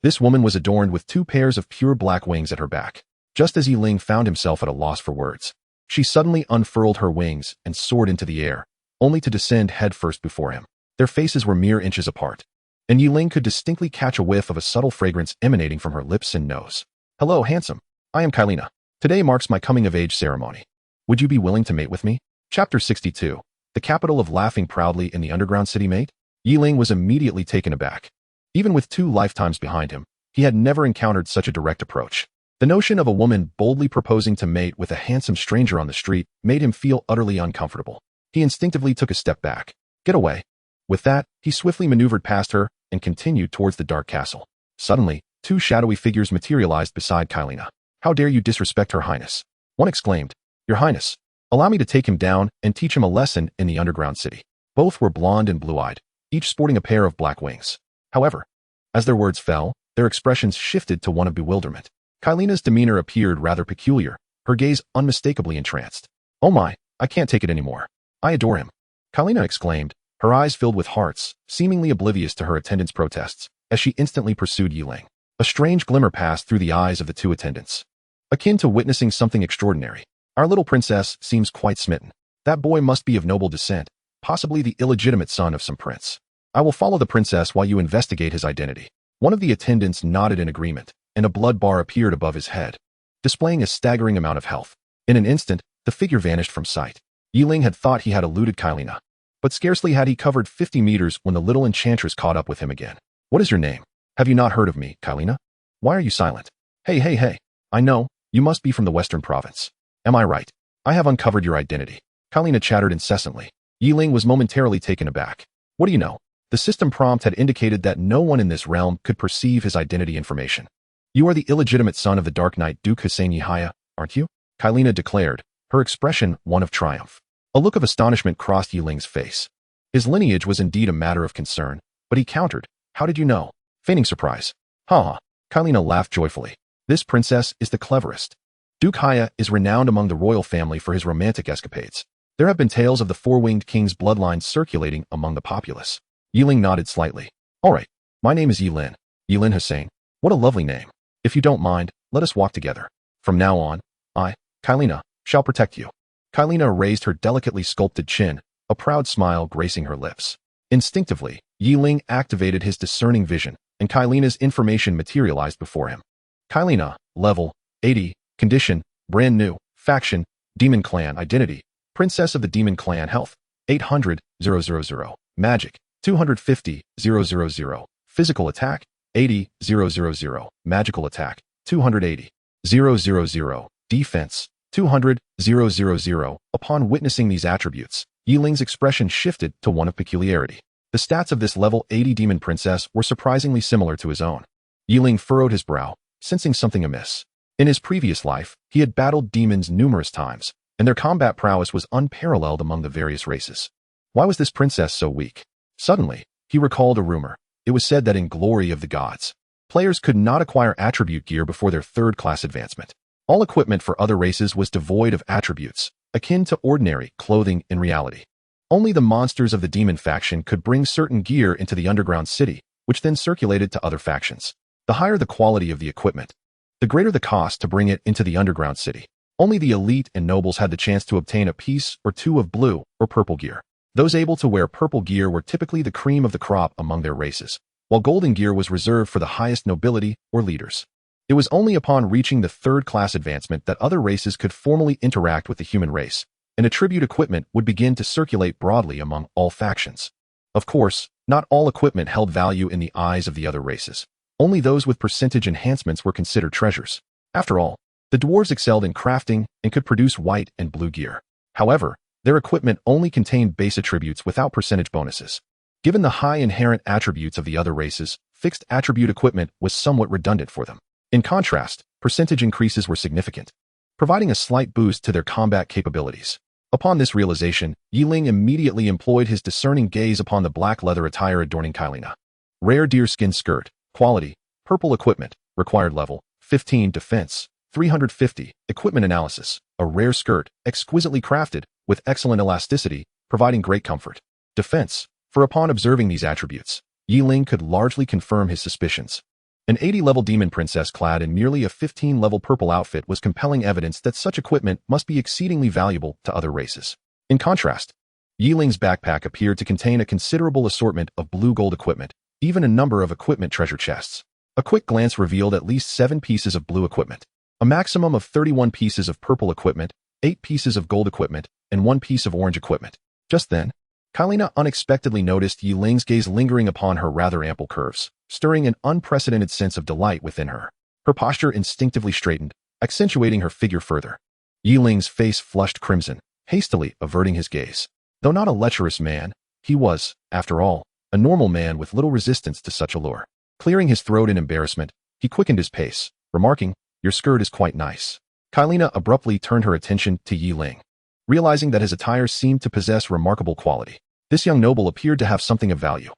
this woman was adorned with 2 pairs of pure black wings at her back. Just as Ling found himself at a loss for words, she suddenly unfurled her wings and soared into the air, only to descend headfirst before him. Their faces were mere inches apart, and Ling could distinctly catch a whiff of a subtle fragrance emanating from her lips and nose. "Hello, handsome. I am Kailina. Today marks my coming-of-age ceremony. Would you be willing to mate with me?" Chapter 62. The capital of laughing proudly in the underground city, mate? Ling was immediately taken aback. Even with 2 lifetimes behind him, he had never encountered such a direct approach. The notion of a woman boldly proposing to mate with a handsome stranger on the street made him feel utterly uncomfortable. He instinctively took a step back. "Get away." With that, he swiftly maneuvered past her and continued towards the dark castle. Suddenly, 2 shadowy figures materialized beside Kailina. "How dare you disrespect Her Highness?" One exclaimed. "Your Highness, allow me to take him down and teach him a lesson in the underground city." Both were blonde and blue-eyed, each sporting a pair of black wings. However, as their words fell, their expressions shifted to one of bewilderment. Kailina's demeanor appeared rather peculiar, her gaze unmistakably entranced. "Oh my, I can't take it anymore. I adore him," Kailina exclaimed, her eyes filled with hearts, seemingly oblivious to her attendants' protests, as she instantly pursued Ling. A strange glimmer passed through the eyes of the 2 attendants, akin to witnessing something extraordinary. "Our little princess seems quite smitten. That boy must be of noble descent, possibly the illegitimate son of some prince. I will follow the princess while you investigate his identity." One of the attendants nodded in agreement, and a blood bar appeared above his head, displaying a staggering amount of health. In an instant, the figure vanished from sight. Ling had thought he had eluded Kailina, but scarcely had he covered 50 meters when the little enchantress caught up with him again. "What is your name? Have you not heard of me, Kailina? Why are you silent?" Hey. I know, you must be from the Western Province. Am I right? I have uncovered your identity." Kailina chattered incessantly. Ling was momentarily taken aback. "What do you know?" The system prompt had indicated that no one in this realm could perceive his identity information. "You are the illegitimate son of the Dark Knight Duke Hussein Yahya, aren't you?" Kailina declared, her expression one of triumph. A look of astonishment crossed Ling's face. His lineage was indeed a matter of concern, but he countered, "How did you know?" Feigning surprise. "Ha!" Kailina laughed joyfully. "This princess is the cleverest. Duke Haya is renowned among the royal family for his romantic escapades. There have been tales of the 4-winged king's bloodline circulating among the populace." Ling nodded slightly. "All right, my name is Yilin Hussein. What a lovely name. If you don't mind, let us walk together. From now on, I, Kailina, shall protect you." Kailina raised her delicately sculpted chin, a proud smile gracing her lips. Instinctively, Ling activated his discerning vision, and Kailina's information materialized before him. Kailina, level 80, condition, brand new, faction, Demon Clan, identity, Princess of the Demon Clan, health, 800,000, magic, 250,000, physical attack, 80,000, magical attack, 280,000, defense, 200,000. Upon witnessing these attributes, Ling's expression shifted to one of peculiarity. The stats of this level 80 demon princess were surprisingly similar to his own. Ling furrowed his brow, sensing something amiss. In his previous life, he had battled demons numerous times, and their combat prowess was unparalleled among the various races. Why was this princess so weak? Suddenly, he recalled a rumor. It was said that in Glory of the Gods, players could not acquire attribute gear before their 3rd-class advancement. All equipment for other races was devoid of attributes, akin to ordinary clothing in reality. Only the monsters of the demon faction could bring certain gear into the underground city, which then circulated to other factions. The higher the quality of the equipment, the greater the cost to bring it into the underground city. Only the elite and nobles had the chance to obtain a piece or 2 of blue or purple gear. Those able to wear purple gear were typically the cream of the crop among their races, while golden gear was reserved for the highest nobility or leaders. It was only upon reaching the 3rd-class advancement that other races could formally interact with the human race, and attribute equipment would begin to circulate broadly among all factions. Of course, not all equipment held value in the eyes of the other races. Only those with percentage enhancements were considered treasures. After all, the dwarves excelled in crafting and could produce white and blue gear. However, their equipment only contained base attributes without percentage bonuses. Given the high inherent attributes of the other races, fixed attribute equipment was somewhat redundant for them. In contrast, percentage increases were significant, providing a slight boost to their combat capabilities. Upon this realization, Ling immediately employed his discerning gaze upon the black leather attire adorning Kailina. Rare deerskin skirt, quality, purple equipment, required level, 15 defense, 350, equipment analysis, a rare skirt, exquisitely crafted, with excellent elasticity, providing great comfort. Defense, for upon observing these attributes, Ling could largely confirm his suspicions. An 80-level demon princess clad in merely a 15-level purple outfit was compelling evidence that such equipment must be exceedingly valuable to other races. In contrast, Ling's backpack appeared to contain a considerable assortment of blue-gold equipment, even a number of equipment treasure chests. A quick glance revealed at least 7 pieces of blue equipment, a maximum of 31 pieces of purple equipment, 8 pieces of gold equipment, and 1 piece of orange equipment. Just then, Kailina unexpectedly noticed Ling's gaze lingering upon her rather ample curves, stirring an unprecedented sense of delight within her. Her posture instinctively straightened, accentuating her figure further. Ling's face flushed crimson, hastily averting his gaze. Though not a lecherous man, he was, after all, a normal man with little resistance to such allure. Clearing his throat in embarrassment, he quickened his pace, remarking, "Your skirt is quite nice." Kailina abruptly turned her attention to Ling. Realizing that his attire seemed to possess remarkable quality, this young noble appeared to have something of value.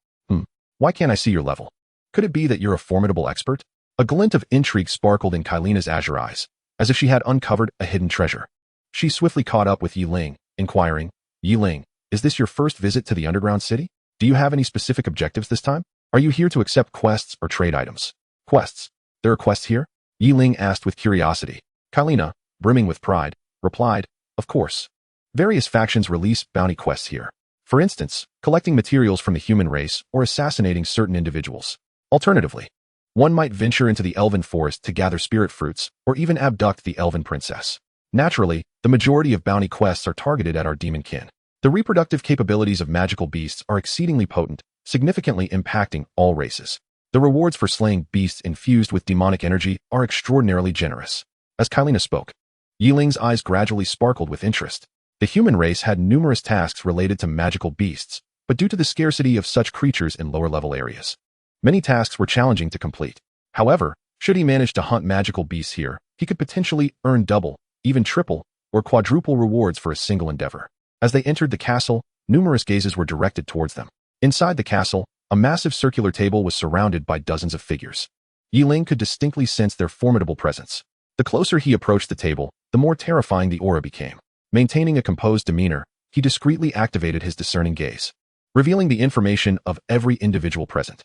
Why can't I see your level? Could it be that you're a formidable expert? A glint of intrigue sparkled in Kailina's azure eyes, as if she had uncovered a hidden treasure. She swiftly caught up with Ling, inquiring, "Ling, is this your first visit to the underground city? Do you have any specific objectives this time? Are you here to accept quests or trade items?" "Quests? There are quests here?" Ling asked with curiosity. Kailina, brimming with pride, replied, "Of course. Various factions release bounty quests here. For instance, collecting materials from the human race or assassinating certain individuals. Alternatively, one might venture into the elven forest to gather spirit fruits or even abduct the elven princess. Naturally, the majority of bounty quests are targeted at our demon kin. The reproductive capabilities of magical beasts are exceedingly potent, significantly impacting all races. The rewards for slaying beasts infused with demonic energy are extraordinarily generous." As Kailina spoke, Ling's eyes gradually sparkled with interest. The human race had numerous tasks related to magical beasts, but due to the scarcity of such creatures in lower-level areas, many tasks were challenging to complete. However, should he manage to hunt magical beasts here, he could potentially earn double, even triple, or quadruple rewards for a single endeavor. As they entered the castle, numerous gazes were directed towards them. Inside the castle, a massive circular table was surrounded by dozens of figures. Ling could distinctly sense their formidable presence. The closer he approached the table, the more terrifying the aura became. Maintaining a composed demeanor, he discreetly activated his discerning gaze, revealing the information of every individual present.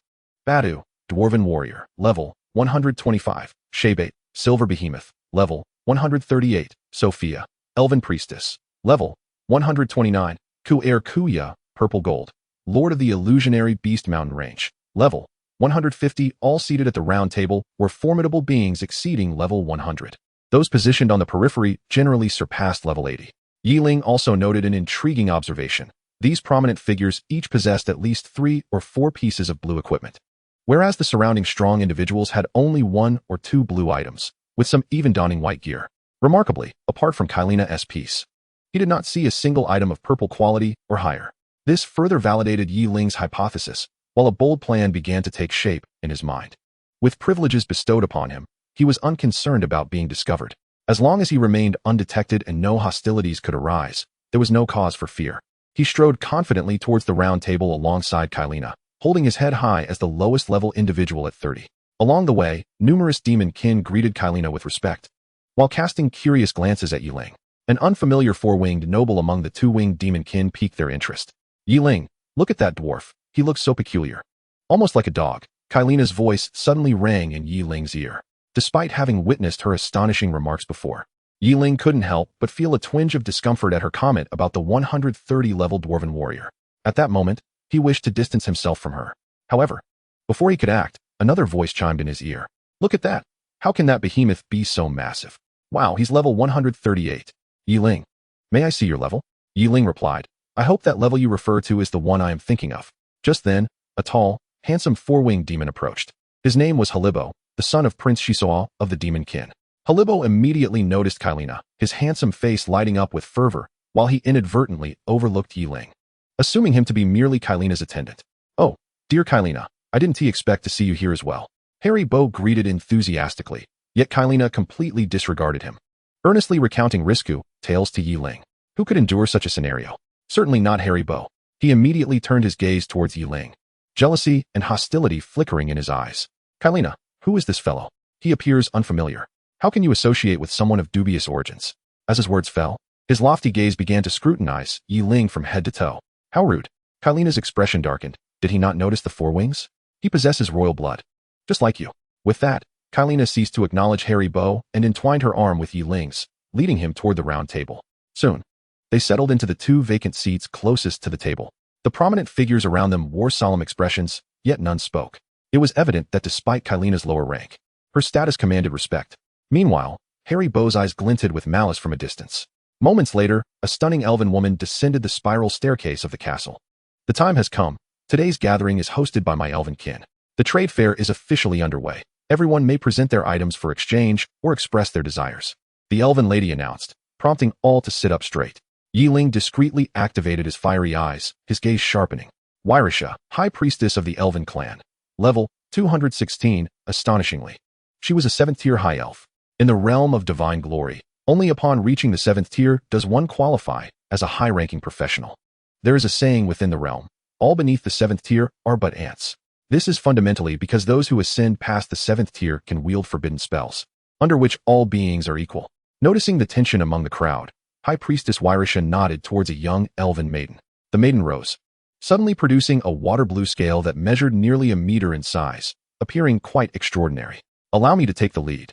Badu, Dwarven Warrior, level 125. Shebate, Silver Behemoth, level 138. Sophia, Elven Priestess, level 129. Ku'er Kuya, Purple Gold, Lord of the Illusionary Beast Mountain Range, level 150. All seated at the round table were formidable beings exceeding level 100. Those positioned on the periphery generally surpassed level 80. Ling also noted an intriguing observation. These prominent figures each possessed at least 3 or 4 pieces of blue equipment, whereas the surrounding strong individuals had only 1 or 2 blue items, with some even donning white gear. Remarkably, apart from Kailina's piece, he did not see a single item of purple quality or higher. This further validated Ling's hypothesis, while a bold plan began to take shape in his mind. With privileges bestowed upon him, he was unconcerned about being discovered. As long as he remained undetected and no hostilities could arise, there was no cause for fear. He strode confidently towards the round table alongside Kailina, holding his head high as the lowest-level individual at 30. Along the way, numerous demon kin greeted Kailina with respect, while casting curious glances at Ling. An unfamiliar four-winged noble among the two-winged demon kin piqued their interest. "Ling, look at that dwarf. He looks so peculiar. Almost like a dog." Kailina's voice suddenly rang in Ling's ear. Despite having witnessed her astonishing remarks before, Ling couldn't help but feel a twinge of discomfort at her comment about the 130-level Dwarven Warrior. At that moment, he wished to distance himself from her. However, before he could act, another voice chimed in his ear. "Look at that. How can that behemoth be so massive? Wow, he's level 138. Ling, may I see your level?" Ling replied, "I hope that level you refer to is the one I am thinking of." Just then, a tall, handsome four-winged demon approached. His name was Halibo, the son of Prince Shisoa of the demon kin. Halibo immediately noticed Kailina, his handsome face lighting up with fervor, while he inadvertently overlooked Ling, assuming him to be merely Kailina's attendant. "Oh, dear Kailina, I didn't expect to see you here as well." Haribo greeted enthusiastically, yet Kailina completely disregarded him, earnestly recounting Risku tales to Ling. Who could endure such a scenario? Certainly not Harry Bo. He immediately turned his gaze towards Yi Ling, jealousy and hostility flickering in his eyes. Kailina, who is this fellow? He appears unfamiliar. How can you associate with someone of dubious origins? As his words fell, his lofty gaze began to scrutinize Yi Ling from head to toe. How rude. Kailina's expression darkened. Did he not notice the forewings? He possesses royal blood. Just like you. With that, Kailina ceased to acknowledge Harry Bo and entwined her arm with Yi Ling's, leading him toward the round table. Soon, they settled into the 2 vacant seats closest to the table. The prominent figures around them wore solemn expressions, yet none spoke. It was evident that despite Kailina's lower rank, her status commanded respect. Meanwhile, Harry Bo's eyes glinted with malice from a distance. Moments later, a stunning elven woman descended the spiral staircase of the castle. The time has come. Today's gathering is hosted by my elven kin. The trade fair is officially underway. Everyone may present their items for exchange or express their desires. The elven lady announced, prompting all to sit up straight. Yi Ling discreetly activated his fiery eyes, his gaze sharpening. Wairisha, High Priestess of the Elven Clan. Level 216, astonishingly. She was a 7th tier high elf. In the realm of divine glory, only upon reaching the 7th tier does one qualify as a high-ranking professional. There is a saying within the realm, all beneath the 7th tier are but ants. This is fundamentally because those who ascend past the 7th tier can wield forbidden spells, under which all beings are equal. Noticing the tension among the crowd, High Priestess Wairisha nodded towards a young elven maiden. The maiden rose, suddenly producing a water blue scale that measured nearly a meter in size, appearing quite extraordinary. Allow me to take the lead.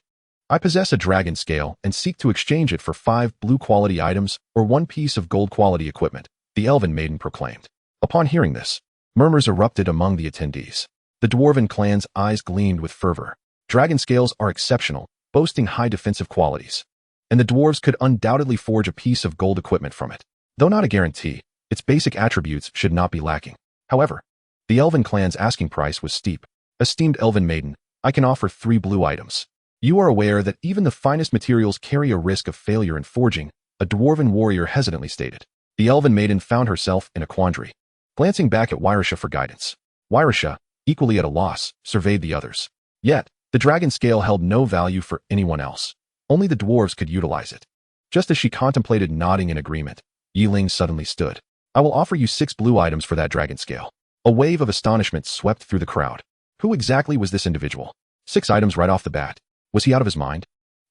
I possess a dragon scale and seek to exchange it for 5 blue quality items or 1 piece of gold quality equipment, the elven maiden proclaimed. Upon hearing this, murmurs erupted among the attendees. The dwarven clan's eyes gleamed with fervor. Dragon scales are exceptional, boasting high defensive qualities, and the dwarves could undoubtedly forge a piece of gold equipment from it. Though not a guarantee, its basic attributes should not be lacking. However, the elven clan's asking price was steep. Esteemed elven maiden, I can offer 3 blue items. You are aware that even the finest materials carry a risk of failure in forging, a dwarven warrior hesitantly stated. The elven maiden found herself in a quandary, glancing back at Wairisha for guidance. Wairisha, equally at a loss, surveyed the others. Yet, the dragon scale held no value for anyone else. Only the dwarves could utilize it. Just as she contemplated nodding in agreement, Yi Ling suddenly stood. I will offer you 6 blue items for that dragon scale. A wave of astonishment swept through the crowd. Who exactly was this individual? 6 items right off the bat. Was he out of his mind?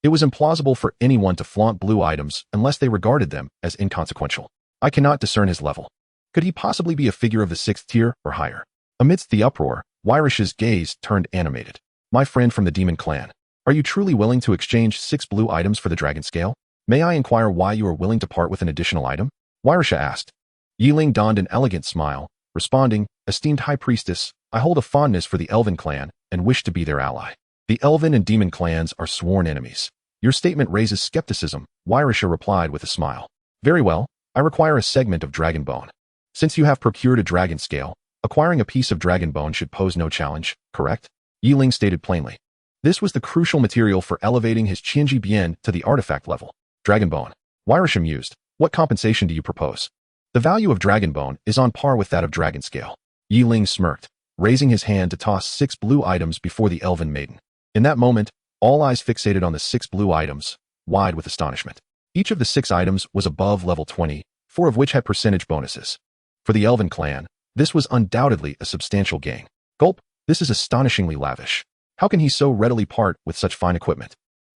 It was implausible for anyone to flaunt blue items unless they regarded them as inconsequential. I cannot discern his level. Could he possibly be a figure of the 6th tier or higher? Amidst the uproar, Wairisha's gaze turned animated. My friend from the demon clan, are you truly willing to exchange 6 blue items for the dragon scale? May I inquire why you are willing to part with an additional item? Wairisha asked. Yi Ling donned an elegant smile, responding, Esteemed High Priestess, I hold a fondness for the Elven clan and wish to be their ally. The Elven and Demon clans are sworn enemies. Your statement raises skepticism, Wairisha replied with a smile. Very well, I require a segment of dragon bone. Since you have procured a dragon scale, acquiring a piece of dragon bone should pose no challenge, correct? Yi Ling stated plainly. This was the crucial material for elevating his Qianji Bian to the artifact level. Dragon bone. Wairisha mused. What compensation do you propose? The value of dragon bone is on par with that of dragon scale. Yi Ling smirked, raising his hand to toss 6 blue items before the elven maiden. In that moment, all eyes fixated on the 6 blue items, wide with astonishment. Each of the 6 items was above level 20, 4 of which had percentage bonuses. For the elven clan, this was undoubtedly a substantial gain. Gulp, this is astonishingly lavish. How can he so readily part with such fine equipment?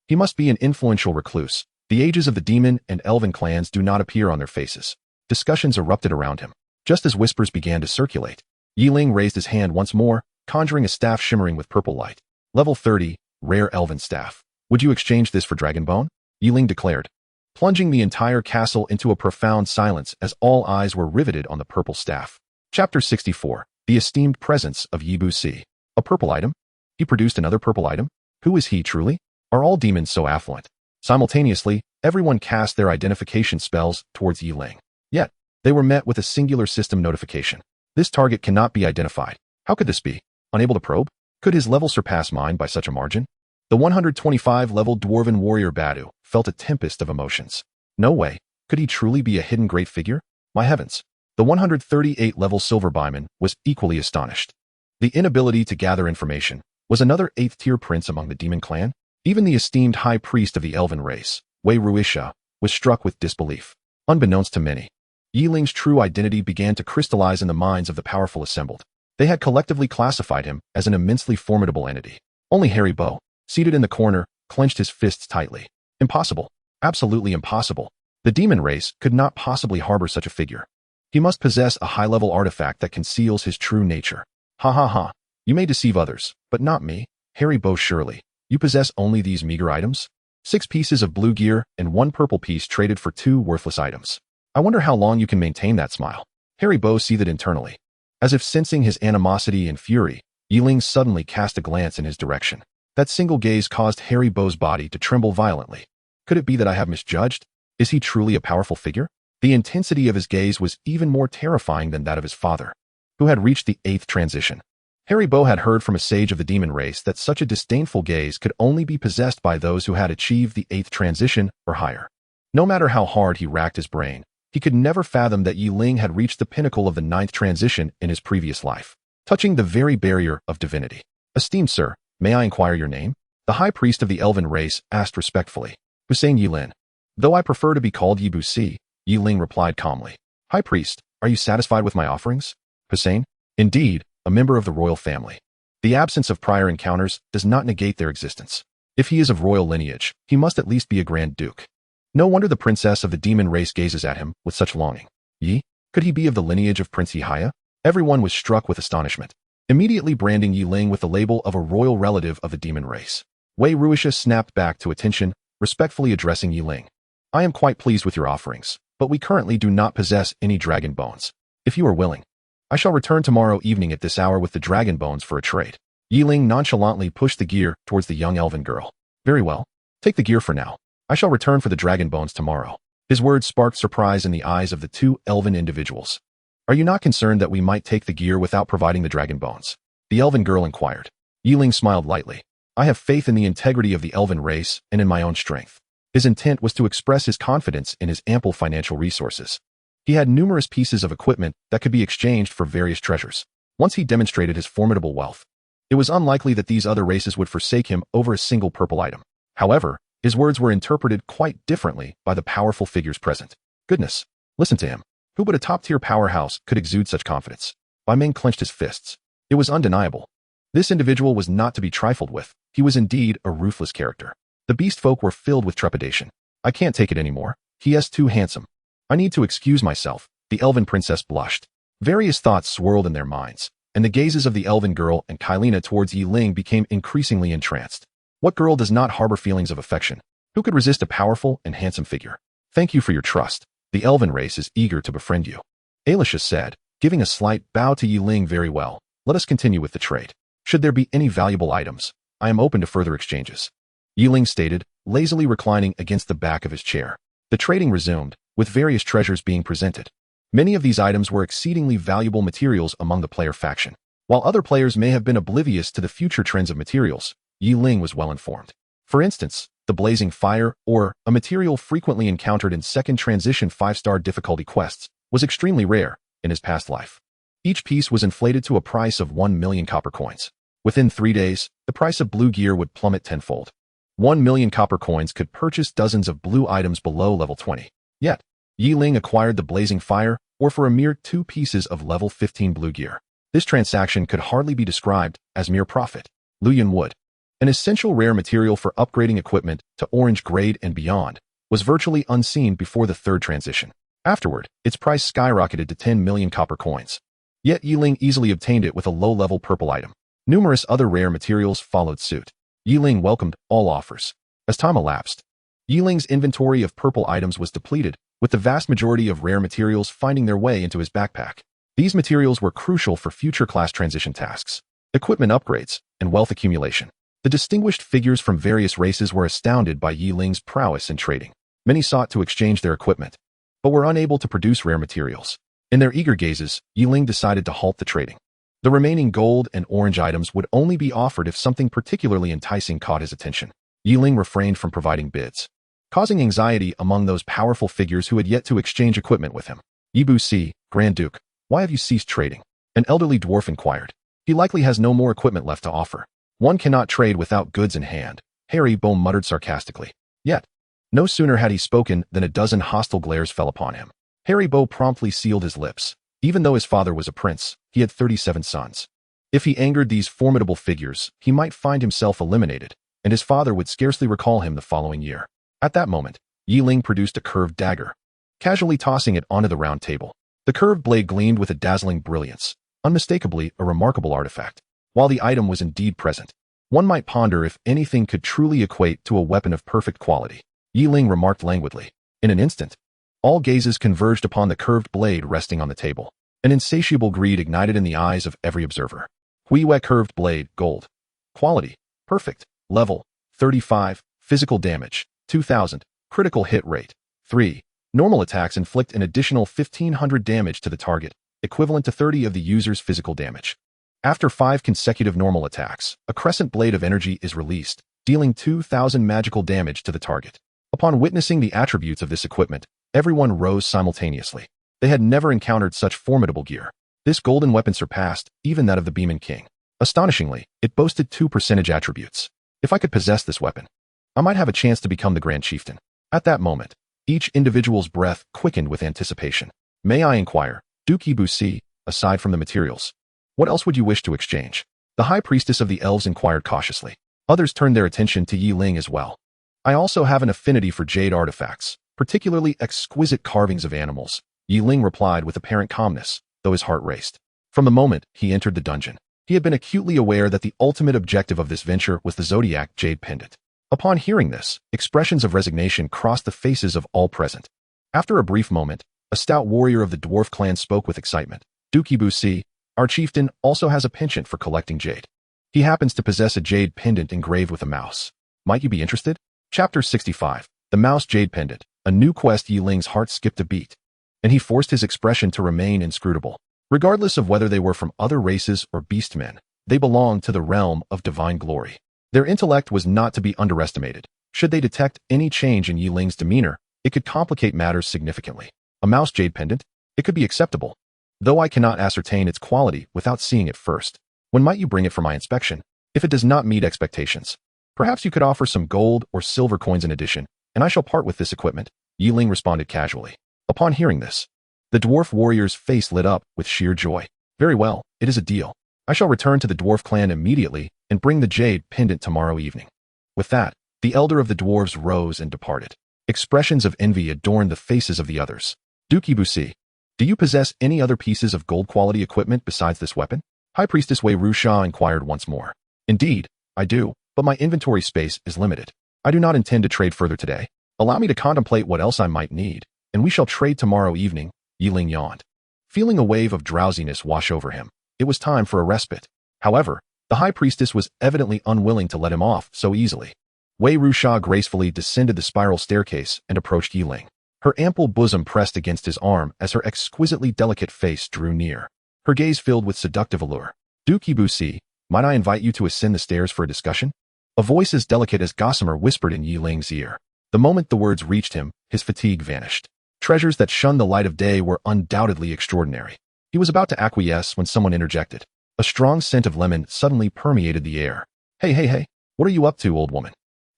He must be an influential recluse. The ages of the demon and elven clans do not appear on their faces. Discussions erupted around him. Just as whispers began to circulate, Yi Ling raised his hand once more, conjuring a staff shimmering with purple light. Level 30, rare elven staff. Would you exchange this for dragon bone? Yi Ling declared, plunging the entire castle into a profound silence as all eyes were riveted on the purple staff. Chapter 64, The Esteemed Presence of Yibu Si. A purple item? He produced another purple item? Who is he truly? Are all demons so affluent? Simultaneously, everyone cast their identification spells towards Yi Ling. Yet, they were met with a singular system notification. This target cannot be identified. How could this be? Unable to probe? Could his level surpass mine by such a margin? The 125-level dwarven warrior Badu felt a tempest of emotions. No way. Could he truly be a hidden great figure? My heavens. The 138-level silver buyman was equally astonished. The inability to gather information was another 8th-tier prince among the demon clan. Even the esteemed high priest of the elven race, Wei Ruisha, was struck with disbelief. Unbeknownst to many, Yi Ling's true identity began to crystallize in the minds of the powerful assembled. They had collectively classified him as an immensely formidable entity. Only Harry Bo, seated in the corner, clenched his fists tightly. Impossible. Absolutely impossible. The demon race could not possibly harbor such a figure. He must possess a high-level artifact that conceals his true nature. Ha ha ha. You may deceive others, but not me, Harry Bo. Surely, you possess only these meager items? 6 pieces of blue gear and 1 purple piece traded for 2 worthless items. I wonder how long you can maintain that smile. Harry Bo seethed internally. As if sensing his animosity and fury, Yi Ling suddenly cast a glance in his direction. That single gaze caused Harry Bo's body to tremble violently. Could it be that I have misjudged? Is he truly a powerful figure? The intensity of his gaze was even more terrifying than that of his father, who had reached the 8th transition. Harry Bo had heard from a sage of the demon race that such a disdainful gaze could only be possessed by those who had achieved the 8th transition or higher. No matter how hard he racked his brain, he could never fathom that Yi Ling had reached the pinnacle of the 9th transition in his previous life, touching the very barrier of divinity. Esteemed sir, may I inquire your name? The high priest of the elven race asked respectfully. Hussein Yi Lin. Though I prefer to be called Yi Bu-Si, Yi Ling replied calmly. High priest, are you satisfied with my offerings? Hussein? Indeed, a member of the royal family. The absence of prior encounters does not negate their existence. If he is of royal lineage, he must at least be a grand duke. No wonder the princess of the demon race gazes at him with such longing. Yi? Could he be of the lineage of Prince Yihaya? Everyone was struck with astonishment, immediately branding Yi Ling with the label of a royal relative of the demon race. Wei Ruisha snapped back to attention, respectfully addressing Yi Ling. I am quite pleased with your offerings, but we currently do not possess any dragon bones. If you are willing, I shall return tomorrow evening at this hour with the dragon bones for a trade. Yi Ling nonchalantly pushed the gear towards the young elven girl. Very well. Take the gear for now. I shall return for the dragon bones tomorrow. His words sparked surprise in the eyes of the 2 elven individuals. Are you not concerned that we might take the gear without providing the dragon bones? The elven girl inquired. Yi Ling smiled lightly. I have faith in the integrity of the elven race and in my own strength. His intent was to express his confidence in his ample financial resources. He had numerous pieces of equipment that could be exchanged for various treasures. Once he demonstrated his formidable wealth, it was unlikely that these other races would forsake him over a single purple item. However, his words were interpreted quite differently by the powerful figures present. Goodness, listen to him. Who but a top-tier powerhouse could exude such confidence? Bai Ming clenched his fists. It was undeniable. This individual was not to be trifled with. He was indeed a ruthless character. The beast folk were filled with trepidation. I can't take it anymore. He is too handsome. I need to excuse myself. The elven princess blushed. Various thoughts swirled in their minds, and the gazes of the elven girl and Kailina towards Yi Ling became increasingly entranced. What girl does not harbor feelings of affection? Who could resist a powerful and handsome figure? Thank you for your trust. The elven race is eager to befriend you. Alicia said, giving a slight bow to Yi Ling. Very well. Let us continue with the trade. Should there be any valuable items, I am open to further exchanges. Yi Ling stated, lazily reclining against the back of his chair. The trading resumed, with various treasures being presented. Many of these items were exceedingly valuable materials among the player faction. While other players may have been oblivious to the future trends of materials, Yi Ling was well informed. For instance, the blazing fire, or a material frequently encountered in second transition 5-star difficulty quests, was extremely rare in his past life. Each piece was inflated to a price of 1 million copper coins. Within 3 days, the price of blue gear would plummet tenfold. 1 million copper coins could purchase dozens of blue items below level 20. Yet, Yi Ling acquired the blazing fire, or for a mere 2 pieces of level 15 blue gear. This transaction could hardly be described as mere profit. Luyan wood, an essential rare material for upgrading equipment to orange grade and beyond, was virtually unseen before the 3rd transition. Afterward, its price skyrocketed to 10 million copper coins. Yet Yi Ling easily obtained it with a low-level purple item. Numerous other rare materials followed suit. Yi Ling welcomed all offers. As time elapsed, Yi Ling's inventory of purple items was depleted, with the vast majority of rare materials finding their way into his backpack. These materials were crucial for future class transition tasks, equipment upgrades, and wealth accumulation. The distinguished figures from various races were astounded by Yi Ling's prowess in trading. Many sought to exchange their equipment, but were unable to produce rare materials. In their eager gazes, Yi Ling decided to halt the trading. The remaining gold and orange items would only be offered if something particularly enticing caught his attention. Yi Ling refrained from providing bids, causing anxiety among those powerful figures who had yet to exchange equipment with him. Yi Bu-Si, Grand Duke, why have you ceased trading? An elderly dwarf inquired. He likely has no more equipment left to offer. One cannot trade without goods in hand, Harry Bo muttered sarcastically. Yet, No sooner had he spoken than a dozen hostile glares fell upon him. Haribo promptly sealed his lips. Even though his father was a prince, he had 37 sons. If he angered these formidable figures, he might find himself eliminated, and his father would scarcely recall him the following year. At that moment, Ling produced a curved dagger, casually tossing it onto the round table. The curved blade gleamed with a dazzling brilliance, unmistakably a remarkable artifact. While the item was indeed present, one might ponder if anything could truly equate to a weapon of perfect quality. Ling remarked languidly. In an instant, all gazes converged upon the curved blade resting on the table. An insatiable greed ignited in the eyes of every observer. Huiwe curved blade, gold. Quality, perfect. Level, 35. Physical damage, 2000. Critical hit rate, 3. Normal attacks inflict an additional 1500 damage to the target, equivalent to 30 of the user's physical damage. After 5 consecutive normal attacks, a crescent blade of energy is released, dealing 2000 magical damage to the target. Upon witnessing the attributes of this equipment, everyone rose simultaneously. They had never encountered such formidable gear. This golden weapon surpassed even that of the Beeman King. Astonishingly, it boasted 2% attributes. If I could possess this weapon, I might have a chance to become the Grand Chieftain. At that moment, each individual's breath quickened with anticipation. May I inquire, Duke Ibusi, aside from the materials, what else would you wish to exchange? The High Priestess of the Elves inquired cautiously. Others turned their attention to Ling as well. I also have an affinity for jade artifacts, particularly exquisite carvings of animals, Ling replied with apparent calmness, though his heart raced. From the moment he entered the dungeon, he had been acutely aware that the ultimate objective of this venture was the Zodiac Jade Pendant. Upon hearing this, expressions of resignation crossed the faces of all present. After a brief moment, a stout warrior of the dwarf clan spoke with excitement. Duke Ibusi, our chieftain, also has a penchant for collecting jade. He happens to possess a jade pendant engraved with a mouse. Might you be interested? Chapter 65. The Mouse Jade Pendant. A new quest. Ling's heart skipped a beat, and he forced his expression to remain inscrutable. Regardless of whether they were from other races or beastmen, they belonged to the realm of divine glory. Their intellect was not to be underestimated. Should they detect any change in Ling's demeanor, it could complicate matters significantly. A mouse jade pendant? It could be acceptable, though I cannot ascertain its quality without seeing it first. When might you bring it for my inspection? If it does not meet expectations, perhaps you could offer some gold or silver coins in addition, and I shall part with this equipment, Ling responded casually. Upon hearing this, the dwarf warrior's face lit up with sheer joy. Very well, it is a deal. I shall return to the dwarf clan immediately and bring the jade pendant tomorrow evening. With that, the elder of the dwarves rose and departed. Expressions of envy adorned the faces of the others. Duke Ibusi, do you possess any other pieces of gold quality equipment besides this weapon? High Priestess Wei Ruxia inquired once more. Indeed, I do, but my inventory space is limited. I do not intend to trade further today. Allow me to contemplate what else I might need, and we shall trade tomorrow evening, Ling yawned. Feeling a wave of drowsiness wash over him, it was time for a respite. However, the High Priestess was evidently unwilling to let him off so easily. Wei Ruxia gracefully descended the spiral staircase and approached Ling. Her ample bosom pressed against his arm as her exquisitely delicate face drew near. Her gaze filled with seductive allure. Duke Ibusi, might I invite you to ascend the stairs for a discussion? A voice as delicate as gossamer whispered in Ling's ear. The moment the words reached him, his fatigue vanished. Treasures that shunned the light of day were undoubtedly extraordinary. He was about to acquiesce when someone interjected. A strong scent of lemon suddenly permeated the air. Hey, what are you up to, old woman?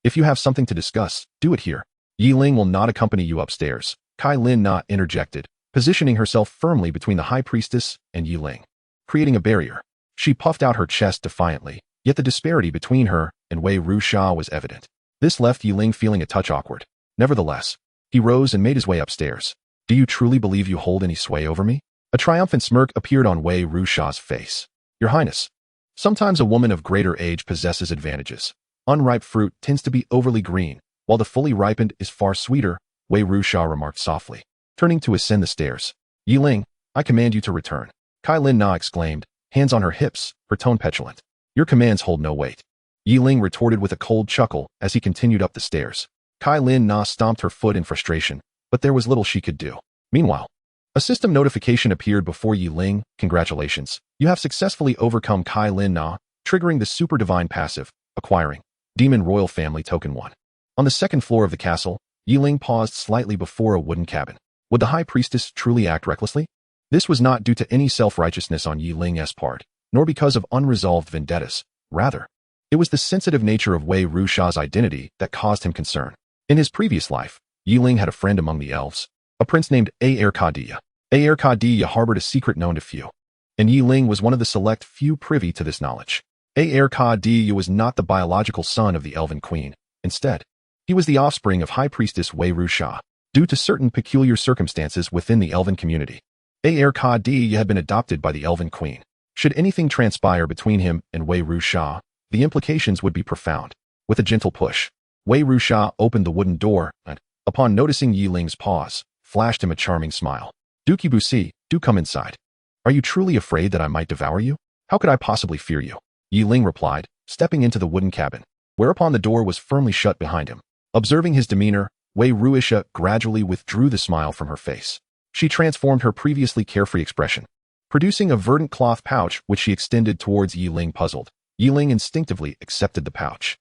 If you have something to discuss, do it here. Ling will not accompany you upstairs, Kai Lin Na interjected, positioning herself firmly between the High Priestess and Ling, creating a barrier. She puffed out her chest defiantly, yet the disparity between her and Wei Ruxia was evident. This left Ling feeling a touch awkward. Nevertheless, he rose and made his way upstairs. Do you truly believe you hold any sway over me? A triumphant smirk appeared on Wei Ruxia's face. Your Highness, sometimes a woman of greater age possesses advantages. Unripe fruit tends to be overly green, while the fully ripened is far sweeter, Wei Ruxia remarked softly, turning to ascend the stairs. Ling, I command you to return. Kai Lin Na exclaimed, hands on her hips, her tone petulant. Your commands hold no weight. Ling retorted with a cold chuckle as he continued up the stairs. Kai Lin Na stomped her foot in frustration, but there was little she could do. Meanwhile, a system notification appeared before Ling. Congratulations. You have successfully overcome Kai Lin Na, triggering the Super Divine passive, acquiring Demon Royal Family Token 1. On the second floor of the castle, Ling paused slightly before a wooden cabin. Would the High Priestess truly act recklessly? This was not due to any self-righteousness on Ling's part, nor because of unresolved vendettas. Rather, it was the sensitive nature of Wei Ruxia's identity that caused him concern. In his previous life, Ling had a friend among the elves, a prince named Awaken. Awaken harbored a secret known to few, and Ling was one of the select few privy to this knowledge. Awaken was not the biological son of the elven queen. Instead, he was the offspring of High Priestess Wei Wuxia. Due to certain peculiar circumstances within the elven community, Awaken had been adopted by the elven queen. Should anything transpire between him and Wei Wuxia, the implications would be profound. With a gentle push, Wei Wuxia opened the wooden door and, upon noticing Ling's pause, flashed him a charming smile. Duki Busi, do come inside. Are you truly afraid that I might devour you? How could I possibly fear you? Ling replied, stepping into the wooden cabin, whereupon the door was firmly shut behind him. Observing his demeanor, Wei Wuxia gradually withdrew the smile from her face. She transformed her previously carefree expression, producing a verdant cloth pouch which she extended towards Ling. Puzzled, Ling instinctively accepted the pouch.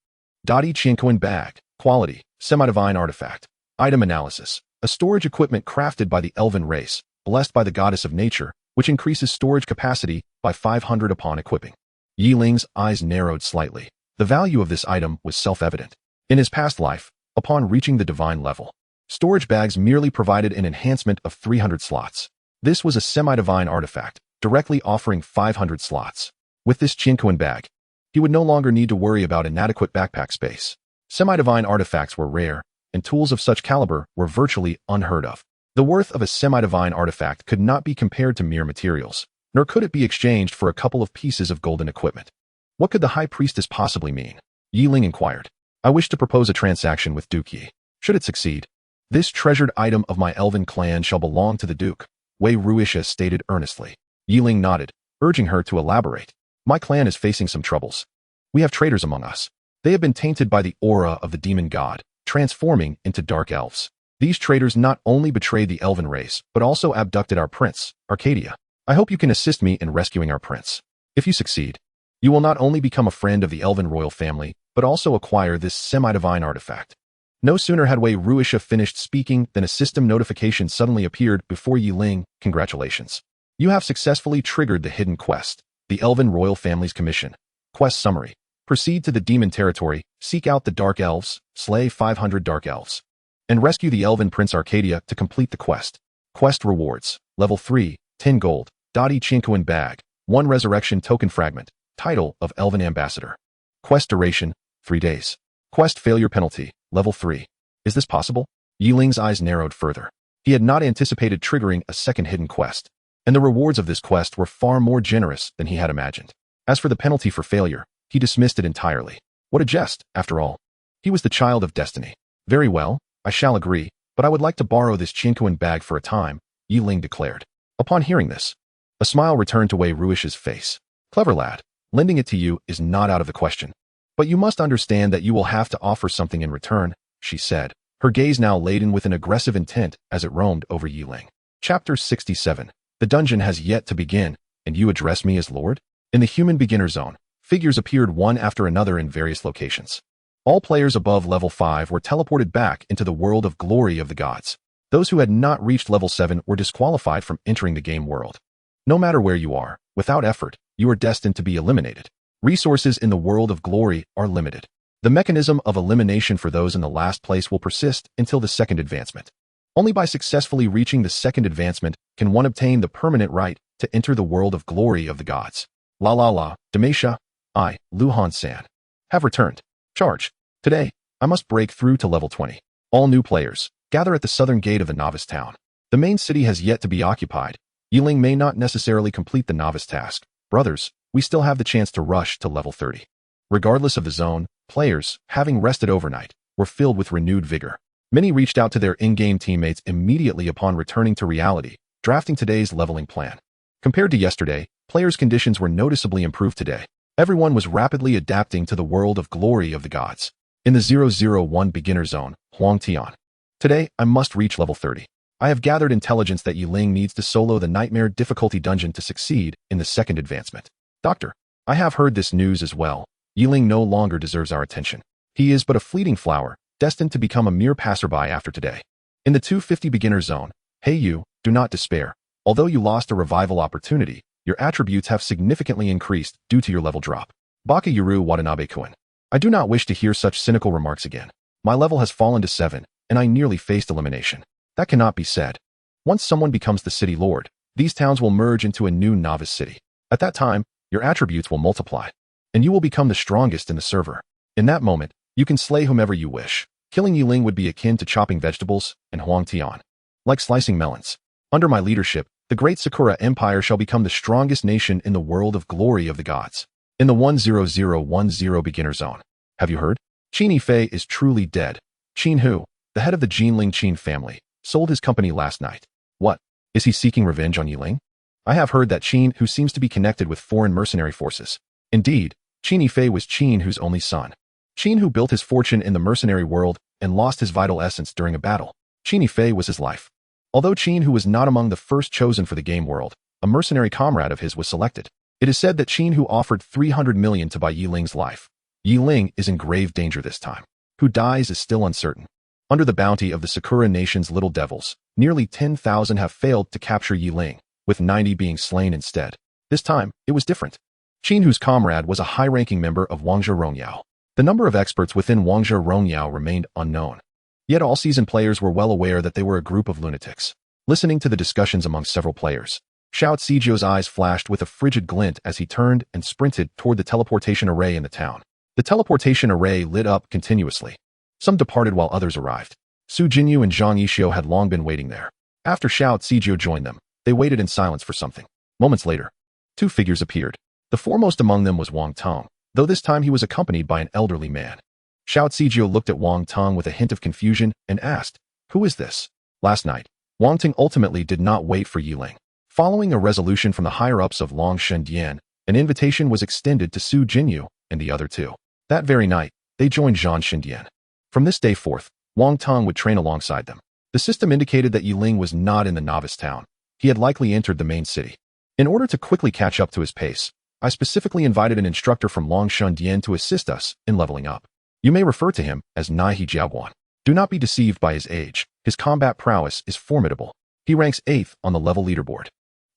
Dadi Qianquan bag, quality, semi-divine artifact, item analysis, a storage equipment crafted by the elven race, blessed by the goddess of nature, which increases storage capacity by 500 upon equipping. Ling's eyes narrowed slightly. The value of this item was self-evident. In his past life, upon reaching the divine level, storage bags merely provided an enhancement of 300 slots. This was a semi-divine artifact, directly offering 500 slots. With this Qianquan bag, he would no longer need to worry about inadequate backpack space. Semi-divine artifacts were rare, and tools of such caliber were virtually unheard of. The worth of a semi-divine artifact could not be compared to mere materials, nor could it be exchanged for a couple of pieces of golden equipment. What could the High Priestess possibly mean? Ling inquired. I wish to propose a transaction with Duke Yi. Should it succeed, this treasured item of my elven clan shall belong to the Duke, Wei Wuxia stated earnestly. Ling nodded, urging her to elaborate. My clan is facing some troubles. We have traitors among us. They have been tainted by the aura of the demon god, transforming into dark elves. These traitors not only betrayed the elven race, but also abducted our prince, Arcadia. I hope you can assist me in rescuing our prince. If you succeed, you will not only become a friend of the elven royal family, but also acquire this semi-divine artifact. No sooner had Wei Wuxia finished speaking than a system notification suddenly appeared before Ling. Congratulations. You have successfully triggered the hidden quest, the elven royal family's commission. Quest summary. Proceed to the demon territory, seek out the dark elves, slay 500 dark elves, and rescue the elven prince Arcadia to complete the quest. Quest rewards. Level 3, 10 gold, Dadi Qianquan bag, 1 resurrection token fragment, title of elven ambassador. Quest duration, 3 days. Quest failure penalty, level 3. Is this possible? Ling's eyes narrowed further. He had not anticipated triggering a second hidden quest, and the rewards of this quest were far more generous than he had imagined. As for the penalty for failure, he dismissed it entirely. What a jest, after all. He was the child of destiny. Very well, I shall agree, but I would like to borrow this Qianquan bag for a time, Ling declared. Upon hearing this, a smile returned to Wei Wuxia's face. Clever lad, lending it to you is not out of the question. But you must understand that you will have to offer something in return, she said, her gaze now laden with an aggressive intent as it roamed over Ling. Chapter 67. The dungeon has yet to begin, and you address me as Lord? In the human beginner zone, figures appeared one after another in various locations. All players above level 5 were teleported back into the world of glory of the gods. Those who had not reached level 7 were disqualified from entering the game world. No matter where you are, without effort, you are destined to be eliminated. Resources in the world of glory are limited. The mechanism of elimination for those in the last place will persist until the second advancement. Only by successfully reaching the second advancement can one obtain the permanent right to enter the world of glory of the gods. Demacia, I, Luhan San, have returned. Charge. Today, I must break through to level 20. All new players, gather at the southern gate of the novice town. The main city has yet to be occupied. Ling may not necessarily complete the novice task. Brothers, we still have the chance to rush to level 30. Regardless of the zone, players, having rested overnight, were filled with renewed vigor. Many reached out to their in-game teammates immediately upon returning to reality, drafting today's leveling plan. Compared to yesterday, players' conditions were noticeably improved today. Everyone was rapidly adapting to the world of glory of the gods. In the 001 beginner zone, Huangtian. Today, I must reach level 30. I have gathered intelligence that Ling needs to solo the nightmare difficulty dungeon to succeed in the second advancement. Doctor, I have heard this news as well. Ling no longer deserves our attention. He is but a fleeting flower, destined to become a mere passerby after today. In the 250 beginner zone, hey you, do not despair. Although you lost a revival opportunity, your attributes have significantly increased due to your level drop. Baka Yuru Watanabe Kun. I do not wish to hear such cynical remarks again. My level has fallen to 7, and I nearly faced elimination. That cannot be said. Once someone becomes the city lord, these towns will merge into a new novice city. At that time, your attributes will multiply, and you will become the strongest in the server. In that moment, you can slay whomever you wish. Killing Ling would be akin to chopping vegetables and Huang Tian, like slicing melons. Under my leadership, the great Sakura Empire shall become the strongest nation in the world of glory of the gods. In the 10010 beginner zone. Have you heard? Qin Yifei is truly dead. Qin Hu, the head of the Jinling Qin family, sold his company last night. What? Is he seeking revenge on Ling? I have heard that Qin Hu seems to be connected with foreign mercenary forces. Indeed, Qin Yifei was Qin Hu's only son. Qin Hu built his fortune in the mercenary world and lost his vital essence during a battle. Qin Yifei was his life. Although Qin Hu was not among the first chosen for the game world, a mercenary comrade of his was selected. It is said that Qin Hu offered 300 million to buy Ling's life. Ling is in grave danger this time. Who dies is still uncertain. Under the bounty of the Sakura Nation's little devils, nearly 10,000 have failed to capture Ling, with 90 being slain instead. This time, it was different. Qin Hu's comrade was a high-ranking member of Wangzhe Rongyao. The number of experts within Wangzhe Rongyao remained unknown. Yet all seasoned players were well aware that they were a group of lunatics. Listening to the discussions among several players, Xiao Zizhou's eyes flashed with a frigid glint as he turned and sprinted toward the teleportation array in the town. The teleportation array lit up continuously. Some departed while others arrived. Su Jinyu and Zhang Yixio had long been waiting there. After Xiao Zizhou joined them, they waited in silence for something. Moments later, two figures appeared. The foremost among them was Wang Tong, though this time he was accompanied by an elderly man. Xiao Zizhou looked at Wang Tong with a hint of confusion and asked, "Who is this?" Last night, Wang Tong ultimately did not wait for Ling. Following a resolution from the higher-ups of Long Shendian, an invitation was extended to Su Jinyu and the other two. That very night, they joined Zhang Shendian. From this day forth, Wang Tong would train alongside them. The system indicated that Ling was not in the novice town. He had likely entered the main city. In order to quickly catch up to his pace, I specifically invited an instructor from Long Shendian to assist us in leveling up. You may refer to him as Naihe Jiaoguan. Do not be deceived by his age. His combat prowess is formidable. He ranks 8th on the level leaderboard,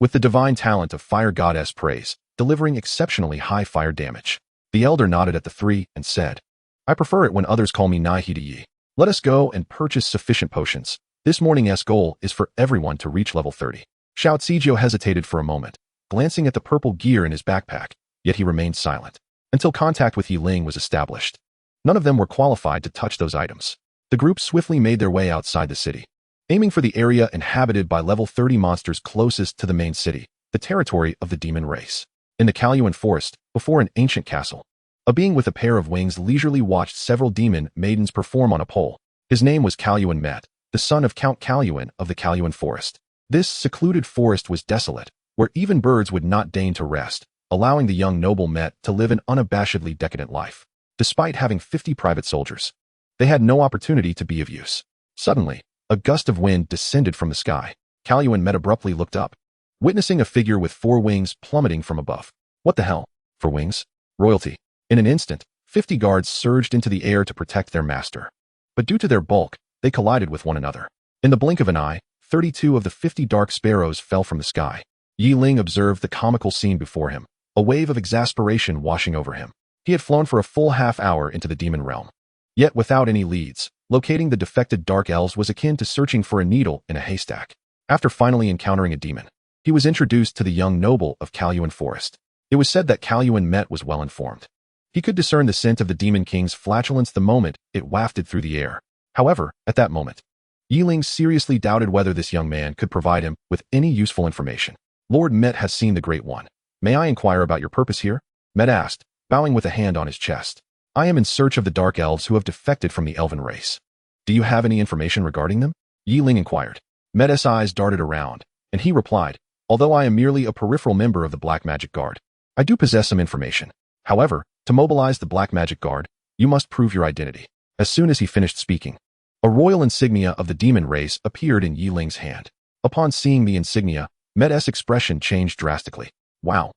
with the divine talent of Fire Goddess Praise, delivering exceptionally high fire damage. The elder nodded at the three and said, "I prefer it when others call me Naihe Yi. Let us go and purchase sufficient potions. This morning's goal is for everyone to reach level 30. Xiao Zizhou hesitated for a moment, glancing at the purple gear in his backpack, yet he remained silent, until contact with Ling was established. None of them were qualified to touch those items. The group swiftly made their way outside the city, aiming for the area inhabited by level 30 monsters closest to the main city, the territory of the demon race. In the Kalyuan forest, before an ancient castle, a being with a pair of wings leisurely watched several demon maidens perform on a pole. His name was Kalyuan Met, the son of Count Kalyuan of the Kalyuan forest. This secluded forest was desolate, where even birds would not deign to rest, allowing the young noble Met to live an unabashedly decadent life. Despite having 50 private soldiers, they had no opportunity to be of use. Suddenly, a gust of wind descended from the sky. Kalyuan Met abruptly looked up, witnessing a figure with 4 wings plummeting from above. What the hell? 4 wings? Royalty. In an instant, 50 guards surged into the air to protect their master. But due to their bulk, they collided with one another. In the blink of an eye, 32 of the 50 dark sparrows fell from the sky. Ling observed the comical scene before him, a wave of exasperation washing over him. He had flown for a full half-hour into the demon realm, yet without any leads. Locating the defected dark elves was akin to searching for a needle in a haystack. After finally encountering a demon, he was introduced to the young noble of Kalyuan Forest. It was said that Kalyuan Met was well informed. He could discern the scent of the Demon King's flatulence the moment it wafted through the air. However, at that moment, Ling seriously doubted whether this young man could provide him with any useful information. Lord Met has seen the Great One. May I inquire about your purpose here? Met asked, bowing with a hand on his chest. I am in search of the Dark Elves who have defected from the Elven race. Do you have any information regarding them? Ling inquired. Met's eyes darted around, and he replied, although I am merely a peripheral member of the Black Magic Guard, I do possess some information. However, to mobilize the Black Magic Guard, you must prove your identity. As soon as he finished speaking, a royal insignia of the demon race appeared in Ling's hand. Upon seeing the insignia, Met's expression changed drastically. Wow,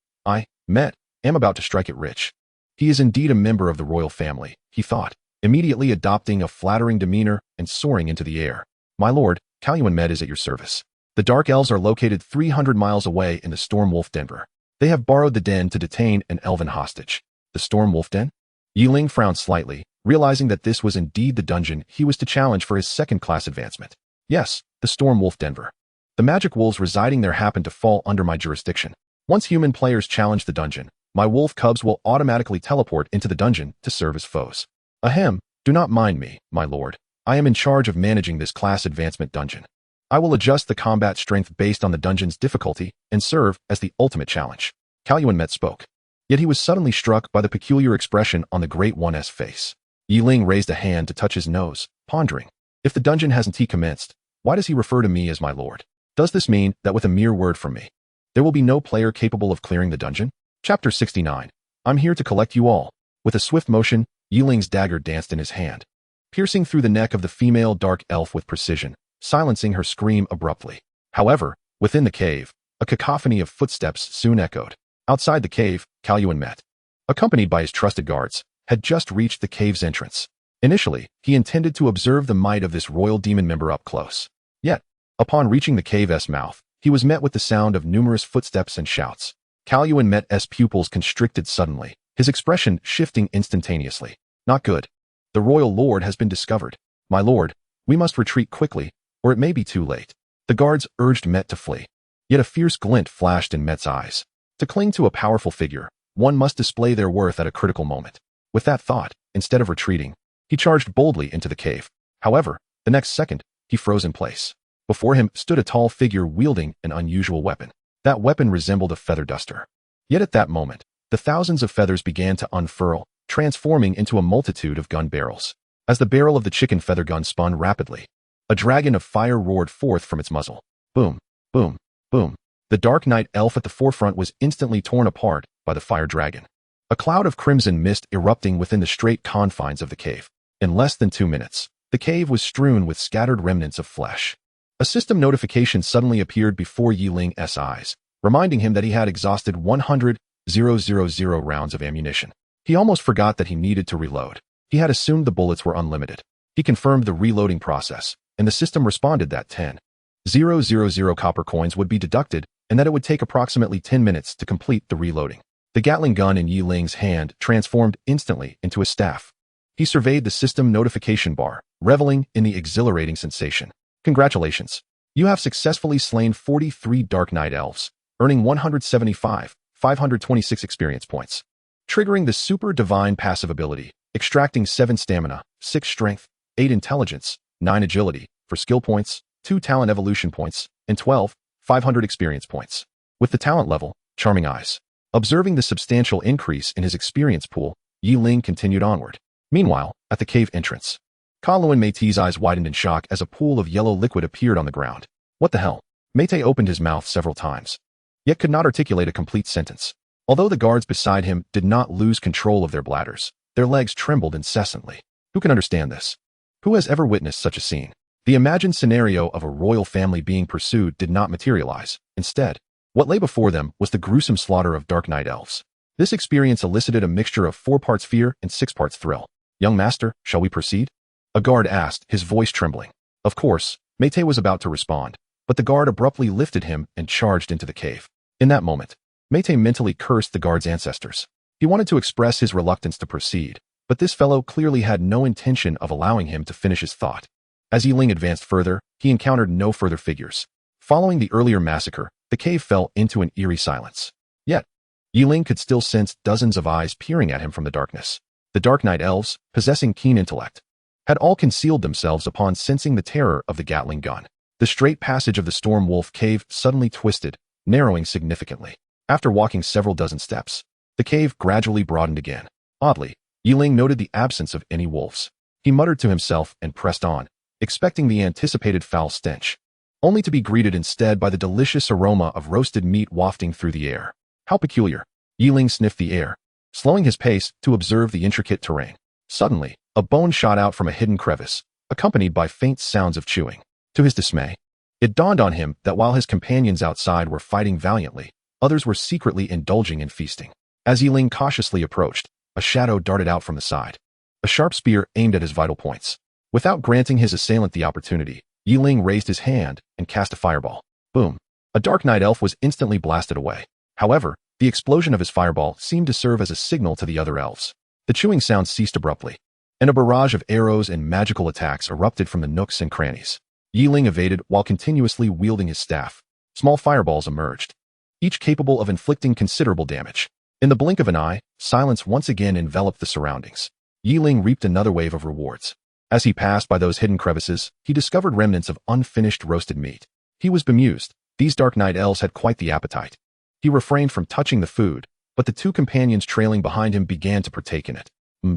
Met, am about to strike it rich. He is indeed a member of the royal family, he thought, immediately adopting a flattering demeanor and soaring into the air. My lord, Kalyuan Met is at your service. The Dark Elves are located 300 miles away in the Storm Wolf Denver. They have borrowed the den to detain an elven hostage. The Storm Wolf Den? Ling frowned slightly, realizing that this was indeed the dungeon he was to challenge for his second-class advancement. Yes, the Storm Wolf Denver. The magic wolves residing there happen to fall under my jurisdiction. Once human players challenge the dungeon, my wolf cubs will automatically teleport into the dungeon to serve as foes. Ahem, do not mind me, my lord. I am in charge of managing this class advancement dungeon. I will adjust the combat strength based on the dungeon's difficulty and serve as the ultimate challenge. Caluan Met spoke. Yet he was suddenly struck by the peculiar expression on the Great One's face. Ling raised a hand to touch his nose, pondering. If the dungeon hasn't commenced, why does he refer to me as my lord? Does this mean that with a mere word from me, there will be no player capable of clearing the dungeon? Chapter 69. I'm here to collect you all. With a swift motion, Ling's dagger danced in his hand, piercing through the neck of the female dark elf with precision, silencing her scream abruptly. However, within the cave, a cacophony of footsteps soon echoed. Outside the cave, Caluan Met, accompanied by his trusted guards, had just reached the cave's entrance. Initially, he intended to observe the might of this royal demon member up close. Yet, upon reaching the cave's mouth, he was met with the sound of numerous footsteps and shouts. Caluan Met's pupils constricted suddenly, his expression shifting instantaneously. Not good. The royal lord has been discovered. My lord, we must retreat quickly, or it may be too late. The guards urged Met to flee. Yet a fierce glint flashed in Met's eyes. To cling to a powerful figure, one must display their worth at a critical moment. With that thought, instead of retreating, he charged boldly into the cave. However, the next second, he froze in place. Before him stood a tall figure wielding an unusual weapon. That weapon resembled a feather duster. Yet at that moment, the thousands of feathers began to unfurl, transforming into a multitude of gun barrels. As the barrel of the chicken feather gun spun rapidly, a dragon of fire roared forth from its muzzle. Boom, boom, boom. The Dark Knight elf at the forefront was instantly torn apart by the fire dragon. A cloud of crimson mist erupting within the straight confines of the cave. In less than 2 minutes, the cave was strewn with scattered remnants of flesh. A system notification suddenly appeared before Ling's eyes, reminding him that he had exhausted 100,000 rounds of ammunition. He almost forgot that he needed to reload. He had assumed the bullets were unlimited. He confirmed the reloading process, and the system responded that 10,000 copper coins would be deducted and that it would take approximately 10 minutes to complete the reloading. The Gatling gun in Ling's hand transformed instantly into a staff. He surveyed the system notification bar, reveling in the exhilarating sensation. Congratulations. You have successfully slain 43 Dark Knight elves, earning 526 experience points. Triggering the Super Divine passive ability, extracting 7 stamina, 6 strength, 8 intelligence, 9 agility, for skill points, 2 talent evolution points, and 500 experience points. With the talent level, Charming Eyes. Observing the substantial increase in his experience pool, Ling continued onward. Meanwhile, at the cave entrance, Caluan Mete's eyes widened in shock as a pool of yellow liquid appeared on the ground. What the hell? Mete opened his mouth several times, yet could not articulate a complete sentence. Although the guards beside him did not lose control of their bladders, their legs trembled incessantly. Who can understand this? Who has ever witnessed such a scene? The imagined scenario of a royal family being pursued did not materialize. Instead, what lay before them was the gruesome slaughter of Dark Knight elves. This experience elicited a mixture of 4 parts fear and 6 parts thrill. Young master, shall we proceed? A guard asked, his voice trembling. Of course, Mete was about to respond, but the guard abruptly lifted him and charged into the cave. In that moment, Mete mentally cursed the guard's ancestors. He wanted to express his reluctance to proceed, but this fellow clearly had no intention of allowing him to finish his thought. As Ling advanced further, he encountered no further figures. Following the earlier massacre, the cave fell into an eerie silence. Yet, Ling could still sense dozens of eyes peering at him from the darkness. The Dark Knight elves, possessing keen intellect, had all concealed themselves upon sensing the terror of the Gatling gun. The straight passage of the Storm Wolf cave suddenly twisted, narrowing significantly. After walking several dozen steps, the cave gradually broadened again. Oddly, Ling noted the absence of any wolves. He muttered to himself and pressed on, expecting the anticipated foul stench, only to be greeted instead by the delicious aroma of roasted meat wafting through the air. How peculiar. Ling sniffed the air, slowing his pace to observe the intricate terrain. Suddenly, a bone shot out from a hidden crevice, accompanied by faint sounds of chewing. To his dismay, it dawned on him that while his companions outside were fighting valiantly, others were secretly indulging in feasting. As Ling cautiously approached, a shadow darted out from the side, a sharp spear aimed at his vital points. Without granting his assailant the opportunity, Ling raised his hand and cast a fireball. Boom! A Dark Knight elf was instantly blasted away. However, the explosion of his fireball seemed to serve as a signal to the other elves. The chewing sound ceased abruptly. and a barrage of arrows and magical attacks erupted from the nooks and crannies. Ling evaded while continuously wielding his staff. Small fireballs emerged, each capable of inflicting considerable damage. In the blink of an eye, silence once again enveloped the surroundings. Ling reaped another wave of rewards. As he passed by those hidden crevices, he discovered remnants of unfinished roasted meat. He was bemused. These Dark Knight elves had quite the appetite. He refrained from touching the food, but the two companions trailing behind him began to partake in it.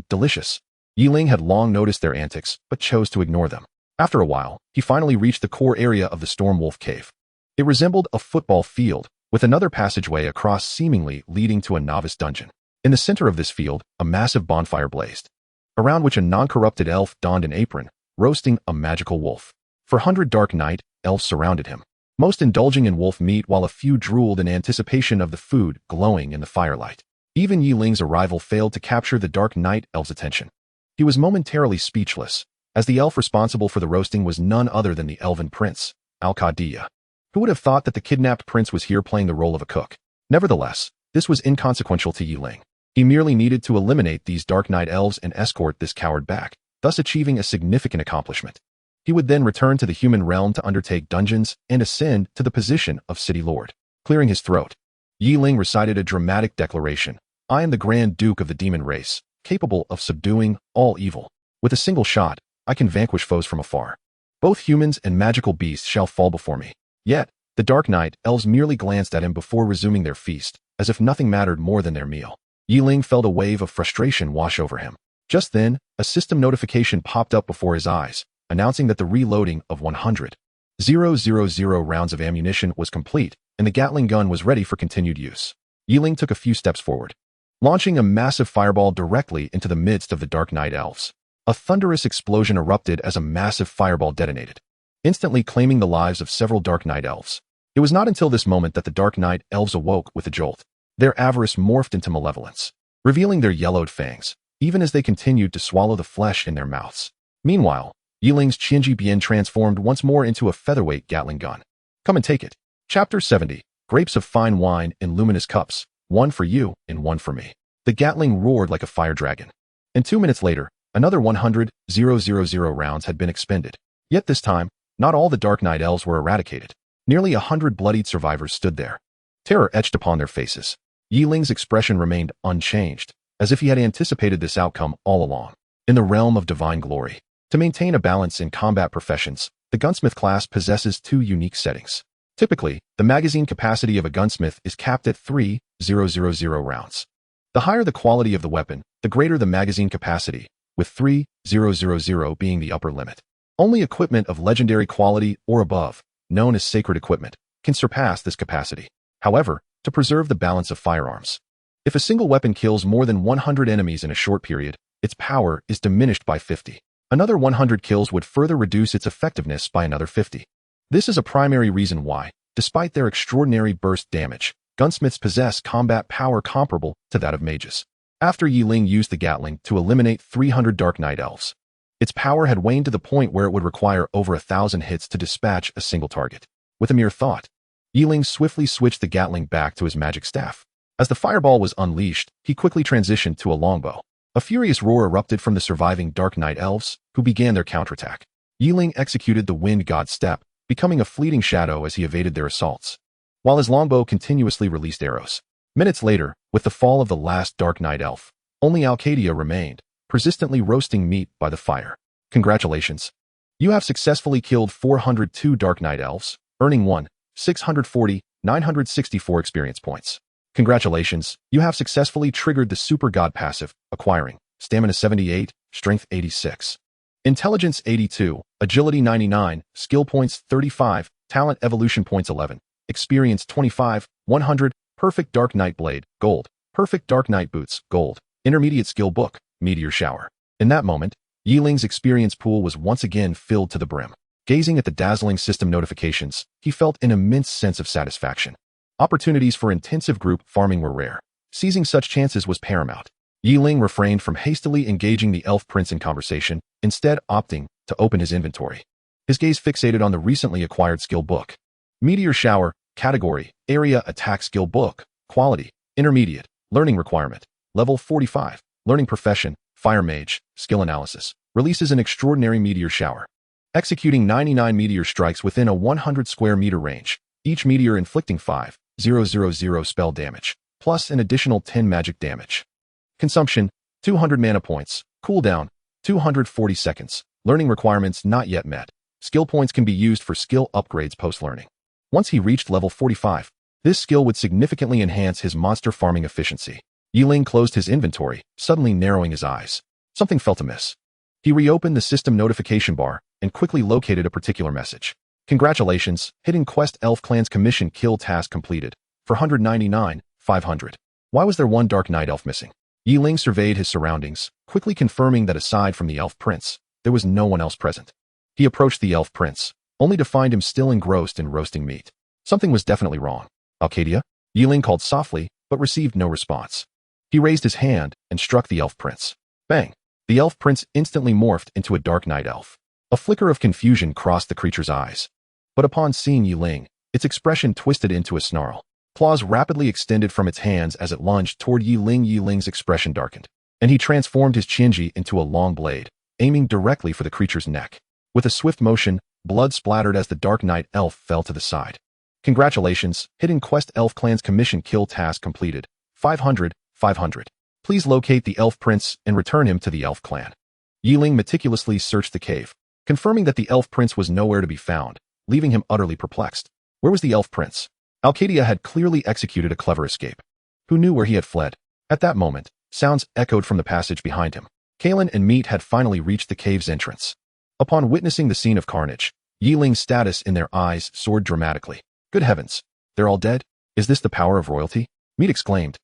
Delicious. Ling had long noticed their antics, but chose to ignore them. After a while, he finally reached the core area of the Stormwolf Cave. It resembled a football field, with another passageway across seemingly leading to a novice dungeon. In the center of this field, a massive bonfire blazed, around which a non-corrupted elf donned an apron, roasting a magical wolf. 400 Dark Knight elves surrounded him, most indulging in wolf meat while a few drooled in anticipation of the food glowing in the firelight. Even Ling's arrival failed to capture the Dark Knight elf's attention. He was momentarily speechless, as the elf responsible for the roasting was none other than the elven prince, Al-Qadiyya. Who would have thought that the kidnapped prince was here playing the role of a cook? Nevertheless, this was inconsequential to Ling. He merely needed to eliminate these Dark Knight elves and escort this coward back, thus achieving a significant accomplishment. He would then return to the human realm to undertake dungeons and ascend to the position of City Lord. Clearing his throat, Ling recited a dramatic declaration. I am the Grand Duke of the demon race, capable of subduing all evil. With a single shot, I can vanquish foes from afar. Both humans and magical beasts shall fall before me. Yet, the Dark Knight elves merely glanced at him before resuming their feast, as if nothing mattered more than their meal. Ling felt a wave of frustration wash over him. Just then, a system notification popped up before his eyes, announcing that the reloading of 100,000 rounds of ammunition was complete, and the Gatling gun was ready for continued use. Ling took a few steps forward, launching a massive fireball directly into the midst of the Dark Knight elves. A thunderous explosion erupted as a massive fireball detonated, instantly claiming the lives of several Dark Knight elves. It was not until this moment that the Dark Knight elves awoke with a jolt. Their avarice morphed into malevolence, revealing their yellowed fangs, even as they continued to swallow the flesh in their mouths. Meanwhile, Ling's Qianji Bian transformed once more into a featherweight Gatling gun. Come and take it. Chapter 70. Grapes of fine wine in luminous cups, one for you and one for me. The Gatling roared like a fire dragon. And 2 minutes later, another 100,000 rounds had been expended. Yet this time, not all the Dark Knight elves were eradicated. Nearly 100 bloodied survivors stood there, terror etched upon their faces. Ling's expression remained unchanged, as if he had anticipated this outcome all along. In the realm of divine glory, to maintain a balance in combat professions, the gunsmith class possesses two unique settings. Typically, the magazine capacity of a gunsmith is capped at 3,000 rounds. The higher the quality of the weapon, the greater the magazine capacity, with 3,000 being the upper limit. Only equipment of legendary quality or above, known as sacred equipment, can surpass this capacity. However, to preserve the balance of firearms, if a single weapon kills more than 100 enemies in a short period, its power is diminished by 50. Another 100 kills would further reduce its effectiveness by another 50. This is a primary reason why, despite their extraordinary burst damage, gunsmiths possess combat power comparable to that of mages. After Ling used the Gatling to eliminate 300 Dark Knight elves, its power had waned to the point where it would require over 1,000 hits to dispatch a single target. With a mere thought, Ling swiftly switched the Gatling back to his magic staff. As the fireball was unleashed, he quickly transitioned to a longbow. A furious roar erupted from the surviving Dark Knight elves, who began their counterattack. Ling executed the Wind God Step, becoming a fleeting shadow as he evaded their assaults, while his longbow continuously released arrows. Minutes later, with the fall of the last Dark Knight elf, only Al-Qadiyya remained, persistently roasting meat by the fire. Congratulations. You have successfully killed 402 Dark Knight elves, earning 964 experience points. Congratulations, you have successfully triggered the Super God passive, acquiring Stamina 78, Strength 86, Intelligence 82, Agility 99, Skill Points 35, Talent Evolution Points 11, Experience 25, 100, Perfect Dark Knight Blade, Gold, Perfect Dark Knight Boots, Gold, Intermediate Skill Book, Meteor Shower. In that moment, Ling's experience pool was once again filled to the brim. Gazing at the dazzling system notifications, he felt an immense sense of satisfaction. Opportunities for intensive group farming were rare. Seizing such chances was paramount. Ling refrained from hastily engaging the elf prince in conversation, instead opting to open his inventory. His gaze fixated on the recently acquired skill book. Meteor Shower, Category, Area Attack Skill Book, Quality, Intermediate, Learning Requirement, Level 45, Learning Profession, Fire Mage, skill analysis, releases an extraordinary meteor shower, executing 99 meteor strikes within a 100 square meter range, each meteor inflicting 5,000 spell damage, plus an additional 10 magic damage. Consumption, 200 mana points. Cooldown, 240 seconds. Learning requirements not yet met. Skill points can be used for skill upgrades post-learning. Once he reached level 45, this skill would significantly enhance his monster farming efficiency. Ling closed his inventory, suddenly narrowing his eyes. Something felt amiss. He reopened the system notification bar and quickly located a particular message. Congratulations, Hidden Quest Elf Clan's Commission Kill Task completed. For 199, 500. Why was there one Dark Knight Elf missing? Ling surveyed his surroundings, quickly confirming that aside from the Elf Prince, there was no one else present. He approached the Elf Prince, only to find him still engrossed in roasting meat. Something was definitely wrong. Alcadia? Ling called softly, but received no response. He raised his hand and struck the Elf Prince. Bang! The Elf Prince instantly morphed into a Dark Knight Elf. A flicker of confusion crossed the creature's eyes. But upon seeing Ling, its expression twisted into a snarl. Claws rapidly extended from its hands as it lunged toward Ling. Ling's expression darkened, and he transformed his Qinji into a long blade, aiming directly for the creature's neck. With a swift motion, blood splattered as the Dark Knight Elf fell to the side. Congratulations, Hidden Quest Elf Clan's Commission Kill Task completed. 500, 500. Please locate the Elf Prince and return him to the Elf Clan. Ling meticulously searched the cave, confirming that the Elf Prince was nowhere to be found, leaving him utterly perplexed. Where was the Elf Prince? Alcadia had clearly executed a clever escape. Who knew where he had fled? At that moment, sounds echoed from the passage behind him. Kalen and Meat had finally reached the cave's entrance. Upon witnessing the scene of carnage, Ling's status in their eyes soared dramatically. Good heavens, they're all dead? Is this the power of royalty? Meat exclaimed,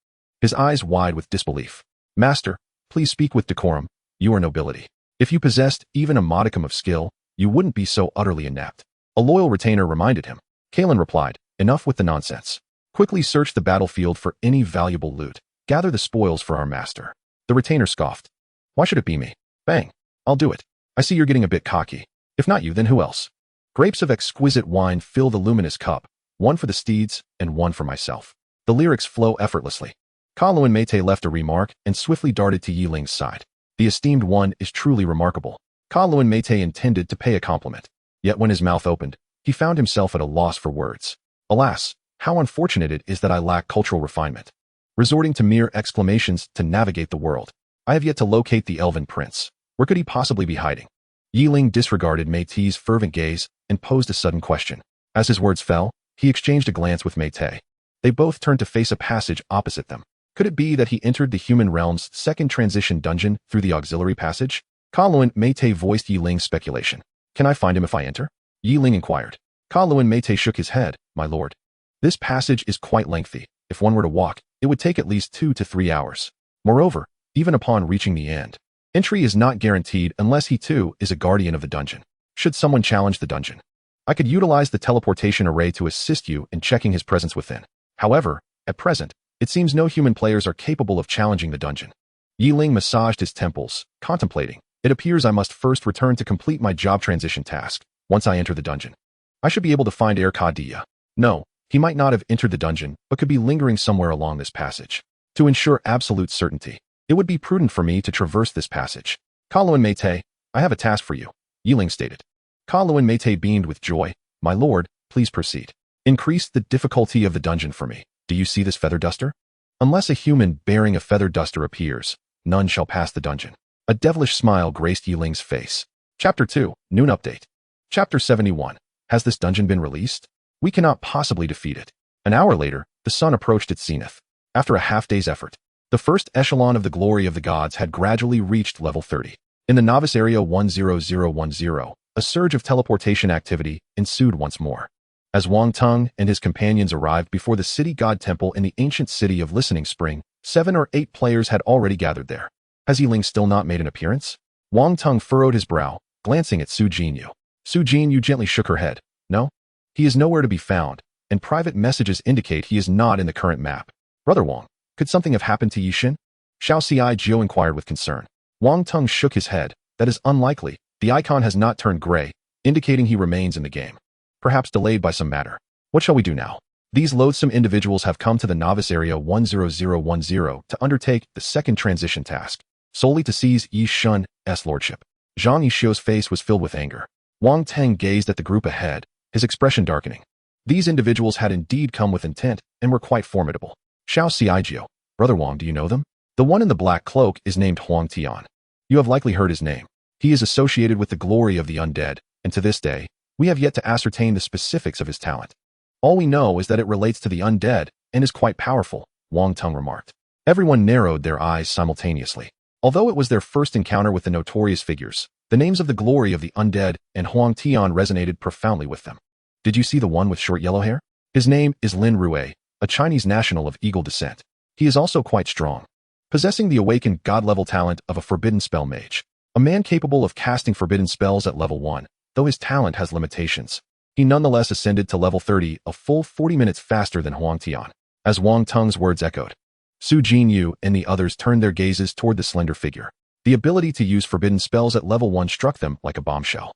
his eyes wide with disbelief. Master, please speak with decorum. You are nobility. If you possessed even a modicum of skill, you wouldn't be so utterly inept. A loyal retainer reminded him. Kalen replied, enough with the nonsense. Quickly search the battlefield for any valuable loot. Gather the spoils for our master. The retainer scoffed. Why should it be me? Bang. I'll do it. I see you're getting a bit cocky. If not you, then who else? Grapes of exquisite wine fill the luminous cup, one for the steeds and one for myself. The lyrics flow effortlessly. Kaluan Mate left a remark and swiftly darted to Ling's side. The esteemed one is truly remarkable. Kaluan Mate intended to pay a compliment. Yet when his mouth opened, he found himself at a loss for words. Alas, how unfortunate it is that I lack cultural refinement. Resorting to mere exclamations to navigate the world, I have yet to locate the Elven Prince. Where could he possibly be hiding? Ling disregarded Mate's fervent gaze and posed a sudden question. As his words fell, he exchanged a glance with Mate. They both turned to face a passage opposite them. Could it be that he entered the human realm's second transition dungeon through the auxiliary passage? Kaluan Mate voiced Ling's speculation. Can I find him if I enter? Ling inquired. Kaluan Mate shook his head. My lord. This passage is quite lengthy. If one were to walk, it would take at least 2 to 3 hours. Moreover, even upon reaching the end, entry is not guaranteed unless he too is a guardian of the dungeon. Should someone challenge the dungeon, I could utilize the teleportation array to assist you in checking his presence within. However, at present, it seems no human players are capable of challenging the dungeon. Ling massaged his temples, contemplating. It appears I must first return to complete my job transition task. Once I enter the dungeon, I should be able to find Erkadia. No, he might not have entered the dungeon, but could be lingering somewhere along this passage. To ensure absolute certainty, it would be prudent for me to traverse this passage. Kaluan Mate, I have a task for you, Ling stated. Kaluan Mate beamed with joy. My lord, please proceed. Increase the difficulty of the dungeon for me. Do you see this feather duster? Unless a human bearing a feather duster appears, none shall pass the dungeon. A devilish smile graced Ling's face. Chapter 2, Noon Update. Chapter 71. Has this dungeon been released? We cannot possibly defeat it. An hour later, the sun approached its zenith. After a half-day's effort, the first echelon of the glory of the gods had gradually reached level 30. In the novice area 10010, a surge of teleportation activity ensued once more. As Wang Tung and his companions arrived before the city god temple in the ancient city of Listening Spring, 7 or 8 players had already gathered there. Has Ling still not made an appearance? Wang Tung furrowed his brow, glancing at Su Jinyu. Su Jinyu gently shook her head. No? He is nowhere to be found, and private messages indicate he is not in the current map. Brother Wang, could something have happened to Yixin? Xiao Ci Jiu inquired with concern. Wang Tung shook his head. That is unlikely. The icon has not turned gray, indicating he remains in the game. Perhaps delayed by some matter. What shall we do now? These loathsome individuals have come to the novice area 10010 to undertake the second transition task. solely to seize Yi Shun's lordship. Zhang Yixio's face was filled with anger. Wang Teng gazed at the group ahead, his expression darkening. These individuals had indeed come with intent and were quite formidable. Xiao Xiaijio, Brother Wang, do you know them? The one in the black cloak is named Huang Tian. You have likely heard his name. He is associated with the glory of the undead, and to this day, we have yet to ascertain the specifics of his talent. All we know is that it relates to the undead and is quite powerful, Wang Teng remarked. Everyone narrowed their eyes simultaneously. Although it was their first encounter with the notorious figures, the names of the glory of the undead and Huang Tian resonated profoundly with them. Did you see the one with short yellow hair? His name is Lin Rue, a Chinese national of eagle descent. He is also quite strong, possessing the awakened god-level talent of a forbidden spell mage. A man capable of casting forbidden spells at level 1, though his talent has limitations. He nonetheless ascended to level 30 a full 40 minutes faster than Huang Tian. As Wang Teng's words echoed, Su Jinyu and the others turned their gazes toward the slender figure. The ability to use forbidden spells at level 1 struck them like a bombshell.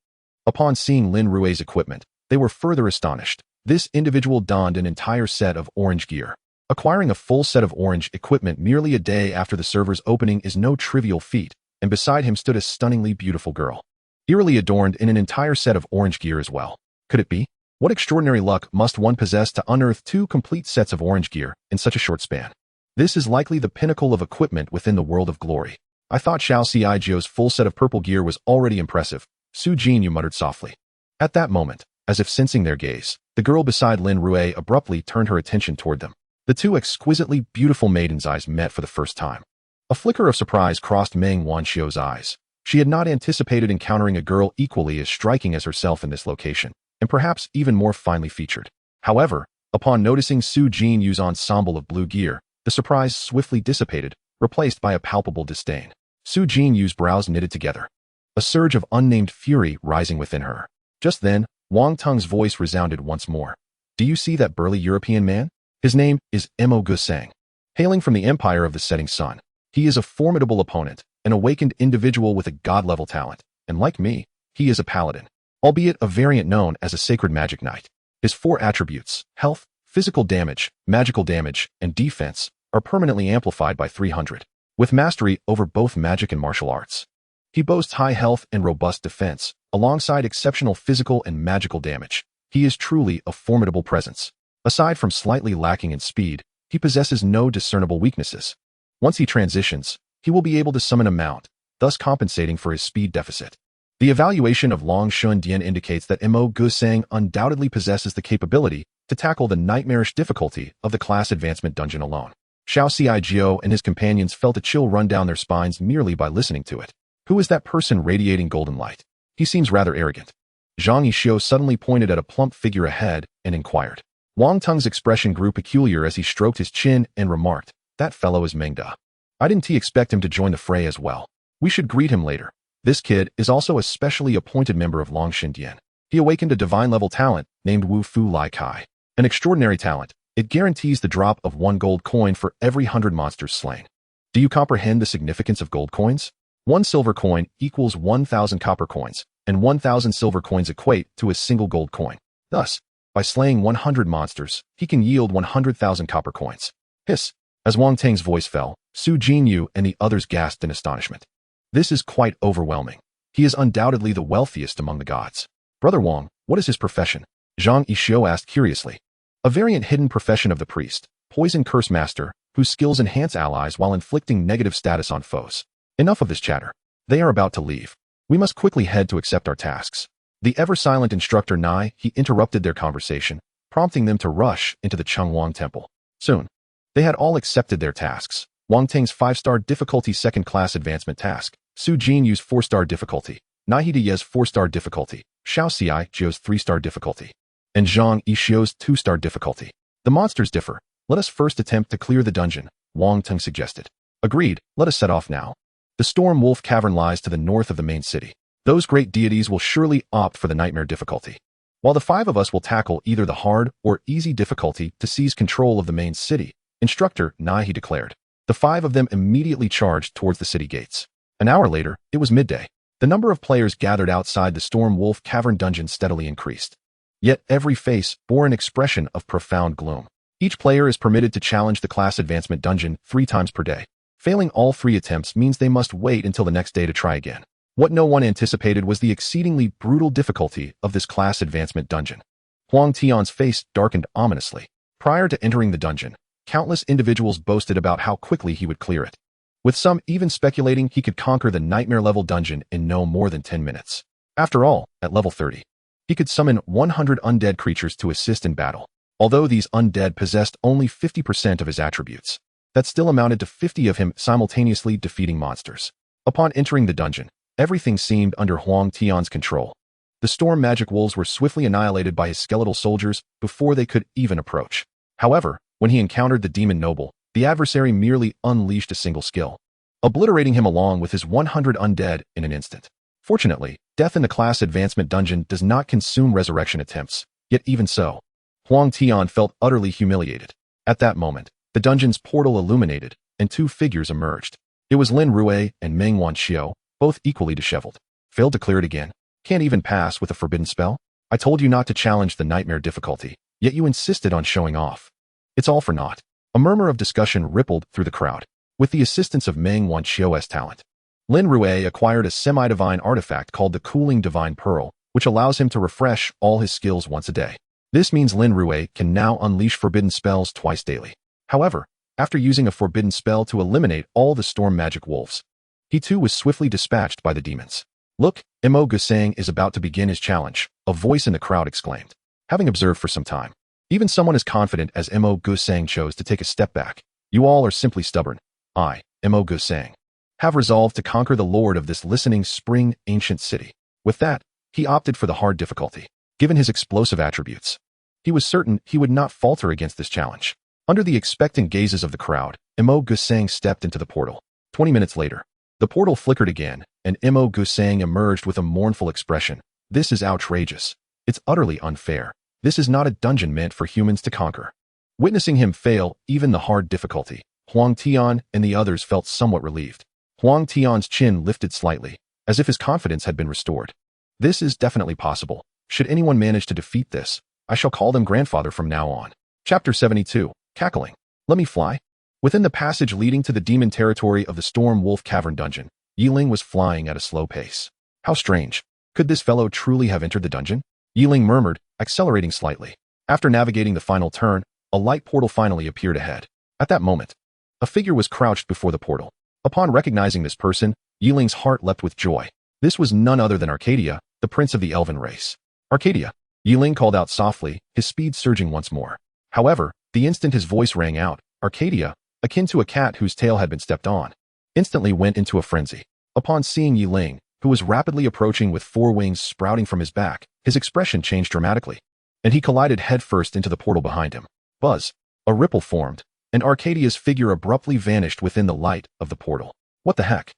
Upon seeing Lin Rue's equipment, they were further astonished. This individual donned an entire set of orange gear. Acquiring a full set of orange equipment merely a day after the server's opening is no trivial feat, and beside him stood a stunningly beautiful girl, eerily adorned in an entire set of orange gear as well. Could it be? What extraordinary luck must one possess to unearth 2 complete sets of orange gear in such a short span? This is likely the pinnacle of equipment within the world of glory. I thought Xiao Xiaijio's full set of purple gear was already impressive, Su Jinyu muttered softly. At that moment, as if sensing their gaze, the girl beside Lin Rue abruptly turned her attention toward them. The 2 exquisitely beautiful maidens' eyes met for the first time. A flicker of surprise crossed Meng Wanxiu's eyes. She had not anticipated encountering a girl equally as striking as herself in this location, and perhaps even more finely featured. However, upon noticing Su Jinyu's ensemble of blue gear, the surprise swiftly dissipated, replaced by a palpable disdain. Su Jinyu's brows knitted together, a surge of unnamed fury rising within her. Just then, Wang Teng's voice resounded once more. Do you see that burly European man? His name is Mo Gusang. Hailing from the Empire of the Setting Sun, he is a formidable opponent, an awakened individual with a god-level talent, and like me, he is a paladin, albeit a variant known as a sacred magic knight. His 4 attributes, health, physical damage, magical damage, and defense, are permanently amplified by 300, with mastery over both magic and martial arts. He boasts high health and robust defense, alongside exceptional physical and magical damage. He is truly a formidable presence. Aside from slightly lacking in speed, he possesses no discernible weaknesses. Once he transitions, he will be able to summon a mount, thus compensating for his speed deficit. The evaluation of Long Shun Dian indicates that Mo Gusang undoubtedly possesses the capability to tackle the nightmarish difficulty of the class advancement dungeon alone. Xiao Xiaijio and his companions felt a chill run down their spines merely by listening to it. Who is that person radiating golden light? He seems rather arrogant. Zhang Yixio suddenly pointed at a plump figure ahead and inquired. Wang Teng's expression grew peculiar as he stroked his chin and remarked, that fellow is Meng Da. I didn't expect him to join the fray as well. We should greet him later. This kid is also a specially appointed member of Long Shindian. He awakened a divine-level talent named Wu Fu Lai Kai. An extraordinary talent. It guarantees the drop of 1 gold coin for every 100 monsters slain. Do you comprehend the significance of gold coins? 1 silver coin equals 1,000 copper coins, and 1,000 silver coins equate to a single gold coin. Thus, by slaying 100 monsters, he can yield 100,000 copper coins. Hiss! As Wang Teng's voice fell, Su Jinyu and the others gasped in astonishment. This is quite overwhelming. He is undoubtedly the wealthiest among the gods. Brother Wang, what is his profession? Zhang Yixio asked curiously. A variant hidden profession of the priest, poison curse master, whose skills enhance allies while inflicting negative status on foes. Enough of this chatter. They are about to leave. We must quickly head to accept our tasks. The ever-silent instructor Nai, he interrupted their conversation, prompting them to rush into the Chengwang Temple. Soon, they had all accepted their tasks. Wang Teng's 5-star difficulty second-class advancement task, Su Jinyu's 4-star difficulty, Nahi Diye's 4-star difficulty, Xiao Xiaijio's 3-star difficulty, and Zhang Yixio's 2-star difficulty. The monsters differ. Let us first attempt to clear the dungeon, Wang Teng suggested. Agreed, let us set off now. The Storm Wolf Cavern lies to the north of the main city. Those great deities will surely opt for the nightmare difficulty, while the 5 of us will tackle either the hard or easy difficulty to seize control of the main city, Instructor Nahi declared. The 5 of them immediately charged towards the city gates. An hour later, it was midday. The number of players gathered outside the Storm Wolf Cavern dungeon steadily increased. Yet every face bore an expression of profound gloom. Each player is permitted to challenge the class advancement dungeon 3 times per day. Failing all 3 attempts means they must wait until the next day to try again. What no one anticipated was the exceedingly brutal difficulty of this class advancement dungeon. Huang Tian's face darkened ominously. Prior to entering the dungeon, countless individuals boasted about how quickly he would clear it, with some even speculating he could conquer the nightmare-level dungeon in no more than 10 minutes. After all, at level 30, he could summon 100 undead creatures to assist in battle. Although these undead possessed only 50% of his attributes, that still amounted to 50 of him simultaneously defeating monsters. Upon entering the dungeon, everything seemed under Huang Tian's control. The storm magic wolves were swiftly annihilated by his skeletal soldiers before they could even approach. However, when he encountered the demon noble, the adversary merely unleashed a single skill, obliterating him along with his 100 undead in an instant. Fortunately, death in the class advancement dungeon does not consume resurrection attempts, yet even so, Huang Tian felt utterly humiliated. At that moment, the dungeon's portal illuminated, and 2 figures emerged. It was Lin Rui and Meng Wanxiu, both equally disheveled. Failed to clear it again. Can't even pass with a forbidden spell? I told you not to challenge the nightmare difficulty, yet you insisted on showing off. It's all for naught. A murmur of discussion rippled through the crowd. With the assistance of Meng Wanxiu's talent, Lin Rui acquired a semi-divine artifact called the Cooling Divine Pearl, which allows him to refresh all his skills once a day. This means Lin Rui can now unleash forbidden spells twice daily. However, after using a forbidden spell to eliminate all the storm magic wolves, he too was swiftly dispatched by the demons. Look, Mo Gusang is about to begin his challenge, a voice in the crowd exclaimed. Having observed for some time, even someone as confident as Mo Gusang chose to take a step back. You all are simply stubborn. I, Mo Gusang, have resolved to conquer the lord of this listening spring ancient city. With that, he opted for the hard difficulty. Given his explosive attributes, he was certain he would not falter against this challenge. Under the expectant gazes of the crowd, Mo Gusang stepped into the portal. 20 minutes later, the portal flickered again, and Mo Gusang emerged with a mournful expression. This is outrageous. It's utterly unfair. This is not a dungeon meant for humans to conquer. Witnessing him fail even the hard difficulty, Huang Tian and the others felt somewhat relieved. Huang Tian's chin lifted slightly, as if his confidence had been restored. This is definitely possible. Should anyone manage to defeat this, I shall call them grandfather from now on. Chapter 72. Cackling. Let me fly. Within the passage leading to the demon territory of the Storm Wolf Cavern dungeon, Ling was flying at a slow pace. How strange. Could this fellow truly have entered the dungeon? Ling murmured, accelerating slightly. After navigating the final turn, a light portal finally appeared ahead. At that moment, a figure was crouched before the portal. Upon recognizing this person, Ling's heart leapt with joy. This was none other than Arcadia, the prince of the elven race. Arcadia, Ling called out softly, his speed surging once more. However, the instant his voice rang out, Arcadia, akin to a cat whose tail had been stepped on, instantly went into a frenzy. Upon seeing Ling, who was rapidly approaching with 4 wings sprouting from his back, his expression changed dramatically, and he collided headfirst into the portal behind him. Buzz! A ripple formed, and Arcadia's figure abruptly vanished within the light of the portal. What the heck?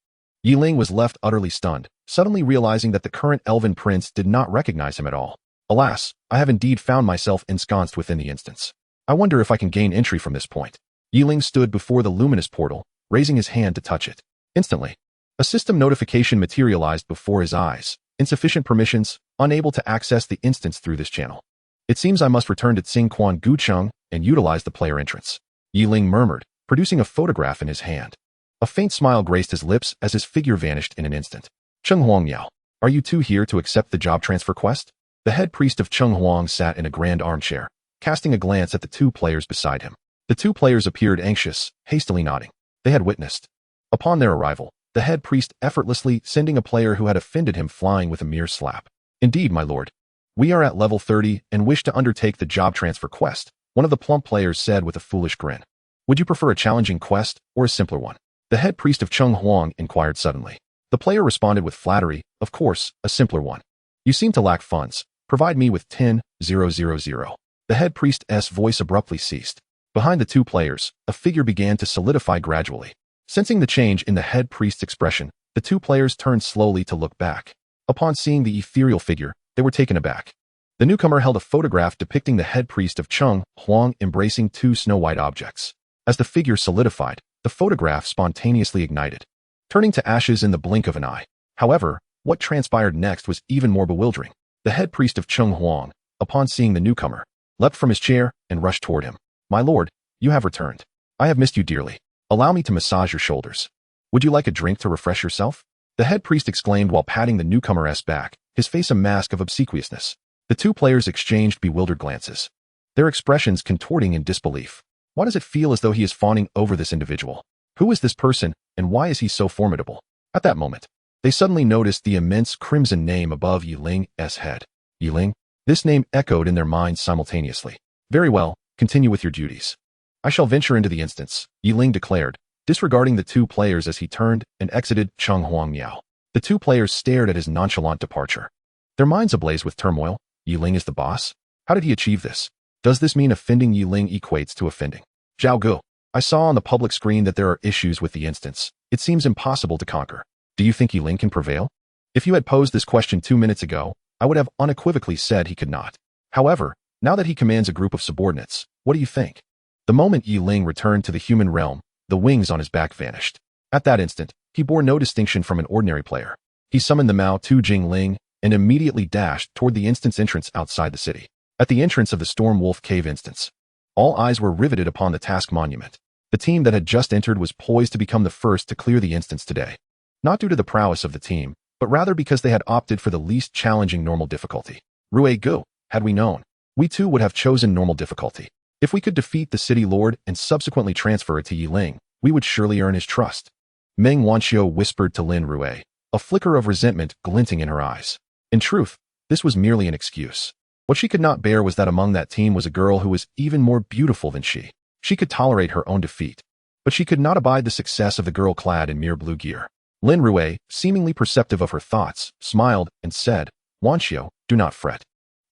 Ling was left utterly stunned, suddenly realizing that the current elven prince did not recognize him at all. Alas, I have indeed found myself ensconced within the instance. I wonder if I can gain entry from this point. Ling stood before the luminous portal, raising his hand to touch it. Instantly, a system notification materialized before his eyes. Insufficient permissions, unable to access the instance through this channel. It seems I must return to Tsingquan Gucheng and utilize the player entrance. Ling murmured, producing a photograph in his hand. A faint smile graced his lips as his figure vanished in an instant. Cheng Huangyao, are you two here to accept the job transfer quest? The head priest of Cheng Huang sat in a grand armchair, casting a glance at the 2 players beside him. The 2 players appeared anxious, hastily nodding. They had witnessed, upon their arrival, the head priest effortlessly sending a player who had offended him flying with a mere slap. Indeed, my lord. We are at level 30 and wish to undertake the job transfer quest, one of the plump players said with a foolish grin. Would you prefer a challenging quest or a simpler one? The head priest of Cheng Huang inquired suddenly. The player responded with flattery, of course, a simpler one. You seem to lack funds. Provide me with 10,000. The head priest's voice abruptly ceased. Behind the 2 players, a figure began to solidify gradually. Sensing the change in the head priest's expression, the 2 players turned slowly to look back. Upon seeing the ethereal figure, they were taken aback. The newcomer held a photograph depicting the head priest of Cheng Huang embracing 2 snow-white objects. As the figure solidified, the photograph spontaneously ignited, turning to ashes in the blink of an eye. However, what transpired next was even more bewildering. The head priest of Cheng Huang, upon seeing the newcomer, leapt from his chair and rushed toward him. My lord, you have returned. I have missed you dearly. Allow me to massage your shoulders. Would you like a drink to refresh yourself? The head priest exclaimed while patting the newcomer's back, his face a mask of obsequiousness. The two players exchanged bewildered glances, their expressions contorting in disbelief. Why does it feel as though he is fawning over this individual? Who is this person, and why is he so formidable? At that moment, they suddenly noticed the immense crimson name above Ling's head. Ling? This name echoed in their minds simultaneously. Very well, continue with your duties. I shall venture into the instance, Ling declared, disregarding the two players as he turned and exited Cheng Huangmiao. The two players stared at his nonchalant departure, their minds ablaze with turmoil. Ling is the boss? How did he achieve this? Does this mean offending Ling equates to offending Zhao Gu? I saw on the public screen that there are issues with the instance. It seems impossible to conquer. Do you think Ling can prevail? If you had posed this question 2 minutes ago, I would have unequivocally said he could not. However, now that he commands a group of subordinates, what do you think? The moment Ling returned to the human realm, the wings on his back vanished. At that instant, he bore no distinction from an ordinary player. He summoned the Mao Tu Jing Ling and immediately dashed toward the instance entrance outside the city. At the entrance of the Storm Wolf Cave instance, all eyes were riveted upon the task monument. The team that had just entered was poised to become the first to clear the instance today. Not due to the prowess of the team, but rather because they had opted for the least challenging normal difficulty. Rue Gu, had we known, we too would have chosen normal difficulty. If we could defeat the city lord and subsequently transfer it to Ling, we would surely earn his trust. Meng Wanqiu whispered to Lin Rue, a flicker of resentment glinting in her eyes. In truth, this was merely an excuse. What she could not bear was that among that team was a girl who was even more beautiful than she. She could tolerate her own defeat, but she could not abide the success of the girl clad in mere blue gear. Lin Rue, seemingly perceptive of her thoughts, smiled and said, Wanqiu, do not fret.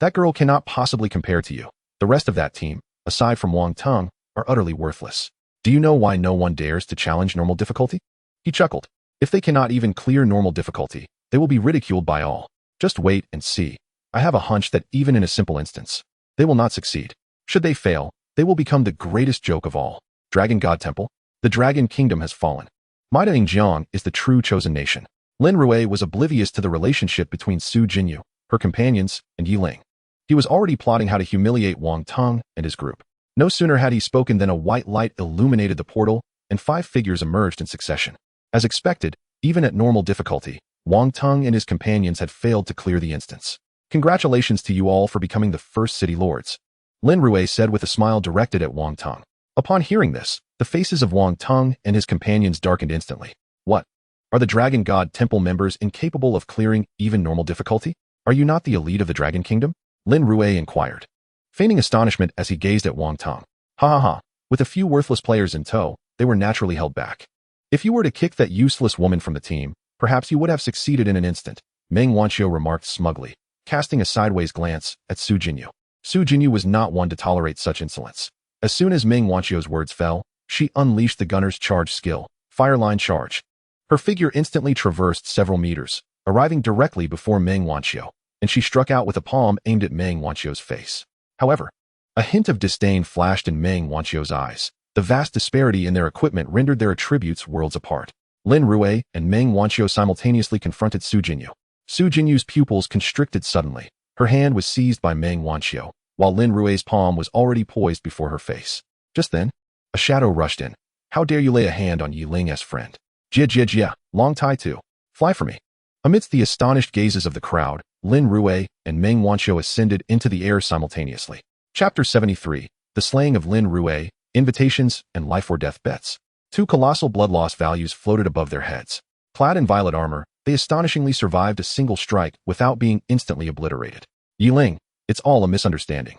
That girl cannot possibly compare to you. The rest of that team, aside from Wang Teng, are utterly worthless. Do you know why no one dares to challenge normal difficulty? He chuckled. If they cannot even clear normal difficulty, they will be ridiculed by all. Just wait and see. I have a hunch that even in a simple instance, they will not succeed. Should they fail, they will become the greatest joke of all. Dragon God Temple? The Dragon Kingdom has fallen. Midaing Jiang is the true chosen nation. Lin Rue was oblivious to the relationship between Su Jinyu, her companions, and Ling. He was already plotting how to humiliate Wang Teng and his group. No sooner had he spoken than a white light illuminated the portal, and 5 figures emerged in succession. As expected, even at normal difficulty, Wang Teng and his companions had failed to clear the instance. Congratulations to you all for becoming the first city lords, Lin Rue said with a smile directed at Wang Teng. Upon hearing this, the faces of Wang Teng and his companions darkened instantly. What? Are the Dragon God Temple members incapable of clearing even normal difficulty? Are you not the elite of the Dragon Kingdom? Lin Rue inquired, feigning astonishment as he gazed at Wang Teng. Ha ha ha, with a few worthless players in tow, they were naturally held back. If you were to kick that useless woman from the team, perhaps you would have succeeded in an instant, Meng Wanqiu remarked smugly, casting a sideways glance at Su Jinyu. Su Jinyu was not one to tolerate such insolence. As soon as Meng Wanqiu's words fell, she unleashed the gunner's charge skill, Fireline Charge. Her figure instantly traversed several meters, arriving directly before Meng Wanqiu, and she struck out with a palm aimed at Meng Wanqiu's face. However, a hint of disdain flashed in Meng Wanqiu's eyes. The vast disparity in their equipment rendered their attributes worlds apart. Lin Rue and Meng Wanqiu simultaneously confronted Su Jinyu. Su Jinyu's pupils constricted suddenly. Her hand was seized by Meng Wanqiu, while Lin Rue's palm was already poised before her face. Just then, a shadow rushed in. How dare you lay a hand on Ling's friend? Jia, long tai tu. Fly for me. Amidst the astonished gazes of the crowd, Lin Rue and Meng Wanqiu ascended into the air simultaneously. Chapter 73, The Slaying of Lin Rue, Invitations and Life or Death Bets. 2 colossal blood loss values floated above their heads. Clad in violet armor, they astonishingly survived a single strike without being instantly obliterated. Ling, it's all a misunderstanding.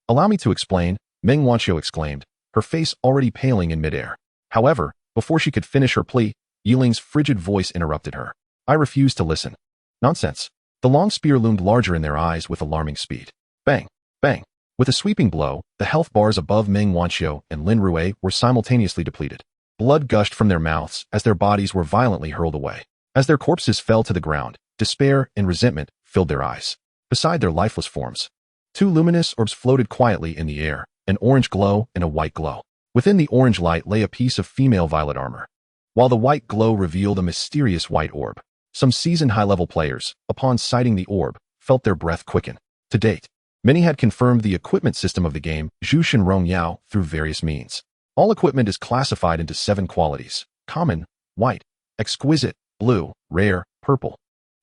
Allow me to explain, Meng Wanqiu exclaimed, her face already paling in midair. However, before she could finish her plea, Ling's frigid voice interrupted her. I refuse to listen. Nonsense. The long spear loomed larger in their eyes with alarming speed. Bang, bang. With a sweeping blow, the health bars above Meng Wanqiu and Lin Rue were simultaneously depleted. Blood gushed from their mouths as their bodies were violently hurled away. As their corpses fell to the ground, despair and resentment filled their eyes. Beside their lifeless forms, 2 luminous orbs floated quietly in the air, an orange glow and a white glow. Within the orange light lay a piece of female violet armor, while the white glow revealed a mysterious white orb. Some seasoned high-level players, upon sighting the orb, felt their breath quicken. To date, many had confirmed the equipment system of the game Zhu Shenrong Yao through various means. All equipment is classified into 7 qualities: common, white, exquisite, blue, rare, purple,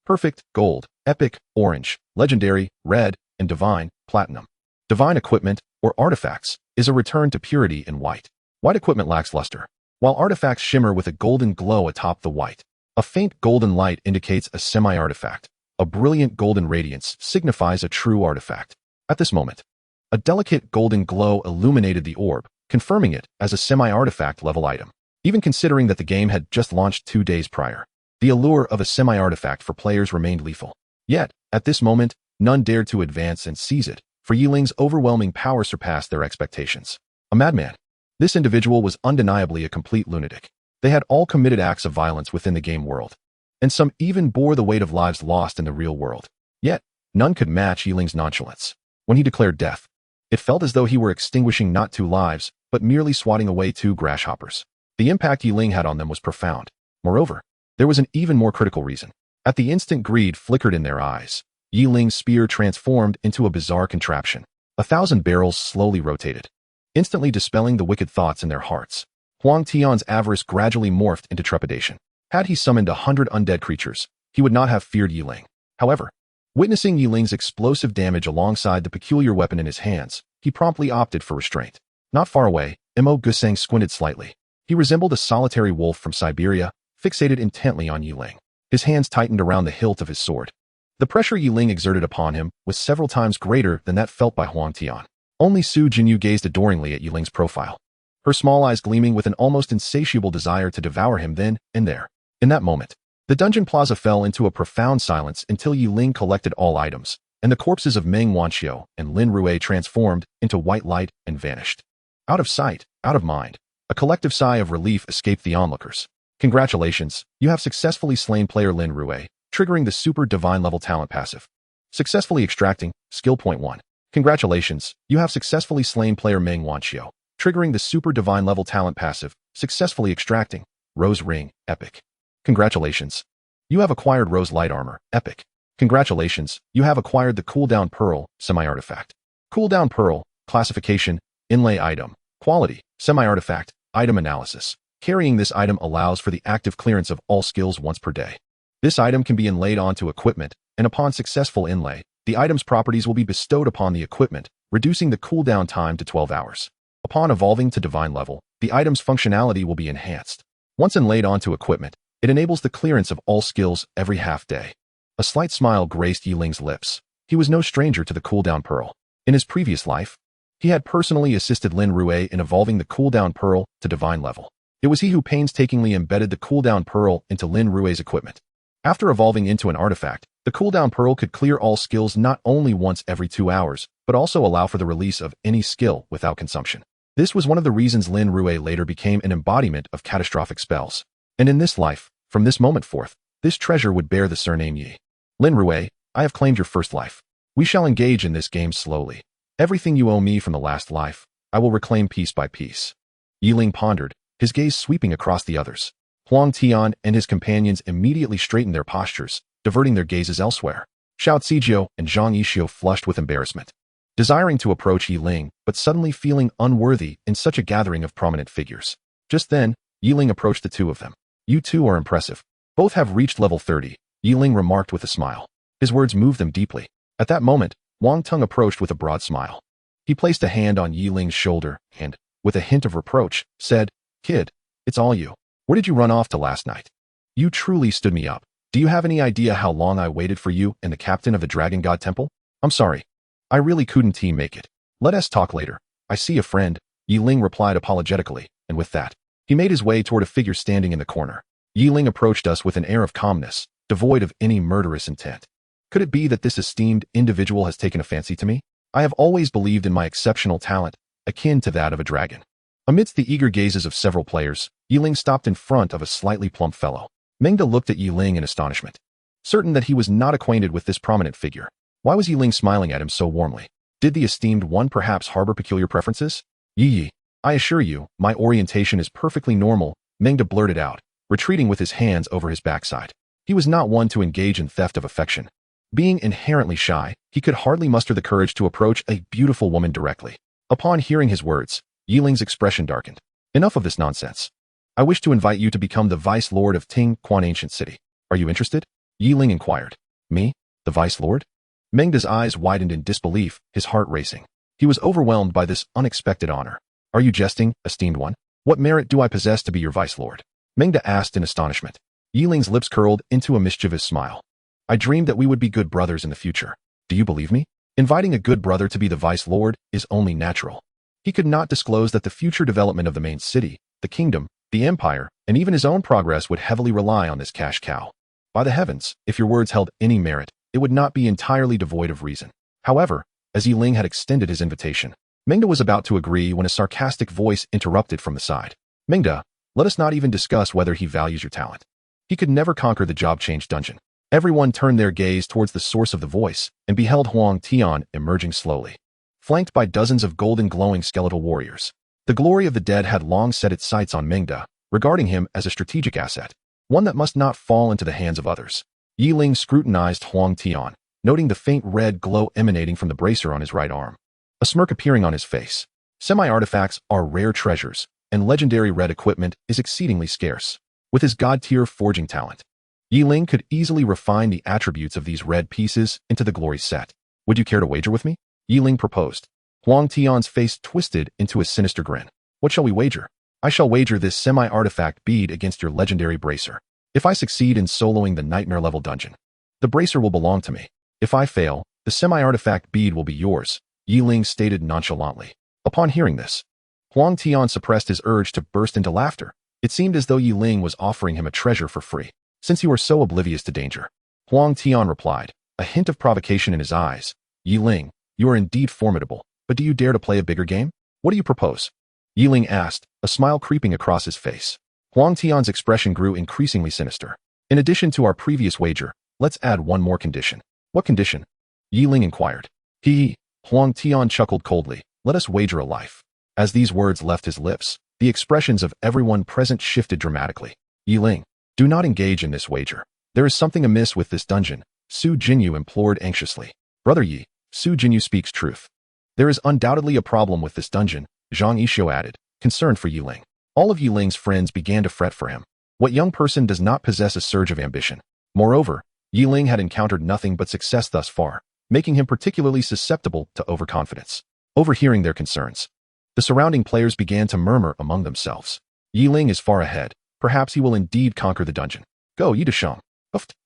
perfect, gold, epic, orange, legendary, red, and divine, platinum. Divine equipment, or artifacts, is a return to purity in white. White equipment lacks luster, while artifacts shimmer with a golden glow atop the white. A faint golden light indicates a semi-artifact. A brilliant golden radiance signifies a true artifact. At this moment, a delicate golden glow illuminated the orb, confirming it as a semi-artifact level item. Even considering that the game had just launched 2 days prior, the allure of a semi-artifact for players remained lethal. Yet, at this moment, none dared to advance and seize it, for Yiling's overwhelming power surpassed their expectations. A madman. This individual was undeniably a complete lunatic. They had all committed acts of violence within the game world, and some even bore the weight of lives lost in the real world. Yet, none could match Yiling's nonchalance. When he declared death, it felt as though he were extinguishing not 2 lives, but merely swatting away 2 grasshoppers. The impact Yiling had on them was profound. Moreover, there was an even more critical reason. At the instant greed flickered in their eyes, Yiling's spear transformed into a bizarre contraption. 1,000 barrels slowly rotated, instantly dispelling the wicked thoughts in their hearts. Huang Tian's avarice gradually morphed into trepidation. Had he summoned 100 undead creatures, he would not have feared Yiling. However, witnessing Yiling's explosive damage alongside the peculiar weapon in his hands, he promptly opted for restraint. Not far away, Mo Gusang squinted slightly. He resembled a solitary wolf from Siberia, fixated intently on Yiling. His hands tightened around the hilt of his sword. The pressure Yiling exerted upon him was several times greater than that felt by Huang Tian. Only Su Jinyu gazed adoringly at Yiling's profile, her small eyes gleaming with an almost insatiable desire to devour him then and there. In that moment, the dungeon plaza fell into a profound silence until Yiling collected all items, and the corpses of Meng Wanqiu and Lin Rui transformed into white light and vanished. Out of sight, out of mind, a collective sigh of relief escaped the onlookers. Congratulations, you have successfully slain player Lin Rui, triggering the super divine level talent passive. Successfully extracting, skill point 1. Congratulations, you have successfully slain player Meng Wanqiu, triggering the super divine level talent passive, successfully extracting, Rose Ring, epic. Congratulations, you have acquired Rose Light Armor, epic. Congratulations, you have acquired the Cooldown Pearl, semi-artifact. Cooldown Pearl, classification, inlay item, quality, semi-artifact, item analysis. Carrying this item allows for the active clearance of all skills once per day. This item can be inlaid onto equipment, and upon successful inlay, the item's properties will be bestowed upon the equipment, reducing the cooldown time to 12 hours. Upon evolving to divine level, the item's functionality will be enhanced. Once inlaid onto equipment, it enables the clearance of all skills every half day. A slight smile graced Yiling's lips. He was no stranger to the Cooldown Pearl. In his previous life, he had personally assisted Lin Rui in evolving the Cooldown Pearl to divine level. It was he who painstakingly embedded the Cooldown Pearl into Lin Rui's equipment. After evolving into an artifact, the Cooldown Pearl could clear all skills not only once every 2 hours, but also allow for the release of any skill without consumption. This was one of the reasons Lin Rui later became an embodiment of catastrophic spells. And in this life, from this moment forth, this treasure would bear the surname Yi. Lin Rui, I have claimed your first life. We shall engage in this game slowly. Everything you owe me from the last life, I will reclaim piece by piece. Yiling pondered, his gaze sweeping across the others. Huang Tian and his companions immediately straightened their postures, diverting their gazes elsewhere. Xiao Zijiu and Zhang Yixio flushed with embarrassment, desiring to approach Yiling, but suddenly feeling unworthy in such a gathering of prominent figures. Just then, Yiling approached the 2 of them. You 2 are impressive. Both have reached level 30, Yiling remarked with a smile. His words moved them deeply. At that moment, Wang Tung approached with a broad smile. He placed a hand on Yiling's shoulder and, with a hint of reproach, said, Kid, it's all you. Where did you run off to last night? You truly stood me up. Do you have any idea how long I waited for you and the captain of the Dragon God Temple? I'm sorry. I really couldn't make it. Let us talk later. I see a friend, Yiling replied apologetically, and with that, he made his way toward a figure standing in the corner. Yiling approached us with an air of calmness, devoid of any murderous intent. Could it be that this esteemed individual has taken a fancy to me? I have always believed in my exceptional talent, akin to that of a dragon. Amidst the eager gazes of several players, Yiling stopped in front of a slightly plump fellow. Mengda looked at Yiling in astonishment, certain that he was not acquainted with this prominent figure. Why was Yiling smiling at him so warmly? Did the esteemed one perhaps harbor peculiar preferences? Yi, I assure you, my orientation is perfectly normal, Mengda blurted out, retreating with his hands over his backside. He was not one to engage in theft of affection. Being inherently shy, he could hardly muster the courage to approach a beautiful woman directly. Upon hearing his words, Yiling's expression darkened. Enough of this nonsense. I wish to invite you to become the Vice Lord of Ting Quan Ancient City. Are you interested? Yi Ling inquired. Me? The Vice Lord? Mengda's eyes widened in disbelief, his heart racing. He was overwhelmed by this unexpected honor. Are you jesting, esteemed one? What merit do I possess to be your Vice Lord? Mengda asked in astonishment. Yi Ling's lips curled into a mischievous smile. I dreamed that we would be good brothers in the future. Do you believe me? Inviting a good brother to be the Vice Lord is only natural. He could not disclose that the future development of the main city, the kingdom, the empire, and even his own progress would heavily rely on this cash cow. By the heavens, if your words held any merit, it would not be entirely devoid of reason. However, as Yi Ling had extended his invitation, Mengda was about to agree when a sarcastic voice interrupted from the side. Mengda, let us not even discuss whether he values your talent. He could never conquer the job change dungeon. Everyone turned their gaze towards the source of the voice and beheld Huang Tian emerging slowly, flanked by dozens of golden glowing skeletal warriors. The glory of the dead had long set its sights on Mengda, regarding him as a strategic asset, one that must not fall into the hands of others. Yi Ling scrutinized Huang Tian, noting the faint red glow emanating from the bracer on his right arm, a smirk appearing on his face. Semi-artifacts are rare treasures, and legendary red equipment is exceedingly scarce. With his god-tier forging talent, Yi Ling could easily refine the attributes of these red pieces into the glory set. Would you care to wager with me? Yi Ling proposed. Huang Tian's face twisted into a sinister grin. What shall we wager? I shall wager this semi-artifact bead against your legendary bracer. If I succeed in soloing the nightmare-level dungeon, the bracer will belong to me. If I fail, the semi-artifact bead will be yours, Yi Ling stated nonchalantly. Upon hearing this, Huang Tian suppressed his urge to burst into laughter. It seemed as though Yi Ling was offering him a treasure for free. Since you are so oblivious to danger, Huang Tian replied, a hint of provocation in his eyes. Yi Ling, you are indeed formidable, but do you dare to play a bigger game? What do you propose? Yi Ling asked, a smile creeping across his face. Huang Tian's expression grew increasingly sinister. In addition to our previous wager, let's add one more condition. What condition? Yi Ling inquired. Huang Tian chuckled coldly. Let us wager a life. As these words left his lips, the expressions of everyone present shifted dramatically. Yi Ling, do not engage in this wager. There is something amiss with this dungeon, Su Jinyu implored anxiously. Brother Yi, Su Jinyu speaks truth. There is undoubtedly a problem with this dungeon, Zhang Yixio added, concerned for Yi Ling. All of Yi Ling's friends began to fret for him. What young person does not possess a surge of ambition? Moreover, Yi Ling had encountered nothing but success thus far, making him particularly susceptible to overconfidence. Overhearing their concerns, the surrounding players began to murmur among themselves. Yi Ling is far ahead. Perhaps he will indeed conquer the dungeon. Go, Yi Desheng.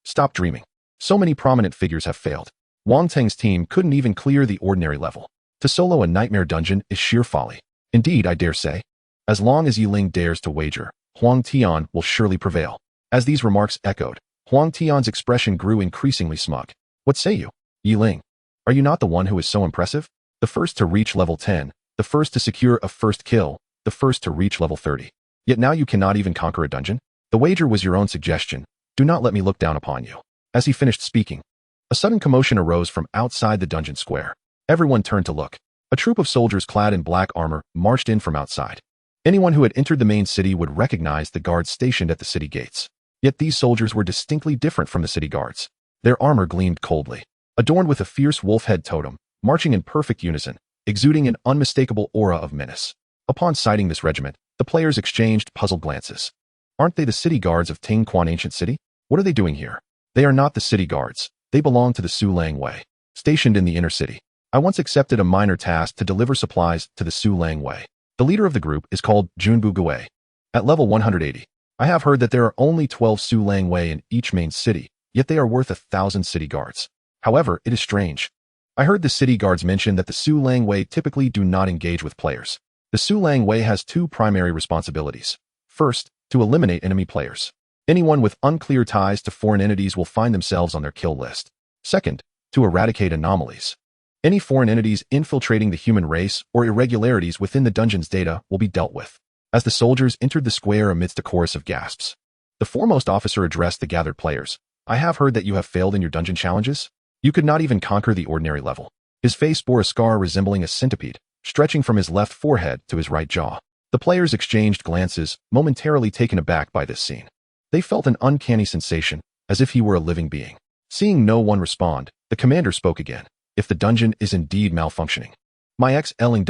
Stop dreaming. So many prominent figures have failed. Wang Teng's team couldn't even clear the ordinary level. To solo a nightmare dungeon is sheer folly. Indeed, I dare say. As long as Yi Ling dares to wager, Huang Tian will surely prevail. As these remarks echoed, Huang Tian's expression grew increasingly smug. What say you? Yi Ling, are you not the one who is so impressive? The first to reach level 10, the first to secure a first kill, the first to reach level 30. Yet now you cannot even conquer a dungeon? The wager was your own suggestion. Do not let me look down upon you. As he finished speaking, a sudden commotion arose from outside the dungeon square. Everyone turned to look. A troop of soldiers clad in black armor marched in from outside. Anyone who had entered the main city would recognize the guards stationed at the city gates. Yet these soldiers were distinctly different from the city guards. Their armor gleamed coldly, adorned with a fierce wolf head totem, marching in perfect unison, exuding an unmistakable aura of menace. Upon sighting this regiment, the players exchanged puzzled glances. Aren't they the city guards of Ting Quan Ancient City? What are they doing here? They are not the city guards. They belong to the Su Lang Wei, stationed in the inner city. I once accepted a minor task to deliver supplies to the Su Lang Wei. The leader of the group is called Junbu Gui. At level 180, I have heard that there are only 12 Su Lang Wei in each main city, yet they are worth 1,000 city guards. However, it is strange. I heard the city guards mention that the Su Lang Wei typically do not engage with players. The Su Lang Wei has two primary responsibilities. First, to eliminate enemy players. Anyone with unclear ties to foreign entities will find themselves on their kill list. Second, to eradicate anomalies. Any foreign entities infiltrating the human race or irregularities within the dungeon's data will be dealt with. As the soldiers entered the square amidst a chorus of gasps, the foremost officer addressed the gathered players. I have heard that you have failed in your dungeon challenges. You could not even conquer the ordinary level. His face bore a scar resembling a centipede, stretching from his left forehead to his right jaw. The players exchanged glances, momentarily taken aback by this scene. They felt an uncanny sensation, as if he were a living being. Seeing no one respond, the commander spoke again. If the dungeon is indeed malfunctioning, my ex-Ling,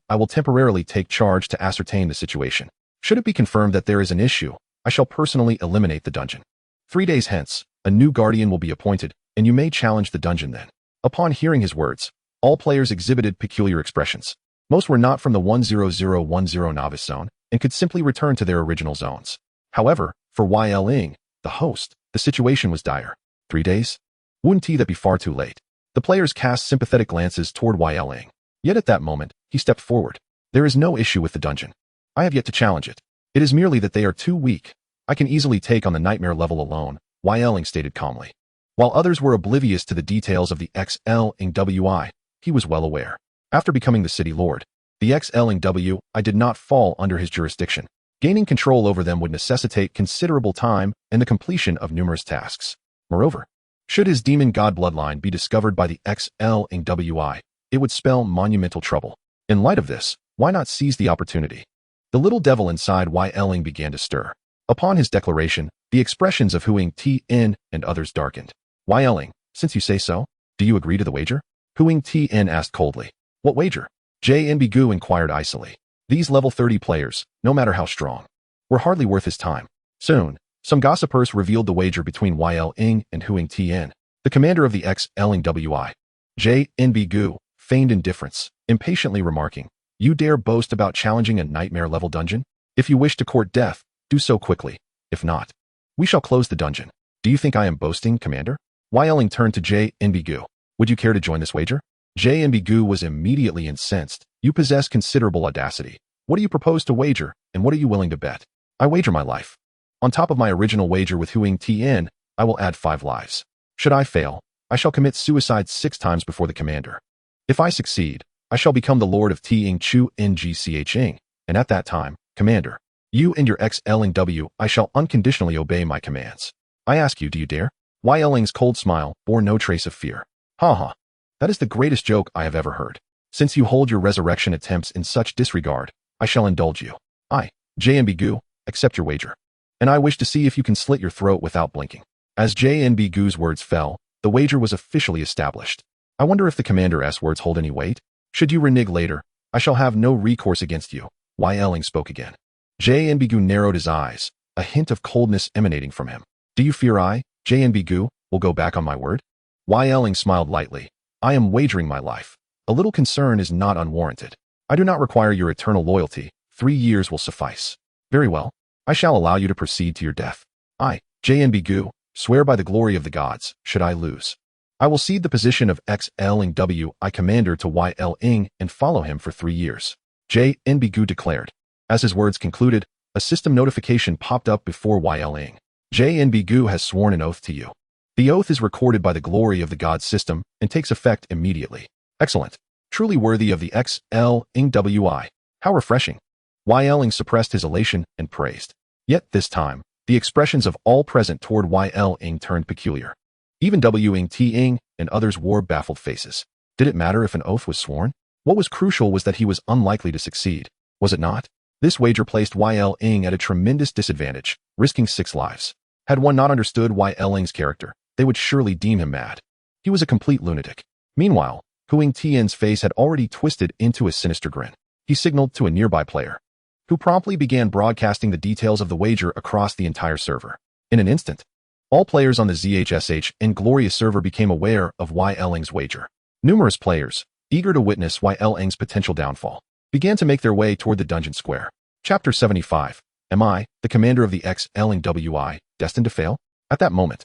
I will temporarily take charge to ascertain the situation. Should it be confirmed that there is an issue, I shall personally eliminate the dungeon. 3 days hence, a new guardian will be appointed, and you may challenge the dungeon then. Upon hearing his words, all players exhibited peculiar expressions. Most were not from the 10010 novice zone, and could simply return to their original zones. However, for Ling, the host, the situation was dire. 3 days? Wouldn't that be far too late? The players cast sympathetic glances toward Ling. Yet at that moment, he stepped forward. There is no issue with the dungeon. I have yet to challenge it. It is merely that they are too weak. I can easily take on the nightmare level alone, Ling stated calmly. While others were oblivious to the details of the XLingWI, he was well aware. After becoming the city lord, the XLingWI did not fall under his jurisdiction. Gaining control over them would necessitate considerable time and the completion of numerous tasks. Moreover, should his demon god bloodline be discovered by the XLingWI, it would spell monumental trouble. In light of this, why not seize the opportunity? The little devil inside Ling began to stir. Upon his declaration, the expressions of Huing Tn and others darkened. Ling, since you say so, do you agree to the wager? Huing Tn asked coldly. What wager? JNBgu inquired icily. These level 30 players, no matter how strong, were hardly worth his time. Soon, some gossipers revealed the wager between Ling and Huing Tn, the commander of the XLingWI. JNBgu feigned indifference, impatiently remarking, You dare boast about challenging a nightmare-level dungeon? If you wish to court death, do so quickly. If not, we shall close the dungeon. Do you think I am boasting, Commander? Ling turned to JNBgu. Would you care to join this wager? JNBgu was immediately incensed. You possess considerable audacity. What do you propose to wager, and what are you willing to bet? I wager my life. On top of my original wager with Huing Tn, I will add 5 lives. Should I fail, I shall commit suicide 6 times before the commander. If I succeed, I shall become the Lord of Ting Chu Ngching, and at that time, Commander, you and your XLingW, I shall unconditionally obey my commands. I ask you, do you dare? Ling's cold smile bore no trace of fear. Ha ha. That is the greatest joke I have ever heard. Since you hold your resurrection attempts in such disregard, I shall indulge you. I, JNBgu, accept your wager. And I wish to see if you can slit your throat without blinking. As JNBgu's words fell, the wager was officially established. I wonder if the commander's words hold any weight? Should you renege later, I shall have no recourse against you. Ling spoke again. JNBgu narrowed his eyes, a hint of coldness emanating from him. Do you fear I, JNBgu, will go back on my word? Ling smiled lightly. I am wagering my life. A little concern is not unwarranted. I do not require your eternal loyalty. 3 years will suffice. Very well. I shall allow you to proceed to your death. I, JNBgu, swear by the glory of the gods, should I lose, I will cede the position of XLingWI commander to Ling and follow him for 3 years. JNBgu declared. As his words concluded, a system notification popped up before Ling. JNBgu has sworn an oath to you. The oath is recorded by the glory of the gods system and takes effect immediately. Excellent. Truly worthy of the XLingWI. How refreshing. Ling suppressed his elation and praised. Yet this time, the expressions of all present toward Ling turned peculiar. Even Wing Ting and others wore baffled faces. Did it matter if an oath was sworn? What was crucial was that he was unlikely to succeed. Was it not? This wager placed Ling at a tremendous disadvantage, risking 6 lives. Had one not understood Ling's character, they would surely deem him mad. He was a complete lunatic. Meanwhile, Huing Tian's face had already twisted into a sinister grin. He signaled to a nearby player, who promptly began broadcasting the details of the wager across the entire server. In an instant, all players on the ZHSH and Glorious server became aware of Ling's wager. Numerous players, eager to witness Ling's potential downfall, began to make their way toward the dungeon square. Chapter 75. Am I, the commander of the XLingWI, destined to fail? At that moment,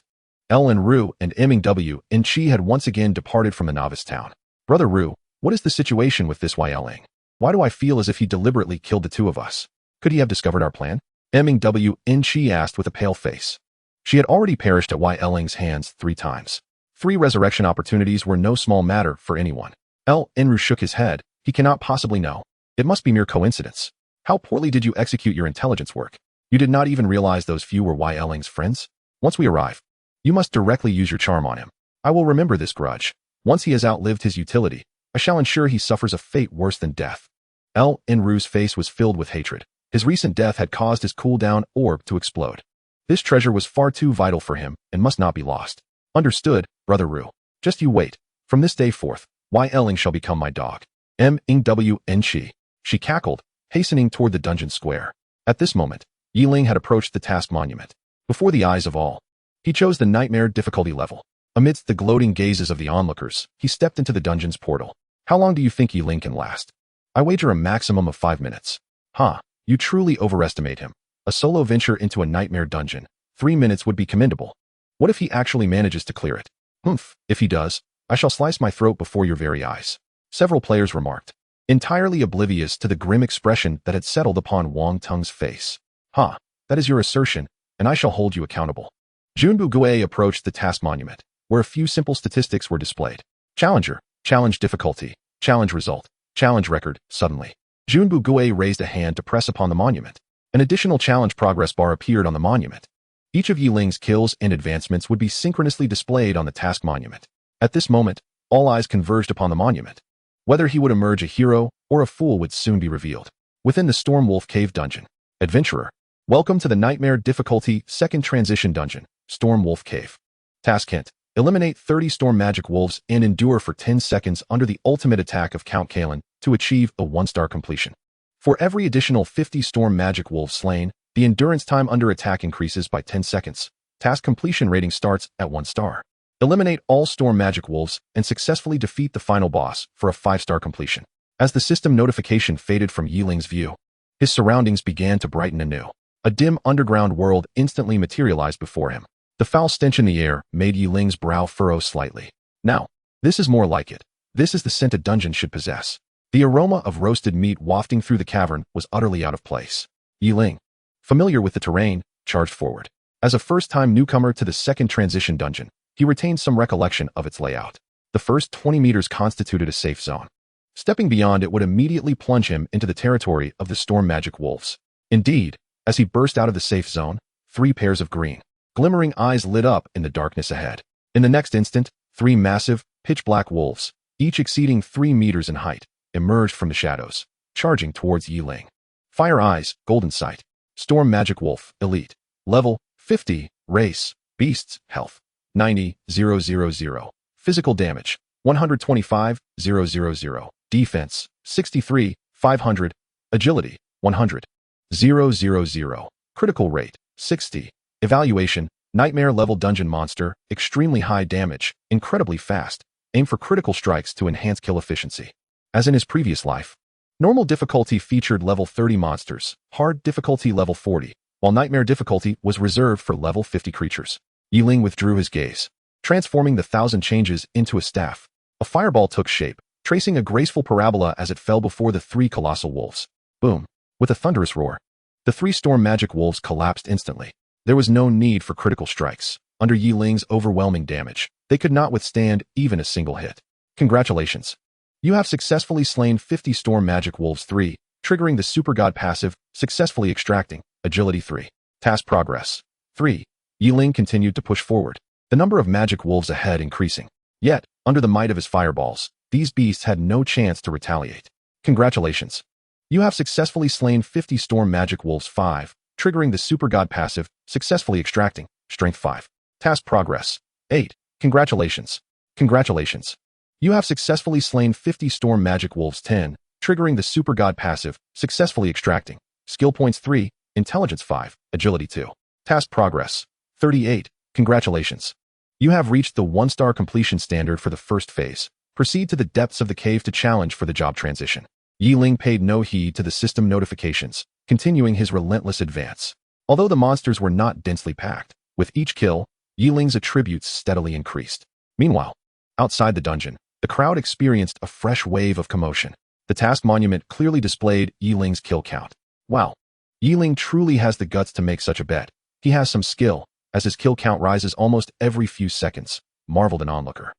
Lin Ru and Ming and Chi had once again departed from the novice town. Brother Ru, what is the situation with this Ling? Why do I feel as if he deliberately killed the 2 of us? Could he have discovered our plan? Ming and Chi asked with a pale face. She had already perished at Ling's hands 3 times. 3 resurrection opportunities were no small matter for anyone. Lin Ru shook his head. He cannot possibly know. It must be mere coincidence. How poorly did you execute your intelligence work? You did not even realize those few were Ling's friends? Once we arrive, you must directly use your charm on him. I will remember this grudge. Once he has outlived his utility, I shall ensure he suffers a fate worse than death. Lin Ru's face was filled with hatred. His recent death had caused his cooldown orb to explode. This treasure was far too vital for him and must not be lost. Understood, Brother Ru. Just you wait. From this day forth, Ling shall become my dog. Ming and Chi. She cackled, hastening toward the dungeon square. At this moment, Ling had approached the task monument. Before the eyes of all, he chose the nightmare difficulty level. Amidst the gloating gazes of the onlookers, he stepped into the dungeon's portal. How long do you think Ling can last? I wager a maximum of 5 minutes. You truly overestimate him. A solo venture into a nightmare dungeon. 3 minutes would be commendable. What if he actually manages to clear it? If he does, I shall slice my throat before your very eyes. Several players remarked, entirely oblivious to the grim expression that had settled upon Wang Tung's face. That is your assertion, and I shall hold you accountable. Junbu Gue approached the task monument, where a few simple statistics were displayed. Challenger, challenge difficulty, challenge result, challenge record. Suddenly, Junbu Gue raised a hand to press upon the monument. An additional challenge progress bar appeared on the monument. Each of Ling's kills and advancements would be synchronously displayed on the task monument. At this moment, all eyes converged upon the monument. Whether he would emerge a hero or a fool would soon be revealed. Within the Stormwolf Cave Dungeon. Adventurer, welcome to the Nightmare Difficulty Second Transition Dungeon, Stormwolf Cave. Task hint, eliminate 30 Storm Magic Wolves and endure for 10 seconds under the ultimate attack of Count Kalen to achieve a 1-star completion. For every additional 50 Storm Magic Wolves slain, the endurance time under attack increases by 10 seconds. Task completion rating starts at 1 star. Eliminate all Storm Magic Wolves and successfully defeat the final boss for a 5-star completion. As the system notification faded from Ling's view, his surroundings began to brighten anew. A dim underground world instantly materialized before him. The foul stench in the air made Ling's brow furrow slightly. Now, this is more like it. This is the scent a dungeon should possess. The aroma of roasted meat wafting through the cavern was utterly out of place. Ling, familiar with the terrain, charged forward. As a first-time newcomer to the second transition dungeon, he retained some recollection of its layout. The first 20 meters constituted a safe zone. Stepping beyond it would immediately plunge him into the territory of the Storm Magic Wolves. Indeed, as he burst out of the safe zone, 3 pairs of green, glimmering eyes lit up in the darkness ahead. In the next instant, 3 massive, pitch-black wolves, each exceeding 3 meters in height, emerged from the shadows, charging towards Ling. Fire Eyes, Golden Sight. Storm Magic Wolf, Elite. Level, 50. Race, Beasts, Health, 90,000. Physical Damage, 125,000. Defense, 63, 500. Agility, 100,000. Critical Rate, 60. Evaluation, Nightmare Level Dungeon Monster, extremely high damage, incredibly fast. Aim for critical strikes to enhance kill efficiency. As in his previous life, normal difficulty featured level 30 monsters, hard difficulty level 40, while nightmare difficulty was reserved for level 50 creatures. Ling withdrew his gaze, transforming the 1,000 changes into a staff. A fireball took shape, tracing a graceful parabola as it fell before the 3 colossal wolves. Boom! With a thunderous roar, the 3 storm magic wolves collapsed instantly. There was no need for critical strikes. Under Ling's overwhelming damage, they could not withstand even a single hit. Congratulations! You have successfully slain 50 Storm Magic Wolves 3, triggering the Super God passive, successfully extracting, Agility 3. Task progress. 3. Ling continued to push forward, the number of magic wolves ahead increasing. Yet, under the might of his fireballs, these beasts had no chance to retaliate. Congratulations! You have successfully slain 50 Storm Magic Wolves 5, triggering the Super God passive, successfully extracting, Strength 5. Task progress. 8. Congratulations! Congratulations! You have successfully slain 50 Storm Magic Wolves 10, triggering the Super God passive, successfully extracting. Skill points 3, Intelligence 5, Agility 2. Task progress. 38. Congratulations. You have reached the 1-star completion standard for the first phase. Proceed to the depths of the cave to challenge for the job transition. Ling paid no heed to the system notifications, continuing his relentless advance. Although the monsters were not densely packed, with each kill, Ling's attributes steadily increased. Meanwhile, outside the dungeon, the crowd experienced a fresh wave of commotion. The task monument clearly displayed Ling's kill count. Wow, Ling truly has the guts to make such a bet. He has some skill, as his kill count rises almost every few seconds, marveled an onlooker.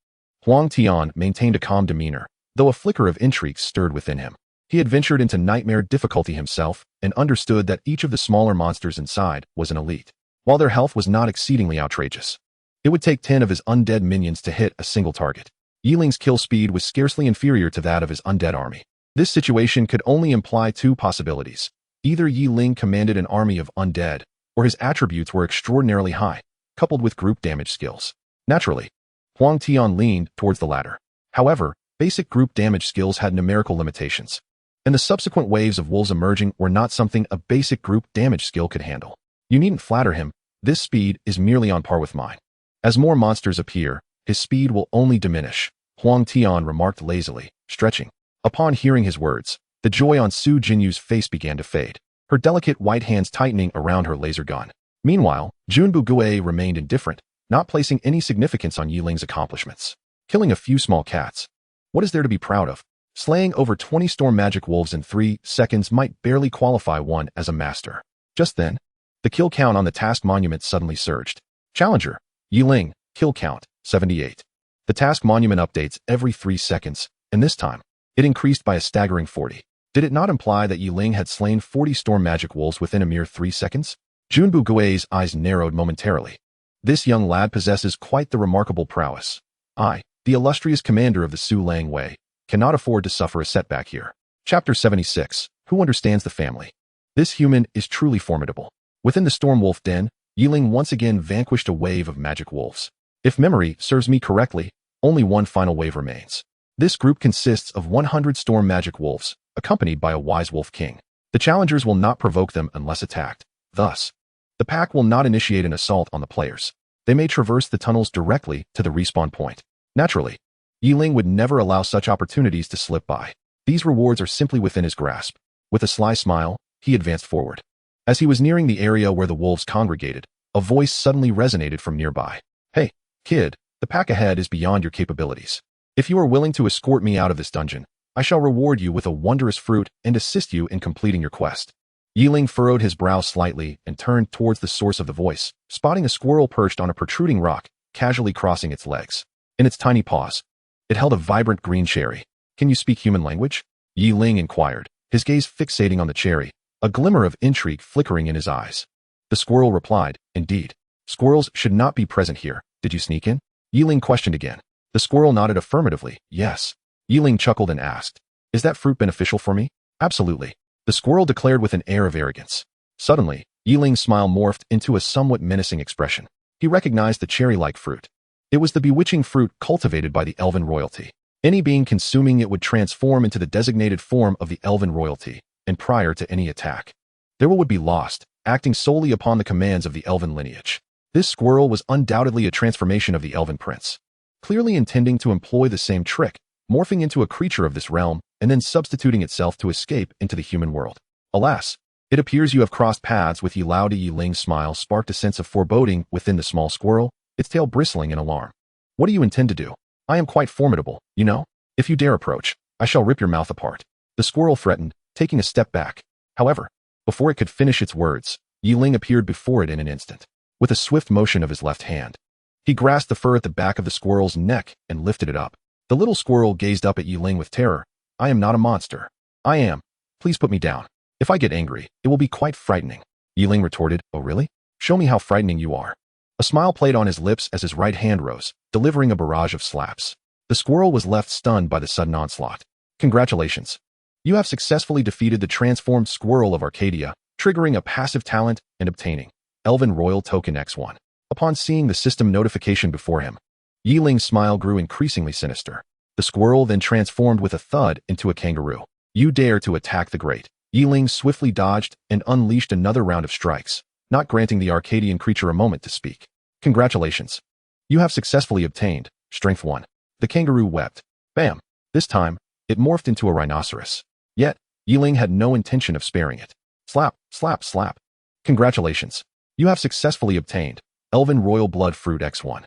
Huang Tian maintained a calm demeanor, though a flicker of intrigue stirred within him. He had ventured into nightmare difficulty himself and understood that each of the smaller monsters inside was an elite, while their health was not exceedingly outrageous. It would take 10 of his undead minions to hit a single target. Ling's kill speed was scarcely inferior to that of his undead army. This situation could only imply 2 possibilities. Either Ling commanded an army of undead, or his attributes were extraordinarily high, coupled with group damage skills. Naturally, Huang Tian leaned towards the latter. However, basic group damage skills had numerical limitations. and the subsequent waves of wolves emerging were not something a basic group damage skill could handle. You needn't flatter him, this speed is merely on par with mine. As more monsters appear, his speed will only diminish, Huang Tian remarked lazily, stretching. Upon hearing his words, the joy on Su Jinyu's face began to fade, her delicate white hands tightening around her laser gun. Meanwhile, Junbu Gue remained indifferent, not placing any significance on Yi Ling's accomplishments. Killing a few small cats. What is there to be proud of? Slaying over 20 storm magic wolves in 3 seconds might barely qualify one as a master. Just then, the kill count on the task monument suddenly surged. Challenger, Yi Ling, kill count, 78. The task monument updates every 3 seconds, and this time, it increased by a staggering 40. Did it not imply that Yi Ling had slain 40 storm magic wolves within a mere 3 seconds? Junbu Gue's eyes narrowed momentarily. This young lad possesses quite the remarkable prowess. I, the illustrious commander of the Su Lang Wei, cannot afford to suffer a setback here. Chapter 76. Who understands the family? This human is truly formidable. Within the Storm Wolf Den, Yi Ling once again vanquished a wave of magic wolves. If memory serves me correctly, only one final wave remains. This group consists of 100 storm magic wolves, accompanied by a wise wolf king. The challengers will not provoke them unless attacked. Thus, the pack will not initiate an assault on the players. They may traverse the tunnels directly to the respawn point. Naturally, Yi Ling would never allow such opportunities to slip by. These rewards are simply within his grasp. With a sly smile, he advanced forward. As he was nearing the area where the wolves congregated, a voice suddenly resonated from nearby. Hey, kid, the pack ahead is beyond your capabilities. If you are willing to escort me out of this dungeon, I shall reward you with a wondrous fruit and assist you in completing your quest. Yi Ling furrowed his brow slightly and turned towards the source of the voice, spotting a squirrel perched on a protruding rock, casually crossing its legs. In its tiny paws, it held a vibrant green cherry. Can you speak human language? Yi Ling inquired, his gaze fixating on the cherry, a glimmer of intrigue flickering in his eyes. The squirrel replied, indeed. Squirrels should not be present here. Did you sneak in? Yi Ling questioned again. The squirrel nodded affirmatively, yes. Yi Ling chuckled and asked, is that fruit beneficial for me? Absolutely. The squirrel declared with an air of arrogance. Suddenly, Yi Ling's smile morphed into a somewhat menacing expression. He recognized the cherry-like fruit. It was the bewitching fruit cultivated by the elven royalty. Any being consuming it would transform into the designated form of the elven royalty, and prior to any attack, there would be lost, acting solely upon the commands of the elven lineage. This squirrel was undoubtedly a transformation of the elven prince, clearly intending to employ the same trick, morphing into a creature of this realm, and then substituting itself to escape into the human world. Alas, it appears you have crossed paths with Yi Lao. Yi Ling's smile sparked a sense of foreboding within the small squirrel, its tail bristling in alarm. What do you intend to do? I am quite formidable, you know? If you dare approach, I shall rip your mouth apart. The squirrel threatened, taking a step back. However, before it could finish its words, Yi Ling appeared before it in an instant. With a swift motion of his left hand, he grasped the fur at the back of the squirrel's neck and lifted it up. The little squirrel gazed up at Yi Ling with terror. I am not a monster. I am. Please put me down. If I get angry, it will be quite frightening. Yi Ling retorted, oh really? Show me how frightening you are. A smile played on his lips as his right hand rose, delivering a barrage of slaps. The squirrel was left stunned by the sudden onslaught. Congratulations. You have successfully defeated the transformed squirrel of Arcadia, triggering a passive talent and obtaining Elven Royal Token X1. Upon seeing the system notification before him, Yi Ling's smile grew increasingly sinister. The squirrel then transformed with a thud into a kangaroo. You dare to attack the great. Yi Ling swiftly dodged and unleashed another round of strikes, not granting the Arcadian creature a moment to speak. Congratulations. You have successfully obtained Strength 1. The kangaroo wept. Bam. This time, it morphed into a rhinoceros. Yet, Yi Ling had no intention of sparing it. Slap, slap, slap. Congratulations. You have successfully obtained Elven Royal Blood Fruit X1.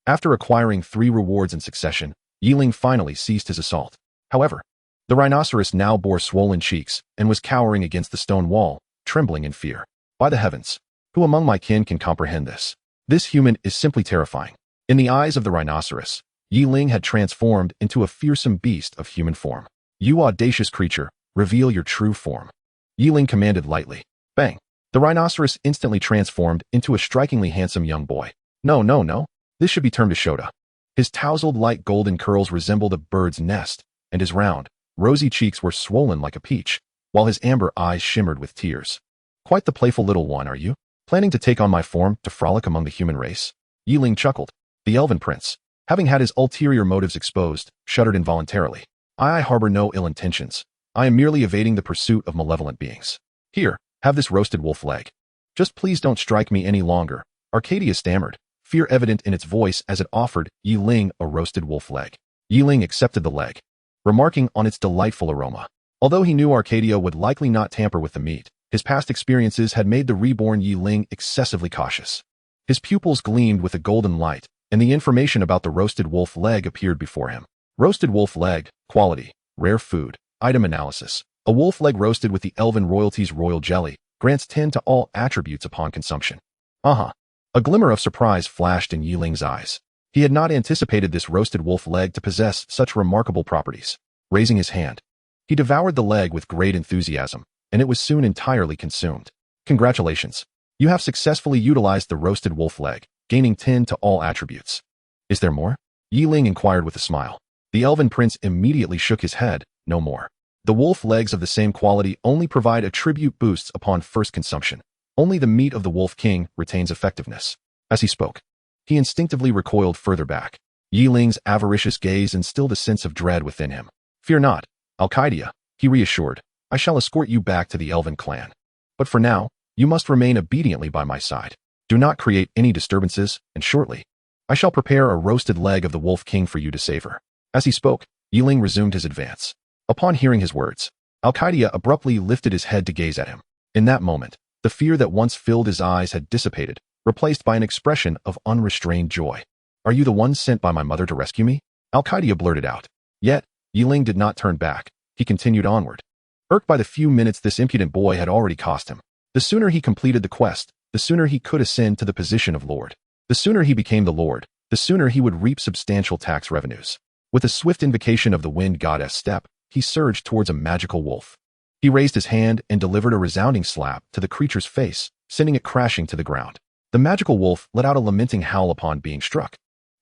After acquiring 3 rewards in succession, Yi Ling finally ceased his assault. However, the rhinoceros now bore swollen cheeks and was cowering against the stone wall, trembling in fear. By the heavens, who among my kin can comprehend this? This human is simply terrifying. In the eyes of the rhinoceros, Yi Ling had transformed into a fearsome beast of human form. You audacious creature, reveal your true form. Yi Ling commanded lightly. Bang! The rhinoceros instantly transformed into a strikingly handsome young boy. No, no, no. This should be termed a Shota. His tousled light golden curls resembled a bird's nest, and his round, rosy cheeks were swollen like a peach, while his amber eyes shimmered with tears. Quite the playful little one, are you? Planning to take on my form to frolic among the human race? Yi Ling chuckled. The elven prince, having had his ulterior motives exposed, shuddered involuntarily. I harbor no ill intentions. I am merely evading the pursuit of malevolent beings. Here, have this roasted wolf leg. Just please don't strike me any longer, Arcadia stammered, fear evident in its voice as it offered Yi Ling a roasted wolf leg. Yi Ling accepted the leg, remarking on its delightful aroma. Although he knew Arcadia would likely not tamper with the meat, his past experiences had made the reborn Yi Ling excessively cautious. His pupils gleamed with a golden light, and the information about the roasted wolf leg appeared before him. Roasted wolf leg, quality, rare food, item analysis. A wolf leg roasted with the elven royalty's royal jelly grants 10 to all attributes upon consumption. A glimmer of surprise flashed in Yi Ling's eyes. He had not anticipated this roasted wolf leg to possess such remarkable properties. Raising his hand, he devoured the leg with great enthusiasm, and it was soon entirely consumed. Congratulations. You have successfully utilized the roasted wolf leg, gaining 10 to all attributes. Is there more? Yi Ling inquired with a smile. The elven prince immediately shook his head. No more. The wolf legs of the same quality only provide attribute boosts upon first consumption. Only the meat of the wolf king retains effectiveness. As he spoke, he instinctively recoiled further back. Yi Ling's avaricious gaze instilled a sense of dread within him. Fear not, Arcadia, he reassured. I shall escort you back to the elven clan. But for now, you must remain obediently by my side. Do not create any disturbances, and shortly, I shall prepare a roasted leg of the wolf king for you to savor. As he spoke, Yi Ling resumed his advance. Upon hearing his words, Arcadia abruptly lifted his head to gaze at him. In that moment, the fear that once filled his eyes had dissipated, replaced by an expression of unrestrained joy. Are you the one sent by my mother to rescue me? Arcadia blurted out. Yet, Yi Ling did not turn back. He continued onward. Irked by the few minutes this impudent boy had already cost him. The sooner he completed the quest, the sooner he could ascend to the position of lord. The sooner he became the lord, the sooner he would reap substantial tax revenues. With a swift invocation of the wind goddess step, he surged towards a magical wolf. He raised his hand and delivered a resounding slap to the creature's face, sending it crashing to the ground. The magical wolf let out a lamenting howl upon being struck.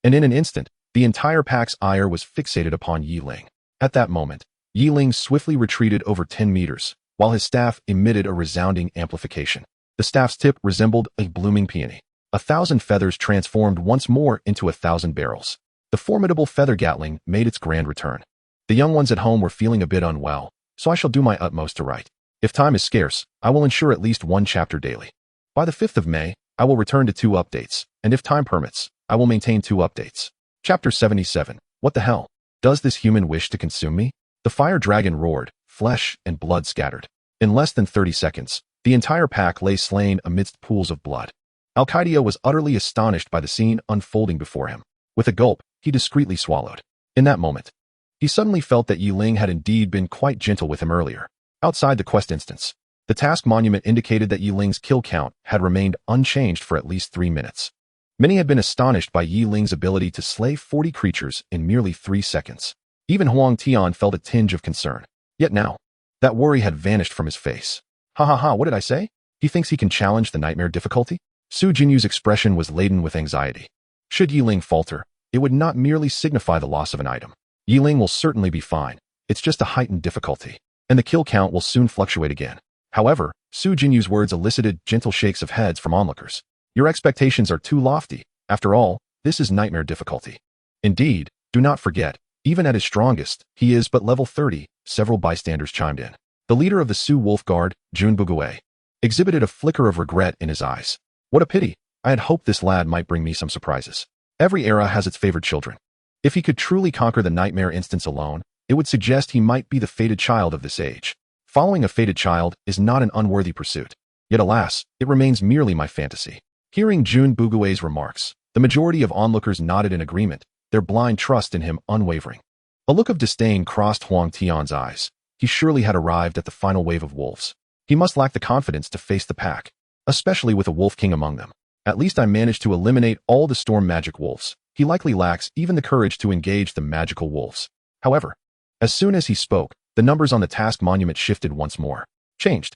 And in an instant, the entire pack's ire was fixated upon Yi Ling. At that moment, Yi Ling swiftly retreated over 10 meters, while his staff emitted a resounding amplification. The staff's tip resembled a blooming peony. 1,000 feathers transformed once more into 1,000 barrels. The formidable feather gatling made its grand return. The young ones at home were feeling a bit unwell, so I shall do my utmost to write. If time is scarce, I will ensure at least one chapter daily. By the 5th of May, I will return to 2 updates, and if time permits, I will maintain 2 updates. Chapter 77. What the hell? Does this human wish to consume me? The fire dragon roared, flesh and blood scattered. In less than 30 seconds, the entire pack lay slain amidst pools of blood. Arcadia was utterly astonished by the scene unfolding before him. With a gulp, he discreetly swallowed. In that moment, he suddenly felt that Yi Ling had indeed been quite gentle with him earlier. Outside the quest instance, the task monument indicated that Yi Ling's kill count had remained unchanged for at least 3 minutes. Many had been astonished by Yi Ling's ability to slay 40 creatures in merely 3 seconds. Even Huang Tian felt a tinge of concern. Yet now, that worry had vanished from his face. Ha, what did I say? He thinks he can challenge the nightmare difficulty? Su Jinyu's expression was laden with anxiety. Should Yi Ling falter, it would not merely signify the loss of an item. Yi Ling will certainly be fine. It's just a heightened difficulty, and the kill count will soon fluctuate again. However, Su Jinyu's words elicited gentle shakes of heads from onlookers. Your expectations are too lofty. After all, this is nightmare difficulty. Indeed, do not forget, even at his strongest, he is but level 30, several bystanders chimed in. The leader of the Su Wolf Guard, Jun Bugue, exhibited a flicker of regret in his eyes. What a pity. I had hoped this lad might bring me some surprises. Every era has its favored children. If he could truly conquer the nightmare instance alone, it would suggest he might be the fated child of this age. Following a fated child is not an unworthy pursuit. Yet alas, it remains merely my fantasy. Hearing Jun Bugue's remarks, the majority of onlookers nodded in agreement, their blind trust in him unwavering. A look of disdain crossed Huang Tian's eyes. He surely had arrived at the final wave of wolves. He must lack the confidence to face the pack, especially with a wolf king among them. At least I managed to eliminate all the storm magic wolves. He likely lacks even the courage to engage the magical wolves. However, as soon as he spoke, the numbers on the task monument shifted once more. Changed.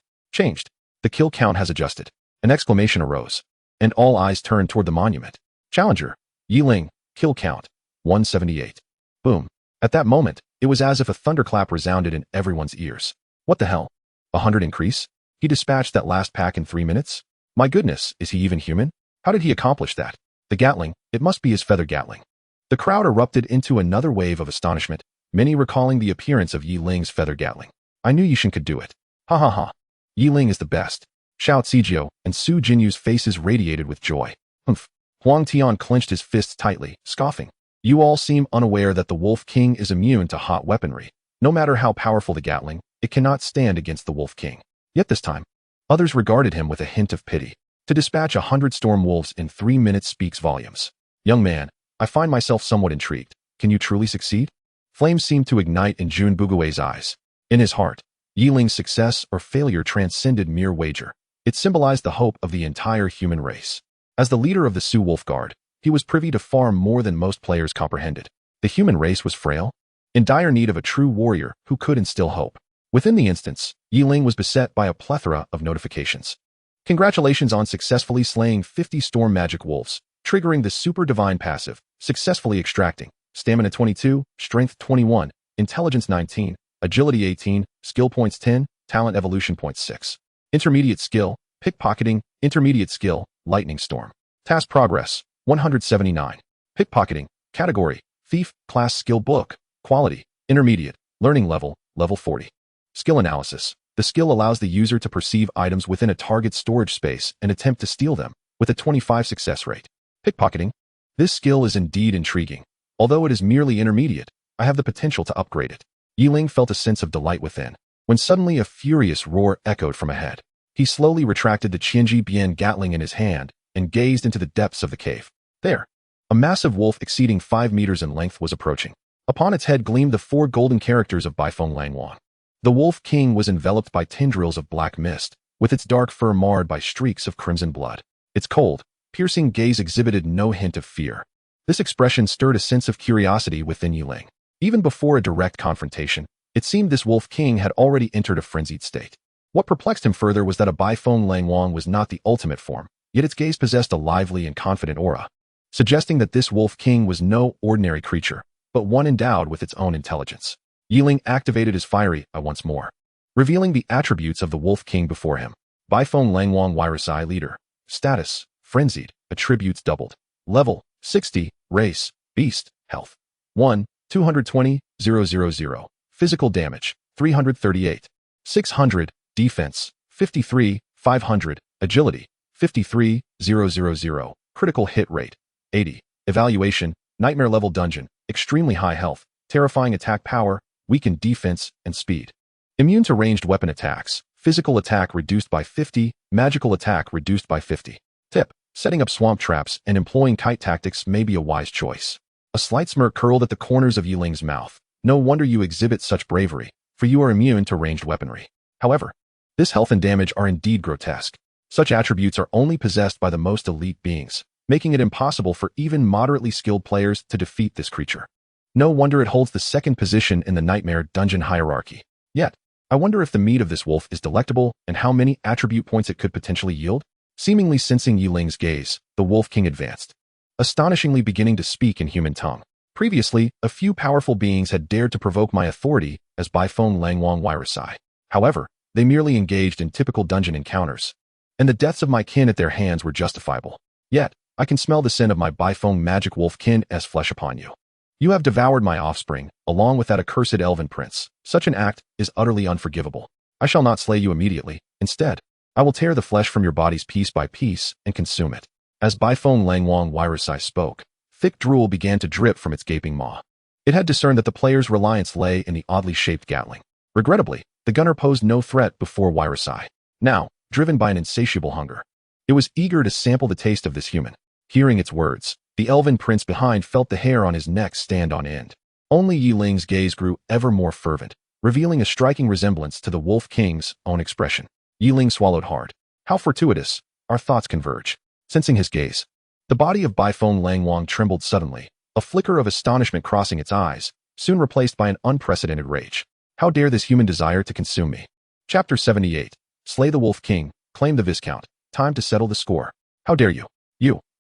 The kill count has adjusted. An exclamation arose, and all eyes turned toward the monument. Challenger, Yi Ling, kill count, 178. Boom. At that moment, it was as if a thunderclap resounded in everyone's ears. What the hell? 100 increase? He dispatched that last pack in 3 minutes? My goodness, is he even human? How did he accomplish that? The Gatling, it must be his feather Gatling. The crowd erupted into another wave of astonishment, many recalling the appearance of Yi Ling's feather Gatling. I knew Yishin could do it. Ha ha ha. Yi Ling is the best. Xiao Cijio and Su Jinyu's faces radiated with joy. Humph. Huang Tian clenched his fists tightly, scoffing. You all seem unaware that the Wolf King is immune to hot weaponry. No matter how powerful the Gatling, it cannot stand against the Wolf King. Yet this time, others regarded him with a hint of pity. To dispatch 100 storm wolves in 3 minutes speaks volumes. Young man, I find myself somewhat intrigued. Can you truly succeed? Flames seemed to ignite in Jun Bugue's eyes. In his heart, Yi Ling's success or failure transcended mere wager. It symbolized the hope of the entire human race. As the leader of the Su Wolf Guard, he was privy to far more than most players comprehended. The human race was frail, in dire need of a true warrior who could instill hope. Within the instance, Yi Ling was beset by a plethora of notifications. Congratulations on successfully slaying 50 storm magic wolves, triggering the super divine passive, successfully extracting stamina 22, strength 21, intelligence 19, agility 18, skill points 10, talent evolution points 6. Intermediate skill, pickpocketing, intermediate skill, lightning storm. Task progress, 179. Pickpocketing, category, thief, class skill book, quality, intermediate, learning level, level 40. Skill analysis. The skill allows the user to perceive items within a target storage space and attempt to steal them, with a 25 success rate. Pickpocketing. This skill is indeed intriguing. Although it is merely intermediate, I have the potential to upgrade it. Yi Ling felt a sense of delight within, when suddenly a furious roar echoed from ahead. He slowly retracted the Qianji Bian Gatling in his hand and gazed into the depths of the cave. There, a massive wolf exceeding 5 meters in length was approaching. Upon its head gleamed the 4 golden characters of Baifeng Langwang. The Wolf King was enveloped by tendrils of black mist, with its dark fur marred by streaks of crimson blood. Its cold, piercing gaze exhibited no hint of fear. This expression stirred a sense of curiosity within Yi Ling. Even before a direct confrontation, it seemed this Wolf King had already entered a frenzied state. What perplexed him further was that a Baifeng Langwang was not the ultimate form, yet its gaze possessed a lively and confident aura, suggesting that this Wolf King was no ordinary creature, but one endowed with its own intelligence. Yi Ling activated his fiery eye once more, revealing the attributes of the Wolf King before him. Baifeng Langwang Wirasai leader. Status, frenzied, attributes doubled. Level, 60, race, beast, health. 1, 220, 000. Physical damage, 338. 600, defense, 53, 500, agility, 53, 000. Critical hit rate, 80. Evaluation, nightmare level dungeon, extremely high health, terrifying attack power, weakened defense, and speed. Immune to ranged weapon attacks, physical attack reduced by 50, magical attack reduced by 50. Tip: setting up swamp traps and employing kite tactics may be a wise choice. A slight smirk curled at the corners of Yi Ling's mouth. No wonder you exhibit such bravery, for you are immune to ranged weaponry. However, this health and damage are indeed grotesque. Such attributes are only possessed by the most elite beings, making it impossible for even moderately skilled players to defeat this creature. No wonder it holds the second position in the Nightmare Dungeon hierarchy. Yet, I wonder if the meat of this wolf is delectable and how many attribute points it could potentially yield? Seemingly sensing Yi Ling's gaze, the Wolf King advanced, astonishingly beginning to speak in human tongue. Previously, a few powerful beings had dared to provoke my authority as Baifeng Langwang Wirasai. However, they merely engaged in typical dungeon encounters, and the deaths of my kin at their hands were justifiable. Yet, I can smell the scent of my Baifeng magic wolf kin's flesh upon you. You have devoured my offspring, along with that accursed elven prince. Such an act is utterly unforgivable. I shall not slay you immediately. Instead, I will tear the flesh from your bodies piece by piece and consume it. As Baifeng Langwang Wirasai spoke, thick drool began to drip from its gaping maw. It had discerned that the player's reliance lay in the oddly shaped Gatling. Regrettably, the gunner posed no threat before Wirasai. Now, driven by an insatiable hunger, it was eager to sample the taste of this human. Hearing its words, the elven prince behind felt the hair on his neck stand on end. Only Yi Ling's gaze grew ever more fervent, revealing a striking resemblance to the Wolf King's own expression. Yi Ling swallowed hard. How fortuitous, our thoughts converge. Sensing his gaze, the body of Baifeng Langwang trembled suddenly, a flicker of astonishment crossing its eyes, soon replaced by an unprecedented rage. How dare this human desire to consume me? Chapter 78. Slay the Wolf King, claim the Viscount. Time to settle the score. How dare you,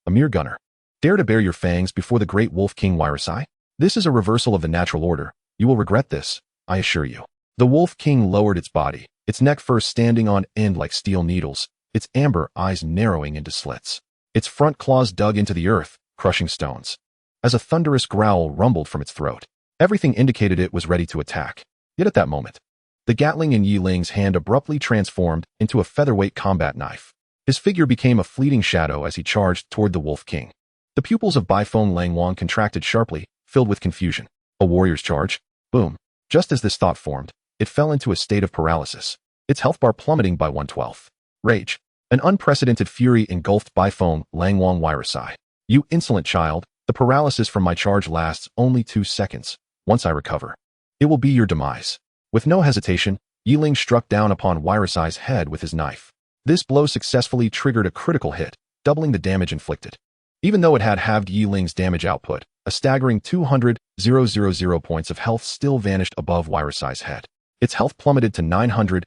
a mere gunner, dare to bare your fangs before the great Wolf King Wirasai? This is a reversal of the natural order. You will regret this, I assure you. The Wolf King lowered its body, its neck first standing on end like steel needles, its amber eyes narrowing into slits. Its front claws dug into the earth, crushing stones. As a thunderous growl rumbled from its throat, everything indicated it was ready to attack. Yet at that moment, The Gatling in Yi Ling's hand abruptly transformed into a featherweight combat knife. His figure became a fleeting shadow as he charged toward the Wolf King. The pupils of Baifeng Langwang contracted sharply, filled with confusion. A warrior's charge? Boom. Just as this thought formed, it fell into a state of paralysis, its health bar plummeting by 1/12. Rage. An unprecedented fury engulfed Baifeng Langwang Wirasai. You insolent child, the paralysis from my charge lasts only 2 seconds. Once I recover, it will be your demise. With no hesitation, Yi Ling struck down upon Wirasai's head with his knife. This blow successfully triggered a critical hit, doubling the damage inflicted. Even though it had halved Yi Ling's damage output, a staggering 200,000 points of health still vanished above Wirasai's head. Its health plummeted to 900,000.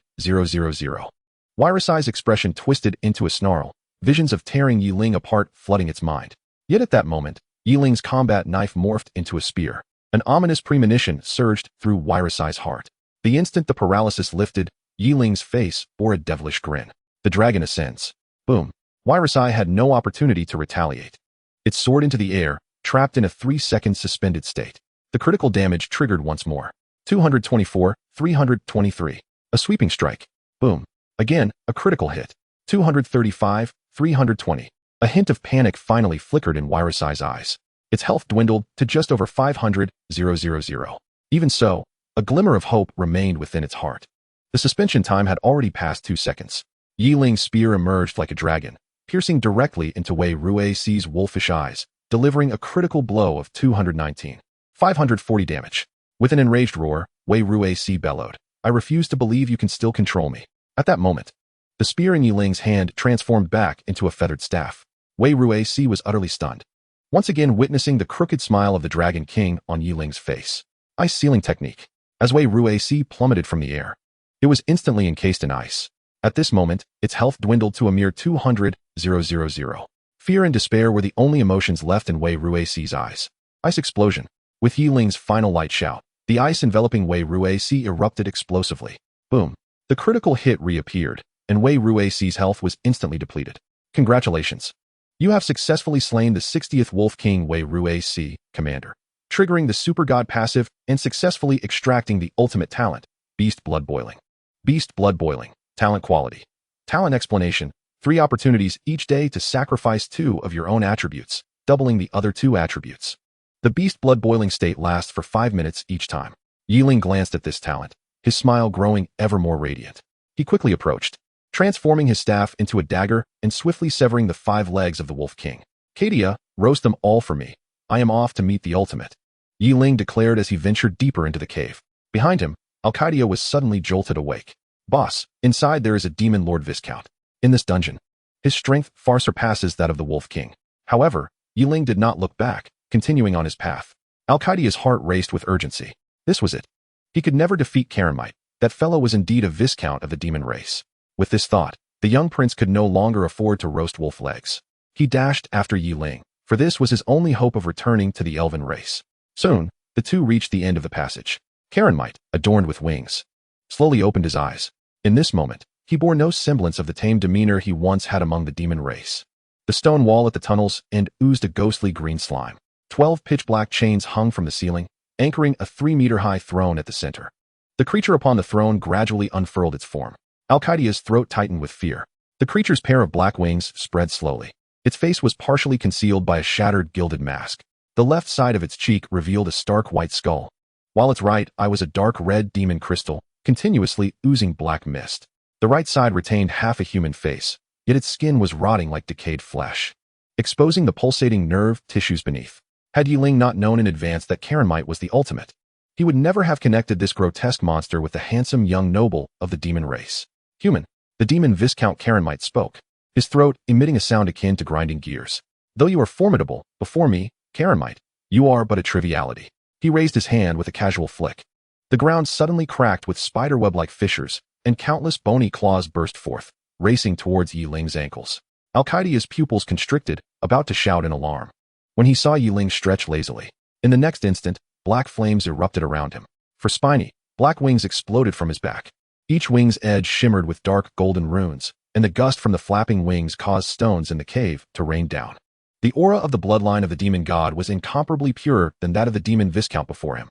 Wirasai's expression twisted into a snarl, visions of tearing Yi Ling apart flooding its mind. Yet at that moment, Yi Ling's combat knife morphed into a spear. An ominous premonition surged through Wirasai's heart. The instant the paralysis lifted, Yi Ling's face bore a devilish grin. The dragon ascends. Boom. Wirasai had no opportunity to retaliate. It soared into the air, trapped in a 3-second suspended state. The critical damage triggered once more. 224, 323. A sweeping strike. Boom. Again, a critical hit. 235, 320. A hint of panic finally flickered in Wirasai's eyes. Its health dwindled to just over 500,000. Even so, a glimmer of hope remained within its heart. The suspension time had already passed 2 seconds. Yi Ling's spear emerged like a dragon, piercing directly into Wei Ruixi's wolfish eyes, delivering a critical blow of 219. 540 damage. With an enraged roar, Wei Ruixi bellowed, I refuse to believe you can still control me. At that moment, the spear in Yi Ling's hand transformed back into a feathered staff. Wei Ruixi was utterly stunned, once again witnessing the crooked smile of the Dragon King on Yi Ling's face. Ice sealing technique. As Wei Ruixi plummeted from the air, it was instantly encased in ice. At this moment, its health dwindled to a mere 200,000. Fear and despair were the only emotions left in Wei Ruixi's eyes. Ice explosion. With Yi Ling's final light shout, the ice enveloping Wei Ruixi erupted explosively. Boom. The critical hit reappeared, and Wei Ruixi's health was instantly depleted. Congratulations. You have successfully slain the 60th Wolf King Wei Ruixi, Commander, triggering the Super God passive and successfully extracting the ultimate talent, Beast Blood Boiling. Beast Blood Boiling. Talent quality. Talent explanation. 3 opportunities each day to sacrifice 2 of your own attributes, doubling the other 2 attributes. The Beast Blood Boiling state lasts for 5 minutes each time. Yi Ling glanced at this talent, his smile growing ever more radiant. He quickly approached, transforming his staff into a dagger and swiftly severing the 5 legs of the Wolf King. Kadia, roast them all for me. I am off to meet the ultimate. Yi Ling declared as he ventured deeper into the cave. Behind him, Alcadia was suddenly jolted awake. Boss, inside there is a demon Lord Viscount. In this dungeon, his strength far surpasses that of the Wolf King. However, Yi Ling did not look back, continuing on his path. Alcaidia's heart raced with urgency. This was it. He could never defeat Karenmite. That fellow was indeed a Viscount of the demon race. With this thought, the young prince could no longer afford to roast wolf legs. He dashed after Yi Ling, for this was his only hope of returning to the elven race. Soon, the two reached the end of the passage. Karenmite, adorned with wings, slowly opened his eyes. In this moment, he bore no semblance of the tame demeanor he once had among the demon race. The stone wall at the tunnels end oozed a ghostly green slime. 12 pitch-black chains hung from the ceiling, anchoring a 3-meter-high throne at the center. The creature upon the throne gradually unfurled its form. Alcaidia's throat tightened with fear. The creature's pair of black wings spread slowly. Its face was partially concealed by a shattered gilded mask. The left side of its cheek revealed a stark white skull, while its right eye was a dark red demon crystal, continuously oozing black mist. The right side retained half a human face, yet its skin was rotting like decayed flesh, exposing the pulsating nerve tissues beneath. Had Yi Ling not known in advance that Karenmite was the ultimate, he would never have connected this grotesque monster with the handsome young noble of the demon race. Human. The demon Viscount Karenmite spoke, his throat emitting a sound akin to grinding gears. Though you are formidable, before me, Karenmite, you are but a triviality. He raised his hand with a casual flick. The ground suddenly cracked with spiderweb-like fissures, and countless bony claws burst forth, racing towards Yi Ling's ankles. Alcaidia's pupils constricted, about to shout in alarm, when he saw Yi Ling stretch lazily. In the next instant, black flames erupted around him. For spiny, black wings exploded from his back. Each wing's edge shimmered with dark golden runes, and the gust from the flapping wings caused stones in the cave to rain down. The aura of the bloodline of the demon god was incomparably purer than that of the demon Viscount before him.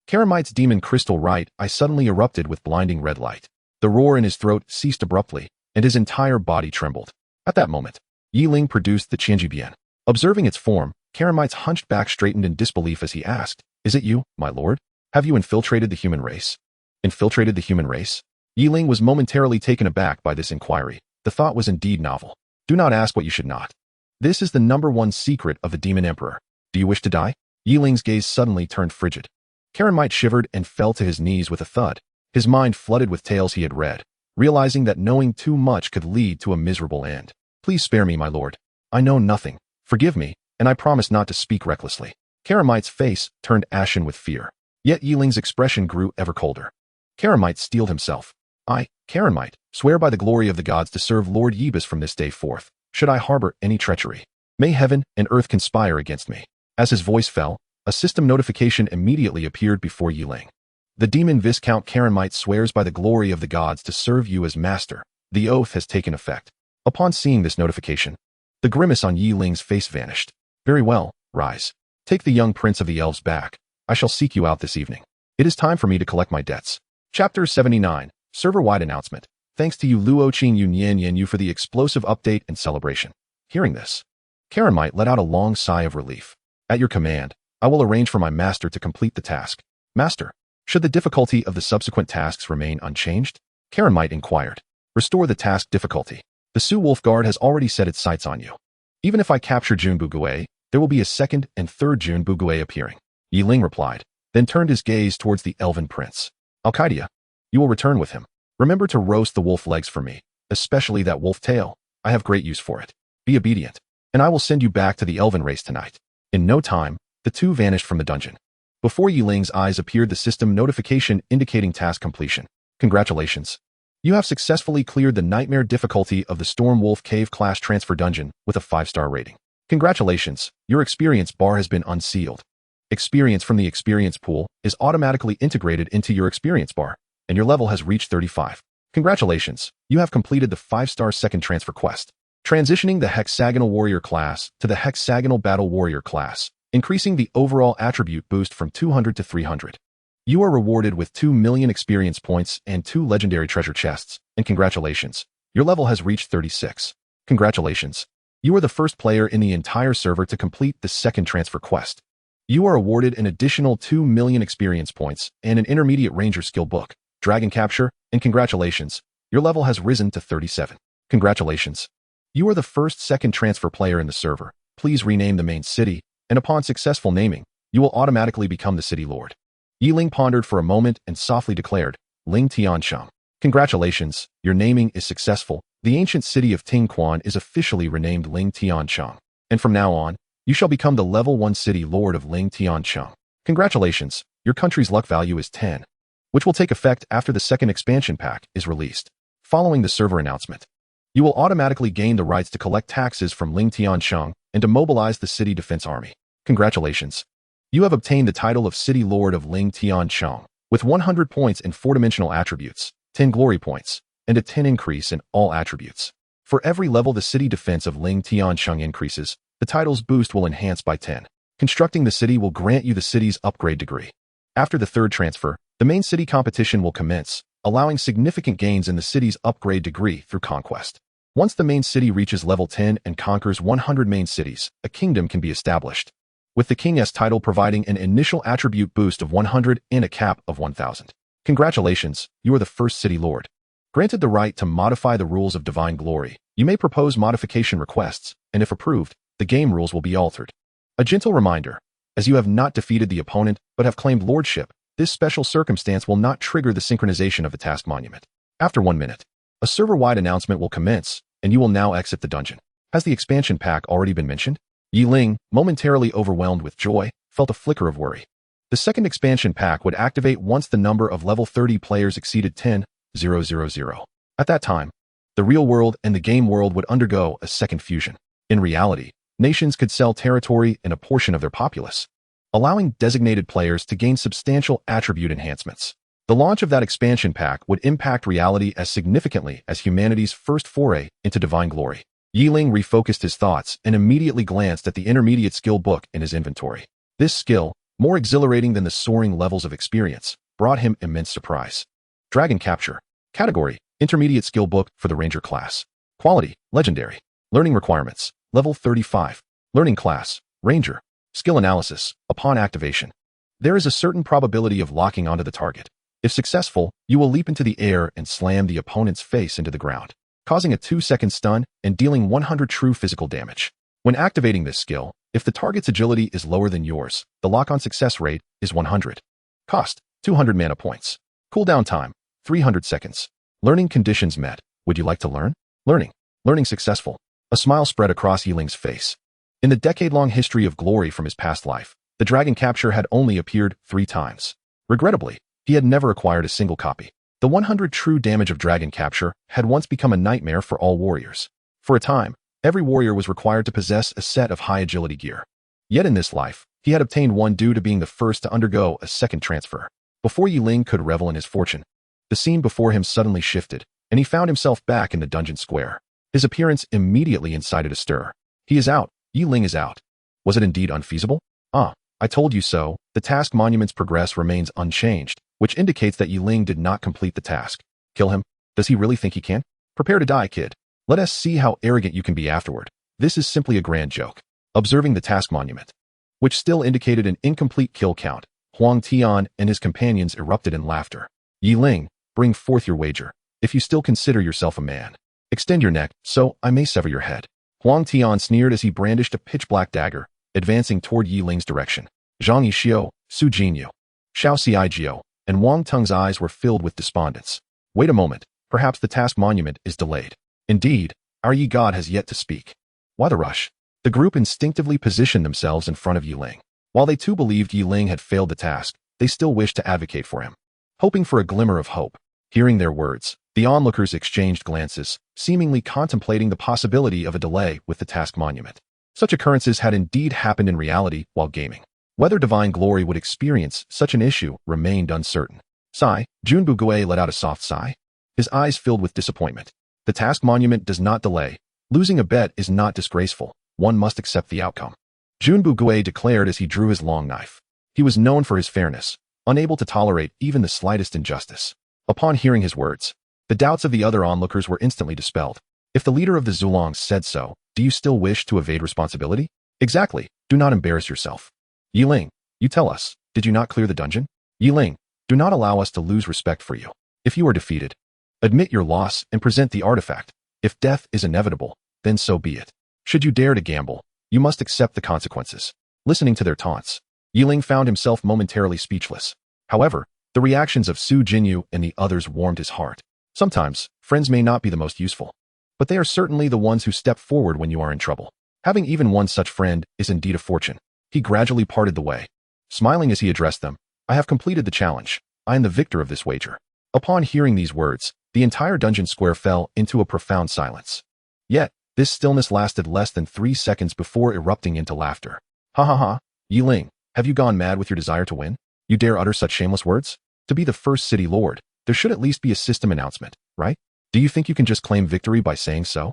Karamite's demon crystal right eye suddenly erupted with blinding red light. The roar in his throat ceased abruptly, and his entire body trembled. At that moment, Ling produced the Qianjibian. Observing its form, Karamite's hunched back straightened in disbelief as he asked, "Is it you, my lord? Have you infiltrated the human race?" Infiltrated the human race? Ling was momentarily taken aback by this inquiry. The thought was indeed novel. Do not ask what you should not. This is the #1 secret of the Demon Emperor. Do you wish to die? Ling's gaze suddenly turned frigid. Karamite shivered and fell to his knees with a thud. His mind flooded with tales he had read, realizing that knowing too much could lead to a miserable end. Please spare me, my lord. I know nothing. Forgive me, and I promise not to speak recklessly. Karamite's face turned ashen with fear. Yet Ling's expression grew ever colder. Karamite steeled himself. I, Karamite, swear by the glory of the gods to serve Lord Yebus from this day forth, should I harbor any treachery. May heaven and earth conspire against me. As his voice fell, a system notification immediately appeared before Ling. The demon Viscount Karamite swears by the glory of the gods to serve you as master. The oath has taken effect. Upon seeing this notification, the grimace on Ling's face vanished. Very well, rise. Take the young prince of the elves back. I shall seek you out this evening. It is time for me to collect my debts. Chapter 79, Server-wide announcement. Thanks to you Luoqing Yunyan Yu for the explosive update and celebration. Hearing this, Karamite let out a long sigh of relief. At your command, I will arrange for my master to complete the task. Master, should the difficulty of the subsequent tasks remain unchanged? Karamite inquired. Restore the task difficulty. The Su Wolf Guard has already set its sights on you. Even if I capture Jun Bugue, there will be a second and third Jun Bugue appearing. Ling replied, then turned his gaze towards the elven prince. Al-Qaeda, you will return with him. Remember to roast the wolf legs for me, especially that wolf tail. I have great use for it. Be obedient, and I will send you back to the elven race tonight. In no time, the two vanished from the dungeon. Before Ling's eyes appeared the system notification indicating task completion. Congratulations. You have successfully cleared the nightmare difficulty of the Storm Wolf Cave class transfer dungeon with a 5-star rating. Congratulations, your experience bar has been unsealed. Experience from the experience pool is automatically integrated into your experience bar, and your level has reached 35. Congratulations, you have completed the 5-star second transfer quest. Transitioning the Hexagonal Warrior class to the Hexagonal Battle Warrior class, increasing the overall attribute boost from 200 to 300. You are rewarded with 2 million experience points and 2 legendary treasure chests, and congratulations, your level has reached 36. Congratulations, you are the first player in the entire server to complete the second transfer quest. You are awarded an additional 2 million experience points and an intermediate ranger skill book, Dragon Capture, and congratulations, your level has risen to 37. Congratulations. You are the first second transfer player in the server. Please rename the main city, and upon successful naming, you will automatically become the city lord. Ling pondered for a moment and softly declared, Ling Tiansheng. Congratulations, your naming is successful. The ancient city of Tingquan is officially renamed Ling Tiansheng. And from now on, you shall become the level 1 city lord of Ling Tiansheng. Congratulations, your country's luck value is 10, which will take effect after the second expansion pack is released. Following the server announcement, you will automatically gain the rights to collect taxes from Ling Tiansheng and to mobilize the city defense army. Congratulations. You have obtained the title of City Lord of Ling Tiansheng with 100 points in 4-dimensional attributes, 10 glory points, and a 10 increase in all attributes. For every level the city defense of Ling Tiansheng increases, the title's boost will enhance by 10. Constructing the city will grant you the city's upgrade degree. After the third transfer, the main city competition will commence, allowing significant gains in the city's upgrade degree through conquest. Once the main city reaches level 10 and conquers 100 main cities, a kingdom can be established, with the King's title providing an initial attribute boost of 100 and a cap of 1,000. Congratulations, you are the first city lord. Granted the right to modify the rules of divine glory, you may propose modification requests, and if approved, the game rules will be altered. A gentle reminder, as you have not defeated the opponent but have claimed lordship, this special circumstance will not trigger the synchronization of the task monument. After 1 minute, a server-wide announcement will commence, and you will now exit the dungeon. Has the expansion pack already been mentioned? Ling, momentarily overwhelmed with joy, felt a flicker of worry. The second expansion pack would activate once the number of level 30 players exceeded 10,000. At that time, the real world and the game world would undergo a second fusion. In reality, nations could sell territory and a portion of their populace, allowing designated players to gain substantial attribute enhancements. The launch of that expansion pack would impact reality as significantly as humanity's first foray into divine glory. Ling refocused his thoughts and immediately glanced at the intermediate skill book in his inventory. This skill, More exhilarating than the soaring levels of experience, brought him immense surprise. Dragon Capture. Category: Intermediate Skill Book for the Ranger class. Quality: Legendary. Learning requirements: Level 35. Learning class: Ranger. Skill analysis: Upon activation, there is a certain probability of locking onto the target. If successful, you will leap into the air and slam the opponent's face into the ground, causing a 2-second stun and dealing 100 true physical damage. When activating this skill, if the target's agility is lower than yours, the lock-on success rate is 100. Cost: 200 mana points. Cooldown time: 300 seconds. Learning conditions met. Would you like to learn? Learning. Learning successful. A smile spread across Ling's face. In the decade-long history of glory from his past life, the Dragon Capture had only appeared 3 times. Regrettably, he had never acquired a single copy. The 100 true damage of Dragon Capture had once become a nightmare for all warriors. For a time, every warrior was required to possess a set of high agility gear. Yet in this life, he had obtained one due to being the first to undergo a second transfer. Before Ling could revel in his fortune, the scene before him suddenly shifted, and he found himself back in the dungeon square. His appearance immediately incited a stir. He is out. Ling is out. Was it indeed unfeasible? I told you so. The task monument's progress remains unchanged, which indicates that Ling did not complete the task. Kill him? Does he really think he can? Prepare to die, kid. Let us see how arrogant you can be afterward. This is simply a grand joke. Observing the task monument, which still indicated an incomplete kill count, Huang Tian and his companions erupted in laughter. Ling, bring forth your wager. If you still consider yourself a man, extend your neck, so I may sever your head. Huang Tian sneered as he brandished a pitch-black dagger, advancing toward Ling's direction. Zhang Yixiu, Su Jinyu, Xiao Xiaijio, and Wang Teng's eyes were filled with despondence. Wait a moment, perhaps the task monument is delayed. Indeed, our Yi God has yet to speak. Why the rush? The group instinctively positioned themselves in front of Ling. While they too believed Ling had failed the task, they still wished to advocate for him, hoping for a glimmer of hope. Hearing their words, the onlookers exchanged glances, seemingly contemplating the possibility of a delay with the task monument. Such occurrences had indeed happened in reality while gaming. Whether Divine Glory would experience such an issue remained uncertain. Sigh, Junbu Gue let out a soft sigh, his eyes filled with disappointment. The task monument does not delay. Losing a bet is not disgraceful. One must accept the outcome. Junbu Gue declared as he drew his long knife. He was known for his fairness, unable to tolerate even the slightest injustice. Upon hearing his words, the doubts of the other onlookers were instantly dispelled. If the leader of the Zulongs said so, do you still wish to evade responsibility? Exactly. Do not embarrass yourself. Ling, you tell us, did you not clear the dungeon? Ling, do not allow us to lose respect for you. If you are defeated, admit your loss and present the artifact. If death is inevitable, then so be it. Should you dare to gamble, you must accept the consequences. Listening to their taunts, Ling found himself momentarily speechless. However, the reactions of Su Jinyu and the others warmed his heart. Sometimes, friends may not be the most useful, but they are certainly the ones who step forward when you are in trouble. Having even one such friend is indeed a fortune. He gradually parted the way. Smiling as he addressed them, I have completed the challenge. I am the victor of this wager. Upon hearing these words, the entire dungeon square fell into a profound silence. Yet, this stillness lasted less than 3 seconds before erupting into laughter. Ha ha ha, Ling, have you gone mad with your desire to win? You dare utter such shameless words? To be the first city lord, there should at least be a system announcement, right? Do you think you can just claim victory by saying so?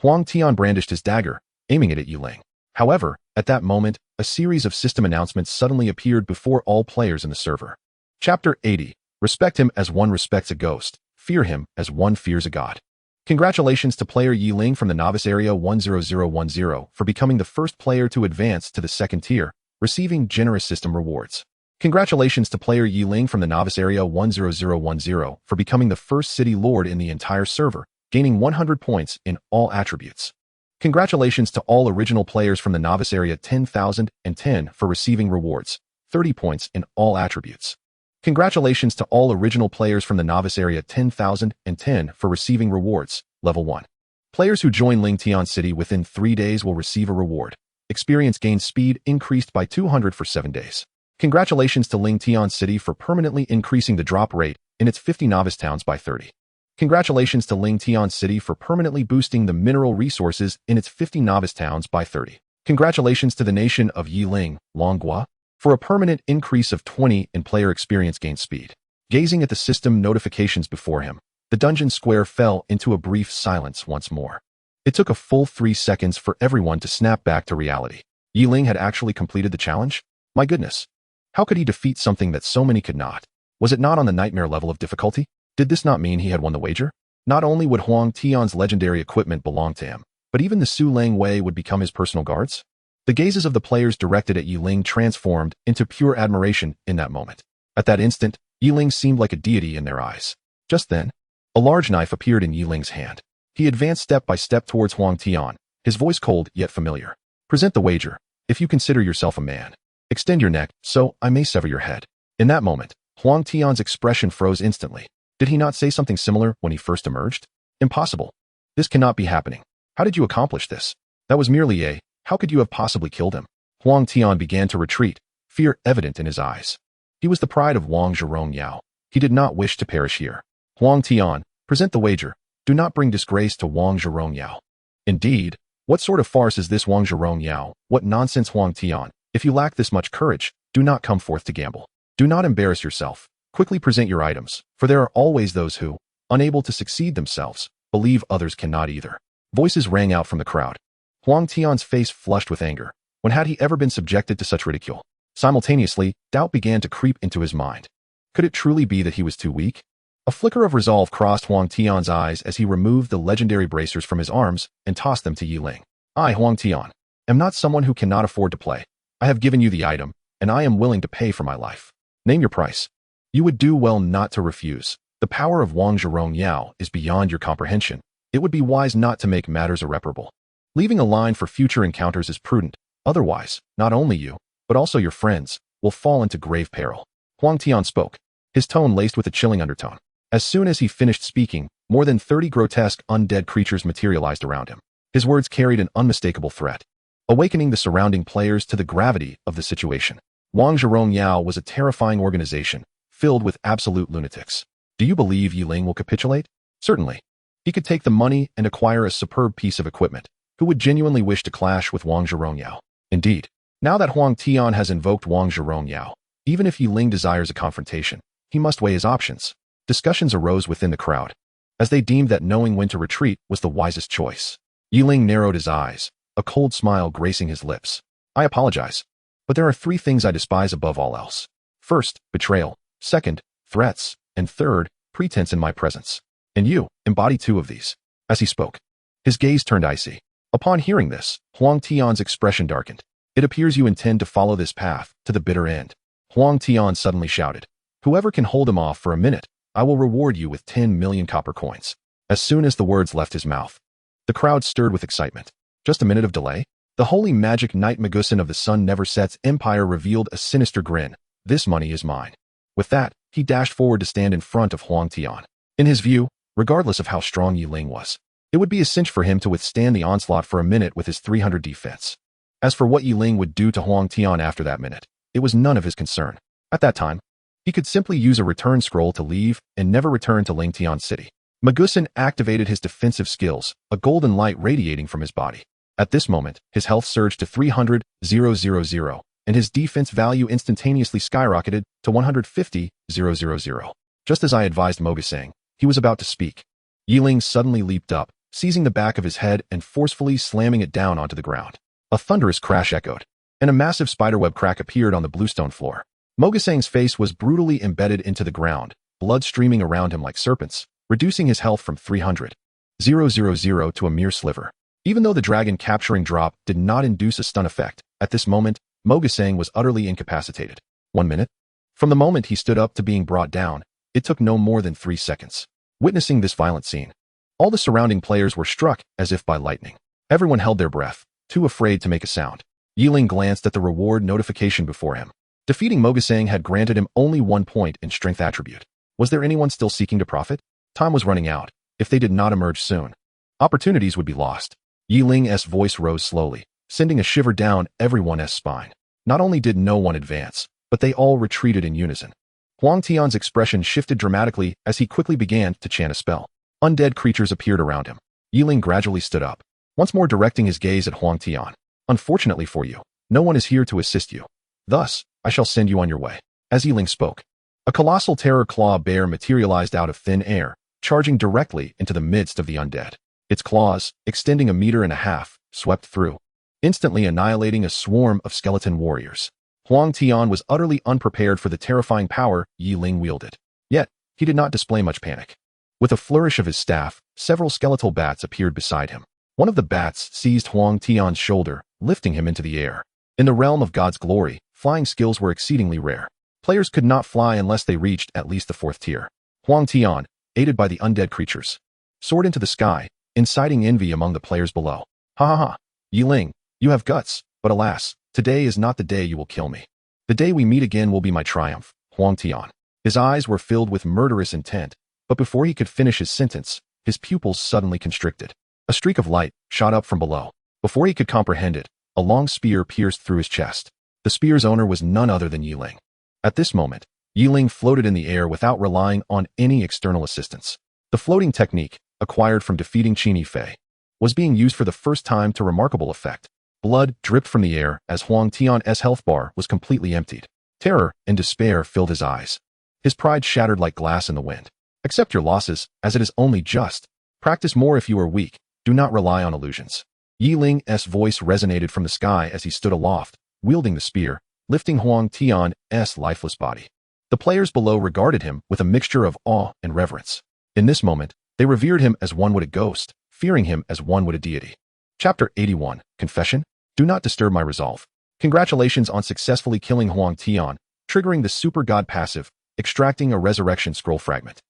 Huang Tian brandished his dagger, aiming it at Ling. However, at that moment, a series of system announcements suddenly appeared before all players in the server. Chapter 80. Respect him as one respects a ghost. Fear him as one fears a god. Congratulations to player Ling from the Novice Area 10010 for becoming the first player to advance to the second tier, receiving generous system rewards. Congratulations to player Ling from the Novice Area 10010 for becoming the first city lord in the entire server, gaining 100 points in all attributes. Congratulations to all original players from the Novice Area 10,010 for receiving rewards, 30 points in all attributes. Congratulations to all original players from the Novice Area 10,010 for receiving rewards, Level 1. Players who join Ling Tian City within 3 days will receive a reward. Experience gain speed increased by 200 for 7 days. Congratulations to Ling Tian City for permanently increasing the drop rate in its 50 novice towns by 30. Congratulations to Ling Tian City for permanently boosting the mineral resources in its 50 novice towns by 30. Congratulations to the nation of Yiling, Longhua, for a permanent increase of 20 in player experience gain speed. Gazing at the system notifications before him, the dungeon square fell into a brief silence once more. It took a full 3 seconds for everyone to snap back to reality. Ling had actually completed the challenge? My goodness. How could he defeat something that so many could not? Was it not on the nightmare level of difficulty? Did this not mean he had won the wager? Not only would Huang Tian's legendary equipment belong to him, but even the Su Lang Wei would become his personal guards? The gazes of the players directed at Yi Ling transformed into pure admiration in that moment. At that instant, Yi Ling seemed like a deity in their eyes. Just then, a large knife appeared in Yi Ling's hand. He advanced step by step towards Huang Tian, his voice cold yet familiar. Present the wager, if you consider yourself a man. Extend your neck, so I may sever your head. In that moment, Huang Tian's expression froze instantly. Did he not say something similar when he first emerged? Impossible. This cannot be happening. How did you accomplish this? That was merely a, how could you have possibly killed him? Huang Tian began to retreat, fear evident in his eyes. He was the pride of Wang Zhongyao. He did not wish to perish here. Huang Tian, present the wager. Do not bring disgrace to Wang Zhongyao. Indeed, what sort of farce is this Wang Zhongyao? What nonsense, Huang Tian? If you lack this much courage, do not come forth to gamble. Do not embarrass yourself. Quickly present your items, for there are always those who, unable to succeed themselves, believe others cannot either. Voices rang out from the crowd. Huang Tian's face flushed with anger. When had he ever been subjected to such ridicule? Simultaneously, doubt began to creep into his mind. Could it truly be that he was too weak? A flicker of resolve crossed Huang Tian's eyes as he removed the legendary bracers from his arms and tossed them to Yi Ling. I, Huang Tian, am not someone who cannot afford to play. I have given you the item, and I am willing to pay for my life. Name your price. You would do well not to refuse. The power of Wang Zhongyao is beyond your comprehension. It would be wise not to make matters irreparable. Leaving a line for future encounters is prudent. Otherwise, not only you, but also your friends, will fall into grave peril. Huang Tian spoke, his tone laced with a chilling undertone. As soon as he finished speaking, more than 30 grotesque undead creatures materialized around him. His words carried an unmistakable threat, awakening the surrounding players to the gravity of the situation. Wang Zhongyao was a terrifying organization, filled with absolute lunatics. Do you believe Yi Ling will capitulate? Certainly. He could take the money and acquire a superb piece of equipment. Who would genuinely wish to clash with Wang Zhongyao? Indeed, now that Huang Tian has invoked Wang Zhongyao, even if Yi Ling desires a confrontation, he must weigh his options. Discussions arose within the crowd, as they deemed that knowing when to retreat was the wisest choice. Yi Ling narrowed his eyes, a cold smile gracing his lips. I apologize, but there are 3 things I despise above all else. First, betrayal. Second, threats. And third, pretense in my presence. And you embody 2 of these. As he spoke, his gaze turned icy. Upon hearing this, Huang Tian's expression darkened. It appears you intend to follow this path to the bitter end. Huang Tian suddenly shouted. Whoever can hold him off for a minute, I will reward you with 10 million copper coins. As soon as the words left his mouth, the crowd stirred with excitement. Just a minute of delay? The holy magic knight Magusin of the Sun Never Sets Empire revealed a sinister grin. This money is mine. With that, he dashed forward to stand in front of Huang Tian. In his view, regardless of how strong Yi Ling was, it would be a cinch for him to withstand the onslaught for a minute with his 300 defense. As for what Yi Ling would do to Huang Tian after that minute, it was none of his concern. At that time, he could simply use a return scroll to leave and never return to Ling Tian City. Magusin activated his defensive skills, a golden light radiating from his body. At this moment, his health surged to 300,000, and his defense value instantaneously skyrocketed to 150,000. Just as I advised Mogasang, he was about to speak. Yi Ling suddenly leaped up, seizing the back of his head and forcefully slamming it down onto the ground. A thunderous crash echoed, and a massive spiderweb crack appeared on the bluestone floor. Mogasang's face was brutally embedded into the ground, blood streaming around him like serpents, reducing his health from 300,000 to a mere sliver. Even though the dragon capturing drop did not induce a stun effect, at this moment, Mogasang was utterly incapacitated. 1 minute? From the moment he stood up to being brought down, it took no more than 3 seconds. Witnessing this violent scene, all the surrounding players were struck as if by lightning. Everyone held their breath, too afraid to make a sound. Yi Ling glanced at the reward notification before him. Defeating Mogasang had granted him only 1 point in strength attribute. Was there anyone still seeking to profit? Time was running out. If they did not emerge soon, opportunities would be lost. Yi Ling's voice rose slowly, sending a shiver down everyone's spine. Not only did no one advance, but they all retreated in unison. Huang Tian's expression shifted dramatically as he quickly began to chant a spell. Undead creatures appeared around him. Yi Ling gradually stood up, once more directing his gaze at Huang Tian. Unfortunately for you, no one is here to assist you. Thus, I shall send you on your way. As Yi Ling spoke, a colossal terror claw bear materialized out of thin air, charging directly into the midst of the undead. Its claws, extending 1.5 meters, swept through, instantly annihilating a swarm of skeleton warriors. Huang Tian was utterly unprepared for the terrifying power Yi Ling wielded. Yet, he did not display much panic. With a flourish of his staff, several skeletal bats appeared beside him. One of the bats seized Huang Tian's shoulder, lifting him into the air. In the realm of God's glory, flying skills were exceedingly rare. Players could not fly unless they reached at least the 4th tier. Huang Tian, aided by the undead creatures, soared into the sky, inciting envy among the players below. Ha ha ha! Yi Ling, you have guts, but alas, today is not the day you will kill me. The day we meet again will be my triumph, Huang Tian. His eyes were filled with murderous intent, but before he could finish his sentence, his pupils suddenly constricted. A streak of light shot up from below. Before he could comprehend it, a long spear pierced through his chest. The spear's owner was none other than Yi Ling. At this moment, Yi Ling floated in the air without relying on any external assistance. The floating technique, acquired from defeating Qin Fei, was being used for the first time to remarkable effect. Blood dripped from the air as Huang Tian's health bar was completely emptied. Terror and despair filled his eyes. His pride shattered like glass in the wind. Accept your losses, as it is only just. Practice more if you are weak. Do not rely on illusions. Yi Ling's voice resonated from the sky as he stood aloft, wielding the spear, lifting Huang Tian's lifeless body. The players below regarded him with a mixture of awe and reverence. In this moment, they revered him as one would a ghost, fearing him as one would a deity. Chapter 81, Confession? Do not disturb my resolve. Congratulations on successfully killing Huang Tian, triggering the Super God passive, extracting a resurrection scroll fragment.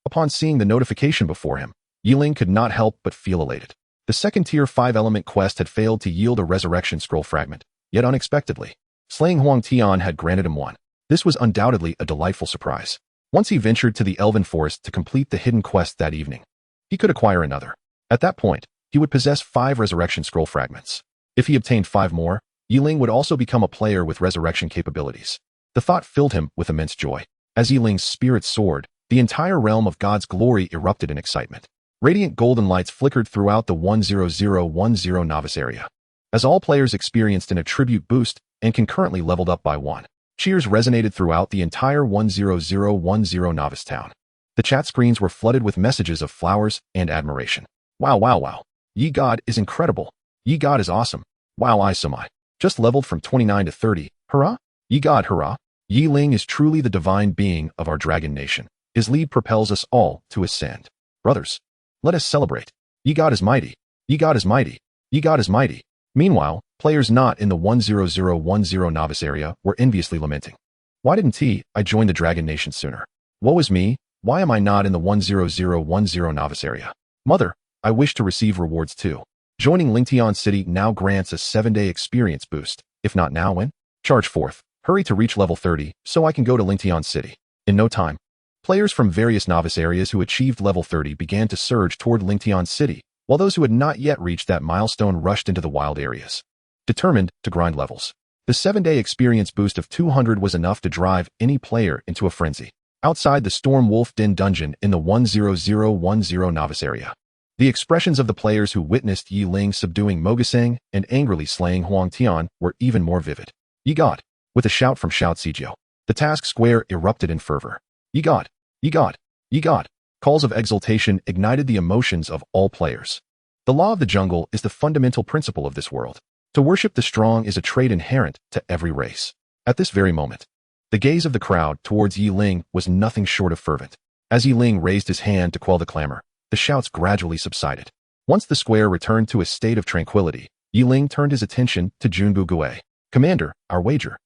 Upon seeing the notification before him, Yi Ling could not help but feel elated. The second tier 5-element quest had failed to yield a resurrection scroll fragment, yet unexpectedly, slaying Huang Tian had granted him one. This was undoubtedly a delightful surprise. Once he ventured to the Elven Forest to complete the hidden quest that evening, he could acquire another. At that point, he would possess 5 resurrection scroll fragments. If he obtained 5 more, Yi Ling would also become a player with resurrection capabilities. The thought filled him with immense joy. As Yi Ling's spirit soared, the entire realm of God's glory erupted in excitement. Radiant golden lights flickered throughout the 10010 novice area, as all players experienced an attribute boost and concurrently leveled up by 1. Cheers resonated throughout the entire 10010 novice town. The chat screens were flooded with messages of flowers and admiration. Wow wow wow. Yi God is incredible. Yi God is awesome. Wow I Samai. Just leveled from 29 to 30. Hurrah? Yi God hurrah. Yi Ling is truly the divine being of our dragon nation. His lead propels us all to ascend. Brothers, let us celebrate. Yi God is mighty. Yi God is mighty. Yi God is mighty. Meanwhile, players not in the 10010 novice area were enviously lamenting. Why didn't I join the Dragon Nation sooner? Woe is me, why am I not in the 10010 novice area? Mother, I wish to receive rewards too. Joining Lingtian City now grants a 7-day experience boost. If not now, when? Charge forth. Hurry to reach level 30, so I can go to Lingtian City. In no time, players from various novice areas who achieved level 30 began to surge toward Lingtian City, while those who had not yet reached that milestone rushed into the wild areas, determined to grind levels. The 7-day experience boost of 200 was enough to drive any player into a frenzy. Outside the Storm Wolf Den dungeon in the 10010 novice area, the expressions of the players who witnessed Yi Ling subduing Mogasang and angrily slaying Huang Tian were even more vivid. Yi God! With a shout from Shout Sijio, the task square erupted in fervor. Yi God! Yi God! Yi God! Calls of exultation ignited the emotions of all players. The law of the jungle is the fundamental principle of this world. To worship the strong is a trait inherent to every race. At this very moment, the gaze of the crowd towards Yi Ling was nothing short of fervent. As Yi Ling raised his hand to quell the clamor, the shouts gradually subsided. Once the square returned to a state of tranquility, Yi Ling turned his attention to Junbu Gue. Commander, our wager.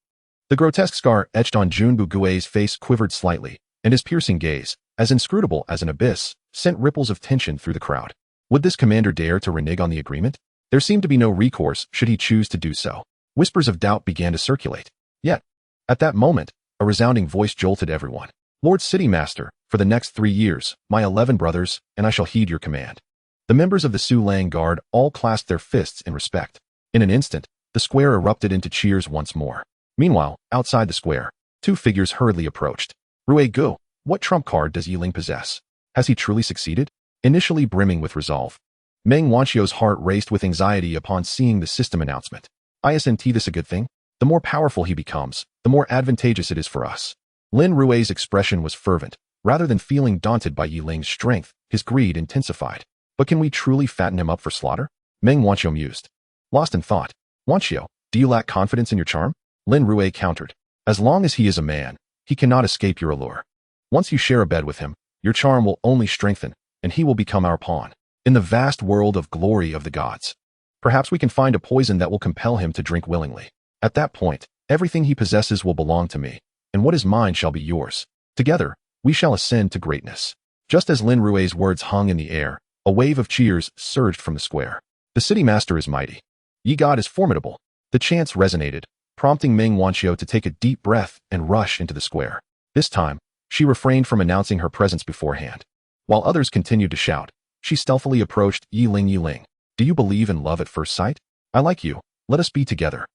The grotesque scar etched on Junbu Gue's face quivered slightly, and his piercing gaze, as inscrutable as an abyss, sent ripples of tension through the crowd. Would this commander dare to renege on the agreement? There seemed to be no recourse should he choose to do so. Whispers of doubt began to circulate. Yet, at that moment, a resounding voice jolted everyone. Lord City Master, for the next 3 years, my 11 brothers, and I shall heed your command. The members of the Su Lang Guard all clasped their fists in respect. In an instant, the square erupted into cheers once more. Meanwhile, outside the square, 2 figures hurriedly approached. Rue Gu, what trump card does Yi Ling possess? Has he truly succeeded? Initially brimming with resolve, Meng Wanqiu's heart raced with anxiety upon seeing the system announcement. Isn't this a good thing? The more powerful he becomes, the more advantageous it is for us. Lin Rue's expression was fervent. Rather than feeling daunted by Yi Ling's strength, his greed intensified. But can we truly fatten him up for slaughter? Meng Wanqiu mused. Lost in thought. Wanqiu, do you lack confidence in your charm? Lin Rui countered. As long as he is a man, he cannot escape your allure. Once you share a bed with him, your charm will only strengthen, and he will become our pawn. In the vast world of glory of the gods, perhaps we can find a poison that will compel him to drink willingly. At that point, everything he possesses will belong to me, and what is mine shall be yours. Together, we shall ascend to greatness. Just as Lin Rui's words hung in the air, a wave of cheers surged from the square. The city master is mighty. Ye God is formidable. The chants resonated, prompting Meng Wanqiu to take a deep breath and rush into the square. This time, she refrained from announcing her presence beforehand. While others continued to shout, she stealthily approached Yi Ling. Yi Ling, do you believe in love at first sight? I like you. Let us be together.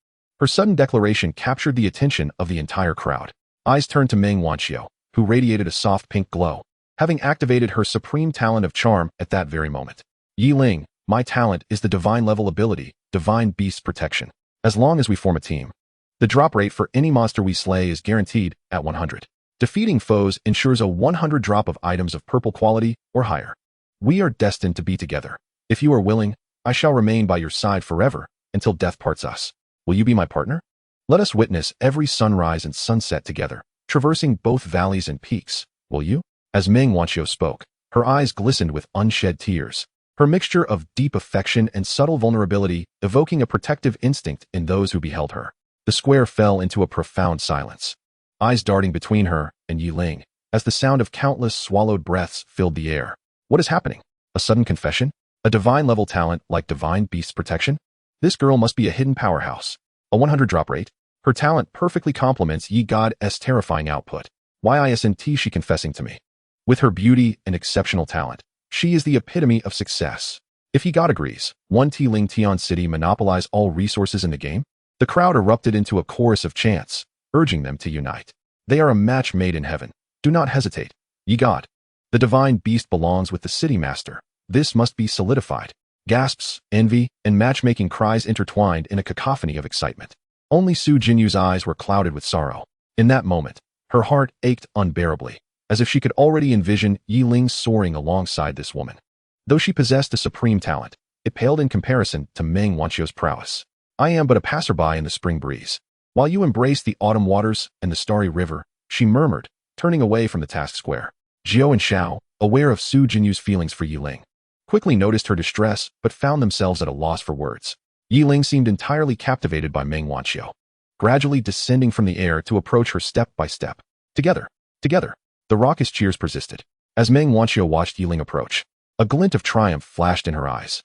Her sudden declaration captured the attention of the entire crowd. Eyes turned to Meng Wanqiu, who radiated a soft pink glow, having activated her supreme talent of charm at that very moment. Yi Ling, my talent is the divine level ability, divine beast protection. As long as we form a team, the drop rate for any monster we slay is guaranteed at 100. Defeating foes ensures a 100 drop of items of purple quality or higher. We are destined to be together. If you are willing, I shall remain by your side forever until death parts us. Will you be my partner? Let us witness every sunrise and sunset together, traversing both valleys and peaks. Will you? As Meng Wanqiu spoke, her eyes glistened with unshed tears, her mixture of deep affection and subtle vulnerability evoking a protective instinct in those who beheld her. The square fell into a profound silence, eyes darting between her and Yi Ling, as the sound of countless swallowed breaths filled the air. What is happening? A sudden confession? A divine-level talent like divine beast protection? This girl must be a hidden powerhouse. A 100 drop rate? Her talent perfectly complements Yi God's terrifying output. Why isn't she confessing to me? With her beauty and exceptional talent, she is the epitome of success. If Yi God agrees, one Ling Tian City monopolize all resources in the game? The crowd erupted into a chorus of chants, urging them to unite. They are a match made in heaven. Do not hesitate. Ye God. The divine beast belongs with the city master. This must be solidified. Gasps, envy, and matchmaking cries intertwined in a cacophony of excitement. Only Su Jinyu's eyes were clouded with sorrow. In that moment, her heart ached unbearably, as if she could already envision Yi Ling soaring alongside this woman. Though she possessed a supreme talent, it paled in comparison to Meng Wanqiu's prowess. I am but a passerby in the spring breeze. While you embrace the autumn waters and the starry river, she murmured, turning away from the task square. Jiao and Xiao, aware of Su Jinyu's feelings for Yi Ling, quickly noticed her distress but found themselves at a loss for words. Yi Ling seemed entirely captivated by Meng Wanqiu, gradually descending from the air to approach her step by step. Together, together, the raucous cheers persisted. As Meng Wanqiu watched Yi Ling approach, a glint of triumph flashed in her eyes.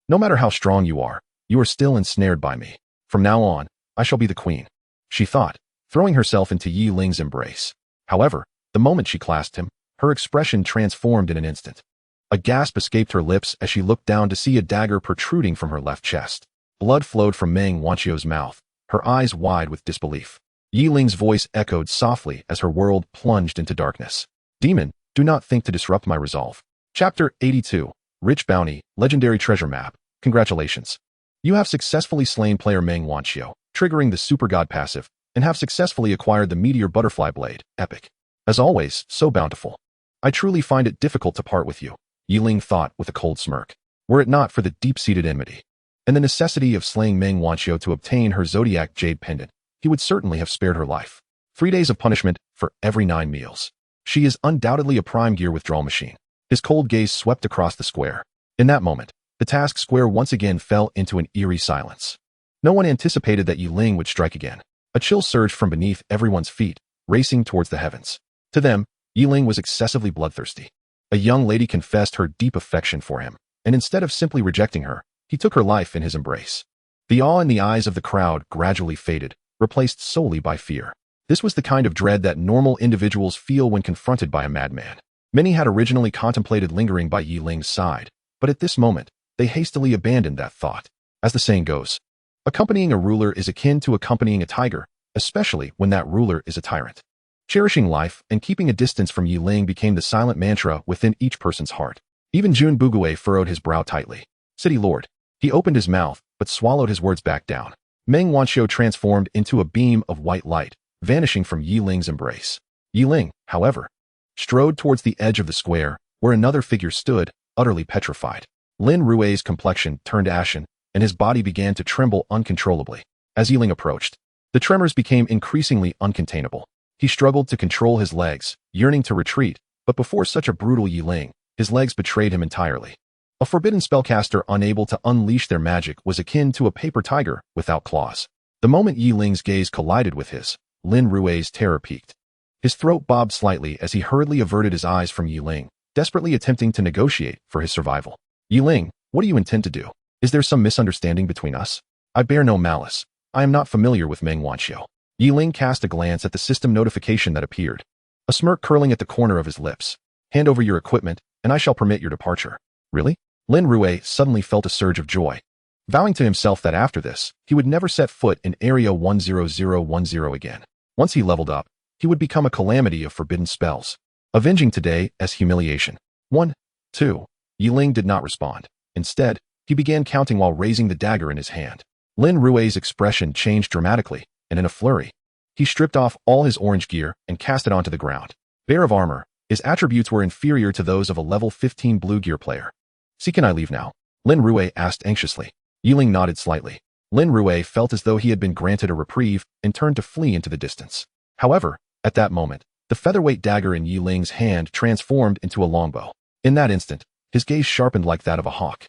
No matter how strong you are still ensnared by me. From now on, I shall be the queen, she thought, throwing herself into Yi Ling's embrace. However, the moment she clasped him, her expression transformed in an instant. A gasp escaped her lips as she looked down to see a dagger protruding from her left chest. Blood flowed from Meng Wanqiu's mouth, her eyes wide with disbelief. Yi Ling's voice echoed softly as her world plunged into darkness. Demon, do not think to disrupt my resolve. Chapter 82. Rich Bounty, Legendary Treasure Map. Congratulations. You have successfully slain player Meng Wanqiu, triggering the Super God passive, and have successfully acquired the Meteor Butterfly Blade, epic. As always, so bountiful. I truly find it difficult to part with you, Yi Ling thought with a cold smirk. Were it not for the deep-seated enmity and the necessity of slaying Meng Wanqiu to obtain her Zodiac Jade Pendant, he would certainly have spared her life. 3 days of punishment for every 9 meals. She is undoubtedly a prime gear withdrawal machine. His cold gaze swept across the square. In that moment, the task square once again fell into an eerie silence. No one anticipated that Yi Ling would strike again. A chill surged from beneath everyone's feet, racing towards the heavens. To them, Yi Ling was excessively bloodthirsty. A young lady confessed her deep affection for him, and instead of simply rejecting her, he took her life in his embrace. The awe in the eyes of the crowd gradually faded, replaced solely by fear. This was the kind of dread that normal individuals feel when confronted by a madman. Many had originally contemplated lingering by Yi Ling's side, but at this moment, they hastily abandoned that thought. As the saying goes, accompanying a ruler is akin to accompanying a tiger, especially when that ruler is a tyrant. Cherishing life and keeping a distance from Yi Ling became the silent mantra within each person's heart. Even Jun Bugue furrowed his brow tightly. City Lord. He opened his mouth, but swallowed his words back down. Meng Wanqiu transformed into a beam of white light, vanishing from Yi Ling's embrace. Yi Ling, however, strode towards the edge of the square, where another figure stood, utterly petrified. Lin Rui's complexion turned ashen, and his body began to tremble uncontrollably. As Yi Ling approached, The tremors became increasingly uncontainable. He struggled to control his legs, yearning to retreat, but before such a brutal Ling, his legs betrayed him entirely. A forbidden spellcaster unable to unleash their magic was akin to a paper tiger without claws. The moment Ling's gaze collided with his, Lin Rui's terror peaked. His throat bobbed slightly as he hurriedly averted his eyes from Ling, desperately attempting to negotiate for his survival. Ling, what do you intend to do? Is there some misunderstanding between us? I bear no malice. I am not familiar with Meng Wanxiu. Ling cast a glance at the system notification that appeared. A smirk curling at the corner of his lips. Hand over your equipment, and I shall permit your departure. Really? Lin Rui suddenly felt a surge of joy. Vowing to himself that after this, he would never set foot in Area 10010 again. Once he leveled up, he would become a calamity of forbidden spells. Avenging today as humiliation. 1, 2. Ling did not respond. Instead, he began counting while raising the dagger in his hand. Lin Rui's expression changed dramatically, and in a flurry, he stripped off all his orange gear and cast it onto the ground. Bare of armor, his attributes were inferior to those of a level 15 blue gear player. See, can I leave now? Lin Rui asked anxiously. Ling nodded slightly. Lin Rui felt as though he had been granted a reprieve and turned to flee into the distance. However, at that moment, the featherweight dagger in Ling's hand transformed into a longbow. In that instant, his gaze sharpened like that of a hawk.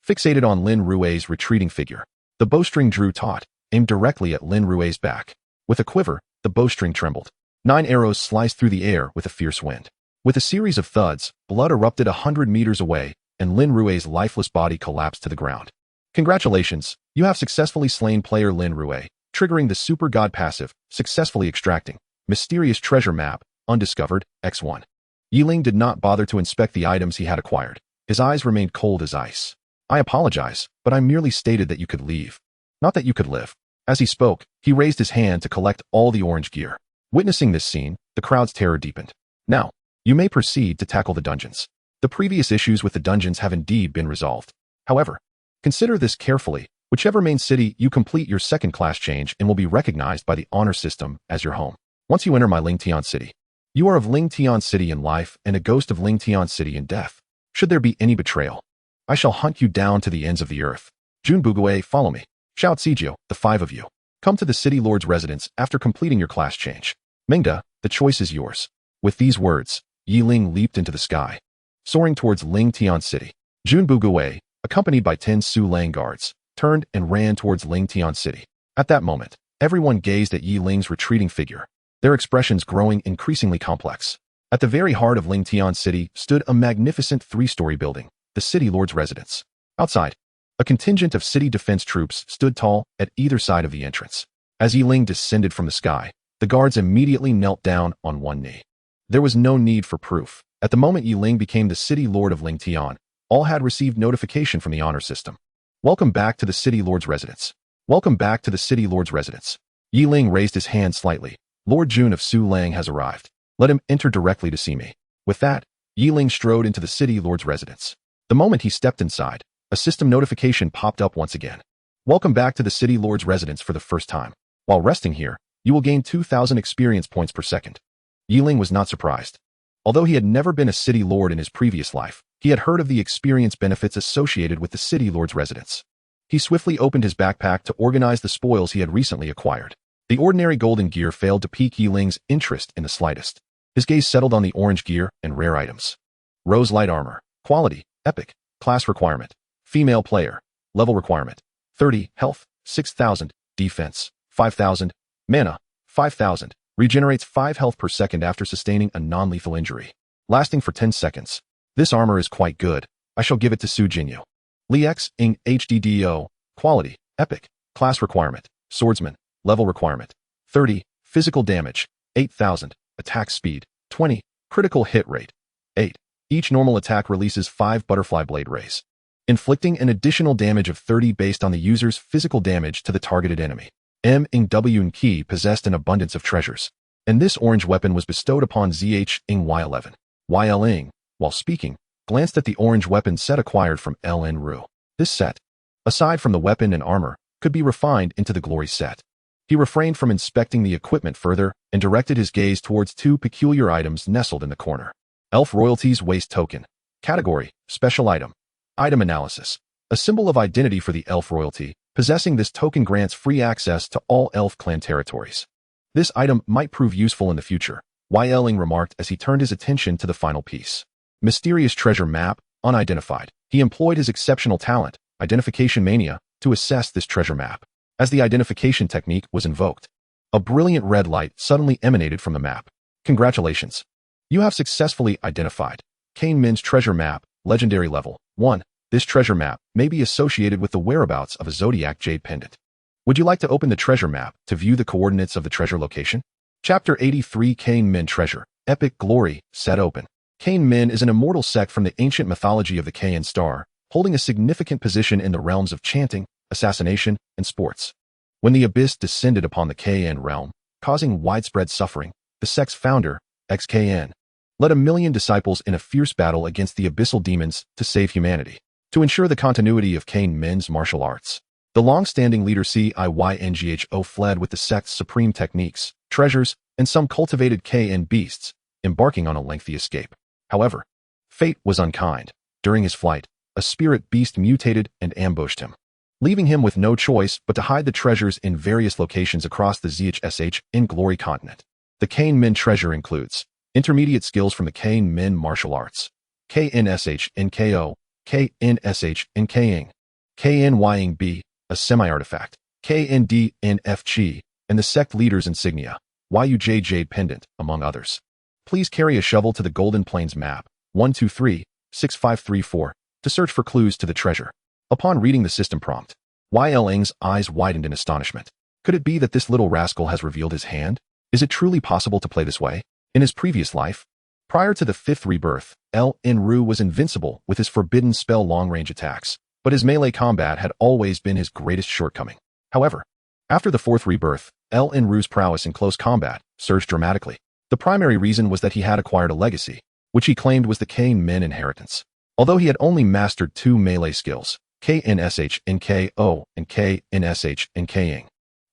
Fixated on Lin Rui's retreating figure, the bowstring drew taut, aimed directly at Lin Rui's back. With a quiver, the bowstring trembled. 9 arrows sliced through the air with a fierce wind. With a series of thuds, blood erupted 100 meters away, and Lin Rui's lifeless body collapsed to the ground. Congratulations, you have successfully slain player Lin Rui, triggering the Super God passive, successfully extracting Mysterious Treasure Map, Undiscovered, X1. Ling did not bother to inspect the items he had acquired. His eyes remained cold as ice. I apologize, but I merely stated that you could leave. Not that you could live. As he spoke, he raised his hand to collect all the orange gear. Witnessing this scene, the crowd's terror deepened. Now, you may proceed to tackle the dungeons. The previous issues with the dungeons have indeed been resolved. However, consider this carefully. Whichever main city you complete your second class change and will be recognized by the honor system as your home. Once you enter my Ling Tian City, you are of Ling Tian City in life and a ghost of Ling Tian City in death. Should there be any betrayal, I shall hunt you down to the ends of the earth. Jun Bugue, follow me. Shout Sijio, the 5 of you. Come to the city lord's residence after completing your class change. Mingda, the choice is yours. With these words, Ling leaped into the sky, soaring towards Ling Tian City. Jun Bugue, accompanied by 10 Su Lang guards, turned and ran towards Ling Tian City. At that moment, everyone gazed at Ling's retreating figure, their expressions growing increasingly complex. At the very heart of Ling Tian City stood a magnificent 3-story building, the city lord's residence. Outside, a contingent of city defense troops stood tall at either side of the entrance. As Ling descended from the sky, the guards immediately knelt down on one knee. There was no need for proof. At the moment Ling became the city lord of Ling Tian, all had received notification from the honor system. Welcome back to the city lord's residence. Welcome back to the city lord's residence. Ling raised his hand slightly. Lord Jun of Su Lang has arrived. Let him enter directly to see me. With that, Ling strode into the city lord's residence. The moment he stepped inside, a system notification popped up once again. Welcome back to the city lord's residence for the first time. While resting here, you will gain 2,000 experience points per second. Ling was not surprised. Although he had never been a city lord in his previous life, he had heard of the experience benefits associated with the city lord's residence. He swiftly opened his backpack to organize the spoils he had recently acquired. The ordinary golden gear failed to pique Ling's interest in the slightest. His gaze settled on the orange gear and rare items. Rose light armor. Quality, epic. Class requirement. Female player. Level requirement. 30, health, 6,000, defense, 5,000, mana, 5,000, regenerates 5 health per second after sustaining a non-lethal injury. Lasting for 10 seconds. This armor is quite good. I shall give it to Su Jinyu. Li X Ing HDDO. Quality, epic. Class requirement. Swordsman. Level requirement. 30, physical damage, 8,000, attack speed, 20, critical hit rate, 8. Each normal attack releases 5 butterfly blade rays, inflicting an additional damage of 30 based on the user's physical damage to the targeted enemy. Ing W and Key possessed an abundance of treasures, and this orange weapon was bestowed upon ZH Ing Y11. YL Ing, while speaking, glanced at the orange weapon set acquired from LN Ru. This set, aside from the weapon and armor, could be refined into the glory set. He refrained from inspecting the equipment further and directed his gaze towards 2 peculiar items nestled in the corner. Elf Royalties Waste Token. Category, Special Item. Item Analysis. A symbol of identity for the elf royalty, Possessing this token grants free access to all Elf Clan territories. This item might prove useful in the future, Ling remarked as he turned his attention to the final piece. Mysterious treasure map, unidentified. He employed his exceptional talent, identification mania, to assess this treasure map. As the identification technique was invoked, a brilliant red light suddenly emanated from the map. Congratulations. You have successfully identified Cain Min's treasure map, legendary level 1. This treasure map may be associated with the whereabouts of a Zodiac Jade Pendant. Would you like to open the treasure map to view the coordinates of the treasure location? Chapter 83 Cain Min Treasure, Epic Glory, set open. Cain Min is an immortal sect from the ancient mythology of the Cain Star, holding a significant position in the realms of chanting, assassination, and sports. When the abyss descended upon the Cain realm, causing widespread suffering, the sect's founder, XKN, led 1,000,000 disciples in a fierce battle against the abyssal demons to save humanity. To ensure the continuity of Cain Min's martial arts, the long-standing leader CIYNGHO fled with the sect's supreme techniques, treasures, and some cultivated Cain beasts, embarking on a lengthy escape. However, fate was unkind. During his flight, a spirit beast mutated and ambushed him, leaving him with no choice but to hide the treasures in various locations across the ZHSH Glory continent. The Cain Min treasure includes intermediate skills from the Cain Min martial arts, KNSH-NKO, KNSH-NKing, KNYing-B, a semi-artifact, KND-NFG, and the sect leader's insignia, YUJ Jade Pendant, among others. Please carry a shovel to the Golden Plains map, 123-6534, to search for clues to the treasure. Upon reading the system prompt, Ling's eyes widened in astonishment. Could it be that this little rascal has revealed his hand? Is it truly possible to play this way? In his previous life, prior to the 5th rebirth, Ru was invincible with his forbidden spell long-range attacks, but his melee combat had always been his greatest shortcoming. However, after the 4th rebirth, Ru's prowess in close combat surged dramatically. The primary reason was that he had acquired a legacy, which he claimed was the Cain Min inheritance. Although he had only mastered 2 melee skills, KNSH-NKO and KNSH-NKing,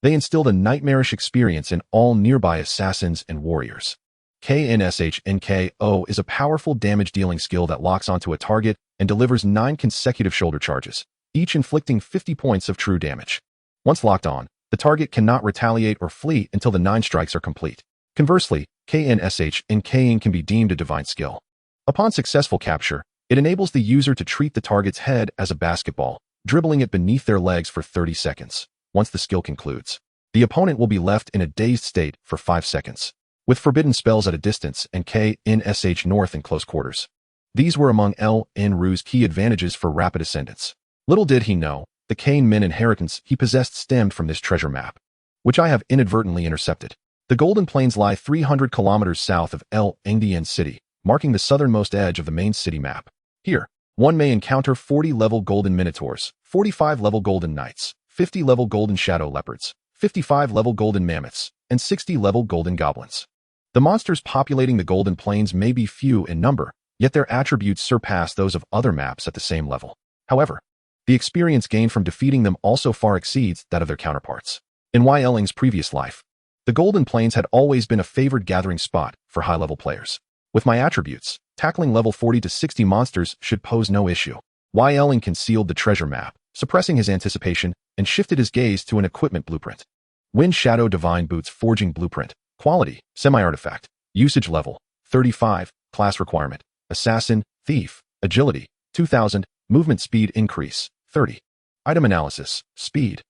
they instilled a nightmarish experience in all nearby assassins and warriors. KNSH-NKO is a powerful damage-dealing skill that locks onto a target and delivers 9 consecutive shoulder charges, each inflicting 50 points of true damage. Once locked on, the target cannot retaliate or flee until the 9 strikes are complete. Conversely, KNSH-NKing can be deemed a divine skill. Upon successful capture, it enables the user to treat the target's head as a basketball, dribbling it beneath their legs for 30 seconds. Once the skill concludes, the opponent will be left in a dazed state for 5 seconds, with forbidden spells at a distance and KNSH north in close quarters. These were among Ru's key advantages for rapid ascendance. Little did he know, the Cain Min inheritance he possessed stemmed from this treasure map, which I have inadvertently intercepted. The Golden Plains lie 300 kilometers south of Ngdien City, marking the southernmost edge of the main city map. Here, one may encounter 40-level golden minotaurs, 45-level golden knights, 50-level golden shadow leopards, 55-level golden mammoths, and 60-level golden goblins. The monsters populating the Golden Plains may be few in number, yet their attributes surpass those of other maps at the same level. However, the experience gained from defeating them also far exceeds that of their counterparts. In Ling's previous life, the Golden Plains had always been a favored gathering spot for high-level players. With my attributes, tackling level 40 to 60 monsters should pose no issue. Ling concealed the treasure map, suppressing his anticipation, and shifted his gaze to an equipment blueprint. Wind Shadow Divine Boots Forging Blueprint. Quality, Semi-Artifact. Usage level, 35. Class requirement, Assassin, Thief. Agility, 2000. Movement speed increase, 30. Item analysis, Speed.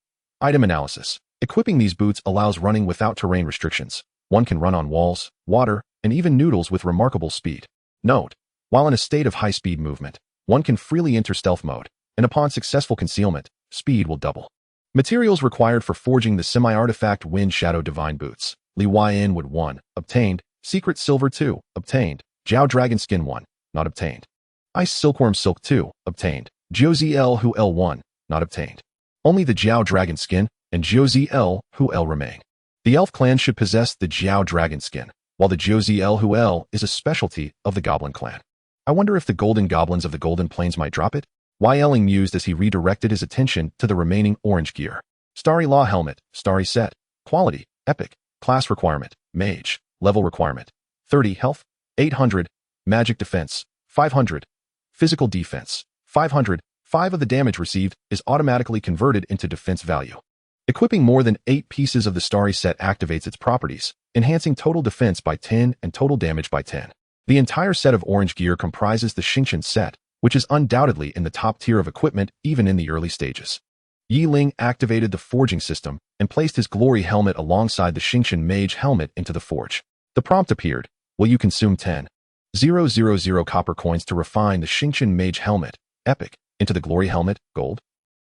Item analysis. Equipping these boots allows running without terrain restrictions. One can run on walls, water, and even noodles with remarkable speed. Note, while in a state of high-speed movement, one can freely enter stealth mode, and upon successful concealment, speed will double. Materials required for forging the semi-artifact Wind Shadow Divine Boots. Li Yin Wood 1, obtained. Secret Silver 2, obtained. Jiao Dragon Skin 1, not obtained. Ice Silkworm Silk 2, obtained. Jiao ZL Hu L 1, not obtained. Only the Jiao Dragon Skin and Jiao ZL Hu L remain. The Elf clan should possess the Jiao Dragon Skin, while the Jiao ZL Hu L is a specialty of the Goblin clan. I wonder if the Golden Goblins of the Golden Plains might drop it? Ling mused as he redirected his attention to the remaining orange gear. Starry Law Helmet, Starry Set. Quality, Epic. Class requirement, Mage. Level requirement, 30 Health, 800. Magic Defense, 500. Physical Defense, 500. 5 of the damage received is automatically converted into defense value. Equipping more than 8 pieces of the Starry set activates its properties, enhancing total defense by 10 and total damage by 10. The entire set of orange gear comprises the Xingqian set, which is undoubtedly in the top tier of equipment even in the early stages. Ling activated the forging system and placed his glory helmet alongside the Xingqian mage helmet into the forge. The prompt appeared, will you consume 10,000 copper coins to refine the Xingqian mage helmet, epic, into the glory helmet, gold?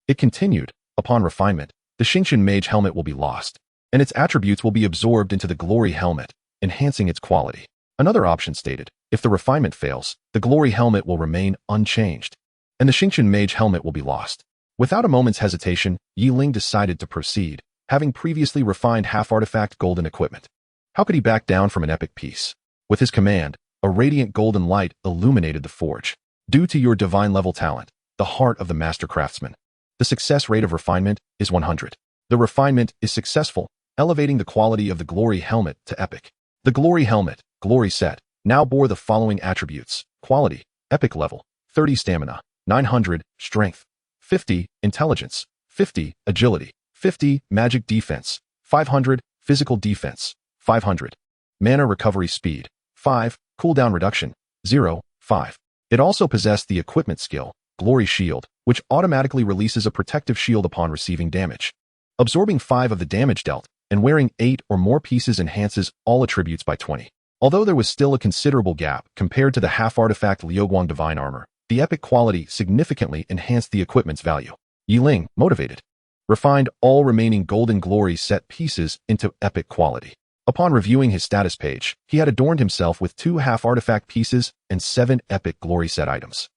It continued, upon refinement, the Xingqian mage helmet will be lost, and its attributes will be absorbed into the glory helmet, enhancing its quality. Another option stated, if the refinement fails, the glory helmet will remain unchanged, and the Xingqian mage helmet will be lost. Without a moment's hesitation, Ling decided to proceed, having previously refined half-artifact golden equipment. How could he back down from an epic piece? With his command, a radiant golden light illuminated the forge. Due to your divine level talent, the heart of the master craftsman, the success rate of refinement is 100. The refinement is successful, elevating the quality of the glory helmet to epic. The glory helmet, glory set, now bore the following attributes: quality, epic level, 30 stamina, 900 strength, 50 intelligence, 50 agility, 50 magic defense, 500 physical defense, 500 mana recovery speed, 5 cooldown reduction, 0.5. It also possessed the equipment skill, Glory Shield, which automatically releases a protective shield upon receiving damage. Absorbing 5 of the damage dealt and wearing 8 or more pieces enhances all attributes by 20. Although there was still a considerable gap compared to the half-artifact Liuguang Divine Armor, the epic quality significantly enhanced the equipment's value. Ling, motivated, refined all remaining Golden Glory set pieces into epic quality. Upon reviewing his status page, he had adorned himself with 2 half-artifact pieces and 7 epic glory set items.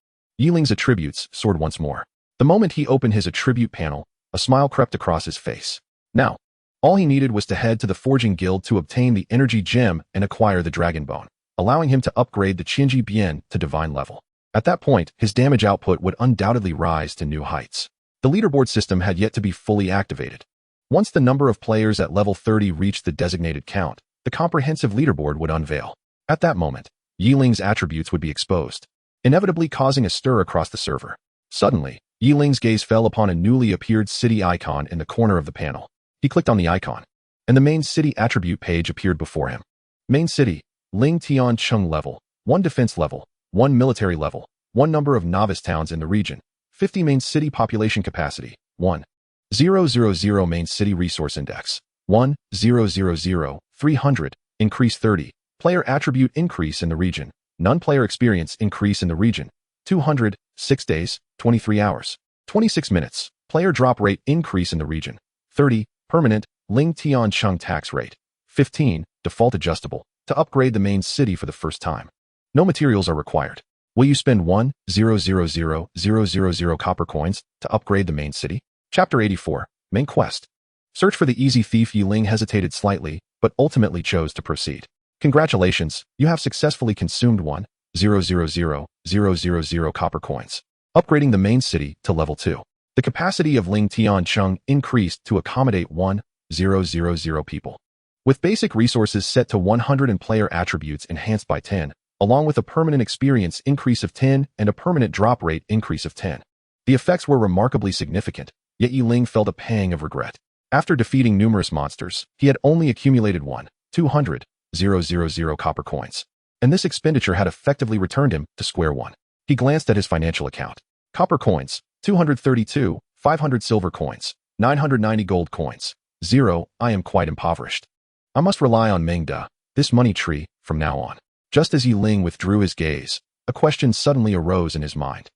Ling's attributes soared once more. The moment he opened his attribute panel, a smile crept across his face. Now, all he needed was to head to the Forging Guild to obtain the Energy Gem and acquire the Dragon Bone, allowing him to upgrade the Qianji Bian to divine level. At that point, his damage output would undoubtedly rise to new heights. The leaderboard system had yet to be fully activated. Once the number of players at level 30 reached the designated count, the comprehensive leaderboard would unveil. At that moment, Ling's attributes would be exposed, inevitably causing a stir across the server. Suddenly, Ling's gaze fell upon a newly appeared city icon in the corner of the panel. He clicked on the icon, and the main city attribute page appeared before him. Main city, Ling Tian Chung level, 1 defense level, 1 military level, 1 number of novice towns in the region, 50 main city population capacity, 1,000 main city resource index, 1,000, 300, increase 30, player attribute increase in the region, non-player experience increase in the region, 200, 6 days, 23 hours, 26 minutes, player drop rate increase in the region, 30, permanent, Ling Tian Chung tax rate, 15, default adjustable, to upgrade the main city for the first time. No materials are required. Will you spend 1,000,000 copper coins to upgrade the main city? Chapter 84, Main Quest. Search for the easy thief. Ling hesitated slightly, but ultimately chose to proceed. Congratulations, you have successfully consumed 1,000,000 copper coins, upgrading the main city to level 2. The capacity of Ling Tian Chung increased to accommodate 1,000 people. With basic resources set to 100 and player attributes enhanced by 10, along with a permanent experience increase of 10 and a permanent drop rate increase of 10. The effects were remarkably significant, yet Ling felt a pang of regret. After defeating numerous monsters, he had only accumulated 1,200,000 copper coins, and this expenditure had effectively returned him to square one. He glanced at his financial account. Copper coins, 232, 500 silver coins, 990 gold coins, 0, I am quite impoverished. I must rely on Mengda, this money tree, from now on. Just as Ling withdrew his gaze, a question suddenly arose in his mind.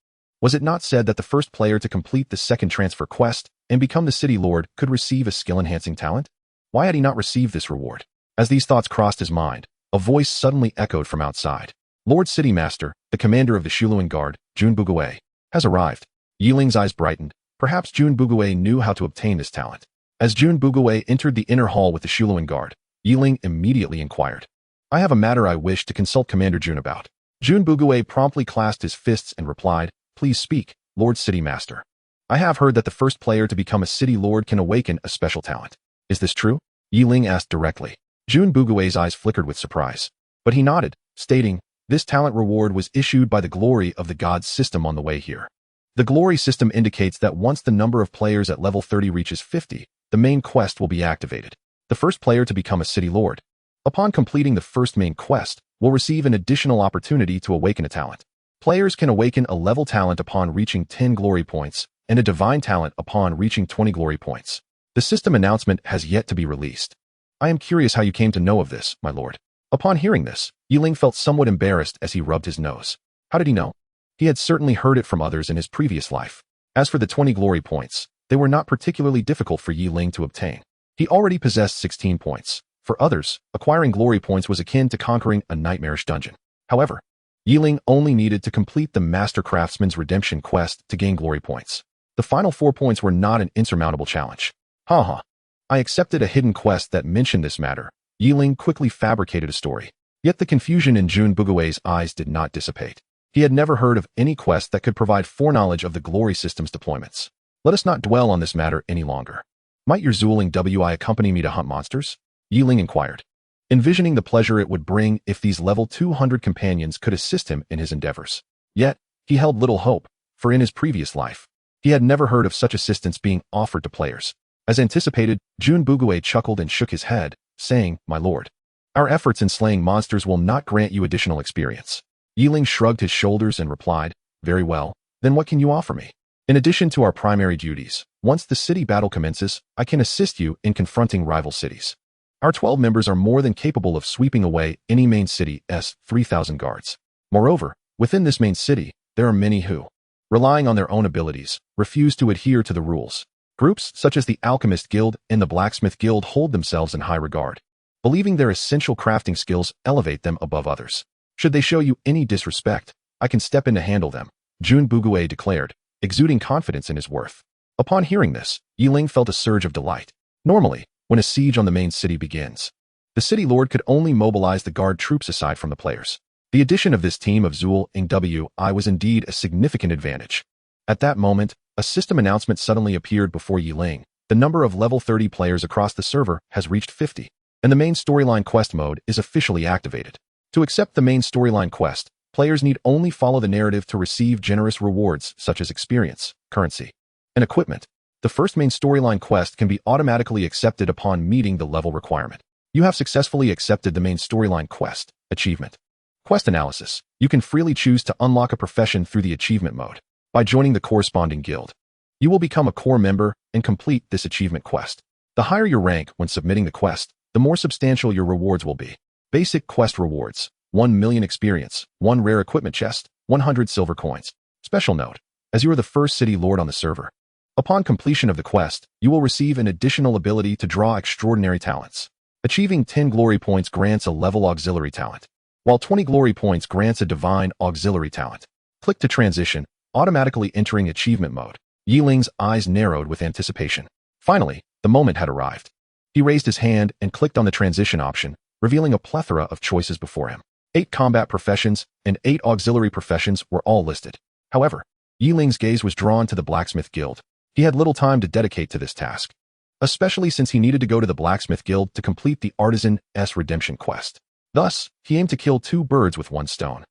Was it not said that the first player to complete the second transfer quest and become the city lord could receive a skill-enhancing talent? Why had he not received this reward? As these thoughts crossed his mind, a voice suddenly echoed from outside. Lord City Master, the commander of the Shuluan Guard, Jun Bugue, has arrived. Ling's eyes brightened. Perhaps Jun Bugue knew how to obtain this talent. As Jun Bugue entered the inner hall with the Shuluan Guard, Ling immediately inquired. I have a matter I wish to consult Commander Jun about. Jun Bugue promptly clasped his fists and replied, Please speak, Lord City Master. I have heard that the first player to become a city lord can awaken a special talent. Is this true? Ling asked directly. Jun Bugue's eyes flickered with surprise, but he nodded, stating, This talent reward was issued by the glory of the gods system on the way here. The glory system indicates that once the number of players at level 30 reaches 50, the main quest will be activated. The first player to become a city lord, upon completing the first main quest, will receive an additional opportunity to awaken a talent. Players can awaken a level talent upon reaching 10 glory points and a divine talent upon reaching 20 glory points. The system announcement has yet to be released. I am curious how you came to know of this, my lord. Upon hearing this, Ling felt somewhat embarrassed as he rubbed his nose. How did he know? He had certainly heard it from others in his previous life. As for the 20 glory points, they were not particularly difficult for Ling to obtain. He already possessed 16 points. For others, acquiring glory points was akin to conquering a nightmarish dungeon. However, Ling only needed to complete the Master Craftsman's Redemption quest to gain glory points. The final 4 points were not an insurmountable challenge. I accepted a hidden quest that mentioned this matter. Ling quickly fabricated a story. Yet the confusion in Jun Bugui's eyes did not dissipate. He had never heard of any quest that could provide foreknowledge of the glory system's deployments. Let us not dwell on this matter any longer. Might your Zuling Wi accompany me to hunt monsters? Ling inquired, envisioning the pleasure it would bring if these level 200 companions could assist him in his endeavors. Yet, he held little hope, for in his previous life, he had never heard of such assistance being offered to players. As anticipated, Jun Bugui chuckled and shook his head, saying, "My lord, our efforts in slaying monsters will not grant you additional experience." Ling shrugged his shoulders and replied, "Very well, then what can you offer me? In addition to our primary duties, once the city battle commences, I can assist you in confronting rival cities. Our 12 members are more than capable of sweeping away any main city's 3,000 guards. Moreover, within this main city, there are many who, relying on their own abilities, refuse to adhere to the rules. Groups such as the Alchemist Guild and the Blacksmith Guild hold themselves in high regard, believing their essential crafting skills elevate them above others. Should they show you any disrespect, I can step in to handle them," Jun Bugui declared, exuding confidence in his worth. Upon hearing this, Ling felt a surge of delight. Normally, when a siege on the main city begins, the city lord could only mobilize the guard troops aside from the players. The addition of this team of Zuling Wi was indeed a significant advantage. At that moment, a system announcement suddenly appeared before Ling. The number of level 30 players across the server has reached 50, and the main storyline quest mode is officially activated. To accept the main storyline quest, players need only follow the narrative to receive generous rewards such as experience, currency, and equipment. The first main storyline quest can be automatically accepted upon meeting the level requirement. You have successfully accepted the main storyline quest. Achievement. Quest analysis. You can freely choose to unlock a profession through the achievement mode. By joining the corresponding guild, you will become a core member and complete this achievement quest. The higher your rank when submitting the quest, the more substantial your rewards will be. Basic quest rewards: 1 million experience, 1 rare equipment chest, 100 silver coins. Special note: as you are the first city lord on the server, upon completion of the quest, you will receive an additional ability to draw extraordinary talents. Achieving 10 glory points grants a level auxiliary talent, while 20 glory points grants a divine auxiliary talent. Click to transition, automatically entering achievement mode. Ling's eyes narrowed with anticipation. Finally, the moment had arrived. He raised his hand and clicked on the transition option, revealing a plethora of choices before him. 8 combat professions and 8 auxiliary professions were all listed. However, Ling's gaze was drawn to the Blacksmith Guild. He had little time to dedicate to this task, especially since he needed to go to the Blacksmith Guild to complete the Artisan's Redemption quest. Thus, he aimed to kill 2 birds with 1 stone,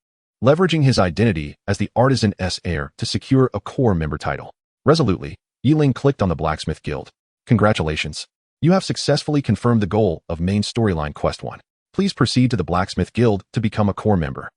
leveraging his identity as the Artisan's heir to secure a core member title. Resolutely, Ling clicked on the Blacksmith Guild. Congratulations. You have successfully confirmed the goal of main storyline quest 1. Please proceed to the Blacksmith Guild to become a core member.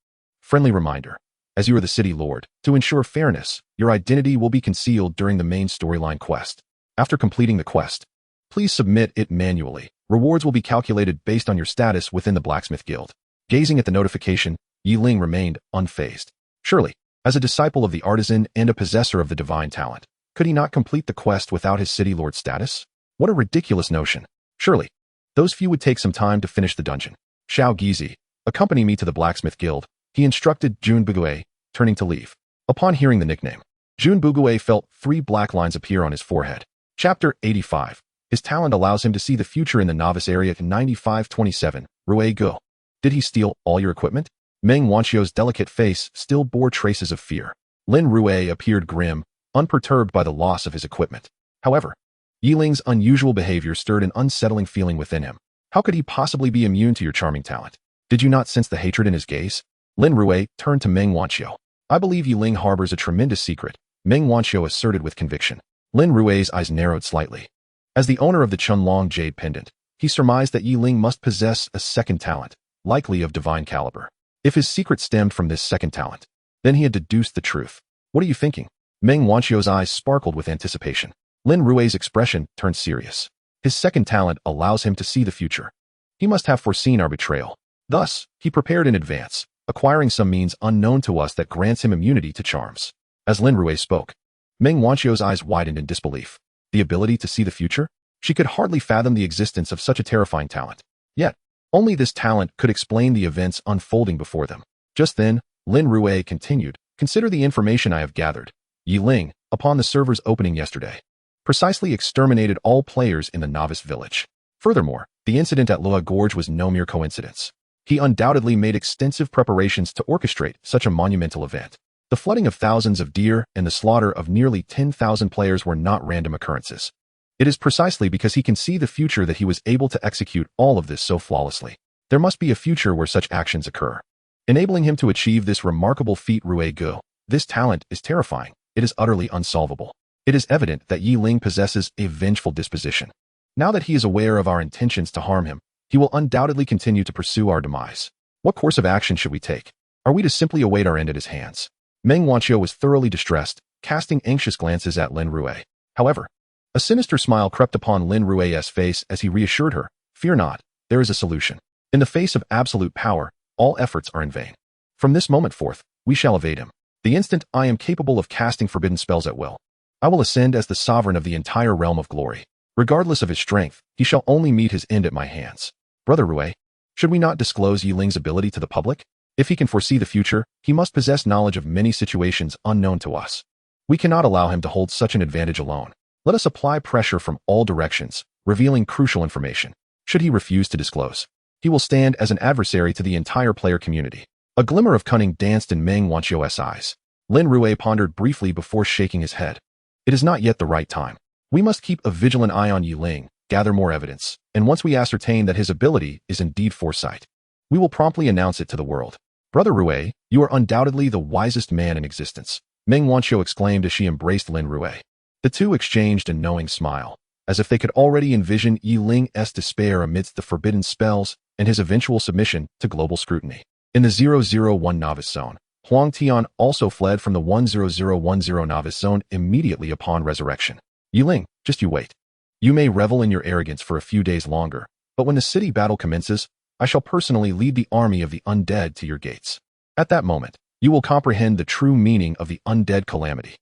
Friendly reminder: as you are the city lord, to ensure fairness, your identity will be concealed during the main storyline quest. After completing the quest, please submit it manually. Rewards will be calculated based on your status within the Blacksmith Guild. Gazing at the notification, Ling remained unfazed. Surely, as a disciple of the artisan and a possessor of the divine talent, could he not complete the quest without his city lord status? What a ridiculous notion. Surely, those few would take some time to finish the dungeon. Xiao Gizi, accompany me to the Blacksmith Guild, he instructed Jun Bugui, turning to leave. Upon hearing the nickname, Jun Bugui felt 3 black lines appear on his forehead. Chapter 85. His talent allows him to see the future in the novice area at 9527, Rue Go. Did he steal all your equipment? Meng Wanqiu's delicate face still bore traces of fear. Lin Rue appeared grim, unperturbed by the loss of his equipment. However, Ling's unusual behavior stirred an unsettling feeling within him. How could he possibly be immune to your charming talent? Did you not sense the hatred in his gaze? Lin Rue turned to Meng Wanqiu. I believe Ling harbors a tremendous secret, Meng Wanqiu asserted with conviction. Lin Rui's eyes narrowed slightly. As the owner of the Chunlong Jade Pendant, he surmised that Yi Ling must possess a second talent, likely of divine caliber. If his secret stemmed from this second talent, then he had deduced the truth. What are you thinking? Meng Wanqiu's eyes sparkled with anticipation. Lin Rui's expression turned serious. His second talent allows him to see the future. He must have foreseen our betrayal. Thus, he prepared in advance, acquiring some means unknown to us that grants him immunity to charms. As Lin Rui spoke, Meng Wanqiu's eyes widened in disbelief. The ability to see the future? She could hardly fathom the existence of such a terrifying talent. Yet, only this talent could explain the events unfolding before them. Just then, Lin Rui continued, consider the information I have gathered. Yi Ling, upon the server's opening yesterday, precisely exterminated all players in the novice village. Furthermore, the incident at Loa Gorge was no mere coincidence. He undoubtedly made extensive preparations to orchestrate such a monumental event. The flooding of thousands of deer and the slaughter of nearly 10,000 players were not random occurrences. It is precisely because he can see the future that he was able to execute all of this so flawlessly. There must be a future where such actions occur. Enabling him to achieve this remarkable feat Rui Gu. This talent is terrifying. It is utterly unsolvable. It is evident that Yi Ling possesses a vengeful disposition. Now that he is aware of our intentions to harm him, he will undoubtedly continue to pursue our demise. What course of action should we take? Are we to simply await our end at his hands? Meng Wanqiu was thoroughly distressed, casting anxious glances at Lin Rui. However, a sinister smile crept upon Lin Rui's face as he reassured her, fear not, there is a solution. In the face of absolute power, all efforts are in vain. From this moment forth, we shall evade him. The instant I am capable of casting forbidden spells at will, I will ascend as the sovereign of the entire realm of glory. Regardless of his strength, he shall only meet his end at my hands. Brother Rui, should we not disclose Yi Ling's ability to the public? If he can foresee the future, he must possess knowledge of many situations unknown to us. We cannot allow him to hold such an advantage alone. Let us apply pressure from all directions, revealing crucial information. Should he refuse to disclose, he will stand as an adversary to the entire player community. A glimmer of cunning danced in Meng Wanqiu's eyes. Lin Rui pondered briefly before shaking his head. It is not yet the right time. We must keep a vigilant eye on Yi Ling, gather more evidence, and once we ascertain that his ability is indeed foresight, we will promptly announce it to the world. Brother Rui, you are undoubtedly the wisest man in existence, Meng Wanqiu exclaimed as she embraced Lin Rui. The two exchanged a knowing smile, as if they could already envision Yi Ling's despair amidst the forbidden spells and his eventual submission to global scrutiny. In the 001 Novice Zone, Huang Tian also fled from the 10010 Novice Zone immediately upon resurrection. Yi Ling, just you wait. You may revel in your arrogance for a few days longer, but when the city battle commences, I shall personally lead the army of the undead to your gates. At that moment, you will comprehend the true meaning of the undead calamity.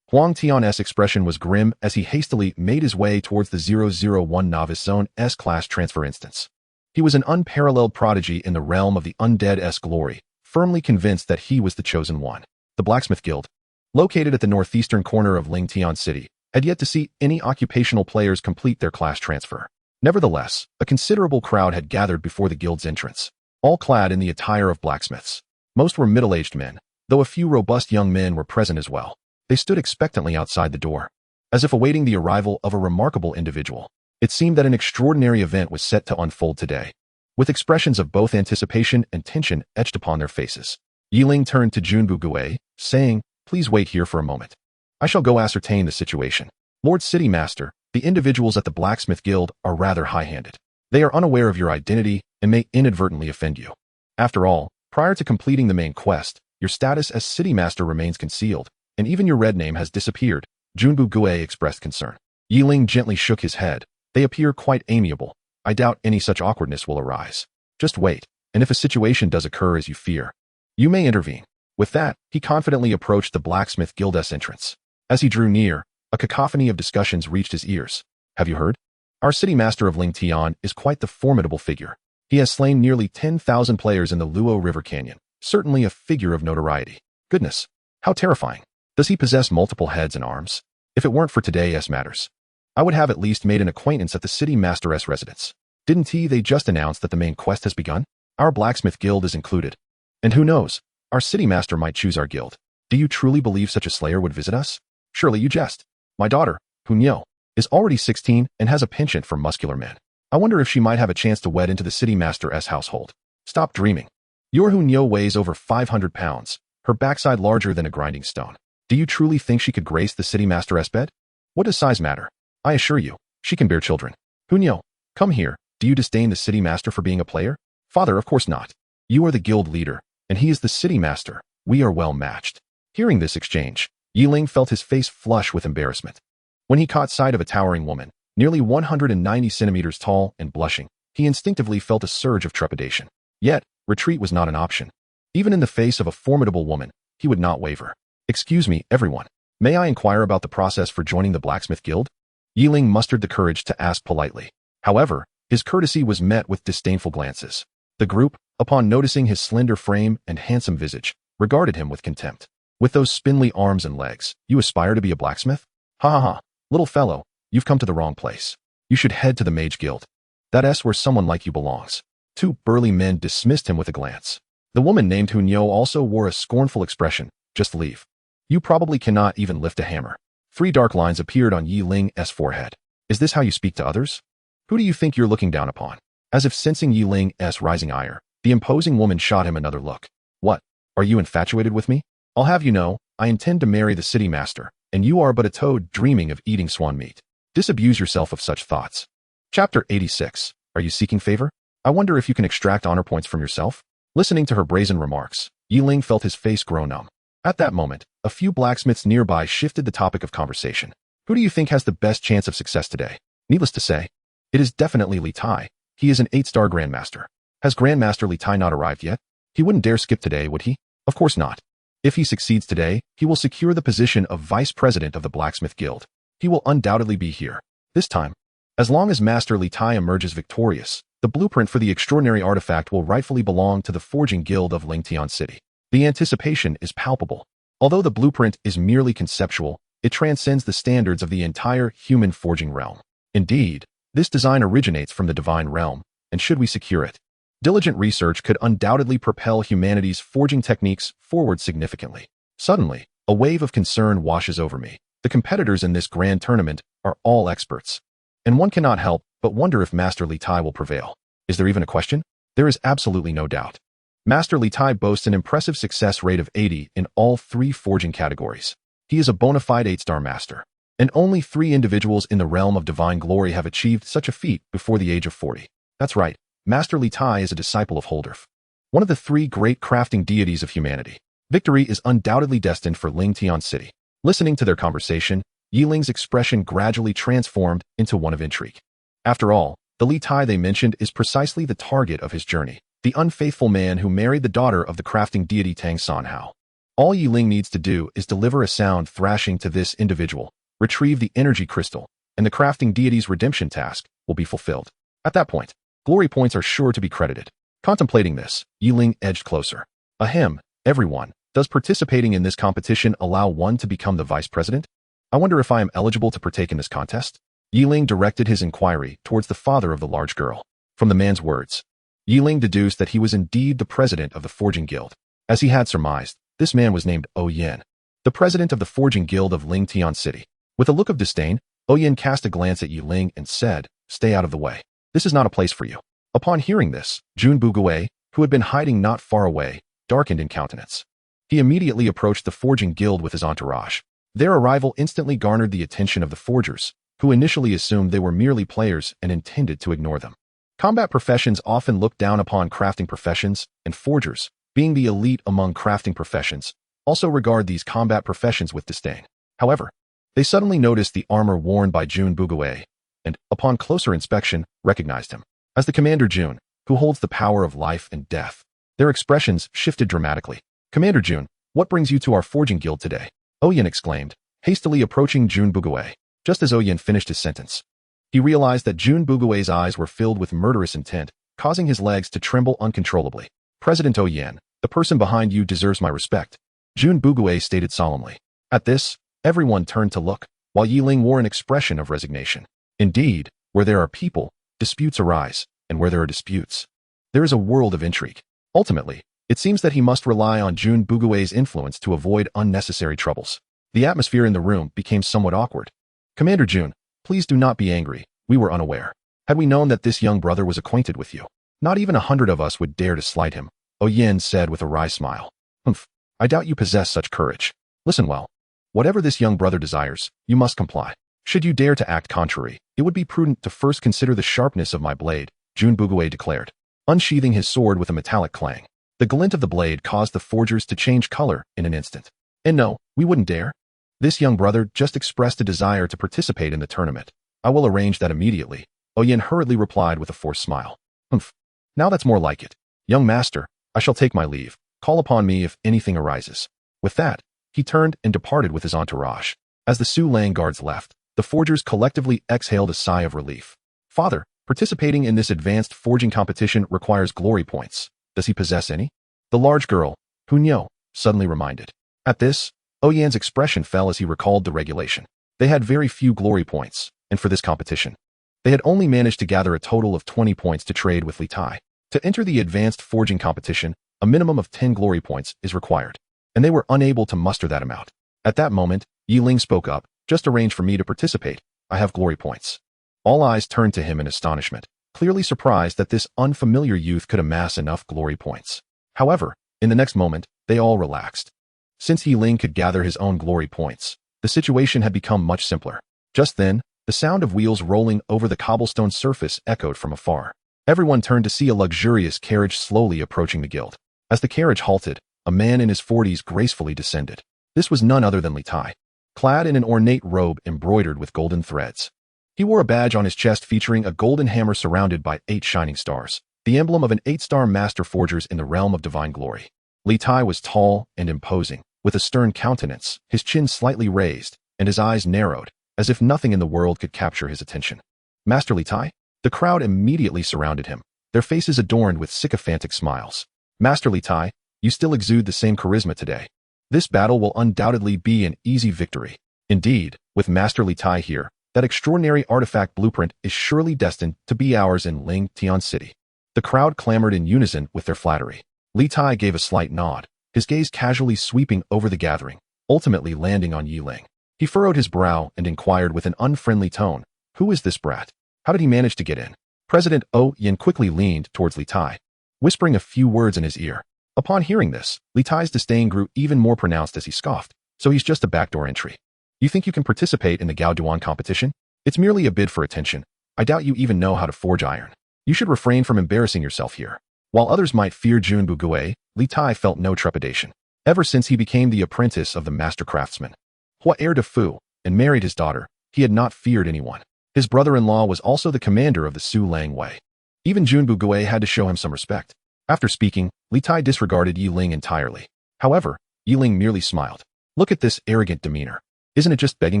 Huang Tian's expression was grim as he hastily made his way towards the 001 Novice Zone S-Class transfer instance. He was an unparalleled prodigy in the realm of the undead's glory, firmly convinced that he was the chosen one. The Blacksmith Guild, located at the northeastern corner of Lingtian City, had yet to see any occupational players complete their class transfer. Nevertheless, a considerable crowd had gathered before the guild's entrance, all clad in the attire of blacksmiths. Most were middle-aged men, though a few robust young men were present as well. They stood expectantly outside the door, as if awaiting the arrival of a remarkable individual. It seemed that an extraordinary event was set to unfold today, with expressions of both anticipation and tension etched upon their faces. Yi Ling turned to Junbu Gue, saying, please wait here for a moment. I shall go ascertain the situation. Lord City Master, the individuals at the Blacksmith Guild are rather high-handed. They are unaware of your identity and may inadvertently offend you. After all, prior to completing the main quest, your status as City Master remains concealed, and even your red name has disappeared. Junbu Gue expressed concern. Yi Ling gently shook his head. They appear quite amiable. I doubt any such awkwardness will arise. Just wait, and if a situation does occur as you fear, you may intervene. With that, he confidently approached the Blacksmith Guild's entrance. As he drew near, a cacophony of discussions reached his ears. Have you heard? Our city master of Lingtian is quite the formidable figure. He has slain nearly 10,000 players in the Luo River Canyon. Certainly a figure of notoriety. Goodness, how terrifying. Does he possess multiple heads and arms? If it weren't for today's matters, I would have at least made an acquaintance at the city master's residence. Didn't they just announce that the main quest has begun? Our Blacksmith Guild is included. And who knows, our city master might choose our guild. Do you truly believe such a slayer would visit us? Surely you jest. My daughter, Hunyo, is already 16 and has a penchant for muscular men. I wonder if she might have a chance to wed into the city master's household. Stop dreaming. Your Hunyo weighs over 500 pounds, her backside larger than a grinding stone. Do you truly think she could grace the city master's bed? What does size matter? I assure you, she can bear children. Hunyo, come here. Do you disdain the city master for being a player? Father, of course not. You are the guild leader, and he is the city master. We are well matched. Hearing this exchange, Ling felt his face flush with embarrassment. When he caught sight of a towering woman, nearly 190 centimeters tall and blushing, he instinctively felt a surge of trepidation. Yet, retreat was not an option. Even in the face of a formidable woman, he would not waver. Excuse me, everyone. May I inquire about the process for joining the blacksmith guild? Ling mustered the courage to ask politely. However, his courtesy was met with disdainful glances. The group, upon noticing his slender frame and handsome visage, regarded him with contempt. With those spindly arms and legs, you aspire to be a blacksmith? Ha ha ha, little fellow, you've come to the wrong place. You should head to the mage guild. That's where someone like you belongs. Two burly men dismissed him with a glance. The woman named Hunyo also wore a scornful expression. Just leave. You probably cannot even lift a hammer. 3 dark lines appeared on Ling's forehead. Is this how you speak to others? Who do you think you're looking down upon? As if sensing Ling's rising ire, the imposing woman shot him another look. What? Are you infatuated with me? I'll have you know, I intend to marry the city master, and you are but a toad dreaming of eating swan meat. Disabuse yourself of such thoughts. Chapter 86. Are you seeking favor? I wonder if you can extract honor points from yourself? Listening to her brazen remarks, Ling felt his face grow numb. At that moment, a few blacksmiths nearby shifted the topic of conversation. Who do you think has the best chance of success today? Needless to say, it is definitely Li Tai. He is an 8-star Grandmaster. Has Grandmaster Li Tai not arrived yet? He wouldn't dare skip today, would he? Of course not. If he succeeds today, he will secure the position of Vice President of the Blacksmith Guild. He will undoubtedly be here. This time, as long as Master Li Tai emerges victorious, the blueprint for the extraordinary artifact will rightfully belong to the Forging Guild of Lingtian City. The anticipation is palpable. Although the blueprint is merely conceptual, it transcends the standards of the entire human forging realm. Indeed, this design originates from the divine realm, and should we secure it, diligent research could undoubtedly propel humanity's forging techniques forward significantly. Suddenly, a wave of concern washes over me. The competitors in this grand tournament are all experts, and one cannot help but wonder if Master Li Tai will prevail. Is there even a question? There is absolutely no doubt. Master Li Tai boasts an impressive success rate of 80 in all 3 forging categories. He is a bona fide 8-star master, and only 3 individuals in the realm of divine glory have achieved such a feat before the age of 40. That's right, Master Li Tai is a disciple of Holdorf, one of the 3 great crafting deities of humanity. Victory is undoubtedly destined for Lingtian City. Listening to their conversation, Ling's expression gradually transformed into one of intrigue. After all, the Li Tai they mentioned is precisely the target of his journey. The unfaithful man who married the daughter of the crafting deity Tang Sanhao. All Ling needs to do is deliver a sound thrashing to this individual, retrieve the energy crystal, and the crafting deity's redemption task will be fulfilled. At that point, glory points are sure to be credited. Contemplating this, Ling edged closer. Ahem, everyone, does participating in this competition allow one to become the vice president? I wonder if I am eligible to partake in this contest? Ling directed his inquiry towards the father of the large girl. From the man's words, Ling deduced that he was indeed the president of the Forging Guild. As he had surmised, this man was named Oyen, the president of the Forging Guild of Lingtian City. With a look of disdain, Oyen cast a glance at Ling and said, "Stay out of the way. This is not a place for you." Upon hearing this, Jun Bugue, who had been hiding not far away, darkened in countenance. He immediately approached the Forging Guild with his entourage. Their arrival instantly garnered the attention of the forgers, who initially assumed they were merely players and intended to ignore them. Combat professions often look down upon crafting professions, and forgers, being the elite among crafting professions, also regard these combat professions with disdain. However, they suddenly noticed the armor worn by Jun Bugue, and, upon closer inspection, recognized him as the Commander Jun, who holds the power of life and death. Their expressions shifted dramatically. "Commander Jun, what brings you to our Forging Guild today?" Oyen exclaimed, hastily approaching Jun Bugue. Just as Oyen finished his sentence, he realized that Jun Bugue's eyes were filled with murderous intent, causing his legs to tremble uncontrollably. "President Oyen, the person behind you deserves my respect," Jun Bugue stated solemnly. At this, everyone turned to look, while Ling wore an expression of resignation. Indeed, where there are people, disputes arise, and where there are disputes, there is a world of intrigue. Ultimately, it seems that he must rely on Jun Bugue's influence to avoid unnecessary troubles. The atmosphere in the room became somewhat awkward. "Commander Jun, please do not be angry. We were unaware. Had we known that this young brother was acquainted with you, not even 100 of us would dare to slight him," Oyen said with a wry smile. "Humph, I doubt you possess such courage. Listen well. Whatever this young brother desires, you must comply. Should you dare to act contrary, it would be prudent to first consider the sharpness of my blade, Jun Bugue declared, unsheathing his sword with a metallic clang. The glint of the blade caused the forgers to change color in an instant. And no, we wouldn't dare. This young brother just expressed a desire to participate in the tournament. I will arrange that immediately, Oyen hurriedly replied with a forced smile. Humph. Now that's more like it. Young master, I shall take my leave. Call upon me if anything arises. With that, he turned and departed with his entourage. As the Su Lang guards left, the forgers collectively exhaled a sigh of relief. Father, participating in this advanced forging competition requires glory points. Does he possess any? The large girl, Hunyo, suddenly reminded. At this, Oyan's expression fell as he recalled the regulation. They had very few glory points, and for this competition, they had only managed to gather a total of 20 points to trade with Li Tai. To enter the advanced forging competition, a minimum of 10 glory points is required, and they were unable to muster that amount. At that moment, Yi Ling spoke up, just arrange for me to participate. I have glory points. All eyes turned to him in astonishment, clearly surprised that this unfamiliar youth could amass enough glory points. However, in the next moment, they all relaxed. Since Yi Ling could gather his own glory points, the situation had become much simpler. Just then, the sound of wheels rolling over the cobblestone surface echoed from afar. Everyone turned to see a luxurious carriage slowly approaching the guild. As the carriage halted, a man in his 40s gracefully descended. This was none other than Li Tai, clad in an ornate robe embroidered with golden threads. He wore a badge on his chest featuring a golden hammer surrounded by 8 shining stars, the emblem of an 8-star master forgers in the realm of divine glory. Li Tai was tall and imposing, with a stern countenance, his chin slightly raised, and his eyes narrowed, as if nothing in the world could capture his attention. Master Li Tai? The crowd immediately surrounded him, their faces adorned with sycophantic smiles. Master Li Tai, you still exude the same charisma today. This battle will undoubtedly be an easy victory. Indeed, with Master Li Tai here, that extraordinary artifact blueprint is surely destined to be ours in Ling Tian City. The crowd clamored in unison with their flattery. Li Tai gave a slight nod, his gaze casually sweeping over the gathering, ultimately landing on Yi Ling. He furrowed his brow and inquired with an unfriendly tone, who is this brat? How did he manage to get in? President Yin quickly leaned towards Li Tai, whispering a few words in his ear. Upon hearing this, Li Tai's disdain grew even more pronounced as he scoffed. So he's just a backdoor entry. You think you can participate in the Gao Duan competition? It's merely a bid for attention. I doubt you even know how to forge iron. You should refrain from embarrassing yourself here. While others might fear Jun Bugue, Li Tai felt no trepidation. Ever since he became the apprentice of the master craftsman, Hua heir de Fu, and married his daughter, he had not feared anyone. His brother-in-law was also the commander of the Su Lang Wei. Even Jun Bugue had to show him some respect. After speaking, Li Tai disregarded Yi Ling entirely. However, Yi Ling merely smiled. Look at this arrogant demeanor. Isn't it just begging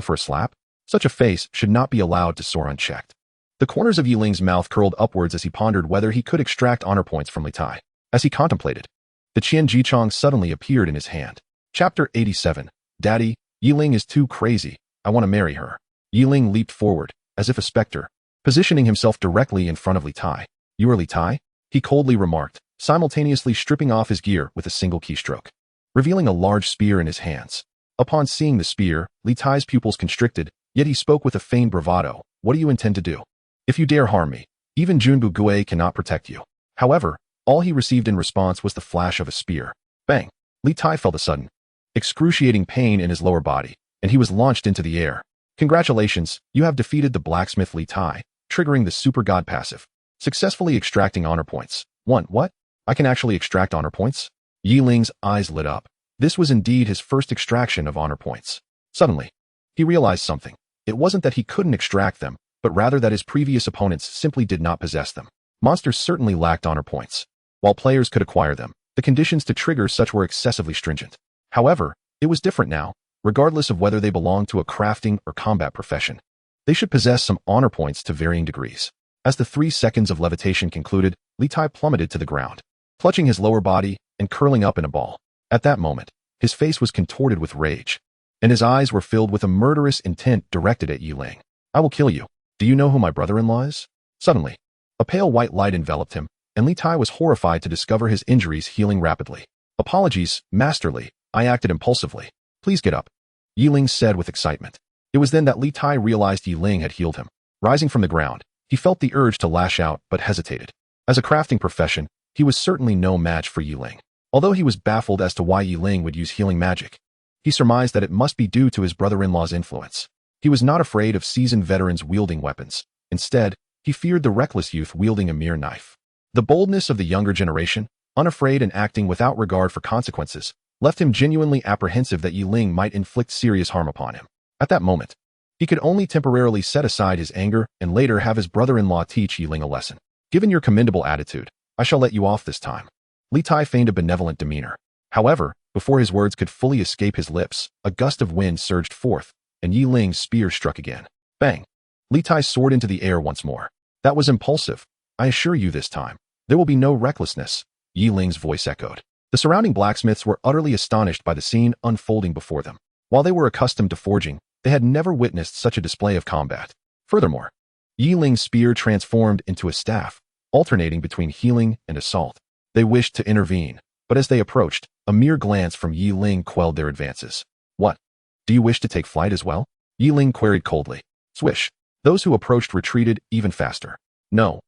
for a slap? Such a face should not be allowed to soar unchecked. The corners of Yi Ling's mouth curled upwards as he pondered whether he could extract honor points from Li Tai. As he contemplated, the Qian Jichong suddenly appeared in his hand. Chapter 87. Daddy, Yi Ling is too crazy. I want to marry her. Yi Ling leaped forward, as if a specter, positioning himself directly in front of Li Tai. You are Li Tai? He coldly remarked, simultaneously stripping off his gear with a single keystroke, revealing a large spear in his hands. Upon seeing the spear, Li Tai's pupils constricted, yet he spoke with a feigned bravado. What do you intend to do? If you dare harm me, even Jun Bugue cannot protect you. However, all he received in response was the flash of a spear. Bang! Li Tai felt a sudden, excruciating pain in his lower body, and he was launched into the air. Congratulations, you have defeated the blacksmith Li Tai, triggering the super god passive, successfully extracting honor points. What? I can actually extract honor points? Yi Ling's eyes lit up. This was indeed his first extraction of honor points. Suddenly, he realized something. It wasn't that he couldn't extract them, but rather that his previous opponents simply did not possess them. Monsters certainly lacked honor points. While players could acquire them, the conditions to trigger such were excessively stringent. However, it was different now, regardless of whether they belonged to a crafting or combat profession. They should possess some honor points to varying degrees. As the 3 seconds of levitation concluded, Li Tai plummeted to the ground, clutching his lower body and curling up in a ball. At that moment, his face was contorted with rage, and his eyes were filled with a murderous intent directed at Yi Ling. I will kill you. Do you know who my brother-in-law is? Suddenly, a pale white light enveloped him, and Li Tai was horrified to discover his injuries healing rapidly. Apologies, Master Li. I acted impulsively. Please get up, Yi Ling said with excitement. It was then that Li Tai realized Yi Ling had healed him. Rising from the ground, he felt the urge to lash out but hesitated. As a crafting profession, he was certainly no match for Yi Ling. Although he was baffled as to why Yi Ling would use healing magic, He surmised that it must be due to his brother-in-law's influence. He was not afraid of seasoned veterans wielding weapons. Instead, he feared the reckless youth wielding a mere knife. The boldness of the younger generation, unafraid and acting without regard for consequences, left him genuinely apprehensive that Ling might inflict serious harm upon him. At that moment, he could only temporarily set aside his anger and later have his brother-in-law teach Ling a lesson. Given your commendable attitude, I shall let you off this time. Li Tai feigned a benevolent demeanor. However, before his words could fully escape his lips, a gust of wind surged forth, and Ling's spear struck again. Bang! Li Tai soared into the air once more. That was impulsive. I assure you this time, there will be no recklessness, Ling's voice echoed. The surrounding blacksmiths were utterly astonished by the scene unfolding before them. While they were accustomed to forging, they had never witnessed such a display of combat. Furthermore, Ling's spear transformed into a staff, alternating between healing and assault. They wished to intervene, but as they approached, a mere glance from Ling quelled their advances. What? Do you wish to take flight as well? Ling queried coldly. Swish. Those who approached retreated even faster. No,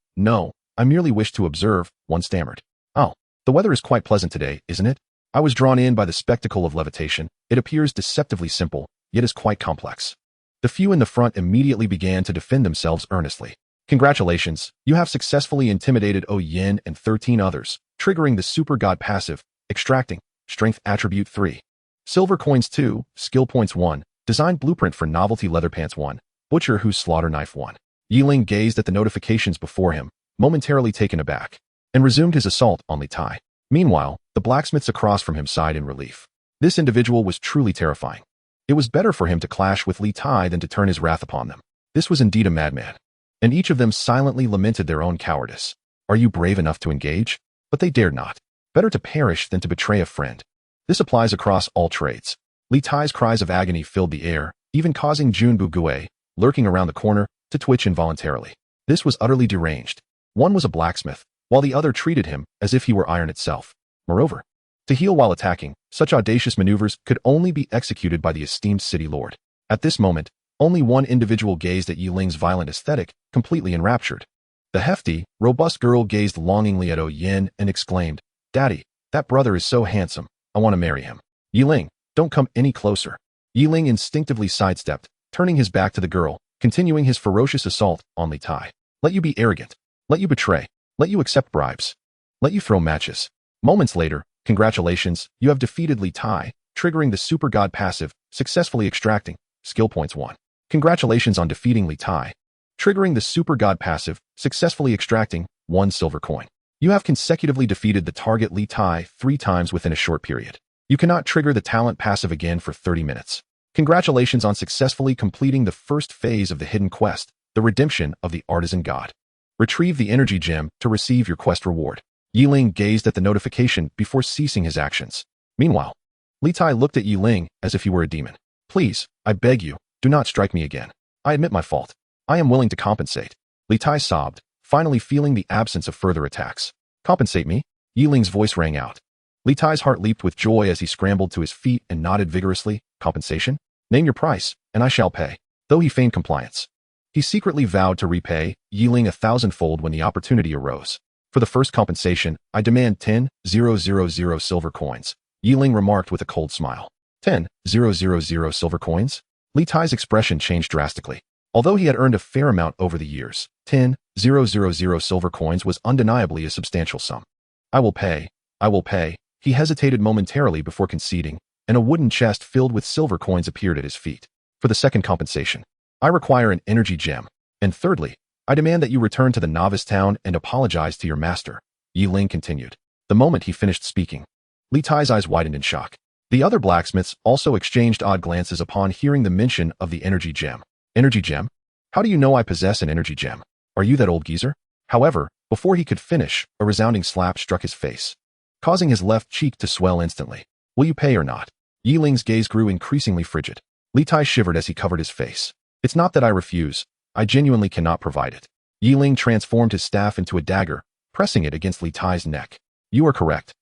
I merely wish to observe, one stammered. Oh, the weather is quite pleasant today, isn't it? I was drawn in by the spectacle of levitation. It appears deceptively simple, yet is quite complex. The few in the front immediately began to defend themselves earnestly. Congratulations, you have successfully intimidated Yin and 13 others, triggering the super god passive, extracting, strength attribute 3. Silver coins 2, skill points 1, design blueprint for novelty leather pants 1, butcher whose slaughter knife 1. Ling gazed at the notifications before him, momentarily taken aback, and resumed his assault on Li Tai. Meanwhile, the blacksmiths across from him sighed in relief. This individual was truly terrifying. It was better for him to clash with Li Tai than to turn his wrath upon them. This was indeed a madman. And each of them silently lamented their own cowardice. Are you brave enough to engage? But they dared not. Better to perish than to betray a friend. This applies across all trades. Li Tai's cries of agony filled the air, even causing Junbu Gue, lurking around the corner, to twitch involuntarily. This was utterly deranged. One was a blacksmith, while the other treated him as if he were iron itself. Moreover, to heal while attacking, such audacious maneuvers could only be executed by the esteemed city lord. At this moment, only one individual gazed at Ling's violent aesthetic, completely enraptured. The hefty, robust girl gazed longingly at Yin and exclaimed, Daddy, that brother is so handsome, I want to marry him. Ling, don't come any closer. Ling instinctively sidestepped, turning his back to the girl, continuing his ferocious assault on Li Tai. Let you be arrogant. Let you betray. Let you accept bribes. Let you throw matches. Moments later, congratulations, you have defeated Li Tai, triggering the super god passive, successfully extracting, skill points 1. Congratulations on defeating Li Tai, triggering the super god passive, successfully extracting 1 silver coin. You have consecutively defeated the target Li Tai 3 times within a short period. You cannot trigger the talent passive again for 30 minutes. Congratulations on successfully completing the first phase of the hidden quest, the redemption of the artisan god. Retrieve the energy gem to receive your quest reward. Ling gazed at the notification before ceasing his actions. Meanwhile, Li Tai looked at Ling as if he were a demon. Please, I beg you, do not strike me again. I admit my fault. I am willing to compensate. Li Tai sobbed, finally feeling the absence of further attacks. Compensate me? Ling's voice rang out. Li Tai's heart leaped with joy as he scrambled to his feet and nodded vigorously. Compensation? Name your price, and I shall pay. Though he feigned compliance, he secretly vowed to repay Ling 1,000-fold when the opportunity arose. For the first compensation, I demand 10,000 silver coins, Ling remarked with a cold smile. 10,000 silver coins? Li Tai's expression changed drastically. Although he had earned a fair amount over the years, 10,000 silver coins was undeniably a substantial sum. I will pay. He hesitated momentarily before conceding, and a wooden chest filled with silver coins appeared at his feet. For the second compensation, I require an energy gem. And thirdly, I demand that you return to the novice town and apologize to your master, Ling continued. The moment he finished speaking, Li Tai's eyes widened in shock. The other blacksmiths also exchanged odd glances upon hearing the mention of the energy gem. Energy gem? How do you know I possess an energy gem? Are you that old geezer? However, before he could finish, a resounding slap struck his face, causing his left cheek to swell instantly. Will you pay or not? Ling's gaze grew increasingly frigid. Li Tai shivered as he covered his face. It's not that I refuse. I genuinely cannot provide it. Ling transformed his staff into a dagger, pressing it against Li Tai's neck. You are correct.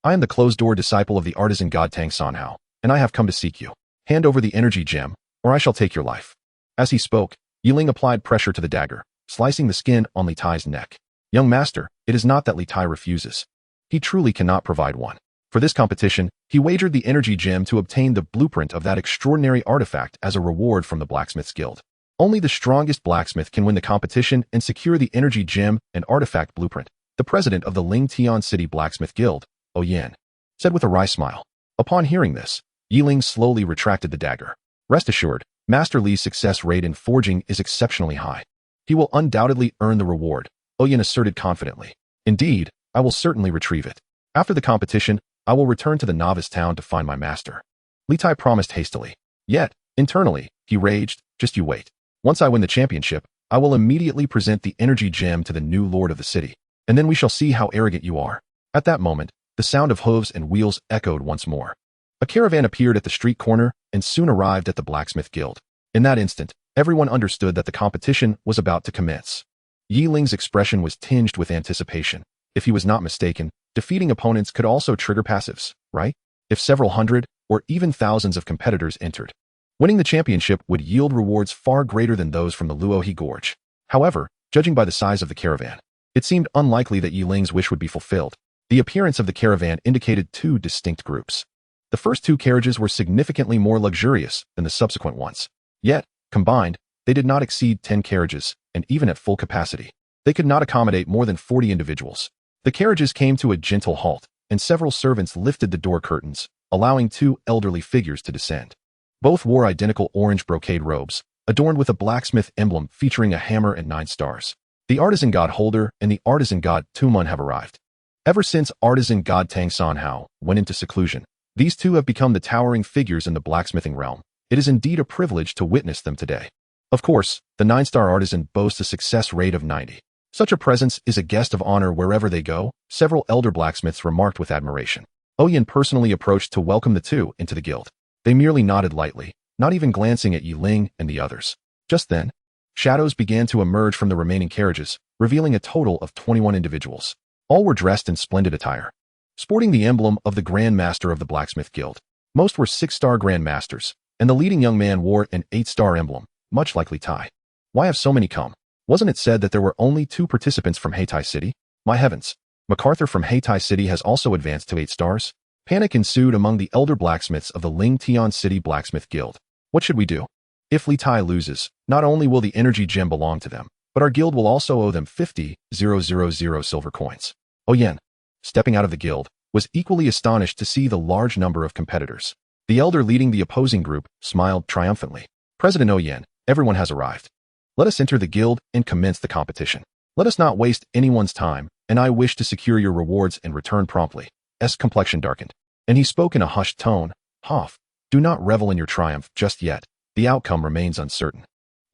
I am the closed-door disciple of the artisan god Tang Sanhao, and I have come to seek you. Hand over the energy gem, or I shall take your life. As he spoke, Ling applied pressure to the dagger, slicing the skin on Li Tai's neck. Young master, it is not that Li Tai refuses. He truly cannot provide one. For this competition, he wagered the energy gem to obtain the blueprint of that extraordinary artifact as a reward from the Blacksmith's Guild. Only the strongest blacksmith can win the competition and secure the energy gem and artifact blueprint. The president of the Ling City Blacksmith Guild, Awaken, said with a wry smile. Upon hearing this, Ling slowly retracted the dagger. Rest assured, Master Li's success rate in forging is exceptionally high. He will undoubtedly earn the reward, Awaken asserted confidently. Indeed, I will certainly retrieve it. After the competition, I will return to the novice town to find my master. Li Tai promised hastily. Yet, internally, he raged, just you wait. Once I win the championship, I will immediately present the energy gem to the new lord of the city, and then we shall see how arrogant you are. At that moment, the sound of hooves and wheels echoed once more. A caravan appeared at the street corner and soon arrived at the Blacksmith Guild. In that instant, everyone understood that the competition was about to commence. Ling's expression was tinged with anticipation. If he was not mistaken, defeating opponents could also trigger passives, right? If several hundred or even thousands of competitors entered, winning the championship would yield rewards far greater than those from the Luohe Gorge. However, judging by the size of the caravan, it seemed unlikely that Ling's wish would be fulfilled. The appearance of the caravan indicated two distinct groups. The first two carriages were significantly more luxurious than the subsequent ones. Yet, combined, they did not exceed 10 carriages, and even at full capacity, they could not accommodate more than 40 individuals. The carriages came to a gentle halt, and several servants lifted the door curtains, allowing two elderly figures to descend. Both wore identical orange brocade robes, adorned with a blacksmith emblem featuring a hammer and 9 stars. The artisan god Holder and the artisan god Tumun have arrived. Ever since artisan god Tang Sanhao went into seclusion, these two have become the towering figures in the blacksmithing realm. It is indeed a privilege to witness them today. Of course, the 9-star artisan boasts a success rate of 90. Such a presence is a guest of honor wherever they go, several elder blacksmiths remarked with admiration. Oyen personally approached to welcome the two into the guild. They merely nodded lightly, not even glancing at Ling and the others. Just then, shadows began to emerge from the remaining carriages, revealing a total of 21 individuals. All were dressed in splendid attire, sporting the emblem of the Grand Master of the Blacksmith Guild. Most were 6-star Grand Masters, and the leading young man wore an 8-star emblem, much like Li Tai. Why have so many come? Wasn't it said that there were only 2 participants from Heitai City? My heavens! MacArthur from Heitai City has also advanced to 8 stars? Panic ensued among the elder blacksmiths of the Ling City Blacksmith Guild. What should we do? If Li Tai loses, not only will the energy gem belong to them, but our guild will also owe them 50,000 silver coins. Oyen, stepping out of the guild, was equally astonished to see the large number of competitors. The elder leading the opposing group smiled triumphantly. President Oyen, everyone has arrived. Let us enter the guild and commence the competition. Let us not waste anyone's time, and I wish to secure your rewards and return promptly. S complexion darkened, and he spoke in a hushed tone. Hoff, do not revel in your triumph just yet. The outcome remains uncertain.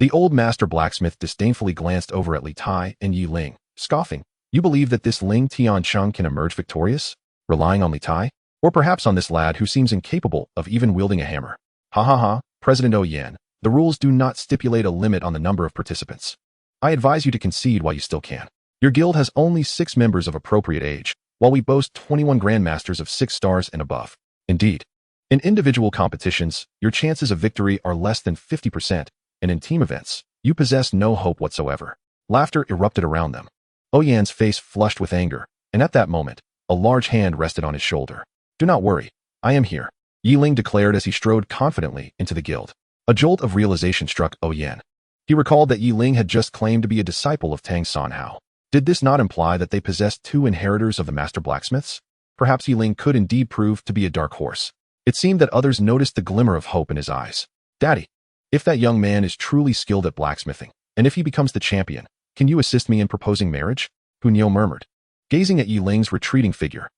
The old master blacksmith disdainfully glanced over at Li Tai and Ling, scoffing. You believe that this Ling Tiancheng can emerge victorious? Relying on Li Tai? Or perhaps on this lad who seems incapable of even wielding a hammer? Ha ha ha, President Oyen, the rules do not stipulate a limit on the number of participants. I advise you to concede while you still can. Your guild has only 6 members of appropriate age, while we boast 21 grandmasters of 6 stars and above. Indeed, in individual competitions, your chances of victory are less than 50%, and in team events, you possess no hope whatsoever. Laughter erupted around them. Oyen's face flushed with anger, and at that moment, a large hand rested on his shoulder. Do not worry, I am here, Ling declared as he strode confidently into the guild. A jolt of realization struck Oyen. He recalled that Ling had just claimed to be a disciple of Tang Sanhao. Did this not imply that they possessed 2 inheritors of the master blacksmiths? Perhaps Ling could indeed prove to be a dark horse. It seemed that others noticed the glimmer of hope in his eyes. Daddy, if that young man is truly skilled at blacksmithing, and if he becomes the champion, can you assist me in proposing marriage? Hunyo murmured, gazing at Ling's retreating figure.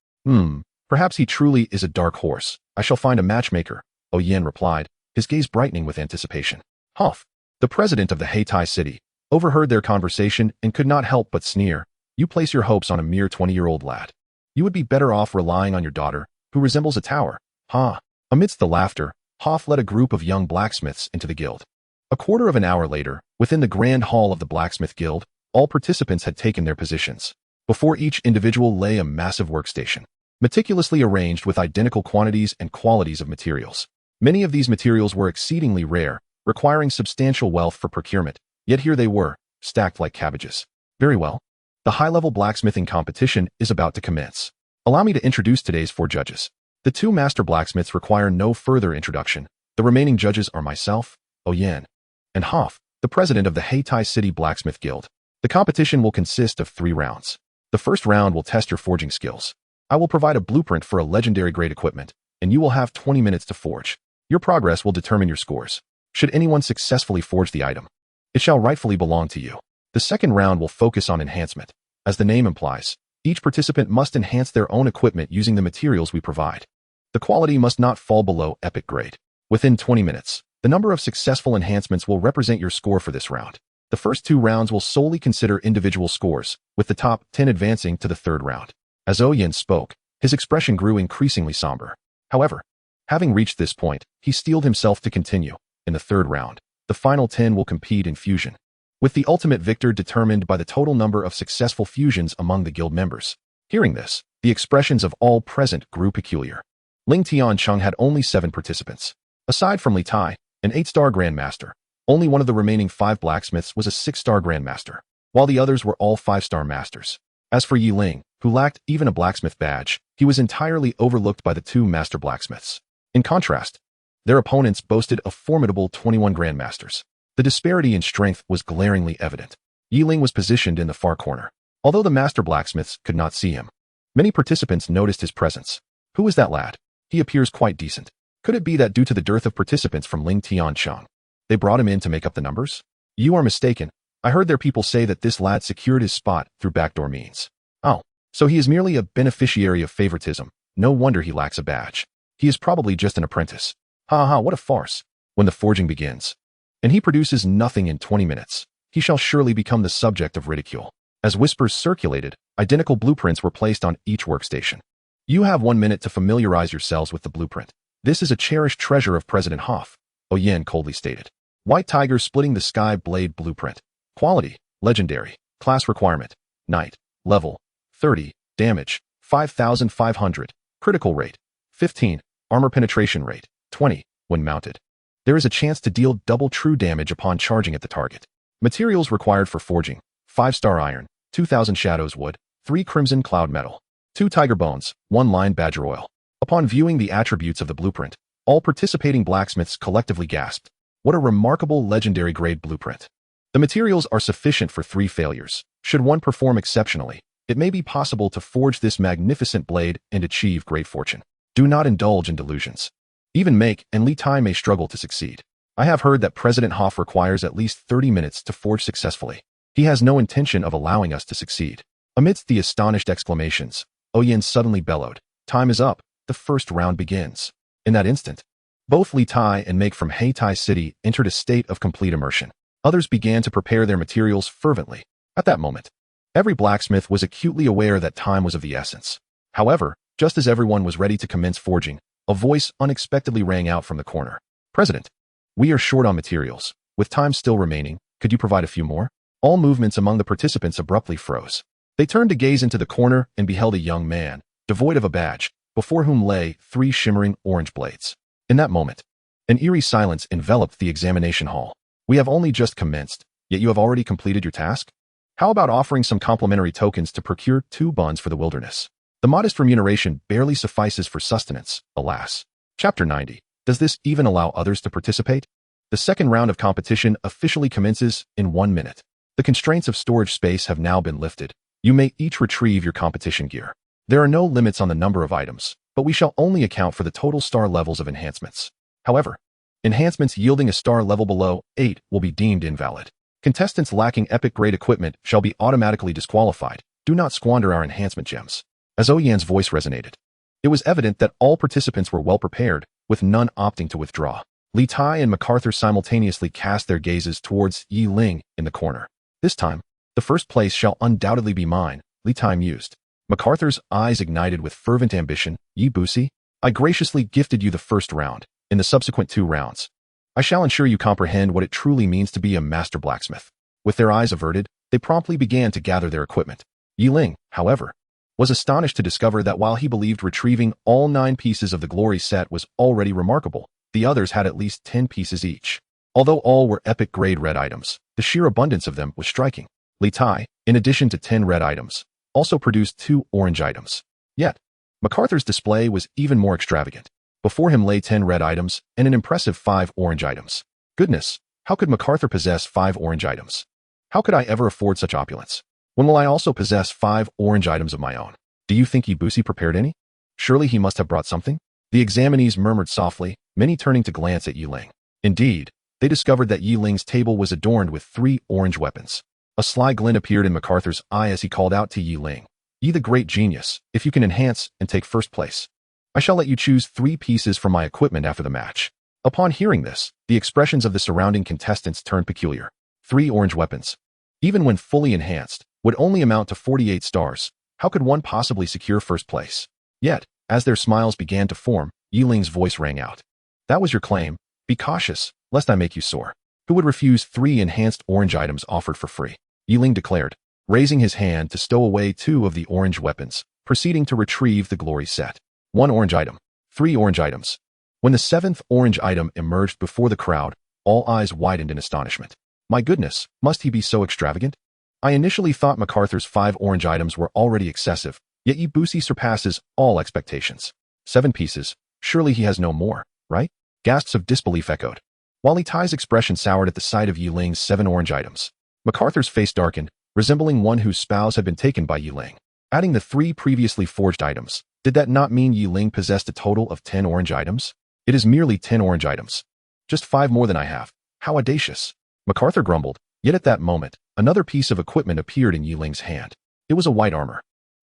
Perhaps he truly is a dark horse. I shall find a matchmaker, Oyen replied, his gaze brightening with anticipation. Huff, the president of the Heitai City, overheard their conversation and could not help but sneer. You place your hopes on a mere 20-year-old lad. You would be better off relying on your daughter, who resembles a tower. Ha! Amidst the laughter, Hoff led a group of young blacksmiths into the guild. A quarter of an hour later, within the grand hall of the Blacksmith Guild, all participants had taken their positions. Before each individual lay a massive workstation, meticulously arranged with identical quantities and qualities of materials. Many of these materials were exceedingly rare, requiring substantial wealth for procurement, yet here they were, stacked like cabbages. Very well. The high-level blacksmithing competition is about to commence. Allow me to introduce today's 4 judges. The 2 master blacksmiths require no further introduction. The remaining judges are myself, Awaken, and Hoff, the president of the Hatai City Blacksmith Guild. The competition will consist of 3 rounds. The first round will test your forging skills. I will provide a blueprint for a legendary grade equipment, and you will have 20 minutes to forge. Your progress will determine your scores. Should anyone successfully forge the item, it shall rightfully belong to you. The second round will focus on enhancement. As the name implies, each participant must enhance their own equipment using the materials we provide. The quality must not fall below epic grade. Within 20 minutes, the number of successful enhancements will represent your score for this round. The first 2 rounds will solely consider individual scores, with the top 10 advancing to the third round. As Awaken spoke, his expression grew increasingly somber. However, having reached this point, he steeled himself to continue. In the third round, the final 10 will compete in fusion, with the ultimate victor determined by the total number of successful fusions among the guild members. Hearing this, the expressions of all present grew peculiar. Ling Tiancheng had only 7 participants. Aside from Li Tai, an 8-star Grandmaster, only one of the remaining 5 blacksmiths was a 6-star Grandmaster, while the others were all 5-star masters. As for Ling, who lacked even a blacksmith badge, he was entirely overlooked by the 2 master blacksmiths. In contrast, their opponents boasted a formidable 21 Grandmasters. The disparity in strength was glaringly evident. Ling was positioned in the far corner, although the master blacksmiths could not see him. Many participants noticed his presence. Who is that lad? He appears quite decent. Could it be that due to the dearth of participants from Ling Tiancheng, they brought him in to make up the numbers? You are mistaken. I heard their people say that this lad secured his spot through backdoor means. Oh, so he is merely a beneficiary of favoritism. No wonder he lacks a badge. He is probably just an apprentice. Ha ha, what a farce. When the forging begins, and he produces nothing in 20 minutes, he shall surely become the subject of ridicule. As whispers circulated, identical blueprints were placed on each workstation. You have 1 minute to familiarize yourselves with the blueprint. This is a cherished treasure of President Hoff, Awaken coldly stated. White Tiger splitting the sky blade blueprint. Quality, legendary. Class requirement, Knight. Level, 30. Damage, 5,500. Critical rate, 15. Armor penetration rate, 20. When mounted, there is a chance to deal double true damage upon charging at the target. Materials required for forging: 5-star iron, 2,000 shadows wood, 3 crimson cloud metal, 2 tiger bones, 1 lion badger oil. Upon viewing the attributes of the blueprint, all participating blacksmiths collectively gasped. What a remarkable legendary grade blueprint. The materials are sufficient for 3 failures. Should one perform exceptionally, it may be possible to forge this magnificent blade and achieve great fortune. Do not indulge in delusions. Even Make and Li Tai may struggle to succeed. I have heard that President Hoff requires at least 30 minutes to forge successfully. He has no intention of allowing us to succeed. Amidst the astonished exclamations, Awaken suddenly bellowed, "Time is up. The first round begins." In that instant, both Li Tai and Make from Hatai City entered a state of complete immersion. Others began to prepare their materials fervently. At that moment, every blacksmith was acutely aware that time was of the essence. However, just as everyone was ready to commence forging, a voice unexpectedly rang out from the corner. "President, we are short on materials. With time still remaining, could you provide a few more?" All movements among the participants abruptly froze. They turned to gaze into the corner and beheld a young man, devoid of a badge, before whom lay 3 shimmering orange blades. In that moment, an eerie silence enveloped the examination hall. "We have only just commenced, yet you have already completed your task? How about offering some complimentary tokens to procure 2 buns for the wilderness? The modest remuneration barely suffices for sustenance, alas." Chapter 90. Does this even allow others to participate? The second round of competition officially commences in 1 minute. The constraints of storage space have now been lifted. You may each retrieve your competition gear. There are no limits on the number of items, but we shall only account for the total star levels of enhancements. However, enhancements yielding a star level below 8 will be deemed invalid. Contestants lacking epic grade equipment shall be automatically disqualified. Do not squander our enhancement gems. As Awaken's voice resonated, it was evident that all participants were well prepared, with none opting to withdraw. Li Tai and MacArthur simultaneously cast their gazes towards Ling in the corner. "This time, the first place shall undoubtedly be mine," Li Tai mused. MacArthur's eyes ignited with fervent ambition. "Yi Busi, I graciously gifted you the first round. In the subsequent 2 rounds, I shall ensure you comprehend what it truly means to be a master blacksmith." With their eyes averted, they promptly began to gather their equipment. Ling, however, was astonished to discover that while he believed retrieving all 9 pieces of the glory set was already remarkable, the others had at least 10 pieces each. Although all were epic grade red items, the sheer abundance of them was striking. Li Tai, in addition to 10 red items, also produced 2 orange items. Yet, MacArthur's display was even more extravagant. Before him lay 10 red items and an impressive 5 orange items. Goodness, how could MacArthur possess 5 orange items? How could I ever afford such opulence? When will I also possess 5 orange items of my own? Do you think Ibusi prepared any? Surely he must have brought something? The examinees murmured softly, many turning to glance at Ling. Indeed, they discovered that Ling's table was adorned with 3 orange weapons. A sly glint appeared in MacArthur's eye as he called out to Ling. Ye the great genius, if you can enhance and take first place, I shall let you choose 3 pieces from my equipment after the match. Upon hearing this, the expressions of the surrounding contestants turned peculiar. 3 orange weapons, even when fully enhanced, would only amount to 48 stars. How could one possibly secure first place? Yet, as their smiles began to form, Ling's voice rang out. That was your claim. Be cautious, lest I make you sore. Who would refuse 3 enhanced orange items offered for free? Ling declared, raising his hand to stow away 2 of the orange weapons, proceeding to retrieve the glory set. 1 orange item. 3 orange items. When the 7th orange item emerged before the crowd, all eyes widened in astonishment. My goodness, must he be so extravagant? I initially thought MacArthur's 5 orange items were already excessive, yet Ibusi surpasses all expectations. 7 pieces, surely he has no more, right? Gasps of disbelief echoed. While Litai's expression soured at the sight of Ling's 7 orange items, MacArthur's face darkened, resembling one whose spouse had been taken by Ling. Adding the 3 previously forged items, did that not mean Ling possessed a total of 10 orange items? It is merely 10 orange items. Just 5 more than I have. How audacious. MacArthur grumbled, yet at that moment, another piece of equipment appeared in Ling's hand. It was a white armor.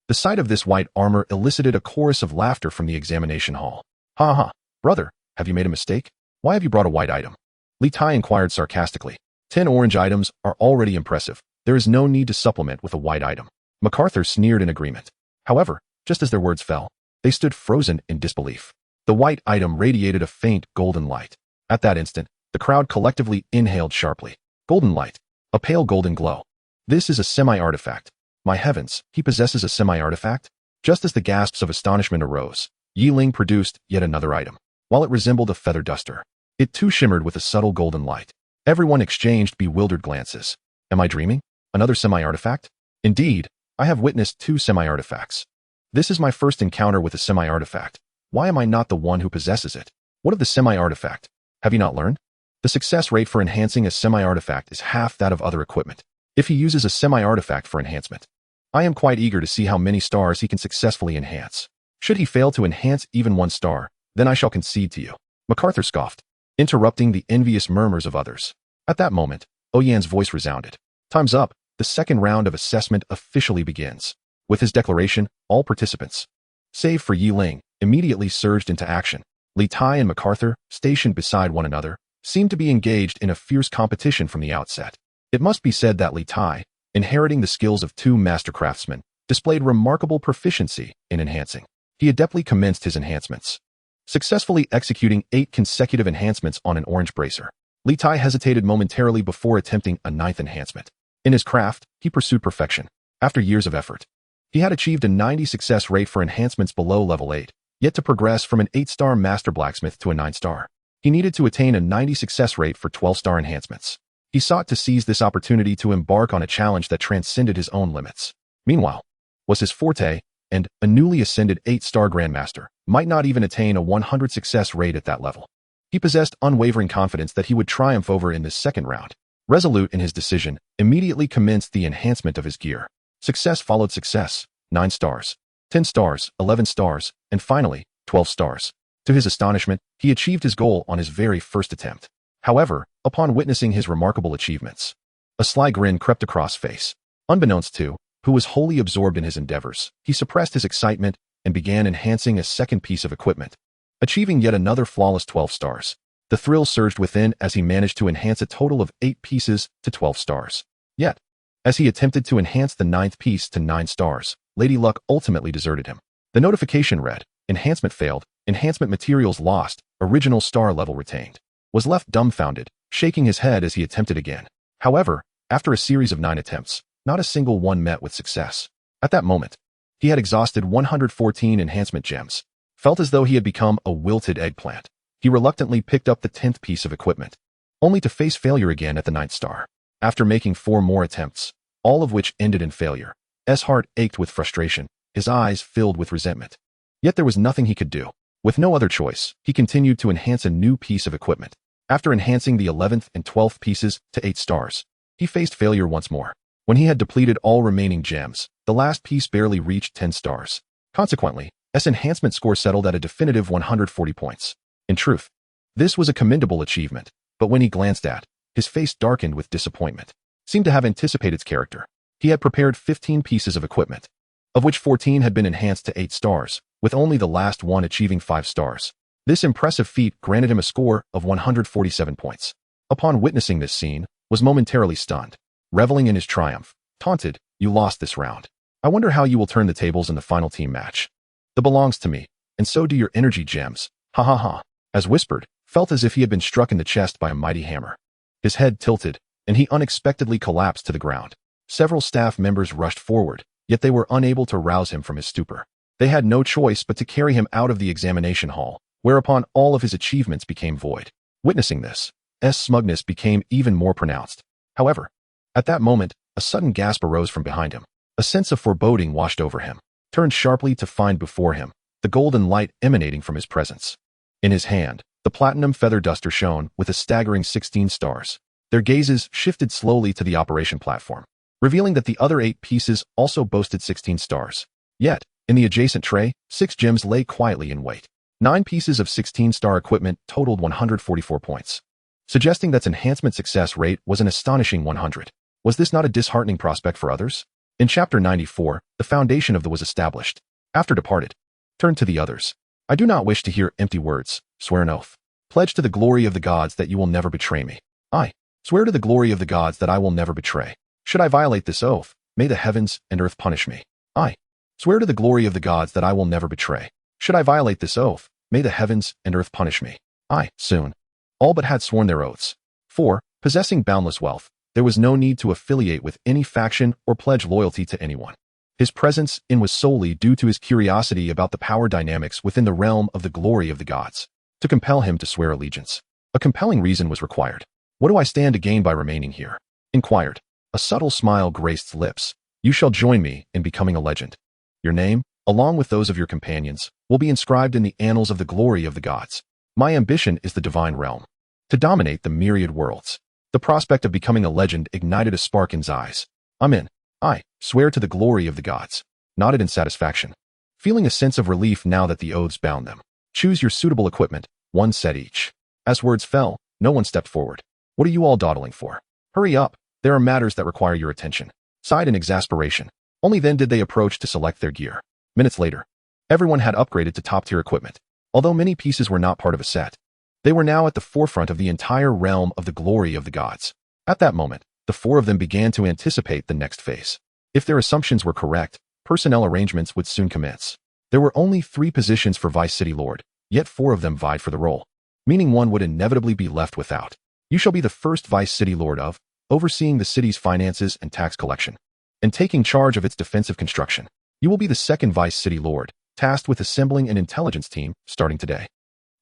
The sight of this white armor elicited a chorus of laughter from the examination hall. Ha ha, brother, have you made a mistake? Why have you brought a white item? Litai inquired sarcastically. 10 orange items are already impressive. There is no need to supplement with a white item. MacArthur sneered in agreement. However, just as their words fell, they stood frozen in disbelief. The white item radiated a faint golden light. At that instant, the crowd collectively inhaled sharply. Golden light. A pale golden glow. This is a semi-artifact. My heavens, he possesses a semi-artifact? Just as the gasps of astonishment arose, Ling produced yet another item. While it resembled a feather duster, it too shimmered with a subtle golden light. Everyone exchanged bewildered glances. Am I dreaming? Another semi-artifact? Indeed, I have witnessed 2 semi-artifacts. This is my first encounter with a semi-artifact. Why am I not the one who possesses it? What of the semi-artifact? Have you not learned? The success rate for enhancing a semi-artifact is half that of other equipment. If he uses a semi-artifact for enhancement, I am quite eager to see how many stars he can successfully enhance. Should he fail to enhance even 1 star, then I shall concede to you. MacArthur scoffed, interrupting the envious murmurs of others. At that moment, Oyan's voice resounded. Time's up. The second round of assessment officially begins. With his declaration, all participants, save for Ling, immediately surged into action. Litai and MacArthur, stationed beside one another, seemed to be engaged in a fierce competition from the outset. It must be said that Litai, inheriting the skills of 2 master craftsmen, displayed remarkable proficiency in enhancing. He adeptly commenced his enhancements, successfully executing 8 consecutive enhancements on an orange bracer. Litai hesitated momentarily before attempting a 9th enhancement. In his craft, he pursued perfection. After years of effort, he had achieved a 90 success rate for enhancements below level 8, yet to progress from an 8-star master blacksmith to a 9-star. He needed to attain a 90 success rate for 12-star enhancements. He sought to seize this opportunity to embark on a challenge that transcended his own limits. Meanwhile, was his forte, and a newly ascended 8-star grandmaster might not even attain a 100 success rate at that level. He possessed unwavering confidence that he would triumph over in this second round. Resolute in his decision, immediately commenced the enhancement of his gear. Success followed success, 9 stars, 10 stars, 11 stars, and finally, 12 stars. To his astonishment, he achieved his goal on his very first attempt. However, upon witnessing his remarkable achievements, a sly grin crept across his face. Unbeknownst to, who was wholly absorbed in his endeavors, he suppressed his excitement and began enhancing a second piece of equipment, achieving yet another flawless 12 stars. The thrill surged within as he managed to enhance a total of 8 pieces to 12 stars. Yet, as he attempted to enhance the 9th piece to 9 stars, Lady Luck ultimately deserted him. The notification read, enhancement failed, enhancement materials lost, original star level retained. Was left dumbfounded, shaking his head as he attempted again. However, after a series of 9 attempts, not a single one met with success. At that moment, he had exhausted 114 enhancement gems, felt as though he had become a wilted eggplant. He reluctantly picked up the 10th piece of equipment, only to face failure again at the 9th star. After making 4 more attempts, all of which ended in failure, his heart ached with frustration, his eyes filled with resentment. Yet there was nothing he could do. With no other choice, he continued to enhance a new piece of equipment. After enhancing the 11th and 12th pieces to 8 stars, he faced failure once more. When he had depleted all remaining gems, the last piece barely reached 10 stars. Consequently, S enhancement score settled at a definitive 140 points. In truth, this was a commendable achievement, but when he glanced at, his face darkened with disappointment. Seemed to have anticipated its character. He had prepared 15 pieces of equipment, of which 14 had been enhanced to 8 stars, with only the last one achieving 5 stars. This impressive feat granted him a score of 147 points. Upon witnessing this scene, was momentarily stunned. Reveling in his triumph, taunted, "You lost this round. I wonder how you will turn the tables in the final team match. That belongs to me, and so do your energy gems. Ha ha ha." As whispered, felt as if he had been struck in the chest by a mighty hammer. His head tilted, and he unexpectedly collapsed to the ground. Several staff members rushed forward, yet they were unable to rouse him from his stupor. They had no choice but to carry him out of the examination hall, whereupon all of his achievements became void. Witnessing this, S' smugness became even more pronounced. However, at that moment, a sudden gasp arose from behind him. A sense of foreboding washed over him. Turned sharply to find before him the golden light emanating from his presence. In his hand, the platinum feather duster shone with a staggering 16 stars. Their gazes shifted slowly to the operation platform, revealing that the other 8 pieces also boasted 16 stars. Yet, in the adjacent tray, 6 gems lay quietly in wait. 9 pieces of 16-star equipment totaled 144 points, suggesting that its enhancement success rate was an astonishing 100. Was this not a disheartening prospect for others? In Chapter 94, the foundation of the was established. After departed, turned to the others. "I do not wish to hear empty words. Swear an oath. Pledge to the glory of the gods that you will never betray me." "I swear to the glory of the gods that I will never betray. Should I violate this oath, may the heavens and earth punish me." "I swear to the glory of the gods that I will never betray. Should I violate this oath, may the heavens and earth punish me." "I." Soon, all but had sworn their oaths. For, possessing boundless wealth, there was no need to affiliate with any faction or pledge loyalty to anyone. His presence in was solely due to his curiosity about the power dynamics within the realm of the glory of the gods, to compel him to swear allegiance. A compelling reason was required. "What do I stand to gain by remaining here?" inquired. A subtle smile graced his lips. "You shall join me in becoming a legend. Your name, along with those of your companions, will be inscribed in the annals of the glory of the gods. My ambition is the divine realm, to dominate the myriad worlds." The prospect of becoming a legend ignited a spark in his eyes. "I'm in. I swear to the glory of the gods." Nodded in satisfaction, feeling a sense of relief now that the oaths bound them. "Choose your suitable equipment, 1 set each." As words fell, no one stepped forward. "What are you all dawdling for? Hurry up, there are matters that require your attention." Sighed in exasperation. Only then did they approach to select their gear. Minutes later, everyone had upgraded to top-tier equipment. Although many pieces were not part of a set, they were now at the forefront of the entire realm of the glory of the gods. At that moment, the 4 of them began to anticipate the next phase. If their assumptions were correct, personnel arrangements would soon commence. There were only 3 positions for Vice City Lord, yet 4 of them vied for the role, meaning one would inevitably be left without. "You shall be the first Vice City Lord of, overseeing the city's finances and tax collection, and taking charge of its defensive construction. You will be the second Vice City Lord, tasked with assembling an intelligence team starting today.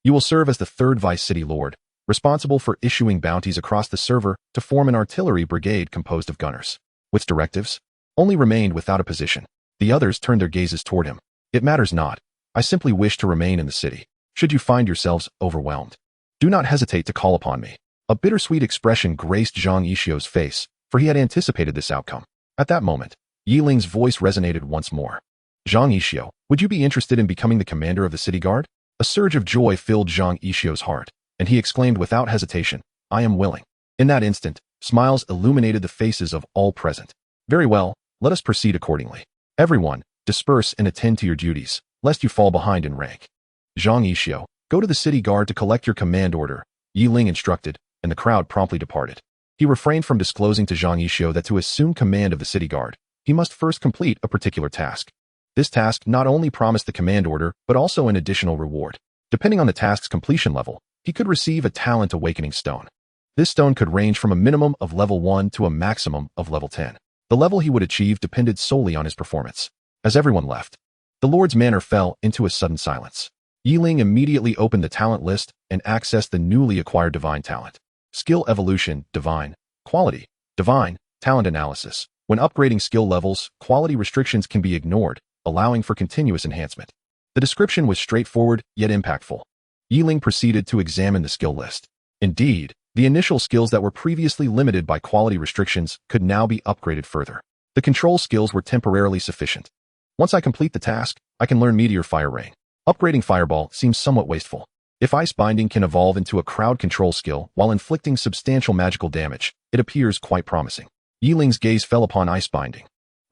You will serve as the 3rd Vice City Lord, responsible for issuing bounties across the server to form an artillery brigade composed of gunners." Which directives? Only remained without a position. The others turned their gazes toward him. "It matters not. I simply wish to remain in the city. Should you find yourselves overwhelmed, do not hesitate to call upon me." A bittersweet expression graced Zhang Yixio's face, for he had anticipated this outcome. At that moment, Yi Ling's voice resonated once more. "Zhang Yixio, would you be interested in becoming the commander of the city guard?" A surge of joy filled Zhang Yixio's heart, and he exclaimed without hesitation, "I am willing." In that instant, smiles illuminated the faces of all present. "Very well, let us proceed accordingly. Everyone, disperse and attend to your duties, lest you fall behind in rank." "Zhang Yixio, go to the city guard to collect your command order," Yi Ling instructed, and the crowd promptly departed. He refrained from disclosing to Zhang Yixio that to assume command of the city guard, he must first complete a particular task. This task not only promised the command order, but also an additional reward. Depending on the task's completion level, he could receive a talent awakening stone. This stone could range from a minimum of level 1 to a maximum of level 10. The level he would achieve depended solely on his performance. As everyone left, the Lord's manor fell into a sudden silence. Yi Ling immediately opened the talent list and accessed the newly acquired divine talent. Skill evolution, divine. Quality, divine. Talent analysis. When upgrading skill levels, quality restrictions can be ignored, allowing for continuous enhancement. The description was straightforward yet impactful. Ling proceeded to examine the skill list. Indeed, the initial skills that were previously limited by quality restrictions could now be upgraded further. The control skills were temporarily sufficient. Once I complete the task, I can learn Meteor Fire Rain. Upgrading Fireball seems somewhat wasteful. If Ice Binding can evolve into a crowd control skill while inflicting substantial magical damage, it appears quite promising. Ling's gaze fell upon Ice Binding.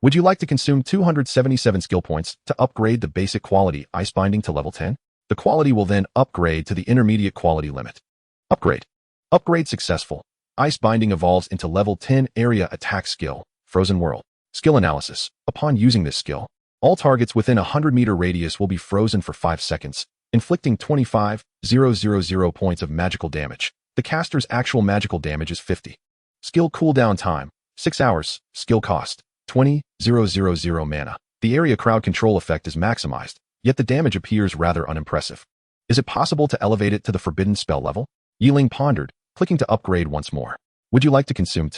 Would you like to consume 277 skill points to upgrade the basic quality Ice Binding to level 10? The quality will then upgrade to the intermediate quality limit. Upgrade. Upgrade successful. Ice Binding evolves into level 10 area attack skill, Frozen World. Skill analysis. Upon using this skill, all targets within a 100-meter radius will be frozen for 5 seconds, inflicting 25,000 points of magical damage. The caster's actual magical damage is 50. Skill cooldown time, 6 hours. Skill cost, 20,000 mana. The area crowd control effect is maximized, yet the damage appears rather unimpressive. Is it possible to elevate it to the forbidden spell level? Ling pondered, clicking to upgrade once more. Would you like to consume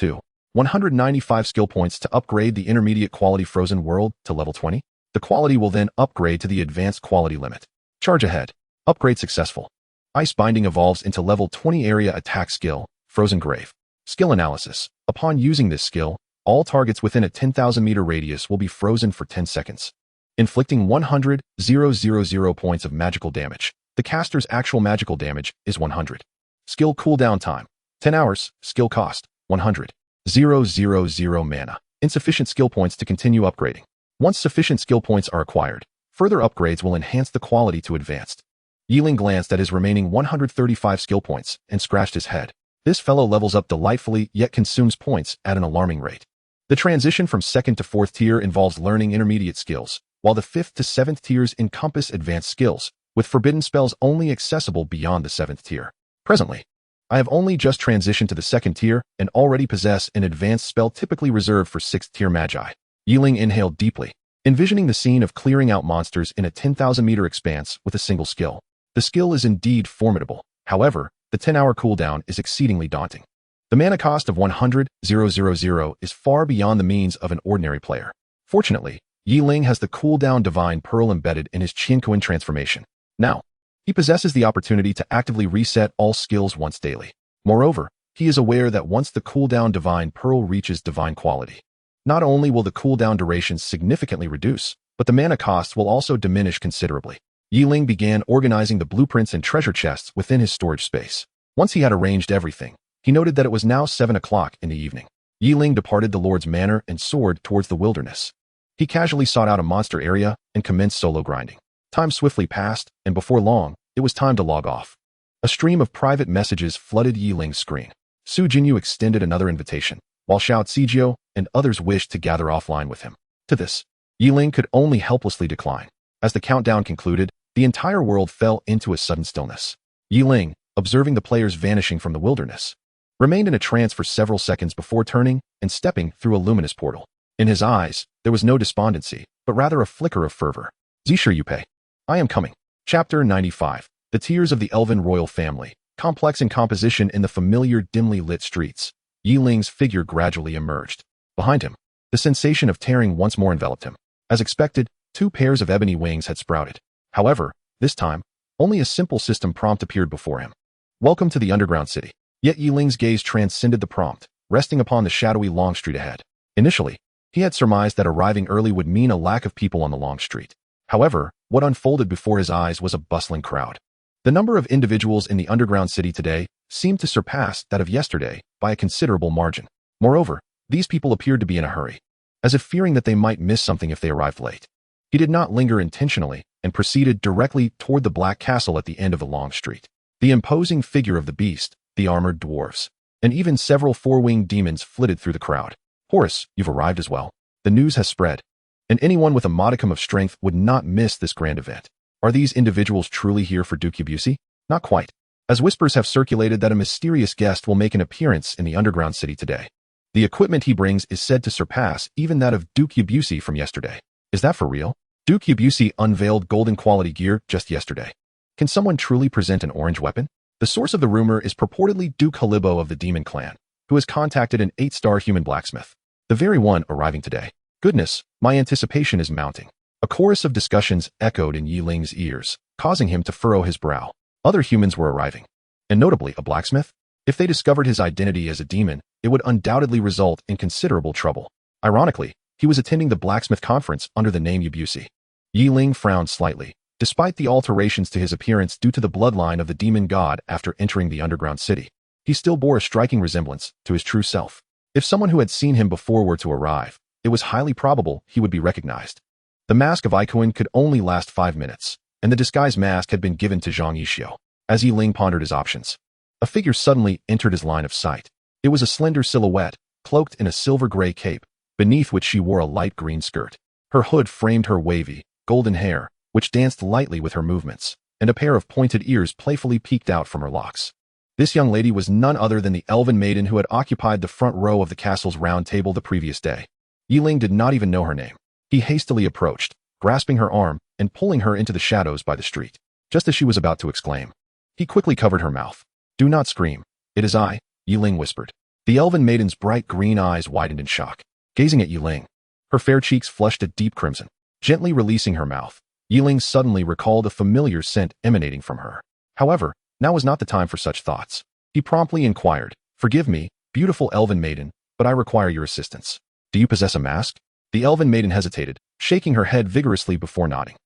195 skill points to upgrade the intermediate quality Frozen World to level 20? The quality will then upgrade to the advanced quality limit. Charge ahead. Upgrade successful. Ice Binding evolves into level 20 area attack skill, Frozen Grave. Skill analysis. Upon using this skill, all targets within a 10,000-meter radius will be frozen for 10 seconds, inflicting 100,000 points of magical damage. The caster's actual magical damage is 100. Skill cooldown time, 10 hours. Skill cost, 100,000 mana. Insufficient skill points to continue upgrading. Once sufficient skill points are acquired, further upgrades will enhance the quality to advanced. Ling glanced at his remaining 135 skill points and scratched his head. This fellow levels up delightfully yet consumes points at an alarming rate. The transition from 2nd to 4th tier involves learning intermediate skills, while the 5th to 7th tiers encompass advanced skills, with forbidden spells only accessible beyond the 7th tier. Presently, I have only just transitioned to the 2nd tier and already possess an advanced spell typically reserved for 6th tier magi. Ling inhaled deeply, envisioning the scene of clearing out monsters in a 10,000-meter expanse with a single skill. The skill is indeed formidable. However, the 10-hour cooldown is exceedingly daunting. The mana cost of 100,000 is far beyond the means of an ordinary player. Fortunately, Ling has the cooldown Divine Pearl embedded in his Qianquan transformation. Now, he possesses the opportunity to actively reset all skills once daily. Moreover, he is aware that once the cooldown Divine Pearl reaches divine quality, not only will the cooldown duration significantly reduce, but the mana costs will also diminish considerably. Ling began organizing the blueprints and treasure chests within his storage space. Once he had arranged everything, he noted that it was now 7 o'clock in the evening. Ling departed the Lord's Manor and soared towards the wilderness. He casually sought out a monster area and commenced solo grinding. Time swiftly passed, and before long, it was time to log off. A stream of private messages flooded Ling's screen. Su Jinyu extended another invitation, while Xiao Cizio and others wished to gather offline with him. To this, Ling could only helplessly decline. As the countdown concluded, the entire world fell into a sudden stillness. Ling, observing the players vanishing from the wilderness, remained in a trance for several seconds before turning and stepping through a luminous portal. In his eyes, there was no despondency, but rather a flicker of fervor. Zisher Yupe. I am coming. Chapter 95. The Tears of the Elven Royal Family. Complex in composition in the familiar dimly lit streets, Ling's figure gradually emerged. Behind him, the sensation of tearing once more enveloped him. As expected, 2 pairs of ebony wings had sprouted. However, this time, only a simple system prompt appeared before him. Welcome to the underground city. Yet Ling's gaze transcended the prompt, resting upon the shadowy long street ahead. Initially, he had surmised that arriving early would mean a lack of people on the long street. However, what unfolded before his eyes was a bustling crowd. The number of individuals in the underground city today seemed to surpass that of yesterday by a considerable margin. Moreover, these people appeared to be in a hurry, as if fearing that they might miss something if they arrived late. He did not linger intentionally and proceeded directly toward the black castle at the end of the long street. The imposing figure of the beast, the armored dwarves, and even several 4-winged demons flitted through the crowd. Horus, you've arrived as well. The news has spread, and anyone with a modicum of strength would not miss this grand event. Are these individuals truly here for Duke Yabusi? Not quite, as whispers have circulated that a mysterious guest will make an appearance in the underground city today. The equipment he brings is said to surpass even that of Duke Yabusi from yesterday. Is that for real? Duke Yabusi unveiled golden quality gear just yesterday. Can someone truly present an orange weapon? The source of the rumor is purportedly Duke Halibo of the Demon Clan, who has contacted an 8-star human blacksmith. The very one arriving today. Goodness, my anticipation is mounting. A chorus of discussions echoed in Yi Ling's ears, causing him to furrow his brow. Other humans were arriving, and notably a blacksmith. If they discovered his identity as a demon, it would undoubtedly result in considerable trouble. Ironically, he was attending the blacksmith conference under the name Yabusi. Yi Ling frowned slightly. Despite the alterations to his appearance due to the bloodline of the demon god after entering the underground city, he still bore a striking resemblance to his true self. If someone who had seen him before were to arrive, it was highly probable he would be recognized. The mask of Awaken could only last 5 minutes, and the disguise mask had been given to Zhang Yixio. As Yi Ling pondered his options, a figure suddenly entered his line of sight. It was a slender silhouette, cloaked in a silver-gray cape, beneath which she wore a light green skirt. Her hood framed her wavy, golden hair, which danced lightly with her movements, and a pair of pointed ears playfully peeked out from her locks. This young lady was none other than the elven maiden who had occupied the front row of the castle's round table the previous day. Yi Ling did not even know her name. He hastily approached, grasping her arm and pulling her into the shadows by the street. Just as she was about to exclaim, he quickly covered her mouth. "Do not scream. It is I," Yi Ling whispered. The elven maiden's bright green eyes widened in shock, gazing at Yi Ling. Her fair cheeks flushed a deep crimson. Gently releasing her mouth, Yi Ling suddenly recalled a familiar scent emanating from her. However, now was not the time for such thoughts. He promptly inquired, "Forgive me, beautiful elven maiden, but I require your assistance. Do you possess a mask?" The elven maiden hesitated, shaking her head vigorously before nodding.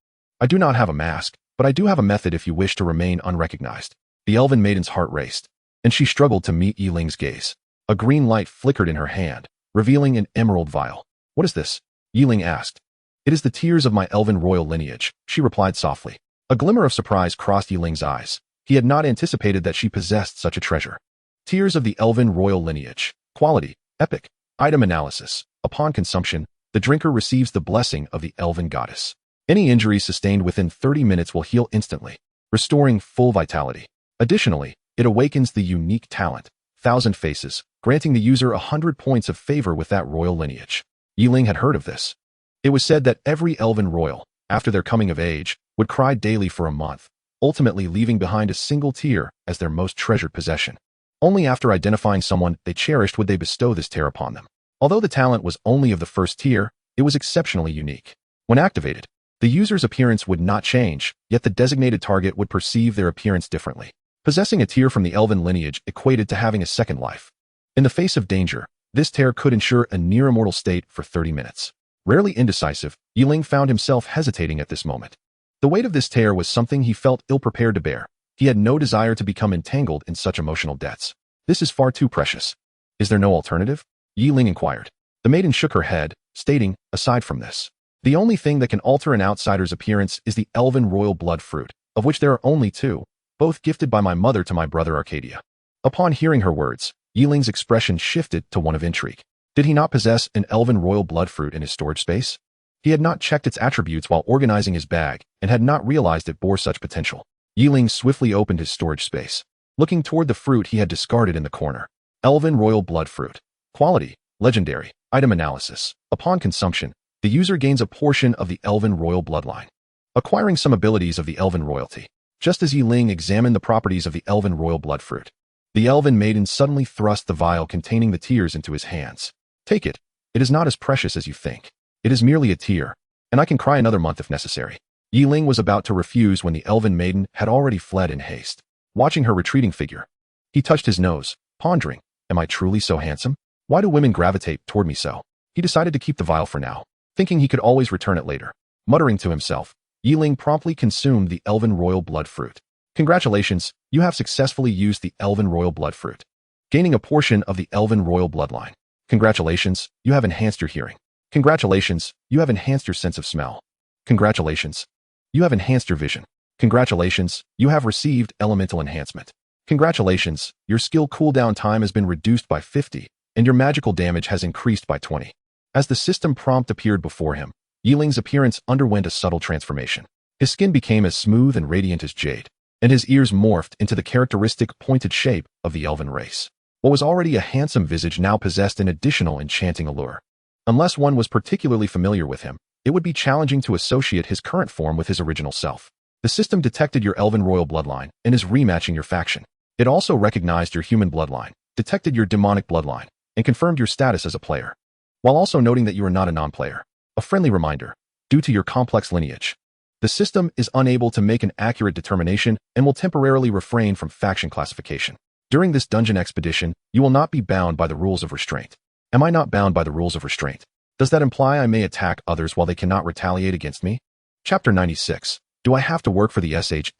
"I do not have a mask, but I do have a method if you wish to remain unrecognized." The elven maiden's heart raced, and she struggled to meet Yi Ling's gaze. A green light flickered in her hand, revealing an emerald vial. "What is this?" Yi Ling asked. "It is the tears of my elven royal lineage," she replied softly. A glimmer of surprise crossed Yi Ling's eyes. He had not anticipated that she possessed such a treasure. Tears of the elven royal lineage. Quality: epic. Item analysis: upon consumption, the drinker receives the blessing of the elven goddess. Any injuries sustained within 30 minutes will heal instantly, restoring full vitality. Additionally, it awakens the unique talent, Thousand Faces, granting the user 100 points of favor with that royal lineage. Yi Ling had heard of this. It was said that every elven royal, after their coming of age, would cry daily for a month, ultimately leaving behind a single tear as their most treasured possession. Only after identifying someone they cherished would they bestow this tear upon them. Although the talent was only of the first tier, it was exceptionally unique. When activated, the user's appearance would not change, yet the designated target would perceive their appearance differently. Possessing a tear from the elven lineage equated to having a second life. In the face of danger, this tear could ensure a near-immortal state for 30 minutes. Rarely indecisive, Yi Ling found himself hesitating at this moment. The weight of this tear was something he felt ill-prepared to bear. He had no desire to become entangled in such emotional debts. "This is far too precious. Is there no alternative?" Yi Ling inquired. The maiden shook her head, stating, "Aside from this, the only thing that can alter an outsider's appearance is the elven royal blood fruit, of which there are only 2, both gifted by my mother to my brother Arcadia." Upon hearing her words, Yi Ling's expression shifted to one of intrigue. Did he not possess an elven royal blood fruit in his storage space? He had not checked its attributes while organizing his bag and had not realized it bore such potential. Yi Ling swiftly opened his storage space, looking toward the fruit he had discarded in the corner. Elven royal blood fruit. Quality: legendary. Item analysis: upon consumption, the user gains a portion of the elven royal bloodline, acquiring some abilities of the elven royalty. Just as Yi Ling examined the properties of the elven royal blood fruit, the elven maiden suddenly thrust the vial containing the tears into his hands. "Take it. It is not as precious as you think. It is merely a tear, and I can cry another month if necessary." Yi Ling was about to refuse when the elven maiden had already fled in haste. Watching her retreating figure, he touched his nose, pondering, "Am I truly so handsome? Why do women gravitate toward me so?" He decided to keep the vial for now, thinking he could always return it later. Muttering to himself, Yi Ling promptly consumed the elven royal blood fruit. "Congratulations, you have successfully used the elven royal blood fruit, gaining a portion of the elven royal bloodline. Congratulations, you have enhanced your hearing. Congratulations, you have enhanced your sense of smell. Congratulations, you have enhanced your vision. Congratulations, you have received elemental enhancement. Congratulations, your skill cooldown time has been reduced by 50, and your magical damage has increased by 20. As the system prompt appeared before him, Yi Ling's appearance underwent a subtle transformation. His skin became as smooth and radiant as jade, and his ears morphed into the characteristic pointed shape of the elven race. What was already a handsome visage now possessed an additional enchanting allure. Unless one was particularly familiar with him, it would be challenging to associate his current form with his original self. The system detected your elven royal bloodline and is rematching your faction. It also recognized your human bloodline, detected your demonic bloodline, and confirmed your status as a player, while also noting that you are not a non-player. A friendly reminder: due to your complex lineage. The system is unable to make an accurate determination and will temporarily refrain from faction classification. During this dungeon expedition, you will not be bound by the rules of restraint. Am I not bound by the rules of restraint? Does that imply I may attack others while they cannot retaliate against me? Chapter 96. Do I have to work for the SH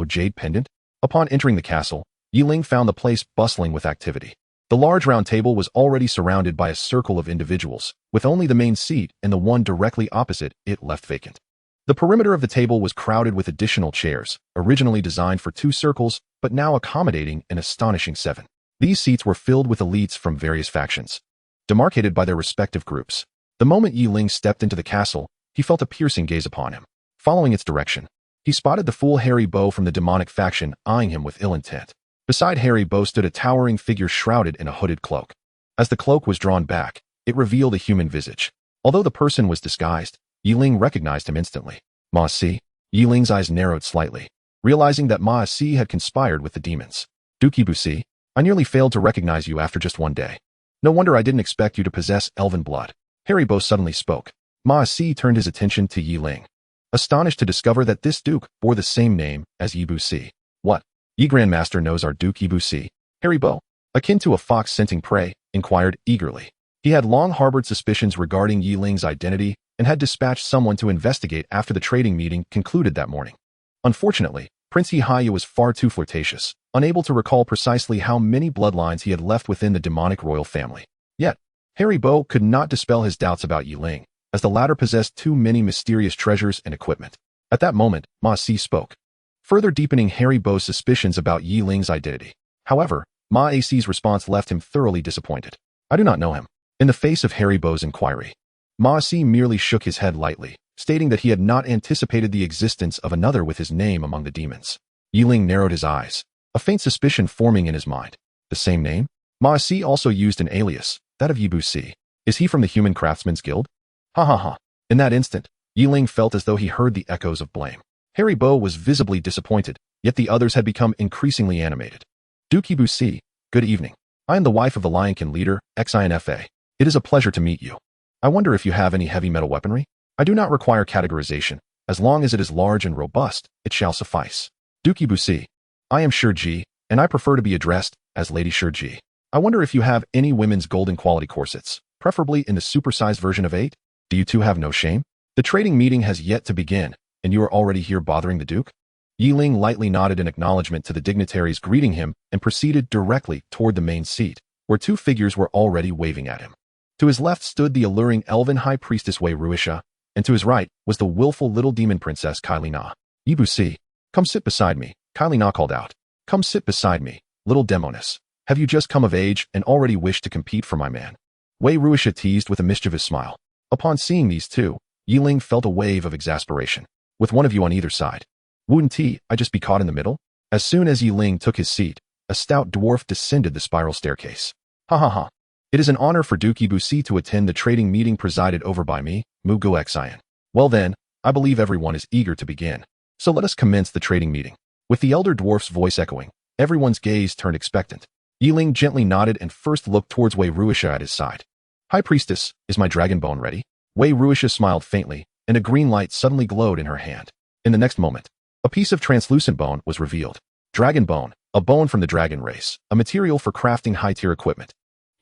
Jade Pendant? Upon entering the castle, Ling found the place bustling with activity. The large round table was already surrounded by a circle of individuals, with only the main seat and the one directly opposite it left vacant. The perimeter of the table was crowded with additional chairs, originally designed for 2 circles, but now accommodating an astonishing 7. These seats were filled with elites from various factions, demarcated by their respective groups. The moment Ling stepped into the castle, he felt a piercing gaze upon him. Following its direction, he spotted the fool Harry Bo from the demonic faction eyeing him with ill intent. Beside Harry Bo stood a towering figure shrouded in a hooded cloak. As the cloak was drawn back, it revealed a human visage. Although the person was disguised, Ling recognized him instantly. Ma Si? Ling's eyes narrowed slightly, realizing that Ma Si had conspired with the demons. Duke Si, I nearly failed to recognize you after just one day. No wonder I didn't expect you to possess elven blood. Harry Bo suddenly spoke. Ma Si turned his attention to Ling, astonished to discover that this duke bore the same name as Yibu Si. What? Yi Grandmaster knows our Duke Yibu Si? Harry Bo, akin to a fox scenting prey, inquired eagerly. He had long harbored suspicions regarding Ling's identity and had dispatched someone to investigate after the trading meeting concluded that morning. Unfortunately, Prince Hayu was far too flirtatious, unable to recall precisely how many bloodlines he had left within the demonic royal family. Yet, Harry Bo could not dispel his doubts about Ling, as the latter possessed too many mysterious treasures and equipment. At that moment, Ma Si spoke, further deepening Harry Bo's suspicions about Ling's identity. However, Ma Si's response left him thoroughly disappointed. I do not know him. In the face of Harry Bo's inquiry, Ma Si merely shook his head lightly, stating that he had not anticipated the existence of another with his name among the demons. Ling narrowed his eyes, a faint suspicion forming in his mind. The same name? Ma Si also used an alias, that of Yibu Si. Is he from the Human Craftsmen's Guild? Ha ha ha. In that instant, Ling felt as though he heard the echoes of blame. Harry Bo was visibly disappointed, yet the others had become increasingly animated. Duke Yibu Si, good evening. I am the wife of the Lionkin leader, XINFA. It is a pleasure to meet you. I wonder if you have any heavy metal weaponry? I do not require categorization. As long as it is large and robust, it shall suffice. Duke Yibu Si, I am Shiji, and I prefer to be addressed as Lady Shiji. I wonder if you have any women's golden quality corsets, preferably in the supersized version of 8? Do you two have no shame? The trading meeting has yet to begin, and you are already here bothering the Duke? Ling lightly nodded in acknowledgement to the dignitaries greeting him and proceeded directly toward the main seat, where 2 figures were already waving at him. To his left stood the alluring elven high priestess Wei Ruisha, and to his right was the willful little demon princess Kylie Na. Yibu Si, come sit beside me, Kylie Na called out. Come sit beside me, little demoness. Have you just come of age and already wish to compete for my man? Wei Ruisha teased with a mischievous smile. Upon seeing these two, Ling felt a wave of exasperation. With one of you on either side. Wouldn't I just be caught in the middle? As soon as Ling took his seat, a stout dwarf descended the spiral staircase. Ha ha ha. It is an honor for Duke Yibu Si to attend the trading meeting presided over by me, Mugu Xian. Well then, I believe everyone is eager to begin. So let us commence the trading meeting. With the elder dwarf's voice echoing, everyone's gaze turned expectant. Ling gently nodded and first looked towards Wei Ruisha at his side. High Priestess, is my dragon bone ready? Wei Ruisha smiled faintly, and a green light suddenly glowed in her hand. In the next moment, a piece of translucent bone was revealed. Dragon bone, a bone from the dragon race, a material for crafting high-tier equipment.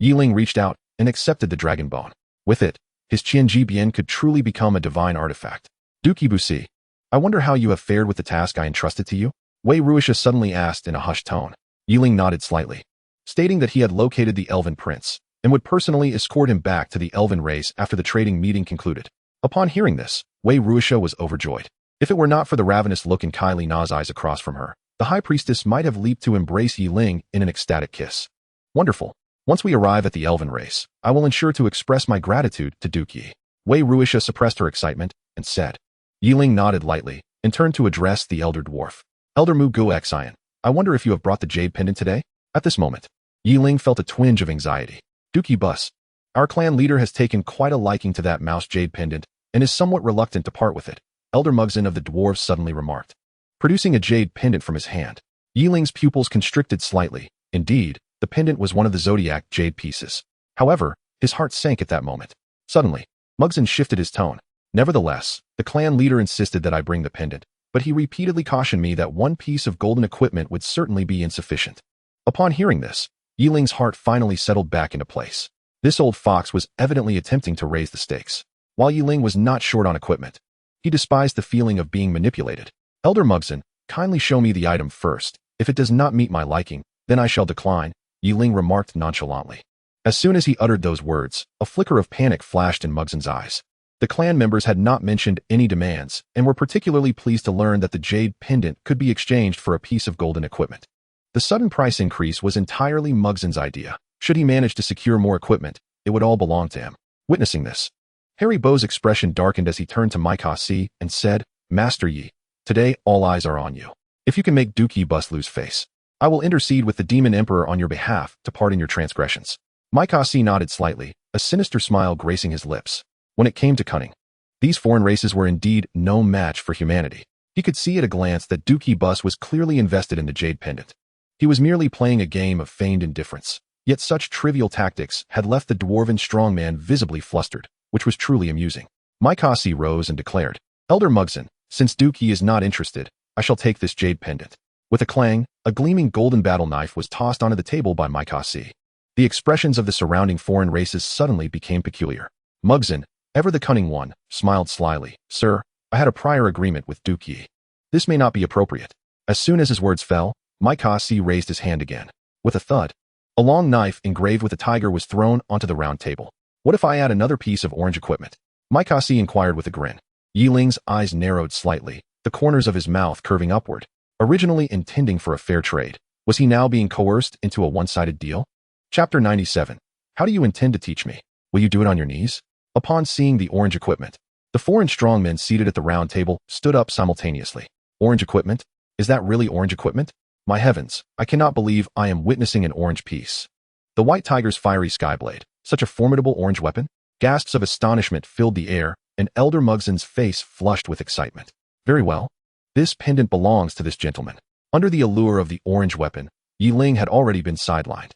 Ling reached out and accepted the dragon bone. With it, his Qianji Bian could truly become a divine artifact. Duke Yibu Si, I wonder how you have fared with the task I entrusted to you? Wei Ruisha suddenly asked in a hushed tone. Ling nodded slightly, stating that he had located the elven prince and would personally escort him back to the elven race after the trading meeting concluded. Upon hearing this, Wei Ruisha was overjoyed. If it were not for the ravenous look in Kylie Na's eyes across from her, the high priestess might have leaped to embrace Ling in an ecstatic kiss. Wonderful. Once we arrive at the elven race, I will ensure to express my gratitude to Duke Yi. Wei Ruisha suppressed her excitement and said. Ling nodded lightly and turned to address the elder dwarf. Elder Mugu Xian, I wonder if you have brought the jade pendant today? At this moment, Ling felt a twinge of anxiety. Duke Yi Bus, our clan leader has taken quite a liking to that mouse jade pendant and is somewhat reluctant to part with it, Elder Mugzin of the dwarves suddenly remarked. Producing a jade pendant from his hand, Ling's pupils constricted slightly. Indeed, the pendant was one of the Zodiac jade pieces. However, his heart sank at that moment. Suddenly, Mugzin shifted his tone. Nevertheless, the clan leader insisted that I bring the pendant, but he repeatedly cautioned me that one piece of golden equipment would certainly be insufficient. Upon hearing this, Yiling's heart finally settled back into place. This old fox was evidently attempting to raise the stakes. While Yiling was not short on equipment, he despised the feeling of being manipulated. Elder Mugzin, kindly show me the item first. If it does not meet my liking, then I shall decline, Yiling remarked nonchalantly. As soon as he uttered those words, a flicker of panic flashed in Mugzin's eyes. The clan members had not mentioned any demands and were particularly pleased to learn that the jade pendant could be exchanged for a piece of golden equipment. The sudden price increase was entirely Mugzin's idea. Should he manage to secure more equipment, it would all belong to him. Witnessing this, Harry Bow's expression darkened as he turned to Micah C and said, Master Yi, today all eyes are on you. If you can make Dookie Bus lose face, I will intercede with the Demon Emperor on your behalf to pardon your transgressions. Micah C nodded slightly, a sinister smile gracing his lips. When it came to cunning, these foreign races were indeed no match for humanity. He could see at a glance that Dookie Bus was clearly invested in the jade pendant. He was merely playing a game of feigned indifference, yet such trivial tactics had left the dwarven strongman visibly flustered, which was truly amusing. Micah C rose and declared, Elder Mugzin, since Dookie is not interested, I shall take this jade pendant. With a clang, a gleaming golden battle knife was tossed onto the table by Micah C. The expressions of the surrounding foreign races suddenly became peculiar. Mugzin, ever the cunning one, smiled slyly. Sir, I had a prior agreement with Dookie. This may not be appropriate. As soon as his words fell, Micah C raised his hand again. With a thud, a long knife engraved with a tiger was thrown onto the round table. What if I add another piece of orange equipment? Micah C inquired with a grin. Yiling's eyes narrowed slightly, the corners of his mouth curving upward. Originally intending for a fair trade, was he now being coerced into a one-sided deal? Chapter 97. How do you intend to teach me? Will you do it on your knees? Upon seeing the orange equipment, the foreign strongmen seated at the round table stood up simultaneously. Orange equipment? Is that really orange equipment? My heavens, I cannot believe I am witnessing an orange piece. The white tiger's fiery skyblade, such a formidable orange weapon? Gasps of astonishment filled the air, and Elder Mugzin's face flushed with excitement. Very well. This pendant belongs to this gentleman. Under the allure of the orange weapon, Yiling had already been sidelined.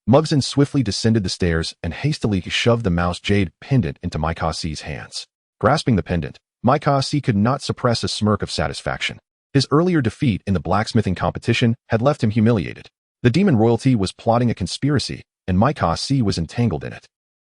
Mugzin swiftly descended the stairs and hastily shoved the mouse jade pendant into Micah C's hands. Grasping the pendant, Micah C could not suppress a smirk of satisfaction. His earlier defeat in the blacksmithing competition had left him humiliated. The demon royalty was plotting a conspiracy, and Micah C was entangled in it.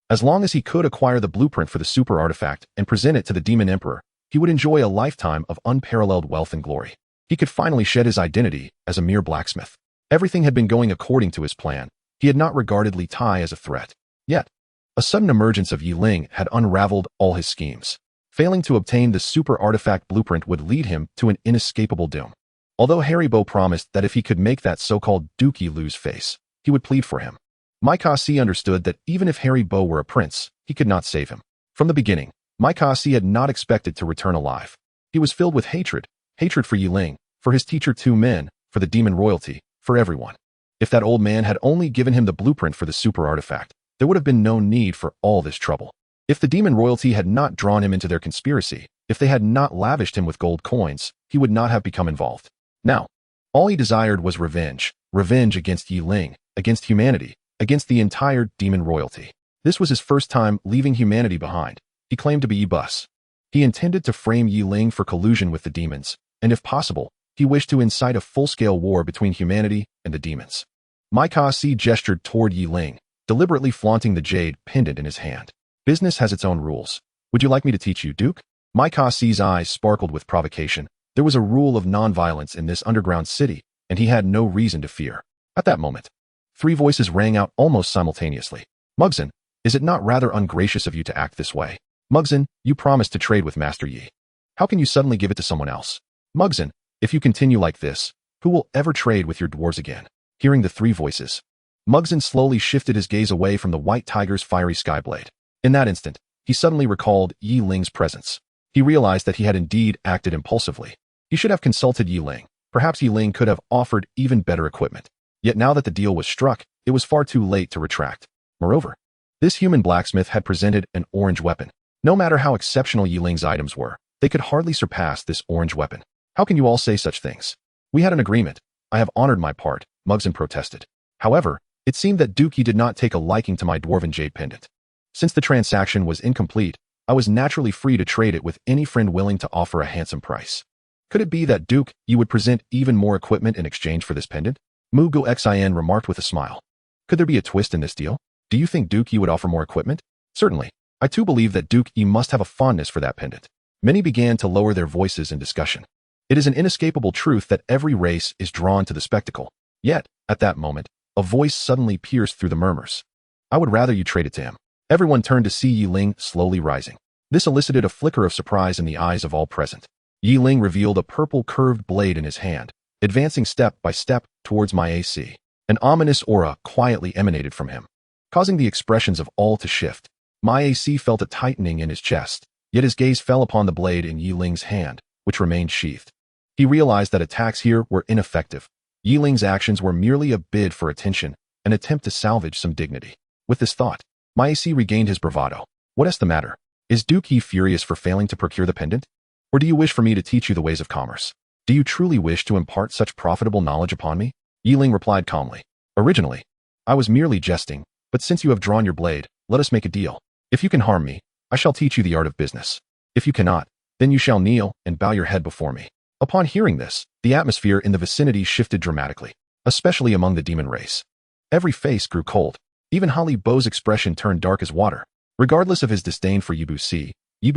As long as he could acquire the blueprint for the super artifact and present it to the demon emperor, he would enjoy a lifetime of unparalleled wealth and glory. He could finally shed his identity as a mere blacksmith. Everything had been going according to his plan. He had not regarded Li Tai as a threat. Yet, a sudden emergence of Yiling had unraveled all his schemes. Failing to obtain the super artifact blueprint would lead him to an inescapable doom. Although Harry Bow promised that if he could make that so-called Dookie lose face, he would plead for him. Micah C understood that even if Harry Bow were a prince, he could not save him. From the beginning, Micah C had not expected to return alive. He was filled with hatred for Yiling, for his teacher Two Men, for the demon royalty, for everyone. If that old man had only given him the blueprint for the super artifact, there would have been no need for all this trouble. If the demon royalty had not drawn him into their conspiracy, if they had not lavished him with gold coins, he would not have become involved. Now, all he desired was revenge. Revenge against Yiling, against humanity, against the entire demon royalty. This was his first time leaving humanity behind. He claimed to be Yi-Bus. He intended to frame Yiling for collusion with the demons, and if possible, he wished to incite a full-scale war between humanity and the demons. Micah C gestured toward Yiling, deliberately flaunting the jade pendant in his hand. Business has its own rules. Would you like me to teach you, Duke? Micah C's eyes sparkled with provocation. There was a rule of non-violence in this underground city, and he had no reason to fear. At that moment, three voices rang out almost simultaneously. Mugzin, is it not rather ungracious of you to act this way? Mugzin, you promised to trade with Master Yi. How can you suddenly give it to someone else? Mugzin, if you continue like this, who will ever trade with your dwarves again? Hearing the three voices, Mugzin slowly shifted his gaze away from the white tiger's fiery skyblade. In that instant, he suddenly recalled Yiling's presence. He realized that he had indeed acted impulsively. He should have consulted Yiling. Perhaps Yiling could have offered even better equipment. Yet now that the deal was struck, it was far too late to retract. Moreover, this human blacksmith had presented an orange weapon. No matter how exceptional Yiling's items were, they could hardly surpass this orange weapon. How can you all say such things? We had an agreement. I have honored my part, Mugzin protested. However, it seemed that Dookie did not take a liking to my dwarven jade pendant. Since the transaction was incomplete, I was naturally free to trade it with any friend willing to offer a handsome price. Could it be that, Duke, you would present even more equipment in exchange for this pendant? Mugu Xin remarked with a smile. Could there be a twist in this deal? Do you think, Duke, you would offer more equipment? Certainly. I too believe that, Duke, you must have a fondness for that pendant. Many began to lower their voices in discussion. It is an inescapable truth that every race is drawn to the spectacle. Yet, at that moment, a voice suddenly pierced through the murmurs. I would rather you trade it to him. Everyone turned to see Yi Ling slowly rising. This elicited a flicker of surprise in the eyes of all present. Yi Ling revealed a purple curved blade in his hand, advancing step by step towards my AC. An ominous aura quietly emanated from him, causing the expressions of all to shift. My AC felt a tightening in his chest, yet his gaze fell upon the blade in Yi Ling's hand, which remained sheathed. He realized that attacks here were ineffective. Yi Ling's actions were merely a bid for attention, an attempt to salvage some dignity. With this thought, my AC regained his bravado. What is the matter? Is Duke Yi furious for failing to procure the pendant? Or do you wish for me to teach you the ways of commerce? Do you truly wish to impart such profitable knowledge upon me? Yi Ling replied calmly. Originally, I was merely jesting, but since you have drawn your blade, let us make a deal. If you can harm me, I shall teach you the art of business. If you cannot, then you shall kneel and bow your head before me. Upon hearing this, the atmosphere in the vicinity shifted dramatically, especially among the demon race. Every face grew cold. Even Holly Bo's expression turned dark as water. Regardless of his disdain for Yibu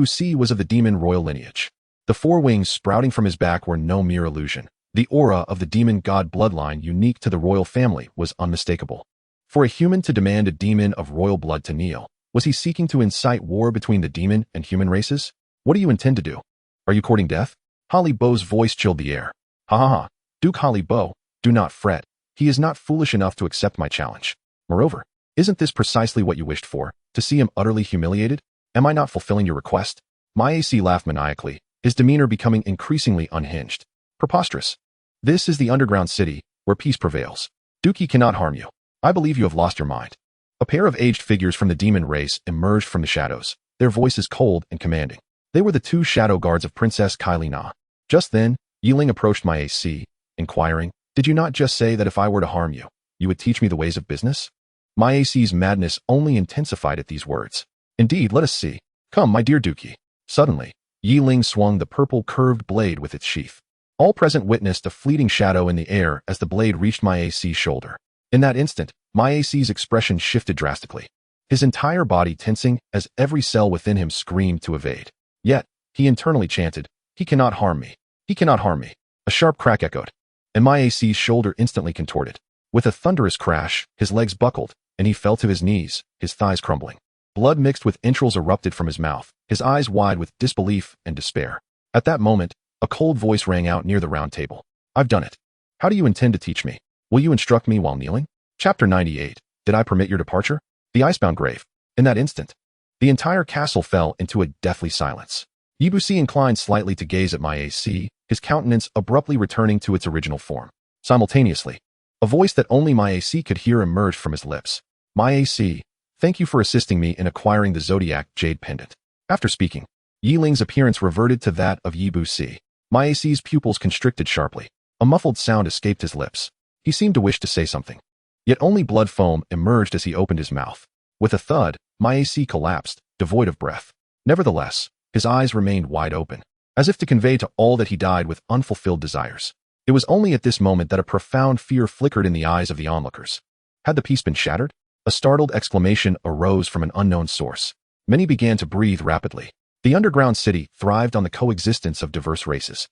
Si was of the demon royal lineage. The four wings sprouting from his back were no mere illusion. The aura of the demon god bloodline unique to the royal family was unmistakable. For a human to demand a demon of royal blood to kneel, was he seeking to incite war between the demon and human races? What do you intend to do? Are you courting death? Holly Bo's voice chilled the air. Ha ha ha. Duke Holly Bo, do not fret. He is not foolish enough to accept my challenge. Moreover, isn't this precisely what you wished for, to see him utterly humiliated? Am I not fulfilling your request? My AC laughed maniacally, his demeanor becoming increasingly unhinged. Preposterous. This is the underground city, where peace prevails. Dookie cannot harm you. I believe you have lost your mind. A pair of aged figures from the demon race emerged from the shadows, their voices cold and commanding. They were the two shadow guards of Princess Kylie Na. Just then, Yi Ling approached my AC, inquiring, did you not just say that if I were to harm you, you would teach me the ways of business? My AC's madness only intensified at these words. Indeed, let us see. Come, my dear Dookie. Suddenly, Yi Ling swung the purple curved blade with its sheath. All present witnessed a fleeting shadow in the air as the blade reached my AC's shoulder. In that instant, my AC's expression shifted drastically, his entire body tensing as every cell within him screamed to evade. Yet, he internally chanted, he cannot harm me. He cannot harm me. A sharp crack echoed, and my AC's shoulder instantly contorted. With a thunderous crash, his legs buckled, and he fell to his knees, his thighs crumbling. Blood mixed with entrails erupted from his mouth, his eyes wide with disbelief and despair. At that moment, a cold voice rang out near the round table. I've done it. How do you intend to teach me? Will you instruct me while kneeling? Chapter 98. Did I permit your departure? The icebound grave. In that instant, the entire castle fell into a deathly silence. Yibusi inclined slightly to gaze at my AC, his countenance abruptly returning to its original form. Simultaneously, a voice that only my AC could hear emerged from his lips. My AC, thank you for assisting me in acquiring the Zodiac Jade Pendant. After speaking, Yi Ling's appearance reverted to that of Yibusi. My AC's pupils constricted sharply. A muffled sound escaped his lips. He seemed to wish to say something. Yet only blood foam emerged as he opened his mouth. With a thud, my AC collapsed, devoid of breath. Nevertheless, his eyes remained wide open, as if to convey to all that he died with unfulfilled desires. It was only at this moment that a profound fear flickered in the eyes of the onlookers. Had the peace been shattered? A startled exclamation arose from an unknown source. Many began to breathe rapidly. The underground city thrived on the coexistence of diverse races,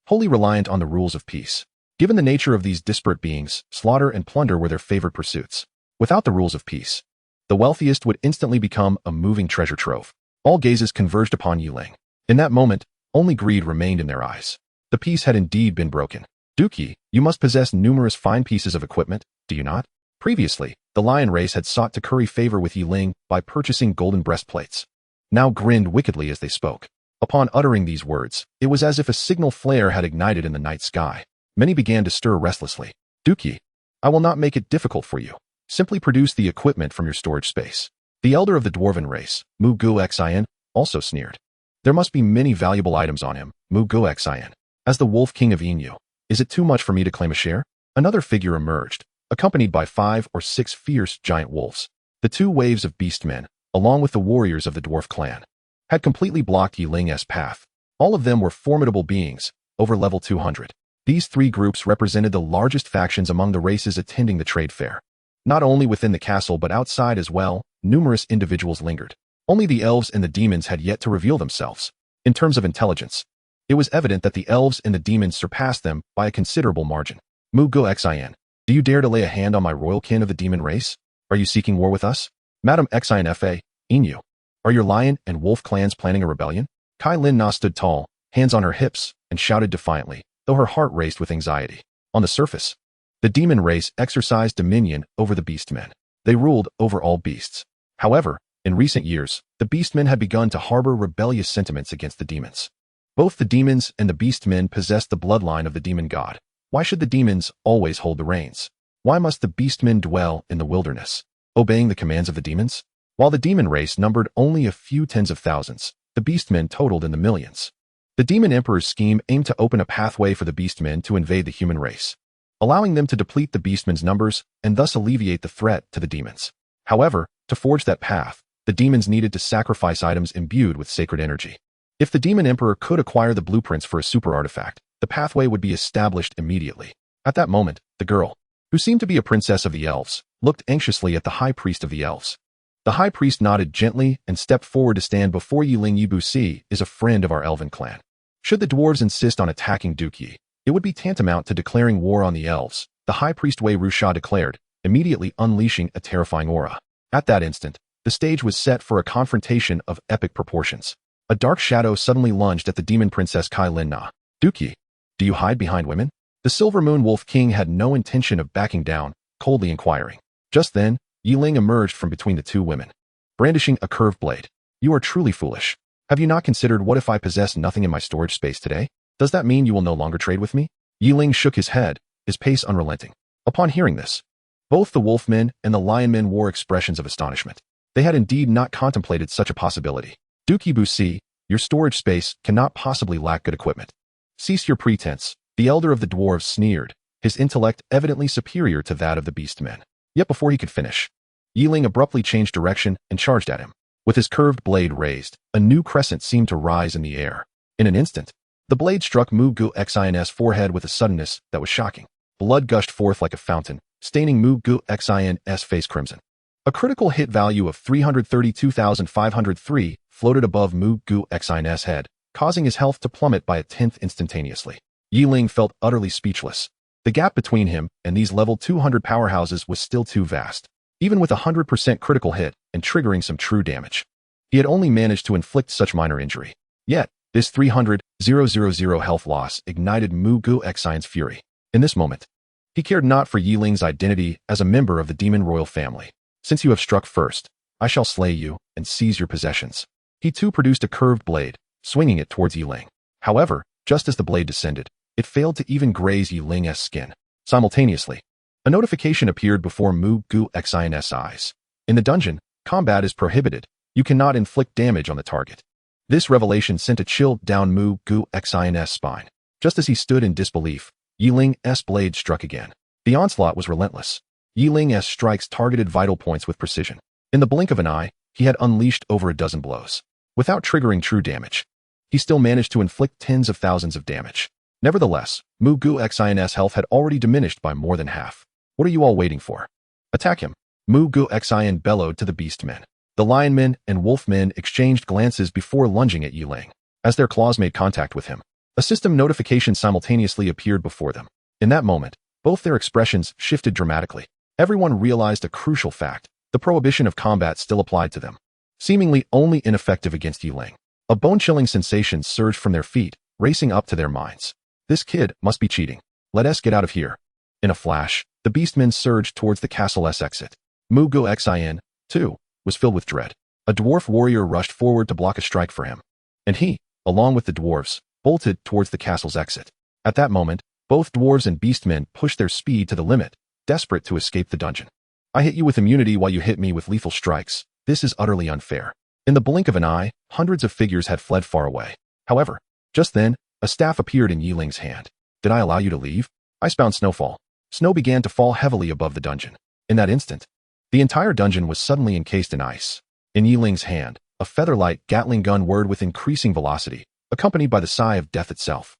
wholly reliant on the rules of peace. Given the nature of these disparate beings, slaughter and plunder were their favorite pursuits. Without the rules of peace, the wealthiest would instantly become a moving treasure trove. All gazes converged upon Yi Ling. In that moment, only greed remained in their eyes. The peace had indeed been broken. Dookie, you must possess numerous fine pieces of equipment, do you not? Previously, the lion race had sought to curry favor with Yi Ling by purchasing golden breastplates. Now grinned wickedly as they spoke. Upon uttering these words, it was as if a signal flare had ignited in the night sky. Many began to stir restlessly. Dookie, I will not make it difficult for you. Simply produce the equipment from your storage space. The elder of the dwarven race, Mugu Xin, also sneered. There must be many valuable items on him, Mugu Xin. As the wolf king of Inu, is it too much for me to claim a share? Another figure emerged, accompanied by 5 or 6 fierce giant wolves. The 2 waves of beast men, along with the warriors of the dwarf clan. had completely blocked Yiling's path. All of them were formidable beings, over level 200. These three groups represented the largest factions among the races attending the trade fair. Not only within the castle but outside as well, numerous individuals lingered. Only the elves and the demons had yet to reveal themselves. In terms of intelligence, it was evident that the elves and the demons surpassed them by a considerable margin. Mugu Xin, do you dare to lay a hand on my royal kin of the demon race? Are you seeking war with us? Madam Xin Fa, Inu. Are your lion and wolf clans planning a rebellion? Kai Lin Na stood tall, hands on her hips, and shouted defiantly, though her heart raced with anxiety. On the surface, the demon race exercised dominion over the beastmen. They ruled over all beasts. However, in recent years, the beastmen had begun to harbor rebellious sentiments against the demons. Both the demons and the beastmen possessed the bloodline of the demon god. Why should the demons always hold the reins? Why must the beastmen dwell in the wilderness, obeying the commands of the demons? While the demon race numbered only a few tens of thousands, the beastmen totaled in the millions. The demon emperor's scheme aimed to open a pathway for the beastmen to invade the human race, allowing them to deplete the beastmen's numbers and thus alleviate the threat to the demons. However, to forge that path, the demons needed to sacrifice items imbued with sacred energy. If the demon emperor could acquire the blueprints for a super artifact, the pathway would be established immediately. At that moment, the girl, who seemed to be a princess of the elves, looked anxiously at the high priest of the elves. The high priest nodded gently and stepped forward to stand before Yi. Ling Yibusi is a friend of our elven clan. Should the dwarves insist on attacking Duke Yi, it would be tantamount to declaring war on the elves, the high priest Wei Ruxia declared, immediately unleashing a terrifying aura. At that instant, the stage was set for a confrontation of epic proportions. A dark shadow suddenly lunged at the demon princess Kai Lin Na. Duke Yi, do you hide behind women? The Silver Moon Wolf King had no intention of backing down, coldly inquiring. Just then, Yi Ling emerged from between the two women, brandishing a curved blade. You are truly foolish. Have you not considered what if I possess nothing in my storage space today? Does that mean you will no longer trade with me? Yi Ling shook his head, his pace unrelenting. Upon hearing this, both the wolfmen and the lionmen wore expressions of astonishment. They had indeed not contemplated such a possibility. Duke Yibusi, your storage space cannot possibly lack good equipment. Cease your pretense, the elder of the dwarves sneered, his intellect evidently superior to that of the beastmen. Yet before he could finish, Yi Ling abruptly changed direction and charged at him. With his curved blade raised, a new crescent seemed to rise in the air. In an instant, the blade struck Mugu Xin's forehead with a suddenness that was shocking. Blood gushed forth like a fountain, staining Mugu Xin's face crimson. A critical hit value of 332,503 floated above Mugu Xin's head, causing his health to plummet by a tenth instantaneously. Yi Ling felt utterly speechless. The gap between him and these level 200 powerhouses was still too vast. Even with a 100% critical hit and triggering some true damage, he had only managed to inflict such minor injury. Yet, this 300,000 health loss ignited Mugu Xin's fury. In this moment, he cared not for Yi Ling's identity as a member of the demon royal family. Since you have struck first, I shall slay you and seize your possessions. He too produced a curved blade, swinging it towards Yi Ling. However, just as the blade descended, it failed to even graze Yi Ling's skin. Simultaneously, a notification appeared before Mugu Xin's eyes. In the dungeon, combat is prohibited. You cannot inflict damage on the target. This revelation sent a chill down Mugu Xin's spine. Just as he stood in disbelief, Yi Ling's blade struck again. The onslaught was relentless. Yi Ling's strikes targeted vital points with precision. In the blink of an eye, he had unleashed over a dozen blows. Without triggering true damage, he still managed to inflict tens of thousands of damage. Nevertheless, Mugu Xin's health had already diminished by more than half. What are you all waiting for? Attack him! Mugu Xin bellowed to the beastmen. The lionmen and wolfmen exchanged glances before lunging at Yi Ling. As their claws made contact with him, a system notification simultaneously appeared before them. In that moment, both their expressions shifted dramatically. Everyone realized a crucial fact. The prohibition of combat still applied to them, seemingly only ineffective against Yi Ling. A bone-chilling sensation surged from their feet, racing up to their minds. This kid must be cheating. Let us get out of here. In a flash, the beastmen surged towards the castle's exit. Mugu Xin, too, was filled with dread. A dwarf warrior rushed forward to block a strike for him, and he, along with the dwarves, bolted towards the castle's exit. At that moment, both dwarves and beastmen pushed their speed to the limit, desperate to escape the dungeon. I hit you with immunity while you hit me with lethal strikes. This is utterly unfair. In the blink of an eye, hundreds of figures had fled far away. However, just then, a staff appeared in Yi Ling's hand. Did I allow you to leave? Icebound snowfall. Snow began to fall heavily above the dungeon. In that instant, the entire dungeon was suddenly encased in ice. In Yi Ling's hand, a featherlight Gatling gun word with increasing velocity, accompanied by the sigh of death itself.